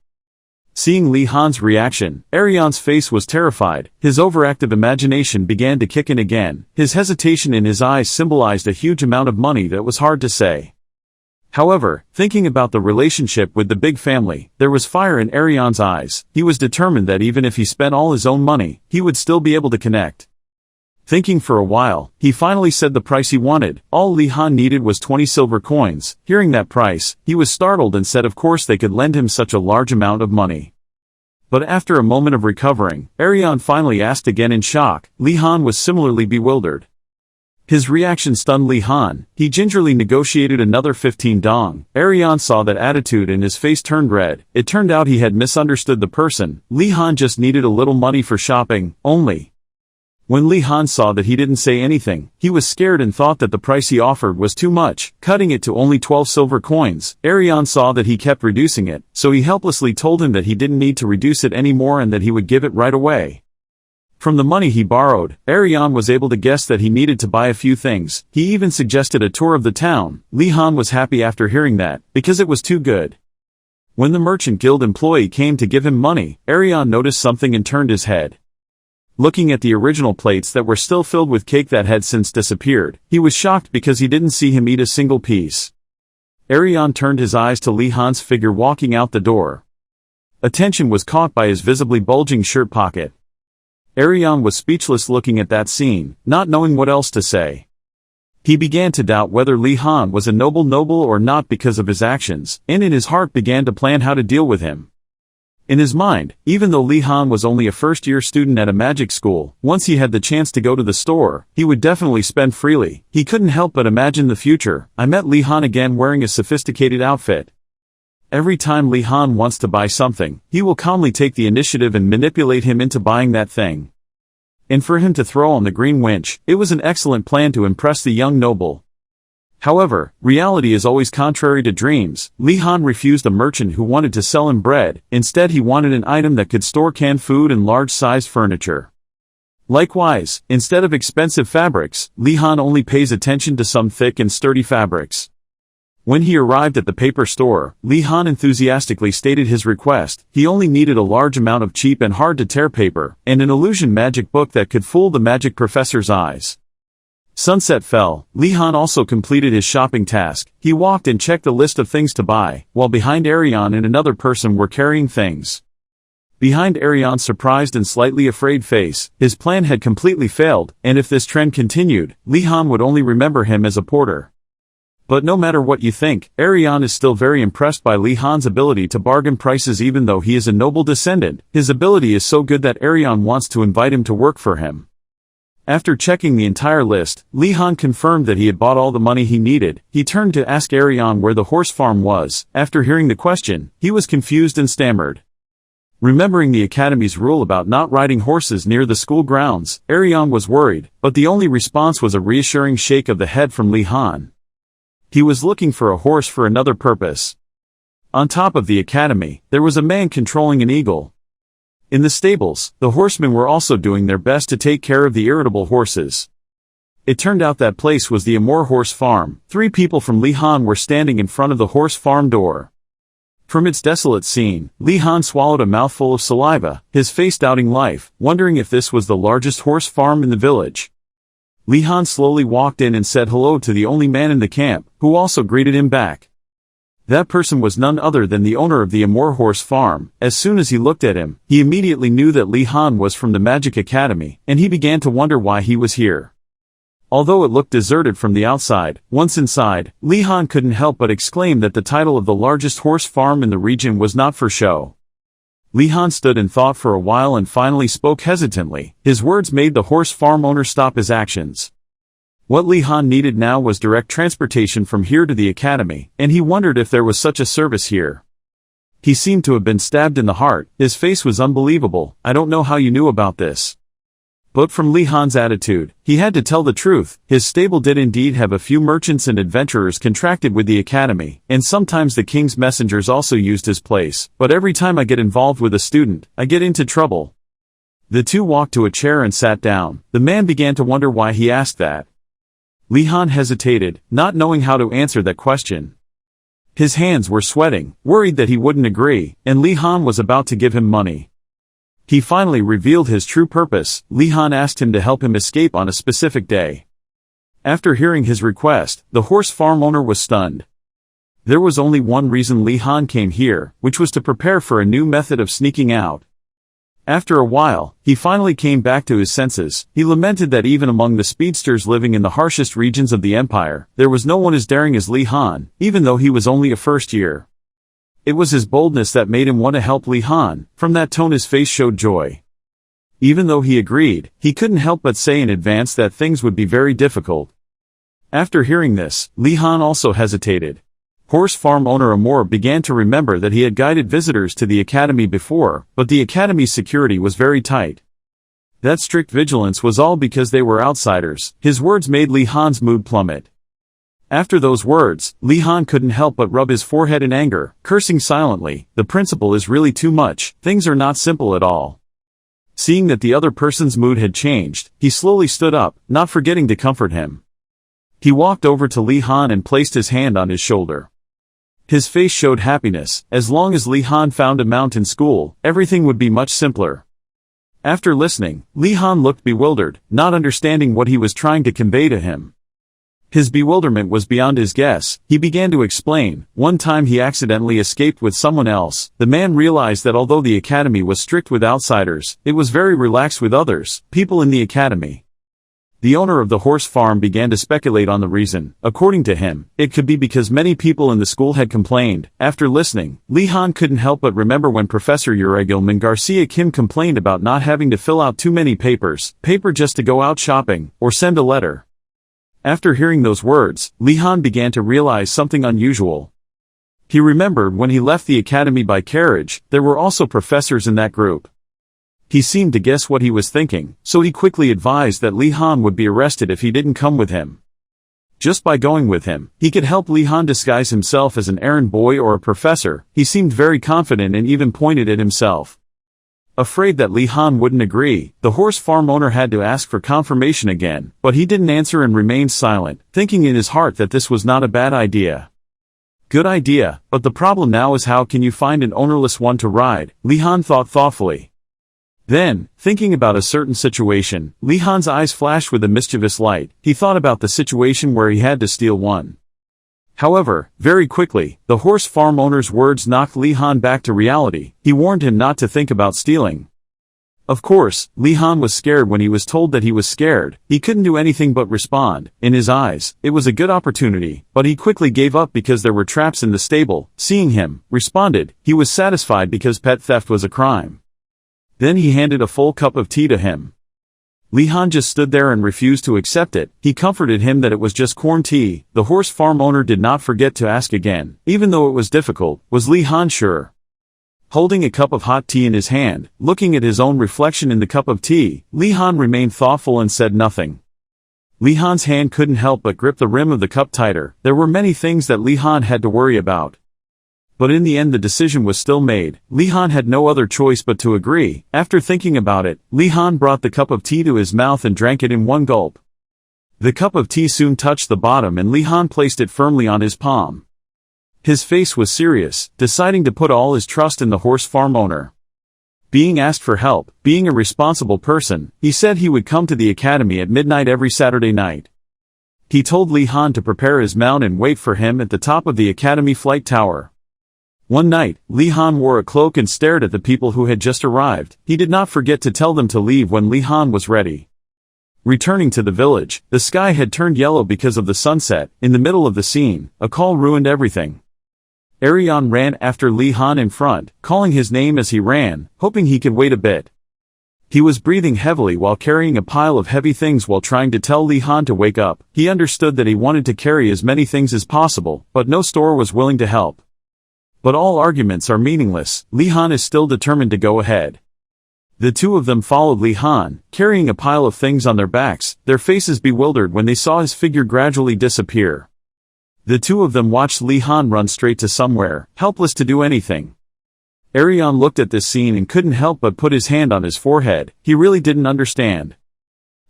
Seeing Li Han's reaction, Arion's face was terrified. His overactive imagination began to kick in again. His hesitation in his eyes symbolized a huge amount of money that was hard to say. However, thinking about the relationship with the big family, there was fire in Arion's eyes. He was determined that even if he spent all his own money, he would still be able to connect. Thinking for a while, he finally said the price he wanted. All Li Han needed was 20 silver coins. Hearing that price, he was startled and said of course they could lend him such a large amount of money. But after a moment of recovering, Arion finally asked again in shock. Li Han was similarly bewildered. His reaction stunned Li Han. He gingerly negotiated another 15 dong. Arion saw that attitude and his face turned red. It turned out he had misunderstood the person. Li Han just needed a little money for shopping, only. When Li Han saw that he didn't say anything, he was scared and thought that the price he offered was too much, cutting it to only 12 silver coins. Arion saw that he kept reducing it, so he helplessly told him that he didn't need to reduce it anymore and that he would give it right away. From the money he borrowed, Arion was able to guess that he needed to buy a few things. He even suggested a tour of the town. Li Han was happy after hearing that, because it was too good. When the merchant guild employee came to give him money, Arion noticed something and turned his head. Looking at the original plates that were still filled with cake that had since disappeared, he was shocked because he didn't see him eat a single piece. Arion turned his eyes to Li Han's figure walking out the door. Attention was caught by his visibly bulging shirt pocket. Arion was speechless looking at that scene, not knowing what else to say. He began to doubt whether Li Han was a noble or not because of his actions, and in his heart began to plan how to deal with him. In his mind, even though Li Han was only a first-year student at a magic school, once he had the chance to go to the store, he would definitely spend freely. He couldn't help but imagine the future. I met Li Han again wearing a sophisticated outfit. Every time Li Han wants to buy something, he will calmly take the initiative and manipulate him into buying that thing. And for him to throw on the green winch, it was an excellent plan to impress the young noble. However, reality is always contrary to dreams. Li Han refused a merchant who wanted to sell him bread. Instead he wanted an item that could store canned food and large-sized furniture. Likewise, instead of expensive fabrics, Li Han only pays attention to some thick and sturdy fabrics. When he arrived at the paper store, Li Han enthusiastically stated his request. He only needed a large amount of cheap and hard-to-tear paper, and an illusion magic book that could fool the magic professor's eyes. Sunset fell. Li Han also completed his shopping task. He walked and checked the list of things to buy, while behind Arion and another person were carrying things. Behind Arion's surprised and slightly afraid face, his plan had completely failed, and if this trend continued, Li Han would only remember him as a porter. But no matter what you think, Arion is still very impressed by Li Han's ability to bargain prices even though he is a noble descendant. His ability is so good that Arion wants to invite him to work for him. After checking the entire list, Li Han confirmed that he had bought all the money he needed. He turned to ask Arion where the horse farm was. After hearing the question, he was confused and stammered. Remembering the Academy's rule about not riding horses near the school grounds, Arion was worried, but the only response was a reassuring shake of the head from Li Han. He was looking for a horse for another purpose. On top of the Academy, there was a man controlling an eagle. In the stables, the horsemen were also doing their best to take care of the irritable horses. It turned out that place was the Amor Horse Farm. 3 people from Li Han were standing in front of the horse farm door. From its desolate scene, Li Han swallowed a mouthful of saliva, his face doubting life, wondering if this was the largest horse farm in the village. Li Han slowly walked in and said hello to the only man in the camp, who also greeted him back. That person was none other than the owner of the Amor Horse Farm. As soon as he looked at him, he immediately knew that Li Han was from the Magic Academy, and he began to wonder why he was here. Although it looked deserted from the outside, once inside, Li Han couldn't help but exclaim that the title of the largest horse farm in the region was not for show. Li Han stood and thought for a while and finally spoke hesitantly. His words made the horse farm owner stop his actions. What Li Han needed now was direct transportation from here to the academy, and he wondered if there was such a service here. He seemed to have been stabbed in the heart. His face was unbelievable. I don't know how you knew about this. But from Li Han's attitude, he had to tell the truth. His stable did indeed have a few merchants and adventurers contracted with the academy, and sometimes the king's messengers also used his place, but every time I get involved with a student, I get into trouble. The two walked to a chair and sat down. The man began to wonder why he asked that. Li Han hesitated, not knowing how to answer that question. His hands were sweating, worried that he wouldn't agree, and Li Han was about to give him money. He finally revealed his true purpose. Li Han asked him to help him escape on a specific day. After hearing his request, the horse farm owner was stunned. There was only one reason Li Han came here, which was to prepare for a new method of sneaking out. After a while, he finally came back to his senses. He lamented that even among the speedsters living in the harshest regions of the empire, there was no one as daring as Li Han, even though he was only a first year. It was his boldness that made him want to help Li Han. From that tone his face showed joy. Even though he agreed, he couldn't help but say in advance that things would be very difficult. After hearing this, Li Han also hesitated. Horse farm owner Amor began to remember that he had guided visitors to the academy before, but the academy's security was very tight. That strict vigilance was all because they were outsiders. His words made Li Han's mood plummet. After those words, Li Han couldn't help but rub his forehead in anger, cursing silently. The principal is really too much. Things are not simple at all. Seeing that the other person's mood had changed, he slowly stood up, not forgetting to comfort him. He walked over to Li Han and placed his hand on his shoulder. His face showed happiness. As long as Li Han found a mount in school, everything would be much simpler. After listening, Li Han looked bewildered, not understanding what he was trying to convey to him. His bewilderment was beyond his guess. He began to explain. One time he accidentally escaped with someone else. The man realized that although the academy was strict with outsiders, it was very relaxed with others, people in the academy. The owner of the horse farm began to speculate on the reason. According to him, it could be because many people in the school had complained. After listening, Li Han couldn't help but remember when Professor Uregilman Garcia Kim complained about not having to fill out too many paper just to go out shopping, or send a letter. After hearing those words, Li Han began to realize something unusual. He remembered when he left the academy by carriage, there were also professors in that group. He seemed to guess what he was thinking, so he quickly advised that Li Han would be arrested if he didn't come with him. Just by going with him, he could help Li Han disguise himself as an errand boy or a professor. He seemed very confident and even pointed at himself. Afraid that Li Han wouldn't agree, the horse farm owner had to ask for confirmation again, but he didn't answer and remained silent, thinking in his heart that this was not a bad idea. Good idea, but the problem now is how can you find an ownerless one to ride, Li Han thought thoughtfully. Then, thinking about a certain situation, Li Han's eyes flashed with a mischievous light. He thought about the situation where he had to steal one. However, very quickly, the horse farm owner's words knocked Li Han back to reality. He warned him not to think about stealing. Of course, Li Han was scared when he was told that he was scared. He couldn't do anything but respond. In his eyes, it was a good opportunity, but he quickly gave up because there were traps in the stable. Seeing him, responded, he was satisfied because pet theft was a crime. Then he handed a full cup of tea to him. Li Han just stood there and refused to accept it. He comforted him that it was just corn tea. The horse farm owner did not forget to ask again. Even though it was difficult, was Li Han sure? Holding a cup of hot tea in his hand, looking at his own reflection in the cup of tea, Li Han remained thoughtful and said nothing. Li Han's hand couldn't help but grip the rim of the cup tighter. There were many things that Li Han had to worry about. But in the end the decision was still made. Li Han had no other choice but to agree. After thinking about it, Li Han brought the cup of tea to his mouth and drank it in one gulp. The cup of tea soon touched the bottom and Li Han placed it firmly on his palm. His face was serious, deciding to put all his trust in the horse farm owner. Being asked for help, being a responsible person, he said he would come to the academy at midnight every Saturday night. He told Li Han to prepare his mount and wait for him at the top of the academy flight tower. One night, Li Han wore a cloak and stared at the people who had just arrived. He did not forget to tell them to leave when Li Han was ready. Returning to the village, the sky had turned yellow because of the sunset. In the middle of the scene, a call ruined everything. Arion ran after Li Han in front, calling his name as he ran, hoping he could wait a bit. He was breathing heavily while carrying a pile of heavy things while trying to tell Li Han to wake up. He understood that he wanted to carry as many things as possible, but no store was willing to help. But all arguments are meaningless. Li Han is still determined to go ahead. The two of them followed Li Han, carrying a pile of things on their backs, their faces bewildered when they saw his figure gradually disappear. The two of them watched Li Han run straight to somewhere, helpless to do anything. Arion looked at this scene and couldn't help but put his hand on his forehead. He really didn't understand.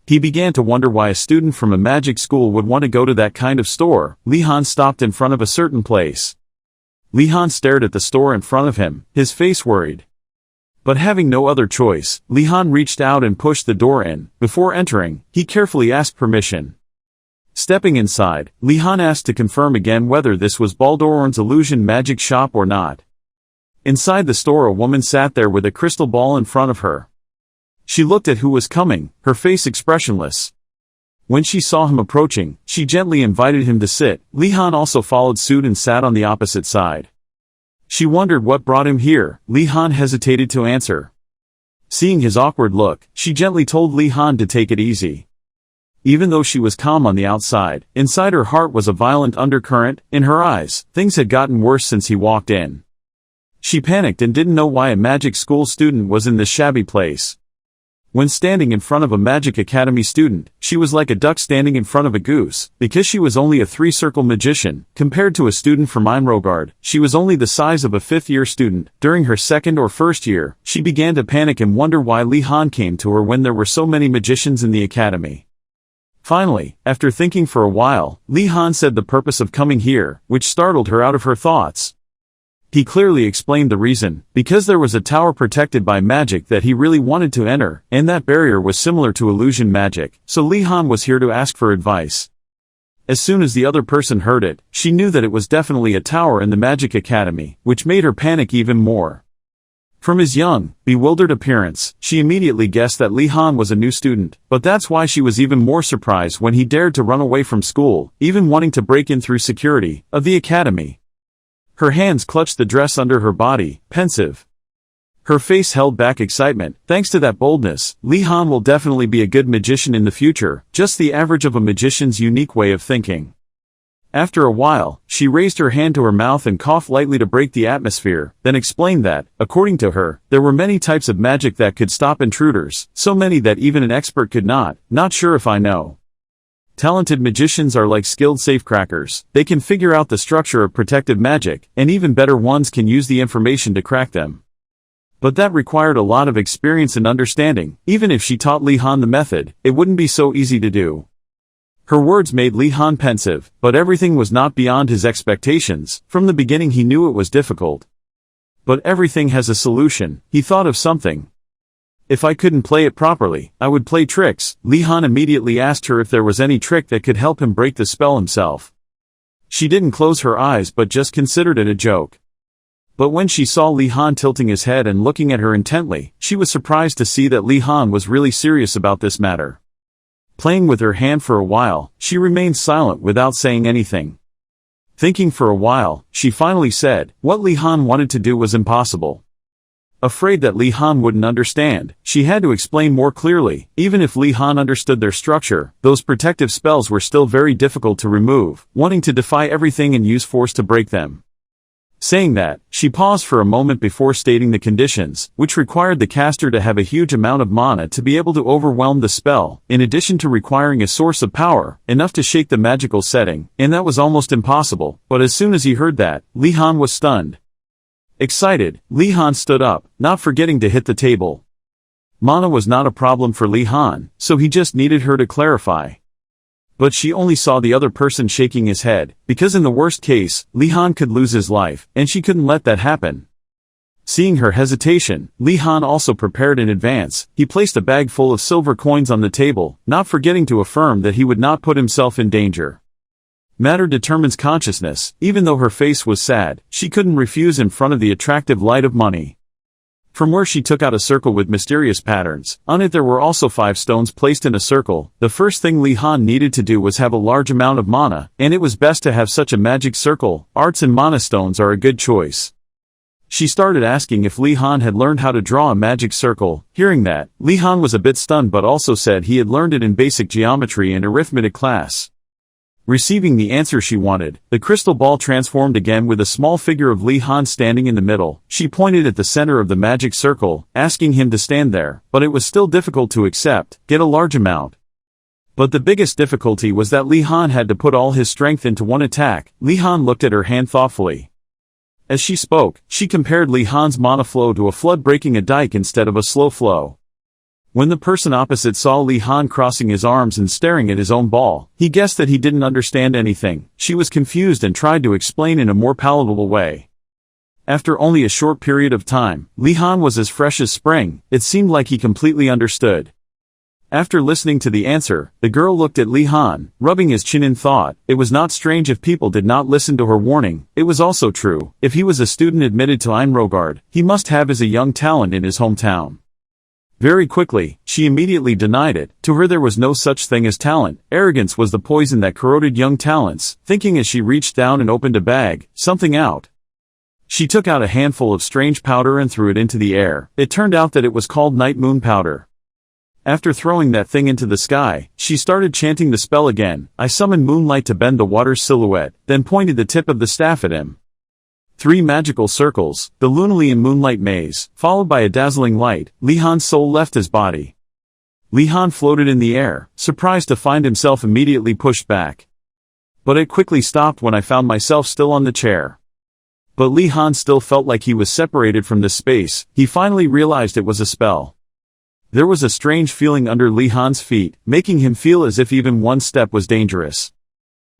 He began to wonder why a student from a magic school would want to go to that kind of store. Li Han stopped in front of a certain place. Li Han stared at the store in front of him, his face worried. But having no other choice, Li Han reached out and pushed the door in. Before entering, he carefully asked permission. Stepping inside, Li Han asked to confirm again whether this was Baldororn's illusion magic shop or not. Inside the store a woman sat there with a crystal ball in front of her. She looked at who was coming, her face expressionless. When she saw him approaching, she gently invited him to sit. Li Han also followed suit and sat on the opposite side. She wondered what brought him here. Li Han hesitated to answer. Seeing his awkward look, she gently told Li Han to take it easy. Even though she was calm on the outside, inside her heart was a violent undercurrent. In her eyes, things had gotten worse since he walked in. She panicked and didn't know why a magic school student was in this shabby place. When standing in front of a Magic Academy student, she was like a duck standing in front of a goose. Because she was only a three-circle magician, compared to a student from Inrogard, she was only the size of a fifth-year student. During her second or first year, she began to panic and wonder why Li Han came to her when there were so many magicians in the academy. Finally, after thinking for a while, Li Han said the purpose of coming here, which startled her out of her thoughts. He clearly explained the reason, because there was a tower protected by magic that he really wanted to enter, and that barrier was similar to illusion magic, so Li Han was here to ask for advice. As soon as the other person heard it, she knew that it was definitely a tower in the Magic Academy, which made her panic even more. From his young, bewildered appearance, she immediately guessed that Li Han was a new student, but that's why she was even more surprised when he dared to run away from school, even wanting to break in through security of the academy. Her hands clutched the dress under her body, pensive. Her face held back excitement. Thanks to that boldness, Li Han will definitely be a good magician in the future, just the average of a magician's unique way of thinking. After a while, she raised her hand to her mouth and coughed lightly to break the atmosphere, then explained that, according to her, there were many types of magic that could stop intruders, so many that even an expert could not sure if I know. Talented magicians are like skilled safecrackers. They can figure out the structure of protective magic, and even better ones can use the information to crack them. But that required a lot of experience and understanding. Even if she taught Li Han the method, it wouldn't be so easy to do. Her words made Li Han pensive, but everything was not beyond his expectations. From the beginning he knew it was difficult. But everything has a solution. He thought of something. If I couldn't play it properly, I would play tricks. Li Han immediately asked her if there was any trick that could help him break the spell himself. She didn't close her eyes but just considered it a joke. But when she saw Li Han tilting his head and looking at her intently, she was surprised to see that Li Han was really serious about this matter. Playing with her hand for a while, she remained silent without saying anything. Thinking for a while, she finally said, what Li Han wanted to do was impossible. Afraid that Li Han wouldn't understand, she had to explain more clearly. Even if Li Han understood their structure, those protective spells were still very difficult to remove, wanting to defy everything and use force to break them. Saying that, she paused for a moment before stating the conditions, which required the caster to have a huge amount of mana to be able to overwhelm the spell, in addition to requiring a source of power, enough to shake the magical setting, and that was almost impossible. But as soon as he heard that, Li Han was stunned. Excited, Li Han stood up, not forgetting to hit the table. Mana was not a problem for Li Han, so he just needed her to clarify. But she only saw the other person shaking his head, because in the worst case, Li Han could lose his life, and she couldn't let that happen. Seeing her hesitation, Li Han also prepared in advance. He placed a bag full of silver coins on the table, not forgetting to affirm that he would not put himself in danger. Matter determines consciousness. Even though her face was sad, she couldn't refuse in front of the attractive light of money. From where she took out a circle with mysterious patterns. On it there were also 5 stones placed in a circle. The first thing Li Han needed to do was have a large amount of mana, and it was best to have such a magic circle. Arts and mana stones are a good choice. She started asking if Li Han had learned how to draw a magic circle. Hearing that, Li Han was a bit stunned but also said he had learned it in basic geometry and arithmetic class. Receiving the answer she wanted, the crystal ball transformed again with a small figure of Li Han standing in the middle. She pointed at the center of the magic circle, asking him to stand there, but it was still difficult to accept. Get a large amount. But the biggest difficulty was that Li Han had to put all his strength into one attack. Li Han looked at her hand thoughtfully. As she spoke, she compared Li Han's mana flow to a flood breaking a dike instead of a slow flow. When the person opposite saw Li Han crossing his arms and staring at his own ball, he guessed that he didn't understand anything. She was confused and tried to explain in a more palatable way. After only a short period of time, Li Han was as fresh as spring. It seemed like he completely understood. After listening to the answer, the girl looked at Li Han, rubbing his chin in thought. It was not strange if people did not listen to her warning. It was also true. If he was a student admitted to Inrogard, he must have as a young talent in his hometown. Very quickly, she immediately denied it. To her there was no such thing as talent. Arrogance was the poison that corroded young talents. Thinking as she reached down and opened a bag, something out. She took out a handful of strange powder and threw it into the air. It turned out that it was called night moon powder. After throwing that thing into the sky, she started chanting the spell again. I summoned moonlight to bend the water's silhouette, then pointed the tip of the staff at him. 3 magical circles, the lunally and moonlight maze, followed by a dazzling light. Li Han's soul left his body. Li Han floated in the air, surprised to find himself immediately pushed back. But it quickly stopped when I found myself still on the chair. But Li Han still felt like he was separated from this space. He finally realized it was a spell. There was a strange feeling under Li Han's feet, making him feel as if even one step was dangerous.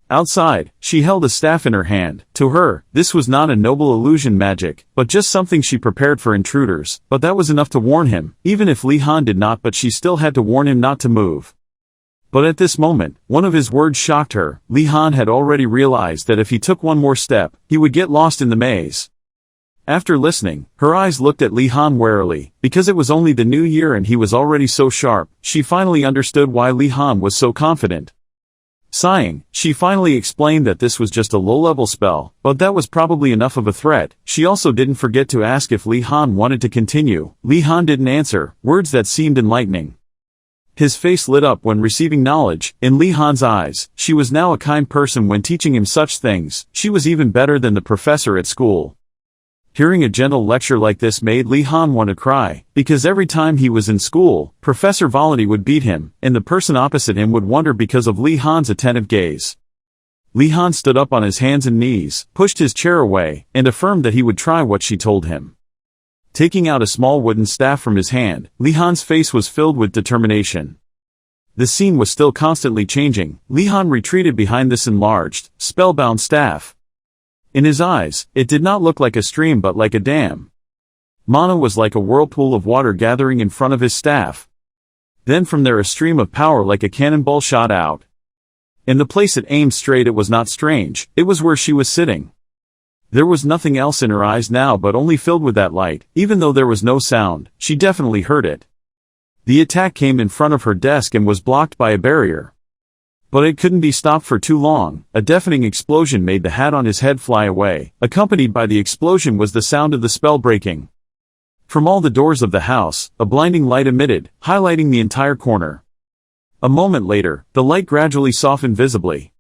Outside, she held a staff in her hand. To her, this was not a noble illusion magic, but just something she prepared for intruders, but that was enough to warn him, even if Li Han did not, but she still had to warn him not to move. But at this moment, one of his words shocked her. Li Han had already realized that if he took one more step, he would get lost in the maze. After listening, her eyes looked at Li Han warily, because it was only the new year and he was already so sharp. She finally understood why Li Han was so confident. Sighing, she finally explained that this was just a low-level spell, but that was probably enough of a threat. She also didn't forget to ask if Li Han wanted to continue. Li Han didn't answer, words that seemed enlightening. His face lit up when receiving knowledge. In Li Han's eyes, she was now a kind person when teaching him such things. She was even better than the professor at school. Hearing a gentle lecture like this made Li Han want to cry, because every time he was in school, Professor Volody would beat him, and the person opposite him would wonder because of Li Han's attentive gaze. Li Han stood up on his hands and knees, pushed his chair away, and affirmed that he would try what she told him. Taking out a small wooden staff from his hand, Li Han's face was filled with determination. The scene was still constantly changing. Li Han retreated behind this enlarged, spellbound staff. In his eyes, it did not look like a stream but like a dam. Mana was like a whirlpool of water gathering in front of his staff. Then from there a stream of power like a cannonball shot out. In the place it aimed straight, it was not strange, it was where she was sitting. There was nothing else in her eyes now but only filled with that light. Even though there was no sound, she definitely heard it. The attack came in front of her desk and was blocked by a barrier. But it couldn't be stopped for too long. A deafening explosion made the hat on his head fly away. Accompanied by the explosion was the sound of the spell breaking. From all the doors of the house, a blinding light emitted, highlighting the entire corner. A moment later, the light gradually softened visibly.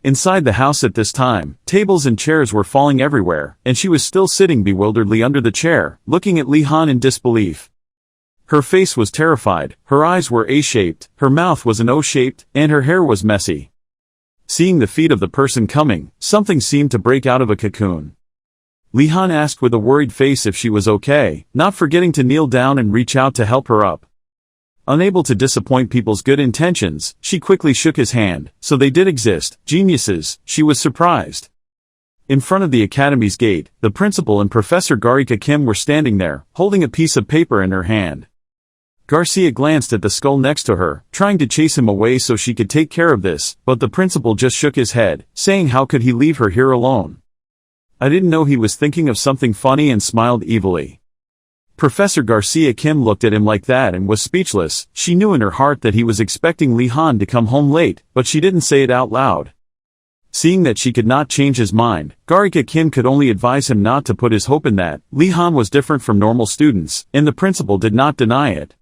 Inside the house at this time, tables and chairs were falling everywhere, and she was still sitting bewilderedly under the chair, looking at Li Han in disbelief. Her face was terrified, her eyes were A-shaped, her mouth was an O-shaped, and her hair was messy. Seeing the feet of the person coming, something seemed to break out of a cocoon. Li Han asked with a worried face if she was okay, not forgetting to kneel down and reach out to help her up. Unable to disappoint people's good intentions, she quickly shook his hand. So they did exist, geniuses, she was surprised. In front of the academy's gate, the principal and Professor Garika Kim were standing there, holding a piece of paper in her hand. Garcia glanced at the skull next to her, trying to chase him away so she could take care of this, but the principal just shook his head, saying how could he leave her here alone. I didn't know he was thinking of something funny, and smiled evilly. Professor Garcia Kim looked at him like that and was speechless. She knew in her heart that he was expecting Li Han to come home late, but she didn't say it out loud. Seeing that she could not change his mind, Garika Kim could only advise him not to put his hope in that. Li Han was different from normal students, and the principal did not deny it.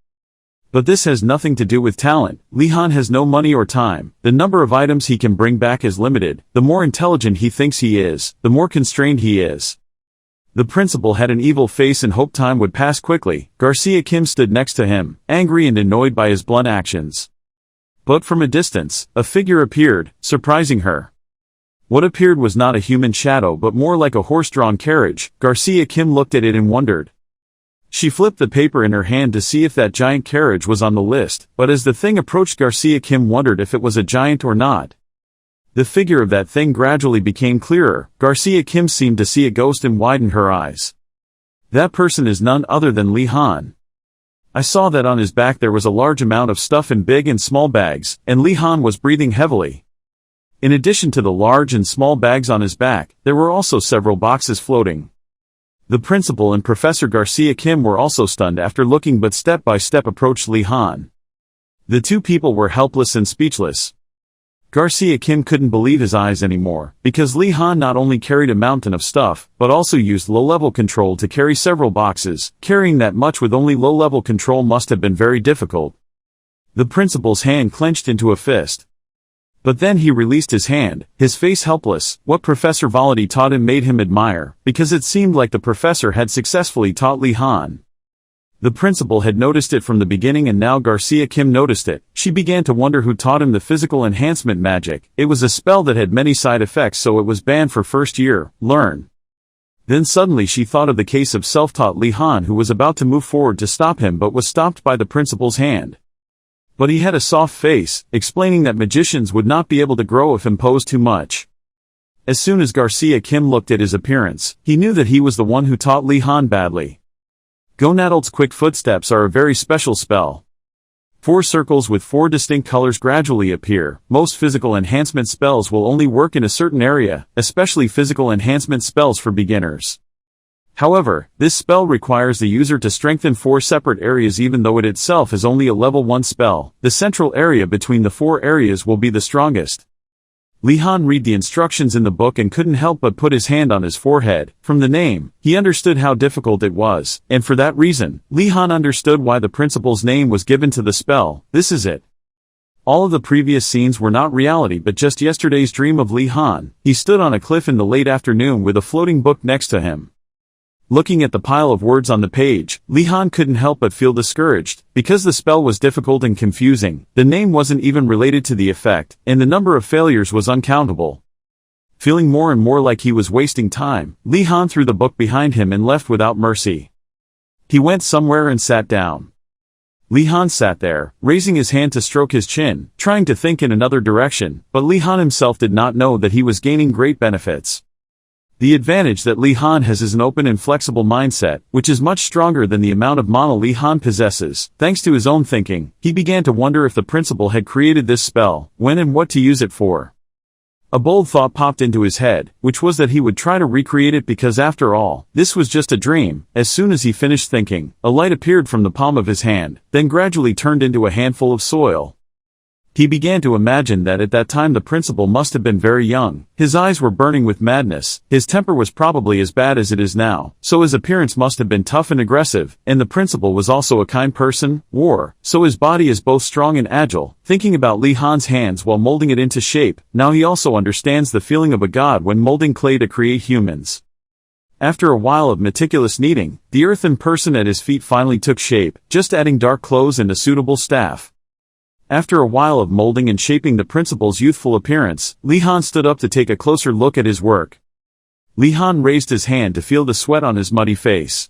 But this has nothing to do with talent. Li Han has no money or time. The number of items he can bring back is limited. The more intelligent he thinks he is, the more constrained he is. The principal had an evil face and hoped time would pass quickly. Garcia Kim stood next to him, angry and annoyed by his blunt actions. But from a distance, a figure appeared, surprising her. What appeared was not a human shadow but more like a horse-drawn carriage. Garcia Kim looked at it and wondered. She flipped the paper in her hand to see if that giant carriage was on the list, but as the thing approached, Garcia Kim wondered if it was a giant or not. The figure of that thing gradually became clearer. Garcia Kim seemed to see a ghost and widened her eyes. That person is none other than Li Han. I saw that on his back there was a large amount of stuff in big and small bags, and Li Han was breathing heavily. In addition to the large and small bags on his back, there were also several boxes floating. The principal and Professor Garcia Kim were also stunned after looking, but step by step approached Li Han. The two people were helpless and speechless. Garcia Kim couldn't believe his eyes anymore, because Li Han not only carried a mountain of stuff, but also used low-level control to carry several boxes. Carrying that much with only low-level control must have been very difficult. The principal's hand clenched into a fist. But then he released his hand, his face helpless. What Professor Volody taught him made him admire, because it seemed like the professor had successfully taught Li Han. The principal had noticed it from the beginning, and now Garcia Kim noticed it. She began to wonder who taught him the physical enhancement magic. It was a spell that had many side effects, so it was banned for first year. Learn. Then suddenly she thought of the case of self-taught Li Han who was about to move forward to stop him but was stopped by the principal's hand. But he had a soft face, explaining that magicians would not be able to grow if imposed too much. As soon as Garcia Kim looked at his appearance, he knew that he was the one who taught Li Han badly. Gonadal's quick footsteps are a very special spell. 4 circles with 4 distinct colors gradually appear. Most physical enhancement spells will only work in a certain area, especially physical enhancement spells for beginners. However, this spell requires the user to strengthen 4 separate areas even though it itself is only a level 1 spell. The central area between the 4 areas will be the strongest. Li Han read the instructions in the book and couldn't help but put his hand on his forehead. From the name, he understood how difficult it was, and for that reason, Li Han understood why the principal's name was given to the spell. This is it. All of the previous scenes were not reality but just yesterday's dream of Li Han. He stood on a cliff in the late afternoon with a floating book next to him. Looking at the pile of words on the page, Li Han couldn't help but feel discouraged. Because the spell was difficult and confusing, the name wasn't even related to the effect, and the number of failures was uncountable. Feeling more and more like he was wasting time, Li Han threw the book behind him and left without mercy. He went somewhere and sat down. Li Han sat there, raising his hand to stroke his chin, trying to think in another direction, but Li Han himself did not know that he was gaining great benefits. The advantage that Li Han has is an open and flexible mindset, which is much stronger than the amount of mana Li Han possesses. Thanks to his own thinking, he began to wonder if the principal had created this spell, when and what to use it for. A bold thought popped into his head, which was that he would try to recreate it because after all, this was just a dream. As soon as he finished thinking, a light appeared from the palm of his hand, then gradually turned into a handful of soil. He began to imagine that at that time the principal must have been very young. His eyes were burning with madness, his temper was probably as bad as it is now, so his appearance must have been tough and aggressive, and the principal was also a kind person, so his body is both strong and agile. Thinking about Li Han's hands while molding it into shape, now he also understands the feeling of a god when molding clay to create humans. After a while of meticulous kneading, the earthen person at his feet finally took shape, just adding dark clothes and a suitable staff. After a while of molding and shaping the principal's youthful appearance, Li Han stood up to take a closer look at his work. Li Han raised his hand to feel the sweat on his muddy face.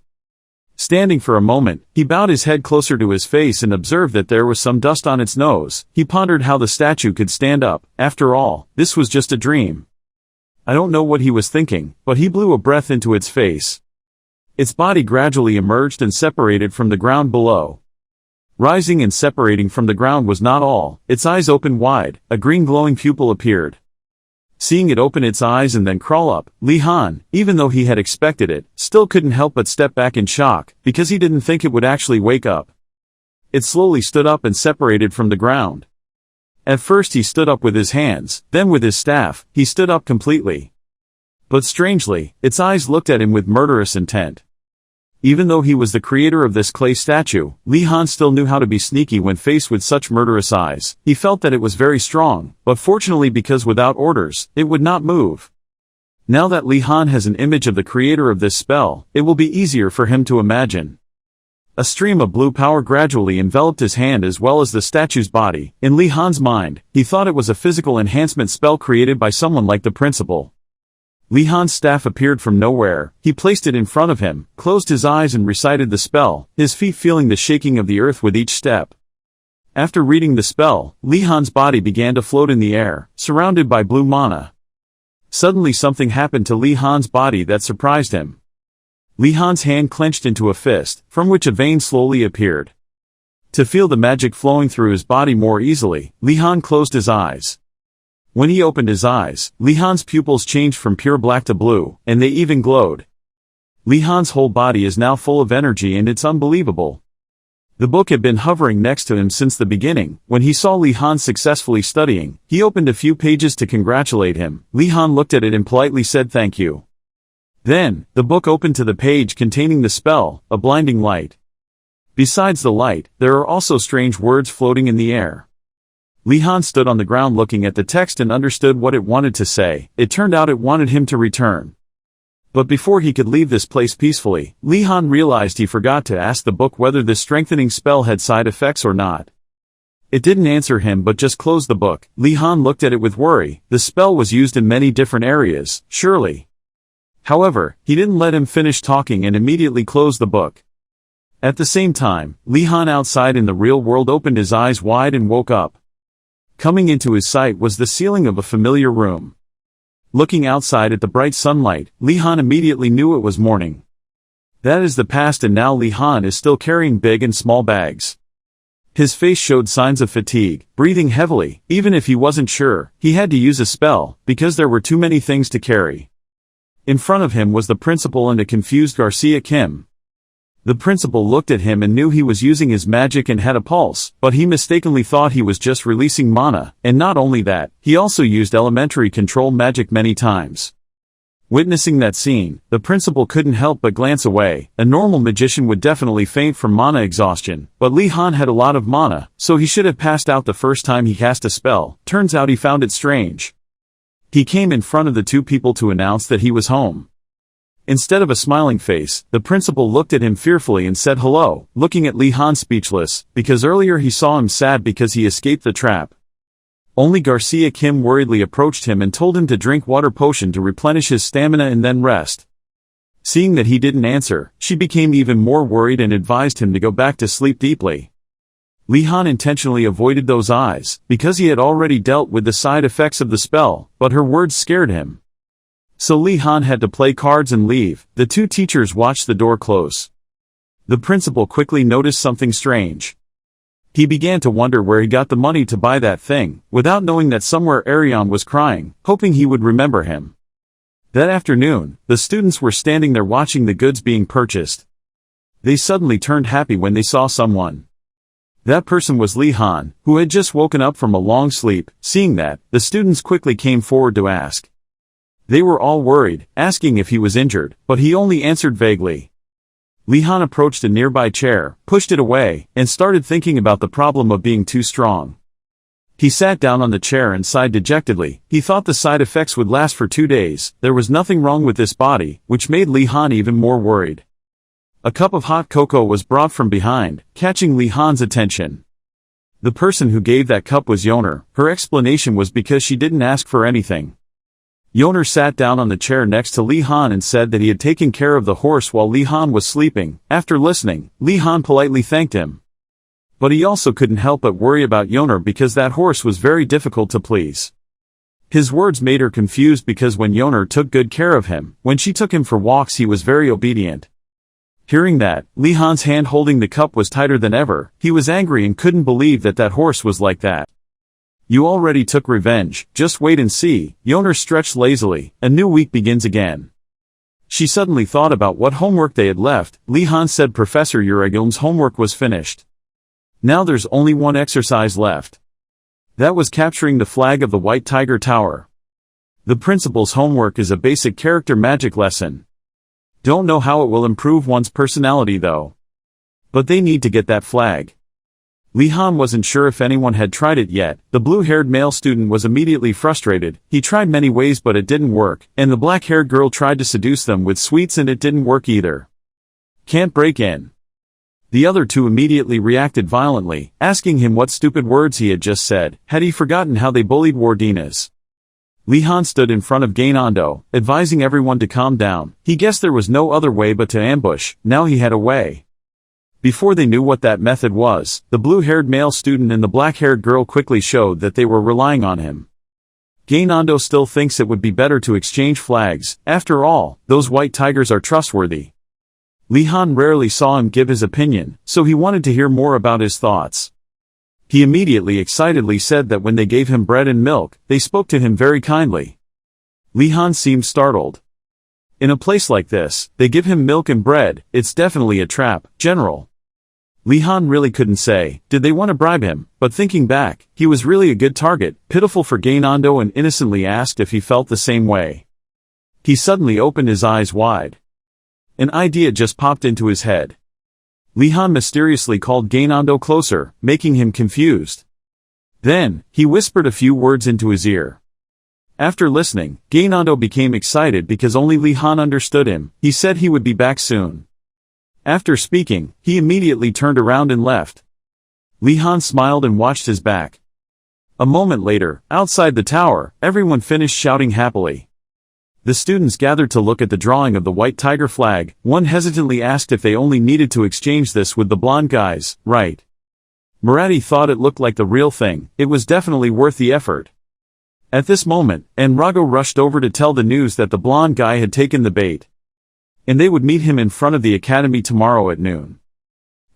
Standing for a moment, he bowed his head closer to his face and observed that there was some dust on its nose. He pondered how the statue could stand up. After all, this was just a dream. I don't know what he was thinking, but he blew a breath into its face. Its body gradually emerged and separated from the ground below. Rising and separating from the ground was not all. Its eyes opened wide, a green glowing pupil appeared. Seeing it open its eyes and then crawl up, Li Han, even though he had expected it, still couldn't help but step back in shock, because he didn't think it would actually wake up. It slowly stood up and separated from the ground. At first he stood up with his hands, then with his staff, he stood up completely. But strangely, its eyes looked at him with murderous intent. Even though he was the creator of this clay statue, Li Han still knew how to be sneaky when faced with such murderous eyes. He felt that it was very strong, but fortunately because without orders, it would not move. Now that Li Han has an image of the creator of this spell, it will be easier for him to imagine. A stream of blue power gradually enveloped his hand as well as the statue's body. In Li Han's mind, he thought it was a physical enhancement spell created by someone like the principal. Li Han's staff appeared from nowhere. He placed it in front of him, closed his eyes and recited the spell, his feet feeling the shaking of the earth with each step. After reading the spell, Li Han's body began to float in the air, surrounded by blue mana. Suddenly something happened to Li Han's body that surprised him. Li Han's hand clenched into a fist, from which a vein slowly appeared. To feel the magic flowing through his body more easily, Li Han closed his eyes. When he opened his eyes, Li Han's pupils changed from pure black to blue, and they even glowed. Li Han's whole body is now full of energy and it's unbelievable. The book had been hovering next to him since the beginning. When he saw Li Han successfully studying, he opened a few pages to congratulate him. Li Han looked at it and politely said thank you. Then, the book opened to the page containing the spell, a blinding light. Besides the light, there are also strange words floating in the air. Li Han stood on the ground looking at the text and understood what it wanted to say. It turned out it wanted him to return. But before he could leave this place peacefully, Li Han realized he forgot to ask the book whether this strengthening spell had side effects or not. It didn't answer him but just closed the book. Li Han looked at it with worry. The spell was used in many different areas, surely. However, he didn't let him finish talking and immediately closed the book. At the same time, Li Han outside in the real world opened his eyes wide and woke up. Coming into his sight was the ceiling of a familiar room. Looking outside at the bright sunlight, Li Han immediately knew it was morning. That is the past, and now Li Han is still carrying big and small bags. His face showed signs of fatigue, breathing heavily. Even if he wasn't sure, he had to use a spell, because there were too many things to carry. In front of him was the principal and a confused Garcia Kim. The principal looked at him and knew he was using his magic and had a pulse, but he mistakenly thought he was just releasing mana, and not only that, he also used elementary control magic many times. Witnessing that scene, the principal couldn't help but glance away. A normal magician would definitely faint from mana exhaustion, but Li Han had a lot of mana, so he should have passed out the first time he cast a spell. Turns out he found it strange. He came in front of the two people to announce that he was home. Instead of a smiling face, the principal looked at him fearfully and said hello, looking at Li Han speechless, because earlier he saw him sad because he escaped the trap. Only Garcia Kim worriedly approached him and told him to drink water potion to replenish his stamina and then rest. Seeing that he didn't answer, she became even more worried and advised him to go back to sleep deeply. Li Han intentionally avoided those eyes, because he had already dealt with the side effects of the spell, but her words scared him. So Li Han had to play cards and leave. The two teachers watched the door close. The principal quickly noticed something strange. He began to wonder where he got the money to buy that thing, without knowing that somewhere Arion was crying, hoping he would remember him. That afternoon, the students were standing there watching the goods being purchased. They suddenly turned happy when they saw someone. That person was Li Han, who had just woken up from a long sleep. Seeing that, the students quickly came forward to ask. They were all worried, asking if he was injured, but he only answered vaguely. Li Han approached a nearby chair, pushed it away, and started thinking about the problem of being too strong. He sat down on the chair and sighed dejectedly. He thought the side effects would last for 2 days. There was nothing wrong with this body, which made Li Han even more worried. A cup of hot cocoa was brought from behind, catching Li Han's attention. The person who gave that cup was Yoner. Her explanation was because she didn't ask for anything. Yoner sat down on the chair next to Li Han and said that he had taken care of the horse while Li Han was sleeping. After listening, Li Han politely thanked him. But he also couldn't help but worry about Yoner because that horse was very difficult to please. His words made her confused because when Yoner took good care of him, when she took him for walks he was very obedient. Hearing that, Li Han's hand holding the cup was tighter than ever. He was angry and couldn't believe that that horse was like that. You already took revenge, just wait and see. Yoner stretched lazily. A new week begins again. She suddenly thought about what homework they had left. Li Han said Professor Uragilm's homework was finished. Now there's only one exercise left. That was capturing the flag of the White Tiger Tower. The principal's homework is a basic character magic lesson. Don't know how it will improve one's personality though. But they need to get that flag. Li Han wasn't sure if anyone had tried it yet. The blue-haired male student was immediately frustrated. He tried many ways but it didn't work, and the black-haired girl tried to seduce them with sweets and it didn't work either. Can't break in. The other two immediately reacted violently, asking him what stupid words he had just said. Had he forgotten how they bullied Wardanis? Li Han stood in front of Gynandu, advising everyone to calm down. He guessed there was no other way but to ambush. Now he had a way. Before they knew what that method was, the blue-haired male student and the black-haired girl quickly showed that they were relying on him. Gynandu still thinks it would be better to exchange flags. After all, those white tigers are trustworthy. Li Han rarely saw him give his opinion, so he wanted to hear more about his thoughts. He immediately excitedly said that when they gave him bread and milk, they spoke to him very kindly. Li Han seemed startled. In a place like this, they give him milk and bread. It's definitely a trap, General. Li Han really couldn't say, did they want to bribe him, but thinking back, he was really a good target. Pitiful for Gynandu and innocently asked if he felt the same way. He suddenly opened his eyes wide. An idea just popped into his head. Li Han mysteriously called Gynandu closer, making him confused. Then, he whispered a few words into his ear. After listening, Gynandu became excited because only Li Han understood him. He said he would be back soon. After speaking, he immediately turned around and left. Li Han smiled and watched his back. A moment later, outside the tower, everyone finished shouting happily. The students gathered to look at the drawing of the white tiger flag. One hesitantly asked if they only needed to exchange this with the blonde guys, right? Marathi thought it looked like the real thing. It was definitely worth the effort. At this moment, Enrago rushed over to tell the news that the blonde guy had taken the bait, and they would meet him in front of the academy tomorrow at noon.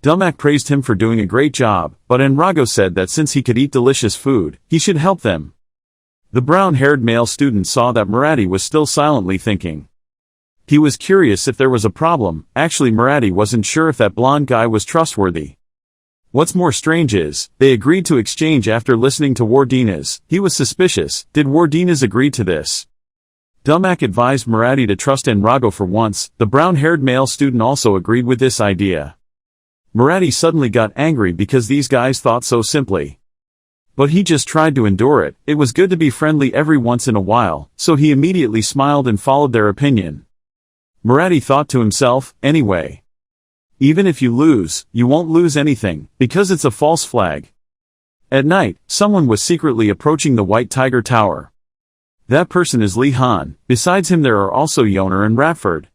Dumak praised him for doing a great job, but Enrago said that since he could eat delicious food, he should help them. The brown-haired male student saw that Marathi was still silently thinking. He was curious if there was a problem. Actually, Marathi wasn't sure if that blonde guy was trustworthy. What's more strange is, they agreed to exchange after listening to Wardanis. He was suspicious. Did Wardanis agree to this? Dumak advised Marathi to trust Enrago for once. The brown-haired male student also agreed with this idea. Marathi suddenly got angry because these guys thought so simply. But he just tried to endure it. It was good to be friendly every once in a while, so he immediately smiled and followed their opinion. Marathi thought to himself, anyway, even if you lose, you won't lose anything, because it's a false flag. At night, someone was secretly approaching the White Tiger Tower. That person is Li Han. Besides him there are also Yoner and Ratford.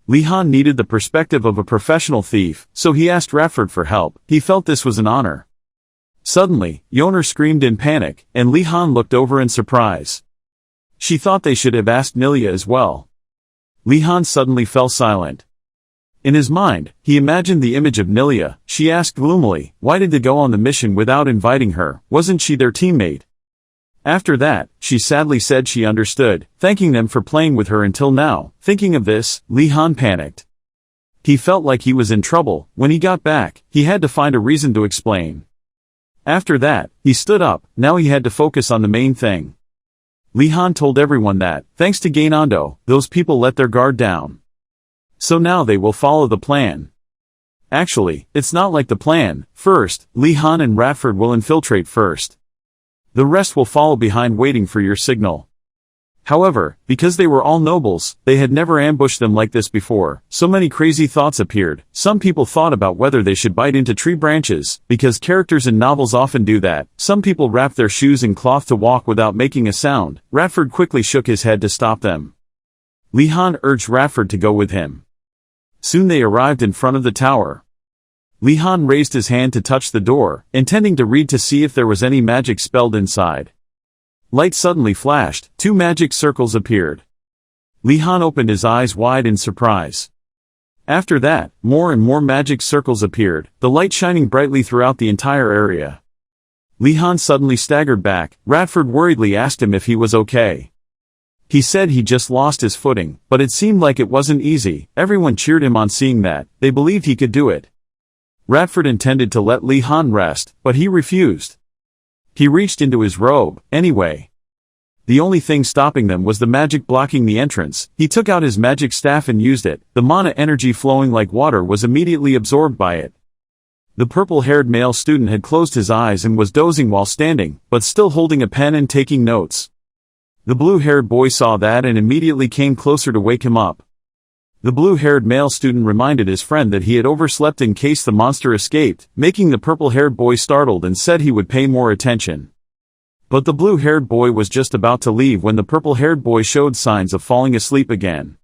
Li Han needed the perspective of a professional thief, so he asked Ratford for help. He felt this was an honor. Suddenly, Yoner screamed in panic, and Li Han looked over in surprise. She thought they should have asked Nilia as well. Li Han suddenly fell silent. In his mind, he imagined the image of Nilia. She asked gloomily, why did they go on the mission without inviting her? Wasn't she their teammate? After that, she sadly said she understood, thanking them for playing with her until now. Thinking of this, Li Han panicked. He felt like he was in trouble. When he got back, he had to find a reason to explain. After that, he stood up. Now he had to focus on the main thing. Li Han told everyone that, thanks to Gynandu, those people let their guard down. So now they will follow the plan. Actually, it's not like the plan. First, Li Han and Ratford will infiltrate first. The rest will follow behind waiting for your signal. However, because they were all nobles, they had never ambushed them like this before. So many crazy thoughts appeared. Some people thought about whether they should bite into tree branches, because characters in novels often do that. Some people wrap their shoes in cloth to walk without making a sound. Ratford quickly shook his head to stop them. Li Han urged Ratford to go with him. Soon they arrived in front of the tower. Li Han raised his hand to touch the door, intending to read to see if there was any magic spelled inside. Light suddenly flashed. 2 magic circles appeared. Li Han opened his eyes wide in surprise. After that, more and more magic circles appeared, the light shining brightly throughout the entire area. Li Han suddenly staggered back. Ratford worriedly asked him if he was okay. He said he just lost his footing, but it seemed like it wasn't easy. Everyone cheered him on seeing that. They believed he could do it. Ratford intended to let Li Han rest, but he refused. He reached into his robe, anyway. The only thing stopping them was the magic blocking the entrance. He took out his magic staff and used it. The mana energy flowing like water was immediately absorbed by it. The purple-haired male student had closed his eyes and was dozing while standing, but still holding a pen and taking notes. The blue-haired boy saw that and immediately came closer to wake him up. The blue-haired male student reminded his friend that he had overslept in case the monster escaped, making the purple-haired boy startled and said he would pay more attention. But the blue-haired boy was just about to leave when the purple-haired boy showed signs of falling asleep again.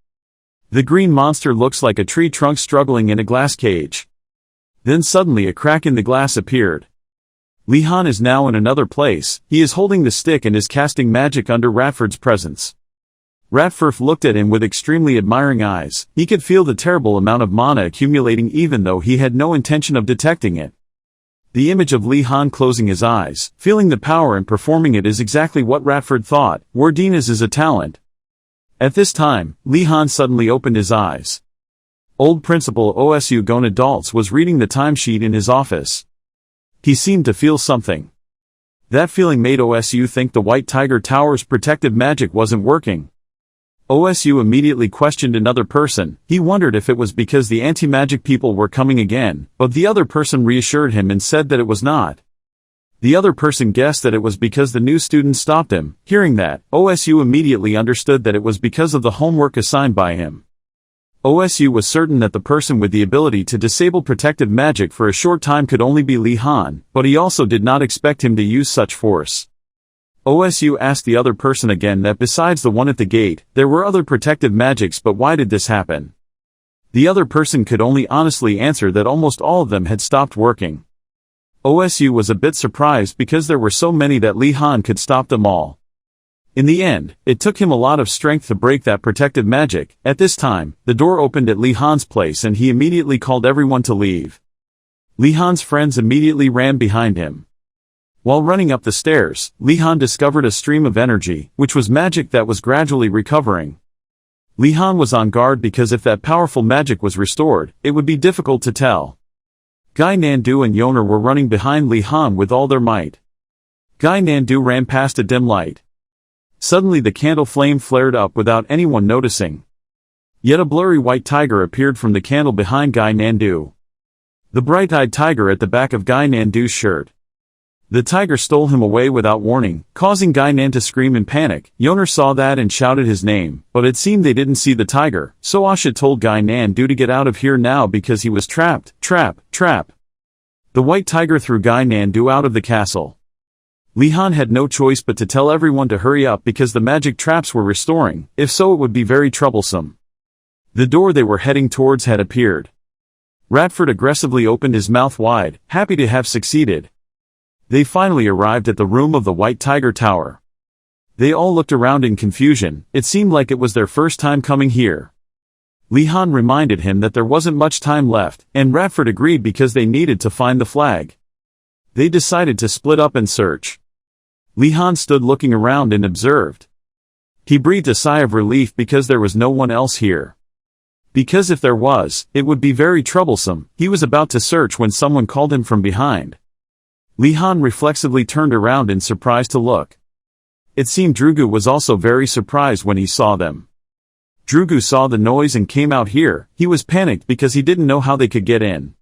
The green monster looks like a tree trunk struggling in a glass cage. Then suddenly a crack in the glass appeared. Li Han is now in another place. He is holding the stick and is casting magic under Ratford's presence. Ratford looked at him with extremely admiring eyes. He could feel the terrible amount of mana accumulating even though he had no intention of detecting it. The image of Li Han closing his eyes, feeling the power and performing it is exactly what Ratford thought. Wardanis is a talent. At this time, Li Han suddenly opened his eyes. Old Principal Osu Gonadaltz was reading the timesheet in his office. He seemed to feel something. That feeling made Osu think the White Tiger Tower's protective magic wasn't working. Osu immediately questioned another person. He wondered if it was because the anti-magic people were coming again, but the other person reassured him and said that it was not. The other person guessed that it was because the new student stopped him. Hearing that, Osu immediately understood that it was because of the homework assigned by him. Osu was certain that the person with the ability to disable protective magic for a short time could only be Li Han, but he also did not expect him to use such force. OSU asked the other person again that besides the one at the gate, there were other protective magics, but why did this happen? The other person could only honestly answer that almost all of them had stopped working. OSU was a bit surprised because there were so many that Li Han could stop them all. In the end, it took him a lot of strength to break that protective magic. At this time, the door opened at Li Han's place and he immediately called everyone to leave. Li Han's friends immediately ran behind him. While running up the stairs, Li Han discovered a stream of energy, which was magic that was gradually recovering. Li Han was on guard because if that powerful magic was restored, it would be difficult to tell. Gynandu and Yoner were running behind Li Han with all their might. Gynandu ran past a dim light. Suddenly the candle flame flared up without anyone noticing. Yet a blurry white tiger appeared from the candle behind Gynandu. The bright-eyed tiger at the back of Gynandu's shirt. The tiger stole him away without warning, causing Gynan to scream in panic. Yoner saw that and shouted his name, but it seemed they didn't see the tiger, so Asha told Gynandu to get out of here now because he was trapped. Trap. The white tiger threw Gynandu out of the castle. Li Han had no choice but to tell everyone to hurry up because the magic traps were restoring, if so it would be very troublesome. The door they were heading towards had appeared. Radford aggressively opened his mouth wide, happy to have succeeded. They finally arrived at the room of the White Tiger Tower. They all looked around in confusion, it seemed like it was their first time coming here. Li Han reminded him that there wasn't much time left, and Radford agreed because they needed to find the flag. They decided to split up and search. Li Han stood looking around and observed. He breathed a sigh of relief because there was no one else here. Because if there was, it would be very troublesome. He was about to search when someone called him from behind. Li Han reflexively turned around in surprise to look. It seemed Durgu was also very surprised when he saw them. Durgu saw the noise and came out here. He was panicked because he didn't know how they could get in.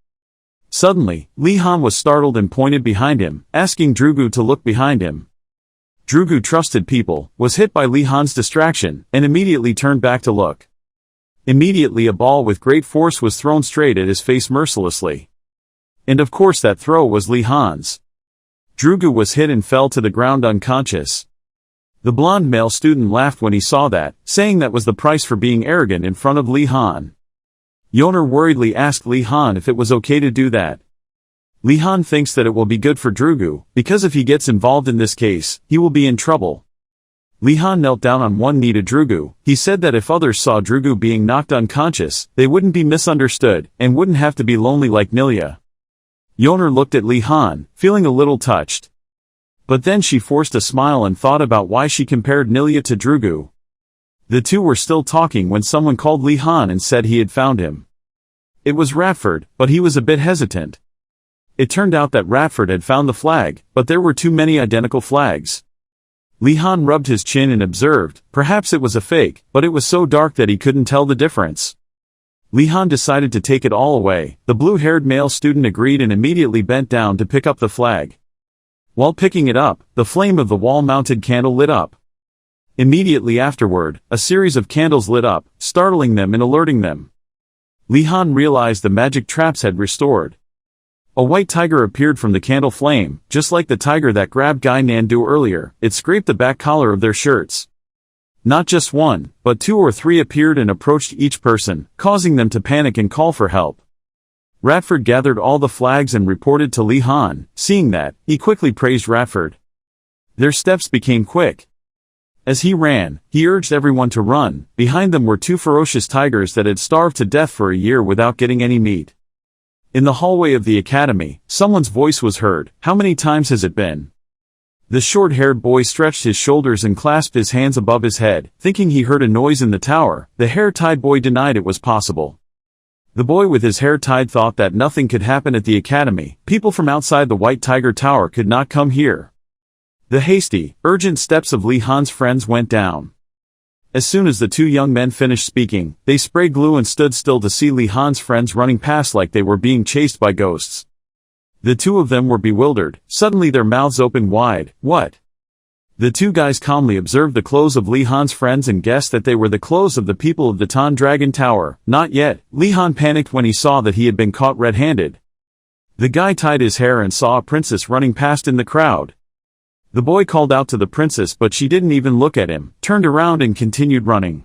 Suddenly, Li Han was startled and pointed behind him, asking Durgu to look behind him. Durgu trusted people, was hit by Li Han's distraction, and immediately turned back to look. Immediately a ball with great force was thrown straight at his face mercilessly. And of course that throw was Li Han's. Durgu was hit and fell to the ground unconscious. The blonde male student laughed when he saw that, saying that was the price for being arrogant in front of Li Han. Yoner worriedly asked Li Han if it was okay to do that. Li Han thinks that it will be good for Durgu, because if he gets involved in this case, he will be in trouble. Li Han knelt down on one knee to Durgu. He said that if others saw Durgu being knocked unconscious, they wouldn't be misunderstood, and wouldn't have to be lonely like Nilya. Yoner looked at Li Han, feeling a little touched. But then she forced a smile and thought about why she compared Nilya to Durgu. The two were still talking when someone called Li Han and said he had found him. It was Radford, but he was a bit hesitant. It turned out that Radford had found the flag, but there were too many identical flags. Li Han rubbed his chin and observed, perhaps it was a fake, but it was so dark that he couldn't tell the difference. Li Han decided to take it all away. The blue-haired male student agreed and immediately bent down to pick up the flag. While picking it up, the flame of the wall-mounted candle lit up. Immediately afterward, a series of candles lit up, startling them and alerting them. Li Han realized the magic traps had restored. A white tiger appeared from the candle flame, just like the tiger that grabbed Gynandu earlier. It scraped the back collar of their shirts. Not just one, but 2 or 3 appeared and approached each person, causing them to panic and call for help. Radford gathered all the flags and reported to Li Han. Seeing that, he quickly praised Radford. Their steps became quick. As he ran, he urged everyone to run. Behind them were 2 ferocious tigers that had starved to death for a year without getting any meat. In the hallway of the academy, someone's voice was heard. How many times has it been? The short-haired boy stretched his shoulders and clasped his hands above his head, thinking he heard a noise in the tower. The hair-tied boy denied it was possible. The boy with his hair tied thought that nothing could happen at the academy. People from outside the White Tiger Tower could not come here. The hasty, urgent steps of Li Han's friends went down. As soon as the 2 young men finished speaking, they sprayed glue and stood still to see Li Han's friends running past like they were being chased by ghosts. The 2 of them were bewildered. Suddenly their mouths opened wide. What? The 2 guys calmly observed the clothes of Li Han's friends and guessed that they were the clothes of the people of the Tan Dragon Tower. Not yet. Li Han panicked when he saw that he had been caught red-handed. The guy tied his hair and saw a princess running past in the crowd. The boy called out to the princess, but she didn't even look at him, turned around and continued running.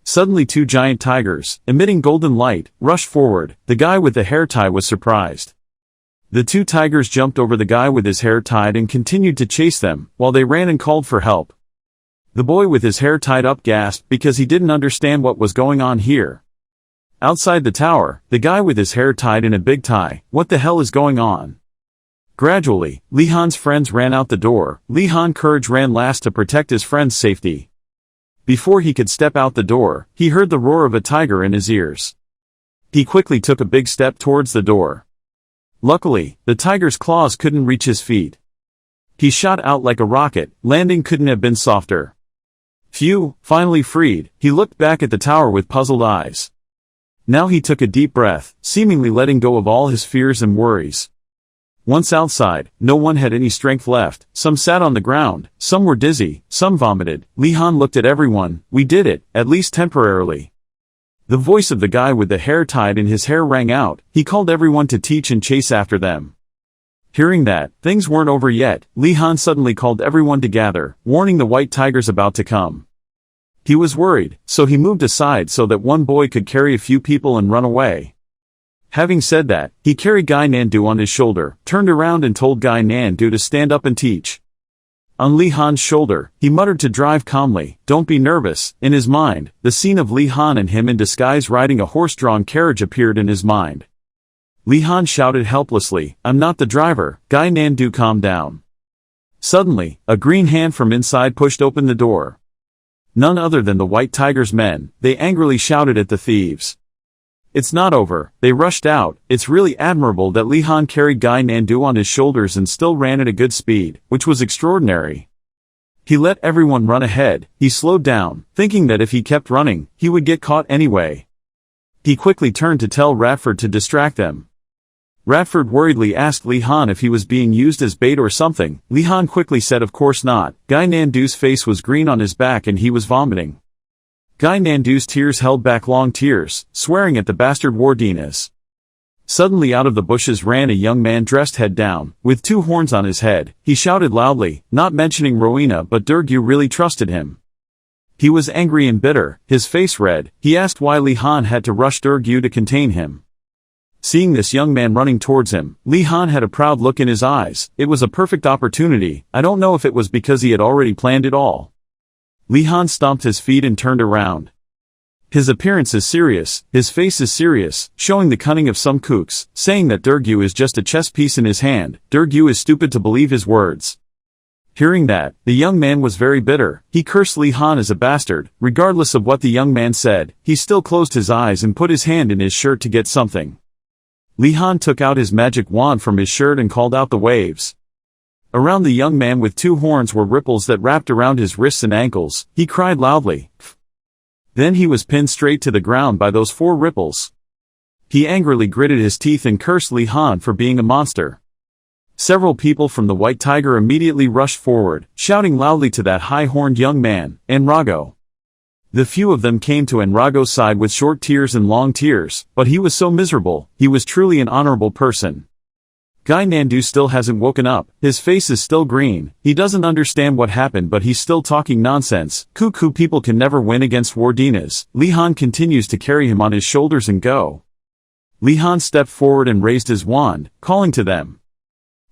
Suddenly two giant tigers, emitting golden light, rushed forward. The guy with the hair tie was surprised. The two tigers jumped over the guy with his hair tied and continued to chase them, while they ran and called for help. The boy with his hair tied up gasped because he didn't understand what was going on here. Outside the tower, the guy with his hair tied in a big tie, what the hell is going on? Gradually, Li Han's friends ran out the door. Li Han Courage ran last to protect his friend's safety. Before he could step out the door, he heard the roar of a tiger in his ears. He quickly took a big step towards the door. Luckily, the tiger's claws couldn't reach his feet. He shot out like a rocket, landing couldn't have been softer. Phew, finally freed, he looked back at the tower with puzzled eyes. Now he took a deep breath, seemingly letting go of all his fears and worries. Once outside, no one had any strength left. Some sat on the ground, some were dizzy, some vomited. Li Han looked at everyone. We did it, at least temporarily. The voice of the guy with the hair tied in his hair rang out. He called everyone to teach and chase after them. Hearing that, things weren't over yet, Li Han suddenly called everyone to gather, warning the white tigers about to come. He was worried, so he moved aside so that one boy could carry a few people and run away. Having said that, he carried Gynandu on his shoulder, turned around and told Gynandu to stand up and teach. On Li Han's shoulder, he muttered to drive calmly, "Don't be nervous." In his mind, the scene of Li Han and him in disguise riding a horse-drawn carriage appeared in his mind. Li Han shouted helplessly, "I'm not the driver." Gynandu calmed down. Suddenly, a green hand from inside pushed open the door. None other than the White Tiger's men. They angrily shouted at the thieves. It's not over, they rushed out. It's really admirable that Li Han carried Gynandu on his shoulders and still ran at a good speed, which was extraordinary. He let everyone run ahead. He slowed down, thinking that if he kept running, he would get caught anyway. He quickly turned to tell Radford to distract them. Radford worriedly asked Li Han if he was being used as bait or something. Li Han quickly said of course not. Gynandu's face was green on his back and he was vomiting. Gynandu's tears held back long tears, swearing at the bastard Wardanis. Suddenly out of the bushes ran a young man dressed head down, with two horns on his head. He shouted loudly, not mentioning Rowena, but Durgu really trusted him. He was angry and bitter, his face red. He asked why Li Han had to rush Durgu to contain him. Seeing this young man running towards him, Li Han had a proud look in his eyes. It was a perfect opportunity. I don't know if it was because he had already planned it all. Li Han stomped his feet and turned around. His appearance is serious, his face is serious, showing the cunning of some kooks, saying that Durgu is just a chess piece in his hand. Durgu is stupid to believe his words. Hearing that, the young man was very bitter. He cursed Li Han as a bastard. Regardless of what the young man said, he still closed his eyes and put his hand in his shirt to get something. Li Han took out his magic wand from his shirt and called out the waves. Around the young man with two horns were ripples that wrapped around his wrists and ankles. He cried loudly. Then he was pinned straight to the ground by those four ripples. He angrily gritted his teeth and cursed Li Han for being a monster. Several people from the White Tiger immediately rushed forward, shouting loudly to that high-horned young man, Enrago. The few of them came to Enrago's side with short tears and long tears, but he was so miserable. He was truly an honorable person. Gynandu still hasn't woken up. His face is still green. He doesn't understand what happened, but he's still talking nonsense. Cuckoo people can never win against Wardanis. Li Han continues to carry him on his shoulders and go. Li Han stepped forward and raised his wand, calling to them.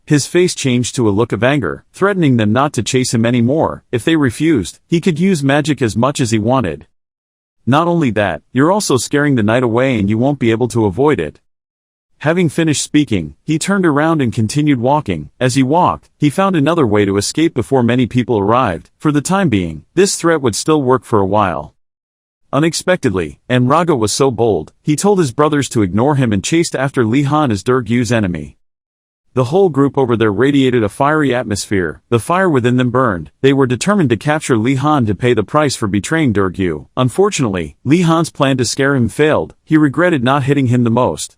His face changed to a look of anger, threatening them not to chase him anymore. If they refused, he could use magic as much as he wanted. Not only that, you're also scaring the night away and you won't be able to avoid it. Having finished speaking, he turned around and continued walking. As he walked, he found another way to escape before many people arrived. For the time being, this threat would still work for a while. Unexpectedly, Enrago was so bold, he told his brothers to ignore him and chased after Li Han as Durgu's enemy. The whole group over there radiated a fiery atmosphere. The fire within them burned. They were determined to capture Li Han to pay the price for betraying Durgu. Unfortunately, Li Han's plan to scare him failed. He regretted not hitting him the most.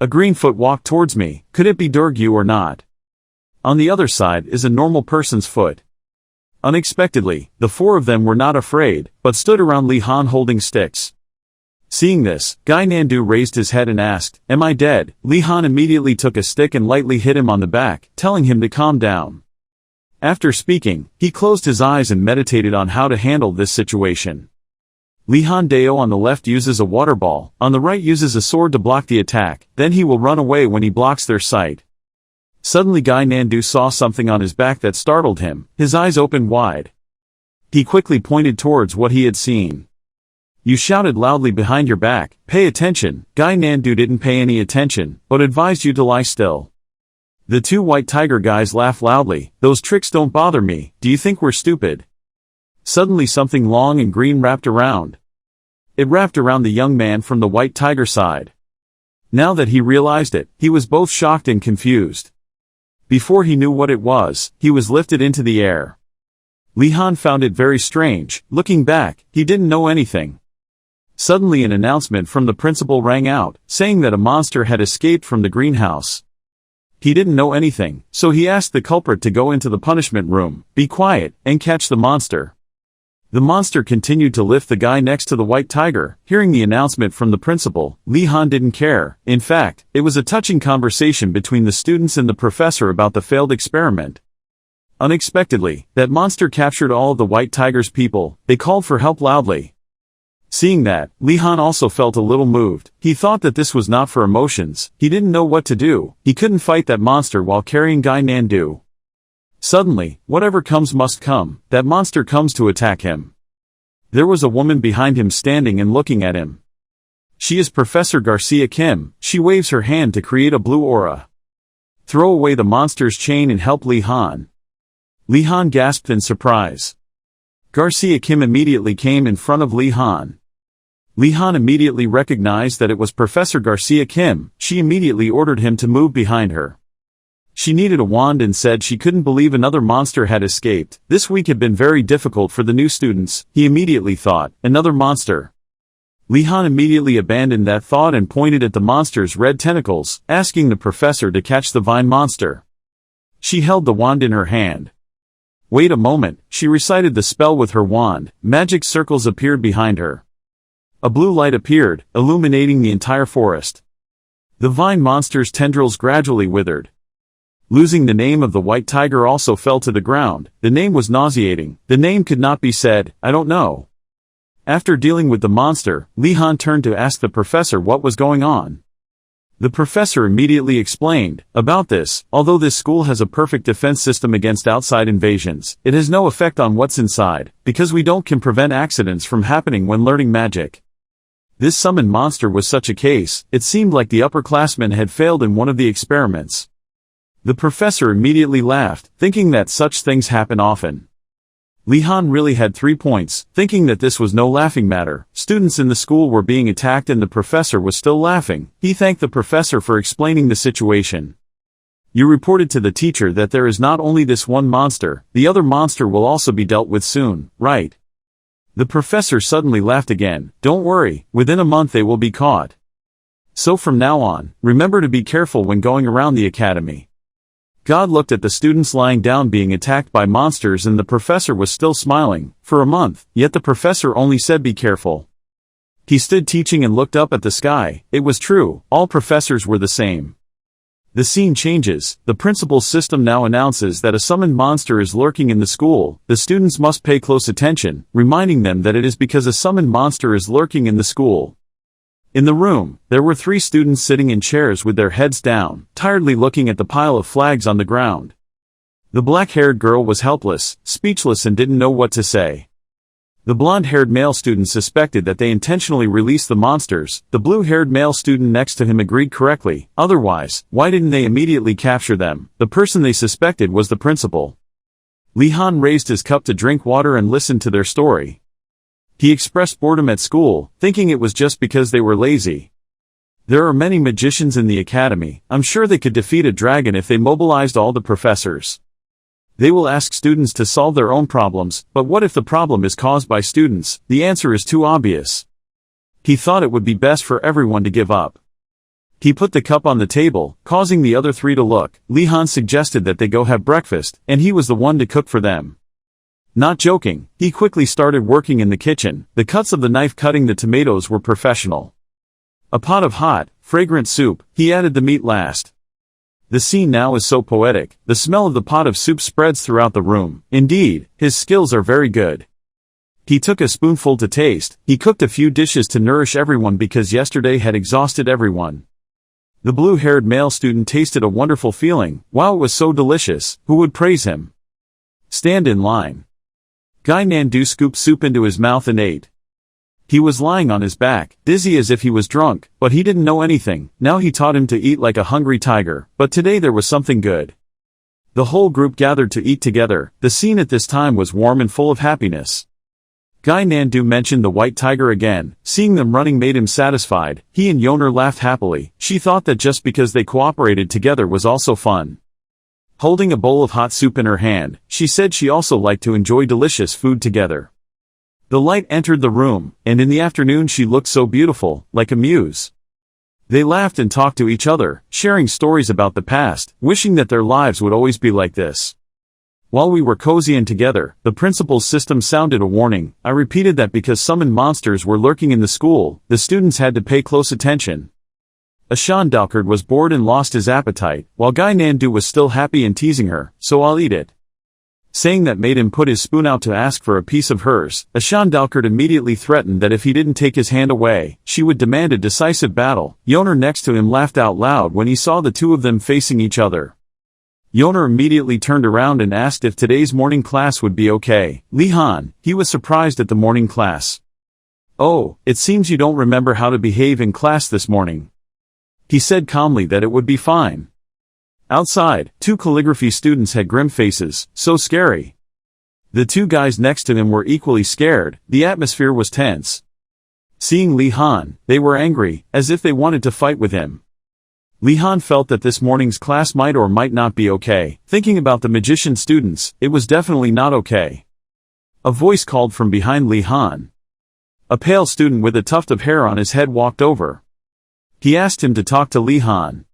A green foot walked towards me. Could it be Durgu or not? On the other side is a normal person's foot. Unexpectedly, the four of them were not afraid, but stood around Li Han holding sticks. Seeing this, Gynandu raised his head and asked, "Am I dead?" Li Han immediately took a stick and lightly hit him on the back, telling him to calm down. After speaking, he closed his eyes and meditated on how to handle this situation. Lihan Deo on the left uses a water ball, on the right uses a sword to block the attack, then he will run away when he blocks their sight. Suddenly Gynandu saw something on his back that startled him, his eyes opened wide. He quickly pointed towards what he had seen. You shouted loudly behind your back, "Pay attention." Gynandu didn't pay any attention, but advised you to lie still. The two white tiger guys laughed loudly. Those tricks don't bother me, do you think we're stupid? Suddenly something long and green wrapped around. It wrapped around the young man from the white tiger side. Now that he realized it, he was both shocked and confused. Before he knew what it was, he was lifted into the air. Lihan found it very strange. Looking back, he didn't know anything. Suddenly an announcement from the principal rang out, saying that a monster had escaped from the greenhouse. He didn't know anything, so he asked the culprit to go into the punishment room, be quiet, and catch the monster. The monster continued to lift the guy next to the white tiger. Hearing the announcement from the principal, Lihan didn't care. In fact, it was a touching conversation between the students and the professor about the failed experiment. Unexpectedly, that monster captured all of the white tiger's people. They called for help loudly. Seeing that, Lihan also felt a little moved. He thought that this was not for emotions. He didn't know what to do. He couldn't fight that monster while carrying Gynandu. Suddenly, whatever comes must come. That monster comes to attack him. There was a woman behind him standing and looking at him. She is Professor Garcia Kim. She waves her hand to create a blue aura. Throw away the monster's chain and help Lihan. Lihan gasped in surprise. Garcia Kim immediately came in front of Lihan. Lihan immediately recognized that it was Professor Garcia Kim. She immediately ordered him to move behind her. She needed a wand and said she couldn't believe another monster had escaped. This week had been very difficult for the new students, he immediately thought. Another monster. Lihan immediately abandoned that thought and pointed at the monster's red tentacles, asking the professor to catch the vine monster. She held the wand in her hand. Wait a moment, she recited the spell with her wand. Magic circles appeared behind her. A blue light appeared, illuminating the entire forest. The vine monster's tendrils gradually withered. Losing the name of the white tiger also fell to the ground. The name was nauseating. The name could not be said, I don't know. After dealing with the monster, Lihan turned to ask the professor what was going on. The professor immediately explained, about this, although this school has a perfect defense system against outside invasions, it has no effect on what's inside, because we can prevent accidents from happening when learning magic. This summoned monster was such a case. It seemed like the upperclassmen had failed in one of the experiments. The professor immediately laughed, thinking that such things happen often. Lihan really had 3 points, thinking that this was no laughing matter. Students in the school were being attacked and the professor was still laughing. He thanked the professor for explaining the situation. You reported to the teacher that there is not only this one monster, the other monster will also be dealt with soon, right? The professor suddenly laughed again. Don't worry, within a month they will be caught. So from now on, remember to be careful when going around the academy. God looked at the students lying down being attacked by monsters and the professor was still smiling, for a month, yet the professor only said be careful. He stood teaching and looked up at the sky. It was true, all professors were the same. The scene changes. The principal's system now announces that a summoned monster is lurking in the school. The students must pay close attention, reminding them that it is because a summoned monster is lurking in the school. In the room, there were 3 students sitting in chairs with their heads down, tiredly looking at the pile of flags on the ground. The black-haired girl was helpless, speechless and didn't know what to say. The blonde-haired male student suspected that they intentionally released the monsters. The blue-haired male student next to him agreed correctly. Otherwise, why didn't they immediately capture them? The person they suspected was the principal. Lihan raised his cup to drink water and listened to their story. He expressed boredom at school, thinking it was just because they were lazy. There are many magicians in the academy. I'm sure they could defeat a dragon if they mobilized all the professors. They will ask students to solve their own problems, but what if the problem is caused by students? The answer is too obvious. He thought it would be best for everyone to give up. He put the cup on the table, causing the other 3 to look. Lihan suggested that they go have breakfast, and he was the one to cook for them. Not joking, he quickly started working in the kitchen. The cuts of the knife cutting the tomatoes were professional. A pot of hot, fragrant soup, he added the meat last. The scene now is so poetic, the smell of the pot of soup spreads throughout the room. Indeed, his skills are very good. He took a spoonful to taste, he cooked a few dishes to nourish everyone because yesterday had exhausted everyone. The blue-haired male student tasted a wonderful feeling. Wow, it was so delicious, who would praise him? Stand in line. Gynandu scooped soup into his mouth and ate. He was lying on his back, dizzy as if he was drunk, but he didn't know anything. Now he taught him to eat like a hungry tiger, but today there was something good. The whole group gathered to eat together. The scene at this time was warm and full of happiness. Gynandu mentioned the white tiger again. Seeing them running made him satisfied. He and Yoner laughed happily. She thought that just because they cooperated together was also fun. Holding a bowl of hot soup in her hand, she said she also liked to enjoy delicious food together. The light entered the room, and in the afternoon she looked so beautiful, like a muse. They laughed and talked to each other, sharing stories about the past, wishing that their lives would always be like this. While we were cozy and together, the principal's system sounded a warning. I repeated that because summoned monsters were lurking in the school, the students had to pay close attention. Ashan Dalkard was bored and lost his appetite, while Gynandu was still happy and teasing her, so I'll eat it. Saying that made him put his spoon out to ask for a piece of hers. Ashan Dalkard immediately threatened that if he didn't take his hand away, she would demand a decisive battle. Yoner next to him laughed out loud when he saw the two of them facing each other. Yoner immediately turned around and asked if today's morning class would be okay. Lihan, he was surprised at the morning class. Oh, it seems you don't remember how to behave in class this morning. He said calmly that it would be fine. Outside, two calligraphy students had grim faces, so scary. The two guys next to him were equally scared. The atmosphere was tense. Seeing Lihan, they were angry, as if they wanted to fight with him. Lihan felt that this morning's class might or might not be okay. Thinking about the magician students, it was definitely not okay. A voice called from behind Lihan. A pale student with a tuft of hair on his head walked over. He asked him to talk to Lihan.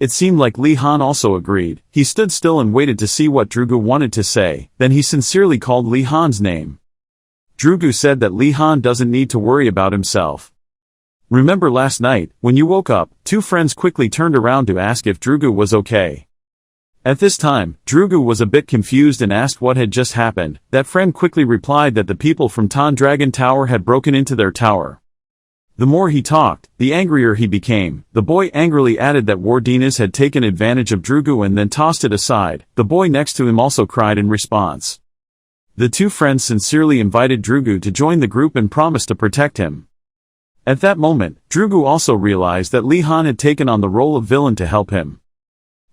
It seemed like Lihan also agreed. He stood still and waited to see what Durgu wanted to say, then he sincerely called Lihan's name. Durgu said that Lihan doesn't need to worry about himself. Remember last night, when you woke up, two friends quickly turned around to ask if Durgu was okay. At this time, Durgu was a bit confused and asked what had just happened. That friend quickly replied that the people from Tan Dragon Tower had broken into their tower. The more he talked, the angrier he became. The boy angrily added that Wardanis had taken advantage of Durgu and then tossed it aside. The boy next to him also cried in response. The two friends sincerely invited Durgu to join the group and promised to protect him. At that moment, Durgu also realized that Lihan had taken on the role of villain to help him.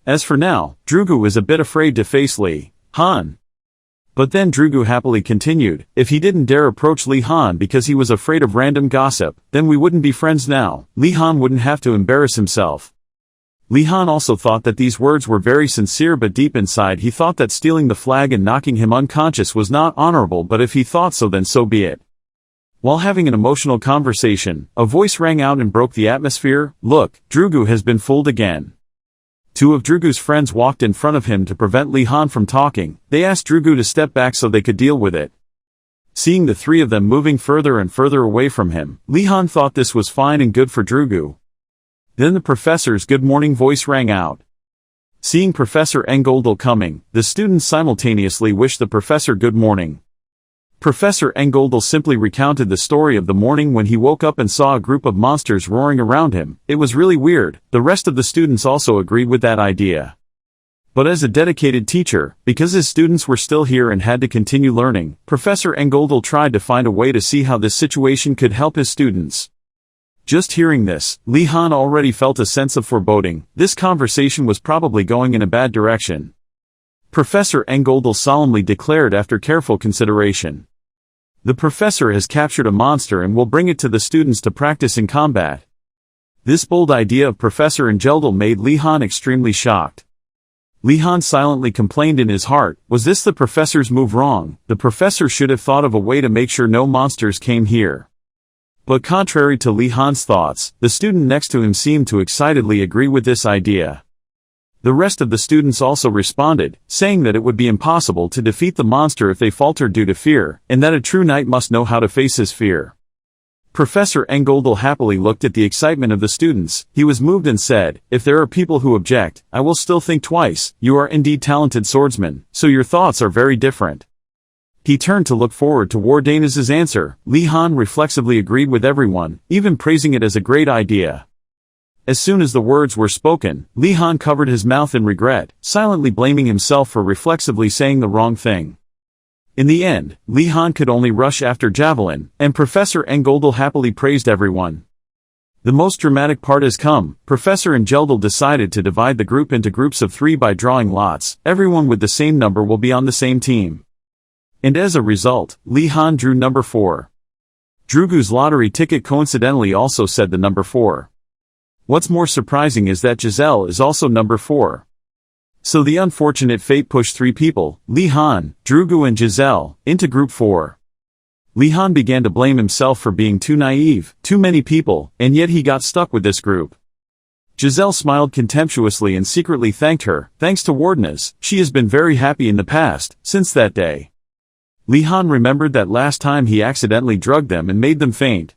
As for now, Durgu is a bit afraid to face Lihan. But then Durgu happily continued, if he didn't dare approach Lihan because he was afraid of random gossip, then we wouldn't be friends now. Lihan wouldn't have to embarrass himself. Lihan also thought that these words were very sincere, but deep inside he thought that stealing the flag and knocking him unconscious was not honorable, but if he thought so then so be it. While having an emotional conversation, a voice rang out and broke the atmosphere. Look, Durgu has been fooled again. Two of Durgu's friends walked in front of him to prevent Lihan from talking. They asked Durgu to step back so they could deal with it. Seeing the three of them moving further and further away from him, Lihan thought this was fine and good for Durgu. Then the professor's good morning voice rang out. Seeing Professor Engoldal coming, the students simultaneously wished the professor good morning. Professor Engoldal simply recounted the story of the morning when he woke up and saw a group of monsters roaring around him. It was really weird. The rest of the students also agreed with that idea. But as a dedicated teacher, because his students were still here and had to continue learning, Professor Engoldal tried to find a way to see how this situation could help his students. Just hearing this, Lihan already felt a sense of foreboding. This conversation was probably going in a bad direction. Professor Engoldal solemnly declared after careful consideration. The professor has captured a monster and will bring it to the students to practice in combat. This bold idea of Professor Engeldal made Lihan extremely shocked. Lihan silently complained in his heart, was this the professor's move wrong? The professor should have thought of a way to make sure no monsters came here. But contrary to Lihan's thoughts, the student next to him seemed to excitedly agree with this idea. The rest of the students also responded, saying that it would be impossible to defeat the monster if they faltered due to fear, and that a true knight must know how to face his fear. Professor Engoldel happily looked at the excitement of the students. He was moved and said, "If there are people who object, I will still think twice. You are indeed talented swordsmen, so your thoughts are very different." He turned to look forward to Wardanis' answer. Li Han reflexively agreed with everyone, even praising it as a great idea. As soon as the words were spoken, Li Han covered his mouth in regret, silently blaming himself for reflexively saying the wrong thing. In the end, Li Han could only rush after Javelin, and Professor Engoldel happily praised everyone. The most dramatic part has come. Professor Engeldel decided to divide the group into groups of 3 by drawing lots. Everyone with the same number will be on the same team. And as a result, Li Han drew number 4. Durgu's lottery ticket coincidentally also said the number 4. What's more surprising is that Giselle is also number 4. So the unfortunate fate pushed 3 people, Li Han, Durgu and Giselle, into group 4. Li Han began to blame himself for being too naive, too many people, and yet he got stuck with this group. Giselle smiled contemptuously and secretly thanked her. Thanks to Wardanis, she has been very happy in the past, since that day. Li Han remembered that last time he accidentally drugged them and made them faint.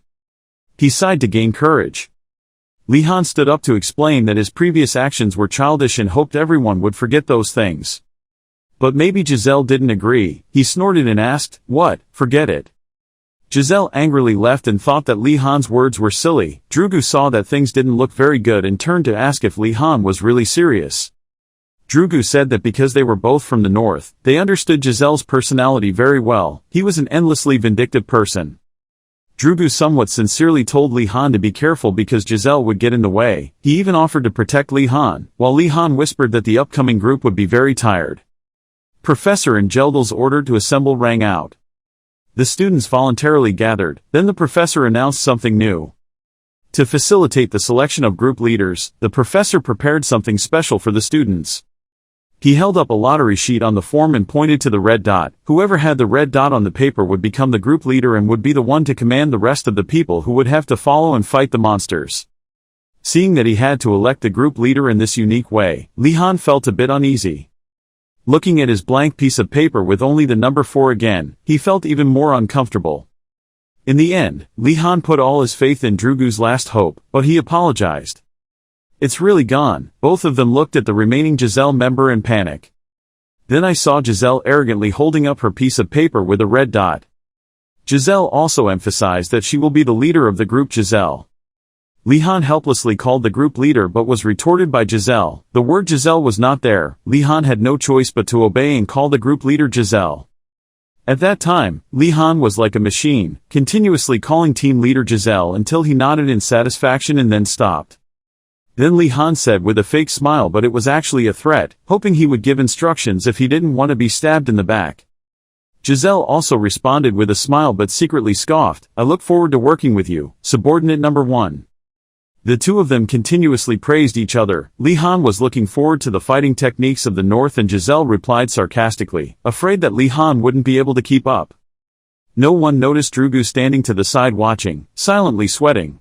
He sighed to gain courage. Li Han stood up to explain that his previous actions were childish and hoped everyone would forget those things. But maybe Giselle didn't agree. He snorted and asked, "What? Forget it." Giselle angrily left and thought that Li Han's words were silly. Durgu saw that things didn't look very good and turned to ask if Li Han was really serious. Durgu said that because they were both from the north, they understood Giselle's personality very well. He was an endlessly vindictive person. Durgu somewhat sincerely told Li Han to be careful because Giselle would get in the way. He even offered to protect Li Han, while Li Han whispered that the upcoming group would be very tired. Professor Engeldel's order to assemble rang out. The students voluntarily gathered, then the professor announced something new. To facilitate the selection of group leaders, the professor prepared something special for the students. He held up a lottery sheet on the form and pointed to the red dot. Whoever had the red dot on the paper would become the group leader and would be the one to command the rest of the people who would have to follow and fight the monsters. Seeing that he had to elect the group leader in this unique way, Li Han felt a bit uneasy. Looking at his blank piece of paper with only the number 4 again, he felt even more uncomfortable. In the end, Li Han put all his faith in Durgu's last hope, but he apologized. "It's really gone." Both of them looked at the remaining Giselle member in panic. Then I saw Giselle arrogantly holding up her piece of paper with a red dot. Giselle also emphasized that she will be the leader of the group. Giselle. Li Han helplessly called the group leader but was retorted by Giselle. The word Giselle was not there. Li Han had no choice but to obey and call the group leader Giselle. At that time, Li Han was like a machine, continuously calling team leader Giselle until he nodded in satisfaction and then stopped. Then Li Han said with a fake smile, but it was actually a threat, hoping he would give instructions if he didn't want to be stabbed in the back. Giselle also responded with a smile but secretly scoffed. "I look forward to working with you, subordinate number 1. The two of them continuously praised each other. Li Han was looking forward to the fighting techniques of the north and Giselle replied sarcastically, afraid that Li Han wouldn't be able to keep up. No one noticed Durgu standing to the side watching, silently sweating.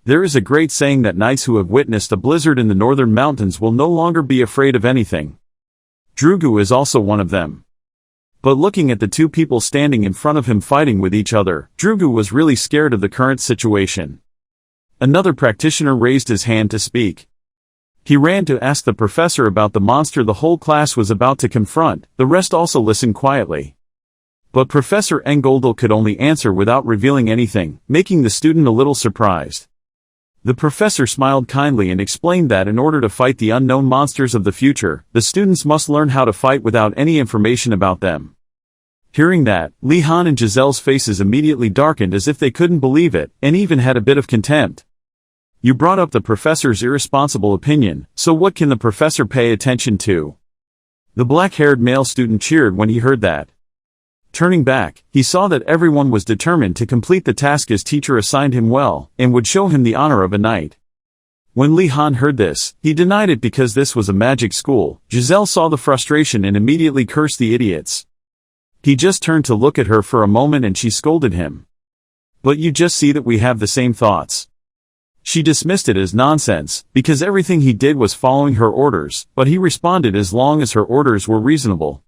There is a great saying that knights who have witnessed a blizzard in the northern mountains will no longer be afraid of anything. Durgu is also one of them. But looking at the two people standing in front of him fighting with each other, Durgu was really scared of the current situation. Another practitioner raised his hand to speak. He ran to ask the professor about the monster the whole class was about to confront. The rest also listened quietly. But Professor Engoldel could only answer without revealing anything, making the student a little surprised. The professor smiled kindly and explained that in order to fight the unknown monsters of the future, the students must learn how to fight without any information about them. Hearing that, Li Han and Giselle's faces immediately darkened as if they couldn't believe it, and even had a bit of contempt. You brought up the professor's irresponsible opinion, so what can the professor pay attention to? The black-haired male student cheered when he heard that. Turning back, he saw that everyone was determined to complete the task his teacher assigned him well, and would show him the honor of a knight. When Li Han heard this, he denied it because this was a magic school. Giselle saw the frustration and immediately cursed the idiots. He just turned to look at her for a moment and she scolded him. But you just see that we have the same thoughts. She dismissed it as nonsense, because everything he did was following her orders, but he responded as long as her orders were reasonable.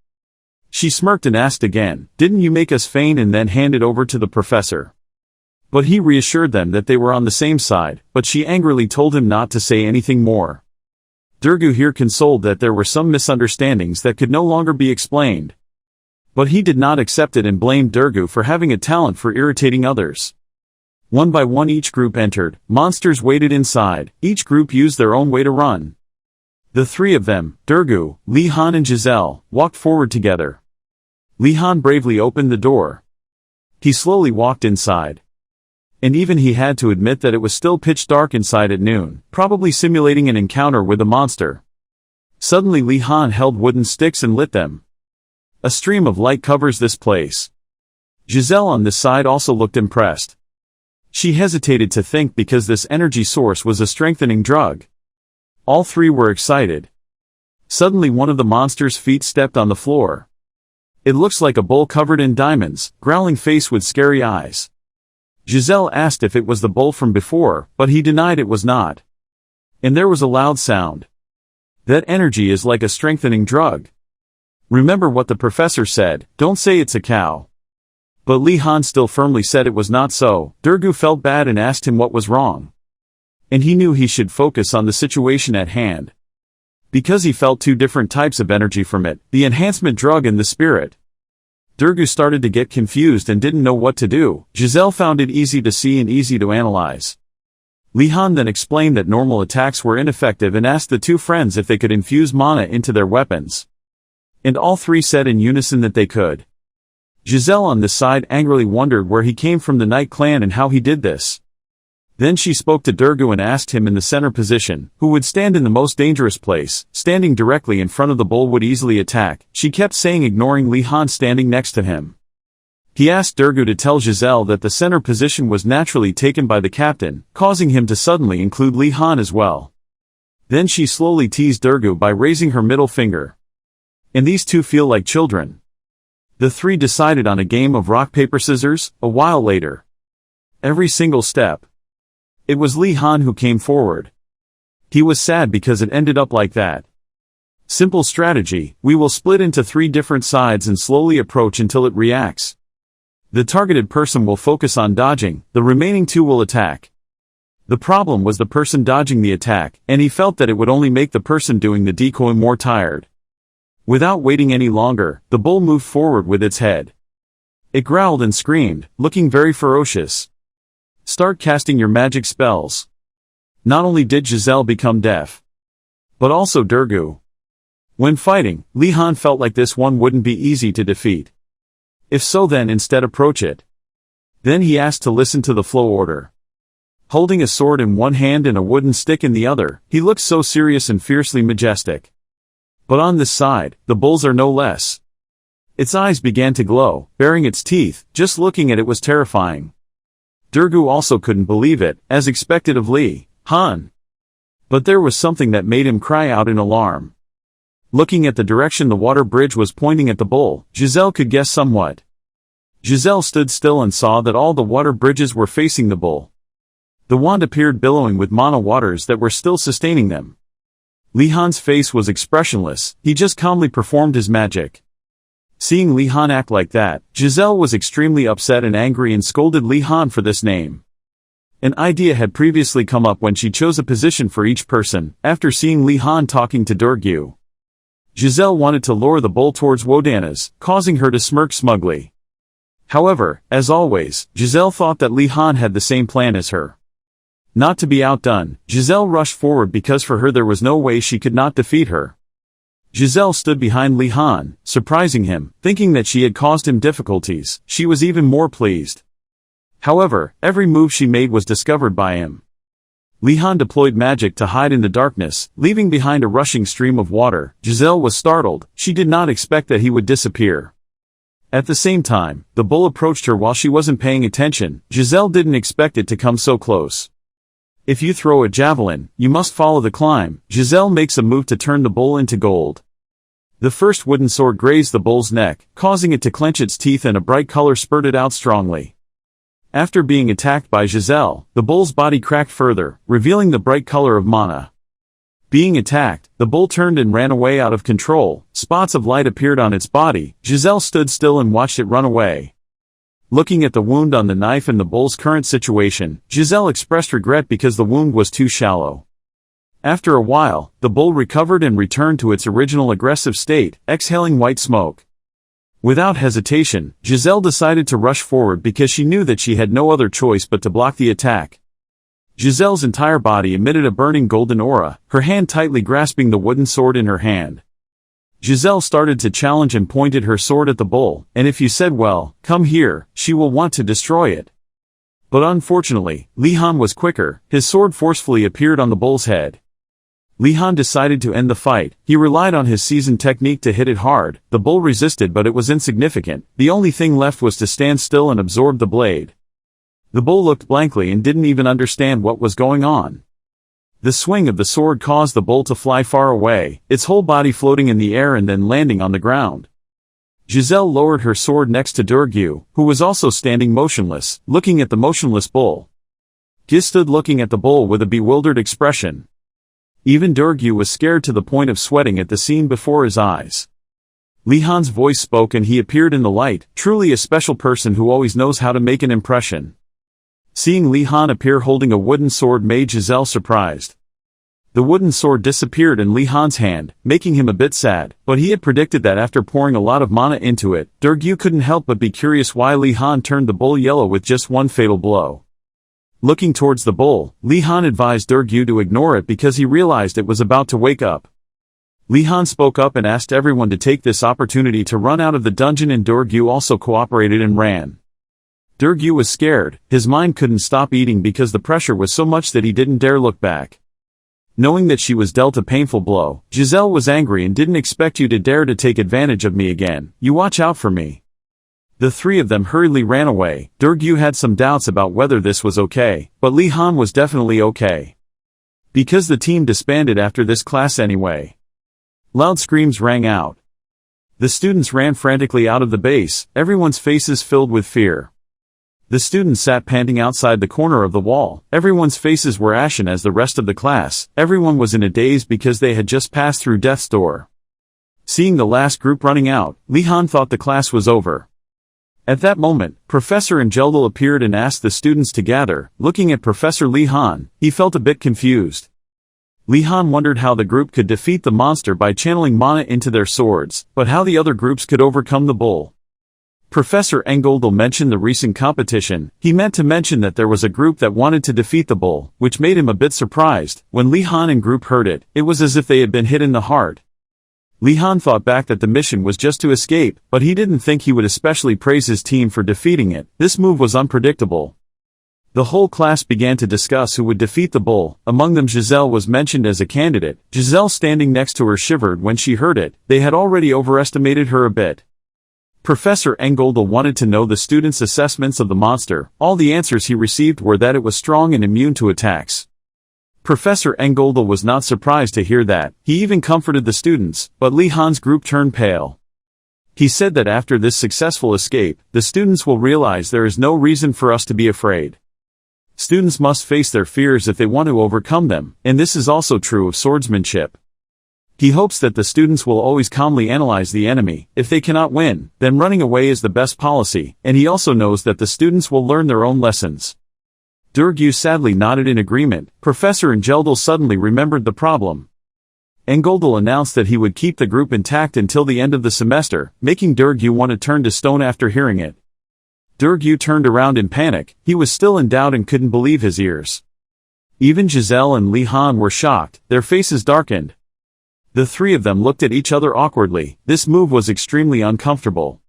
She smirked and asked again, didn't you make us feign and then hand it over to the professor? But he reassured them that they were on the same side, but she angrily told him not to say anything more. Durgu here consoled that there were some misunderstandings that could no longer be explained. But he did not accept it and blamed Durgu for having a talent for irritating others. One by one each group entered, monsters waited inside, each group used their own way to run. The three of them, Durgu, Li Han and Giselle, walked forward together. Li Han bravely opened the door. He slowly walked inside. And even he had to admit that it was still pitch dark inside at noon, probably simulating an encounter with a monster. Suddenly Li Han held wooden sticks and lit them. A stream of light covers this place. Giselle on this side also looked impressed. She hesitated to think because this energy source was a strengthening drug. All three were excited. Suddenly one of the monster's feet stepped on the floor. It looks like a bull covered in diamonds, growling face with scary eyes. Giselle asked if it was the bull from before, but he denied it was not. And there was a loud sound. That energy is like a strengthening drug. Remember what the professor said, don't say it's a cow. But Li Han still firmly said it was not so. Durgu felt bad and asked him what was wrong. And he knew he should focus on the situation at hand. Because he felt two different types of energy from it, the enhancement drug and the spirit. Durgu started to get confused and didn't know what to do. Giselle found it easy to see and easy to analyze. Li Han then explained that normal attacks were ineffective and asked the two friends if they could infuse mana into their weapons. And all three said in unison that they could. Giselle on this side angrily wondered where he came from the Night Clan and how he did this. Then she spoke to Durgu and asked him in the center position, who would stand in the most dangerous place, standing directly in front of the bull would easily attack, she kept saying ignoring Li Han standing next to him. He asked Durgu to tell Giselle that the center position was naturally taken by the captain, causing him to suddenly include Li Han as well. Then she slowly teased Durgu by raising her middle finger. And these two feel like children. The three decided on a game of rock paper scissors, a while later. Every single step. It was Li Han who came forward. He was sad because it ended up like that. Simple strategy, we will split into three different sides and slowly approach until it reacts. The targeted person will focus on dodging, the remaining two will attack. The problem was the person dodging the attack, and he felt that it would only make the person doing the decoy more tired. Without waiting any longer, the bull moved forward with its head. It growled and screamed, looking very ferocious. Start casting your magic spells. Not only did Giselle become deaf, but also Durgu. When fighting, Li Han felt like this one wouldn't be easy to defeat. If so then instead approach it. Then he asked to listen to the flow order. Holding a sword in one hand and a wooden stick in the other, he looked so serious and fiercely majestic. But on this side, the bulls are no less. Its eyes began to glow, baring its teeth, just looking at it was terrifying. Durgu also couldn't believe it, as expected of Li Han. But there was something that made him cry out in alarm. Looking at the direction the water bridge was pointing at the bull, Giselle could guess somewhat. Giselle stood still and saw that all the water bridges were facing the bull. The wand appeared billowing with mana waters that were still sustaining them. Li Han's face was expressionless, he just calmly performed his magic. Seeing Li Han act like that, Giselle was extremely upset and angry and scolded Li Han for this name. An idea had previously come up when she chose a position for each person, after seeing Li Han talking to Durgu. Giselle wanted to lure the bull towards Wardanis, causing her to smirk smugly. However, as always, Giselle thought that Li Han had the same plan as her. Not to be outdone, Giselle rushed forward because for her there was no way she could not defeat her. Giselle stood behind Li Han, surprising him, thinking that she had caused him difficulties. She was even more pleased. However, every move she made was discovered by him. Li Han deployed magic to hide in the darkness, leaving behind a rushing stream of water. Giselle was startled, she did not expect that he would disappear. At the same time, the bull approached her while she wasn't paying attention. Giselle didn't expect it to come so close. If you throw a javelin, you must follow the climb. Giselle makes a move to turn the bull into gold. The first wooden sword grazed the bull's neck, causing it to clench its teeth and a bright color spurted out strongly. After being attacked by Giselle, the bull's body cracked further, revealing the bright color of mana. Being attacked, the bull turned and ran away out of control. Spots of light appeared on its body. Giselle stood still and watched it run away. Looking at the wound on the knife and the bull's current situation, Giselle expressed regret because the wound was too shallow. After a while, the bull recovered and returned to its original aggressive state, exhaling white smoke. Without hesitation, Giselle decided to rush forward because she knew that she had no other choice but to block the attack. Giselle's entire body emitted a burning golden aura, her hand tightly grasping the wooden sword in her hand. Giselle started to challenge and pointed her sword at the bull, and if you said, well, come here, she will want to destroy it. But unfortunately, Li Han was quicker, his sword forcefully appeared on the bull's head. Li Han decided to end the fight. He relied on his seasoned technique to hit it hard. The bull resisted, but it was insignificant. The only thing left was to stand still and absorb the blade. The bull looked blankly and didn't even understand what was going on. The swing of the sword caused the bull to fly far away, its whole body floating in the air and then landing on the ground. Giselle lowered her sword next to Durgu, who was also standing motionless, looking at the motionless bull. Giz stood looking at the bull with a bewildered expression. Even Durgu was scared to the point of sweating at the scene before his eyes. Li Han's voice spoke and he appeared in the light, truly a special person who always knows how to make an impression. Seeing Li Han appear holding a wooden sword made Giselle surprised. The wooden sword disappeared in Li Han's hand, making him a bit sad, but he had predicted that after pouring a lot of mana into it. Durgu couldn't help but be curious why Li Han turned the bull yellow with just one fatal blow. Looking towards the bull, Li Han advised Durgu to ignore it because he realized it was about to wake up. Li Han spoke up and asked everyone to take this opportunity to run out of the dungeon, and Durgu also cooperated and ran. Durgu was scared, his mind couldn't stop eating because the pressure was so much that he didn't dare look back. Knowing that she was dealt a painful blow, Giselle was angry and didn't expect you to dare to take advantage of me again. You watch out for me. The three of them hurriedly ran away. Durgu had some doubts about whether this was okay, but Li Han was definitely okay. Because the team disbanded after this class anyway. Loud screams rang out. The students ran frantically out of the base, everyone's faces filled with fear. The students sat panting outside the corner of the wall. Everyone's faces were ashen as the rest of the class. Everyone was in a daze because they had just passed through death's door. Seeing the last group running out, Li Han thought the class was over. At that moment, Professor Angeldal appeared and asked the students to gather. Looking at Professor Li Han, he felt a bit confused. Li Han wondered how the group could defeat the monster by channeling mana into their swords, but how the other groups could overcome the bull. Professor Angeldal mentioned the recent competition. He meant to mention that there was a group that wanted to defeat the bull, which made him a bit surprised. When Li Han and group heard it, it was as if they had been hit in the heart. Li Han thought back that the mission was just to escape, but he didn't think he would especially praise his team for defeating it. This move was unpredictable. The whole class began to discuss who would defeat the bull. Among them Giselle was mentioned as a candidate. Giselle standing next to her shivered when she heard it. They had already overestimated her a bit. Professor Angeldal wanted to know the students' assessments of the monster. All the answers he received were that it was strong and immune to attacks. Professor Angeldal was not surprised to hear that. He even comforted the students, but Li Han's group turned pale. He said that after this successful escape, the students will realize there is no reason for us to be afraid. Students must face their fears if they want to overcome them, and this is also true of swordsmanship. He hopes that the students will always calmly analyze the enemy. If they cannot win, then running away is the best policy, and he also knows that the students will learn their own lessons. Durgu sadly nodded in agreement. Professor Angeldal suddenly remembered the problem. Angeldal announced that he would keep the group intact until the end of the semester, making Durgu want to turn to stone after hearing it. Durgu turned around in panic. He was still in doubt and couldn't believe his ears. Even Giselle and Li Han were shocked, their faces darkened. The three of them looked at each other awkwardly. This move was extremely uncomfortable.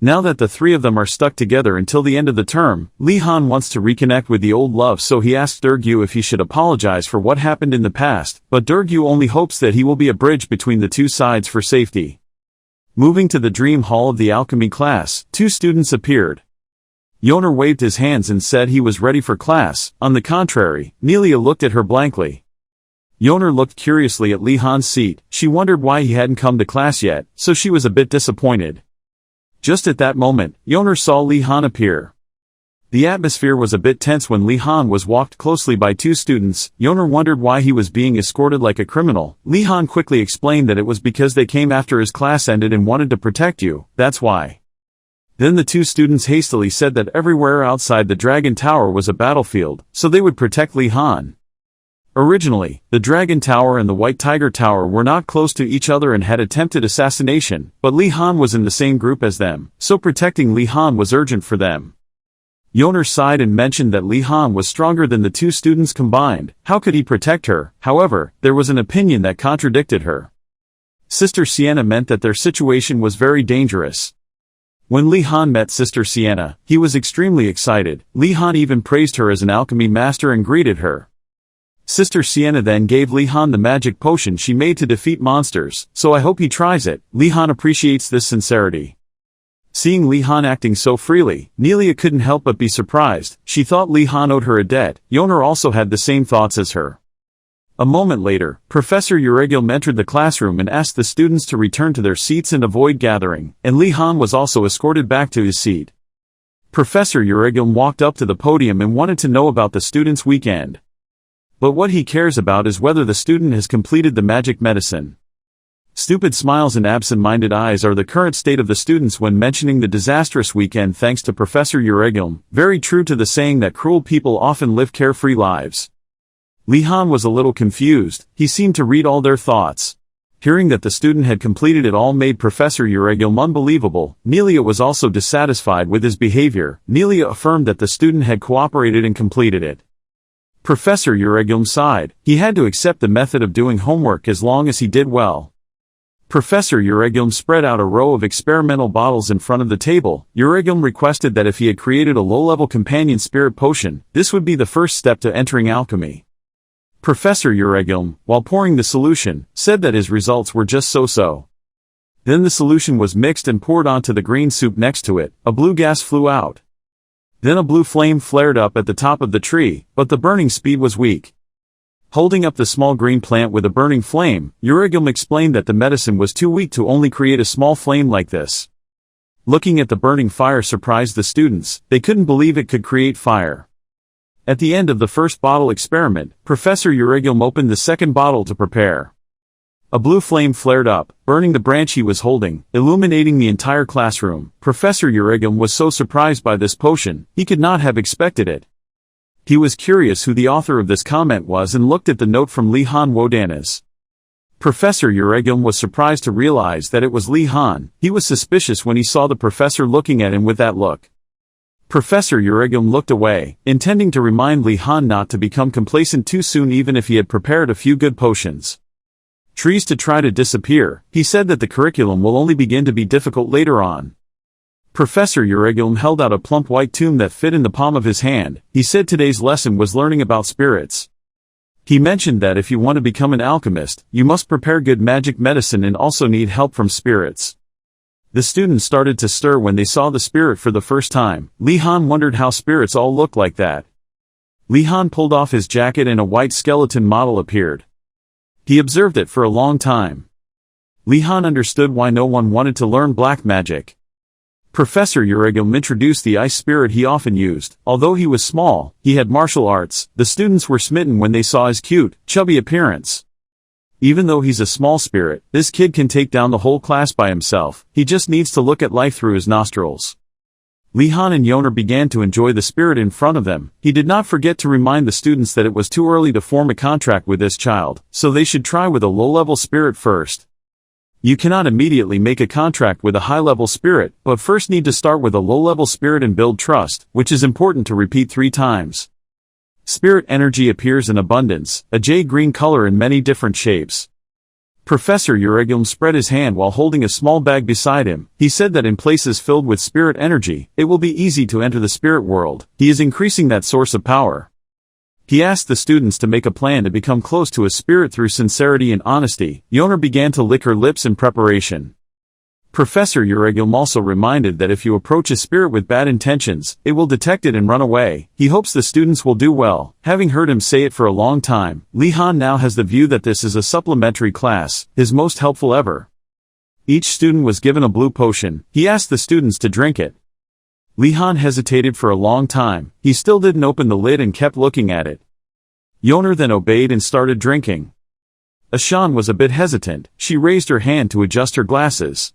Now that the three of them are stuck together until the end of the term, Li Han wants to reconnect with the old love, so he asked Durgu if he should apologize for what happened in the past, but Durgu only hopes that he will be a bridge between the two sides for safety. Moving to the dream hall of the alchemy class, two students appeared. Yoner waved his hands and said he was ready for class. On the contrary, Nelia looked at her blankly. Yoner looked curiously at Li Han's seat. She wondered why he hadn't come to class yet, so she was a bit disappointed. Just at that moment, Yoner saw Li Han appear. The atmosphere was a bit tense when Li Han was walked closely by two students. Yoner wondered why he was being escorted like a criminal. Li Han quickly explained that it was because they came after his class ended and wanted to protect you, that's why. Then the two students hastily said that everywhere outside the Dragon Tower was a battlefield, so they would protect Li Han. Originally, the Dragon Tower and the White Tiger Tower were not close to each other and had attempted assassination, but Li Han was in the same group as them, so protecting Li Han was urgent for them. Yoner sighed and mentioned that Li Han was stronger than the two students combined. How could he protect her? However, there was an opinion that contradicted her. Sister Sienna meant that their situation was very dangerous. When Li Han met Sister Sienna, he was extremely excited. Li Han even praised her as an alchemy master and greeted her. Sister Sienna then gave Li Han the magic potion she made to defeat monsters, so I hope he tries it. Li Han appreciates this sincerity. Seeing Li Han acting so freely, Nelia couldn't help but be surprised. She thought Li Han owed her a debt. Yoner also had the same thoughts as her. A moment later, Professor Euregilm entered the classroom and asked the students to return to their seats and avoid gathering, and Li Han was also escorted back to his seat. Professor Euregilm walked up to the podium and wanted to know about the students' weekend. But what he cares about is whether the student has completed the magic medicine. Stupid smiles and absent-minded eyes are the current state of the students when mentioning the disastrous weekend thanks to Professor Euregilm, very true to the saying that cruel people often live carefree lives. Li Han was a little confused. He seemed to read all their thoughts. Hearing that the student had completed it all made Professor Euregilm unbelievable. Nelia was also dissatisfied with his behavior. Nelia affirmed that the student had cooperated and completed it. Professor Euregilm sighed. He had to accept the method of doing homework as long as he did well. Professor Euregilm spread out a row of experimental bottles in front of the table. Euregilm requested that if he had created a low-level companion spirit potion, this would be the first step to entering alchemy. Professor Euregilm, while pouring the solution, said that his results were just so-so. Then the solution was mixed and poured onto the green soup next to it. A blue gas flew out. Then a blue flame flared up at the top of the tree, but the burning speed was weak. Holding up the small green plant with a burning flame, Euregilm explained that the medicine was too weak to only create a small flame like this. Looking at the burning fire surprised the students. They couldn't believe it could create fire. At the end of the first bottle experiment, Professor Euregilm opened the second bottle to prepare. A blue flame flared up, burning the branch he was holding, illuminating the entire classroom. Professor Euregilm was so surprised by this potion, he could not have expected it. He was curious who the author of this comment was and looked at the note from Li Han Wardanis. Professor Euregilm was surprised to realize that it was Li Han. He was suspicious when he saw the professor looking at him with that look. Professor Euregilm looked away, intending to remind Li Han not to become complacent too soon even if he had prepared a few good potions. Trees to try to disappear. He said that the curriculum will only begin to be difficult later on. Professor Euregilm held out a plump white tome that fit in the palm of his hand. He said today's lesson was learning about spirits. He mentioned that if you want to become an alchemist, you must prepare good magic medicine and also need help from spirits. The students started to stir when they saw the spirit for the first time. Li Han wondered how spirits all looked like that. Li Han pulled off his jacket and a white skeleton model appeared. He observed it for a long time. Li Han understood why no one wanted to learn black magic. Professor Euregilm introduced the ice spirit he often used. Although he was small, he had martial arts. The students were smitten when they saw his cute, chubby appearance. Even though he's a small spirit, this kid can take down the whole class by himself. He just needs to look at life through his nostrils. Li Han and Yoner began to enjoy the spirit in front of them. He did not forget to remind the students that it was too early to form a contract with this child, so they should try with a low-level spirit first. You cannot immediately make a contract with a high-level spirit, but first need to start with a low-level spirit and build trust, which is important to repeat 3 times. Spirit energy appears in abundance, a jade-green color in many different shapes. Professor Euregilm spread his hand while holding a small bag beside him. He said that in places filled with spirit energy, it will be easy to enter the spirit world. He is increasing that source of power. He asked the students to make a plan to become close to a spirit through sincerity and honesty. Yoner began to lick her lips in preparation. Professor Euregilm also reminded that if you approach a spirit with bad intentions, it will detect it and run away. He hopes the students will do well. Having heard him say it for a long time, Li Han now has the view that this is a supplementary class, his most helpful ever. Each student was given a blue potion. He asked the students to drink it. Li Han hesitated for a long time. He still didn't open the lid and kept looking at it. Yoner then obeyed and started drinking. Ashan was a bit hesitant. She raised her hand to adjust her glasses.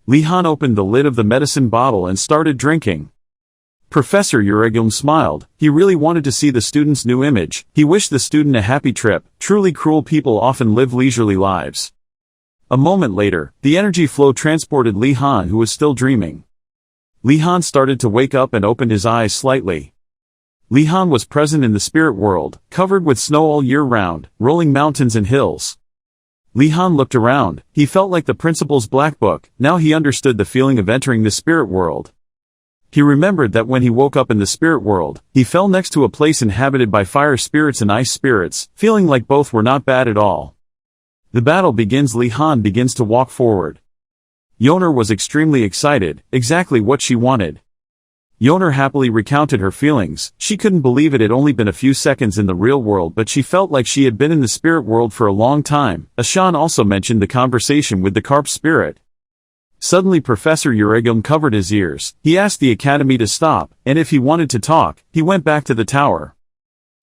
Li Han opened the lid of the medicine bottle and started drinking. Professor Uregum smiled. He really wanted to see the student's new image. He wished the student a happy trip. Truly cruel people often live leisurely lives. A moment later, the energy flow transported Li Han, who was still dreaming. Li Han started to wake up and opened his eyes slightly. Li Han was present in the spirit world, covered with snow all year round, rolling mountains and hills. Li Han looked around. He felt like the principal's black book. Now he understood the feeling of entering the spirit world. He remembered that when he woke up in the spirit world, he fell next to a place inhabited by fire spirits and ice spirits, feeling like both were not bad at all. The battle begins. Li Han begins to walk forward. Yoner was extremely excited, exactly what she wanted. Yoner happily recounted her feelings. She couldn't believe it had only been a few seconds in the real world, but she felt like she had been in the spirit world for a long time. Ashan also mentioned the conversation with the carp spirit. Suddenly Professor Uregum covered his ears. He asked the academy to stop, and if he wanted to talk, he went back to the tower.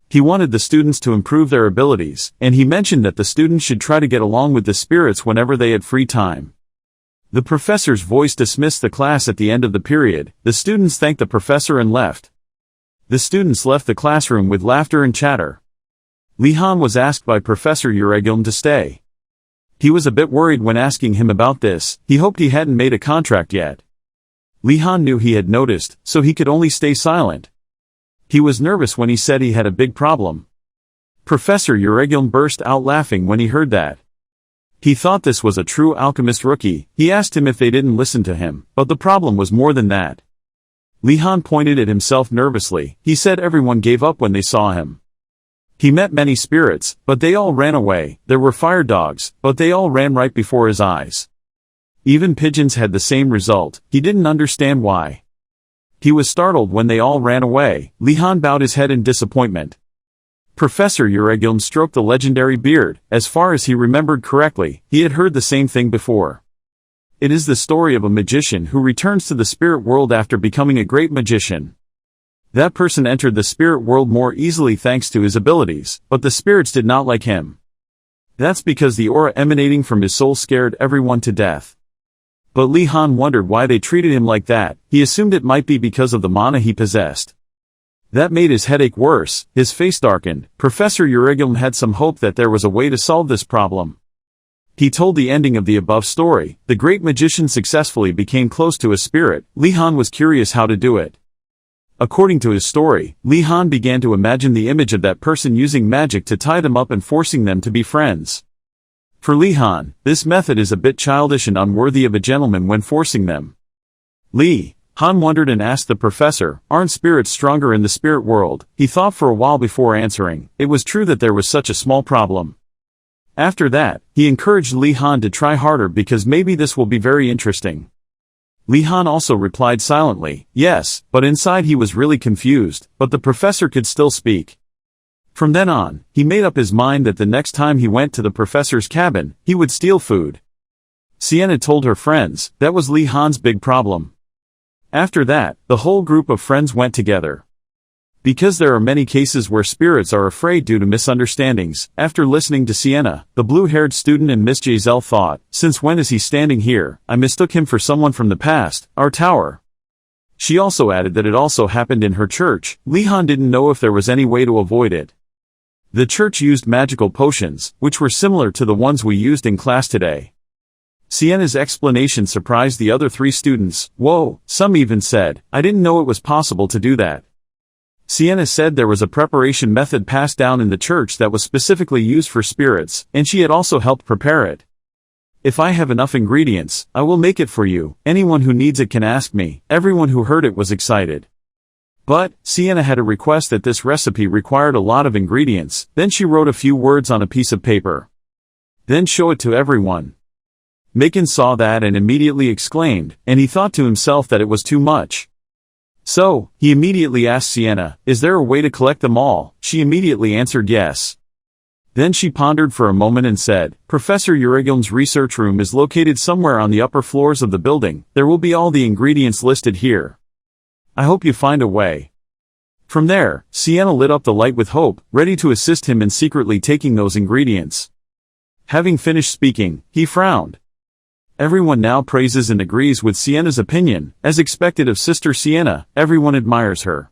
He wanted the students to improve their abilities, and he mentioned that the students should try to get along with the spirits whenever they had free time. The professor's voice dismissed the class at the end of the period. The students thanked the professor and left. The students left the classroom with laughter and chatter. Li Han was asked by Professor Uregum to stay. He was a bit worried when asking him about this. He hoped he hadn't made a contract yet. Li Han knew he had noticed, so he could only stay silent. He was nervous when he said he had a big problem. Professor Uregum burst out laughing when he heard that. He thought this was a true alchemist rookie. He asked him if they didn't listen to him, but the problem was more than that. Li Han pointed at himself nervously. He said everyone gave up when they saw him. He met many spirits, but they all ran away. There were fire dogs, but they all ran right before his eyes. Even pigeons had the same result. He didn't understand why. He was startled when they all ran away. Li Han bowed his head in disappointment. Professor Uregum stroked the legendary beard. As far as he remembered correctly, he had heard the same thing before. It is the story of a magician who returns to the spirit world after becoming a great magician. That person entered the spirit world more easily thanks to his abilities, but the spirits did not like him. That's because the aura emanating from his soul scared everyone to death. But Li Han wondered why they treated him like that. He assumed it might be because of the mana he possessed. That made his headache worse. His face darkened. Professor Uregum had some hope that there was a way to solve this problem. He told the ending of the above story. The great magician successfully became close to a spirit. Li Han was curious how to do it. According to his story, Li Han began to imagine the image of that person using magic to tie them up and forcing them to be friends. For Li Han, this method is a bit childish and unworthy of a gentleman when forcing them. Li Han wondered and asked the professor, aren't spirits stronger in the spirit world? He thought for a while before answering. It was true that there was such a small problem. After that, he encouraged Li Han to try harder because maybe this will be very interesting. Li Han also replied silently, yes, but inside he was really confused, but the professor could still speak. From then on, he made up his mind that the next time he went to the professor's cabin, he would steal food. Sienna told her friends, that was Li Han's big problem. After that, the whole group of friends went together. Because there are many cases where spirits are afraid due to misunderstandings, after listening to Sienna, the blue-haired student and Miss Giselle thought, since when is he standing here? I mistook him for someone from the past, our tower. She also added that it also happened in her church. Li Han didn't know if there was any way to avoid it. The church used magical potions, which were similar to the ones we used in class today. Sienna's explanation surprised the other three students. Whoa, some even said, I didn't know it was possible to do that. Sienna said there was a preparation method passed down in the church that was specifically used for spirits, and she had also helped prepare it. If I have enough ingredients, I will make it for you. Anyone who needs it can ask me. Everyone who heard it was excited. But, Sienna had a request that this recipe required a lot of ingredients. Then she wrote a few words on a piece of paper. Then show it to everyone. Macon saw that and immediately exclaimed, and he thought to himself that it was too much. So, he immediately asked Sienna, is there a way to collect them all? She immediately answered yes. Then she pondered for a moment and said, Professor Urigum's research room is located somewhere on the upper floors of the building. There will be all the ingredients listed here. I hope you find a way. From there, Sienna lit up the light with hope, ready to assist him in secretly taking those ingredients. Having finished speaking, he frowned. Everyone now praises and agrees with Sienna's opinion, as expected of Sister Sienna, everyone admires her.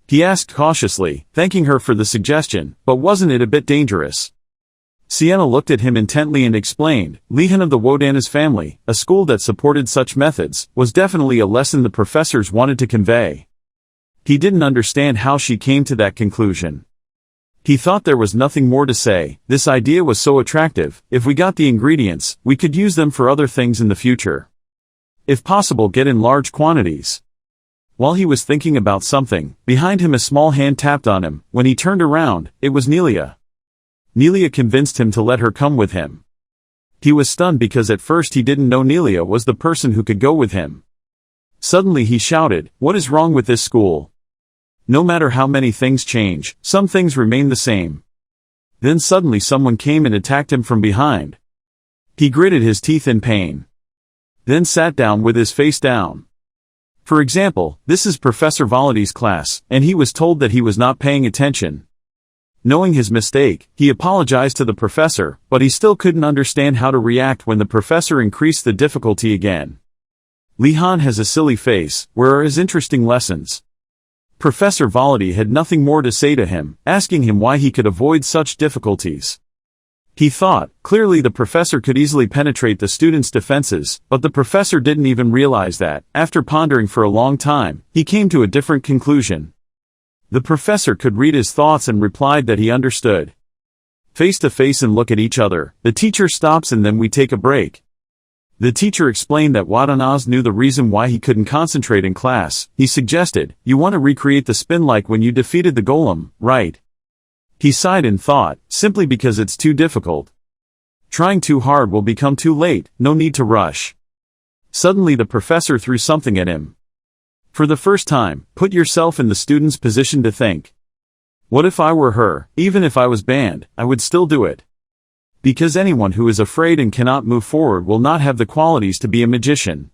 He asked cautiously, thanking her for the suggestion, but wasn't it a bit dangerous? Sienna looked at him intently and explained, Lihan of the Wardanis family, a school that supported such methods, was definitely a lesson the professors wanted to convey. He didn't understand how she came to that conclusion. He thought there was nothing more to say. This idea was so attractive. If we got the ingredients, we could use them for other things in the future. If possible, get in large quantities. While he was thinking about something, behind him a small hand tapped on him. When he turned around, it was Nelia. Nelia convinced him to let her come with him. He was stunned because at first he didn't know Nelia was the person who could go with him. Suddenly he shouted, "What is wrong with this school? No matter how many things change, some things remain the same." Then suddenly someone came and attacked him from behind. He gritted his teeth in pain. Then sat down with his face down. For example, this is Professor Volodi's class, and he was told that he was not paying attention. Knowing his mistake, he apologized to the professor, but he still couldn't understand how to react when the professor increased the difficulty again. Lihan has a silly face, where are his interesting lessons? Professor Volody had nothing more to say to him, asking him why he could avoid such difficulties. He thought, clearly the professor could easily penetrate the student's defenses, but the professor didn't even realize that. After pondering for a long time, he came to a different conclusion. The professor could read his thoughts and replied that he understood. Face to face and look at each other, the teacher stops and then we take a break. The teacher explained that Wardanis knew the reason why he couldn't concentrate in class. He suggested, you want to recreate the spin like when you defeated the golem, right? He sighed and thought, simply because it's too difficult. Trying too hard will become too late, no need to rush. Suddenly the professor threw something at him. For the first time, put yourself in the student's position to think. What if I were her? Even if I was banned, I would still do it. Because anyone who is afraid and cannot move forward will not have the qualities to be a magician.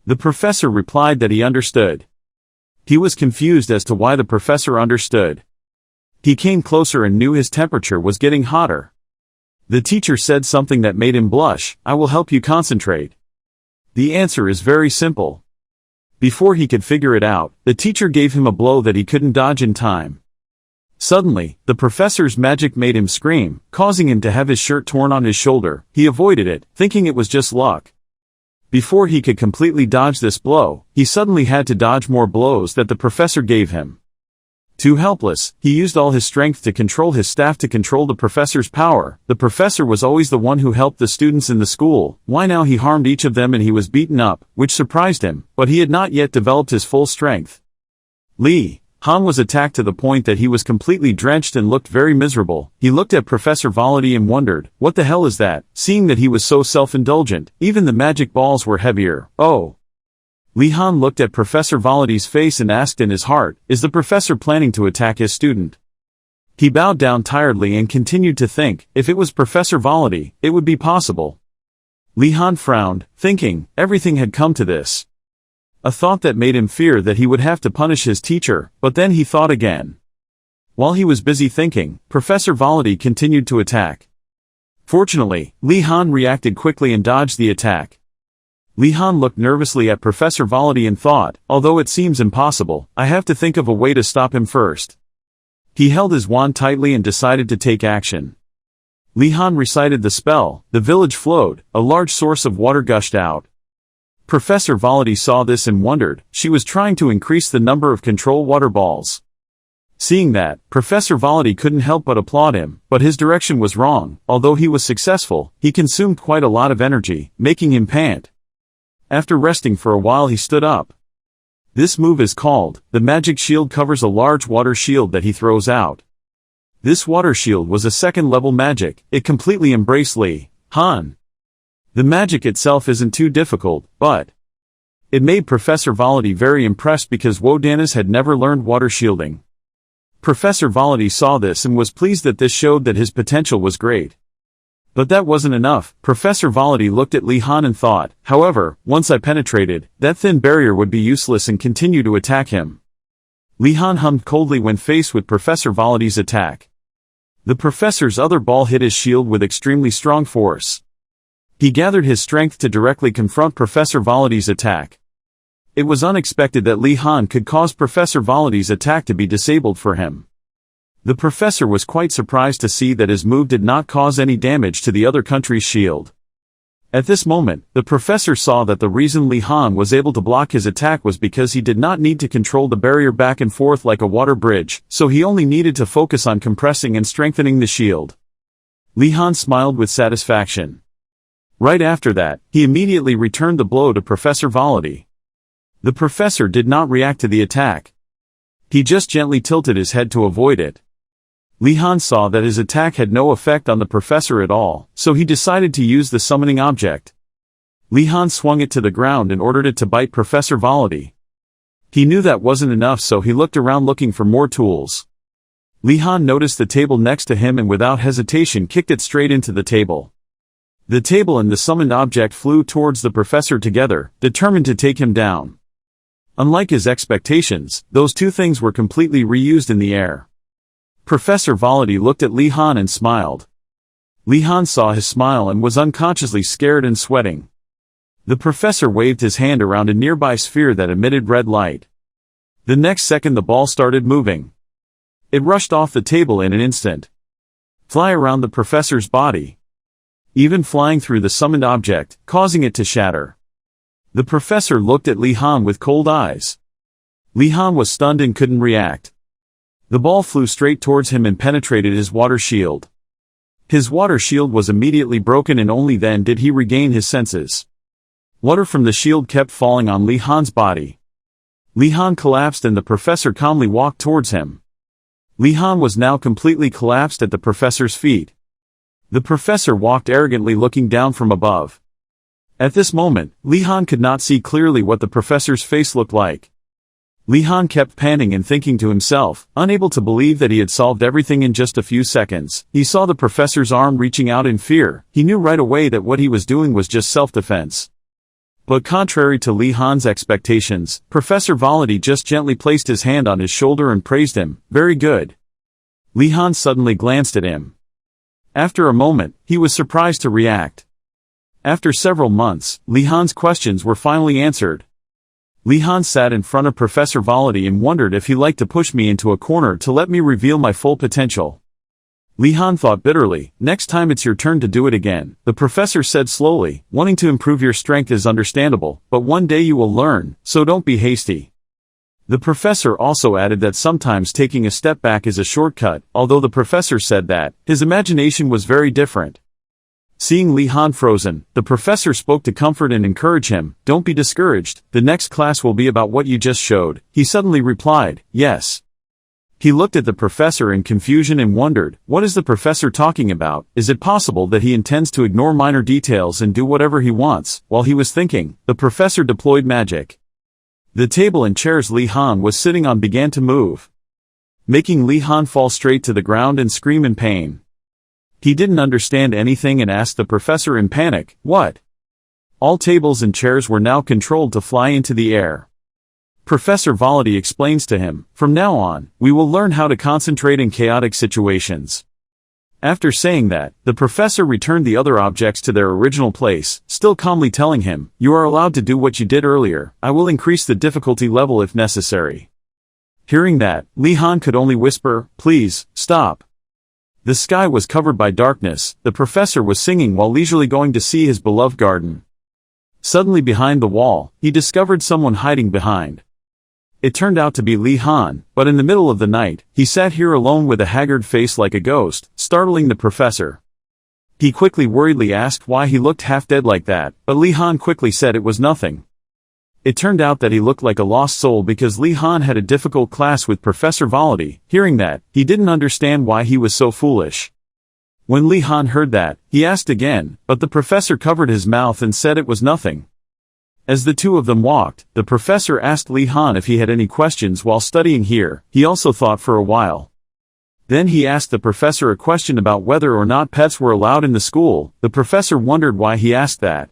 The professor replied that he understood. He was confused as to why the professor understood. He came closer and knew his temperature was getting hotter. The teacher said something that made him blush, I will help you concentrate. The answer is very simple. Before he could figure it out, the teacher gave him a blow that he couldn't dodge in time. Suddenly, the professor's magic made him scream, causing him to have his shirt torn on his shoulder. He avoided it, thinking it was just luck. Before he could completely dodge this blow, he suddenly had to dodge more blows that the professor gave him. Too helpless, he used all his strength to control his staff to control the professor's power. The professor was always the one who helped the students in the school. Why now he harmed each of them and he was beaten up, which surprised him, but he had not yet developed his full strength. Li Han was attacked to the point that he was completely drenched and looked very miserable. He looked at Professor Volody and wondered, what the hell is that? Seeing that he was so self-indulgent, even the magic balls were heavier. Oh! Li Han looked at Professor Volody's face and asked in his heart, is the professor planning to attack his student? He bowed down tiredly and continued to think, if it was Professor Volody, it would be possible. Li Han frowned, thinking, everything had come to this. A thought that made him fear that he would have to punish his teacher, but then he thought again. While he was busy thinking, Professor Volody continued to attack. Fortunately, Li Han reacted quickly and dodged the attack. Li Han looked nervously at Professor Volody and thought, although it seems impossible, I have to think of a way to stop him first. He held his wand tightly and decided to take action. Li Han recited the spell, the village flowed, a large source of water gushed out. Professor Volody saw this and wondered, she was trying to increase the number of control water balls. Seeing that, Professor Volody couldn't help but applaud him, but his direction was wrong. Although he was successful, he consumed quite a lot of energy, making him pant. After resting for a while he stood up. This move is called, the magic shield covers a large water shield that he throws out. This water shield was a second-level magic, it completely embraced Li Han. The magic itself isn't too difficult, but it made Professor Volody very impressed because Wardanis had never learned water shielding. Professor Volody saw this and was pleased that this showed that his potential was great. But that wasn't enough. Professor Volody looked at Li Han and thought, however, once I penetrated, that thin barrier would be useless and continue to attack him. Li Han hummed coldly when faced with Professor Volody's attack. The professor's other ball hit his shield with extremely strong force. He gathered his strength to directly confront Professor Volati's attack. It was unexpected that Li Han could cause Professor Volati's attack to be disabled for him. The professor was quite surprised to see that his move did not cause any damage to the other country's shield. At this moment, the professor saw that the reason Li Han was able to block his attack was because he did not need to control the barrier back and forth like a water bridge, so he only needed to focus on compressing and strengthening the shield. Li Han smiled with satisfaction. Right after that, he immediately returned the blow to Professor Volati. The professor did not react to the attack. He just gently tilted his head to avoid it. Li Han saw that his attack had no effect on the professor at all, so he decided to use the summoning object. Li Han swung it to the ground and ordered it to bite Professor Volati. He knew that wasn't enough, so he looked around looking for more tools. Li Han noticed the table next to him and without hesitation kicked it straight into the table. The table and the summoned object flew towards the professor together, determined to take him down. Unlike his expectations, those two things were completely reused in the air. Professor Volati looked at Li Han and smiled. Li Han saw his smile and was unconsciously scared and sweating. The professor waved his hand around a nearby sphere that emitted red light. The next second the ball started moving. It rushed off the table in an instant. Fly around the professor's body. Even flying through the summoned object, causing it to shatter. The professor looked at Li Han with cold eyes. Li Han was stunned and couldn't react. The ball flew straight towards him and penetrated his water shield. His water shield was immediately broken and only then did he regain his senses. Water from the shield kept falling on Li Han's body. Li Han collapsed and the professor calmly walked towards him. Li Han was now completely collapsed at the professor's feet. The professor walked arrogantly looking down from above. At this moment, Li Han could not see clearly what the professor's face looked like. Li Han kept panting and thinking to himself, unable to believe that he had solved everything in just a few seconds. He saw the professor's arm reaching out in fear. He knew right away that what he was doing was just self-defense. But contrary to Li Han's expectations, Professor Volati just gently placed his hand on his shoulder and praised him. Very good. Li Han suddenly glanced at him. After a moment, he was surprised to react. After several months, Li Han's questions were finally answered. Li Han sat in front of Professor Volati and wondered if he liked to push me into a corner to let me reveal my full potential. Li Han thought bitterly, next time it's your turn to do it again. The professor said slowly, wanting to improve your strength is understandable, but one day you will learn, so don't be hasty. The professor also added that sometimes taking a step back is a shortcut, although the professor said that, his imagination was very different. Seeing Li Han frozen, the professor spoke to comfort and encourage him, don't be discouraged, the next class will be about what you just showed. He suddenly replied, yes. He looked at the professor in confusion and wondered, what is the professor talking about? Is it possible that he intends to ignore minor details and do whatever he wants? While he was thinking, the professor deployed magic. The table and chairs Li Han was sitting on began to move, making Li Han fall straight to the ground and scream in pain. He didn't understand anything and asked the professor in panic, what? All tables and chairs were now controlled to fly into the air. Professor Volati explains to him, from now on, we will learn how to concentrate in chaotic situations. After saying that, the professor returned the other objects to their original place, still calmly telling him, you are allowed to do what you did earlier, I will increase the difficulty level if necessary. Hearing that, Li Han could only whisper, please, stop. The sky was covered by darkness, the professor was singing while leisurely going to see his beloved garden. Suddenly behind the wall, he discovered someone hiding behind. It turned out to be Li Han, but in the middle of the night, he sat here alone with a haggard face like a ghost, startling the professor. He quickly worriedly asked why he looked half dead like that, but Li Han quickly said it was nothing. It turned out that he looked like a lost soul because Li Han had a difficult class with Professor Volati. Hearing that, he didn't understand why he was so foolish. When Li Han heard that, he asked again, but the professor covered his mouth and said it was nothing. As the two of them walked, the professor asked Li Han if he had any questions while studying here. He also thought for a while. Then he asked the professor a question about whether or not pets were allowed in the school. The professor wondered why he asked that.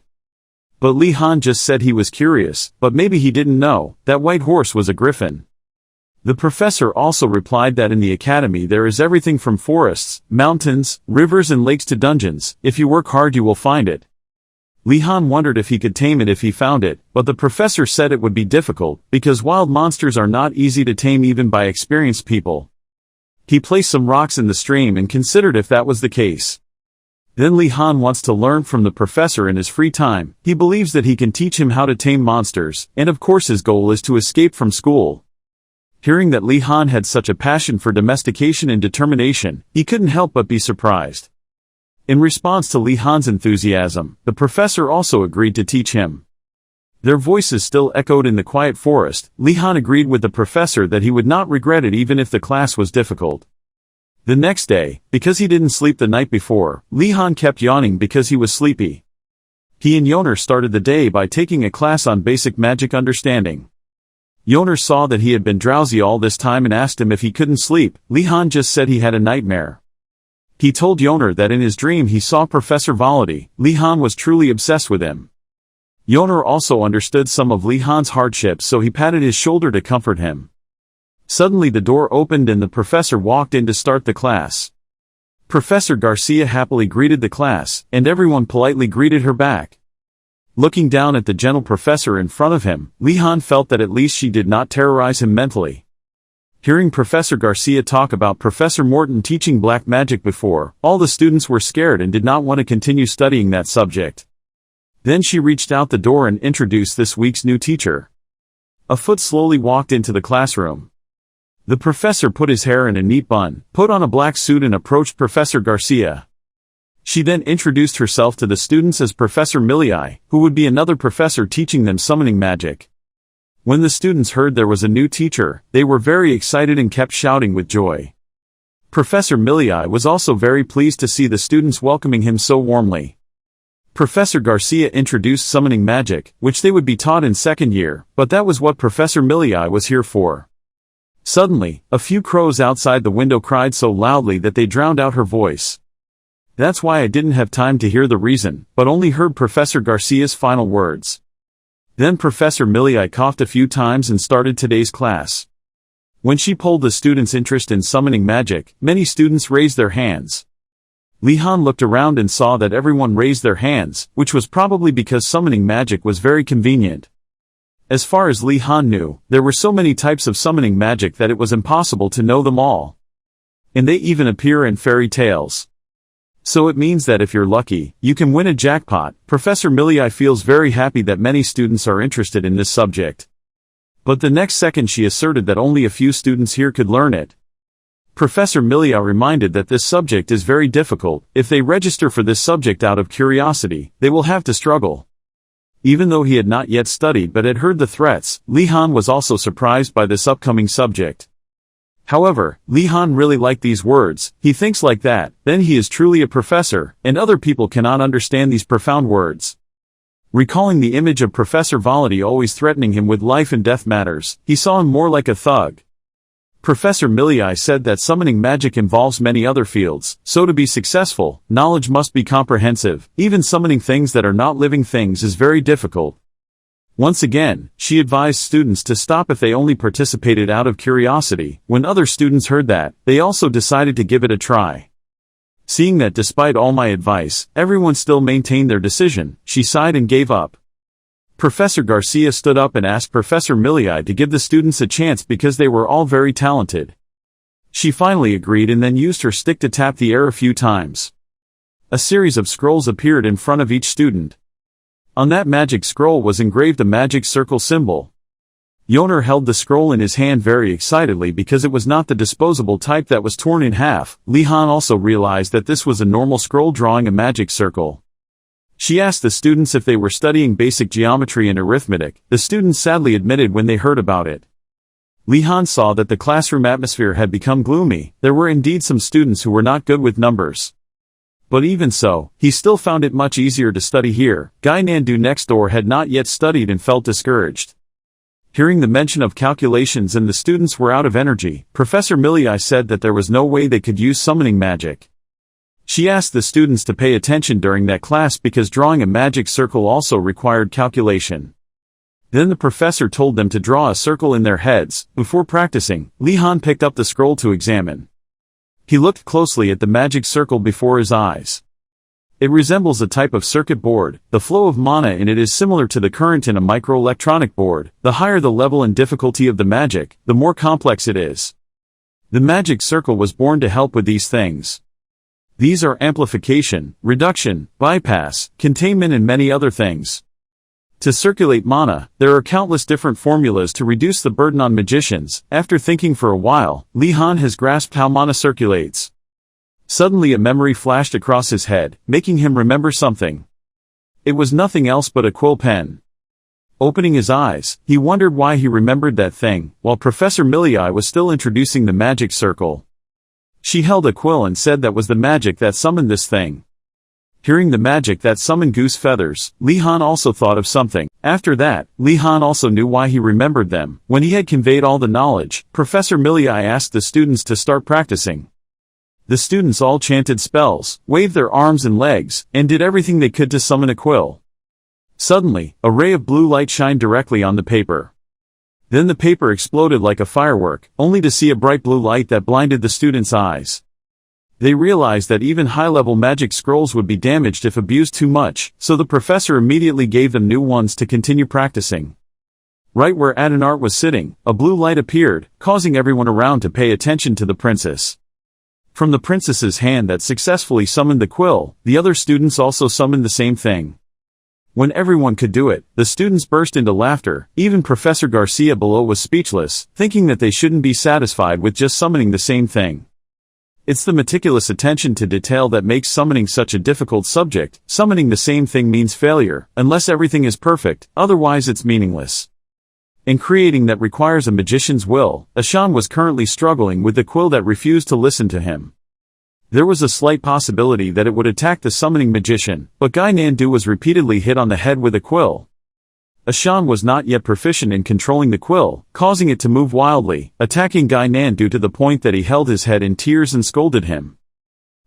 But Li Han just said he was curious, but maybe he didn't know, that white horse was a griffin. The professor also replied that in the academy there is everything from forests, mountains, rivers and lakes to dungeons. If you work hard you will find it. Li Han wondered if he could tame it if he found it, but the professor said it would be difficult, because wild monsters are not easy to tame even by experienced people. He placed some rocks in the stream and considered if that was the case. Then Li Han wants to learn from the professor in his free time. He believes that he can teach him how to tame monsters, and of course his goal is to escape from school. Hearing that Li Han had such a passion for domestication and determination, he couldn't help but be surprised. In response to Li Han's enthusiasm, the professor also agreed to teach him. Their voices still echoed in the quiet forest. Li Han agreed with the professor that he would not regret it even if the class was difficult. The next day, because he didn't sleep the night before, Li Han kept yawning because he was sleepy. He and Yoner started the day by taking a class on basic magic understanding. Yoner saw that he had been drowsy all this time and asked him if he couldn't sleep. Li Han just said he had a nightmare. He told Yoner that in his dream he saw Professor Volody. Li Han was truly obsessed with him. Yoner also understood some of Li Han's hardships, so he patted his shoulder to comfort him. Suddenly the door opened and the professor walked in to start the class. Professor Garcia happily greeted the class, and everyone politely greeted her back. Looking down at the gentle professor in front of him, Li Han felt that at least she did not terrorize him mentally. Hearing Professor Garcia talk about Professor Morton teaching black magic before, all the students were scared and did not want to continue studying that subject. Then she reached out the door and introduced this week's new teacher. A foot slowly walked into the classroom. The professor put his hair in a neat bun, put on a black suit and approached Professor Garcia. She then introduced herself to the students as Professor Millii, who would be another professor teaching them summoning magic. When the students heard there was a new teacher, they were very excited and kept shouting with joy. Professor Millii was also very pleased to see the students welcoming him so warmly. Professor Garcia introduced summoning magic, which they would be taught in second year, but that was what Professor Millii was here for. Suddenly, a few crows outside the window cried so loudly that they drowned out her voice. That's why I didn't have time to hear the reason, but only heard Professor Garcia's final words. Then Professor Millii coughed a few times and started today's class. When she polled the students' interest in summoning magic, many students raised their hands. Li Han looked around and saw that everyone raised their hands, which was probably because summoning magic was very convenient. As far as Li Han knew, there were so many types of summoning magic that it was impossible to know them all. And they even appear in fairy tales. So it means that if you're lucky, you can win a jackpot. Professor Millii feels very happy that many students are interested in this subject. But the next second she asserted that only a few students here could learn it. Professor Millii reminded that this subject is very difficult. If they register for this subject out of curiosity, they will have to struggle. Even though he had not yet studied but had heard the threats, Li Han was also surprised by this upcoming subject. However, Li Han really liked these words. He thinks like that, then he is truly a professor, and other people cannot understand these profound words. Recalling the image of Professor Volody always threatening him with life and death matters, he saw him more like a thug. Professor Millii said that summoning magic involves many other fields, so to be successful, knowledge must be comprehensive. Even summoning things that are not living things is very difficult. Once again, she advised students to stop if they only participated out of curiosity. When other students heard that, they also decided to give it a try. Seeing that despite all my advice, everyone still maintained their decision, she sighed and gave up. Professor Garcia stood up and asked Professor Millii to give the students a chance because they were all very talented. She finally agreed and then used her stick to tap the air a few times. A series of scrolls appeared in front of each student. On that magic scroll was engraved a magic circle symbol. Yoner held the scroll in his hand very excitedly because it was not the disposable type that was torn in half. Li Han also realized that this was a normal scroll drawing a magic circle. She asked the students if they were studying basic geometry and arithmetic. The students sadly admitted when they heard about it. Li Han saw that the classroom atmosphere had become gloomy. There were indeed some students who were not good with numbers. But even so, he still found it much easier to study here. Gynandu next door had not yet studied and felt discouraged. Hearing the mention of calculations and the students were out of energy, Professor Millii said that there was no way they could use summoning magic. She asked the students to pay attention during that class because drawing a magic circle also required calculation. Then the professor told them to draw a circle in their heads. Before practicing, Li Han picked up the scroll to examine. He looked closely at the magic circle before his eyes. It resembles a type of circuit board. The flow of mana in it is similar to the current in a microelectronic board. The higher the level and difficulty of the magic, the more complex it is. The magic circle was born to help with these things. These are amplification, reduction, bypass, containment and many other things. To circulate mana, there are countless different formulas to reduce the burden on magicians. After thinking for a while, Li Han has grasped how mana circulates. Suddenly a memory flashed across his head, making him remember something. It was nothing else but a quill pen. Opening his eyes, he wondered why he remembered that thing, while Professor Millii was still introducing the magic circle. She held a quill and said that was the magic that summoned this thing. Hearing the magic that summoned goose feathers, Li Han also thought of something. After that, Li Han also knew why he remembered them. When he had conveyed all the knowledge, Professor Millii asked the students to start practicing. The students all chanted spells, waved their arms and legs, and did everything they could to summon a quill. Suddenly, a ray of blue light shined directly on the paper. Then the paper exploded like a firework, only to see a bright blue light that blinded the students' eyes. They realized that even high-level magic scrolls would be damaged if abused too much, so the professor immediately gave them new ones to continue practicing. Right where Aldinart was sitting, a blue light appeared, causing everyone around to pay attention to the princess. From the princess's hand that successfully summoned the quill, the other students also summoned the same thing. When everyone could do it, the students burst into laughter. Even Professor Garcia below was speechless, thinking that they shouldn't be satisfied with just summoning the same thing. It's the meticulous attention to detail that makes summoning such a difficult subject. Summoning the same thing means failure, unless everything is perfect, otherwise it's meaningless. In creating that requires a magician's will, Ashan was currently struggling with the quill that refused to listen to him. There was a slight possibility that it would attack the summoning magician, but Gynandu was repeatedly hit on the head with a quill. Ashan was not yet proficient in controlling the quill, causing it to move wildly, attacking Gynandu to the point that he held his head in tears and scolded him.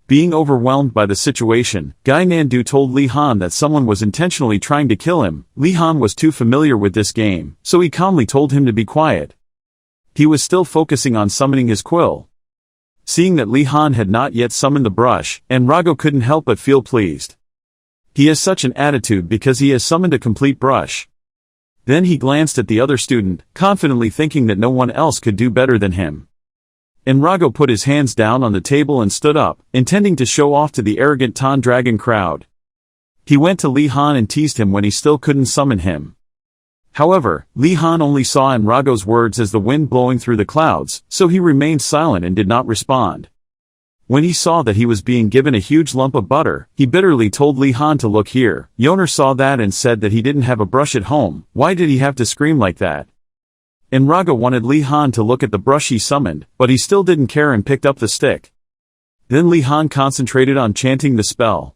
Being overwhelmed by the situation, Gynandu told Li Han that someone was intentionally trying to kill him. Li Han was too familiar with this game, so he calmly told him to be quiet. He was still focusing on summoning his quill. Seeing that Li Han had not yet summoned the brush, Inrogard couldn't help but feel pleased. He has such an attitude because he has summoned a complete brush. Then he glanced at the other student, confidently thinking that no one else could do better than him. Inrogard put his hands down on the table and stood up, intending to show off to the arrogant Tan Dragon crowd. He went to Li Han and teased him when he still couldn't summon him. However, Li Han only saw Inrogard's words as the wind blowing through the clouds, so he remained silent and did not respond. When he saw that he was being given a huge lump of butter, he bitterly told Li Han to look here. Yoner saw that and said that he didn't have a brush at home. Why did he have to scream like that? Inrogard wanted Li Han to look at the brush he summoned, but he still didn't care and picked up the stick. Then Li Han concentrated on chanting the spell.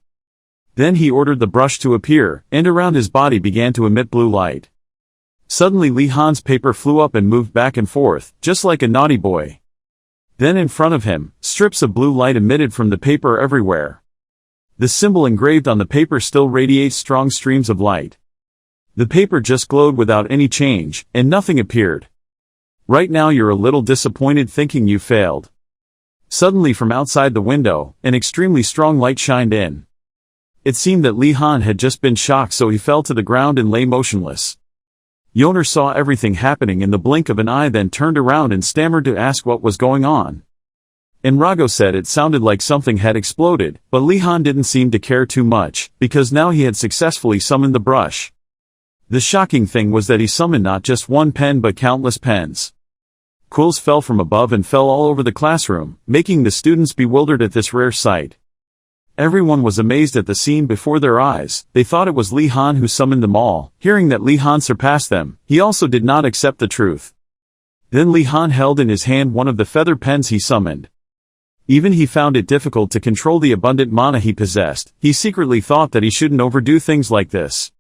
Then he ordered the brush to appear, and around his body began to emit blue light. Suddenly Li Han's paper flew up and moved back and forth, just like a naughty boy. Then in front of him, strips of blue light emitted from the paper everywhere. The symbol engraved on the paper still radiates strong streams of light. The paper just glowed without any change, and nothing appeared. Right now you're a little disappointed thinking you failed. Suddenly from outside the window, an extremely strong light shined in. It seemed that Li Han had just been shocked, so he fell to the ground and lay motionless. Yoner saw everything happening in the blink of an eye, then turned around and stammered to ask what was going on. Inrogard said it sounded like something had exploded, but Li Han didn't seem to care too much, because now he had successfully summoned the brush. The shocking thing was that he summoned not just one pen but countless pens. Quills fell from above and fell all over the classroom, making the students bewildered at this rare sight. Everyone was amazed at the scene before their eyes. They thought it was Li Han who summoned them all. Hearing that Li Han surpassed them, he also did not accept the truth. Then Li Han held in his hand one of the feather pens he summoned. Even he found it difficult to control the abundant mana he possessed. He secretly thought that he shouldn't overdo things like this.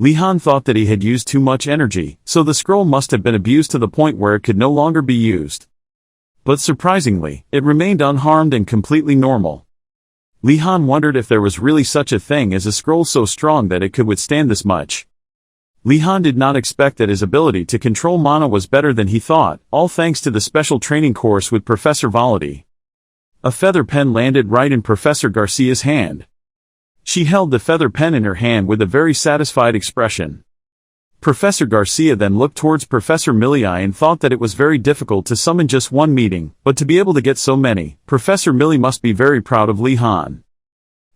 Li Han thought that he had used too much energy, so the scroll must have been abused to the point where it could no longer be used. But surprisingly, it remained unharmed and completely normal. Li Han wondered if there was really such a thing as a scroll so strong that it could withstand this much. Li Han did not expect that his ability to control mana was better than he thought, all thanks to the special training course with Professor Valadi. A feather pen landed right in Professor Garcia's hand. She held the feather pen in her hand with a very satisfied expression. Professor Garcia then looked towards Professor Millii and thought that it was very difficult to summon just one meeting, but to be able to get so many, Professor Millii must be very proud of Li Han.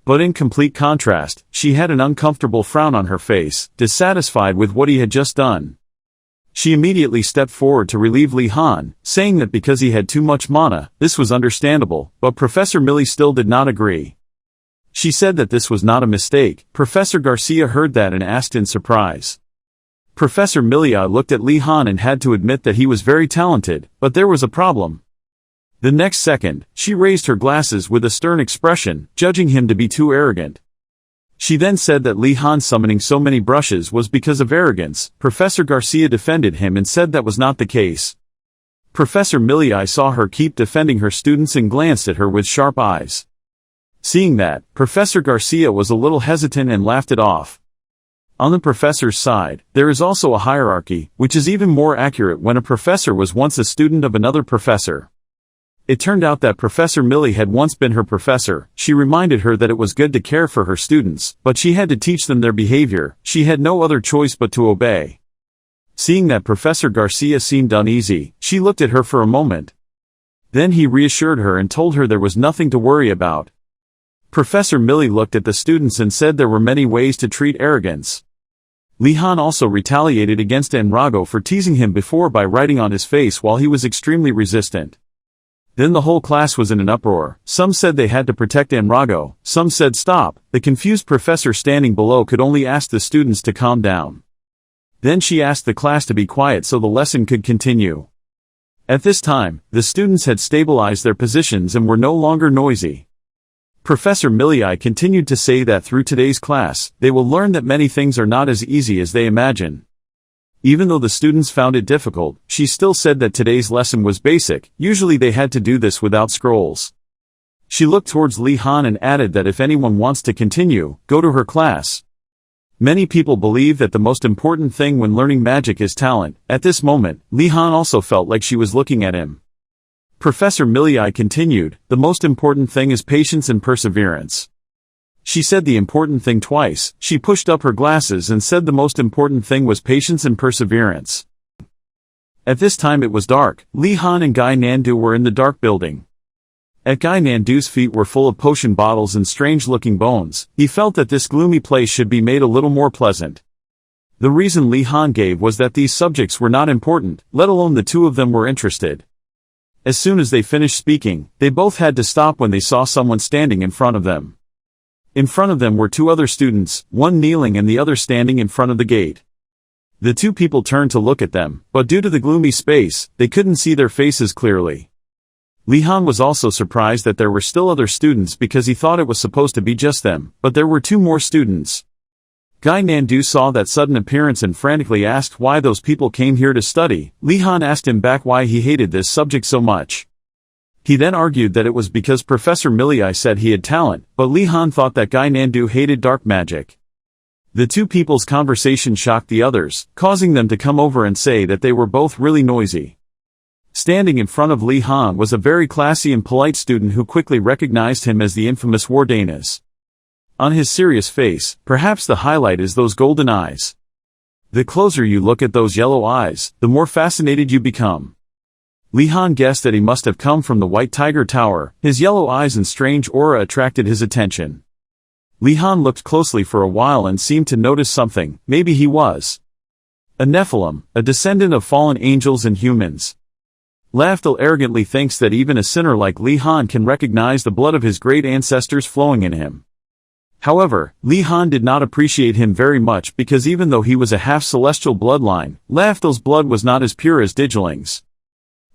But in complete contrast, she had an uncomfortable frown on her face, dissatisfied with what he had just done. She immediately stepped forward to relieve Li Han, saying that because he had too much mana, this was understandable, but Professor Millii still did not agree. She said that this was not a mistake. Professor Garcia heard that and asked in surprise. Professor Millii looked at Li Han and had to admit that he was very talented, but there was a problem. The next second, she raised her glasses with a stern expression, judging him to be too arrogant. She then said that Li Han summoning so many brushes was because of arrogance. Professor Garcia defended him and said that was not the case. Professor Millii saw her keep defending her students and glanced at her with sharp eyes. Seeing that, Professor Garcia was a little hesitant and laughed it off. On the professor's side, there is also a hierarchy, which is even more accurate when a professor was once a student of another professor. It turned out that Professor Millii had once been her professor. She reminded her that it was good to care for her students, but she had to teach them their behavior. She had no other choice but to obey. Seeing that Professor Garcia seemed uneasy, she looked at her for a moment. Then he reassured her and told her there was nothing to worry about. Professor Millii looked at the students and said there were many ways to treat arrogance. Li Han also retaliated against Enrago for teasing him before by writing on his face while he was extremely resistant. Then the whole class was in an uproar. Some said they had to protect Enrago, some said stop. The confused professor standing below could only ask the students to calm down. Then she asked the class to be quiet so the lesson could continue. At this time, the students had stabilized their positions and were no longer noisy. Professor Millii continued to say that through today's class, they will learn that many things are not as easy as they imagine. Even though the students found it difficult, she still said that today's lesson was basic. Usually they had to do this without scrolls. She looked towards Li Han and added that if anyone wants to continue, go to her class. Many people believe that the most important thing when learning magic is talent. At this moment, Li Han also felt like she was looking at him. Professor Millii continued, the most important thing is patience and perseverance. She said the important thing twice. She pushed up her glasses and said the most important thing was patience and perseverance. At this time it was dark. Li Han and Gynandu were in the dark building. At Gynandu's feet were full of potion bottles and strange-looking bones. He felt that this gloomy place should be made a little more pleasant. The reason Li Han gave was that these subjects were not important, let alone the two of them were interested. As soon as they finished speaking, they both had to stop when they saw someone standing in front of them. In front of them were two other students, one kneeling and the other standing in front of the gate. The two people turned to look at them, but due to the gloomy space, they couldn't see their faces clearly. Li Han was also surprised that there were still other students because he thought it was supposed to be just them, but there were two more students. Gynandu saw that sudden appearance and frantically asked why those people came here to study. Li Han asked him back why he hated this subject so much. He then argued that it was because Professor Millii said he had talent, but Li Han thought that Gynandu hated dark magic. The two people's conversation shocked the others, causing them to come over and say that they were both really noisy. Standing in front of Li Han was a very classy and polite student who quickly recognized him as the infamous Wardanis. On his serious face, perhaps the highlight is those golden eyes. The closer you look at those yellow eyes, the more fascinated you become. Li Han guessed that he must have come from the White Tiger Tower. His yellow eyes and strange aura attracted his attention. Li Han looked closely for a while and seemed to notice something. Maybe he was a Nephilim, a descendant of fallen angels and humans. Laftel arrogantly thinks that even a sinner like Li Han can recognize the blood of his great ancestors flowing in him. However, Li Han did not appreciate him very much because even though he was a half-celestial bloodline, Laftel's blood was not as pure as Digiling's.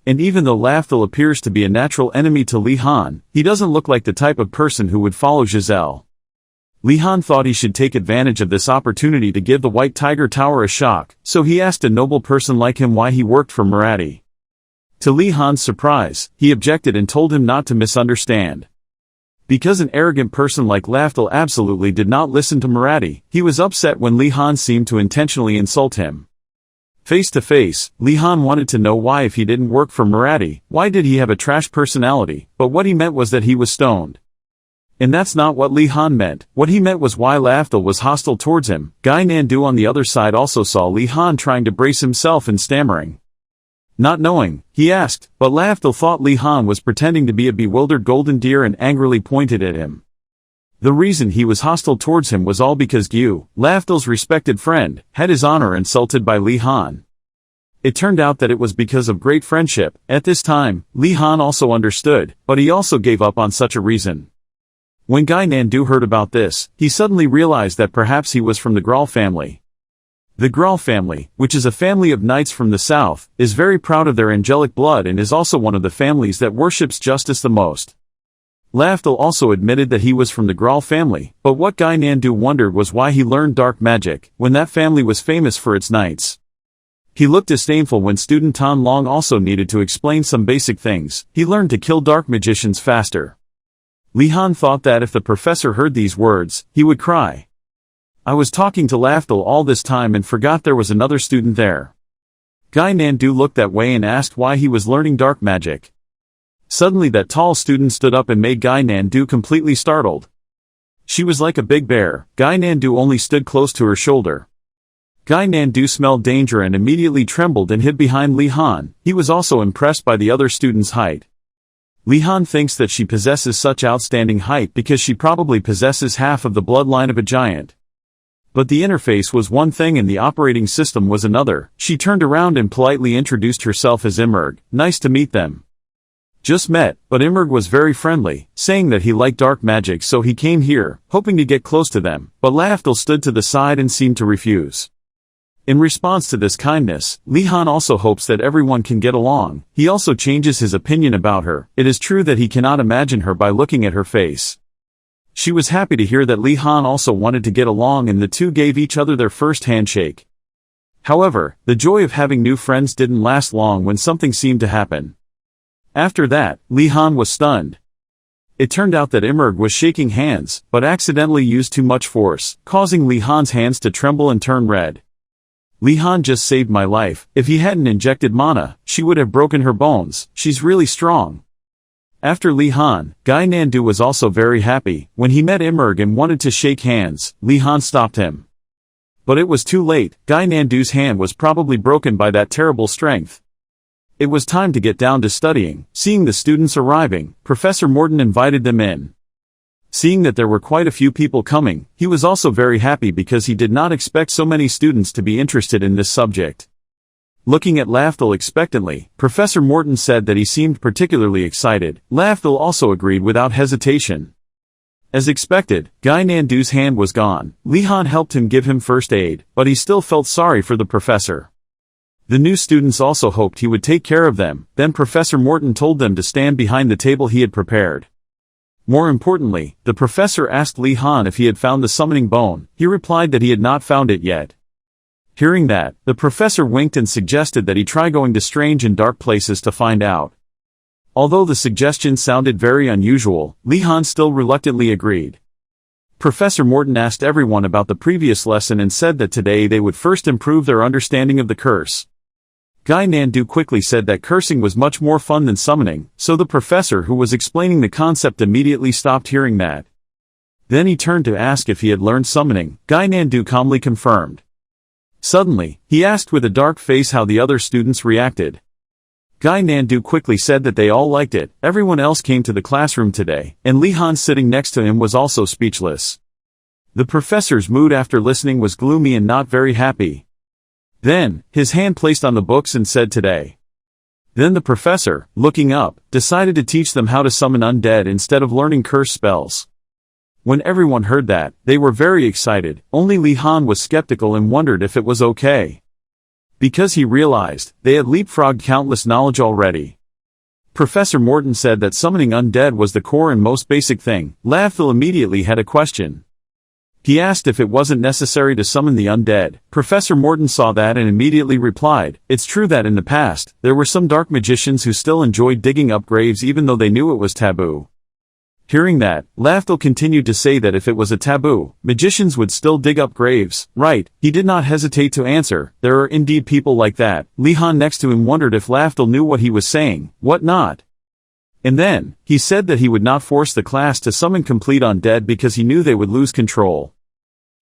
And even though Laftel appears to be a natural enemy to Li Han, he doesn't look like the type of person who would follow Giselle. Li Han thought he should take advantage of this opportunity to give the White Tiger Tower a shock, so he asked a noble person like him why he worked for Marathi. To Li Han's surprise, he objected and told him not to misunderstand. Because an arrogant person like Laftel absolutely did not listen to Marathi, he was upset when Li Han seemed to intentionally insult him. Face to face, Li Han wanted to know why if he didn't work for Marathi, why did he have a trash personality, but what he meant was that he was stoned. And that's not what Li Han meant. What he meant was why Lafdal was hostile towards him. Gynandu on the other side also saw Li Han trying to brace himself and stammering. Not knowing, he asked, but Lafdal thought Li Han was pretending to be a bewildered golden deer and angrily pointed at him. The reason he was hostile towards him was all because Gyu, Lafdal's respected friend, had his honor insulted by Li Han. It turned out that it was because of great friendship. At this time, Li Han also understood, but he also gave up on such a reason. When Gynandu heard about this, he suddenly realized that perhaps he was from the Grawl family. The Grawl family, which is a family of knights from the south, is very proud of their angelic blood and is also one of the families that worships justice the most. Lafdal also admitted that he was from the Grawl family, but what Gynandu wondered was why he learned dark magic, when that family was famous for its knights. He looked disdainful when student Tan Long also needed to explain some basic things. He learned to kill dark magicians faster. Li Han thought that if the professor heard these words, he would cry. I was talking to Lafdal all this time and forgot there was another student there. Gynandu looked that way and asked why he was learning dark magic. Suddenly that tall student stood up and made Gynandu completely startled. She was like a big bear. Gynandu only stood close to her shoulder. Gynandu smelled danger and immediately trembled and hid behind Li Han. He was also impressed by the other student's height. Li Han thinks that she possesses such outstanding height because she probably possesses half of the bloodline of a giant. But the interface was one thing and the operating system was another. She turned around and politely introduced herself as Imrog. Nice to meet them. Just met, but Imrog was very friendly, saying that he liked dark magic so he came here, hoping to get close to them, but Lafdal stood to the side and seemed to refuse. In response to this kindness, Li Han also hopes that everyone can get along. He also changes his opinion about her. It is true that he cannot imagine her by looking at her face. She was happy to hear that Li Han also wanted to get along and the two gave each other their first handshake. However, the joy of having new friends didn't last long when something seemed to happen. After that, Li Han was stunned. It turned out that Imrog was shaking hands, but accidentally used too much force, causing Li Han's hands to tremble and turn red. Li Han just saved my life. If he hadn't injected mana, she would have broken her bones. She's really strong. After Li Han, Gynandu was also very happy. When he met Imrog and wanted to shake hands, Li Han stopped him. But it was too late. Gynandu's hand was probably broken by that terrible strength. It was time to get down to studying. Seeing the students arriving, Professor Morton invited them in. Seeing that there were quite a few people coming, he was also very happy because he did not expect so many students to be interested in this subject. Looking at Lafdal expectantly, Professor Morton said that he seemed particularly excited. Lafdal also agreed without hesitation. As expected, Gynandu's hand was gone. Li Han helped him give him first aid, but he still felt sorry for the professor. The new students also hoped he would take care of them. Then Professor Morton told them to stand behind the table he had prepared. More importantly, the professor asked Li Han if he had found the summoning bone. He replied that he had not found it yet. Hearing that, the professor winked and suggested that he try going to strange and dark places to find out. Although the suggestion sounded very unusual, Li Han still reluctantly agreed. Professor Morton asked everyone about the previous lesson and said that today they would first improve their understanding of the curse. Gynandu quickly said that cursing was much more fun than summoning, so the professor who was explaining the concept immediately stopped hearing that. Then he turned to ask if he had learned summoning. Gynandu calmly confirmed. Suddenly, he asked with a dark face how the other students reacted. Gynandu quickly said that they all liked it. Everyone else came to the classroom today, and Li Han sitting next to him was also speechless. The professor's mood after listening was gloomy and not very happy. Then, his hand placed on the books and said today. Then the professor, looking up, decided to teach them how to summon undead instead of learning curse spells. When everyone heard that, they were very excited. Only Li Han was skeptical and wondered if it was okay. Because he realized, they had leapfrogged countless knowledge already. Professor Morton said that summoning undead was the core and most basic thing. Lafdal immediately had a question. He asked if it wasn't necessary to summon the undead. Professor Morton saw that and immediately replied, it's true that in the past, there were some dark magicians who still enjoyed digging up graves even though they knew it was taboo. Hearing that, Lafdal continued to say that if it was a taboo, magicians would still dig up graves. Right, he did not hesitate to answer, there are indeed people like that. Li Han next to him wondered if Lafdal knew what he was saying. What not? And then, he said that he would not force the class to summon complete undead because he knew they would lose control.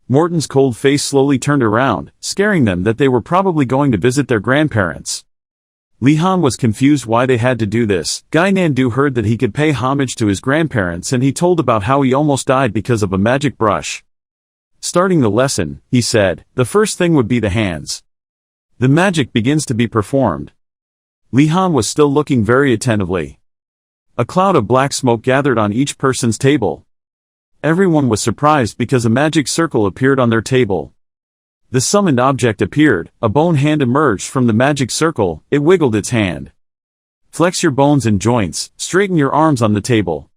Morton's cold face slowly turned around, scaring them that they were probably going to visit their grandparents. Li-Han was confused why they had to do this. Gynandu heard that he could pay homage to his grandparents and he told about how he almost died because of a magic brush. Starting the lesson, he said, the first thing would be the hands. The magic begins to be performed. Li-Han was still looking very attentively. A cloud of black smoke gathered on each person's table. Everyone was surprised because a magic circle appeared on their table. The summoned object appeared, a bone hand emerged from the magic circle, it wiggled its hand. Flex your bones and joints, straighten your arms on the table.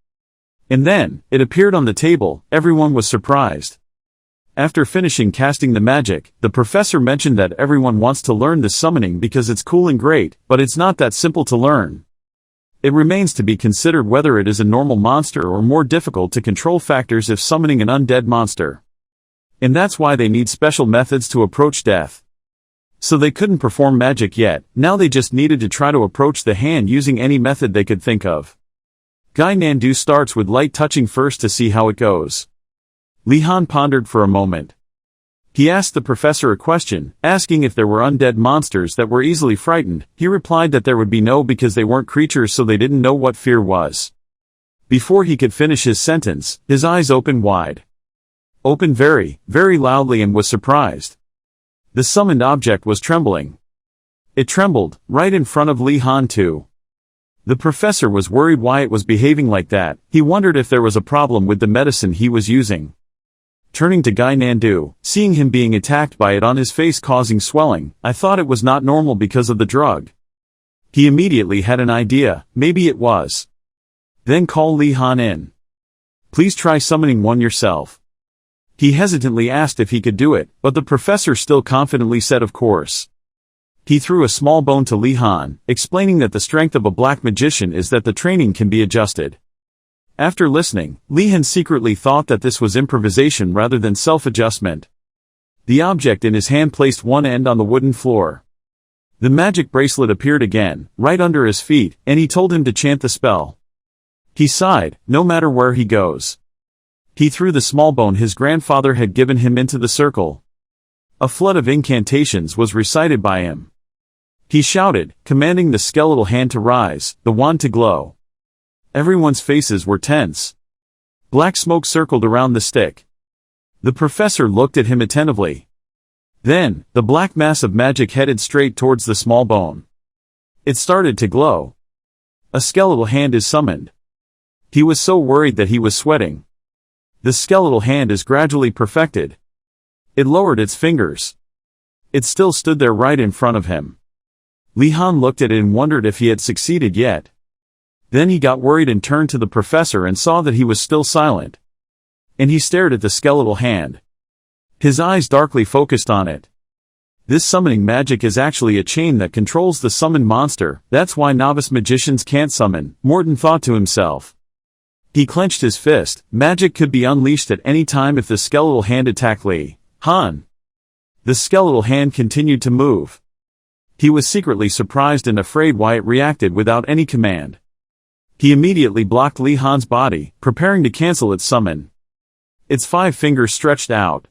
And then, it appeared on the table, everyone was surprised. After finishing casting the magic, the professor mentioned that everyone wants to learn this summoning because it's cool and great, but it's not that simple to learn. It remains to be considered whether it is a normal monster or more difficult to control factors if summoning an undead monster. And that's why they need special methods to approach death. So they couldn't perform magic yet, now they just needed to try to approach the hand using any method they could think of. Gynandu starts with light touching first to see how it goes. Li-Han pondered for a moment. He asked the professor a question, asking if there were undead monsters that were easily frightened. He replied that there would be no because they weren't creatures so they didn't know what fear was. Before he could finish his sentence, his eyes opened wide. Opened very, very loudly and was surprised. The summoned object was trembling. It trembled, right in front of Li-Han too. The professor was worried why it was behaving like that. He wondered if there was a problem with the medicine he was using. Turning to Gynandu, seeing him being attacked by it on his face causing swelling, I thought it was not normal because of the drug. He immediately had an idea, maybe it was. Then call Li-Han in. Please try summoning one yourself. He hesitantly asked if he could do it, but the professor still confidently said of course. He threw a small bone to Li-Han, explaining that the strength of a black magician is that the training can be adjusted. After listening, Li-Han secretly thought that this was improvisation rather than self-adjustment. The object in his hand placed one end on the wooden floor. The magic bracelet appeared again, right under his feet, and he told him to chant the spell. He sighed, no matter where he goes. He threw the small bone his grandfather had given him into the circle. A flood of incantations was recited by him. He shouted, commanding the skeletal hand to rise, the wand to glow. Everyone's faces were tense. Black smoke circled around the stick. The professor looked at him attentively. Then, the black mass of magic headed straight towards the small bone. It started to glow. A skeletal hand is summoned. He was so worried that he was sweating. The skeletal hand is gradually perfected. It lowered its fingers. It still stood there right in front of him. Li-Han looked at it and wondered if he had succeeded yet. Then he got worried and turned to the professor and saw that he was still silent. And he stared at the skeletal hand. His eyes darkly focused on it. This summoning magic is actually a chain that controls the summoned monster, that's why novice magicians can't summon, Morton thought to himself. He clenched his fist. Magic could be unleashed at any time if the skeletal hand attacked Li-Han. The skeletal hand continued to move. He was secretly surprised and afraid why it reacted without any command. He immediately blocked Li-Han's body, preparing to cancel its summon. Its 5 fingers stretched out.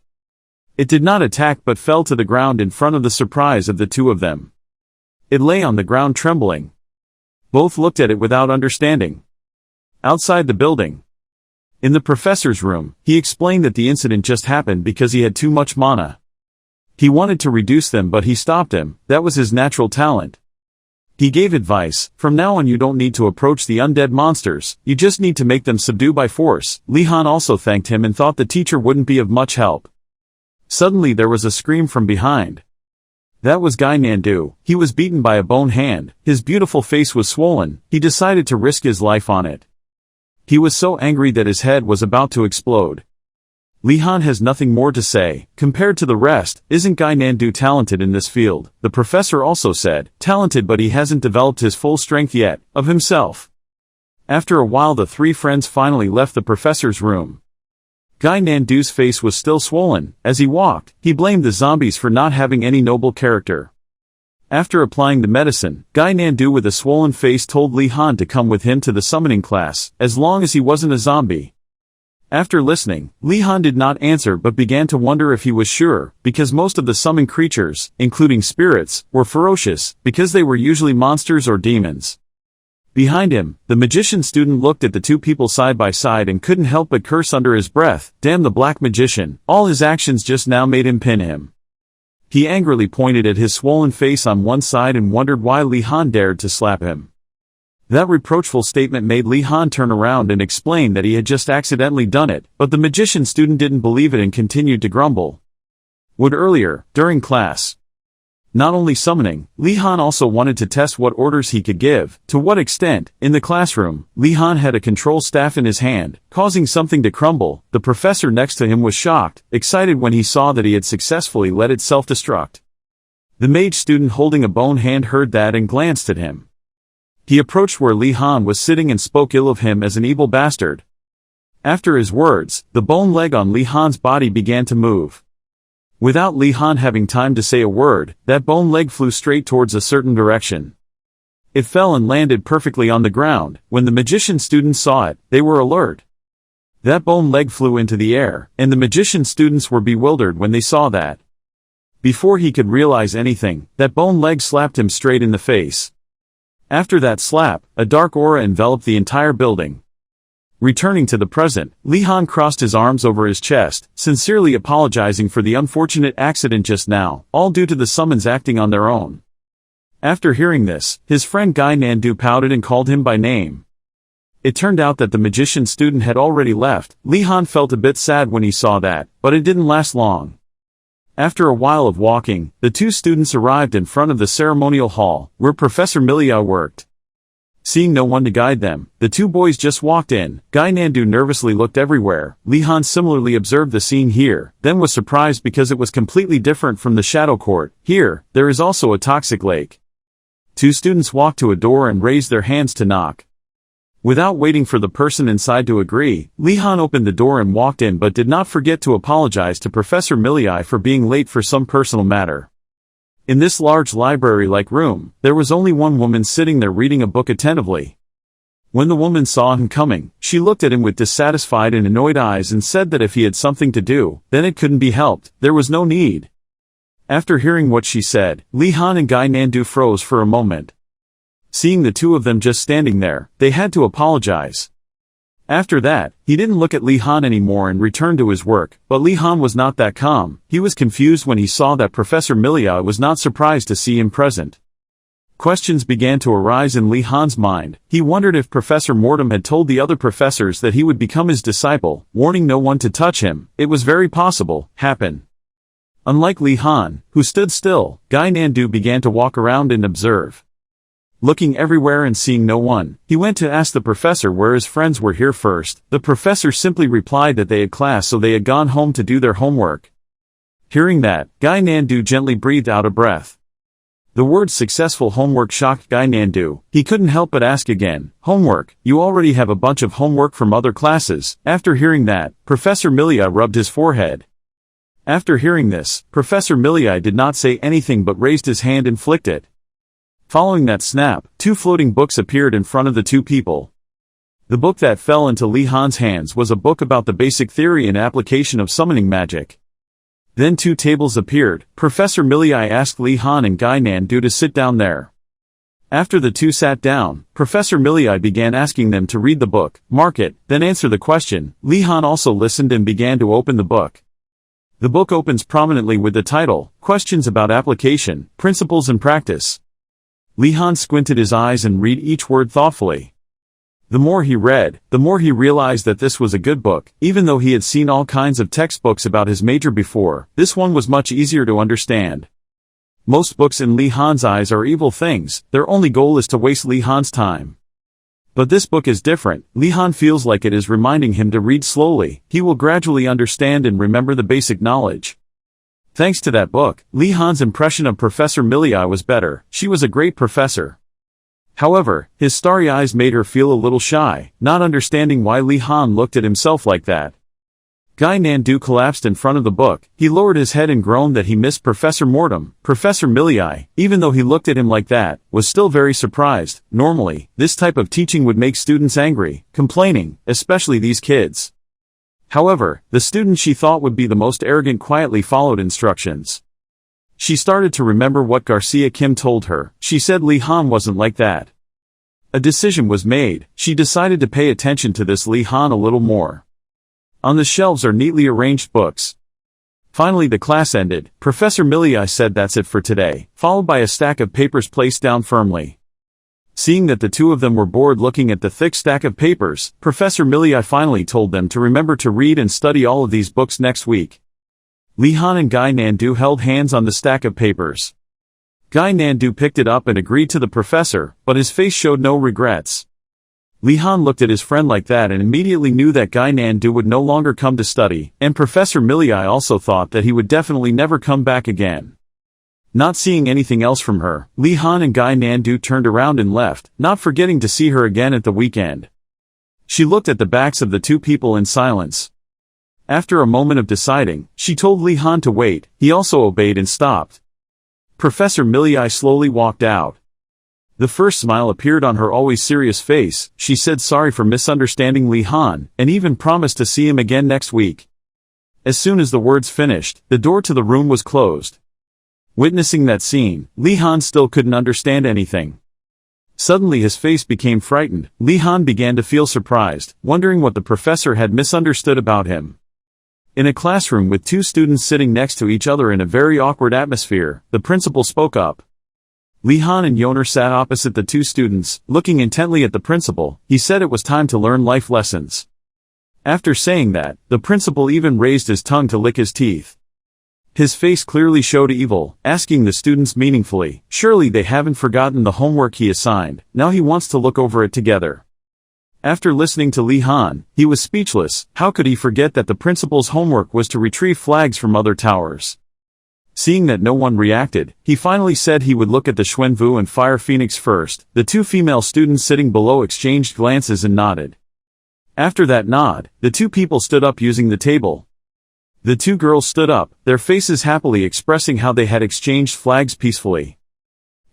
It did not attack but fell to the ground in front of the surprise of the two of them. It lay on the ground trembling. Both looked at it without understanding. Outside the building. In the professor's room, he explained that the incident just happened because he had too much mana. He wanted to reduce them but he stopped him, that was his natural talent. He gave advice, from now on you don't need to approach the undead monsters, you just need to make them subdue by force. Li-Han also thanked him and thought the teacher wouldn't be of much help. Suddenly there was a scream from behind. That was Gynandu. He was beaten by a bone hand, his beautiful face was swollen, he decided to risk his life on it. He was so angry that his head was about to explode. Li-Han has nothing more to say. Compared to the rest, isn't Gynandu talented in this field? The professor also said, talented but he hasn't developed his full strength yet, of himself. After a while the 3 friends finally left the professor's room. Gynandu's face was still swollen. As he walked, he blamed the zombies for not having any noble character. After applying the medicine, Gynandu with a swollen face told Li Han to come with him to the summoning class, as long as he wasn't a zombie. After listening, Li Han did not answer but began to wonder if he was sure, because most of the summoned creatures, including spirits, were ferocious, because they were usually monsters or demons. Behind him, the magician student looked at the two people side by side and couldn't help but curse under his breath, "Damn the black magician, all his actions just now made him pin him." He angrily pointed at his swollen face on one side and wondered why Li Han dared to slap him. That reproachful statement made Li Han turn around and explain that he had just accidentally done it, but the magician student didn't believe it and continued to grumble. Would earlier, during class. Not only summoning, Li Han also wanted to test what orders he could give, to what extent. In the classroom, Li Han had a control staff in his hand, causing something to crumble. The professor next to him was shocked, excited when he saw that he had successfully let it self-destruct. The mage student holding a bone hand heard that and glanced at him. He approached where Li Han was sitting and spoke ill of him as an evil bastard. After his words, the bone leg on Li Han's body began to move. Without Li Han having time to say a word, that bone leg flew straight towards a certain direction. It fell and landed perfectly on the ground. When the magician students saw it, they were alert. That bone leg flew into the air, and the magician students were bewildered when they saw that. Before he could realize anything, that bone leg slapped him straight in the face. After that slap, a dark aura enveloped the entire building. Returning to the present, Li Han crossed his arms over his chest, sincerely apologizing for the unfortunate accident just now, all due to the summons acting on their own. After hearing this, his friend Gynandu pouted and called him by name. It turned out that the magician student had already left. Li Han felt a bit sad when he saw that, but it didn't last long. After a while of walking, the two students arrived in front of the ceremonial hall, where Professor Milia worked. Seeing no one to guide them, the two boys just walked in. Gynandu nervously looked everywhere. Li Han similarly observed the scene here, then was surprised because it was completely different from the Shadow Court. Here, there is also a toxic lake. Two students walked to a door and raised their hands to knock. Without waiting for the person inside to agree, Li Han opened the door and walked in but did not forget to apologize to Professor Millie for being late for some personal matter. In this large library-like room, there was only one woman sitting there reading a book attentively. When the woman saw him coming, she looked at him with dissatisfied and annoyed eyes and said that if he had something to do, then it couldn't be helped, there was no need. After hearing what she said, Li Han and Gynandu froze for a moment. Seeing the two of them just standing there, they had to apologize. After that, he didn't look at Li Han anymore and returned to his work, but Li Han was not that calm. He was confused when he saw that Professor Milia was not surprised to see him present. Questions began to arise in Li Han's mind. He wondered if Professor Mortem had told the other professors that he would become his disciple, warning no one to touch him. It was very possible, happen. Unlike Li Han, who stood still, Gynandu began to walk around and observe. Looking everywhere and seeing no one, he went to ask the professor where his friends were here first. The professor simply replied that they had class so they had gone home to do their homework. Hearing that, Gynandu gently breathed out a breath. The word successful homework shocked Gynandu. He couldn't help but ask again, homework, you already have a bunch of homework from other classes. After hearing that, Professor Milia rubbed his forehead. After hearing this, Professor Milia did not say anything but raised his hand and flicked it. Following that snap, two floating books appeared in front of the two people. The book that fell into Li Han's hands was a book about the basic theory and application of summoning magic. Then two tables appeared. Professor Milia asked Li Han and Gynandu to sit down there. After the two sat down, Professor Milia began asking them to read the book, mark it, then answer the question. Li Han also listened and began to open the book. The book opens prominently with the title, Questions about Application, Principles and Practice. Li Han squinted his eyes and read each word thoughtfully. The more he read, the more he realized that this was a good book. Even though he had seen all kinds of textbooks about his major before, this one was much easier to understand. Most books in Li Han's eyes are evil things. Their only goal is to waste Li Han's time. But this book is different. Li Han feels like it is reminding him to read slowly. He will gradually understand and remember the basic knowledge. Thanks to that book, Li Han's impression of Professor Milia was better. She was a great professor. However, his starry eyes made her feel a little shy, not understanding why Li Han looked at himself like that. Gynandu collapsed in front of the book. He lowered his head and groaned that he missed Professor Mortem. Professor Millii, even though he looked at him like that, was still very surprised. Normally, this type of teaching would make students angry, complaining, especially these kids. However, the student she thought would be the most arrogant quietly followed instructions. She started to remember what Garcia Kim told her. She said Li Han wasn't like that. A decision was made. She decided to pay attention to this Li Han a little more. On the shelves are neatly arranged books. Finally the class ended. Professor Millii said that's it for today, followed by a stack of papers placed down firmly. Seeing that the two of them were bored looking at the thick stack of papers, Professor Millii finally told them to remember to read and study all of these books next week. Li Han and Gynandu held hands on the stack of papers. Gynandu picked it up and agreed to the professor, but his face showed no regrets. Li Han looked at his friend like that and immediately knew that Gynandu would no longer come to study, and Professor Millii also thought that he would definitely never come back again. Not seeing anything else from her, Li Han and Gynandu turned around and left, not forgetting to see her again at the weekend. She looked at the backs of the two people in silence. After a moment of deciding, she told Li Han to wait. He also obeyed and stopped. Professor Millii slowly walked out. The first smile appeared on her always serious face. She said sorry for misunderstanding Li Han, and even promised to see him again next week. As soon as the words finished, the door to the room was closed. Witnessing that scene, Li Han still couldn't understand anything. Suddenly his face became frightened. Li Han began to feel surprised, wondering what the professor had misunderstood about him. In a classroom with two students sitting next to each other in a very awkward atmosphere, the principal spoke up. Li Han and Yoner sat opposite the two students, looking intently at the principal. He said it was time to learn life lessons. After saying that, the principal even raised his tongue to lick his teeth. His face clearly showed evil, asking the students meaningfully, surely they haven't forgotten the homework he assigned, now he wants to look over it together. After listening to Li Han, he was speechless. How could he forget that the principal's homework was to retrieve flags from other towers? Seeing that no one reacted, he finally said he would look at the Xuanvu and Fire Phoenix first. The two female students sitting below exchanged glances and nodded. After that nod, the two people stood up using the table. The two girls stood up, their faces happily expressing how they had exchanged flags peacefully.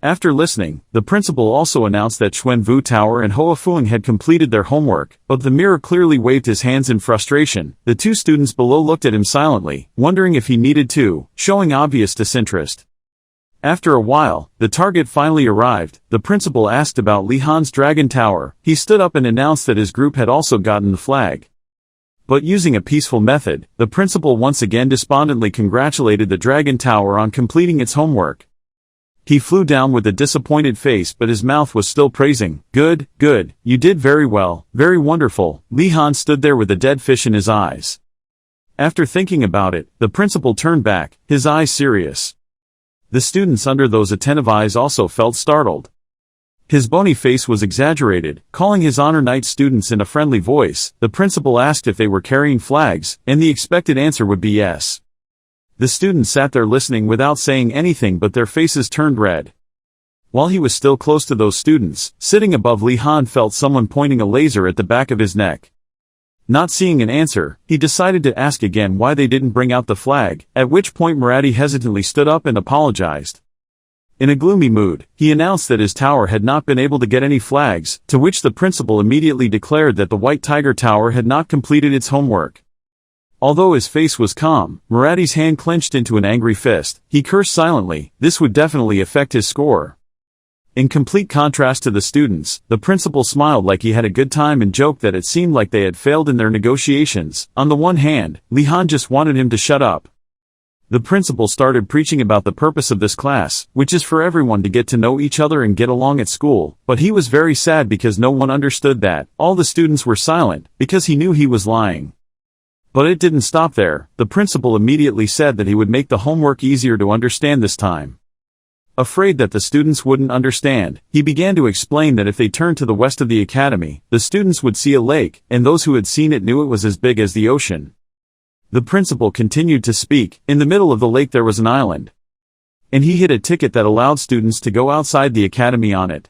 After listening, the principal also announced that Xuanvu Tower and Hoa Fuang had completed their homework, but the mirror clearly waved his hands in frustration. The two students below looked at him silently, wondering if he needed to, showing obvious disinterest. After a while, the target finally arrived. The principal asked about Li Han's Dragon Tower. He stood up and announced that his group had also gotten the flag. But using a peaceful method, the principal once again despondently congratulated the Dragon Tower on completing its homework. He flew down with a disappointed face, but his mouth was still praising. Good, good, you did very well, very wonderful. Li Han stood there with a dead fish in his eyes. After thinking about it, the principal turned back, his eyes serious. The students under those attentive eyes also felt startled. His bony face was exaggerated. Calling his Honor Knight students in a friendly voice, the principal asked if they were carrying flags, and the expected answer would be yes. The students sat there listening without saying anything, but their faces turned red. While he was still close to those students, sitting above Li Han felt someone pointing a laser at the back of his neck. Not seeing an answer, he decided to ask again why they didn't bring out the flag, at which point Marathi hesitantly stood up and apologized. In a gloomy mood, he announced that his tower had not been able to get any flags, to which the principal immediately declared that the White Tiger Tower had not completed its homework. Although his face was calm, Marathi's hand clenched into an angry fist. He cursed silently. This would definitely affect his score. In complete contrast to the students, the principal smiled like he had a good time and joked that it seemed like they had failed in their negotiations. On the one hand, Li Han just wanted him to shut up. The principal started preaching about the purpose of this class, which is for everyone to get to know each other and get along at school, but he was very sad because no one understood that. All the students were silent, because he knew he was lying. But it didn't stop there. The principal immediately said that he would make the homework easier to understand this time. Afraid that the students wouldn't understand, he began to explain that if they turned to the west of the academy, the students would see a lake, and those who had seen it knew it was as big as the ocean. The principal continued to speak. In the middle of the lake there was an island. And he hid a ticket that allowed students to go outside the academy on it.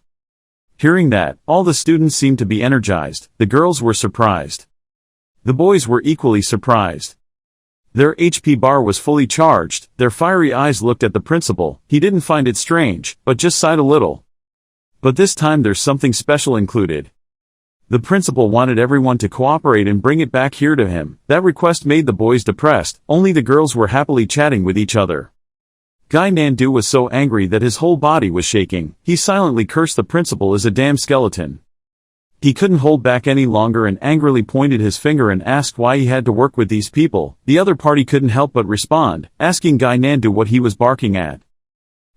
Hearing that, all the students seemed to be energized. The girls were surprised. The boys were equally surprised. Their HP bar was fully charged, their fiery eyes looked at the principal. He didn't find it strange, but just sighed a little. But this time there's something special included. The principal wanted everyone to cooperate and bring it back here to him. That request made the boys depressed, only the girls were happily chatting with each other. Gynandu was so angry that his whole body was shaking. He silently cursed the principal as a damn skeleton. He couldn't hold back any longer and angrily pointed his finger and asked why he had to work with these people. The other party couldn't help but respond, asking Gynandu what he was barking at.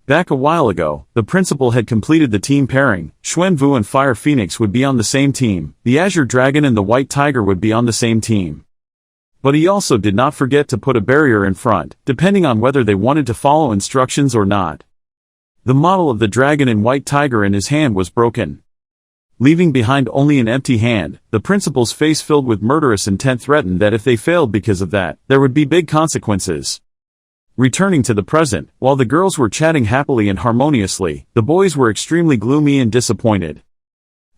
Back a while ago, the principal had completed the team pairing. Xuanvu and Fire Phoenix would be on the same team. The Azure Dragon and the White Tiger would be on the same team. But he also did not forget to put a barrier in front, depending on whether they wanted to follow instructions or not. The model of the dragon and White Tiger in his hand was broken. Leaving behind only an empty hand, the principal's face filled with murderous intent threatened that if they failed because of that, there would be big consequences. Returning to the present, while the girls were chatting happily and harmoniously, the boys were extremely gloomy and disappointed.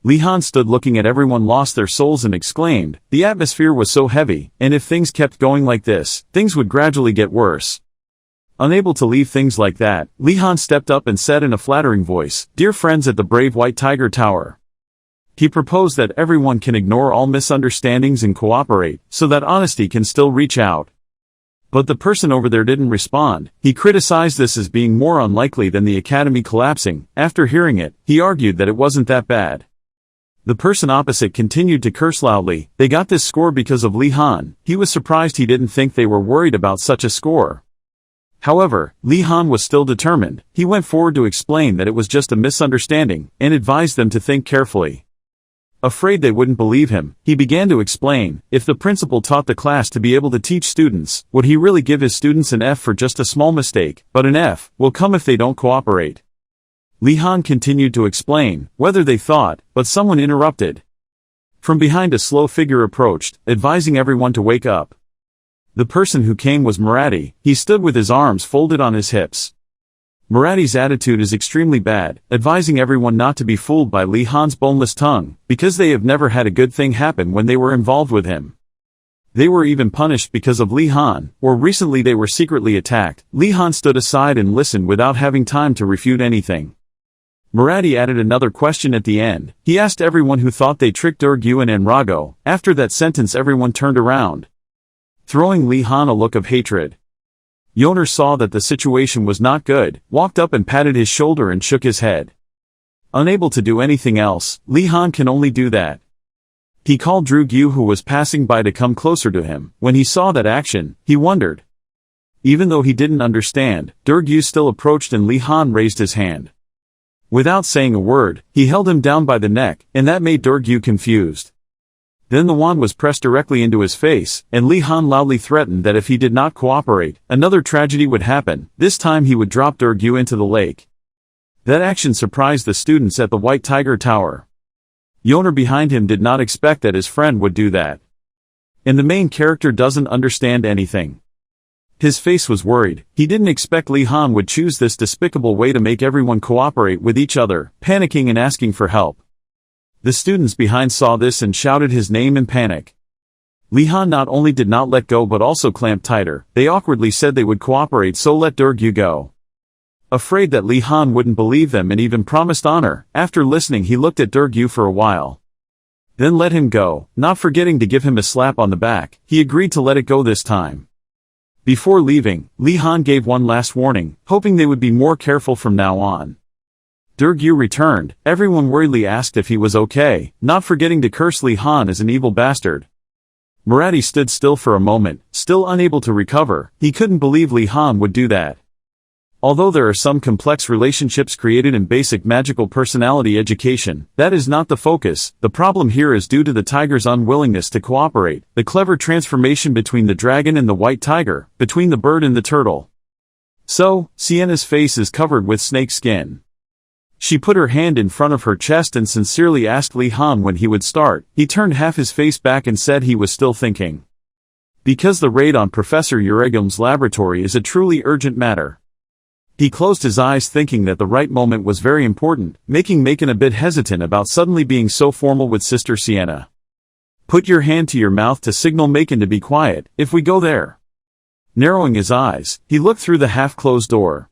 Li Han stood looking at everyone lost their souls and exclaimed, the atmosphere was so heavy, and if things kept going like this, things would gradually get worse. Unable to leave things like that, Li Han stepped up and said in a flattering voice, dear friends at the brave White Tiger Tower. He proposed that everyone can ignore all misunderstandings and cooperate, so that honesty can still reach out. But the person over there didn't respond. He criticized this as being more unlikely than the academy collapsing. After hearing it, he argued that it wasn't that bad. The person opposite continued to curse loudly. They got this score because of Li Han. He was surprised he didn't think they were worried about such a score. However, Li Han was still determined. He went forward to explain that it was just a misunderstanding, and advised them to think carefully. Afraid they wouldn't believe him, he began to explain, if the principal taught the class to be able to teach students, would he really give his students an F for just a small mistake? But an F will come if they don't cooperate. Li Han continued to explain, whether they thought, but someone interrupted. From behind a slow figure approached, advising everyone to wake up. The person who came was Marathi. He stood with his arms folded on his hips. Marathi's attitude is extremely bad, advising everyone not to be fooled by Li Han's boneless tongue, because they have never had a good thing happen when they were involved with him. They were even punished because of Li Han, or recently they were secretly attacked. Li Han stood aside and listened without having time to refute anything. Marathi added another question at the end. He asked everyone who thought they tricked Durgu and Enrago. After that sentence everyone turned around, throwing Li Han a look of hatred. Yoner saw that the situation was not good, walked up and patted his shoulder and shook his head. Unable to do anything else, Li Han can only do that. He called Durgu who was passing by to come closer to him. When he saw that action, he wondered. Even though he didn't understand, Durgu still approached and Li Han raised his hand. Without saying a word, he held him down by the neck, and that made Durgu confused. Then the wand was pressed directly into his face, and Li Han loudly threatened that if he did not cooperate, another tragedy would happen. This time he would drop Durgu into the lake. That action surprised the students at the White Tiger Tower. Yoner behind him did not expect that his friend would do that. And the main character doesn't understand anything. His face was worried. He didn't expect Li Han would choose this despicable way to make everyone cooperate with each other, panicking and asking for help. The students behind saw this and shouted his name in panic. Li Han not only did not let go but also clamped tighter. They awkwardly said they would cooperate, so let Durgu go. Afraid that Li Han wouldn't believe them and even promised honor, after listening he looked at Durgu for a while. Then let him go, not forgetting to give him a slap on the back. He agreed to let it go this time. Before leaving, Li Han gave one last warning, hoping they would be more careful from now on. Durgu returned. Everyone worriedly asked if he was okay, not forgetting to curse Li Han as an evil bastard. Marathi stood still for a moment, still unable to recover. He couldn't believe Li Han would do that. Although there are some complex relationships created in basic magical personality education, that is not the focus. The problem here is due to the tiger's unwillingness to cooperate, the clever transformation between the dragon and the white tiger, between the bird and the turtle. So, Sienna's face is covered with snake skin. She put her hand in front of her chest and sincerely asked Li Han when he would start. He turned half his face back and said he was still thinking. Because the raid on Professor Uregum's laboratory is a truly urgent matter. He closed his eyes thinking that the right moment was very important, making Macon a bit hesitant about suddenly being so formal with Sister Sienna. Put your hand to your mouth to signal Macon to be quiet. If we go there, Narrowing his eyes, he looked through the half-closed door.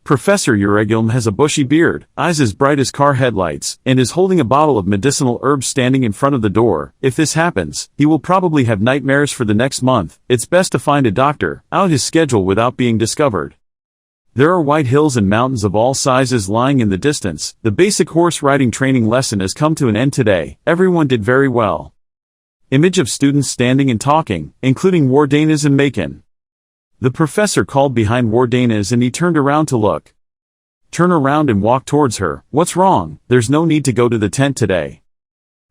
Professor Uregulm has a bushy beard, eyes as bright as car headlights, and is holding a bottle of medicinal herbs standing in front of the door. If this happens, he will probably have nightmares for the next month. It's best to find a doctor, out his schedule without being discovered. There are white hills and mountains of all sizes lying in the distance. The basic horse riding training lesson has come to an end today. Everyone did very well. Image of students standing and talking, including Wardanis and Mage. The professor called behind Wardanis and he turned around to look. Turn around and walk towards her. What's wrong? There's no need to go to the tent today.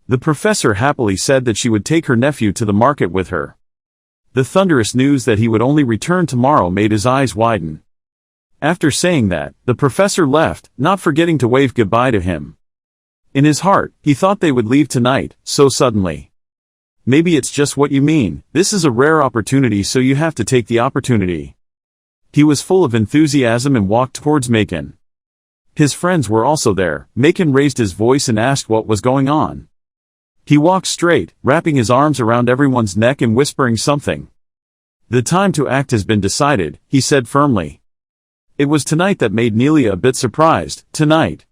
The professor happily said that she would take her nephew to the market with her. The thunderous news that he would only return tomorrow made his eyes widen. After saying that, the professor left, not forgetting to wave goodbye to him. In his heart, he thought they would leave tonight, so suddenly. Maybe it's just what you mean. This is a rare opportunity, so you have to take the opportunity. He was full of enthusiasm and walked towards Mage. His friends were also there. Mage raised his voice and asked what was going on. He walked straight, wrapping his arms around everyone's neck and whispering something. The time to act has been decided, he said firmly. It was tonight that made Nelia a bit surprised. Tonight.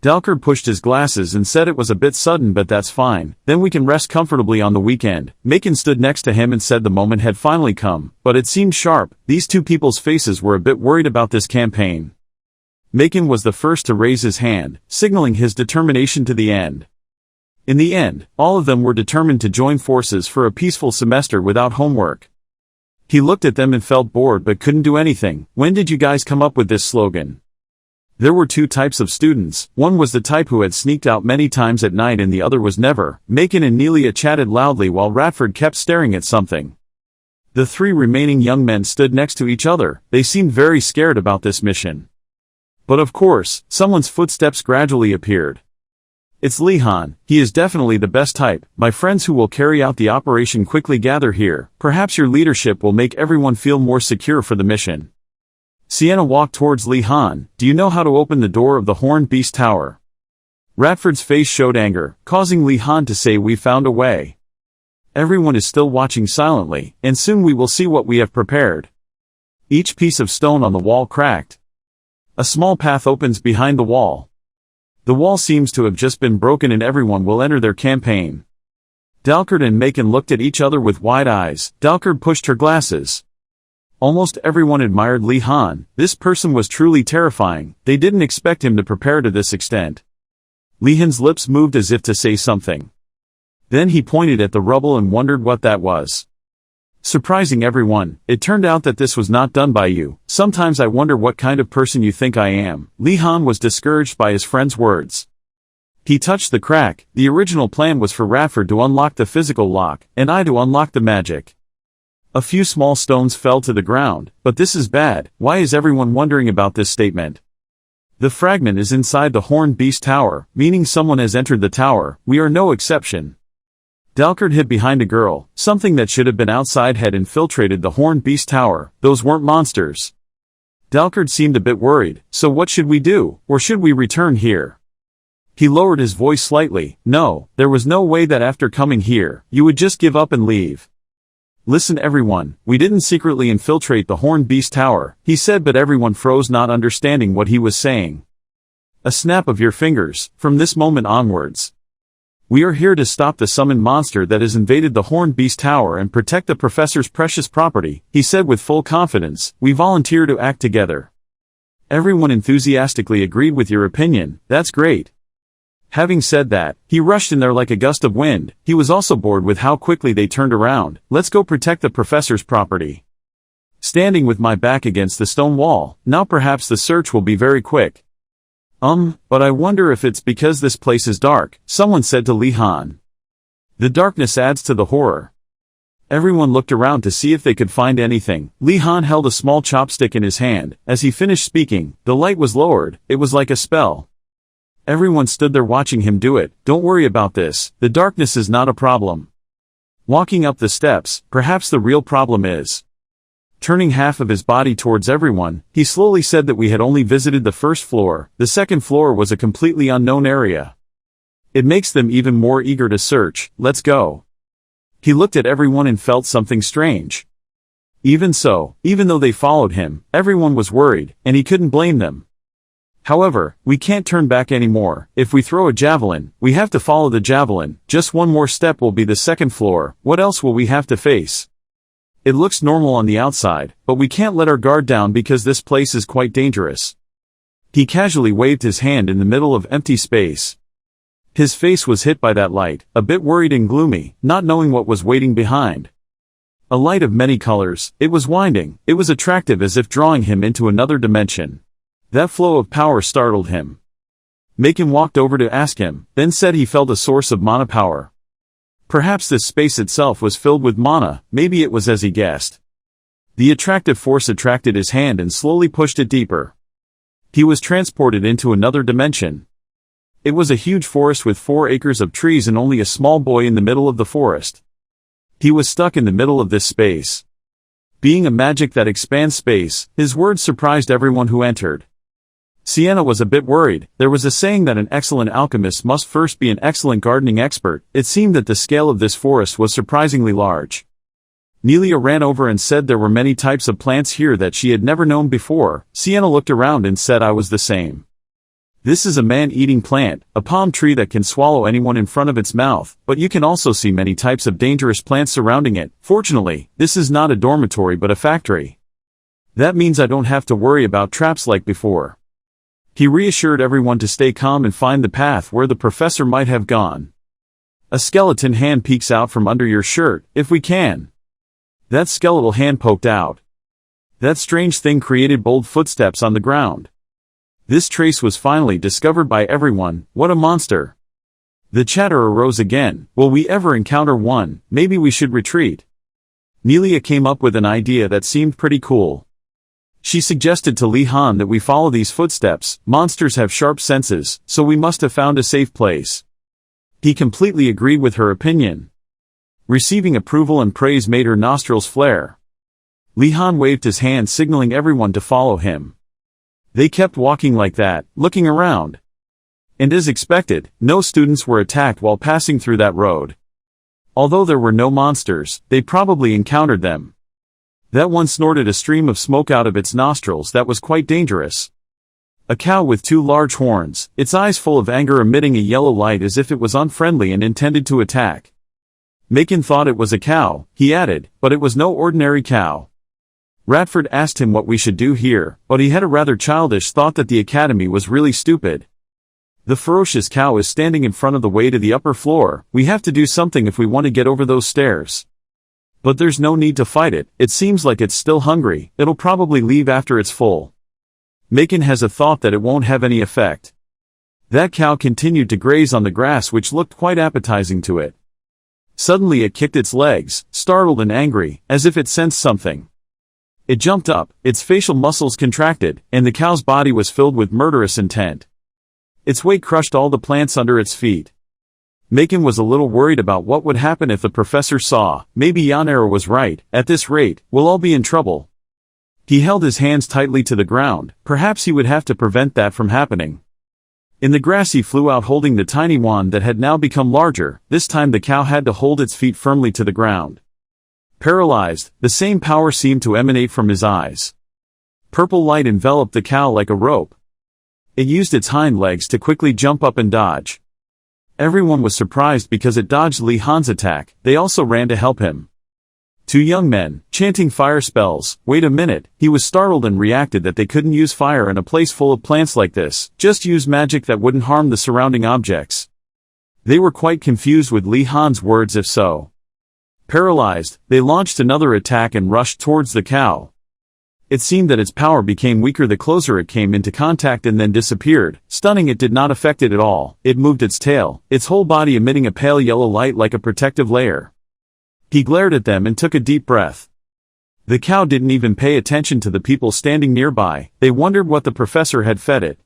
Dalkard pushed his glasses and said it was a bit sudden, but that's fine, then we can rest comfortably on the weekend. Mage stood next to him and said the moment had finally come, but it seemed sharp. These two people's faces were a bit worried about this campaign. Mage was the first to raise his hand, signaling his determination to the end. In the end, all of them were determined to join forces for a peaceful semester without homework. He looked at them and felt bored but couldn't do anything. When did you guys come up with this slogan? There were two types of students. One was the type who had sneaked out many times at night and the other was never. Mage and Nelia chatted loudly while Radford kept staring at something. The three remaining young men stood next to each other. They seemed very scared about this mission. But of course, someone's footsteps gradually appeared. It's Lihan. He is definitely the best type. My friends who will carry out the operation quickly gather here. Perhaps your leadership will make everyone feel more secure for the mission. Sienna walked towards Lihan. Do you know how to open the door of the Horned Beast Tower? Radford's face showed anger, causing Lihan to say we found a way. Everyone is still watching silently, and soon we will see what we have prepared. Each piece of stone on the wall cracked. A small path opens behind the wall. The wall seems to have just been broken and everyone will enter their campaign. Dalkard and Mage looked at each other with wide eyes. Dalkard pushed her glasses. Almost everyone admired Lihan. This person was truly terrifying. They didn't expect him to prepare to this extent. Lihan's lips moved as if to say something. Then he pointed at the rubble and wondered what that was. Surprising everyone, it turned out that this was not done by you. Sometimes I wonder what kind of person you think I am. Lihan was discouraged by his friend's words. He touched the crack. The original plan was for Radford to unlock the physical lock, and I to unlock the magic. A few small stones fell to the ground, but this is bad. Why is everyone wondering about this statement? The fragment is inside the Horned Beast Tower, meaning someone has entered the tower. We are no exception. Dalkard hid behind a girl. Something that should have been outside had infiltrated the Horned Beast Tower. Those weren't monsters. Dalkard seemed a bit worried. So what should we do, or should we return here? He lowered his voice slightly. No, there was no way that after coming here, you would just give up and leave. Listen everyone, we didn't secretly infiltrate the Horned Beast Tower, he said, but everyone froze, not understanding what he was saying. A snap of your fingers, from this moment onwards. We are here to stop the summoned monster that has invaded the Horned Beast Tower and protect the professor's precious property, he said with full confidence. We volunteer to act together. Everyone enthusiastically agreed with your opinion. That's great. Having said that, he rushed in there like a gust of wind. He was also bored with how quickly they turned around. Let's go protect the professor's property. Standing with my back against the stone wall, now perhaps the search will be very quick. But I wonder if it's because this place is dark, someone said to Lihan. The darkness adds to the horror. Everyone looked around to see if they could find anything. Lihan held a small chopstick in his hand. As he finished speaking, the light was lowered. It was like a spell. Everyone stood there watching him do it. Don't worry about this. The darkness is not a problem. Walking up the steps, perhaps the real problem is. Turning half of his body towards everyone, he slowly said that we had only visited the first floor. The second floor was a completely unknown area. It makes them even more eager to search. Let's go. He looked at everyone and felt something strange. Even so, even though they followed him, everyone was worried, and he couldn't blame them. However, we can't turn back anymore. If we throw a javelin, we have to follow the javelin. Just one more step will be the second floor. What else will we have to face? It looks normal on the outside, but we can't let our guard down because this place is quite dangerous. He casually waved his hand in the middle of empty space. His face was hit by that light, a bit worried and gloomy, not knowing what was waiting behind. A light of many colors, it was winding, it was attractive as if drawing him into another dimension. That flow of power startled him. Mage walked over to ask him, then said he felt a source of mana power. Perhaps this space itself was filled with mana, maybe it was as he guessed. The attractive force attracted his hand and slowly pushed it deeper. He was transported into another dimension. It was a huge forest with 4 acres of trees and only a small boy in the middle of the forest. He was stuck in the middle of this space. Being a magic that expands space, his words surprised everyone who entered. Sienna was a bit worried. There was a saying that an excellent alchemist must first be an excellent gardening expert. It seemed that the scale of this forest was surprisingly large. Nelia ran over and said there were many types of plants here that she had never known before. Sienna looked around and said I was the same. This is a man-eating plant, a palm tree that can swallow anyone in front of its mouth, but you can also see many types of dangerous plants surrounding it. Fortunately, this is not a dormitory but a factory. That means I don't have to worry about traps like before. He reassured everyone to stay calm and find the path where the professor might have gone. A skeleton hand peeks out from under your shirt, if we can. That skeletal hand poked out. That strange thing created bold footsteps on the ground. This trace was finally discovered by everyone. What a monster. The chatter arose again. Will we ever encounter one? Maybe we should retreat. Nelia came up with an idea that seemed pretty cool. She suggested to Li Han that we follow these footsteps. Monsters have sharp senses, so we must have found a safe place. He completely agreed with her opinion. Receiving approval and praise made her nostrils flare. Li Han waved his hand signaling everyone to follow him. They kept walking like that, looking around. And as expected, no students were attacked while passing through that road. Although there were no monsters, they probably encountered them. That one snorted a stream of smoke out of its nostrils that was quite dangerous. A cow with 2 large horns, its eyes full of anger emitting a yellow light as if it was unfriendly and intended to attack. Mage thought it was a cow, he added, but it was no ordinary cow. Radford asked him what we should do here, but he had a rather childish thought that the academy was really stupid. The ferocious cow is standing in front of the way to the upper floor. We have to do something if we want to get over those stairs. But there's no need to fight it. It seems like it's still hungry. It'll probably leave after it's full. Macon has a thought that it won't have any effect. That cow continued to graze on the grass which looked quite appetizing to it. Suddenly it kicked its legs, startled and angry, as if it sensed something. It jumped up, its facial muscles contracted, and the cow's body was filled with murderous intent. Its weight crushed all the plants under its feet. Macon was a little worried about what would happen if the professor saw. Maybe Yanera was right. At this rate, we'll all be in trouble. He held his hands tightly to the ground. Perhaps he would have to prevent that from happening. In the grass he flew out holding the tiny wand that had now become larger. This time the cow had to hold its feet firmly to the ground. Paralyzed, the same power seemed to emanate from his eyes. Purple light enveloped the cow like a rope. It used its hind legs to quickly jump up and dodge. Everyone was surprised because it dodged Li Han's attack. They also ran to help him. 2 young men, chanting fire spells. Wait a minute, he was startled and reacted that they couldn't use fire in a place full of plants like this. Just use magic that wouldn't harm the surrounding objects. They were quite confused with Li Han's words if so. Paralyzed, they launched another attack and rushed towards the cow. It seemed that its power became weaker the closer it came into contact and then disappeared. Stunning it did not affect it at all. It moved its tail, its whole body emitting a pale yellow light like a protective layer. He glared at them and took a deep breath. The cow didn't even pay attention to the people standing nearby. They wondered what the professor had fed it.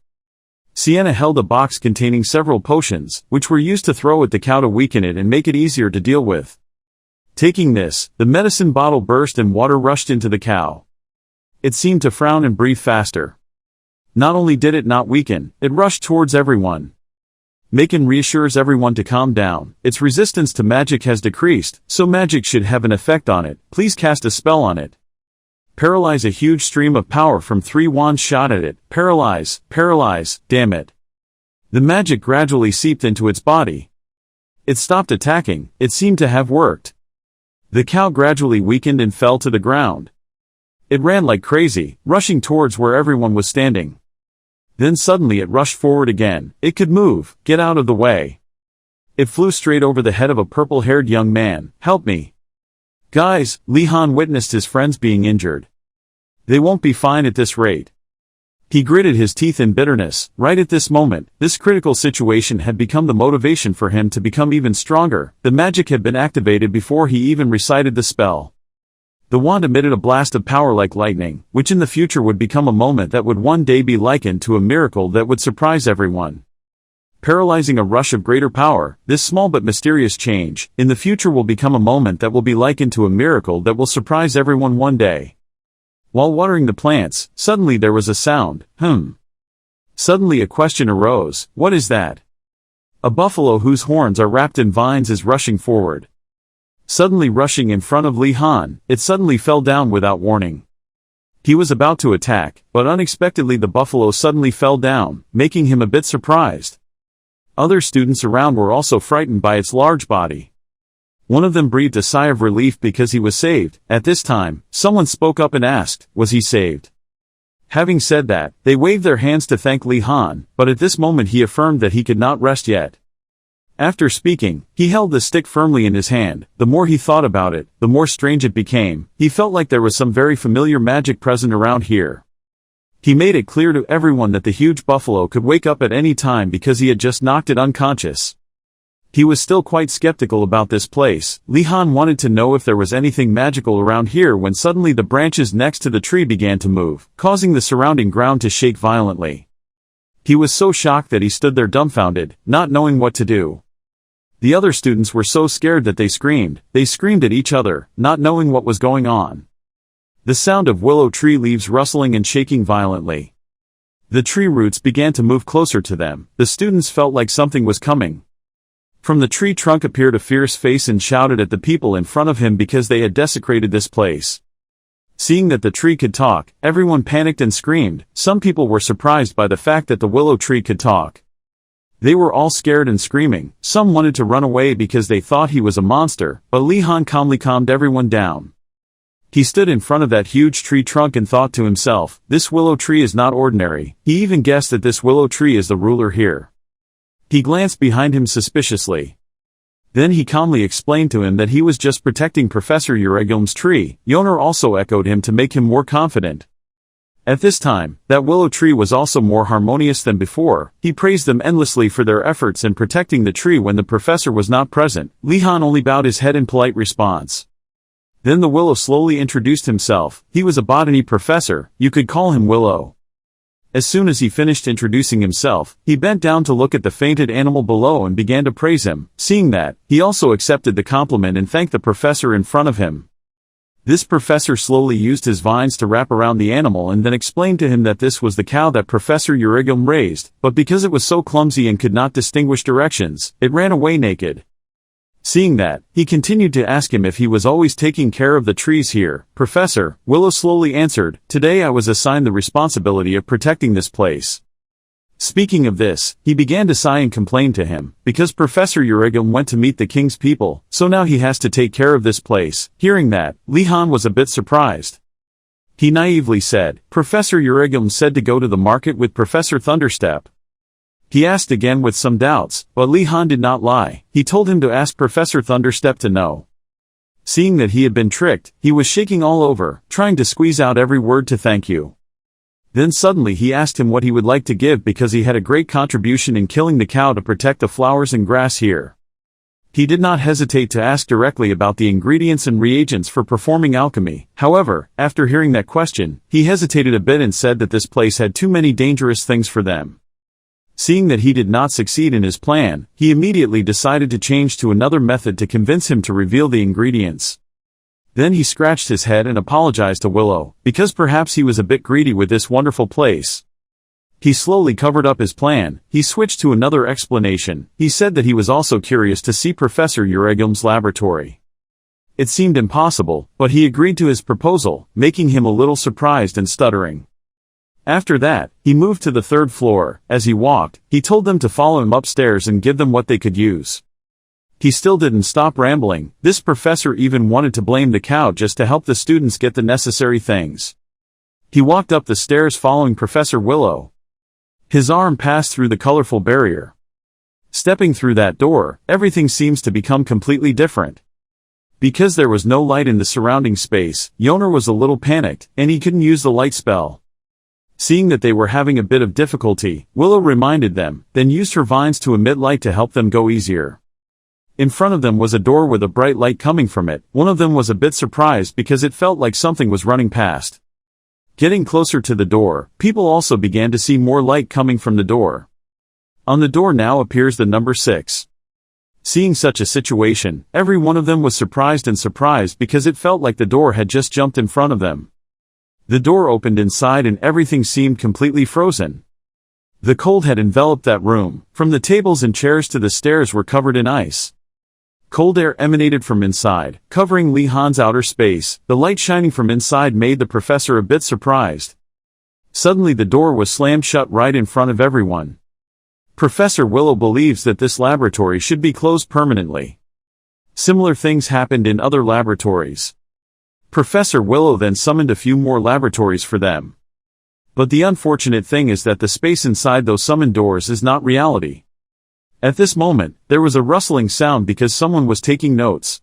Sienna held a box containing several potions, which were used to throw at the cow to weaken it and make it easier to deal with. Taking this, the medicine bottle burst and water rushed into the cow. It seemed to frown and breathe faster. Not only did it not weaken, it rushed towards everyone. Macon reassures everyone to calm down. Its resistance to magic has decreased, so magic should have an effect on it. Please cast a spell on it. Paralyze. A huge stream of power from 3 wands shot at it. Paralyze, paralyze, damn it. The magic gradually seeped into its body. It stopped attacking. It seemed to have worked. The cow gradually weakened and fell to the ground. It ran like crazy, rushing towards where everyone was standing. Then suddenly it rushed forward again. It could move. Get out of the way. It flew straight over the head of a purple-haired young man. Help me. Guys, Li Han witnessed his friends being injured. They won't be fine at this rate. He gritted his teeth in bitterness. Right at this moment, this critical situation had become the motivation for him to become even stronger. The magic had been activated before he even recited the spell. The wand emitted a blast of power like lightning, which in the future would become a moment that would one day be likened to a miracle that would surprise everyone. Paralyzing a rush of greater power, this small but mysterious change, in the future will become a moment that will be likened to a miracle that will surprise everyone one day. While watering the plants, suddenly there was a sound. Suddenly a question arose. What is that? A buffalo whose horns are wrapped in vines is rushing forward. Suddenly rushing in front of Li Han, it suddenly fell down without warning. He was about to attack, but unexpectedly the buffalo suddenly fell down, making him a bit surprised. Other students around were also frightened by its large body. One of them breathed a sigh of relief because he was saved. At this time, someone spoke up and asked, was he saved? Having said that, they waved their hands to thank Li Han, but at this moment he affirmed that he could not rest yet. After speaking, he held the stick firmly in his hand. The more he thought about it, the more strange it became. He felt like there was some very familiar magic present around here. He made it clear to everyone that the huge buffalo could wake up at any time because he had just knocked it unconscious. He was still quite skeptical about this place. Li Han wanted to know if there was anything magical around here when suddenly the branches next to the tree began to move, causing the surrounding ground to shake violently. He was so shocked that he stood there dumbfounded, not knowing what to do. The other students were so scared that they screamed at each other, not knowing what was going on. The sound of willow tree leaves rustling and shaking violently. The tree roots began to move closer to them. The students felt like something was coming. From the tree trunk appeared a fierce face and shouted at the people in front of him because they had desecrated this place. Seeing that the tree could talk, everyone panicked and screamed. Some people were surprised by the fact that the willow tree could talk. They were all scared and screaming. Some wanted to run away because they thought he was a monster, but Li Han calmly calmed everyone down. He stood in front of that huge tree trunk and thought to himself, this willow tree is not ordinary. He even guessed that this willow tree is the ruler here. He glanced behind him suspiciously. Then he calmly explained to him that he was just protecting Professor Uregilm's tree. Yoner also echoed him to make him more confident. At this time, that willow tree was also more harmonious than before. He praised them endlessly for their efforts in protecting the tree when the professor was not present. Li Han only bowed his head in polite response. Then the willow slowly introduced himself. He was a botany professor, you could call him Willow. As soon as he finished introducing himself, he bent down to look at the fainted animal below and began to praise him. Seeing that, he also accepted the compliment and thanked the professor in front of him. This professor slowly used his vines to wrap around the animal and then explained to him that this was the cow that Professor Urigilm raised, but because it was so clumsy and could not distinguish directions, it ran away naked. Seeing that, he continued to ask him if he was always taking care of the trees here. Professor, Willow slowly answered, today I was assigned the responsibility of protecting this place. Speaking of this, he began to sigh and complain to him, because Professor Urigilm went to meet the king's people, so now he has to take care of this place. Hearing that, Li Han was a bit surprised. He naively said, Professor Urigilm said to go to the market with Professor Thunderstep. He asked again with some doubts, but Li Han did not lie. He told him to ask Professor Thunderstep to know. Seeing that he had been tricked, he was shaking all over, trying to squeeze out every word to thank you. Then suddenly he asked him what he would like to give because he had a great contribution in killing the cow to protect the flowers and grass here. He did not hesitate to ask directly about the ingredients and reagents for performing alchemy. However, after hearing that question, he hesitated a bit and said that this place had too many dangerous things for them. Seeing that he did not succeed in his plan, he immediately decided to change to another method to convince him to reveal the ingredients. Then he scratched his head and apologized to Willow, because perhaps he was a bit greedy with this wonderful place. He slowly covered up his plan. He switched to another explanation. He said that he was also curious to see Professor Urigilm's laboratory. it seemed impossible, but he agreed to his proposal, making him a little surprised and stuttering. After that, he moved to the third floor. As he walked, he told them to follow him upstairs and give them what they could use. He still didn't stop rambling. This professor even wanted to blame the cow just to help the students get the necessary things. He walked up the stairs following Professor Willow. His arm passed through the colorful barrier. Stepping through that door, everything seems to become completely different. Because there was no light in the surrounding space, Yoner was a little panicked, and he couldn't use the light spell. Seeing that they were having a bit of difficulty, Willow reminded them, then used her vines to emit light to help them go easier. In front of them was a door with a bright light coming from it. One of them was a bit surprised because it felt like something was running past. Getting closer to the door, people also began to see more light coming from the door. On the door now appears the number 6. Seeing such a situation, every one of them was surprised because it felt like the door had just jumped in front of them. The door opened inside and everything seemed completely frozen. The cold had enveloped that room. From the tables and chairs to the stairs were covered in ice. Cold air emanated from inside, covering Li Han's outer space. The light shining from inside made the professor a bit surprised. Suddenly the door was slammed shut right in front of everyone. Professor Willow believes that this laboratory should be closed permanently. Similar things happened in other laboratories. Professor Willow then summoned a few more laboratories for them. But the unfortunate thing is that the space inside those summoned doors is not reality. At this moment, there was a rustling sound because someone was taking notes.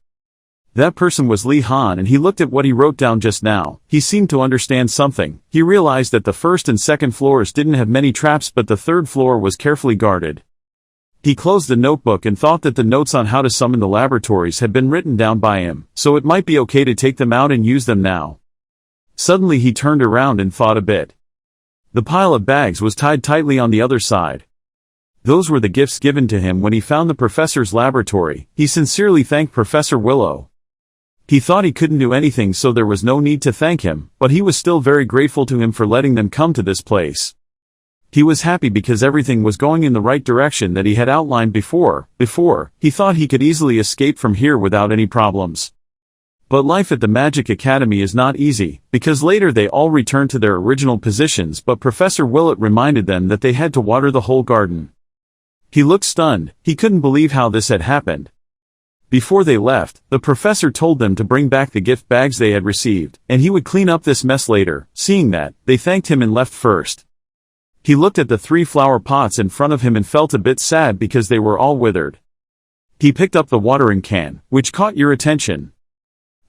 That person was Li Han, and he looked at what he wrote down just now. He seemed to understand something. He realized that the first and second floors didn't have many traps, but the third floor was carefully guarded. He closed the notebook and thought that the notes on how to summon the laboratories had been written down by him, so it might be okay to take them out and use them now. Suddenly he turned around and thought a bit. The pile of bags was tied tightly on the other side. Those were the gifts given to him when he found the professor's laboratory. He sincerely thanked Professor Willow. He thought he couldn't do anything, so there was no need to thank him, but he was still very grateful to him for letting them come to this place. He was happy because everything was going in the right direction that he had outlined before. He thought he could easily escape from here without any problems. But life at the Magic Academy is not easy, because later they all returned to their original positions, but Professor Willett reminded them that they had to water the whole garden. He looked stunned. He couldn't believe how this had happened. Before they left, the professor told them to bring back the gift bags they had received, and he would clean up this mess later. Seeing that, they thanked him and left first. He looked at the 3 flower pots in front of him and felt a bit sad because they were all withered. He picked up the watering can, which caught your attention.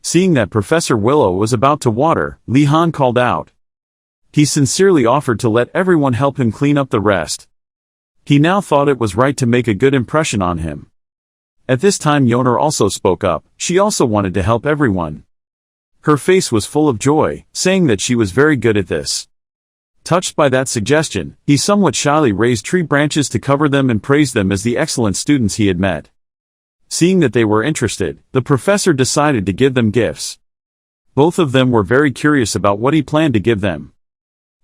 Seeing that Professor Willow was about to water, Li Han called out. He sincerely offered to let everyone help him clean up the rest. He now thought it was right to make a good impression on him. At this time Yoner also spoke up. She also wanted to help everyone. Her face was full of joy, saying that she was very good at this. Touched by that suggestion, he somewhat shyly raised tree branches to cover them and praised them as the excellent students he had met. Seeing that they were interested, the professor decided to give them gifts. Both of them were very curious about what he planned to give them.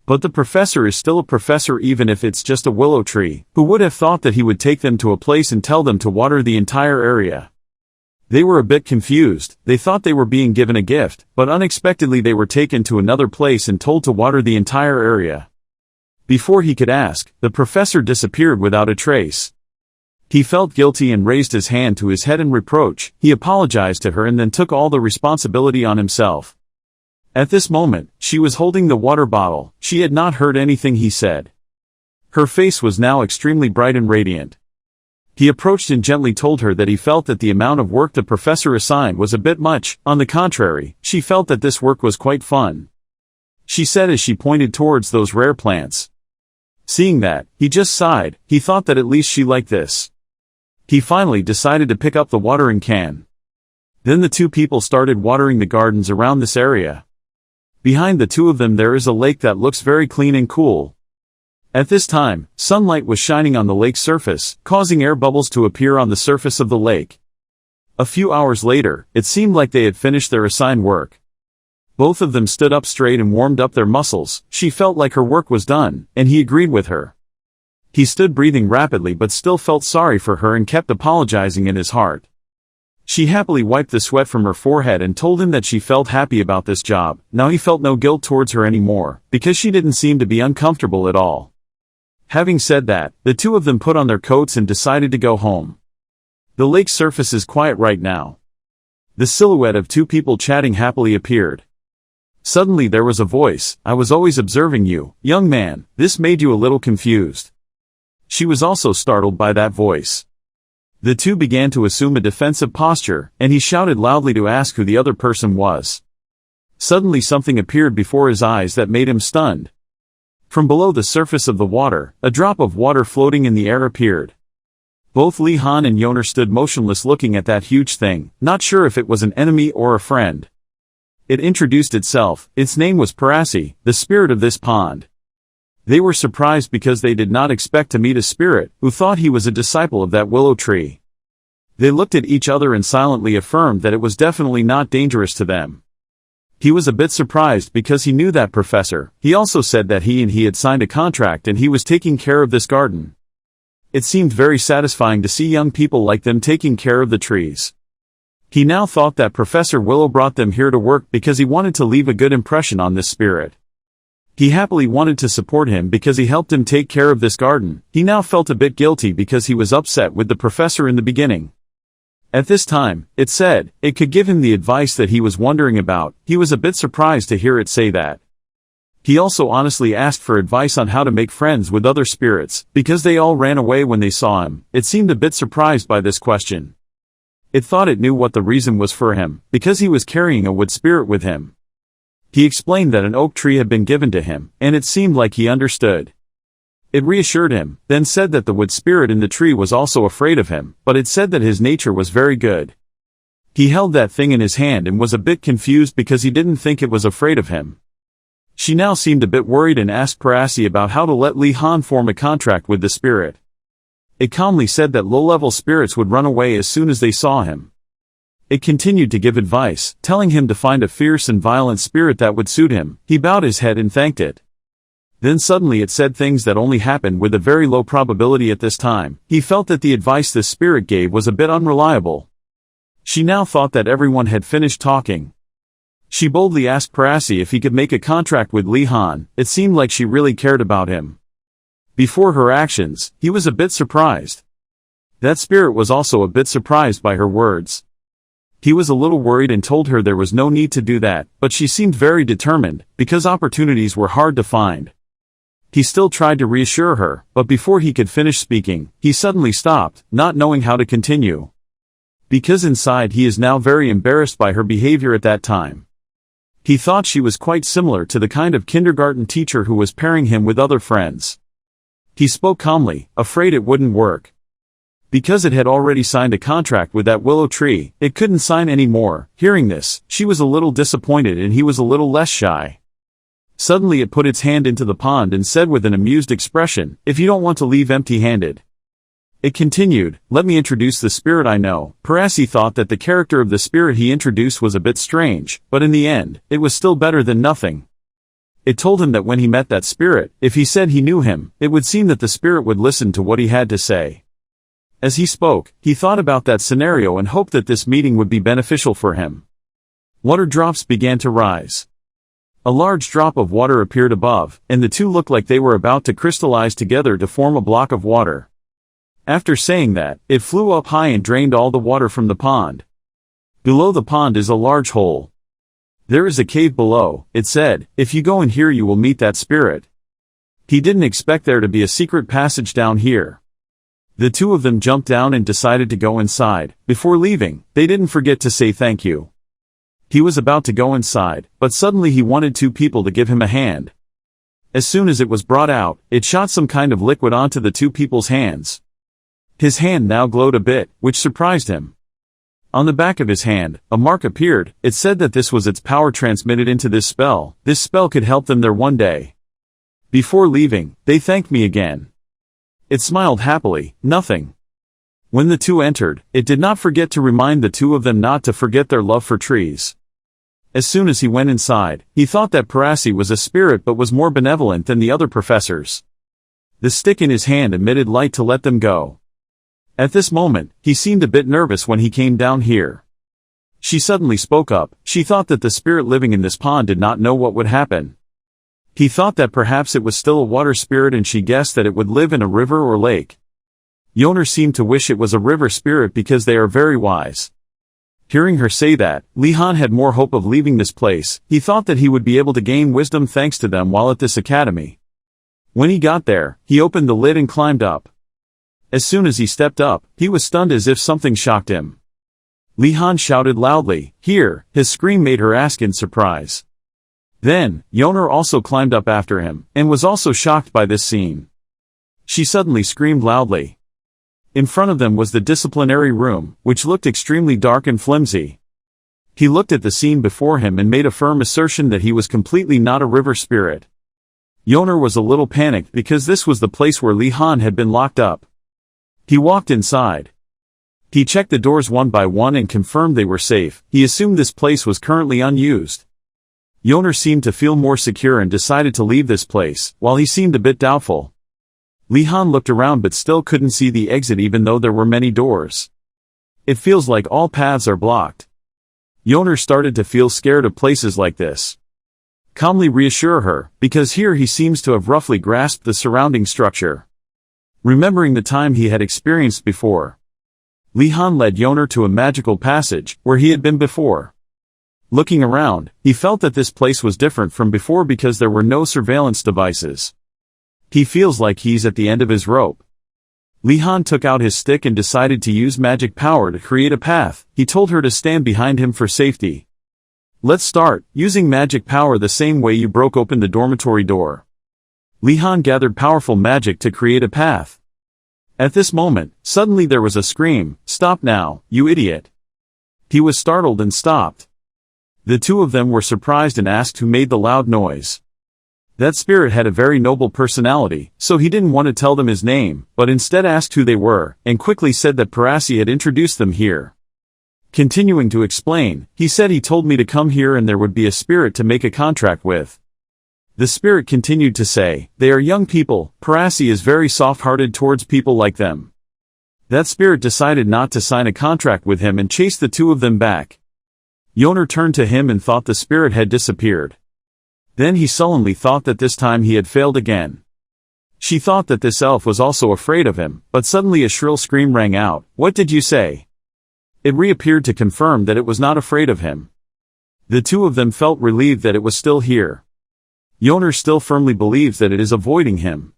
But the professor is still a professor even if it's just a willow tree. Who would have thought that he would take them to a place and tell them to water the entire area? They were a bit confused. They thought they were being given a gift, but unexpectedly they were taken to another place and told to water the entire area. Before he could ask, the professor disappeared without a trace. He felt guilty and raised his hand to his head in reproach. He apologized to her and then took all the responsibility on himself. At this moment, she was holding the water bottle. She had not heard anything he said. Her face was now extremely bright and radiant. He approached and gently told her that he felt that the amount of work the professor assigned was a bit much. On the contrary, she felt that this work was quite fun. She said as she pointed towards those rare plants. Seeing that, he just sighed. He thought that at least she liked this. He finally decided to pick up the watering can. Then the 2 people started watering the gardens around this area. Behind the 2 of them there is a lake that looks very clean and cool. At this time, sunlight was shining on the lake's surface, causing air bubbles to appear on the surface of the lake. A few hours later, it seemed like they had finished their assigned work. Both of them stood up straight and warmed up their muscles. She felt like her work was done, and he agreed with her. He stood breathing rapidly but still felt sorry for her and kept apologizing in his heart. She happily wiped the sweat from her forehead and told him that she felt happy about this job. Now he felt no guilt towards her anymore, because she didn't seem to be uncomfortable at all. Having said that, the two of them put on their coats and decided to go home. The lake's surface is quiet right now. The silhouette of two people chatting happily appeared. Suddenly there was a voice. "I was always observing you, young man." This made you a little confused. She was also startled by that voice. The two began to assume a defensive posture, and he shouted loudly to ask who the other person was. Suddenly something appeared before his eyes that made him stunned. From below the surface of the water, a drop of water floating in the air appeared. Both Li Han and Yoner stood motionless looking at that huge thing, not sure if it was an enemy or a friend. It introduced itself. Its name was Parasi, the spirit of this pond. They were surprised because they did not expect to meet a spirit who thought he was a disciple of that willow tree. They looked at each other and silently affirmed that it was definitely not dangerous to them. He was a bit surprised because he knew that professor. He also said that he had signed a contract and he was taking care of this garden. It seemed very satisfying to see young people like them taking care of the trees. He now thought that Professor Willow brought them here to work because he wanted to leave a good impression on this spirit. He happily wanted to support him because he helped him take care of this garden. He now felt a bit guilty because he was upset with the professor in the beginning. At this time, it said, it could give him the advice that he was wondering about. He was a bit surprised to hear it say that. He also honestly asked for advice on how to make friends with other spirits, because they all ran away when they saw him. It seemed a bit surprised by this question. It thought it knew what the reason was for him, because he was carrying a wood spirit with him. He explained that an oak tree had been given to him, and it seemed like he understood. It reassured him, then said that the wood spirit in the tree was also afraid of him, but it said that his nature was very good. He held that thing in his hand and was a bit confused because he didn't think it was afraid of him. She now seemed a bit worried and asked Parasi about how to let Li Han form a contract with the spirit. It calmly said that low-level spirits would run away as soon as they saw him. It continued to give advice, telling him to find a fierce and violent spirit that would suit him. He bowed his head and thanked it. Then suddenly it said things that only happened with a very low probability at this time. He felt that the advice this spirit gave was a bit unreliable. She now thought that everyone had finished talking. She boldly asked Parasi if he could make a contract with Li Han. It seemed like she really cared about him. Before her actions, he was a bit surprised. That spirit was also a bit surprised by her words. He was a little worried and told her there was no need to do that, but she seemed very determined, because opportunities were hard to find. He still tried to reassure her, but before he could finish speaking, he suddenly stopped, not knowing how to continue. Because inside he is now very embarrassed by her behavior at that time. He thought she was quite similar to the kind of kindergarten teacher who was pairing him with other friends. He spoke calmly, afraid it wouldn't work. Because it had already signed a contract with that willow tree, it couldn't sign any more. Hearing this, she was a little disappointed and he was a little less shy. Suddenly it put its hand into the pond and said with an amused expression, "If you don't want to leave empty-handed." It continued, "Let me introduce the spirit I know." Parasi thought that the character of the spirit he introduced was a bit strange, but in the end, it was still better than nothing. It told him that when he met that spirit, if he said he knew him, it would seem that the spirit would listen to what he had to say. As he spoke, he thought about that scenario and hoped that this meeting would be beneficial for him. Water drops began to rise. A large drop of water appeared above, and the two looked like they were about to crystallize together to form a block of water. After saying that, it flew up high and drained all the water from the pond. Below the pond is a large hole. There is a cave below, it said. If you go in here you will meet that spirit. He didn't expect there to be a secret passage down here. The two of them jumped down and decided to go inside. Before leaving, they didn't forget to say thank you. He was about to go inside, but suddenly he wanted two people to give him a hand. As soon as it was brought out, it shot some kind of liquid onto the two people's hands. His hand now glowed a bit, which surprised him. On the back of his hand, a mark appeared. It said that this was its power transmitted into this spell. This spell could help them there one day. Before leaving, they thanked me again. It smiled happily. Nothing. When the two entered, it did not forget to remind the two of them not to forget their love for trees. As soon as he went inside, he thought that Parasi was a spirit but was more benevolent than the other professors. The stick in his hand emitted light to let them go. At this moment, he seemed a bit nervous when he came down here. She suddenly spoke up. She thought that the spirit living in this pond did not know what would happen. He thought that perhaps it was still a water spirit and she guessed that it would live in a river or lake. Yoner seemed to wish it was a river spirit because they are very wise. Hearing her say that, Li-Han had more hope of leaving this place. He thought that he would be able to gain wisdom thanks to them while at this academy. When he got there, he opened the lid and climbed up. As soon as he stepped up, he was stunned as if something shocked him. Li-Han shouted loudly, "Here!" His scream made her ask in surprise. Then, Yoner also climbed up after him, and was also shocked by this scene. She suddenly screamed loudly. In front of them was the disciplinary room, which looked extremely dark and flimsy. He looked at the scene before him and made a firm assertion that he was completely not a river spirit. Yoner was a little panicked because this was the place where Li-Han had been locked up. He walked inside. He checked the doors one by one and confirmed they were safe. He assumed this place was currently unused. Yoner seemed to feel more secure and decided to leave this place, while he seemed a bit doubtful. Li-Han looked around but still couldn't see the exit even though there were many doors. It feels like all paths are blocked. Yoner started to feel scared of places like this. Calmly reassure her, because here he seems to have roughly grasped the surrounding structure. Remembering the time he had experienced before, Li-Han led Yoner to a magical passage, where he had been before. Looking around, he felt that this place was different from before because there were no surveillance devices. He feels like he's at the end of his rope. Li-Han took out his stick and decided to use magic power to create a path. He told her to stand behind him for safety. Let's start, using magic power the same way you broke open the dormitory door. Li-Han gathered powerful magic to create a path. At this moment, suddenly there was a scream, "Stop now, you idiot!" He was startled and stopped. The two of them were surprised and asked who made the loud noise. That spirit had a very noble personality, so he didn't want to tell them his name, but instead asked who they were, and quickly said that Parasi had introduced them here. Continuing to explain, he said he told me to come here and there would be a spirit to make a contract with. The spirit continued to say, "They are young people, Parasi is very soft-hearted towards people like them." That spirit decided not to sign a contract with him and chased the two of them back. Yoner turned to him and thought the spirit had disappeared. Then he sullenly thought that this time he had failed again. She thought that this elf was also afraid of him, but suddenly a shrill scream rang out, "What did you say?" It reappeared to confirm that it was not afraid of him. The two of them felt relieved that it was still here. Yoner still firmly believes that it is avoiding him.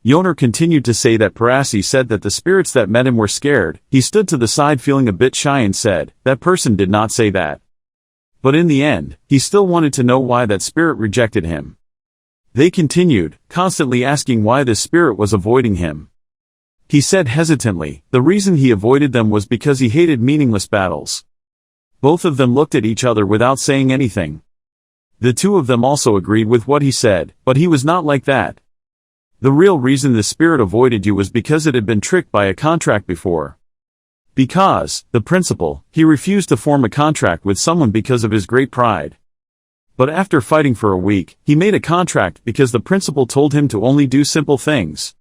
Yoner continued to say that Parasi said that the spirits that met him were scared. He stood to the side feeling a bit shy and said, "That person did not say that." But in the end, he still wanted to know why that spirit rejected him. They continued, constantly asking why this spirit was avoiding him. He said hesitantly, the reason he avoided them was because he hated meaningless battles. Both of them looked at each other without saying anything. The two of them also agreed with what he said, but he was not like that. The real reason the spirit avoided you was because it had been tricked by a contract before. Because, the principal, he refused to form a contract with someone because of his great pride. But after fighting for a week, he made a contract because the principal told him to only do simple things.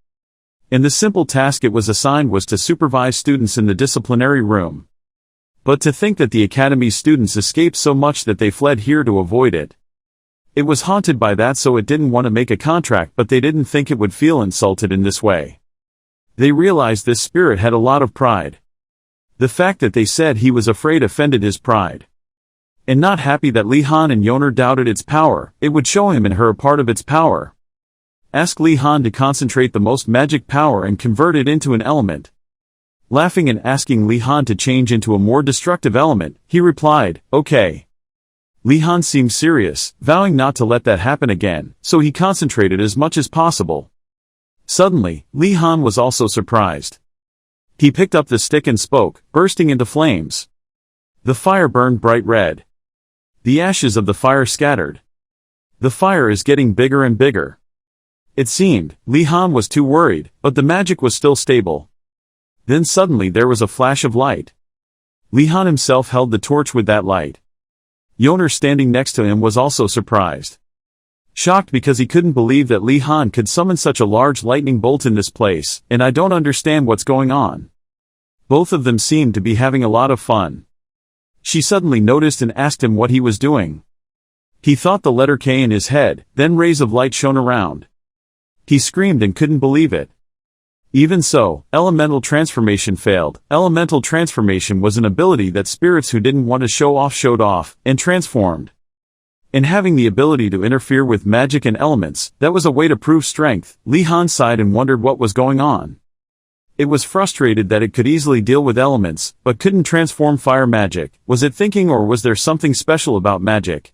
And the simple task it was assigned was to supervise students in the disciplinary room. But to think that the academy's students escaped so much that they fled here to avoid it. It was haunted by that, so it didn't want to make a contract, but they didn't think it would feel insulted in this way. They realized this spirit had a lot of pride. The fact that they said he was afraid offended his pride. And not happy that Li-Han and Yoner doubted its power, it would show him and her a part of its power. Ask Li-Han to concentrate the most magic power and convert it into an element. Laughing and asking Li-Han to change into a more destructive element, he replied, "Okay." Li-Han seemed serious, vowing not to let that happen again, so he concentrated as much as possible. Suddenly, Li-Han was also surprised. He picked up the stick and spoke, bursting into flames. The fire burned bright red. The ashes of the fire scattered. The fire is getting bigger and bigger. It seemed, Li-Han was too worried, but the magic was still stable. Then suddenly there was a flash of light. Li-Han himself held the torch with that light. Yoner standing next to him was also surprised. Shocked because he couldn't believe that Li-Han could summon such a large lightning bolt in this place, and I don't understand what's going on. Both of them seemed to be having a lot of fun. She suddenly noticed and asked him what he was doing. He thought the letter K in his head, then rays of light shone around. He screamed and couldn't believe it. Even so, elemental transformation failed. Elemental transformation was an ability that spirits who didn't want to show off showed off, and transformed. And having the ability to interfere with magic and elements, that was a way to prove strength. Li Han sighed and wondered what was going on. It was frustrated that it could easily deal with elements, but couldn't transform fire magic. Was it thinking, or was there something special about magic?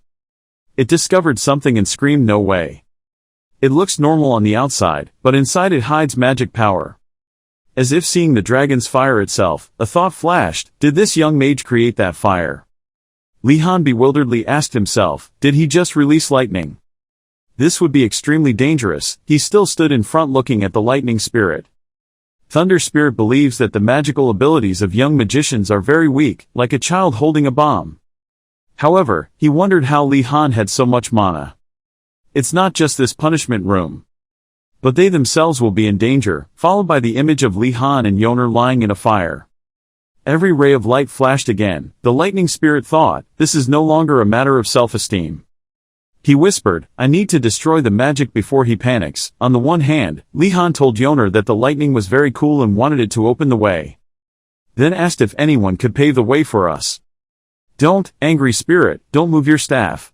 It discovered something and screamed, "No way. It looks normal on the outside, but inside it hides magic power." As if seeing the dragon's fire itself, a thought flashed: did this young mage create that fire? Li Han bewilderedly asked himself, did he just release lightning? This would be extremely dangerous. He still stood in front looking at the lightning spirit. Thunder Spirit believes that the magical abilities of young magicians are very weak, like a child holding a bomb. However, he wondered how Li Han had so much mana. It's not just this punishment room. But they themselves will be in danger, followed by the image of Li Han and Yoner lying in a fire. Every ray of light flashed again. The lightning spirit thought, this is no longer a matter of self-esteem. He whispered, I need to destroy the magic before he panics. On the one hand, Li Han told Yoner that the lightning was very cool and wanted it to open the way. Then asked if anyone could pave the way for us. Don't, angry spirit, don't move your staff.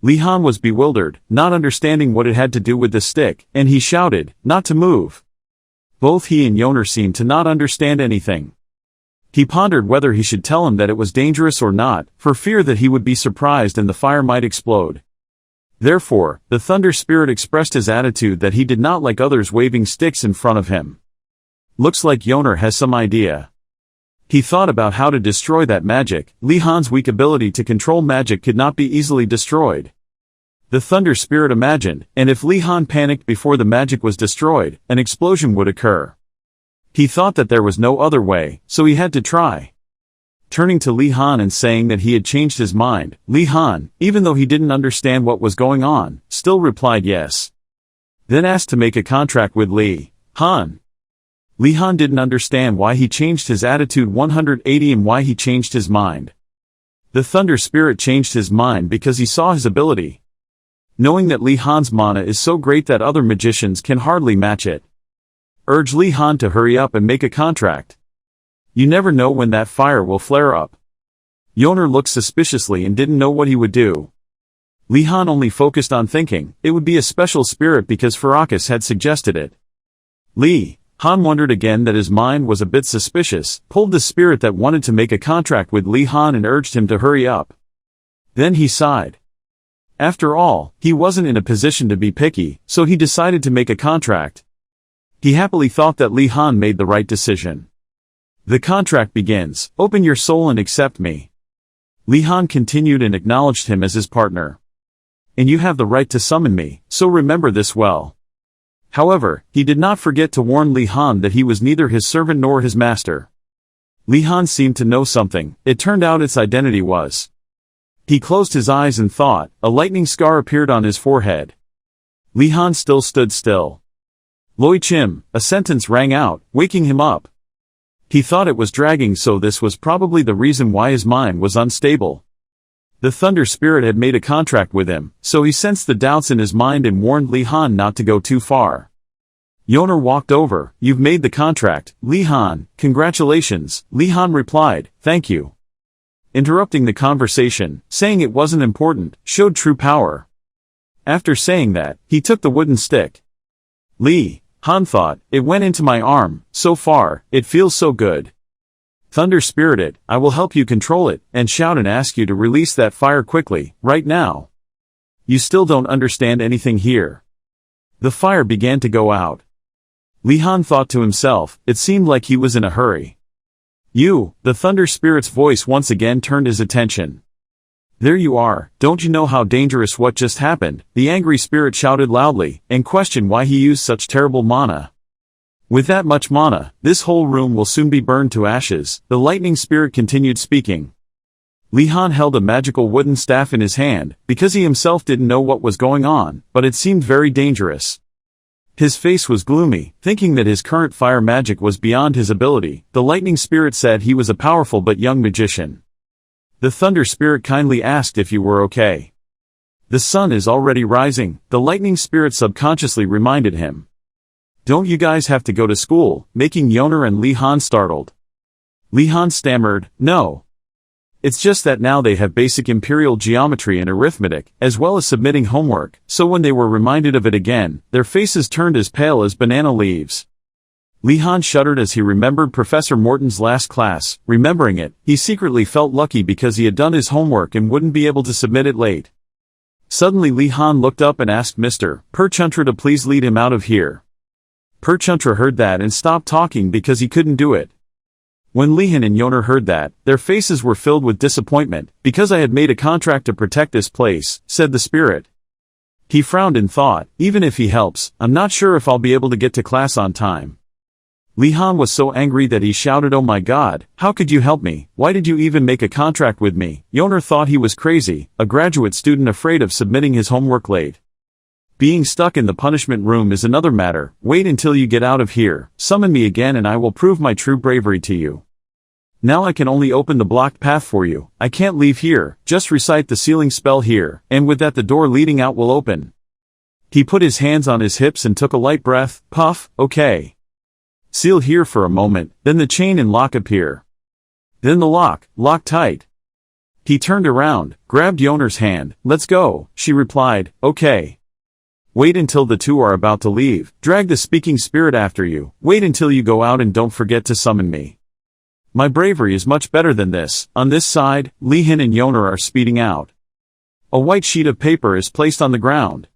Li Han was bewildered, not understanding what it had to do with the stick, and he shouted, not to move. Both he and Yoner seemed to not understand anything. He pondered whether he should tell him that it was dangerous or not, for fear that he would be surprised and the fire might explode. Therefore, the Thunder Spirit expressed his attitude that he did not like others waving sticks in front of him. Looks like Yoner has some idea. He thought about how to destroy that magic. Li Han's weak ability to control magic could not be easily destroyed. The Thunder Spirit imagined, and if Li Han panicked before the magic was destroyed, an explosion would occur. He thought that there was no other way, so he had to try. Turning to Li Han and saying that he had changed his mind, Li Han, even though he didn't understand what was going on, still replied yes. Then asked to make a contract with Li Han. Li Han didn't understand why he changed his attitude 180 and why he changed his mind. The Thunder Spirit changed his mind because he saw his ability. Knowing that Li Han's mana is so great that other magicians can hardly match it. Urge Li Han to hurry up and make a contract. You never know when that fire will flare up. Yoner looked suspiciously and didn't know what he would do. Li Han only focused on thinking, it would be a special spirit because Farakas had suggested it. Li Han wondered again that his mind was a bit suspicious, pulled the spirit that wanted to make a contract with Li Han and urged him to hurry up. Then he sighed. After all, he wasn't in a position to be picky, so he decided to make a contract. He happily thought that Li Han made the right decision. The contract begins, open your soul and accept me. Li Han continued and acknowledged him as his partner. And you have the right to summon me, so remember this well. However, he did not forget to warn Li Han that he was neither his servant nor his master. Li Han seemed to know something. It turned out its identity was. He closed his eyes and thought. A lightning scar appeared on his forehead. Li Han still stood still. Loi Chim, a sentence rang out, waking him up. He thought it was dragging, so this was probably the reason why his mind was unstable. The Thunder Spirit had made a contract with him, so he sensed the doubts in his mind and warned Li Han not to go too far. Yoner walked over. You've made the contract, Li Han. Congratulations. Li Han replied, thank you. Interrupting the conversation, saying it wasn't important, showed true power. After saying that, he took the wooden stick. Li Han thought, it went into my arm, so far, it feels so good. Thunder Spirited, I will help you control it, and shout and ask you to release that fire quickly, right now. You still don't understand anything here. The fire began to go out. Li Han thought to himself, it seemed like he was in a hurry. You, the Thunder Spirit's voice once again turned his attention. There you are, don't you know how dangerous what just happened? The angry spirit shouted loudly, and questioned why he used such terrible mana. With that much mana, this whole room will soon be burned to ashes. The lightning spirit continued speaking. Li Han held a magical wooden staff in his hand, because he himself didn't know what was going on, but it seemed very dangerous. His face was gloomy, thinking that his current fire magic was beyond his ability. The lightning spirit said he was a powerful but young magician. The thunder spirit kindly asked if you were okay. The sun is already rising, the lightning spirit subconsciously reminded him. Don't you guys have to go to school, making Yoner and Li Han startled. Li Han stammered, no. It's just that now they have basic imperial geometry and arithmetic, as well as submitting homework, so when they were reminded of it again, their faces turned as pale as banana leaves. Li Han shuddered as he remembered Professor Morton's last class. Remembering it, he secretly felt lucky because he had done his homework and wouldn't be able to submit it late. Suddenly Li Han looked up and asked Mr. Perchuntra to please lead him out of here. Perchuntra heard that and stopped talking because he couldn't do it. When Lihan and Yoner heard that, their faces were filled with disappointment. Because I had made a contract to protect this place, said the spirit. He frowned and thought, even if he helps, I'm not sure if I'll be able to get to class on time. Li Han was so angry that he shouted, oh my god, how could you help me? Why did you even make a contract with me? Yoner thought he was crazy, a graduate student afraid of submitting his homework late. Being stuck in the punishment room is another matter. Wait until you get out of here, summon me again and I will prove my true bravery to you. Now I can only open the blocked path for you. I can't leave here, just recite the sealing spell here, and with that the door leading out will open. He put his hands on his hips and took a light breath. Puff, okay. Seal here for a moment, then the chain and lock appear. Then the lock tight. He turned around, grabbed Yoner's hand. Let's go, she replied, okay. Wait until the two are about to leave. Drag the speaking spirit after you. Wait until you go out and don't forget to summon me. My bravery is much better than this. On this side, Lihan and Yoner are speeding out. A white sheet of paper is placed on the ground.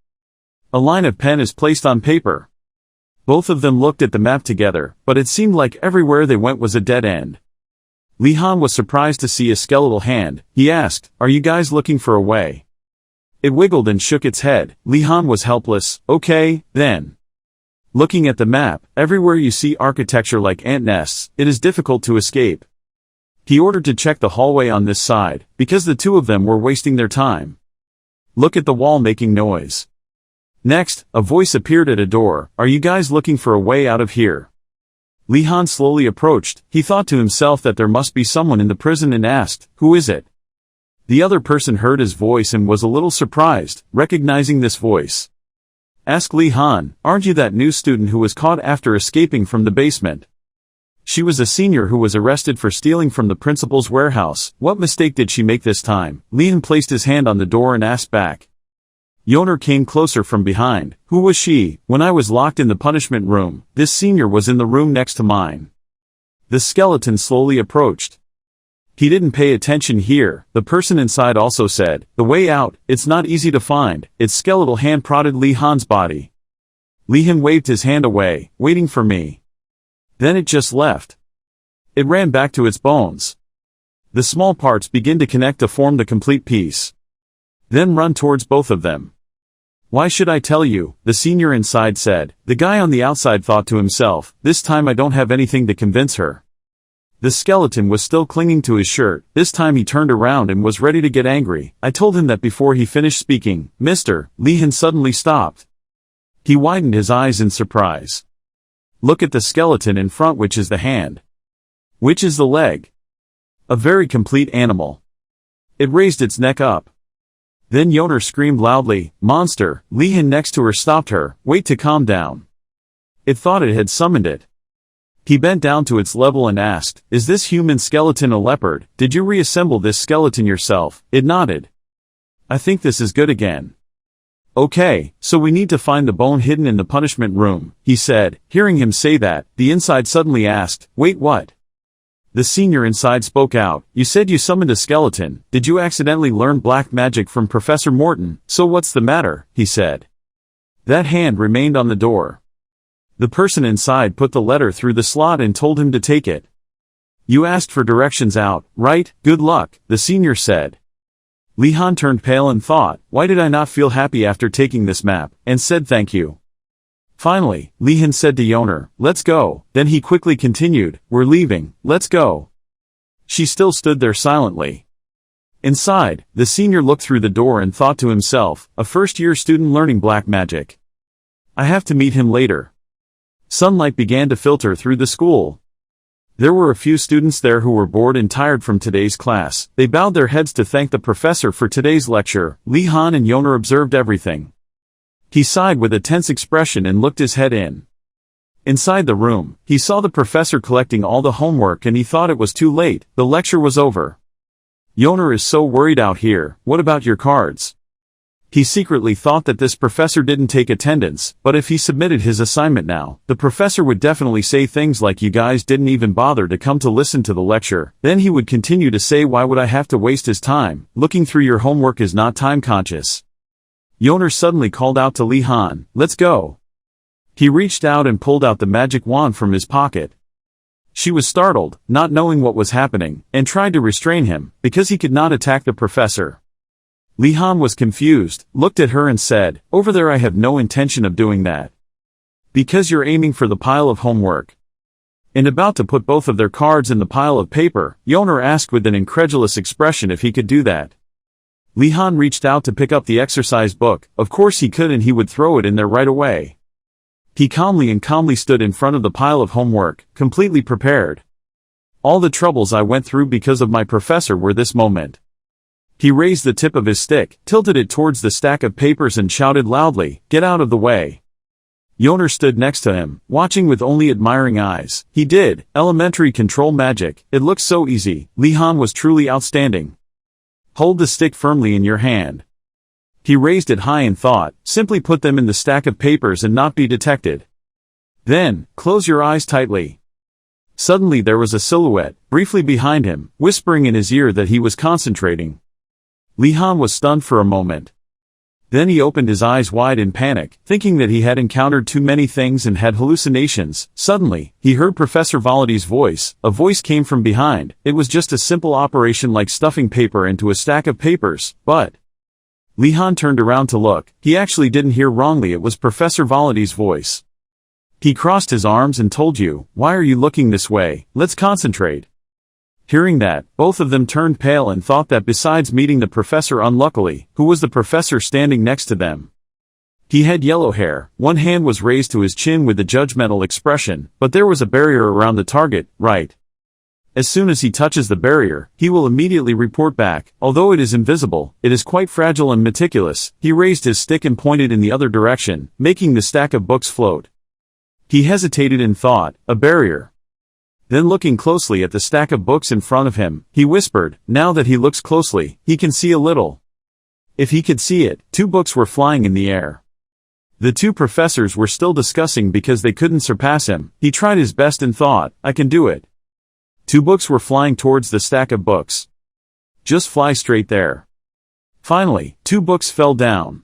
A line of pen is placed on paper. Both of them looked at the map together, but it seemed like everywhere they went was a dead end. Lihan was surprised to see a skeletal hand. He asked, are you guys looking for a way? It wiggled and shook its head. Lihan was helpless. Okay, then. Looking at the map, everywhere you see architecture like ant nests, it is difficult to escape. He ordered to check the hallway on this side, because the two of them were wasting their time. Look at the wall making noise. Next, a voice appeared at a door. Are you guys looking for a way out of here? Lihan slowly approached. He thought to himself that there must be someone in the prison and asked, who is it? The other person heard his voice and was a little surprised, recognizing this voice. Ask Lihan, aren't you that new student who was caught after escaping from the basement? She was a senior who was arrested for stealing from the principal's warehouse. What mistake did she make this time? Lihan placed his hand on the door and asked back. Yoner came closer from behind. Who was she? When I was locked in the punishment room, this senior was in the room next to mine. The skeleton slowly approached. He didn't pay attention here. The person inside also said, the way out, it's not easy to find. Its skeletal hand prodded Li Han's body. Lihan waved his hand away, waiting for me. Then it just left. It ran back to its bones. The small parts begin to connect to form the complete piece. Then run towards both of them. Why should I tell you? The senior inside said. The guy on the outside thought to himself, this time I don't have anything to convince her. The skeleton was still clinging to his shirt. This time he turned around and was ready to get angry. I told him that before he finished speaking. Mr. Lihan suddenly stopped. He widened his eyes in surprise. Look at the skeleton in front, which is the hand. Which is the leg? A very complete animal. It raised its neck up. Then Yoner screamed loudly, monster. Lihan next to her stopped her. Wait to calm down. It thought it had summoned it. He bent down to its level and asked, is this human skeleton a leopard? Did you reassemble this skeleton yourself? It nodded. I think this is good again. Okay, so we need to find the bone hidden in the punishment room, he said. Hearing him say that, the inside suddenly asked, wait, what? The senior inside spoke out. You said you summoned a skeleton. Did you accidentally learn black magic from Professor Morton? So what's the matter? He said. That hand remained on the door. The person inside put the letter through the slot and told him to take it. You asked for directions out, right? Good luck, the senior said. Lihan turned pale and thought, why did I not feel happy after taking this map, and said thank you. Finally, Lihan said to Yoner, let's go. Then he quickly continued, we're leaving, let's go. She still stood there silently. Inside, the senior looked through the door and thought to himself, a first-year student learning black magic. I have to meet him later. Sunlight began to filter through the school. There were a few students there who were bored and tired from today's class. They bowed their heads to thank the professor for today's lecture. Li Han and Yoner observed everything. He sighed with a tense expression and looked his head in. Inside the room, he saw the professor collecting all the homework and he thought it was too late. The lecture was over. Yoner is so worried out here. What about your cards? He secretly thought that this professor didn't take attendance, but if he submitted his assignment now, the professor would definitely say things like you guys didn't even bother to come to listen to the lecture. Then he would continue to say why would I have to waste his time, looking through your homework is not time conscious. Yoner suddenly called out to Li Han, let's go. He reached out and pulled out the magic wand from his pocket. She was startled, not knowing what was happening, and tried to restrain him, because he could not attack the professor. Li Han was confused, looked at her and said, over there I have no intention of doing that. Because you're aiming for the pile of homework. And about to put both of their cards in the pile of paper, Yoner asked with an incredulous expression if he could do that. Li Han reached out to pick up the exercise book, of course he could and he would throw it in there right away. He calmly stood in front of the pile of homework, completely prepared. All the troubles I went through because of my professor were this moment. He raised the tip of his stick, tilted it towards the stack of papers and shouted loudly, get out of the way. Yoner stood next to him, watching with only admiring eyes. He did, elementary control magic, it looks so easy. Li Han was truly outstanding. Hold the stick firmly in your hand. He raised it high and thought, simply put them in the stack of papers and not be detected. Then, close your eyes tightly. Suddenly there was a silhouette, briefly behind him, whispering in his ear that he was concentrating. Li Han was stunned for a moment. Then he opened his eyes wide in panic, thinking that he had encountered too many things and had hallucinations. Suddenly, he heard Professor Volodi's voice. A voice came from behind. It was just a simple operation like stuffing paper into a stack of papers, but... Li Han turned around to look. He actually didn't hear wrongly, it was Professor Volodi's voice. He crossed his arms and told you, why are you looking this way? Let's concentrate. Hearing that, both of them turned pale and thought that besides meeting the professor unluckily, who was the professor standing next to them? He had yellow hair, one hand was raised to his chin with a judgmental expression, but there was a barrier around the target, right? As soon as he touches the barrier, he will immediately report back. Although it is invisible, it is quite fragile and meticulous. He raised his stick and pointed in the other direction, making the stack of books float. He hesitated in thought, a barrier. Then looking closely at the stack of books in front of him, he whispered, now that he looks closely, he can see a little. If he could see it, 2 books were flying in the air. The 2 professors were still discussing because they couldn't surpass him. He tried his best and thought, I can do it. 2 books were flying towards the stack of books. Just fly straight there. Finally, 2 books fell down.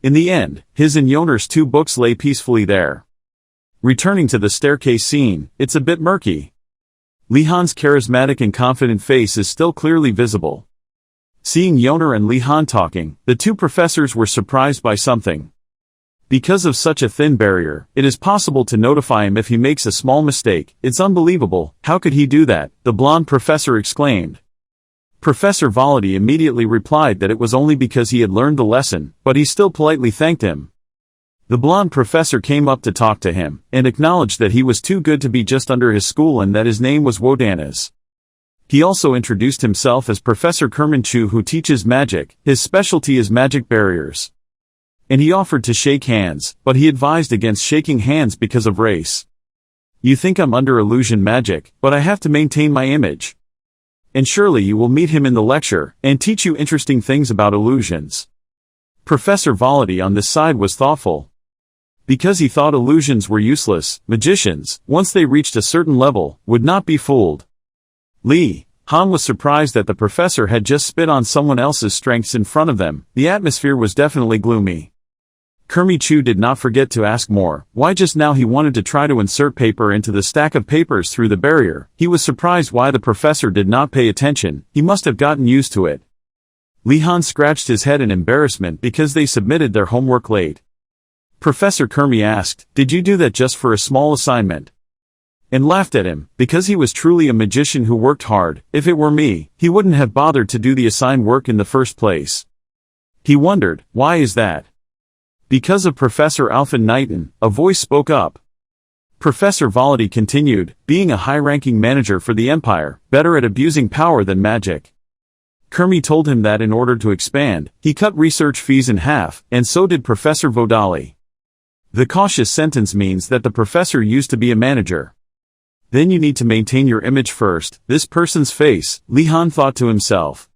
In the end, his and Yoner's 2 books lay peacefully there. Returning to the staircase scene, it's a bit murky. Li Han's charismatic and confident face is still clearly visible. Seeing Yoner and Li Han talking, the 2 professors were surprised by something. Because of such a thin barrier, it is possible to notify him if he makes a small mistake. It's unbelievable, how could he do that? The blonde professor exclaimed. Professor Volody immediately replied that it was only because he had learned the lesson, but he still politely thanked him. The blonde professor came up to talk to him, and acknowledged that he was too good to be just under his school and that his name was Wardanis. He also introduced himself as Professor Kermanchu who teaches magic. His specialty is magic barriers. And he offered to shake hands, but he advised against shaking hands because of race. You think I'm under illusion magic, but I have to maintain my image. And surely you will meet him in the lecture, and teach you interesting things about illusions. Professor Volody on this side was thoughtful. Because he thought illusions were useless, magicians, once they reached a certain level, would not be fooled. Li Han was surprised that the professor had just spit on someone else's strengths in front of them. The atmosphere was definitely gloomy. Kermichu did not forget to ask more. Why just now he wanted to try to insert paper into the stack of papers through the barrier. He was surprised why the professor did not pay attention. He must have gotten used to it. Li Han scratched his head in embarrassment because they submitted their homework late. Professor Kermi asked, did you do that just for a small assignment? And laughed at him, because he was truly a magician who worked hard. If it were me, he wouldn't have bothered to do the assigned work in the first place. He wondered, why is that? Because of Professor Alphen Knighton, a voice spoke up. Professor Volody continued, being a high-ranking manager for the Empire, better at abusing power than magic. Kermi told him that in order to expand, he cut research fees in half, and so did Professor Vodali. The cautious sentence means that the professor used to be a manager. Then you need to maintain your image first, this person's face, Li Han thought to himself.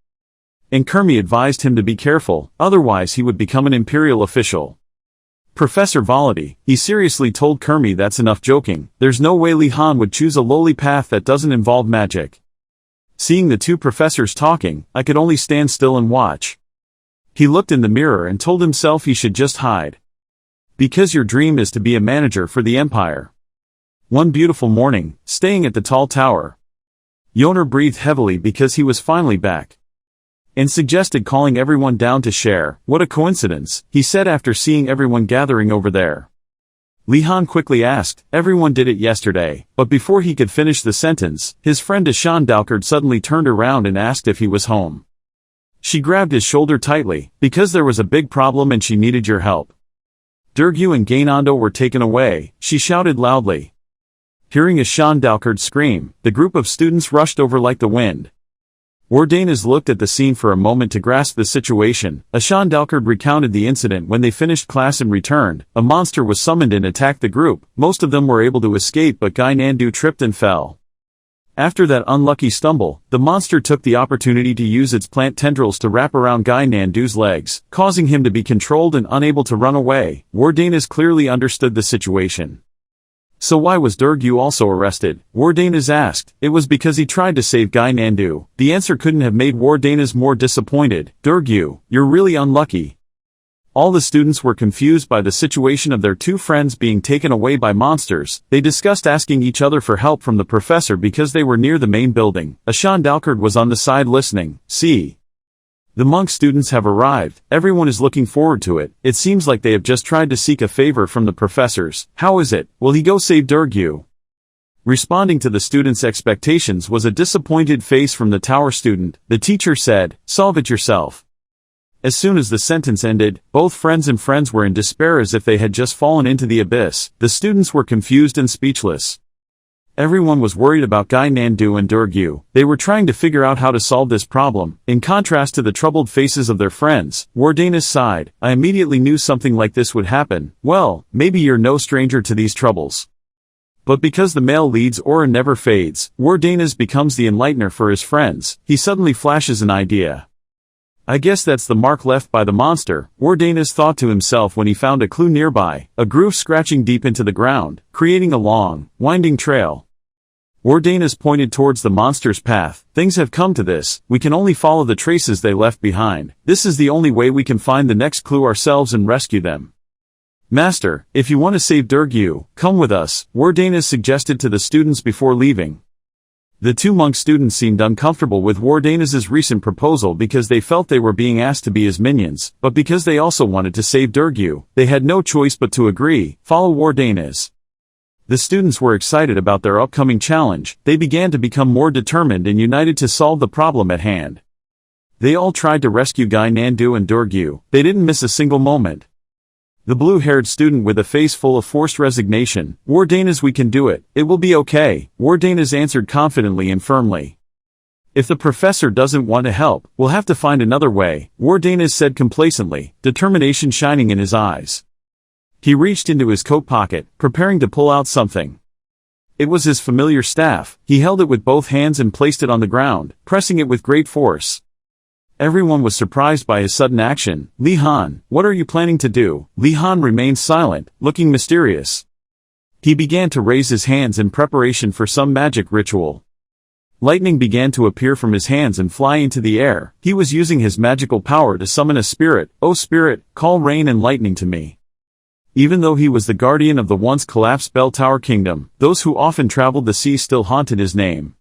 And Kermi advised him to be careful, otherwise he would become an imperial official. Professor Volody, he seriously told Kermi that's enough joking, there's no way Li Han would choose a lowly path that doesn't involve magic. Seeing the two professors talking, I could only stand still and watch. He looked in the mirror and told himself he should just hide. Because your dream is to be a manager for the Empire. One beautiful morning, staying at the tall tower, Yoner breathed heavily because he was finally back. And suggested calling everyone down to share. What a coincidence, he said after seeing everyone gathering over there. Li Han quickly asked, everyone did it yesterday, but before he could finish the sentence, his friend Ashan Dalkard suddenly turned around and asked if he was home. She grabbed his shoulder tightly, because there was a big problem and she needed your help. Durgu and Gynandu were taken away, she shouted loudly. Hearing Ashan Dalkard scream, the group of students rushed over like the wind. Wardanis looked at the scene for a moment to grasp the situation. Ashan Dalkard recounted the incident when they finished class and returned. A monster was summoned and attacked the group. Most of them were able to escape but Gynandu tripped and fell. After that unlucky stumble, the monster took the opportunity to use its plant tendrils to wrap around Gynandu's legs, causing him to be controlled and unable to run away. Wardanis clearly understood the situation. So why was Durgu also arrested? Wardanis asked. It was because he tried to save Gynandu. The answer couldn't have made Wardanis more disappointed. Durgu, you're really unlucky. All the students were confused by the situation of their two friends being taken away by monsters. They discussed asking each other for help from the professor because they were near the main building. Ashan Dalkard was on the side listening. See. The monk students have arrived, everyone is looking forward to it. It seems like they have just tried to seek a favor from the professors. How is it? Will he go save Durgu? Responding to the students' expectations was a disappointed face from the tower student. The teacher said, solve it yourself. As soon as the sentence ended, both friends were in despair as if they had just fallen into the abyss. The students were confused and speechless. Everyone was worried about Gynandu and Durgu. They were trying to figure out how to solve this problem. In contrast to the troubled faces of their friends, Wardanis sighed. I immediately knew something like this would happen. Well, maybe you're no stranger to these troubles. But because the male lead's aura never fades, Wardanis becomes the enlightener for his friends. He suddenly flashes an idea. I guess that's the mark left by the monster, Wardanis thought to himself when he found a clue nearby, a groove scratching deep into the ground, creating a long, winding trail. Wardanis pointed towards the monster's path. Things have come to this, we can only follow the traces they left behind. This is the only way we can find the next clue ourselves and rescue them. Master, if you want to save Durgu, come with us, Wardanis suggested to the students before leaving. The two monk students seemed uncomfortable with Wardanis's recent proposal because they felt they were being asked to be his minions, but because they also wanted to save Durgu, they had no choice but to agree, follow Wardanis. The students were excited about their upcoming challenge. They began to become more determined and united to solve the problem at hand. They all tried to rescue Gynandu and Durgu. They didn't miss a single moment. The blue-haired student with a face full of forced resignation, Wardanis, we can do it, it will be okay, Wardanis answered confidently and firmly. If the professor doesn't want to help, we'll have to find another way, Wardanis said complacently, determination shining in his eyes. He reached into his coat pocket, preparing to pull out something. It was his familiar staff. He held it with both hands and placed it on the ground, pressing it with great force. Everyone was surprised by his sudden action. Li Han, what are you planning to do? Li Han remained silent, looking mysterious. He began to raise his hands in preparation for some magic ritual. Lightning began to appear from his hands and fly into the air. He was using his magical power to summon a spirit. Oh spirit, call rain and lightning to me. Even though he was the guardian of the once collapsed Bell Tower Kingdom, those who often traveled the sea still haunted his name.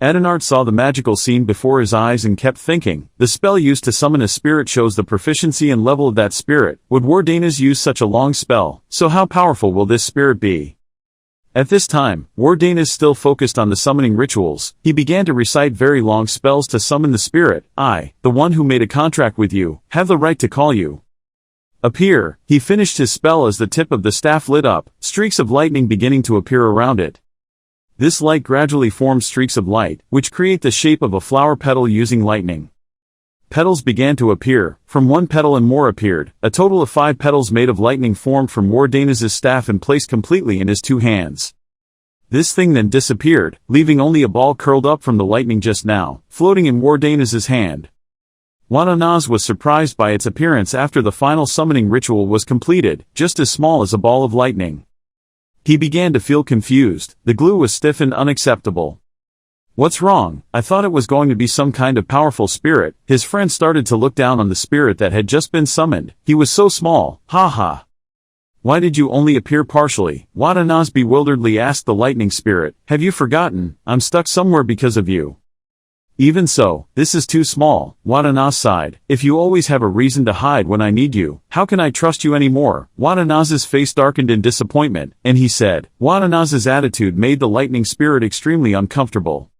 Aldinart saw the magical scene before his eyes and kept thinking, the spell used to summon a spirit shows the proficiency and level of that spirit. Would Wardanis use such a long spell? So how powerful will this spirit be? At this time, Wardanis still focused on the summoning rituals. He began to recite very long spells to summon the spirit. I, the one who made a contract with you, have the right to call you. Appear. He finished his spell as the tip of the staff lit up, streaks of lightning beginning to appear around it. This light gradually forms streaks of light, which create the shape of a flower petal using lightning. Petals began to appear, from one petal and more appeared. A total of 5 petals made of lightning formed from Wardanis' staff and placed completely in his 2 hands. This thing then disappeared, leaving only a ball curled up from the lightning just now, floating in Wardanis' hand. Wardanis was surprised by its appearance after the final summoning ritual was completed, just as small as a ball of lightning. He began to feel confused. The glue was stiff and unacceptable. What's wrong? I thought it was going to be some kind of powerful spirit. His friend started to look down on the spirit that had just been summoned. He was so small. Ha ha. Why did you only appear partially? Wardanis bewilderedly asked the lightning spirit. Have you forgotten? I'm stuck somewhere because of you. Even so, this is too small, Wardanis sighed. If you always have a reason to hide when I need you, how can I trust you anymore? Wardanis' face darkened in disappointment, and he said. Wardanis' attitude made the lightning spirit extremely uncomfortable.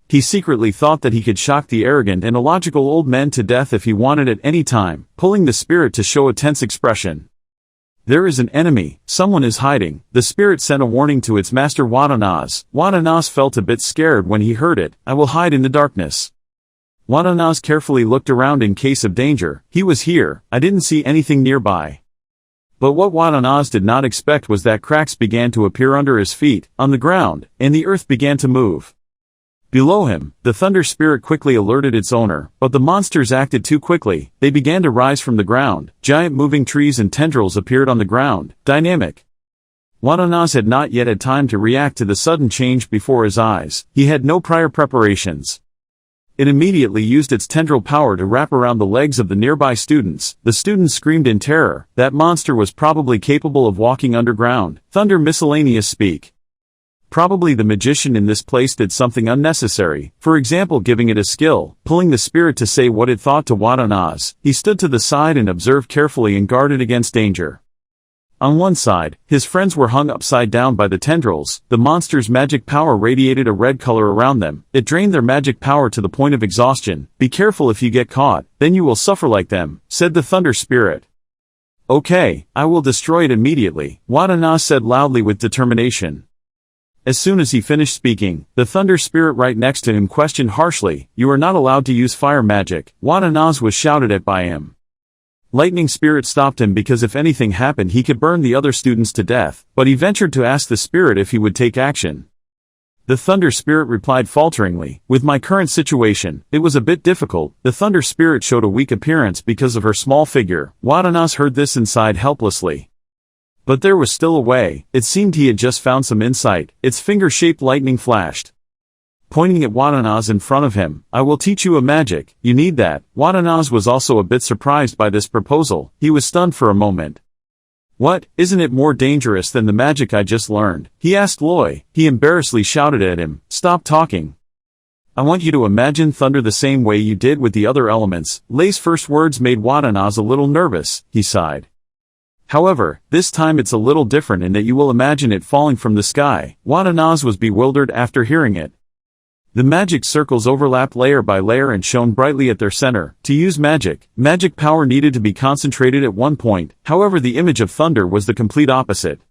He secretly thought that he could shock the arrogant and illogical old men to death if he wanted at any time, pulling the spirit to show a tense expression. There is an enemy, someone is hiding. The spirit sent a warning to its master Wardanis. Wardanis felt a bit scared when he heard it. I will hide in the darkness. Wardanis carefully looked around in case of danger. He was here. I didn't see anything nearby. But what Wardanis did not expect was that cracks began to appear under his feet, on the ground, and the earth began to move. Below him, the thunder spirit quickly alerted its owner, but the monsters acted too quickly. They began to rise from the ground. Giant moving trees and tendrils appeared on the ground, dynamic. Wardanis had not yet had time to react to the sudden change before his eyes. He had no prior preparations. It immediately used its tendril power to wrap around the legs of the nearby students. The students screamed in terror. That monster was probably capable of walking underground. Thunder miscellaneous speak. Probably the magician in this place did something unnecessary, for example giving it a skill, pulling the spirit to say what it thought to Wardanis. He stood to the side and observed carefully and guarded against danger. On one side, his friends were hung upside down by the tendrils. The monster's magic power radiated a red color around them. It drained their magic power to the point of exhaustion. Be careful if you get caught, then you will suffer like them, said the thunder spirit. Okay, I will destroy it immediately, Wardanis said loudly with determination. As soon as he finished speaking, the thunder spirit right next to him questioned harshly, you are not allowed to use fire magic. Wardanis was shouted at by him. Lightning spirit stopped him because if anything happened he could burn the other students to death, but he ventured to ask the spirit if he would take action. The thunder spirit replied falteringly, with my current situation, it was a bit difficult. The thunder spirit showed a weak appearance because of her small figure. Wardanis heard this and sighed helplessly. But there was still a way. It seemed he had just found some insight. Its finger-shaped lightning flashed. Pointing at Wardanis in front of him, I will teach you a magic. You need that. Wardanis was also a bit surprised by this proposal. He was stunned for a moment. What, isn't it more dangerous than the magic I just learned? He asked Loy. He embarrassedly shouted at him, stop talking. I want you to imagine thunder the same way you did with the other elements. Lay's first words made Wardanis a little nervous. He sighed. However, this time it's a little different in that you will imagine it falling from the sky. Wardanis was bewildered after hearing it. The magic circles overlapped layer by layer and shone brightly at their center. To use magic power needed to be concentrated at one point. However, the image of thunder was the complete opposite.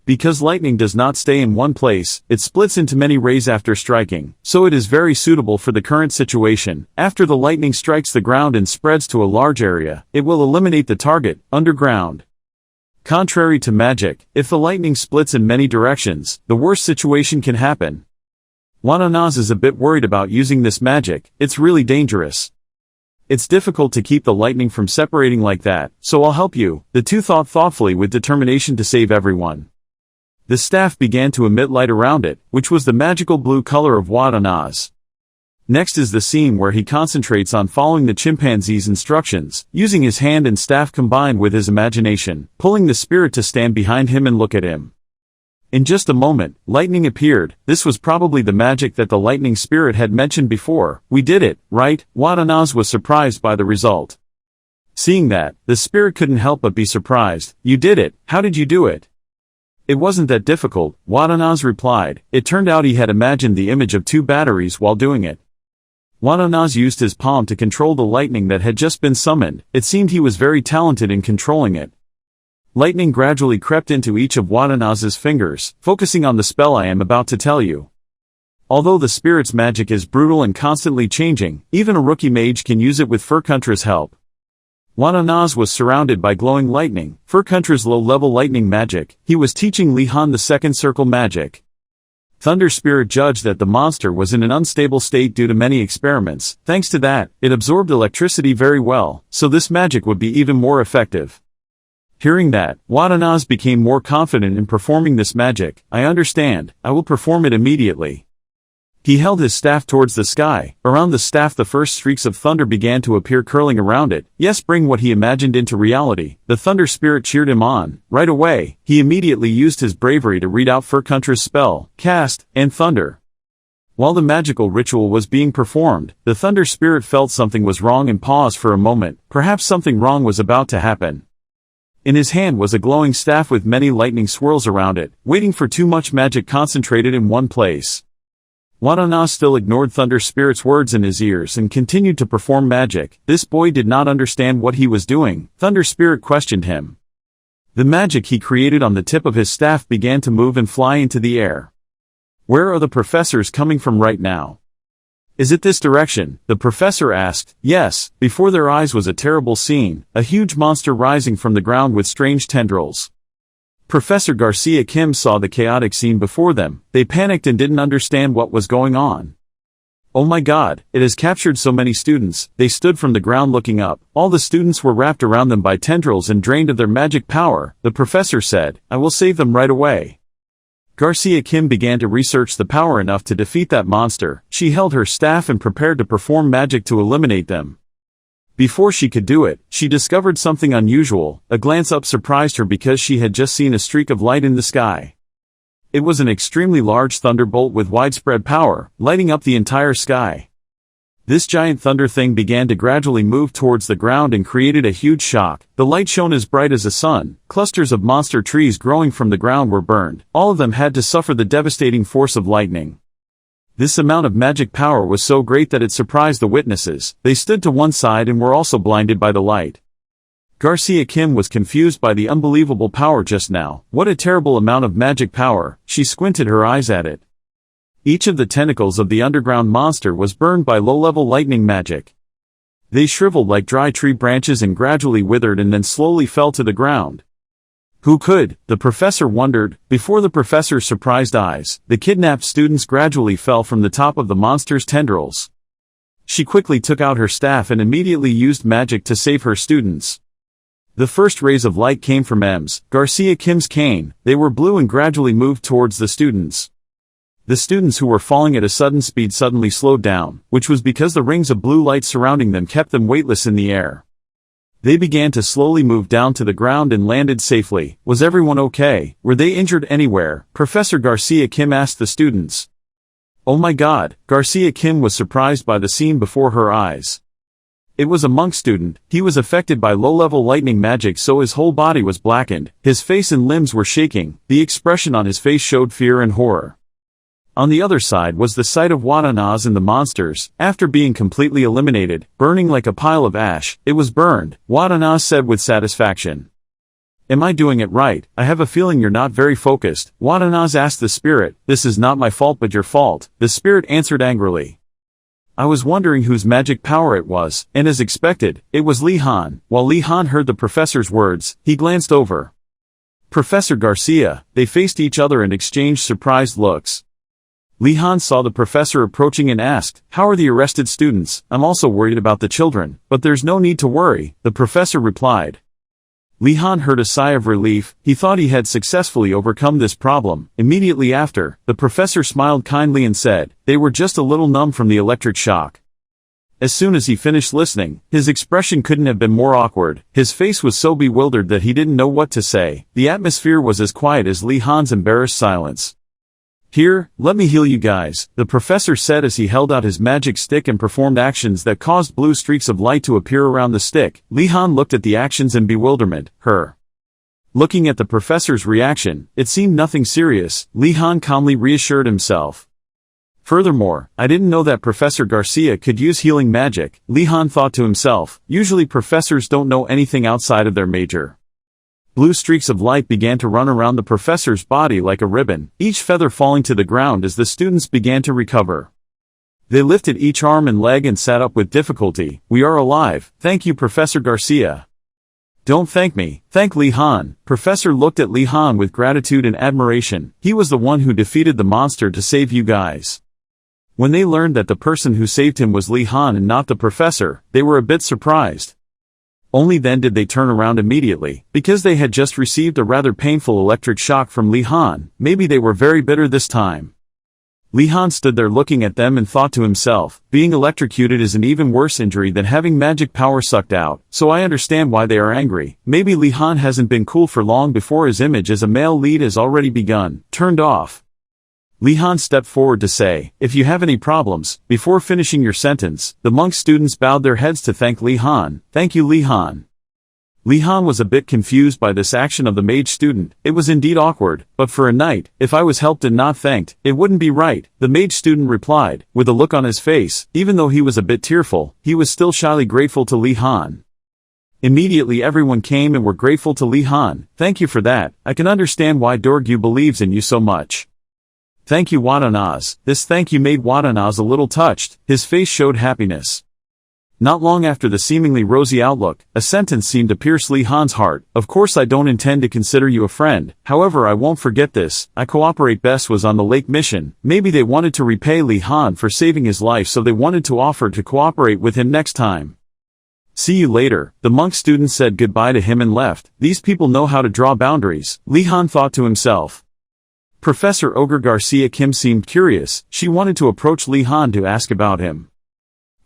Because lightning does not stay in one place, it splits into many rays after striking, so it is very suitable for the current situation. After the lightning strikes the ground and spreads to a large area, it will eliminate the target, underground. Contrary to magic, if the lightning splits in many directions, the worst situation can happen. Wardanis is a bit worried about using this magic. It's really dangerous. It's difficult to keep the lightning from separating like that, so I'll help you. The two thought thoughtfully with determination to save everyone. The staff began to emit light around it, which was the magical blue color of Wardanis. Next is the scene where he concentrates on following the chimpanzee's instructions, using his hand and staff combined with his imagination, pulling the spirit to stand behind him and look at him. In just a moment, lightning appeared. This was probably the magic that the lightning spirit had mentioned before. We did it, right? Wardanis was surprised by the result. Seeing that, the spirit couldn't help but be surprised. You did it. How did you do it? It wasn't that difficult, Wardanis replied. It turned out he had imagined the image of 2 batteries while doing it. Wardanis used his palm to control the lightning that had just been summoned. It seemed he was very talented in controlling it. Lightning gradually crept into each of Wardanis's fingers, focusing on the spell I am about to tell you. Although the spirit's magic is brutal and constantly changing, even a rookie mage can use it with Furkuntra's help. Wardanis was surrounded by glowing lightning, Furkuntra's low-level lightning magic. He was teaching Lihan the second circle magic. Thunder Spirit judged that the monster was in an unstable state due to many experiments. Thanks to that, it absorbed electricity very well, so this magic would be even more effective. Hearing that, Wardanis became more confident in performing this magic. I understand, I will perform it immediately. He held his staff towards the sky. Around the staff the first streaks of thunder began to appear curling around it. Yes, bring what he imagined into reality. The Thunder Spirit cheered him on. Right away, he immediately used his bravery to read out Furkuntra's spell, cast, and thunder. While the magical ritual was being performed, the Thunder Spirit felt something was wrong and paused for a moment. Perhaps something wrong was about to happen. In his hand was a glowing staff with many lightning swirls around it, waiting for too much magic concentrated in one place. Wardanis still ignored Thunder Spirit's words in his ears and continued to perform magic. This boy did not understand what he was doing. Thunder Spirit questioned him. The magic he created on the tip of his staff began to move and fly into the air. Where are the professors coming from right now? Is it this direction? The professor asked. Yes. Before their eyes was a terrible scene, a huge monster rising from the ground with strange tendrils. Professor Garcia Kim saw the chaotic scene before them. They panicked and didn't understand what was going on. Oh my god, it has captured so many students. They stood from the ground looking up. All the students were wrapped around them by tendrils and drained of their magic power. The professor said, I will save them right away. Garcia Kim began to research the power enough to defeat that monster. She held her staff and prepared to perform magic to eliminate them. Before she could do it, she discovered something unusual. A glance up surprised her because she had just seen a streak of light in the sky. It was an extremely large thunderbolt with widespread power, lighting up the entire sky. This giant thunder thing began to gradually move towards the ground and created a huge shock. The light shone as bright as the sun. Clusters of monster trees growing from the ground were burned. All of them had to suffer the devastating force of lightning. This amount of magic power was so great that it surprised the witnesses. They stood to one side and were also blinded by the light. Garcia Kim was confused by the unbelievable power just now. What a terrible amount of magic power. She squinted her eyes at it. Each of the tentacles of the underground monster was burned by low-level lightning magic. They shriveled like dry tree branches and gradually withered and then slowly fell to the ground. Who could? The professor wondered. Before the professor's surprised eyes, the kidnapped students gradually fell from the top of the monster's tendrils. She quickly took out her staff and immediately used magic to save her students. The first rays of light came from Garcia Kim's cane. They were blue and gradually moved towards the students. The students who were falling at a sudden speed suddenly slowed down, which was because the rings of blue light surrounding them kept them weightless in the air. They began to slowly move down to the ground and landed safely. Was everyone okay? Were they injured anywhere? Professor Garcia Kim asked the students. Oh my god, Garcia Kim was surprised by the scene before her eyes. It was a monk student. He was affected by low-level lightning magic, so his whole body was blackened. His face and limbs were shaking. The expression on his face showed fear and horror. On the other side was the sight of Wardanis and the monsters. After being completely eliminated, burning like a pile of ash, it was burned. Wardanis said with satisfaction. Am I doing it right? I have a feeling you're not very focused. Wardanis asked the spirit. This is not my fault but your fault. The spirit answered angrily. I was wondering whose magic power it was, and as expected, it was Lihan. While Lihan heard the professor's words, he glanced over. Professor Garcia. They faced each other and exchanged surprised looks. Lihan saw the professor approaching and asked, How are the arrested students? I'm also worried about the children, but there's no need to worry, the professor replied. Lihan heard a sigh of relief. He thought he had successfully overcome this problem. Immediately after, the professor smiled kindly and said, They were just a little numb from the electric shock. As soon as he finished listening, his expression couldn't have been more awkward. His face was so bewildered that he didn't know what to say. The atmosphere was as quiet as Lihan's embarrassed silence. Here, let me heal you guys, the professor said as he held out his magic stick and performed actions that caused blue streaks of light to appear around the stick. Lihan looked at the actions in bewilderment. Looking at the professor's reaction, it seemed nothing serious. Lihan calmly reassured himself. Furthermore, I didn't know that Professor Garcia could use healing magic, Li Han thought to himself. Usually professors don't know anything outside of their major. Blue streaks of light began to run around the professor's body like a ribbon, each feather falling to the ground as the students began to recover. They lifted each arm and leg and sat up with difficulty. We are alive, thank you Professor Garcia. Don't thank me, thank Li Han. Professor looked at Li Han with gratitude and admiration. He was the one who defeated the monster to save you guys. When they learned that the person who saved him was Li Han and not the professor, they were a bit surprised. Only then did they turn around immediately, because they had just received a rather painful electric shock from Li Han. Maybe they were very bitter this time. Li Han stood there looking at them and thought to himself, being electrocuted is an even worse injury than having magic power sucked out, so I understand why they are angry. Maybe Li Han hasn't been cool for long before his image as a male lead has already begun, turned off. Li Han stepped forward to say, if you have any problems, before finishing your sentence, the monk students bowed their heads to thank Li Han. Thank you Li Han. Li Han was a bit confused by this action of the mage student. It was indeed awkward, but for a knight, if I was helped and not thanked, it wouldn't be right, the mage student replied, with a look on his face. Even though he was a bit tearful, he was still shyly grateful to Li Han. Immediately everyone came and were grateful to Li Han. Thank you for that, I can understand why Durgu believes in you so much. Thank you Wardanis. This thank you made Wardanis a little touched, his face showed happiness. Not long after the seemingly rosy outlook, a sentence seemed to pierce Li Han's heart. Of course I don't intend to consider you a friend, however I won't forget this, I cooperate best was on the lake mission. Maybe they wanted to repay Li Han for saving his life so they wanted to offer to cooperate with him next time. See you later, the monk student said goodbye to him and left. These people know how to draw boundaries, Li Han thought to himself. Professor Ogre Garcia Kim seemed curious. She wanted to approach Li Han to ask about him.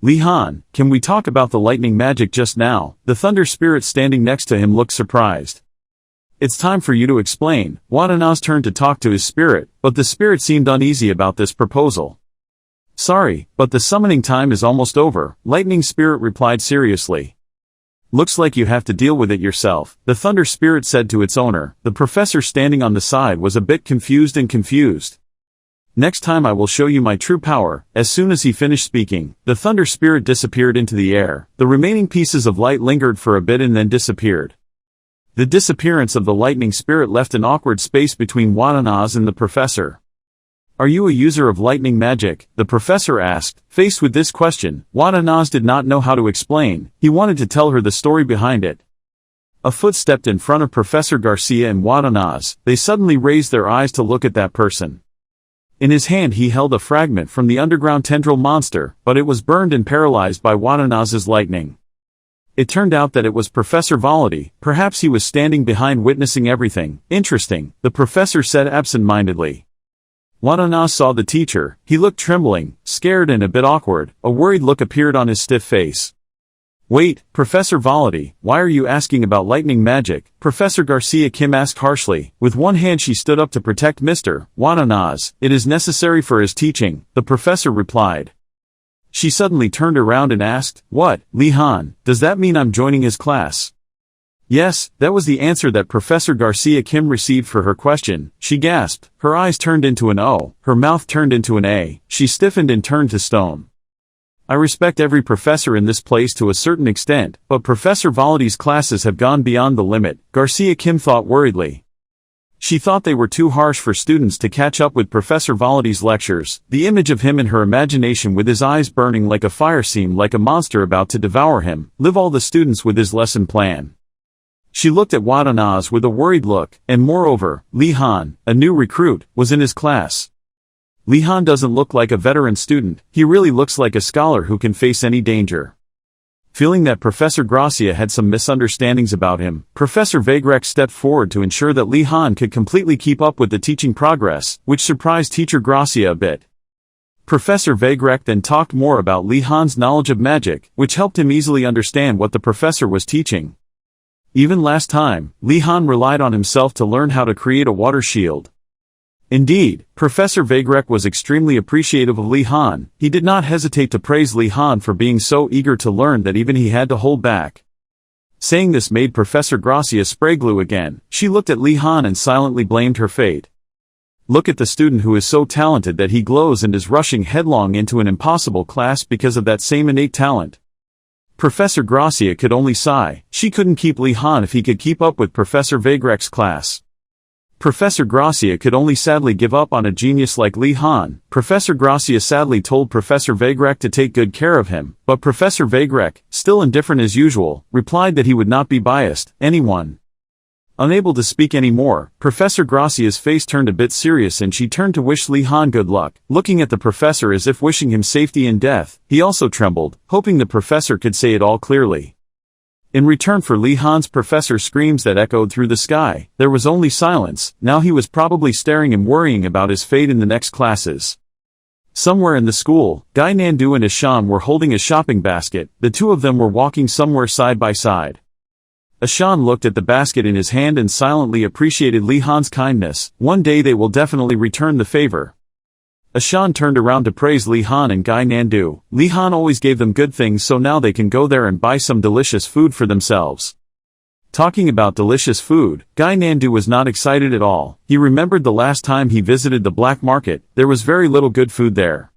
Li Han, can we talk about the lightning magic just now? The thunder spirit standing next to him looked surprised. It's time for you to explain. Wardanis turned to talk to his spirit, but the spirit seemed uneasy about this proposal. Sorry, but the summoning time is almost over, Lightning Spirit replied seriously. Looks like you have to deal with it yourself, the Thunder Spirit said to its owner. The professor standing on the side was a bit confused. Next time I will show you my true power. As soon as he finished speaking, the Thunder Spirit disappeared into the air. The remaining pieces of light lingered for a bit and then disappeared. The disappearance of the Lightning Spirit left an awkward space between Wardanis and the professor. Are you a user of lightning magic? The professor asked. Faced with this question, Wardanis did not know how to explain. He wanted to tell her the story behind it. A foot stepped in front of Professor Garcia and Wardanis. They suddenly raised their eyes to look at that person. In his hand he held a fragment from the underground tendril monster, but it was burned and paralyzed by Wardanis's lightning. It turned out that it was Professor Volody. Perhaps he was standing behind witnessing everything. Interesting, the professor said absent-mindedly. Wardanis saw the teacher. He looked trembling, scared and a bit awkward. A worried look appeared on his stiff face. Wait, Professor Volody, why are you asking about lightning magic? Professor Garcia Kim asked harshly. With one hand she stood up to protect Mr. Wardanis. It is necessary for his teaching, the professor replied. She suddenly turned around and asked, what, Li Han, does that mean I'm joining his class? Yes, that was the answer that Professor Garcia Kim received for her question. She gasped. Her eyes turned into an O. Her mouth turned into an A. She stiffened and turned to stone. I respect every professor in this place to a certain extent, but Professor Volody's classes have gone beyond the limit, Garcia Kim thought worriedly. She thought they were too harsh for students to catch up with Professor Volody's lectures. The image of him in her imagination with his eyes burning like a fire seemed like a monster about to devour him, live all the students with his lesson plan. She looked at Wardanis with a worried look, and moreover, Li Han, a new recruit, was in his class. Li Han doesn't look like a veteran student, he really looks like a scholar who can face any danger. Feeling that Professor Garcia had some misunderstandings about him, Professor Vagrek stepped forward to ensure that Li Han could completely keep up with the teaching progress, which surprised Teacher Garcia a bit. Professor Vagrek then talked more about Li Han's knowledge of magic, which helped him easily understand what the professor was teaching. Even last time, Li Han relied on himself to learn how to create a water shield. Indeed, Professor Vagrek was extremely appreciative of Li Han. He did not hesitate to praise Li Han for being so eager to learn that even he had to hold back. Saying this made Professor Garcia spray glue again. She looked at Li Han and silently blamed her fate. Look at the student who is so talented that he glows and is rushing headlong into an impossible class because of that same innate talent. Professor Gracia could only sigh. She couldn't keep Li Han if he could keep up with Professor Vagrek's class. Professor Gracia could only sadly give up on a genius like Li Han. Professor Gracia sadly told Professor Vagrek to take good care of him, but Professor Vagrek, still indifferent as usual, replied that he would not be biased. Anyone. Unable to speak anymore, Professor Gracia's face turned a bit serious and she turned to wish Li Han good luck, looking at the professor as if wishing him safety in death. He also trembled, hoping the professor could say it all clearly. In return for Li Han's professor's screams that echoed through the sky, there was only silence. Now he was probably staring and worrying about his fate in the next classes. Somewhere in the school, Gynandu and Ishan were holding a shopping basket. The two of them were walking somewhere side by side. Ishan looked at the basket in his hand and silently appreciated Li Han's kindness. One day they will definitely return the favor. Ishan turned around to praise Li Han and Gynandu. Li Han always gave them good things, so now they can go there and buy some delicious food for themselves. Talking about delicious food, Gynandu was not excited at all. He remembered the last time he visited the black market. There was very little good food there.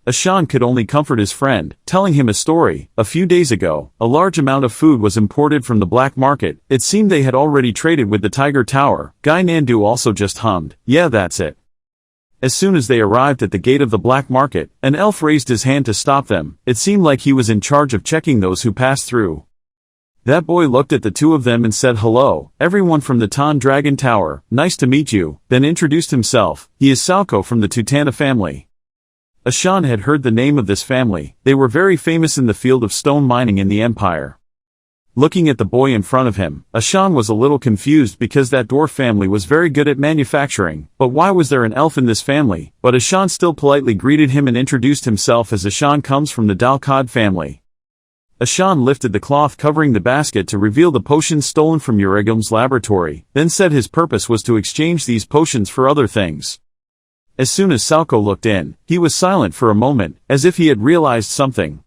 Ishan could only comfort his friend, telling him a story. A few days ago, a large amount of food was imported from the black market. It seemed they had already traded with the Tiger Tower. Gynandu also just hummed, "Yeah, that's it." As soon as they arrived at the gate of the black market, an elf raised his hand to stop them. It seemed like he was in charge of checking those who passed through. That boy looked at the two of them and said, "Hello, everyone from the Tan Dragon Tower, nice to meet you," then introduced himself. "He is Salko from the Tutana family." Ishan had heard the name of this family. They were very famous in the field of stone mining in the empire. Looking at the boy in front of him, Ishan was a little confused because that dwarf family was very good at manufacturing. But why was there an elf in this family? But Ishan still politely greeted him and introduced himself as Ishan comes from the Dalkard family. Ishan lifted the cloth covering the basket to reveal the potions stolen from Uragum's laboratory, then said his purpose was to exchange these potions for other things. As soon as Salko looked in, he was silent for a moment, as if he had realized something.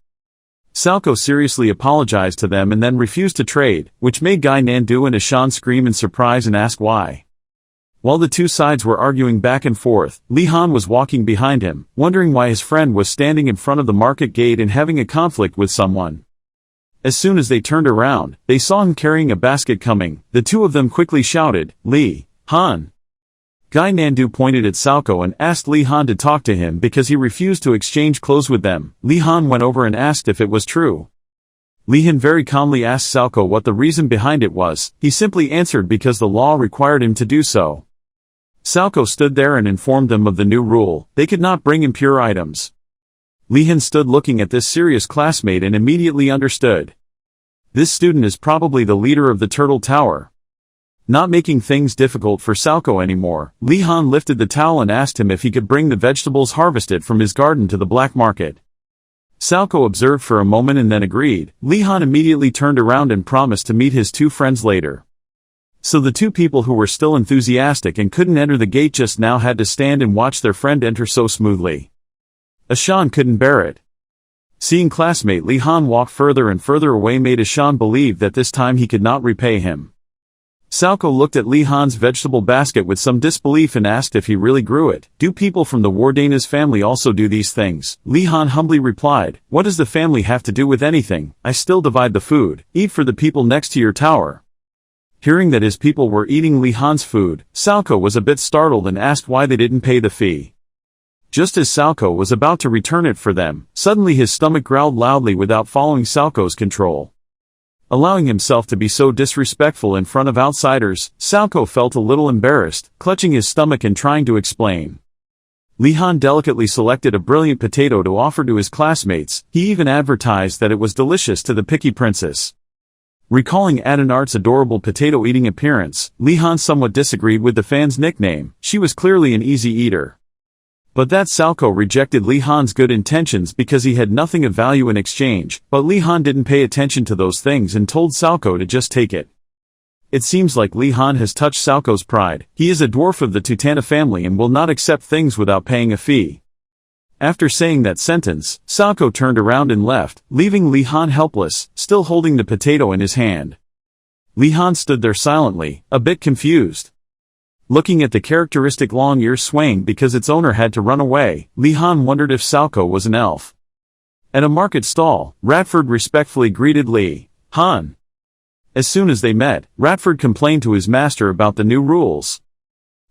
Salko seriously apologized to them and then refused to trade, which made Gynandu and Ishan scream in surprise and ask why. While the two sides were arguing back and forth, Li Han was walking behind him, wondering why his friend was standing in front of the market gate and having a conflict with someone. As soon as they turned around, they saw him carrying a basket coming. The two of them quickly shouted, "Li Han!" Gynandu pointed at Salko and asked Li Han to talk to him because he refused to exchange clothes with them. Li Han went over and asked if it was true. Li Han very calmly asked Salko what the reason behind it was. He simply answered because the law required him to do so. Salko stood there and informed them of the new rule. They could not bring impure items. Li Han stood looking at this serious classmate and immediately understood. This student is probably the leader of the Turtle Tower. Not making things difficult for Salko anymore, Li Han lifted the towel and asked him if he could bring the vegetables harvested from his garden to the black market. Salko observed for a moment and then agreed. Li Han immediately turned around and promised to meet his two friends later. So the two people who were still enthusiastic and couldn't enter the gate just now had to stand and watch their friend enter so smoothly. Ishan couldn't bear it. Seeing classmate Li Han walk further and further away made Ishan believe that this time he could not repay him. Salko looked at Li Han's vegetable basket with some disbelief and asked if he really grew it. "Do people from the Wardanis family also do these things?" Li Han humbly replied, "What does the family have to do with anything? I still divide the food. Eat for the people next to your tower." Hearing that his people were eating Li Han's food, Salko was a bit startled and asked why they didn't pay the fee. Just as Salko was about to return it for them, suddenly his stomach growled loudly without following Salko's control. Allowing himself to be so disrespectful in front of outsiders, Salko felt a little embarrassed, clutching his stomach and trying to explain. Li Han delicately selected a brilliant potato to offer to his classmates. He even advertised that it was delicious to the picky princess. Recalling Aldinart's adorable potato-eating appearance, Li Han somewhat disagreed with the fan's nickname. She was clearly an easy eater. But that Salko rejected Li Han's good intentions because he had nothing of value in exchange, but Li Han didn't pay attention to those things and told Salko to just take it. It seems like Li Han has touched Salko's pride. He is a dwarf of the Tutana family and will not accept things without paying a fee. After saying that sentence, Salko turned around and left, leaving Li Han helpless, still holding the potato in his hand. Li Han stood there silently, a bit confused. Looking at the characteristic long ears swaying because its owner had to run away, Li Han wondered if Salco was an elf. At a market stall, Radford respectfully greeted Li Han. As soon as they met, Radford complained to his master about the new rules.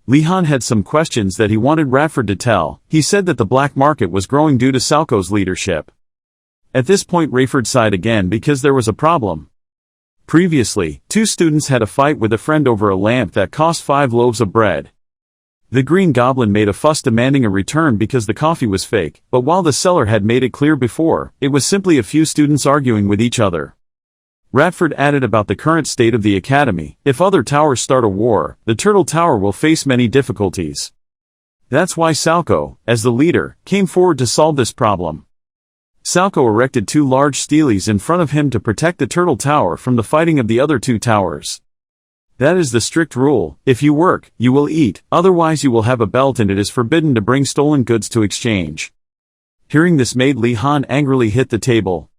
Li Han had some questions that he wanted Radford to tell. He said that the black market was growing due to Salco's leadership. At this point Radford sighed again because there was a problem. Previously, two students had a fight with a friend over a lamp that cost 5 loaves of bread. The Green Goblin made a fuss demanding a return because the coffee was fake, but while the seller had made it clear before, it was simply a few students arguing with each other. Radford added about the current state of the academy. If other towers start a war, the Turtle Tower will face many difficulties. That's why Salco, as the leader, came forward to solve this problem. Salco erected 2 large steelies in front of him to protect the Turtle Tower from the fighting of the other 2 towers. That is the strict rule: if you work, you will eat, otherwise you will have a belt, and it is forbidden to bring stolen goods to exchange. Hearing this made Li Han angrily hit the table.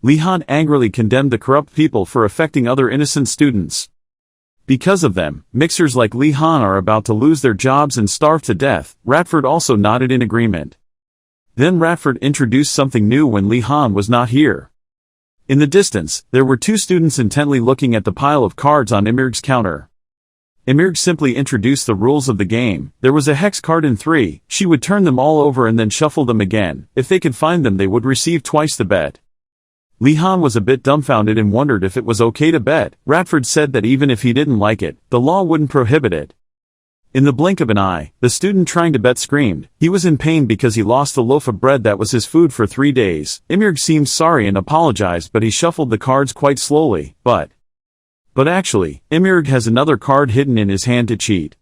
Li Han angrily condemned the corrupt people for affecting other innocent students. Because of them, mixers like Li Han are about to lose their jobs and starve to death. Radford also nodded in agreement. Then Radford introduced something new when Li Han was not here. In the distance, there were 2 students intently looking at the pile of cards on Imrig's counter. Imrig simply introduced the rules of the game. There was a hex card in 3, she would turn them all over and then shuffle them again. If they could find them, they would receive twice the bet. Li Han was a bit dumbfounded and wondered if it was okay to bet. Radford said that even if he didn't like it, the law wouldn't prohibit it. In the blink of an eye, the student trying to bet screamed. He was in pain because he lost the loaf of bread that was his food for 3 days. Imrig seemed sorry and apologized, but he shuffled the cards quite slowly. But actually, Imrig has another card hidden in his hand to cheat.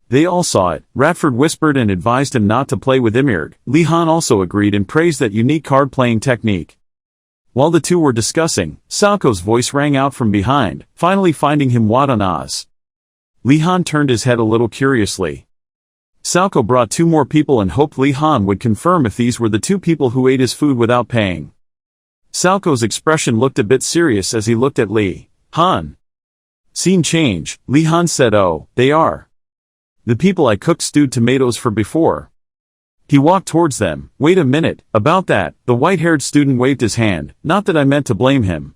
They all saw it. Radford whispered and advised him not to play with Imrig. Li Han also agreed and praised that unique card-playing technique. While the 2 were discussing, Salco's voice rang out from behind, finally finding him Wardanis. Li Han turned his head a little curiously. Salco brought 2 more people and hoped Li Han would confirm if these were the 2 people who ate his food without paying. Salco's expression looked a bit serious as he looked at Li Han. Scene change. Li Han said, "Oh, they are the people I cooked stewed tomatoes for before." He walked towards them. "Wait a minute, about that." The white-haired student waved his hand. "Not that I meant to blame him."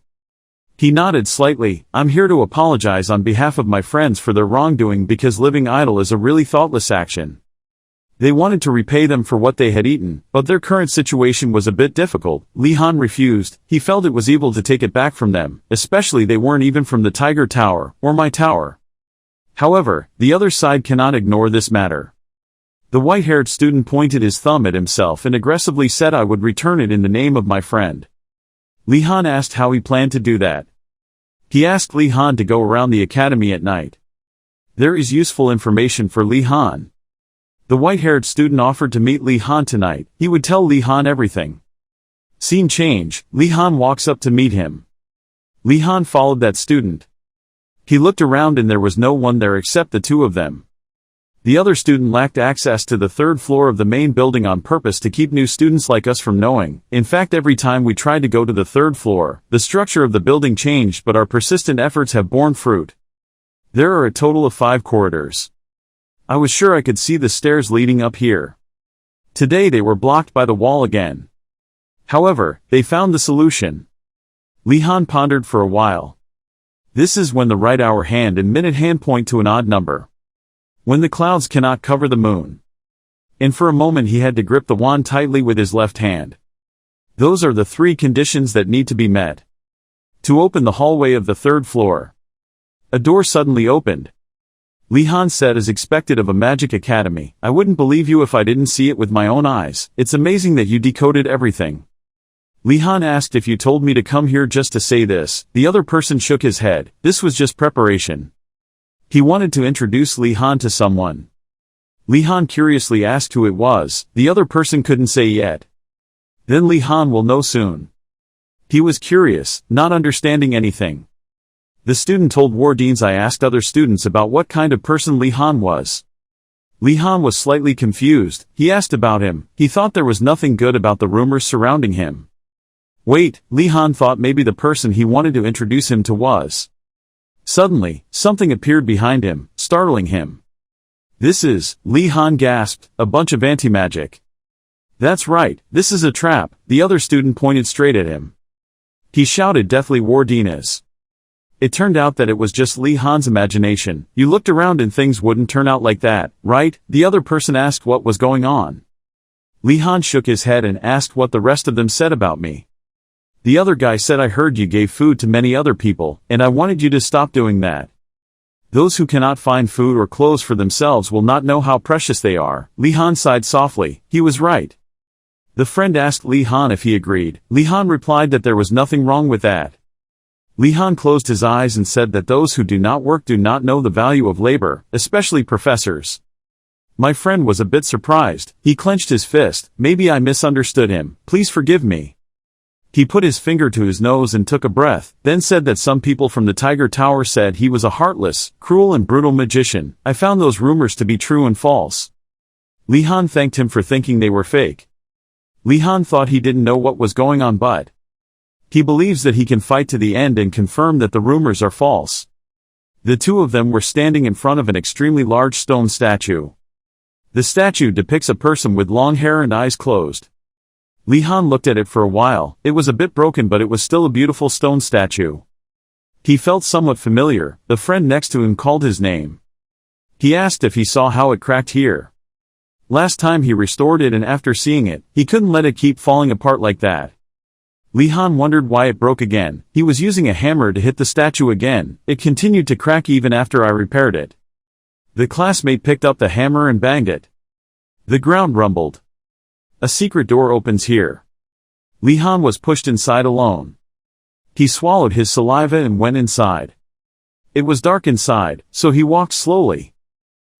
He nodded slightly. "I'm here to apologize on behalf of my friends for their wrongdoing because living idle is a really thoughtless action. They wanted to repay them for what they had eaten, but their current situation was a bit difficult." Li Han refused. He felt it was evil to take it back from them, especially they weren't even from the Tiger Tower, or my tower. However, the other side cannot ignore this matter. The white-haired student pointed his thumb at himself and aggressively said, "I would return it in the name of my friend." Li Han asked how he planned to do that. He asked Li Han to go around the academy at night. There is useful information for Li Han. The white-haired student offered to meet Li Han tonight. He would tell Li Han everything. Scene change. Li Han walks up to meet him. Li Han followed that student. He looked around and there was no one there except the 2 of them. The other student lacked access to the 3rd floor of the main building on purpose to keep new students like us from knowing. In fact, every time we tried to go to the 3rd floor, the structure of the building changed, but our persistent efforts have borne fruit. There are a total of 5 corridors. I was sure I could see the stairs leading up here. Today they were blocked by the wall again. However, they found the solution. Li Han pondered for a while. This is when the right hour hand and minute hand point to an odd number. When the clouds cannot cover the moon. And for a moment he had to grip the wand tightly with his left hand. Those are the 3 conditions that need to be met. To open the hallway of the 3rd floor. A door suddenly opened. Li Han said, as expected of a magic academy, "I wouldn't believe you if I didn't see it with my own eyes. It's amazing that you decoded everything." Li Han asked, "If you told me to come here just to say this?" The other person shook his head. This was just preparation. He wanted to introduce Li Han to someone. Li Han curiously asked who it was. The other person couldn't say yet. Then Li Han will know soon. He was curious, not understanding anything. The student told Wardanis. I asked other students about what kind of person Li Han was. Li Han was slightly confused. He asked about him. He thought there was nothing good about the rumors surrounding him. Wait, Li Han thought maybe the person he wanted to introduce him to was. Suddenly, something appeared behind him, startling him. This is, Li Han gasped, a bunch of anti-magic. That's right, this is a trap, the other student pointed straight at him. He shouted deathly Wardanis. It turned out that it was just Li Han's imagination. You looked around and things wouldn't turn out like that, right? The other person asked what was going on. Li Han shook his head and asked what the rest of them said about me. The other guy said I heard you gave food to many other people, and I wanted you to stop doing that. Those who cannot find food or clothes for themselves will not know how precious they are. Li Han sighed softly. He was right. The friend asked Li Han if he agreed. Li Han replied that there was nothing wrong with that. Li Han closed his eyes and said that those who do not work do not know the value of labor, especially professors. My friend was a bit surprised. He clenched his fist. Maybe I misunderstood him. Please forgive me. He put his finger to his nose and took a breath, then said that some people from the Tiger Tower said he was a heartless, cruel and brutal magician. I found those rumors to be true and false. Li Han thanked him for thinking they were fake. Li Han thought he didn't know what was going on, but he believes that he can fight to the end and confirm that the rumors are false. The two of them were standing in front of an extremely large stone statue. The statue depicts a person with long hair and eyes closed. Li Han looked at it for a while. It was a bit broken, but it was still a beautiful stone statue. He felt somewhat familiar. The friend next to him called his name. He asked if he saw how it cracked here. Last time he restored it, and after seeing it, he couldn't let it keep falling apart like that. Li Han wondered why it broke again. He was using a hammer to hit the statue again. It continued to crack even after I repaired it. The classmate picked up the hammer and banged it. The ground rumbled. A secret door opens here. Li Han was pushed inside alone. He swallowed his saliva and went inside. It was dark inside, so he walked slowly.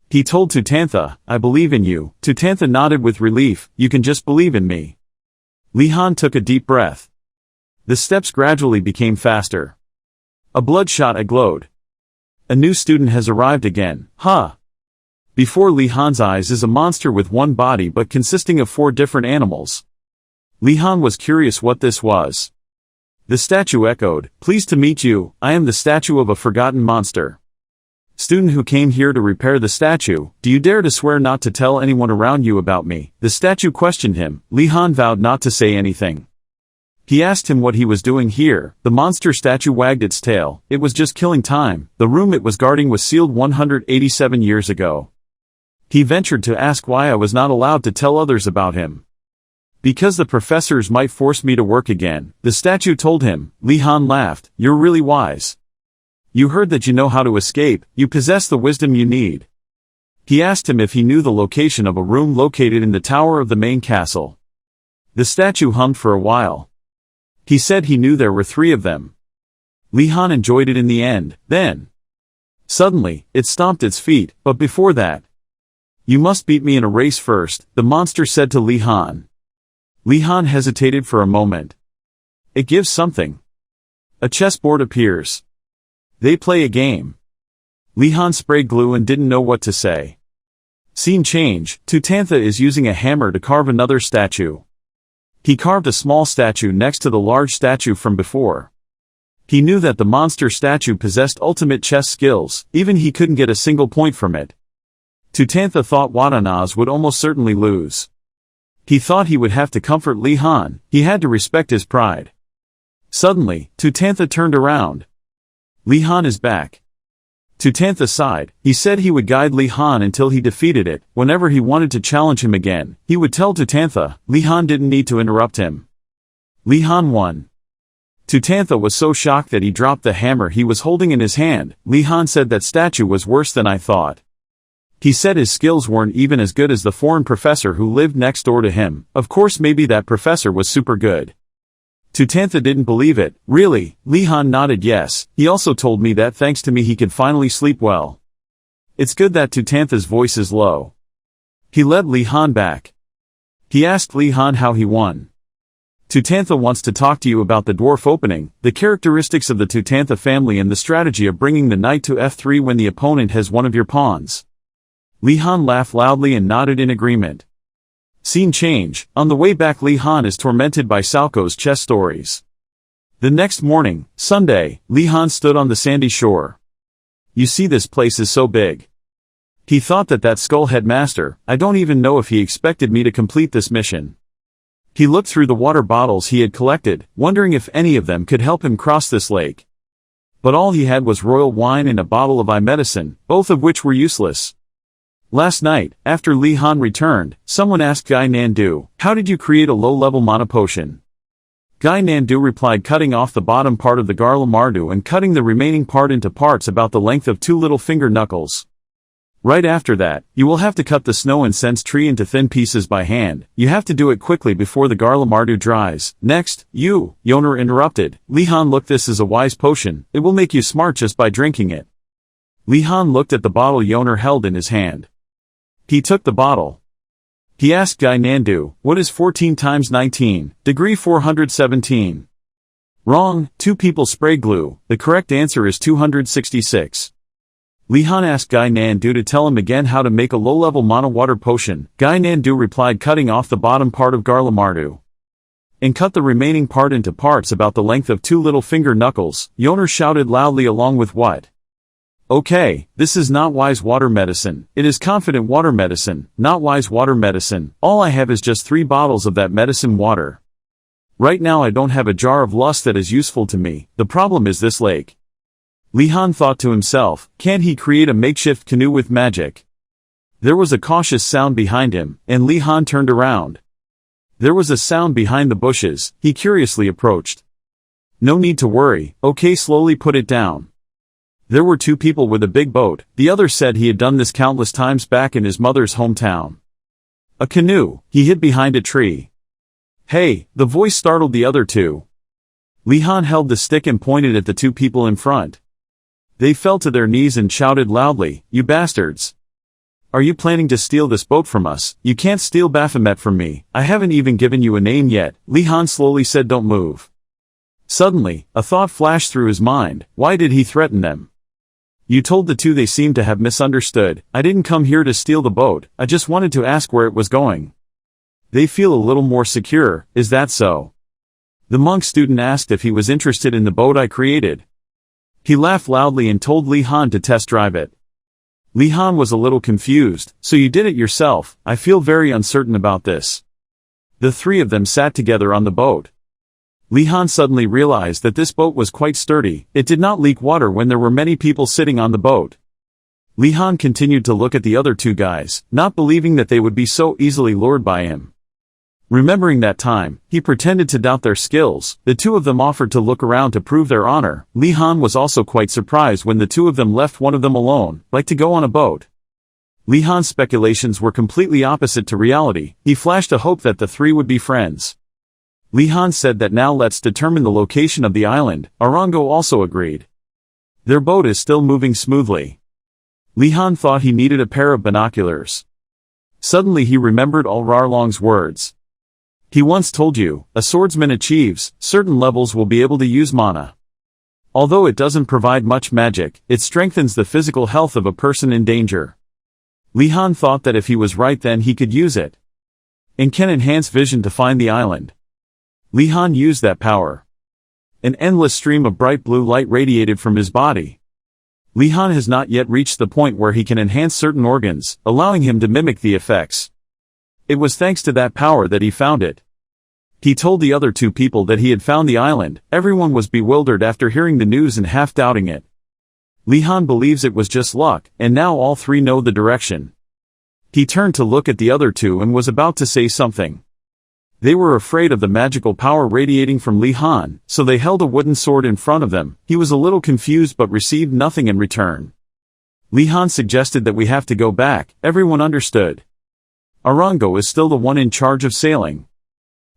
He told Tutantha, I believe in you. Tutantha nodded with relief. You can just believe in me. Li Han took a deep breath. The steps gradually became faster. A bloodshot eye glowed. A new student has arrived again. Huh. Before Li Han's eyes is a monster with one body but consisting of 4 different animals. Li Han was curious what this was. The statue echoed, pleased to meet you, I am the statue of a forgotten monster. Student who came here to repair the statue, do you dare to swear not to tell anyone around you about me? The statue questioned him. Li Han vowed not to say anything. He asked him what he was doing here. The monster statue wagged its tail. It was just killing time. The room it was guarding was sealed 187 years ago. He ventured to ask why I was not allowed to tell others about him. Because the professors might force me to work again, the statue told him. Li Han laughed. You're really wise. You heard that you know how to escape. You possess the wisdom you need. He asked him if he knew the location of a room located in the tower of the main castle. The statue hummed for a while. He said he knew there were 3 of them. Li Han enjoyed it in the end. Then, suddenly, it stomped its feet, but before that, you must beat me in a race first, the monster said to Li Han. Li Han hesitated for a moment. It gives something. A chessboard appears. They play a game. Li Han sprayed glue and didn't know what to say. Scene change. Tutantha is using a hammer to carve another statue. He carved a small statue next to the large statue from before. He knew that the monster statue possessed ultimate chess skills, even he couldn't get a single point from it. Tutantha thought Wardanis would almost certainly lose. He thought he would have to comfort Li Han. He had to respect his pride. Suddenly, Tutantha turned around. Li Han is back. Tutantha sighed. He said he would guide Li Han until he defeated it. Whenever he wanted to challenge him again, he would tell Tutantha. Li Han didn't need to interrupt him. Li Han won. Tutantha was so shocked that he dropped the hammer he was holding in his hand. Li Han said that statue was worse than I thought. He said his skills weren't even as good as the foreign professor who lived next door to him. Of course maybe that professor was super good. Tutantha didn't believe it. Really? Li Han nodded yes. He also told me that thanks to me he could finally sleep well. It's good that Tutantha's voice is low. He led Li Han back. He asked Li Han how he won. Tutantha wants to talk to you about the dwarf opening, the characteristics of the Tutantha family and the strategy of bringing the knight to f3 when the opponent has one of your pawns. Li Han laughed loudly and nodded in agreement. Scene change. On the way back Li Han is tormented by Salco's chess stories. The next morning, Sunday, Li Han stood on the sandy shore. You see this place is so big. He thought that skullhead master, I don't even know if he expected me to complete this mission. He looked through the water bottles he had collected, wondering if any of them could help him cross this lake. But all he had was royal wine and a bottle of eye medicine, both of which were useless. Last night, after Li Han returned, someone asked Gynandu, "How did you create a low-level mana potion?" Gynandu replied, "Cutting off the bottom part of the Garlamardu and cutting the remaining part into parts about the length of 2 little finger knuckles. Right after that, you will have to cut the snow incense tree into thin pieces by hand. You have to do it quickly before the Garlamardu dries. Next, you," Yoner interrupted. "Li Han, look, this is a wise potion. It will make you smart just by drinking it." Li Han looked at the bottle Yoner held in his hand. He took the bottle. He asked Gynandu, "What is 14 times 19, degree 417? "Wrong, 2 people spray glue. The correct answer is 266. Li Han asked Gynandu to tell him again how to make a low-level mana water potion. Gynandu replied, "Cutting off the bottom part of Garlamardu and cut the remaining part into parts about the length of 2 little finger knuckles." Yoner shouted loudly along with what? "Okay, this is not wise water medicine. It is confident water medicine, not wise water medicine. All I have is just 3 bottles of that medicine water. Right now I don't have a jar of lust that is useful to me. The problem is this lake." Li Han thought to himself, "Can't he create a makeshift canoe with magic?" There was a cautious sound behind him, and Li Han turned around. There was a sound behind the bushes. He curiously approached. "No need to worry, okay, slowly put it down." There were 2 people with a big boat. The other said he had done this countless times back in his mother's hometown. A canoe. He hid behind a tree. "Hey," the voice startled the other 2. Li Han held the stick and pointed at the 2 people in front. They fell to their knees and shouted loudly, "You bastards! Are you planning to steal this boat from us? You can't steal Baphomet from me. I haven't even given you a name yet." Li Han slowly said, "Don't move." Suddenly, a thought flashed through his mind. Why did he threaten them? "You told the 2 they seemed to have misunderstood. I didn't come here to steal the boat, I just wanted to ask where it was going." "They feel a little more secure, is that so?" The monk student asked if he was interested in the boat I created. He laughed loudly and told Li Han to test drive it. Li Han was a little confused. "So you did it yourself? I feel very uncertain about this." The 3 of them sat together on the boat. Li Han suddenly realized that this boat was quite sturdy. It did not leak water when there were many people sitting on the boat. Li Han continued to look at the other 2 guys, not believing that they would be so easily lured by him. Remembering that time, he pretended to doubt their skills. The 2 of them offered to look around to prove their honor. Li Han was also quite surprised when the 2 of them left one of them alone, like to go on a boat. Li Han's speculations were completely opposite to reality. He flashed a hope that the 3 would be friends. Li Han said that now let's determine the location of the island. Arango also agreed. Their boat is still moving smoothly. Li Han thought he needed a pair of binoculars. Suddenly he remembered Ulrarlong's words. He once told you, a swordsman achieves certain levels will be able to use mana. Although it doesn't provide much magic, it strengthens the physical health of a person in danger. Li Han thought that if he was right then he could use it. And can enhance vision to find the island. Li Han used that power. An endless stream of bright blue light radiated from his body. Li Han has not yet reached the point where he can enhance certain organs, allowing him to mimic the effects. It was thanks to that power that he found it. He told the other 2 people that he had found the island. Everyone was bewildered after hearing the news and half doubting it. Li Han believes it was just luck, and now all 3 know the direction. He turned to look at the other 2 and was about to say something. They were afraid of the magical power radiating from Li Han, so they held a wooden sword in front of them. He was a little confused but received nothing in return. Li Han suggested that we have to go back. Everyone understood. Arango is still the one in charge of sailing.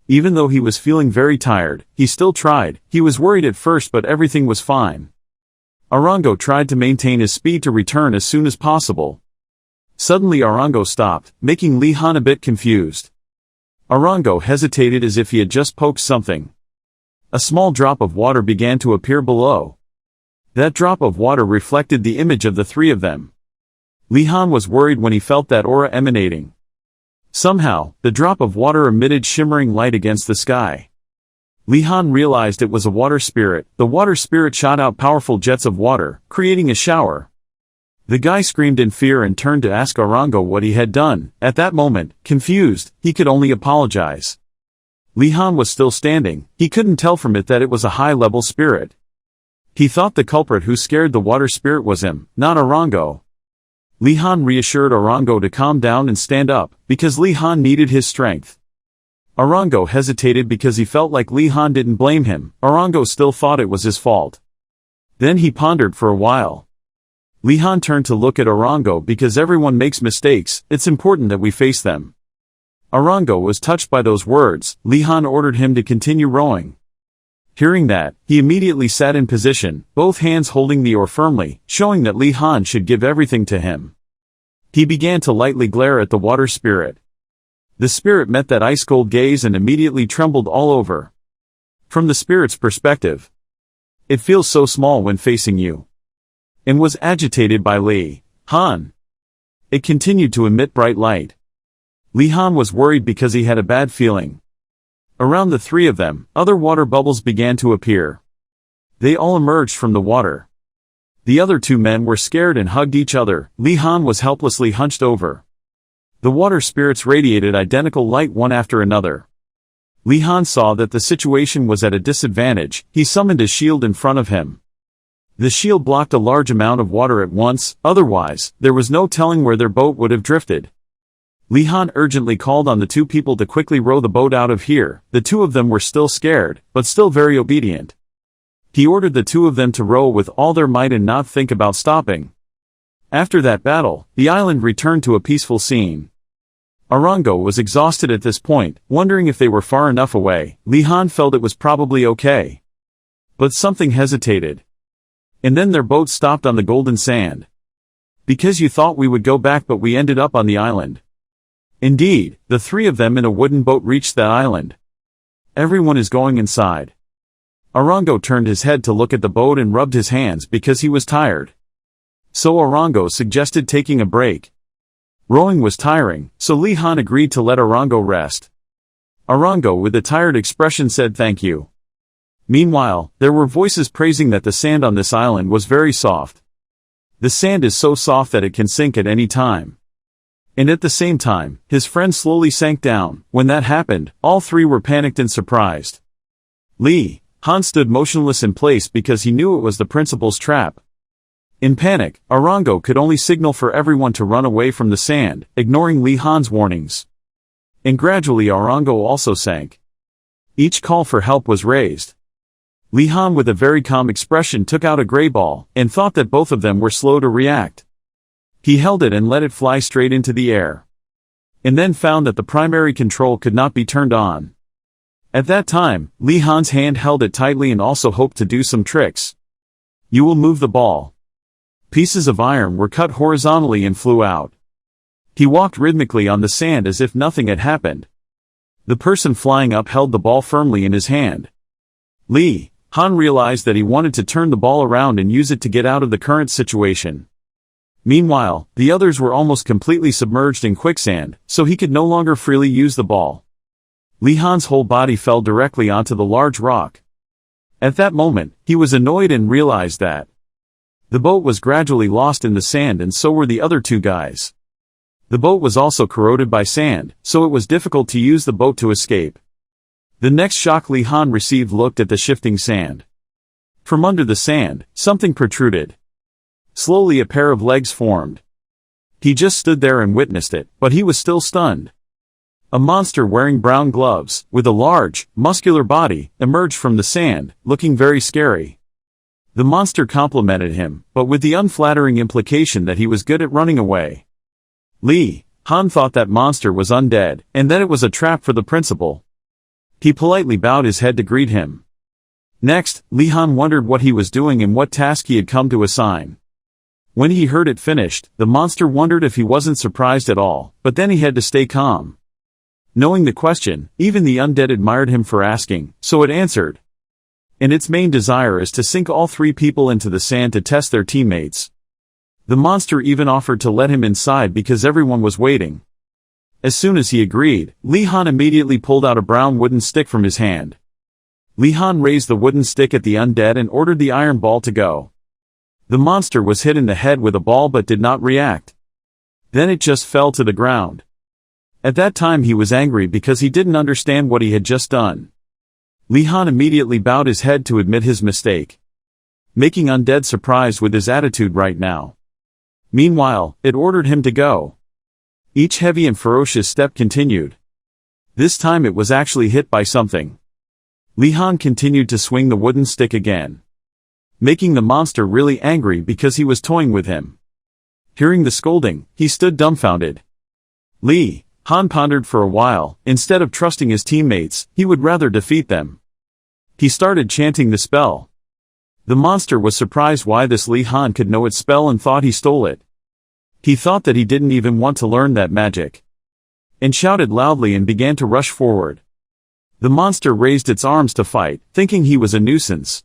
Even though he was feeling very tired, he still tried. He was worried at first but everything was fine. Arango tried to maintain his speed to return as soon as possible. Suddenly Arango stopped, making Li Han a bit confused. Arango hesitated as if he had just poked something. A small drop of water began to appear below. That drop of water reflected the image of the 3 of them. Li Han was worried when he felt that aura emanating. Somehow, the drop of water emitted shimmering light against the sky. Li Han realized it was a water spirit. The water spirit shot out powerful jets of water, creating a shower. The guy screamed in fear and turned to ask Arango what he had done. At that moment, confused, he could only apologize. Li Han was still standing. He couldn't tell from it that it was a high-level spirit. He thought the culprit who scared the water spirit was him, not Arango. Li Han reassured Arango to calm down and stand up, because Li Han needed his strength. Arango hesitated because he felt like Li Han didn't blame him. Arango still thought it was his fault. Then he pondered for a while. Li Han turned to look at Arango. Because everyone makes mistakes, it's important that we face them. Arango was touched by those words. Li Han ordered him to continue rowing. Hearing that, he immediately sat in position, both hands holding the oar firmly, showing that Li Han should give everything to him. He began to lightly glare at the water spirit. The spirit met that ice-cold gaze and immediately trembled all over. From the spirit's perspective, it feels so small when facing you. And was agitated by Li Han. It continued to emit bright light. Li Han was worried because he had a bad feeling. Around the three of them, other water bubbles began to appear. They all emerged from the water. The other two men were scared and hugged each other. Li Han was helplessly hunched over. The water spirits radiated identical light one after another. Li Han saw that the situation was at a disadvantage. He summoned a shield in front of him. The shield blocked a large amount of water at once, otherwise, there was no telling where their boat would have drifted. Li Han urgently called on the two people to quickly row the boat out of here. The two of them were still scared, but still very obedient. He ordered the two of them to row with all their might and not think about stopping. After that battle, the island returned to a peaceful scene. Arango was exhausted at this point, wondering if they were far enough away. Li Han felt it was probably okay. But something hesitated. And then their boat stopped on the golden sand. Because you thought we would go back, but we ended up on the island. Indeed, the three of them in a wooden boat reached that island. Everyone is going inside. Arango turned his head to look at the boat and rubbed his hands because he was tired. So Arango suggested taking a break. Rowing was tiring, so Li Han agreed to let Arango rest. Arango with a tired expression said thank you. Meanwhile, there were voices praising that the sand on this island was very soft. The sand is so soft that it can sink at any time. And at the same time, his friend slowly sank down. When that happened, all three were panicked and surprised. Li Han stood motionless in place because he knew it was the principal's trap. In panic, Arango could only signal for everyone to run away from the sand, ignoring Li Han's warnings. And gradually Arango also sank. Each call for help was raised. Li Han with a very calm expression took out a gray ball, and thought that both of them were slow to react. He held it and let it fly straight into the air. And then found that the primary control could not be turned on. At that time, Li Han's hand held it tightly and also hoped to do some tricks. You will move the ball. Pieces of iron were cut horizontally and flew out. He walked rhythmically on the sand as if nothing had happened. The person flying up held the ball firmly in his hand. Li Han realized that he wanted to turn the ball around and use it to get out of the current situation. Meanwhile, the others were almost completely submerged in quicksand, so he could no longer freely use the ball. Li Han's whole body fell directly onto the large rock. At that moment, he was annoyed and realized that the boat was gradually lost in the sand, and so were the other two guys. The boat was also corroded by sand, so it was difficult to use the boat to escape. The next shock Li Han received looked at the shifting sand. From under the sand, something protruded. Slowly a pair of legs formed. He just stood there and witnessed it, but he was still stunned. A monster wearing brown gloves, with a large, muscular body, emerged from the sand, looking very scary. The monster complimented him, but with the unflattering implication that he was good at running away. Li Han thought that monster was undead, and that it was a trap for the principal. He politely bowed his head to greet him. Next, Li Han wondered what he was doing and what task he had come to assign. When he heard it finished, the monster wondered if he wasn't surprised at all, but then he had to stay calm. Knowing the question, even the undead admired him for asking, so it answered. And its main desire is to sink all three people into the sand to test their teammates. The monster even offered to let him inside because everyone was waiting. As soon as he agreed, Li Han immediately pulled out a brown wooden stick from his hand. Li Han raised the wooden stick at the undead and ordered the iron ball to go. The monster was hit in the head with a ball but did not react. Then it just fell to the ground. At that time he was angry because he didn't understand what he had just done. Li Han immediately bowed his head to admit his mistake, making Undead surprised with his attitude right now. Meanwhile, it ordered him to go. Each heavy and ferocious step continued. This time it was actually hit by something. Li Han continued to swing the wooden stick again, making the monster really angry because he was toying with him. Hearing the scolding, he stood dumbfounded. Li Han pondered for a while. Instead of trusting his teammates, he would rather defeat them. He started chanting the spell. The monster was surprised why this Li Han could know its spell and thought he stole it. He thought that he didn't even want to learn that magic, and shouted loudly and began to rush forward. The monster raised its arms to fight, thinking he was a nuisance.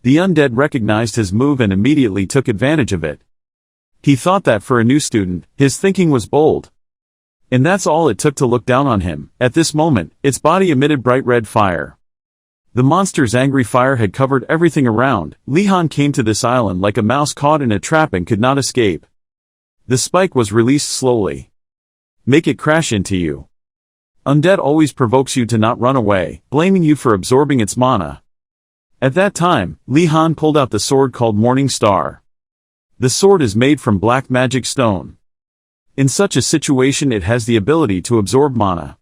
The undead recognized his move and immediately took advantage of it. He thought that for a new student, his thinking was bold. And that's all it took to look down on him. At this moment, its body emitted bright red fire. The monster's angry fire had covered everything around. Li Han came to this island like a mouse caught in a trap and could not escape. The spike was released slowly. Make it crash into you. Undead always provokes you to not run away, blaming you for absorbing its mana. At that time, Li Han pulled out the sword called Morning Star. The sword is made from black magic stone. In such a situation it has the ability to absorb mana.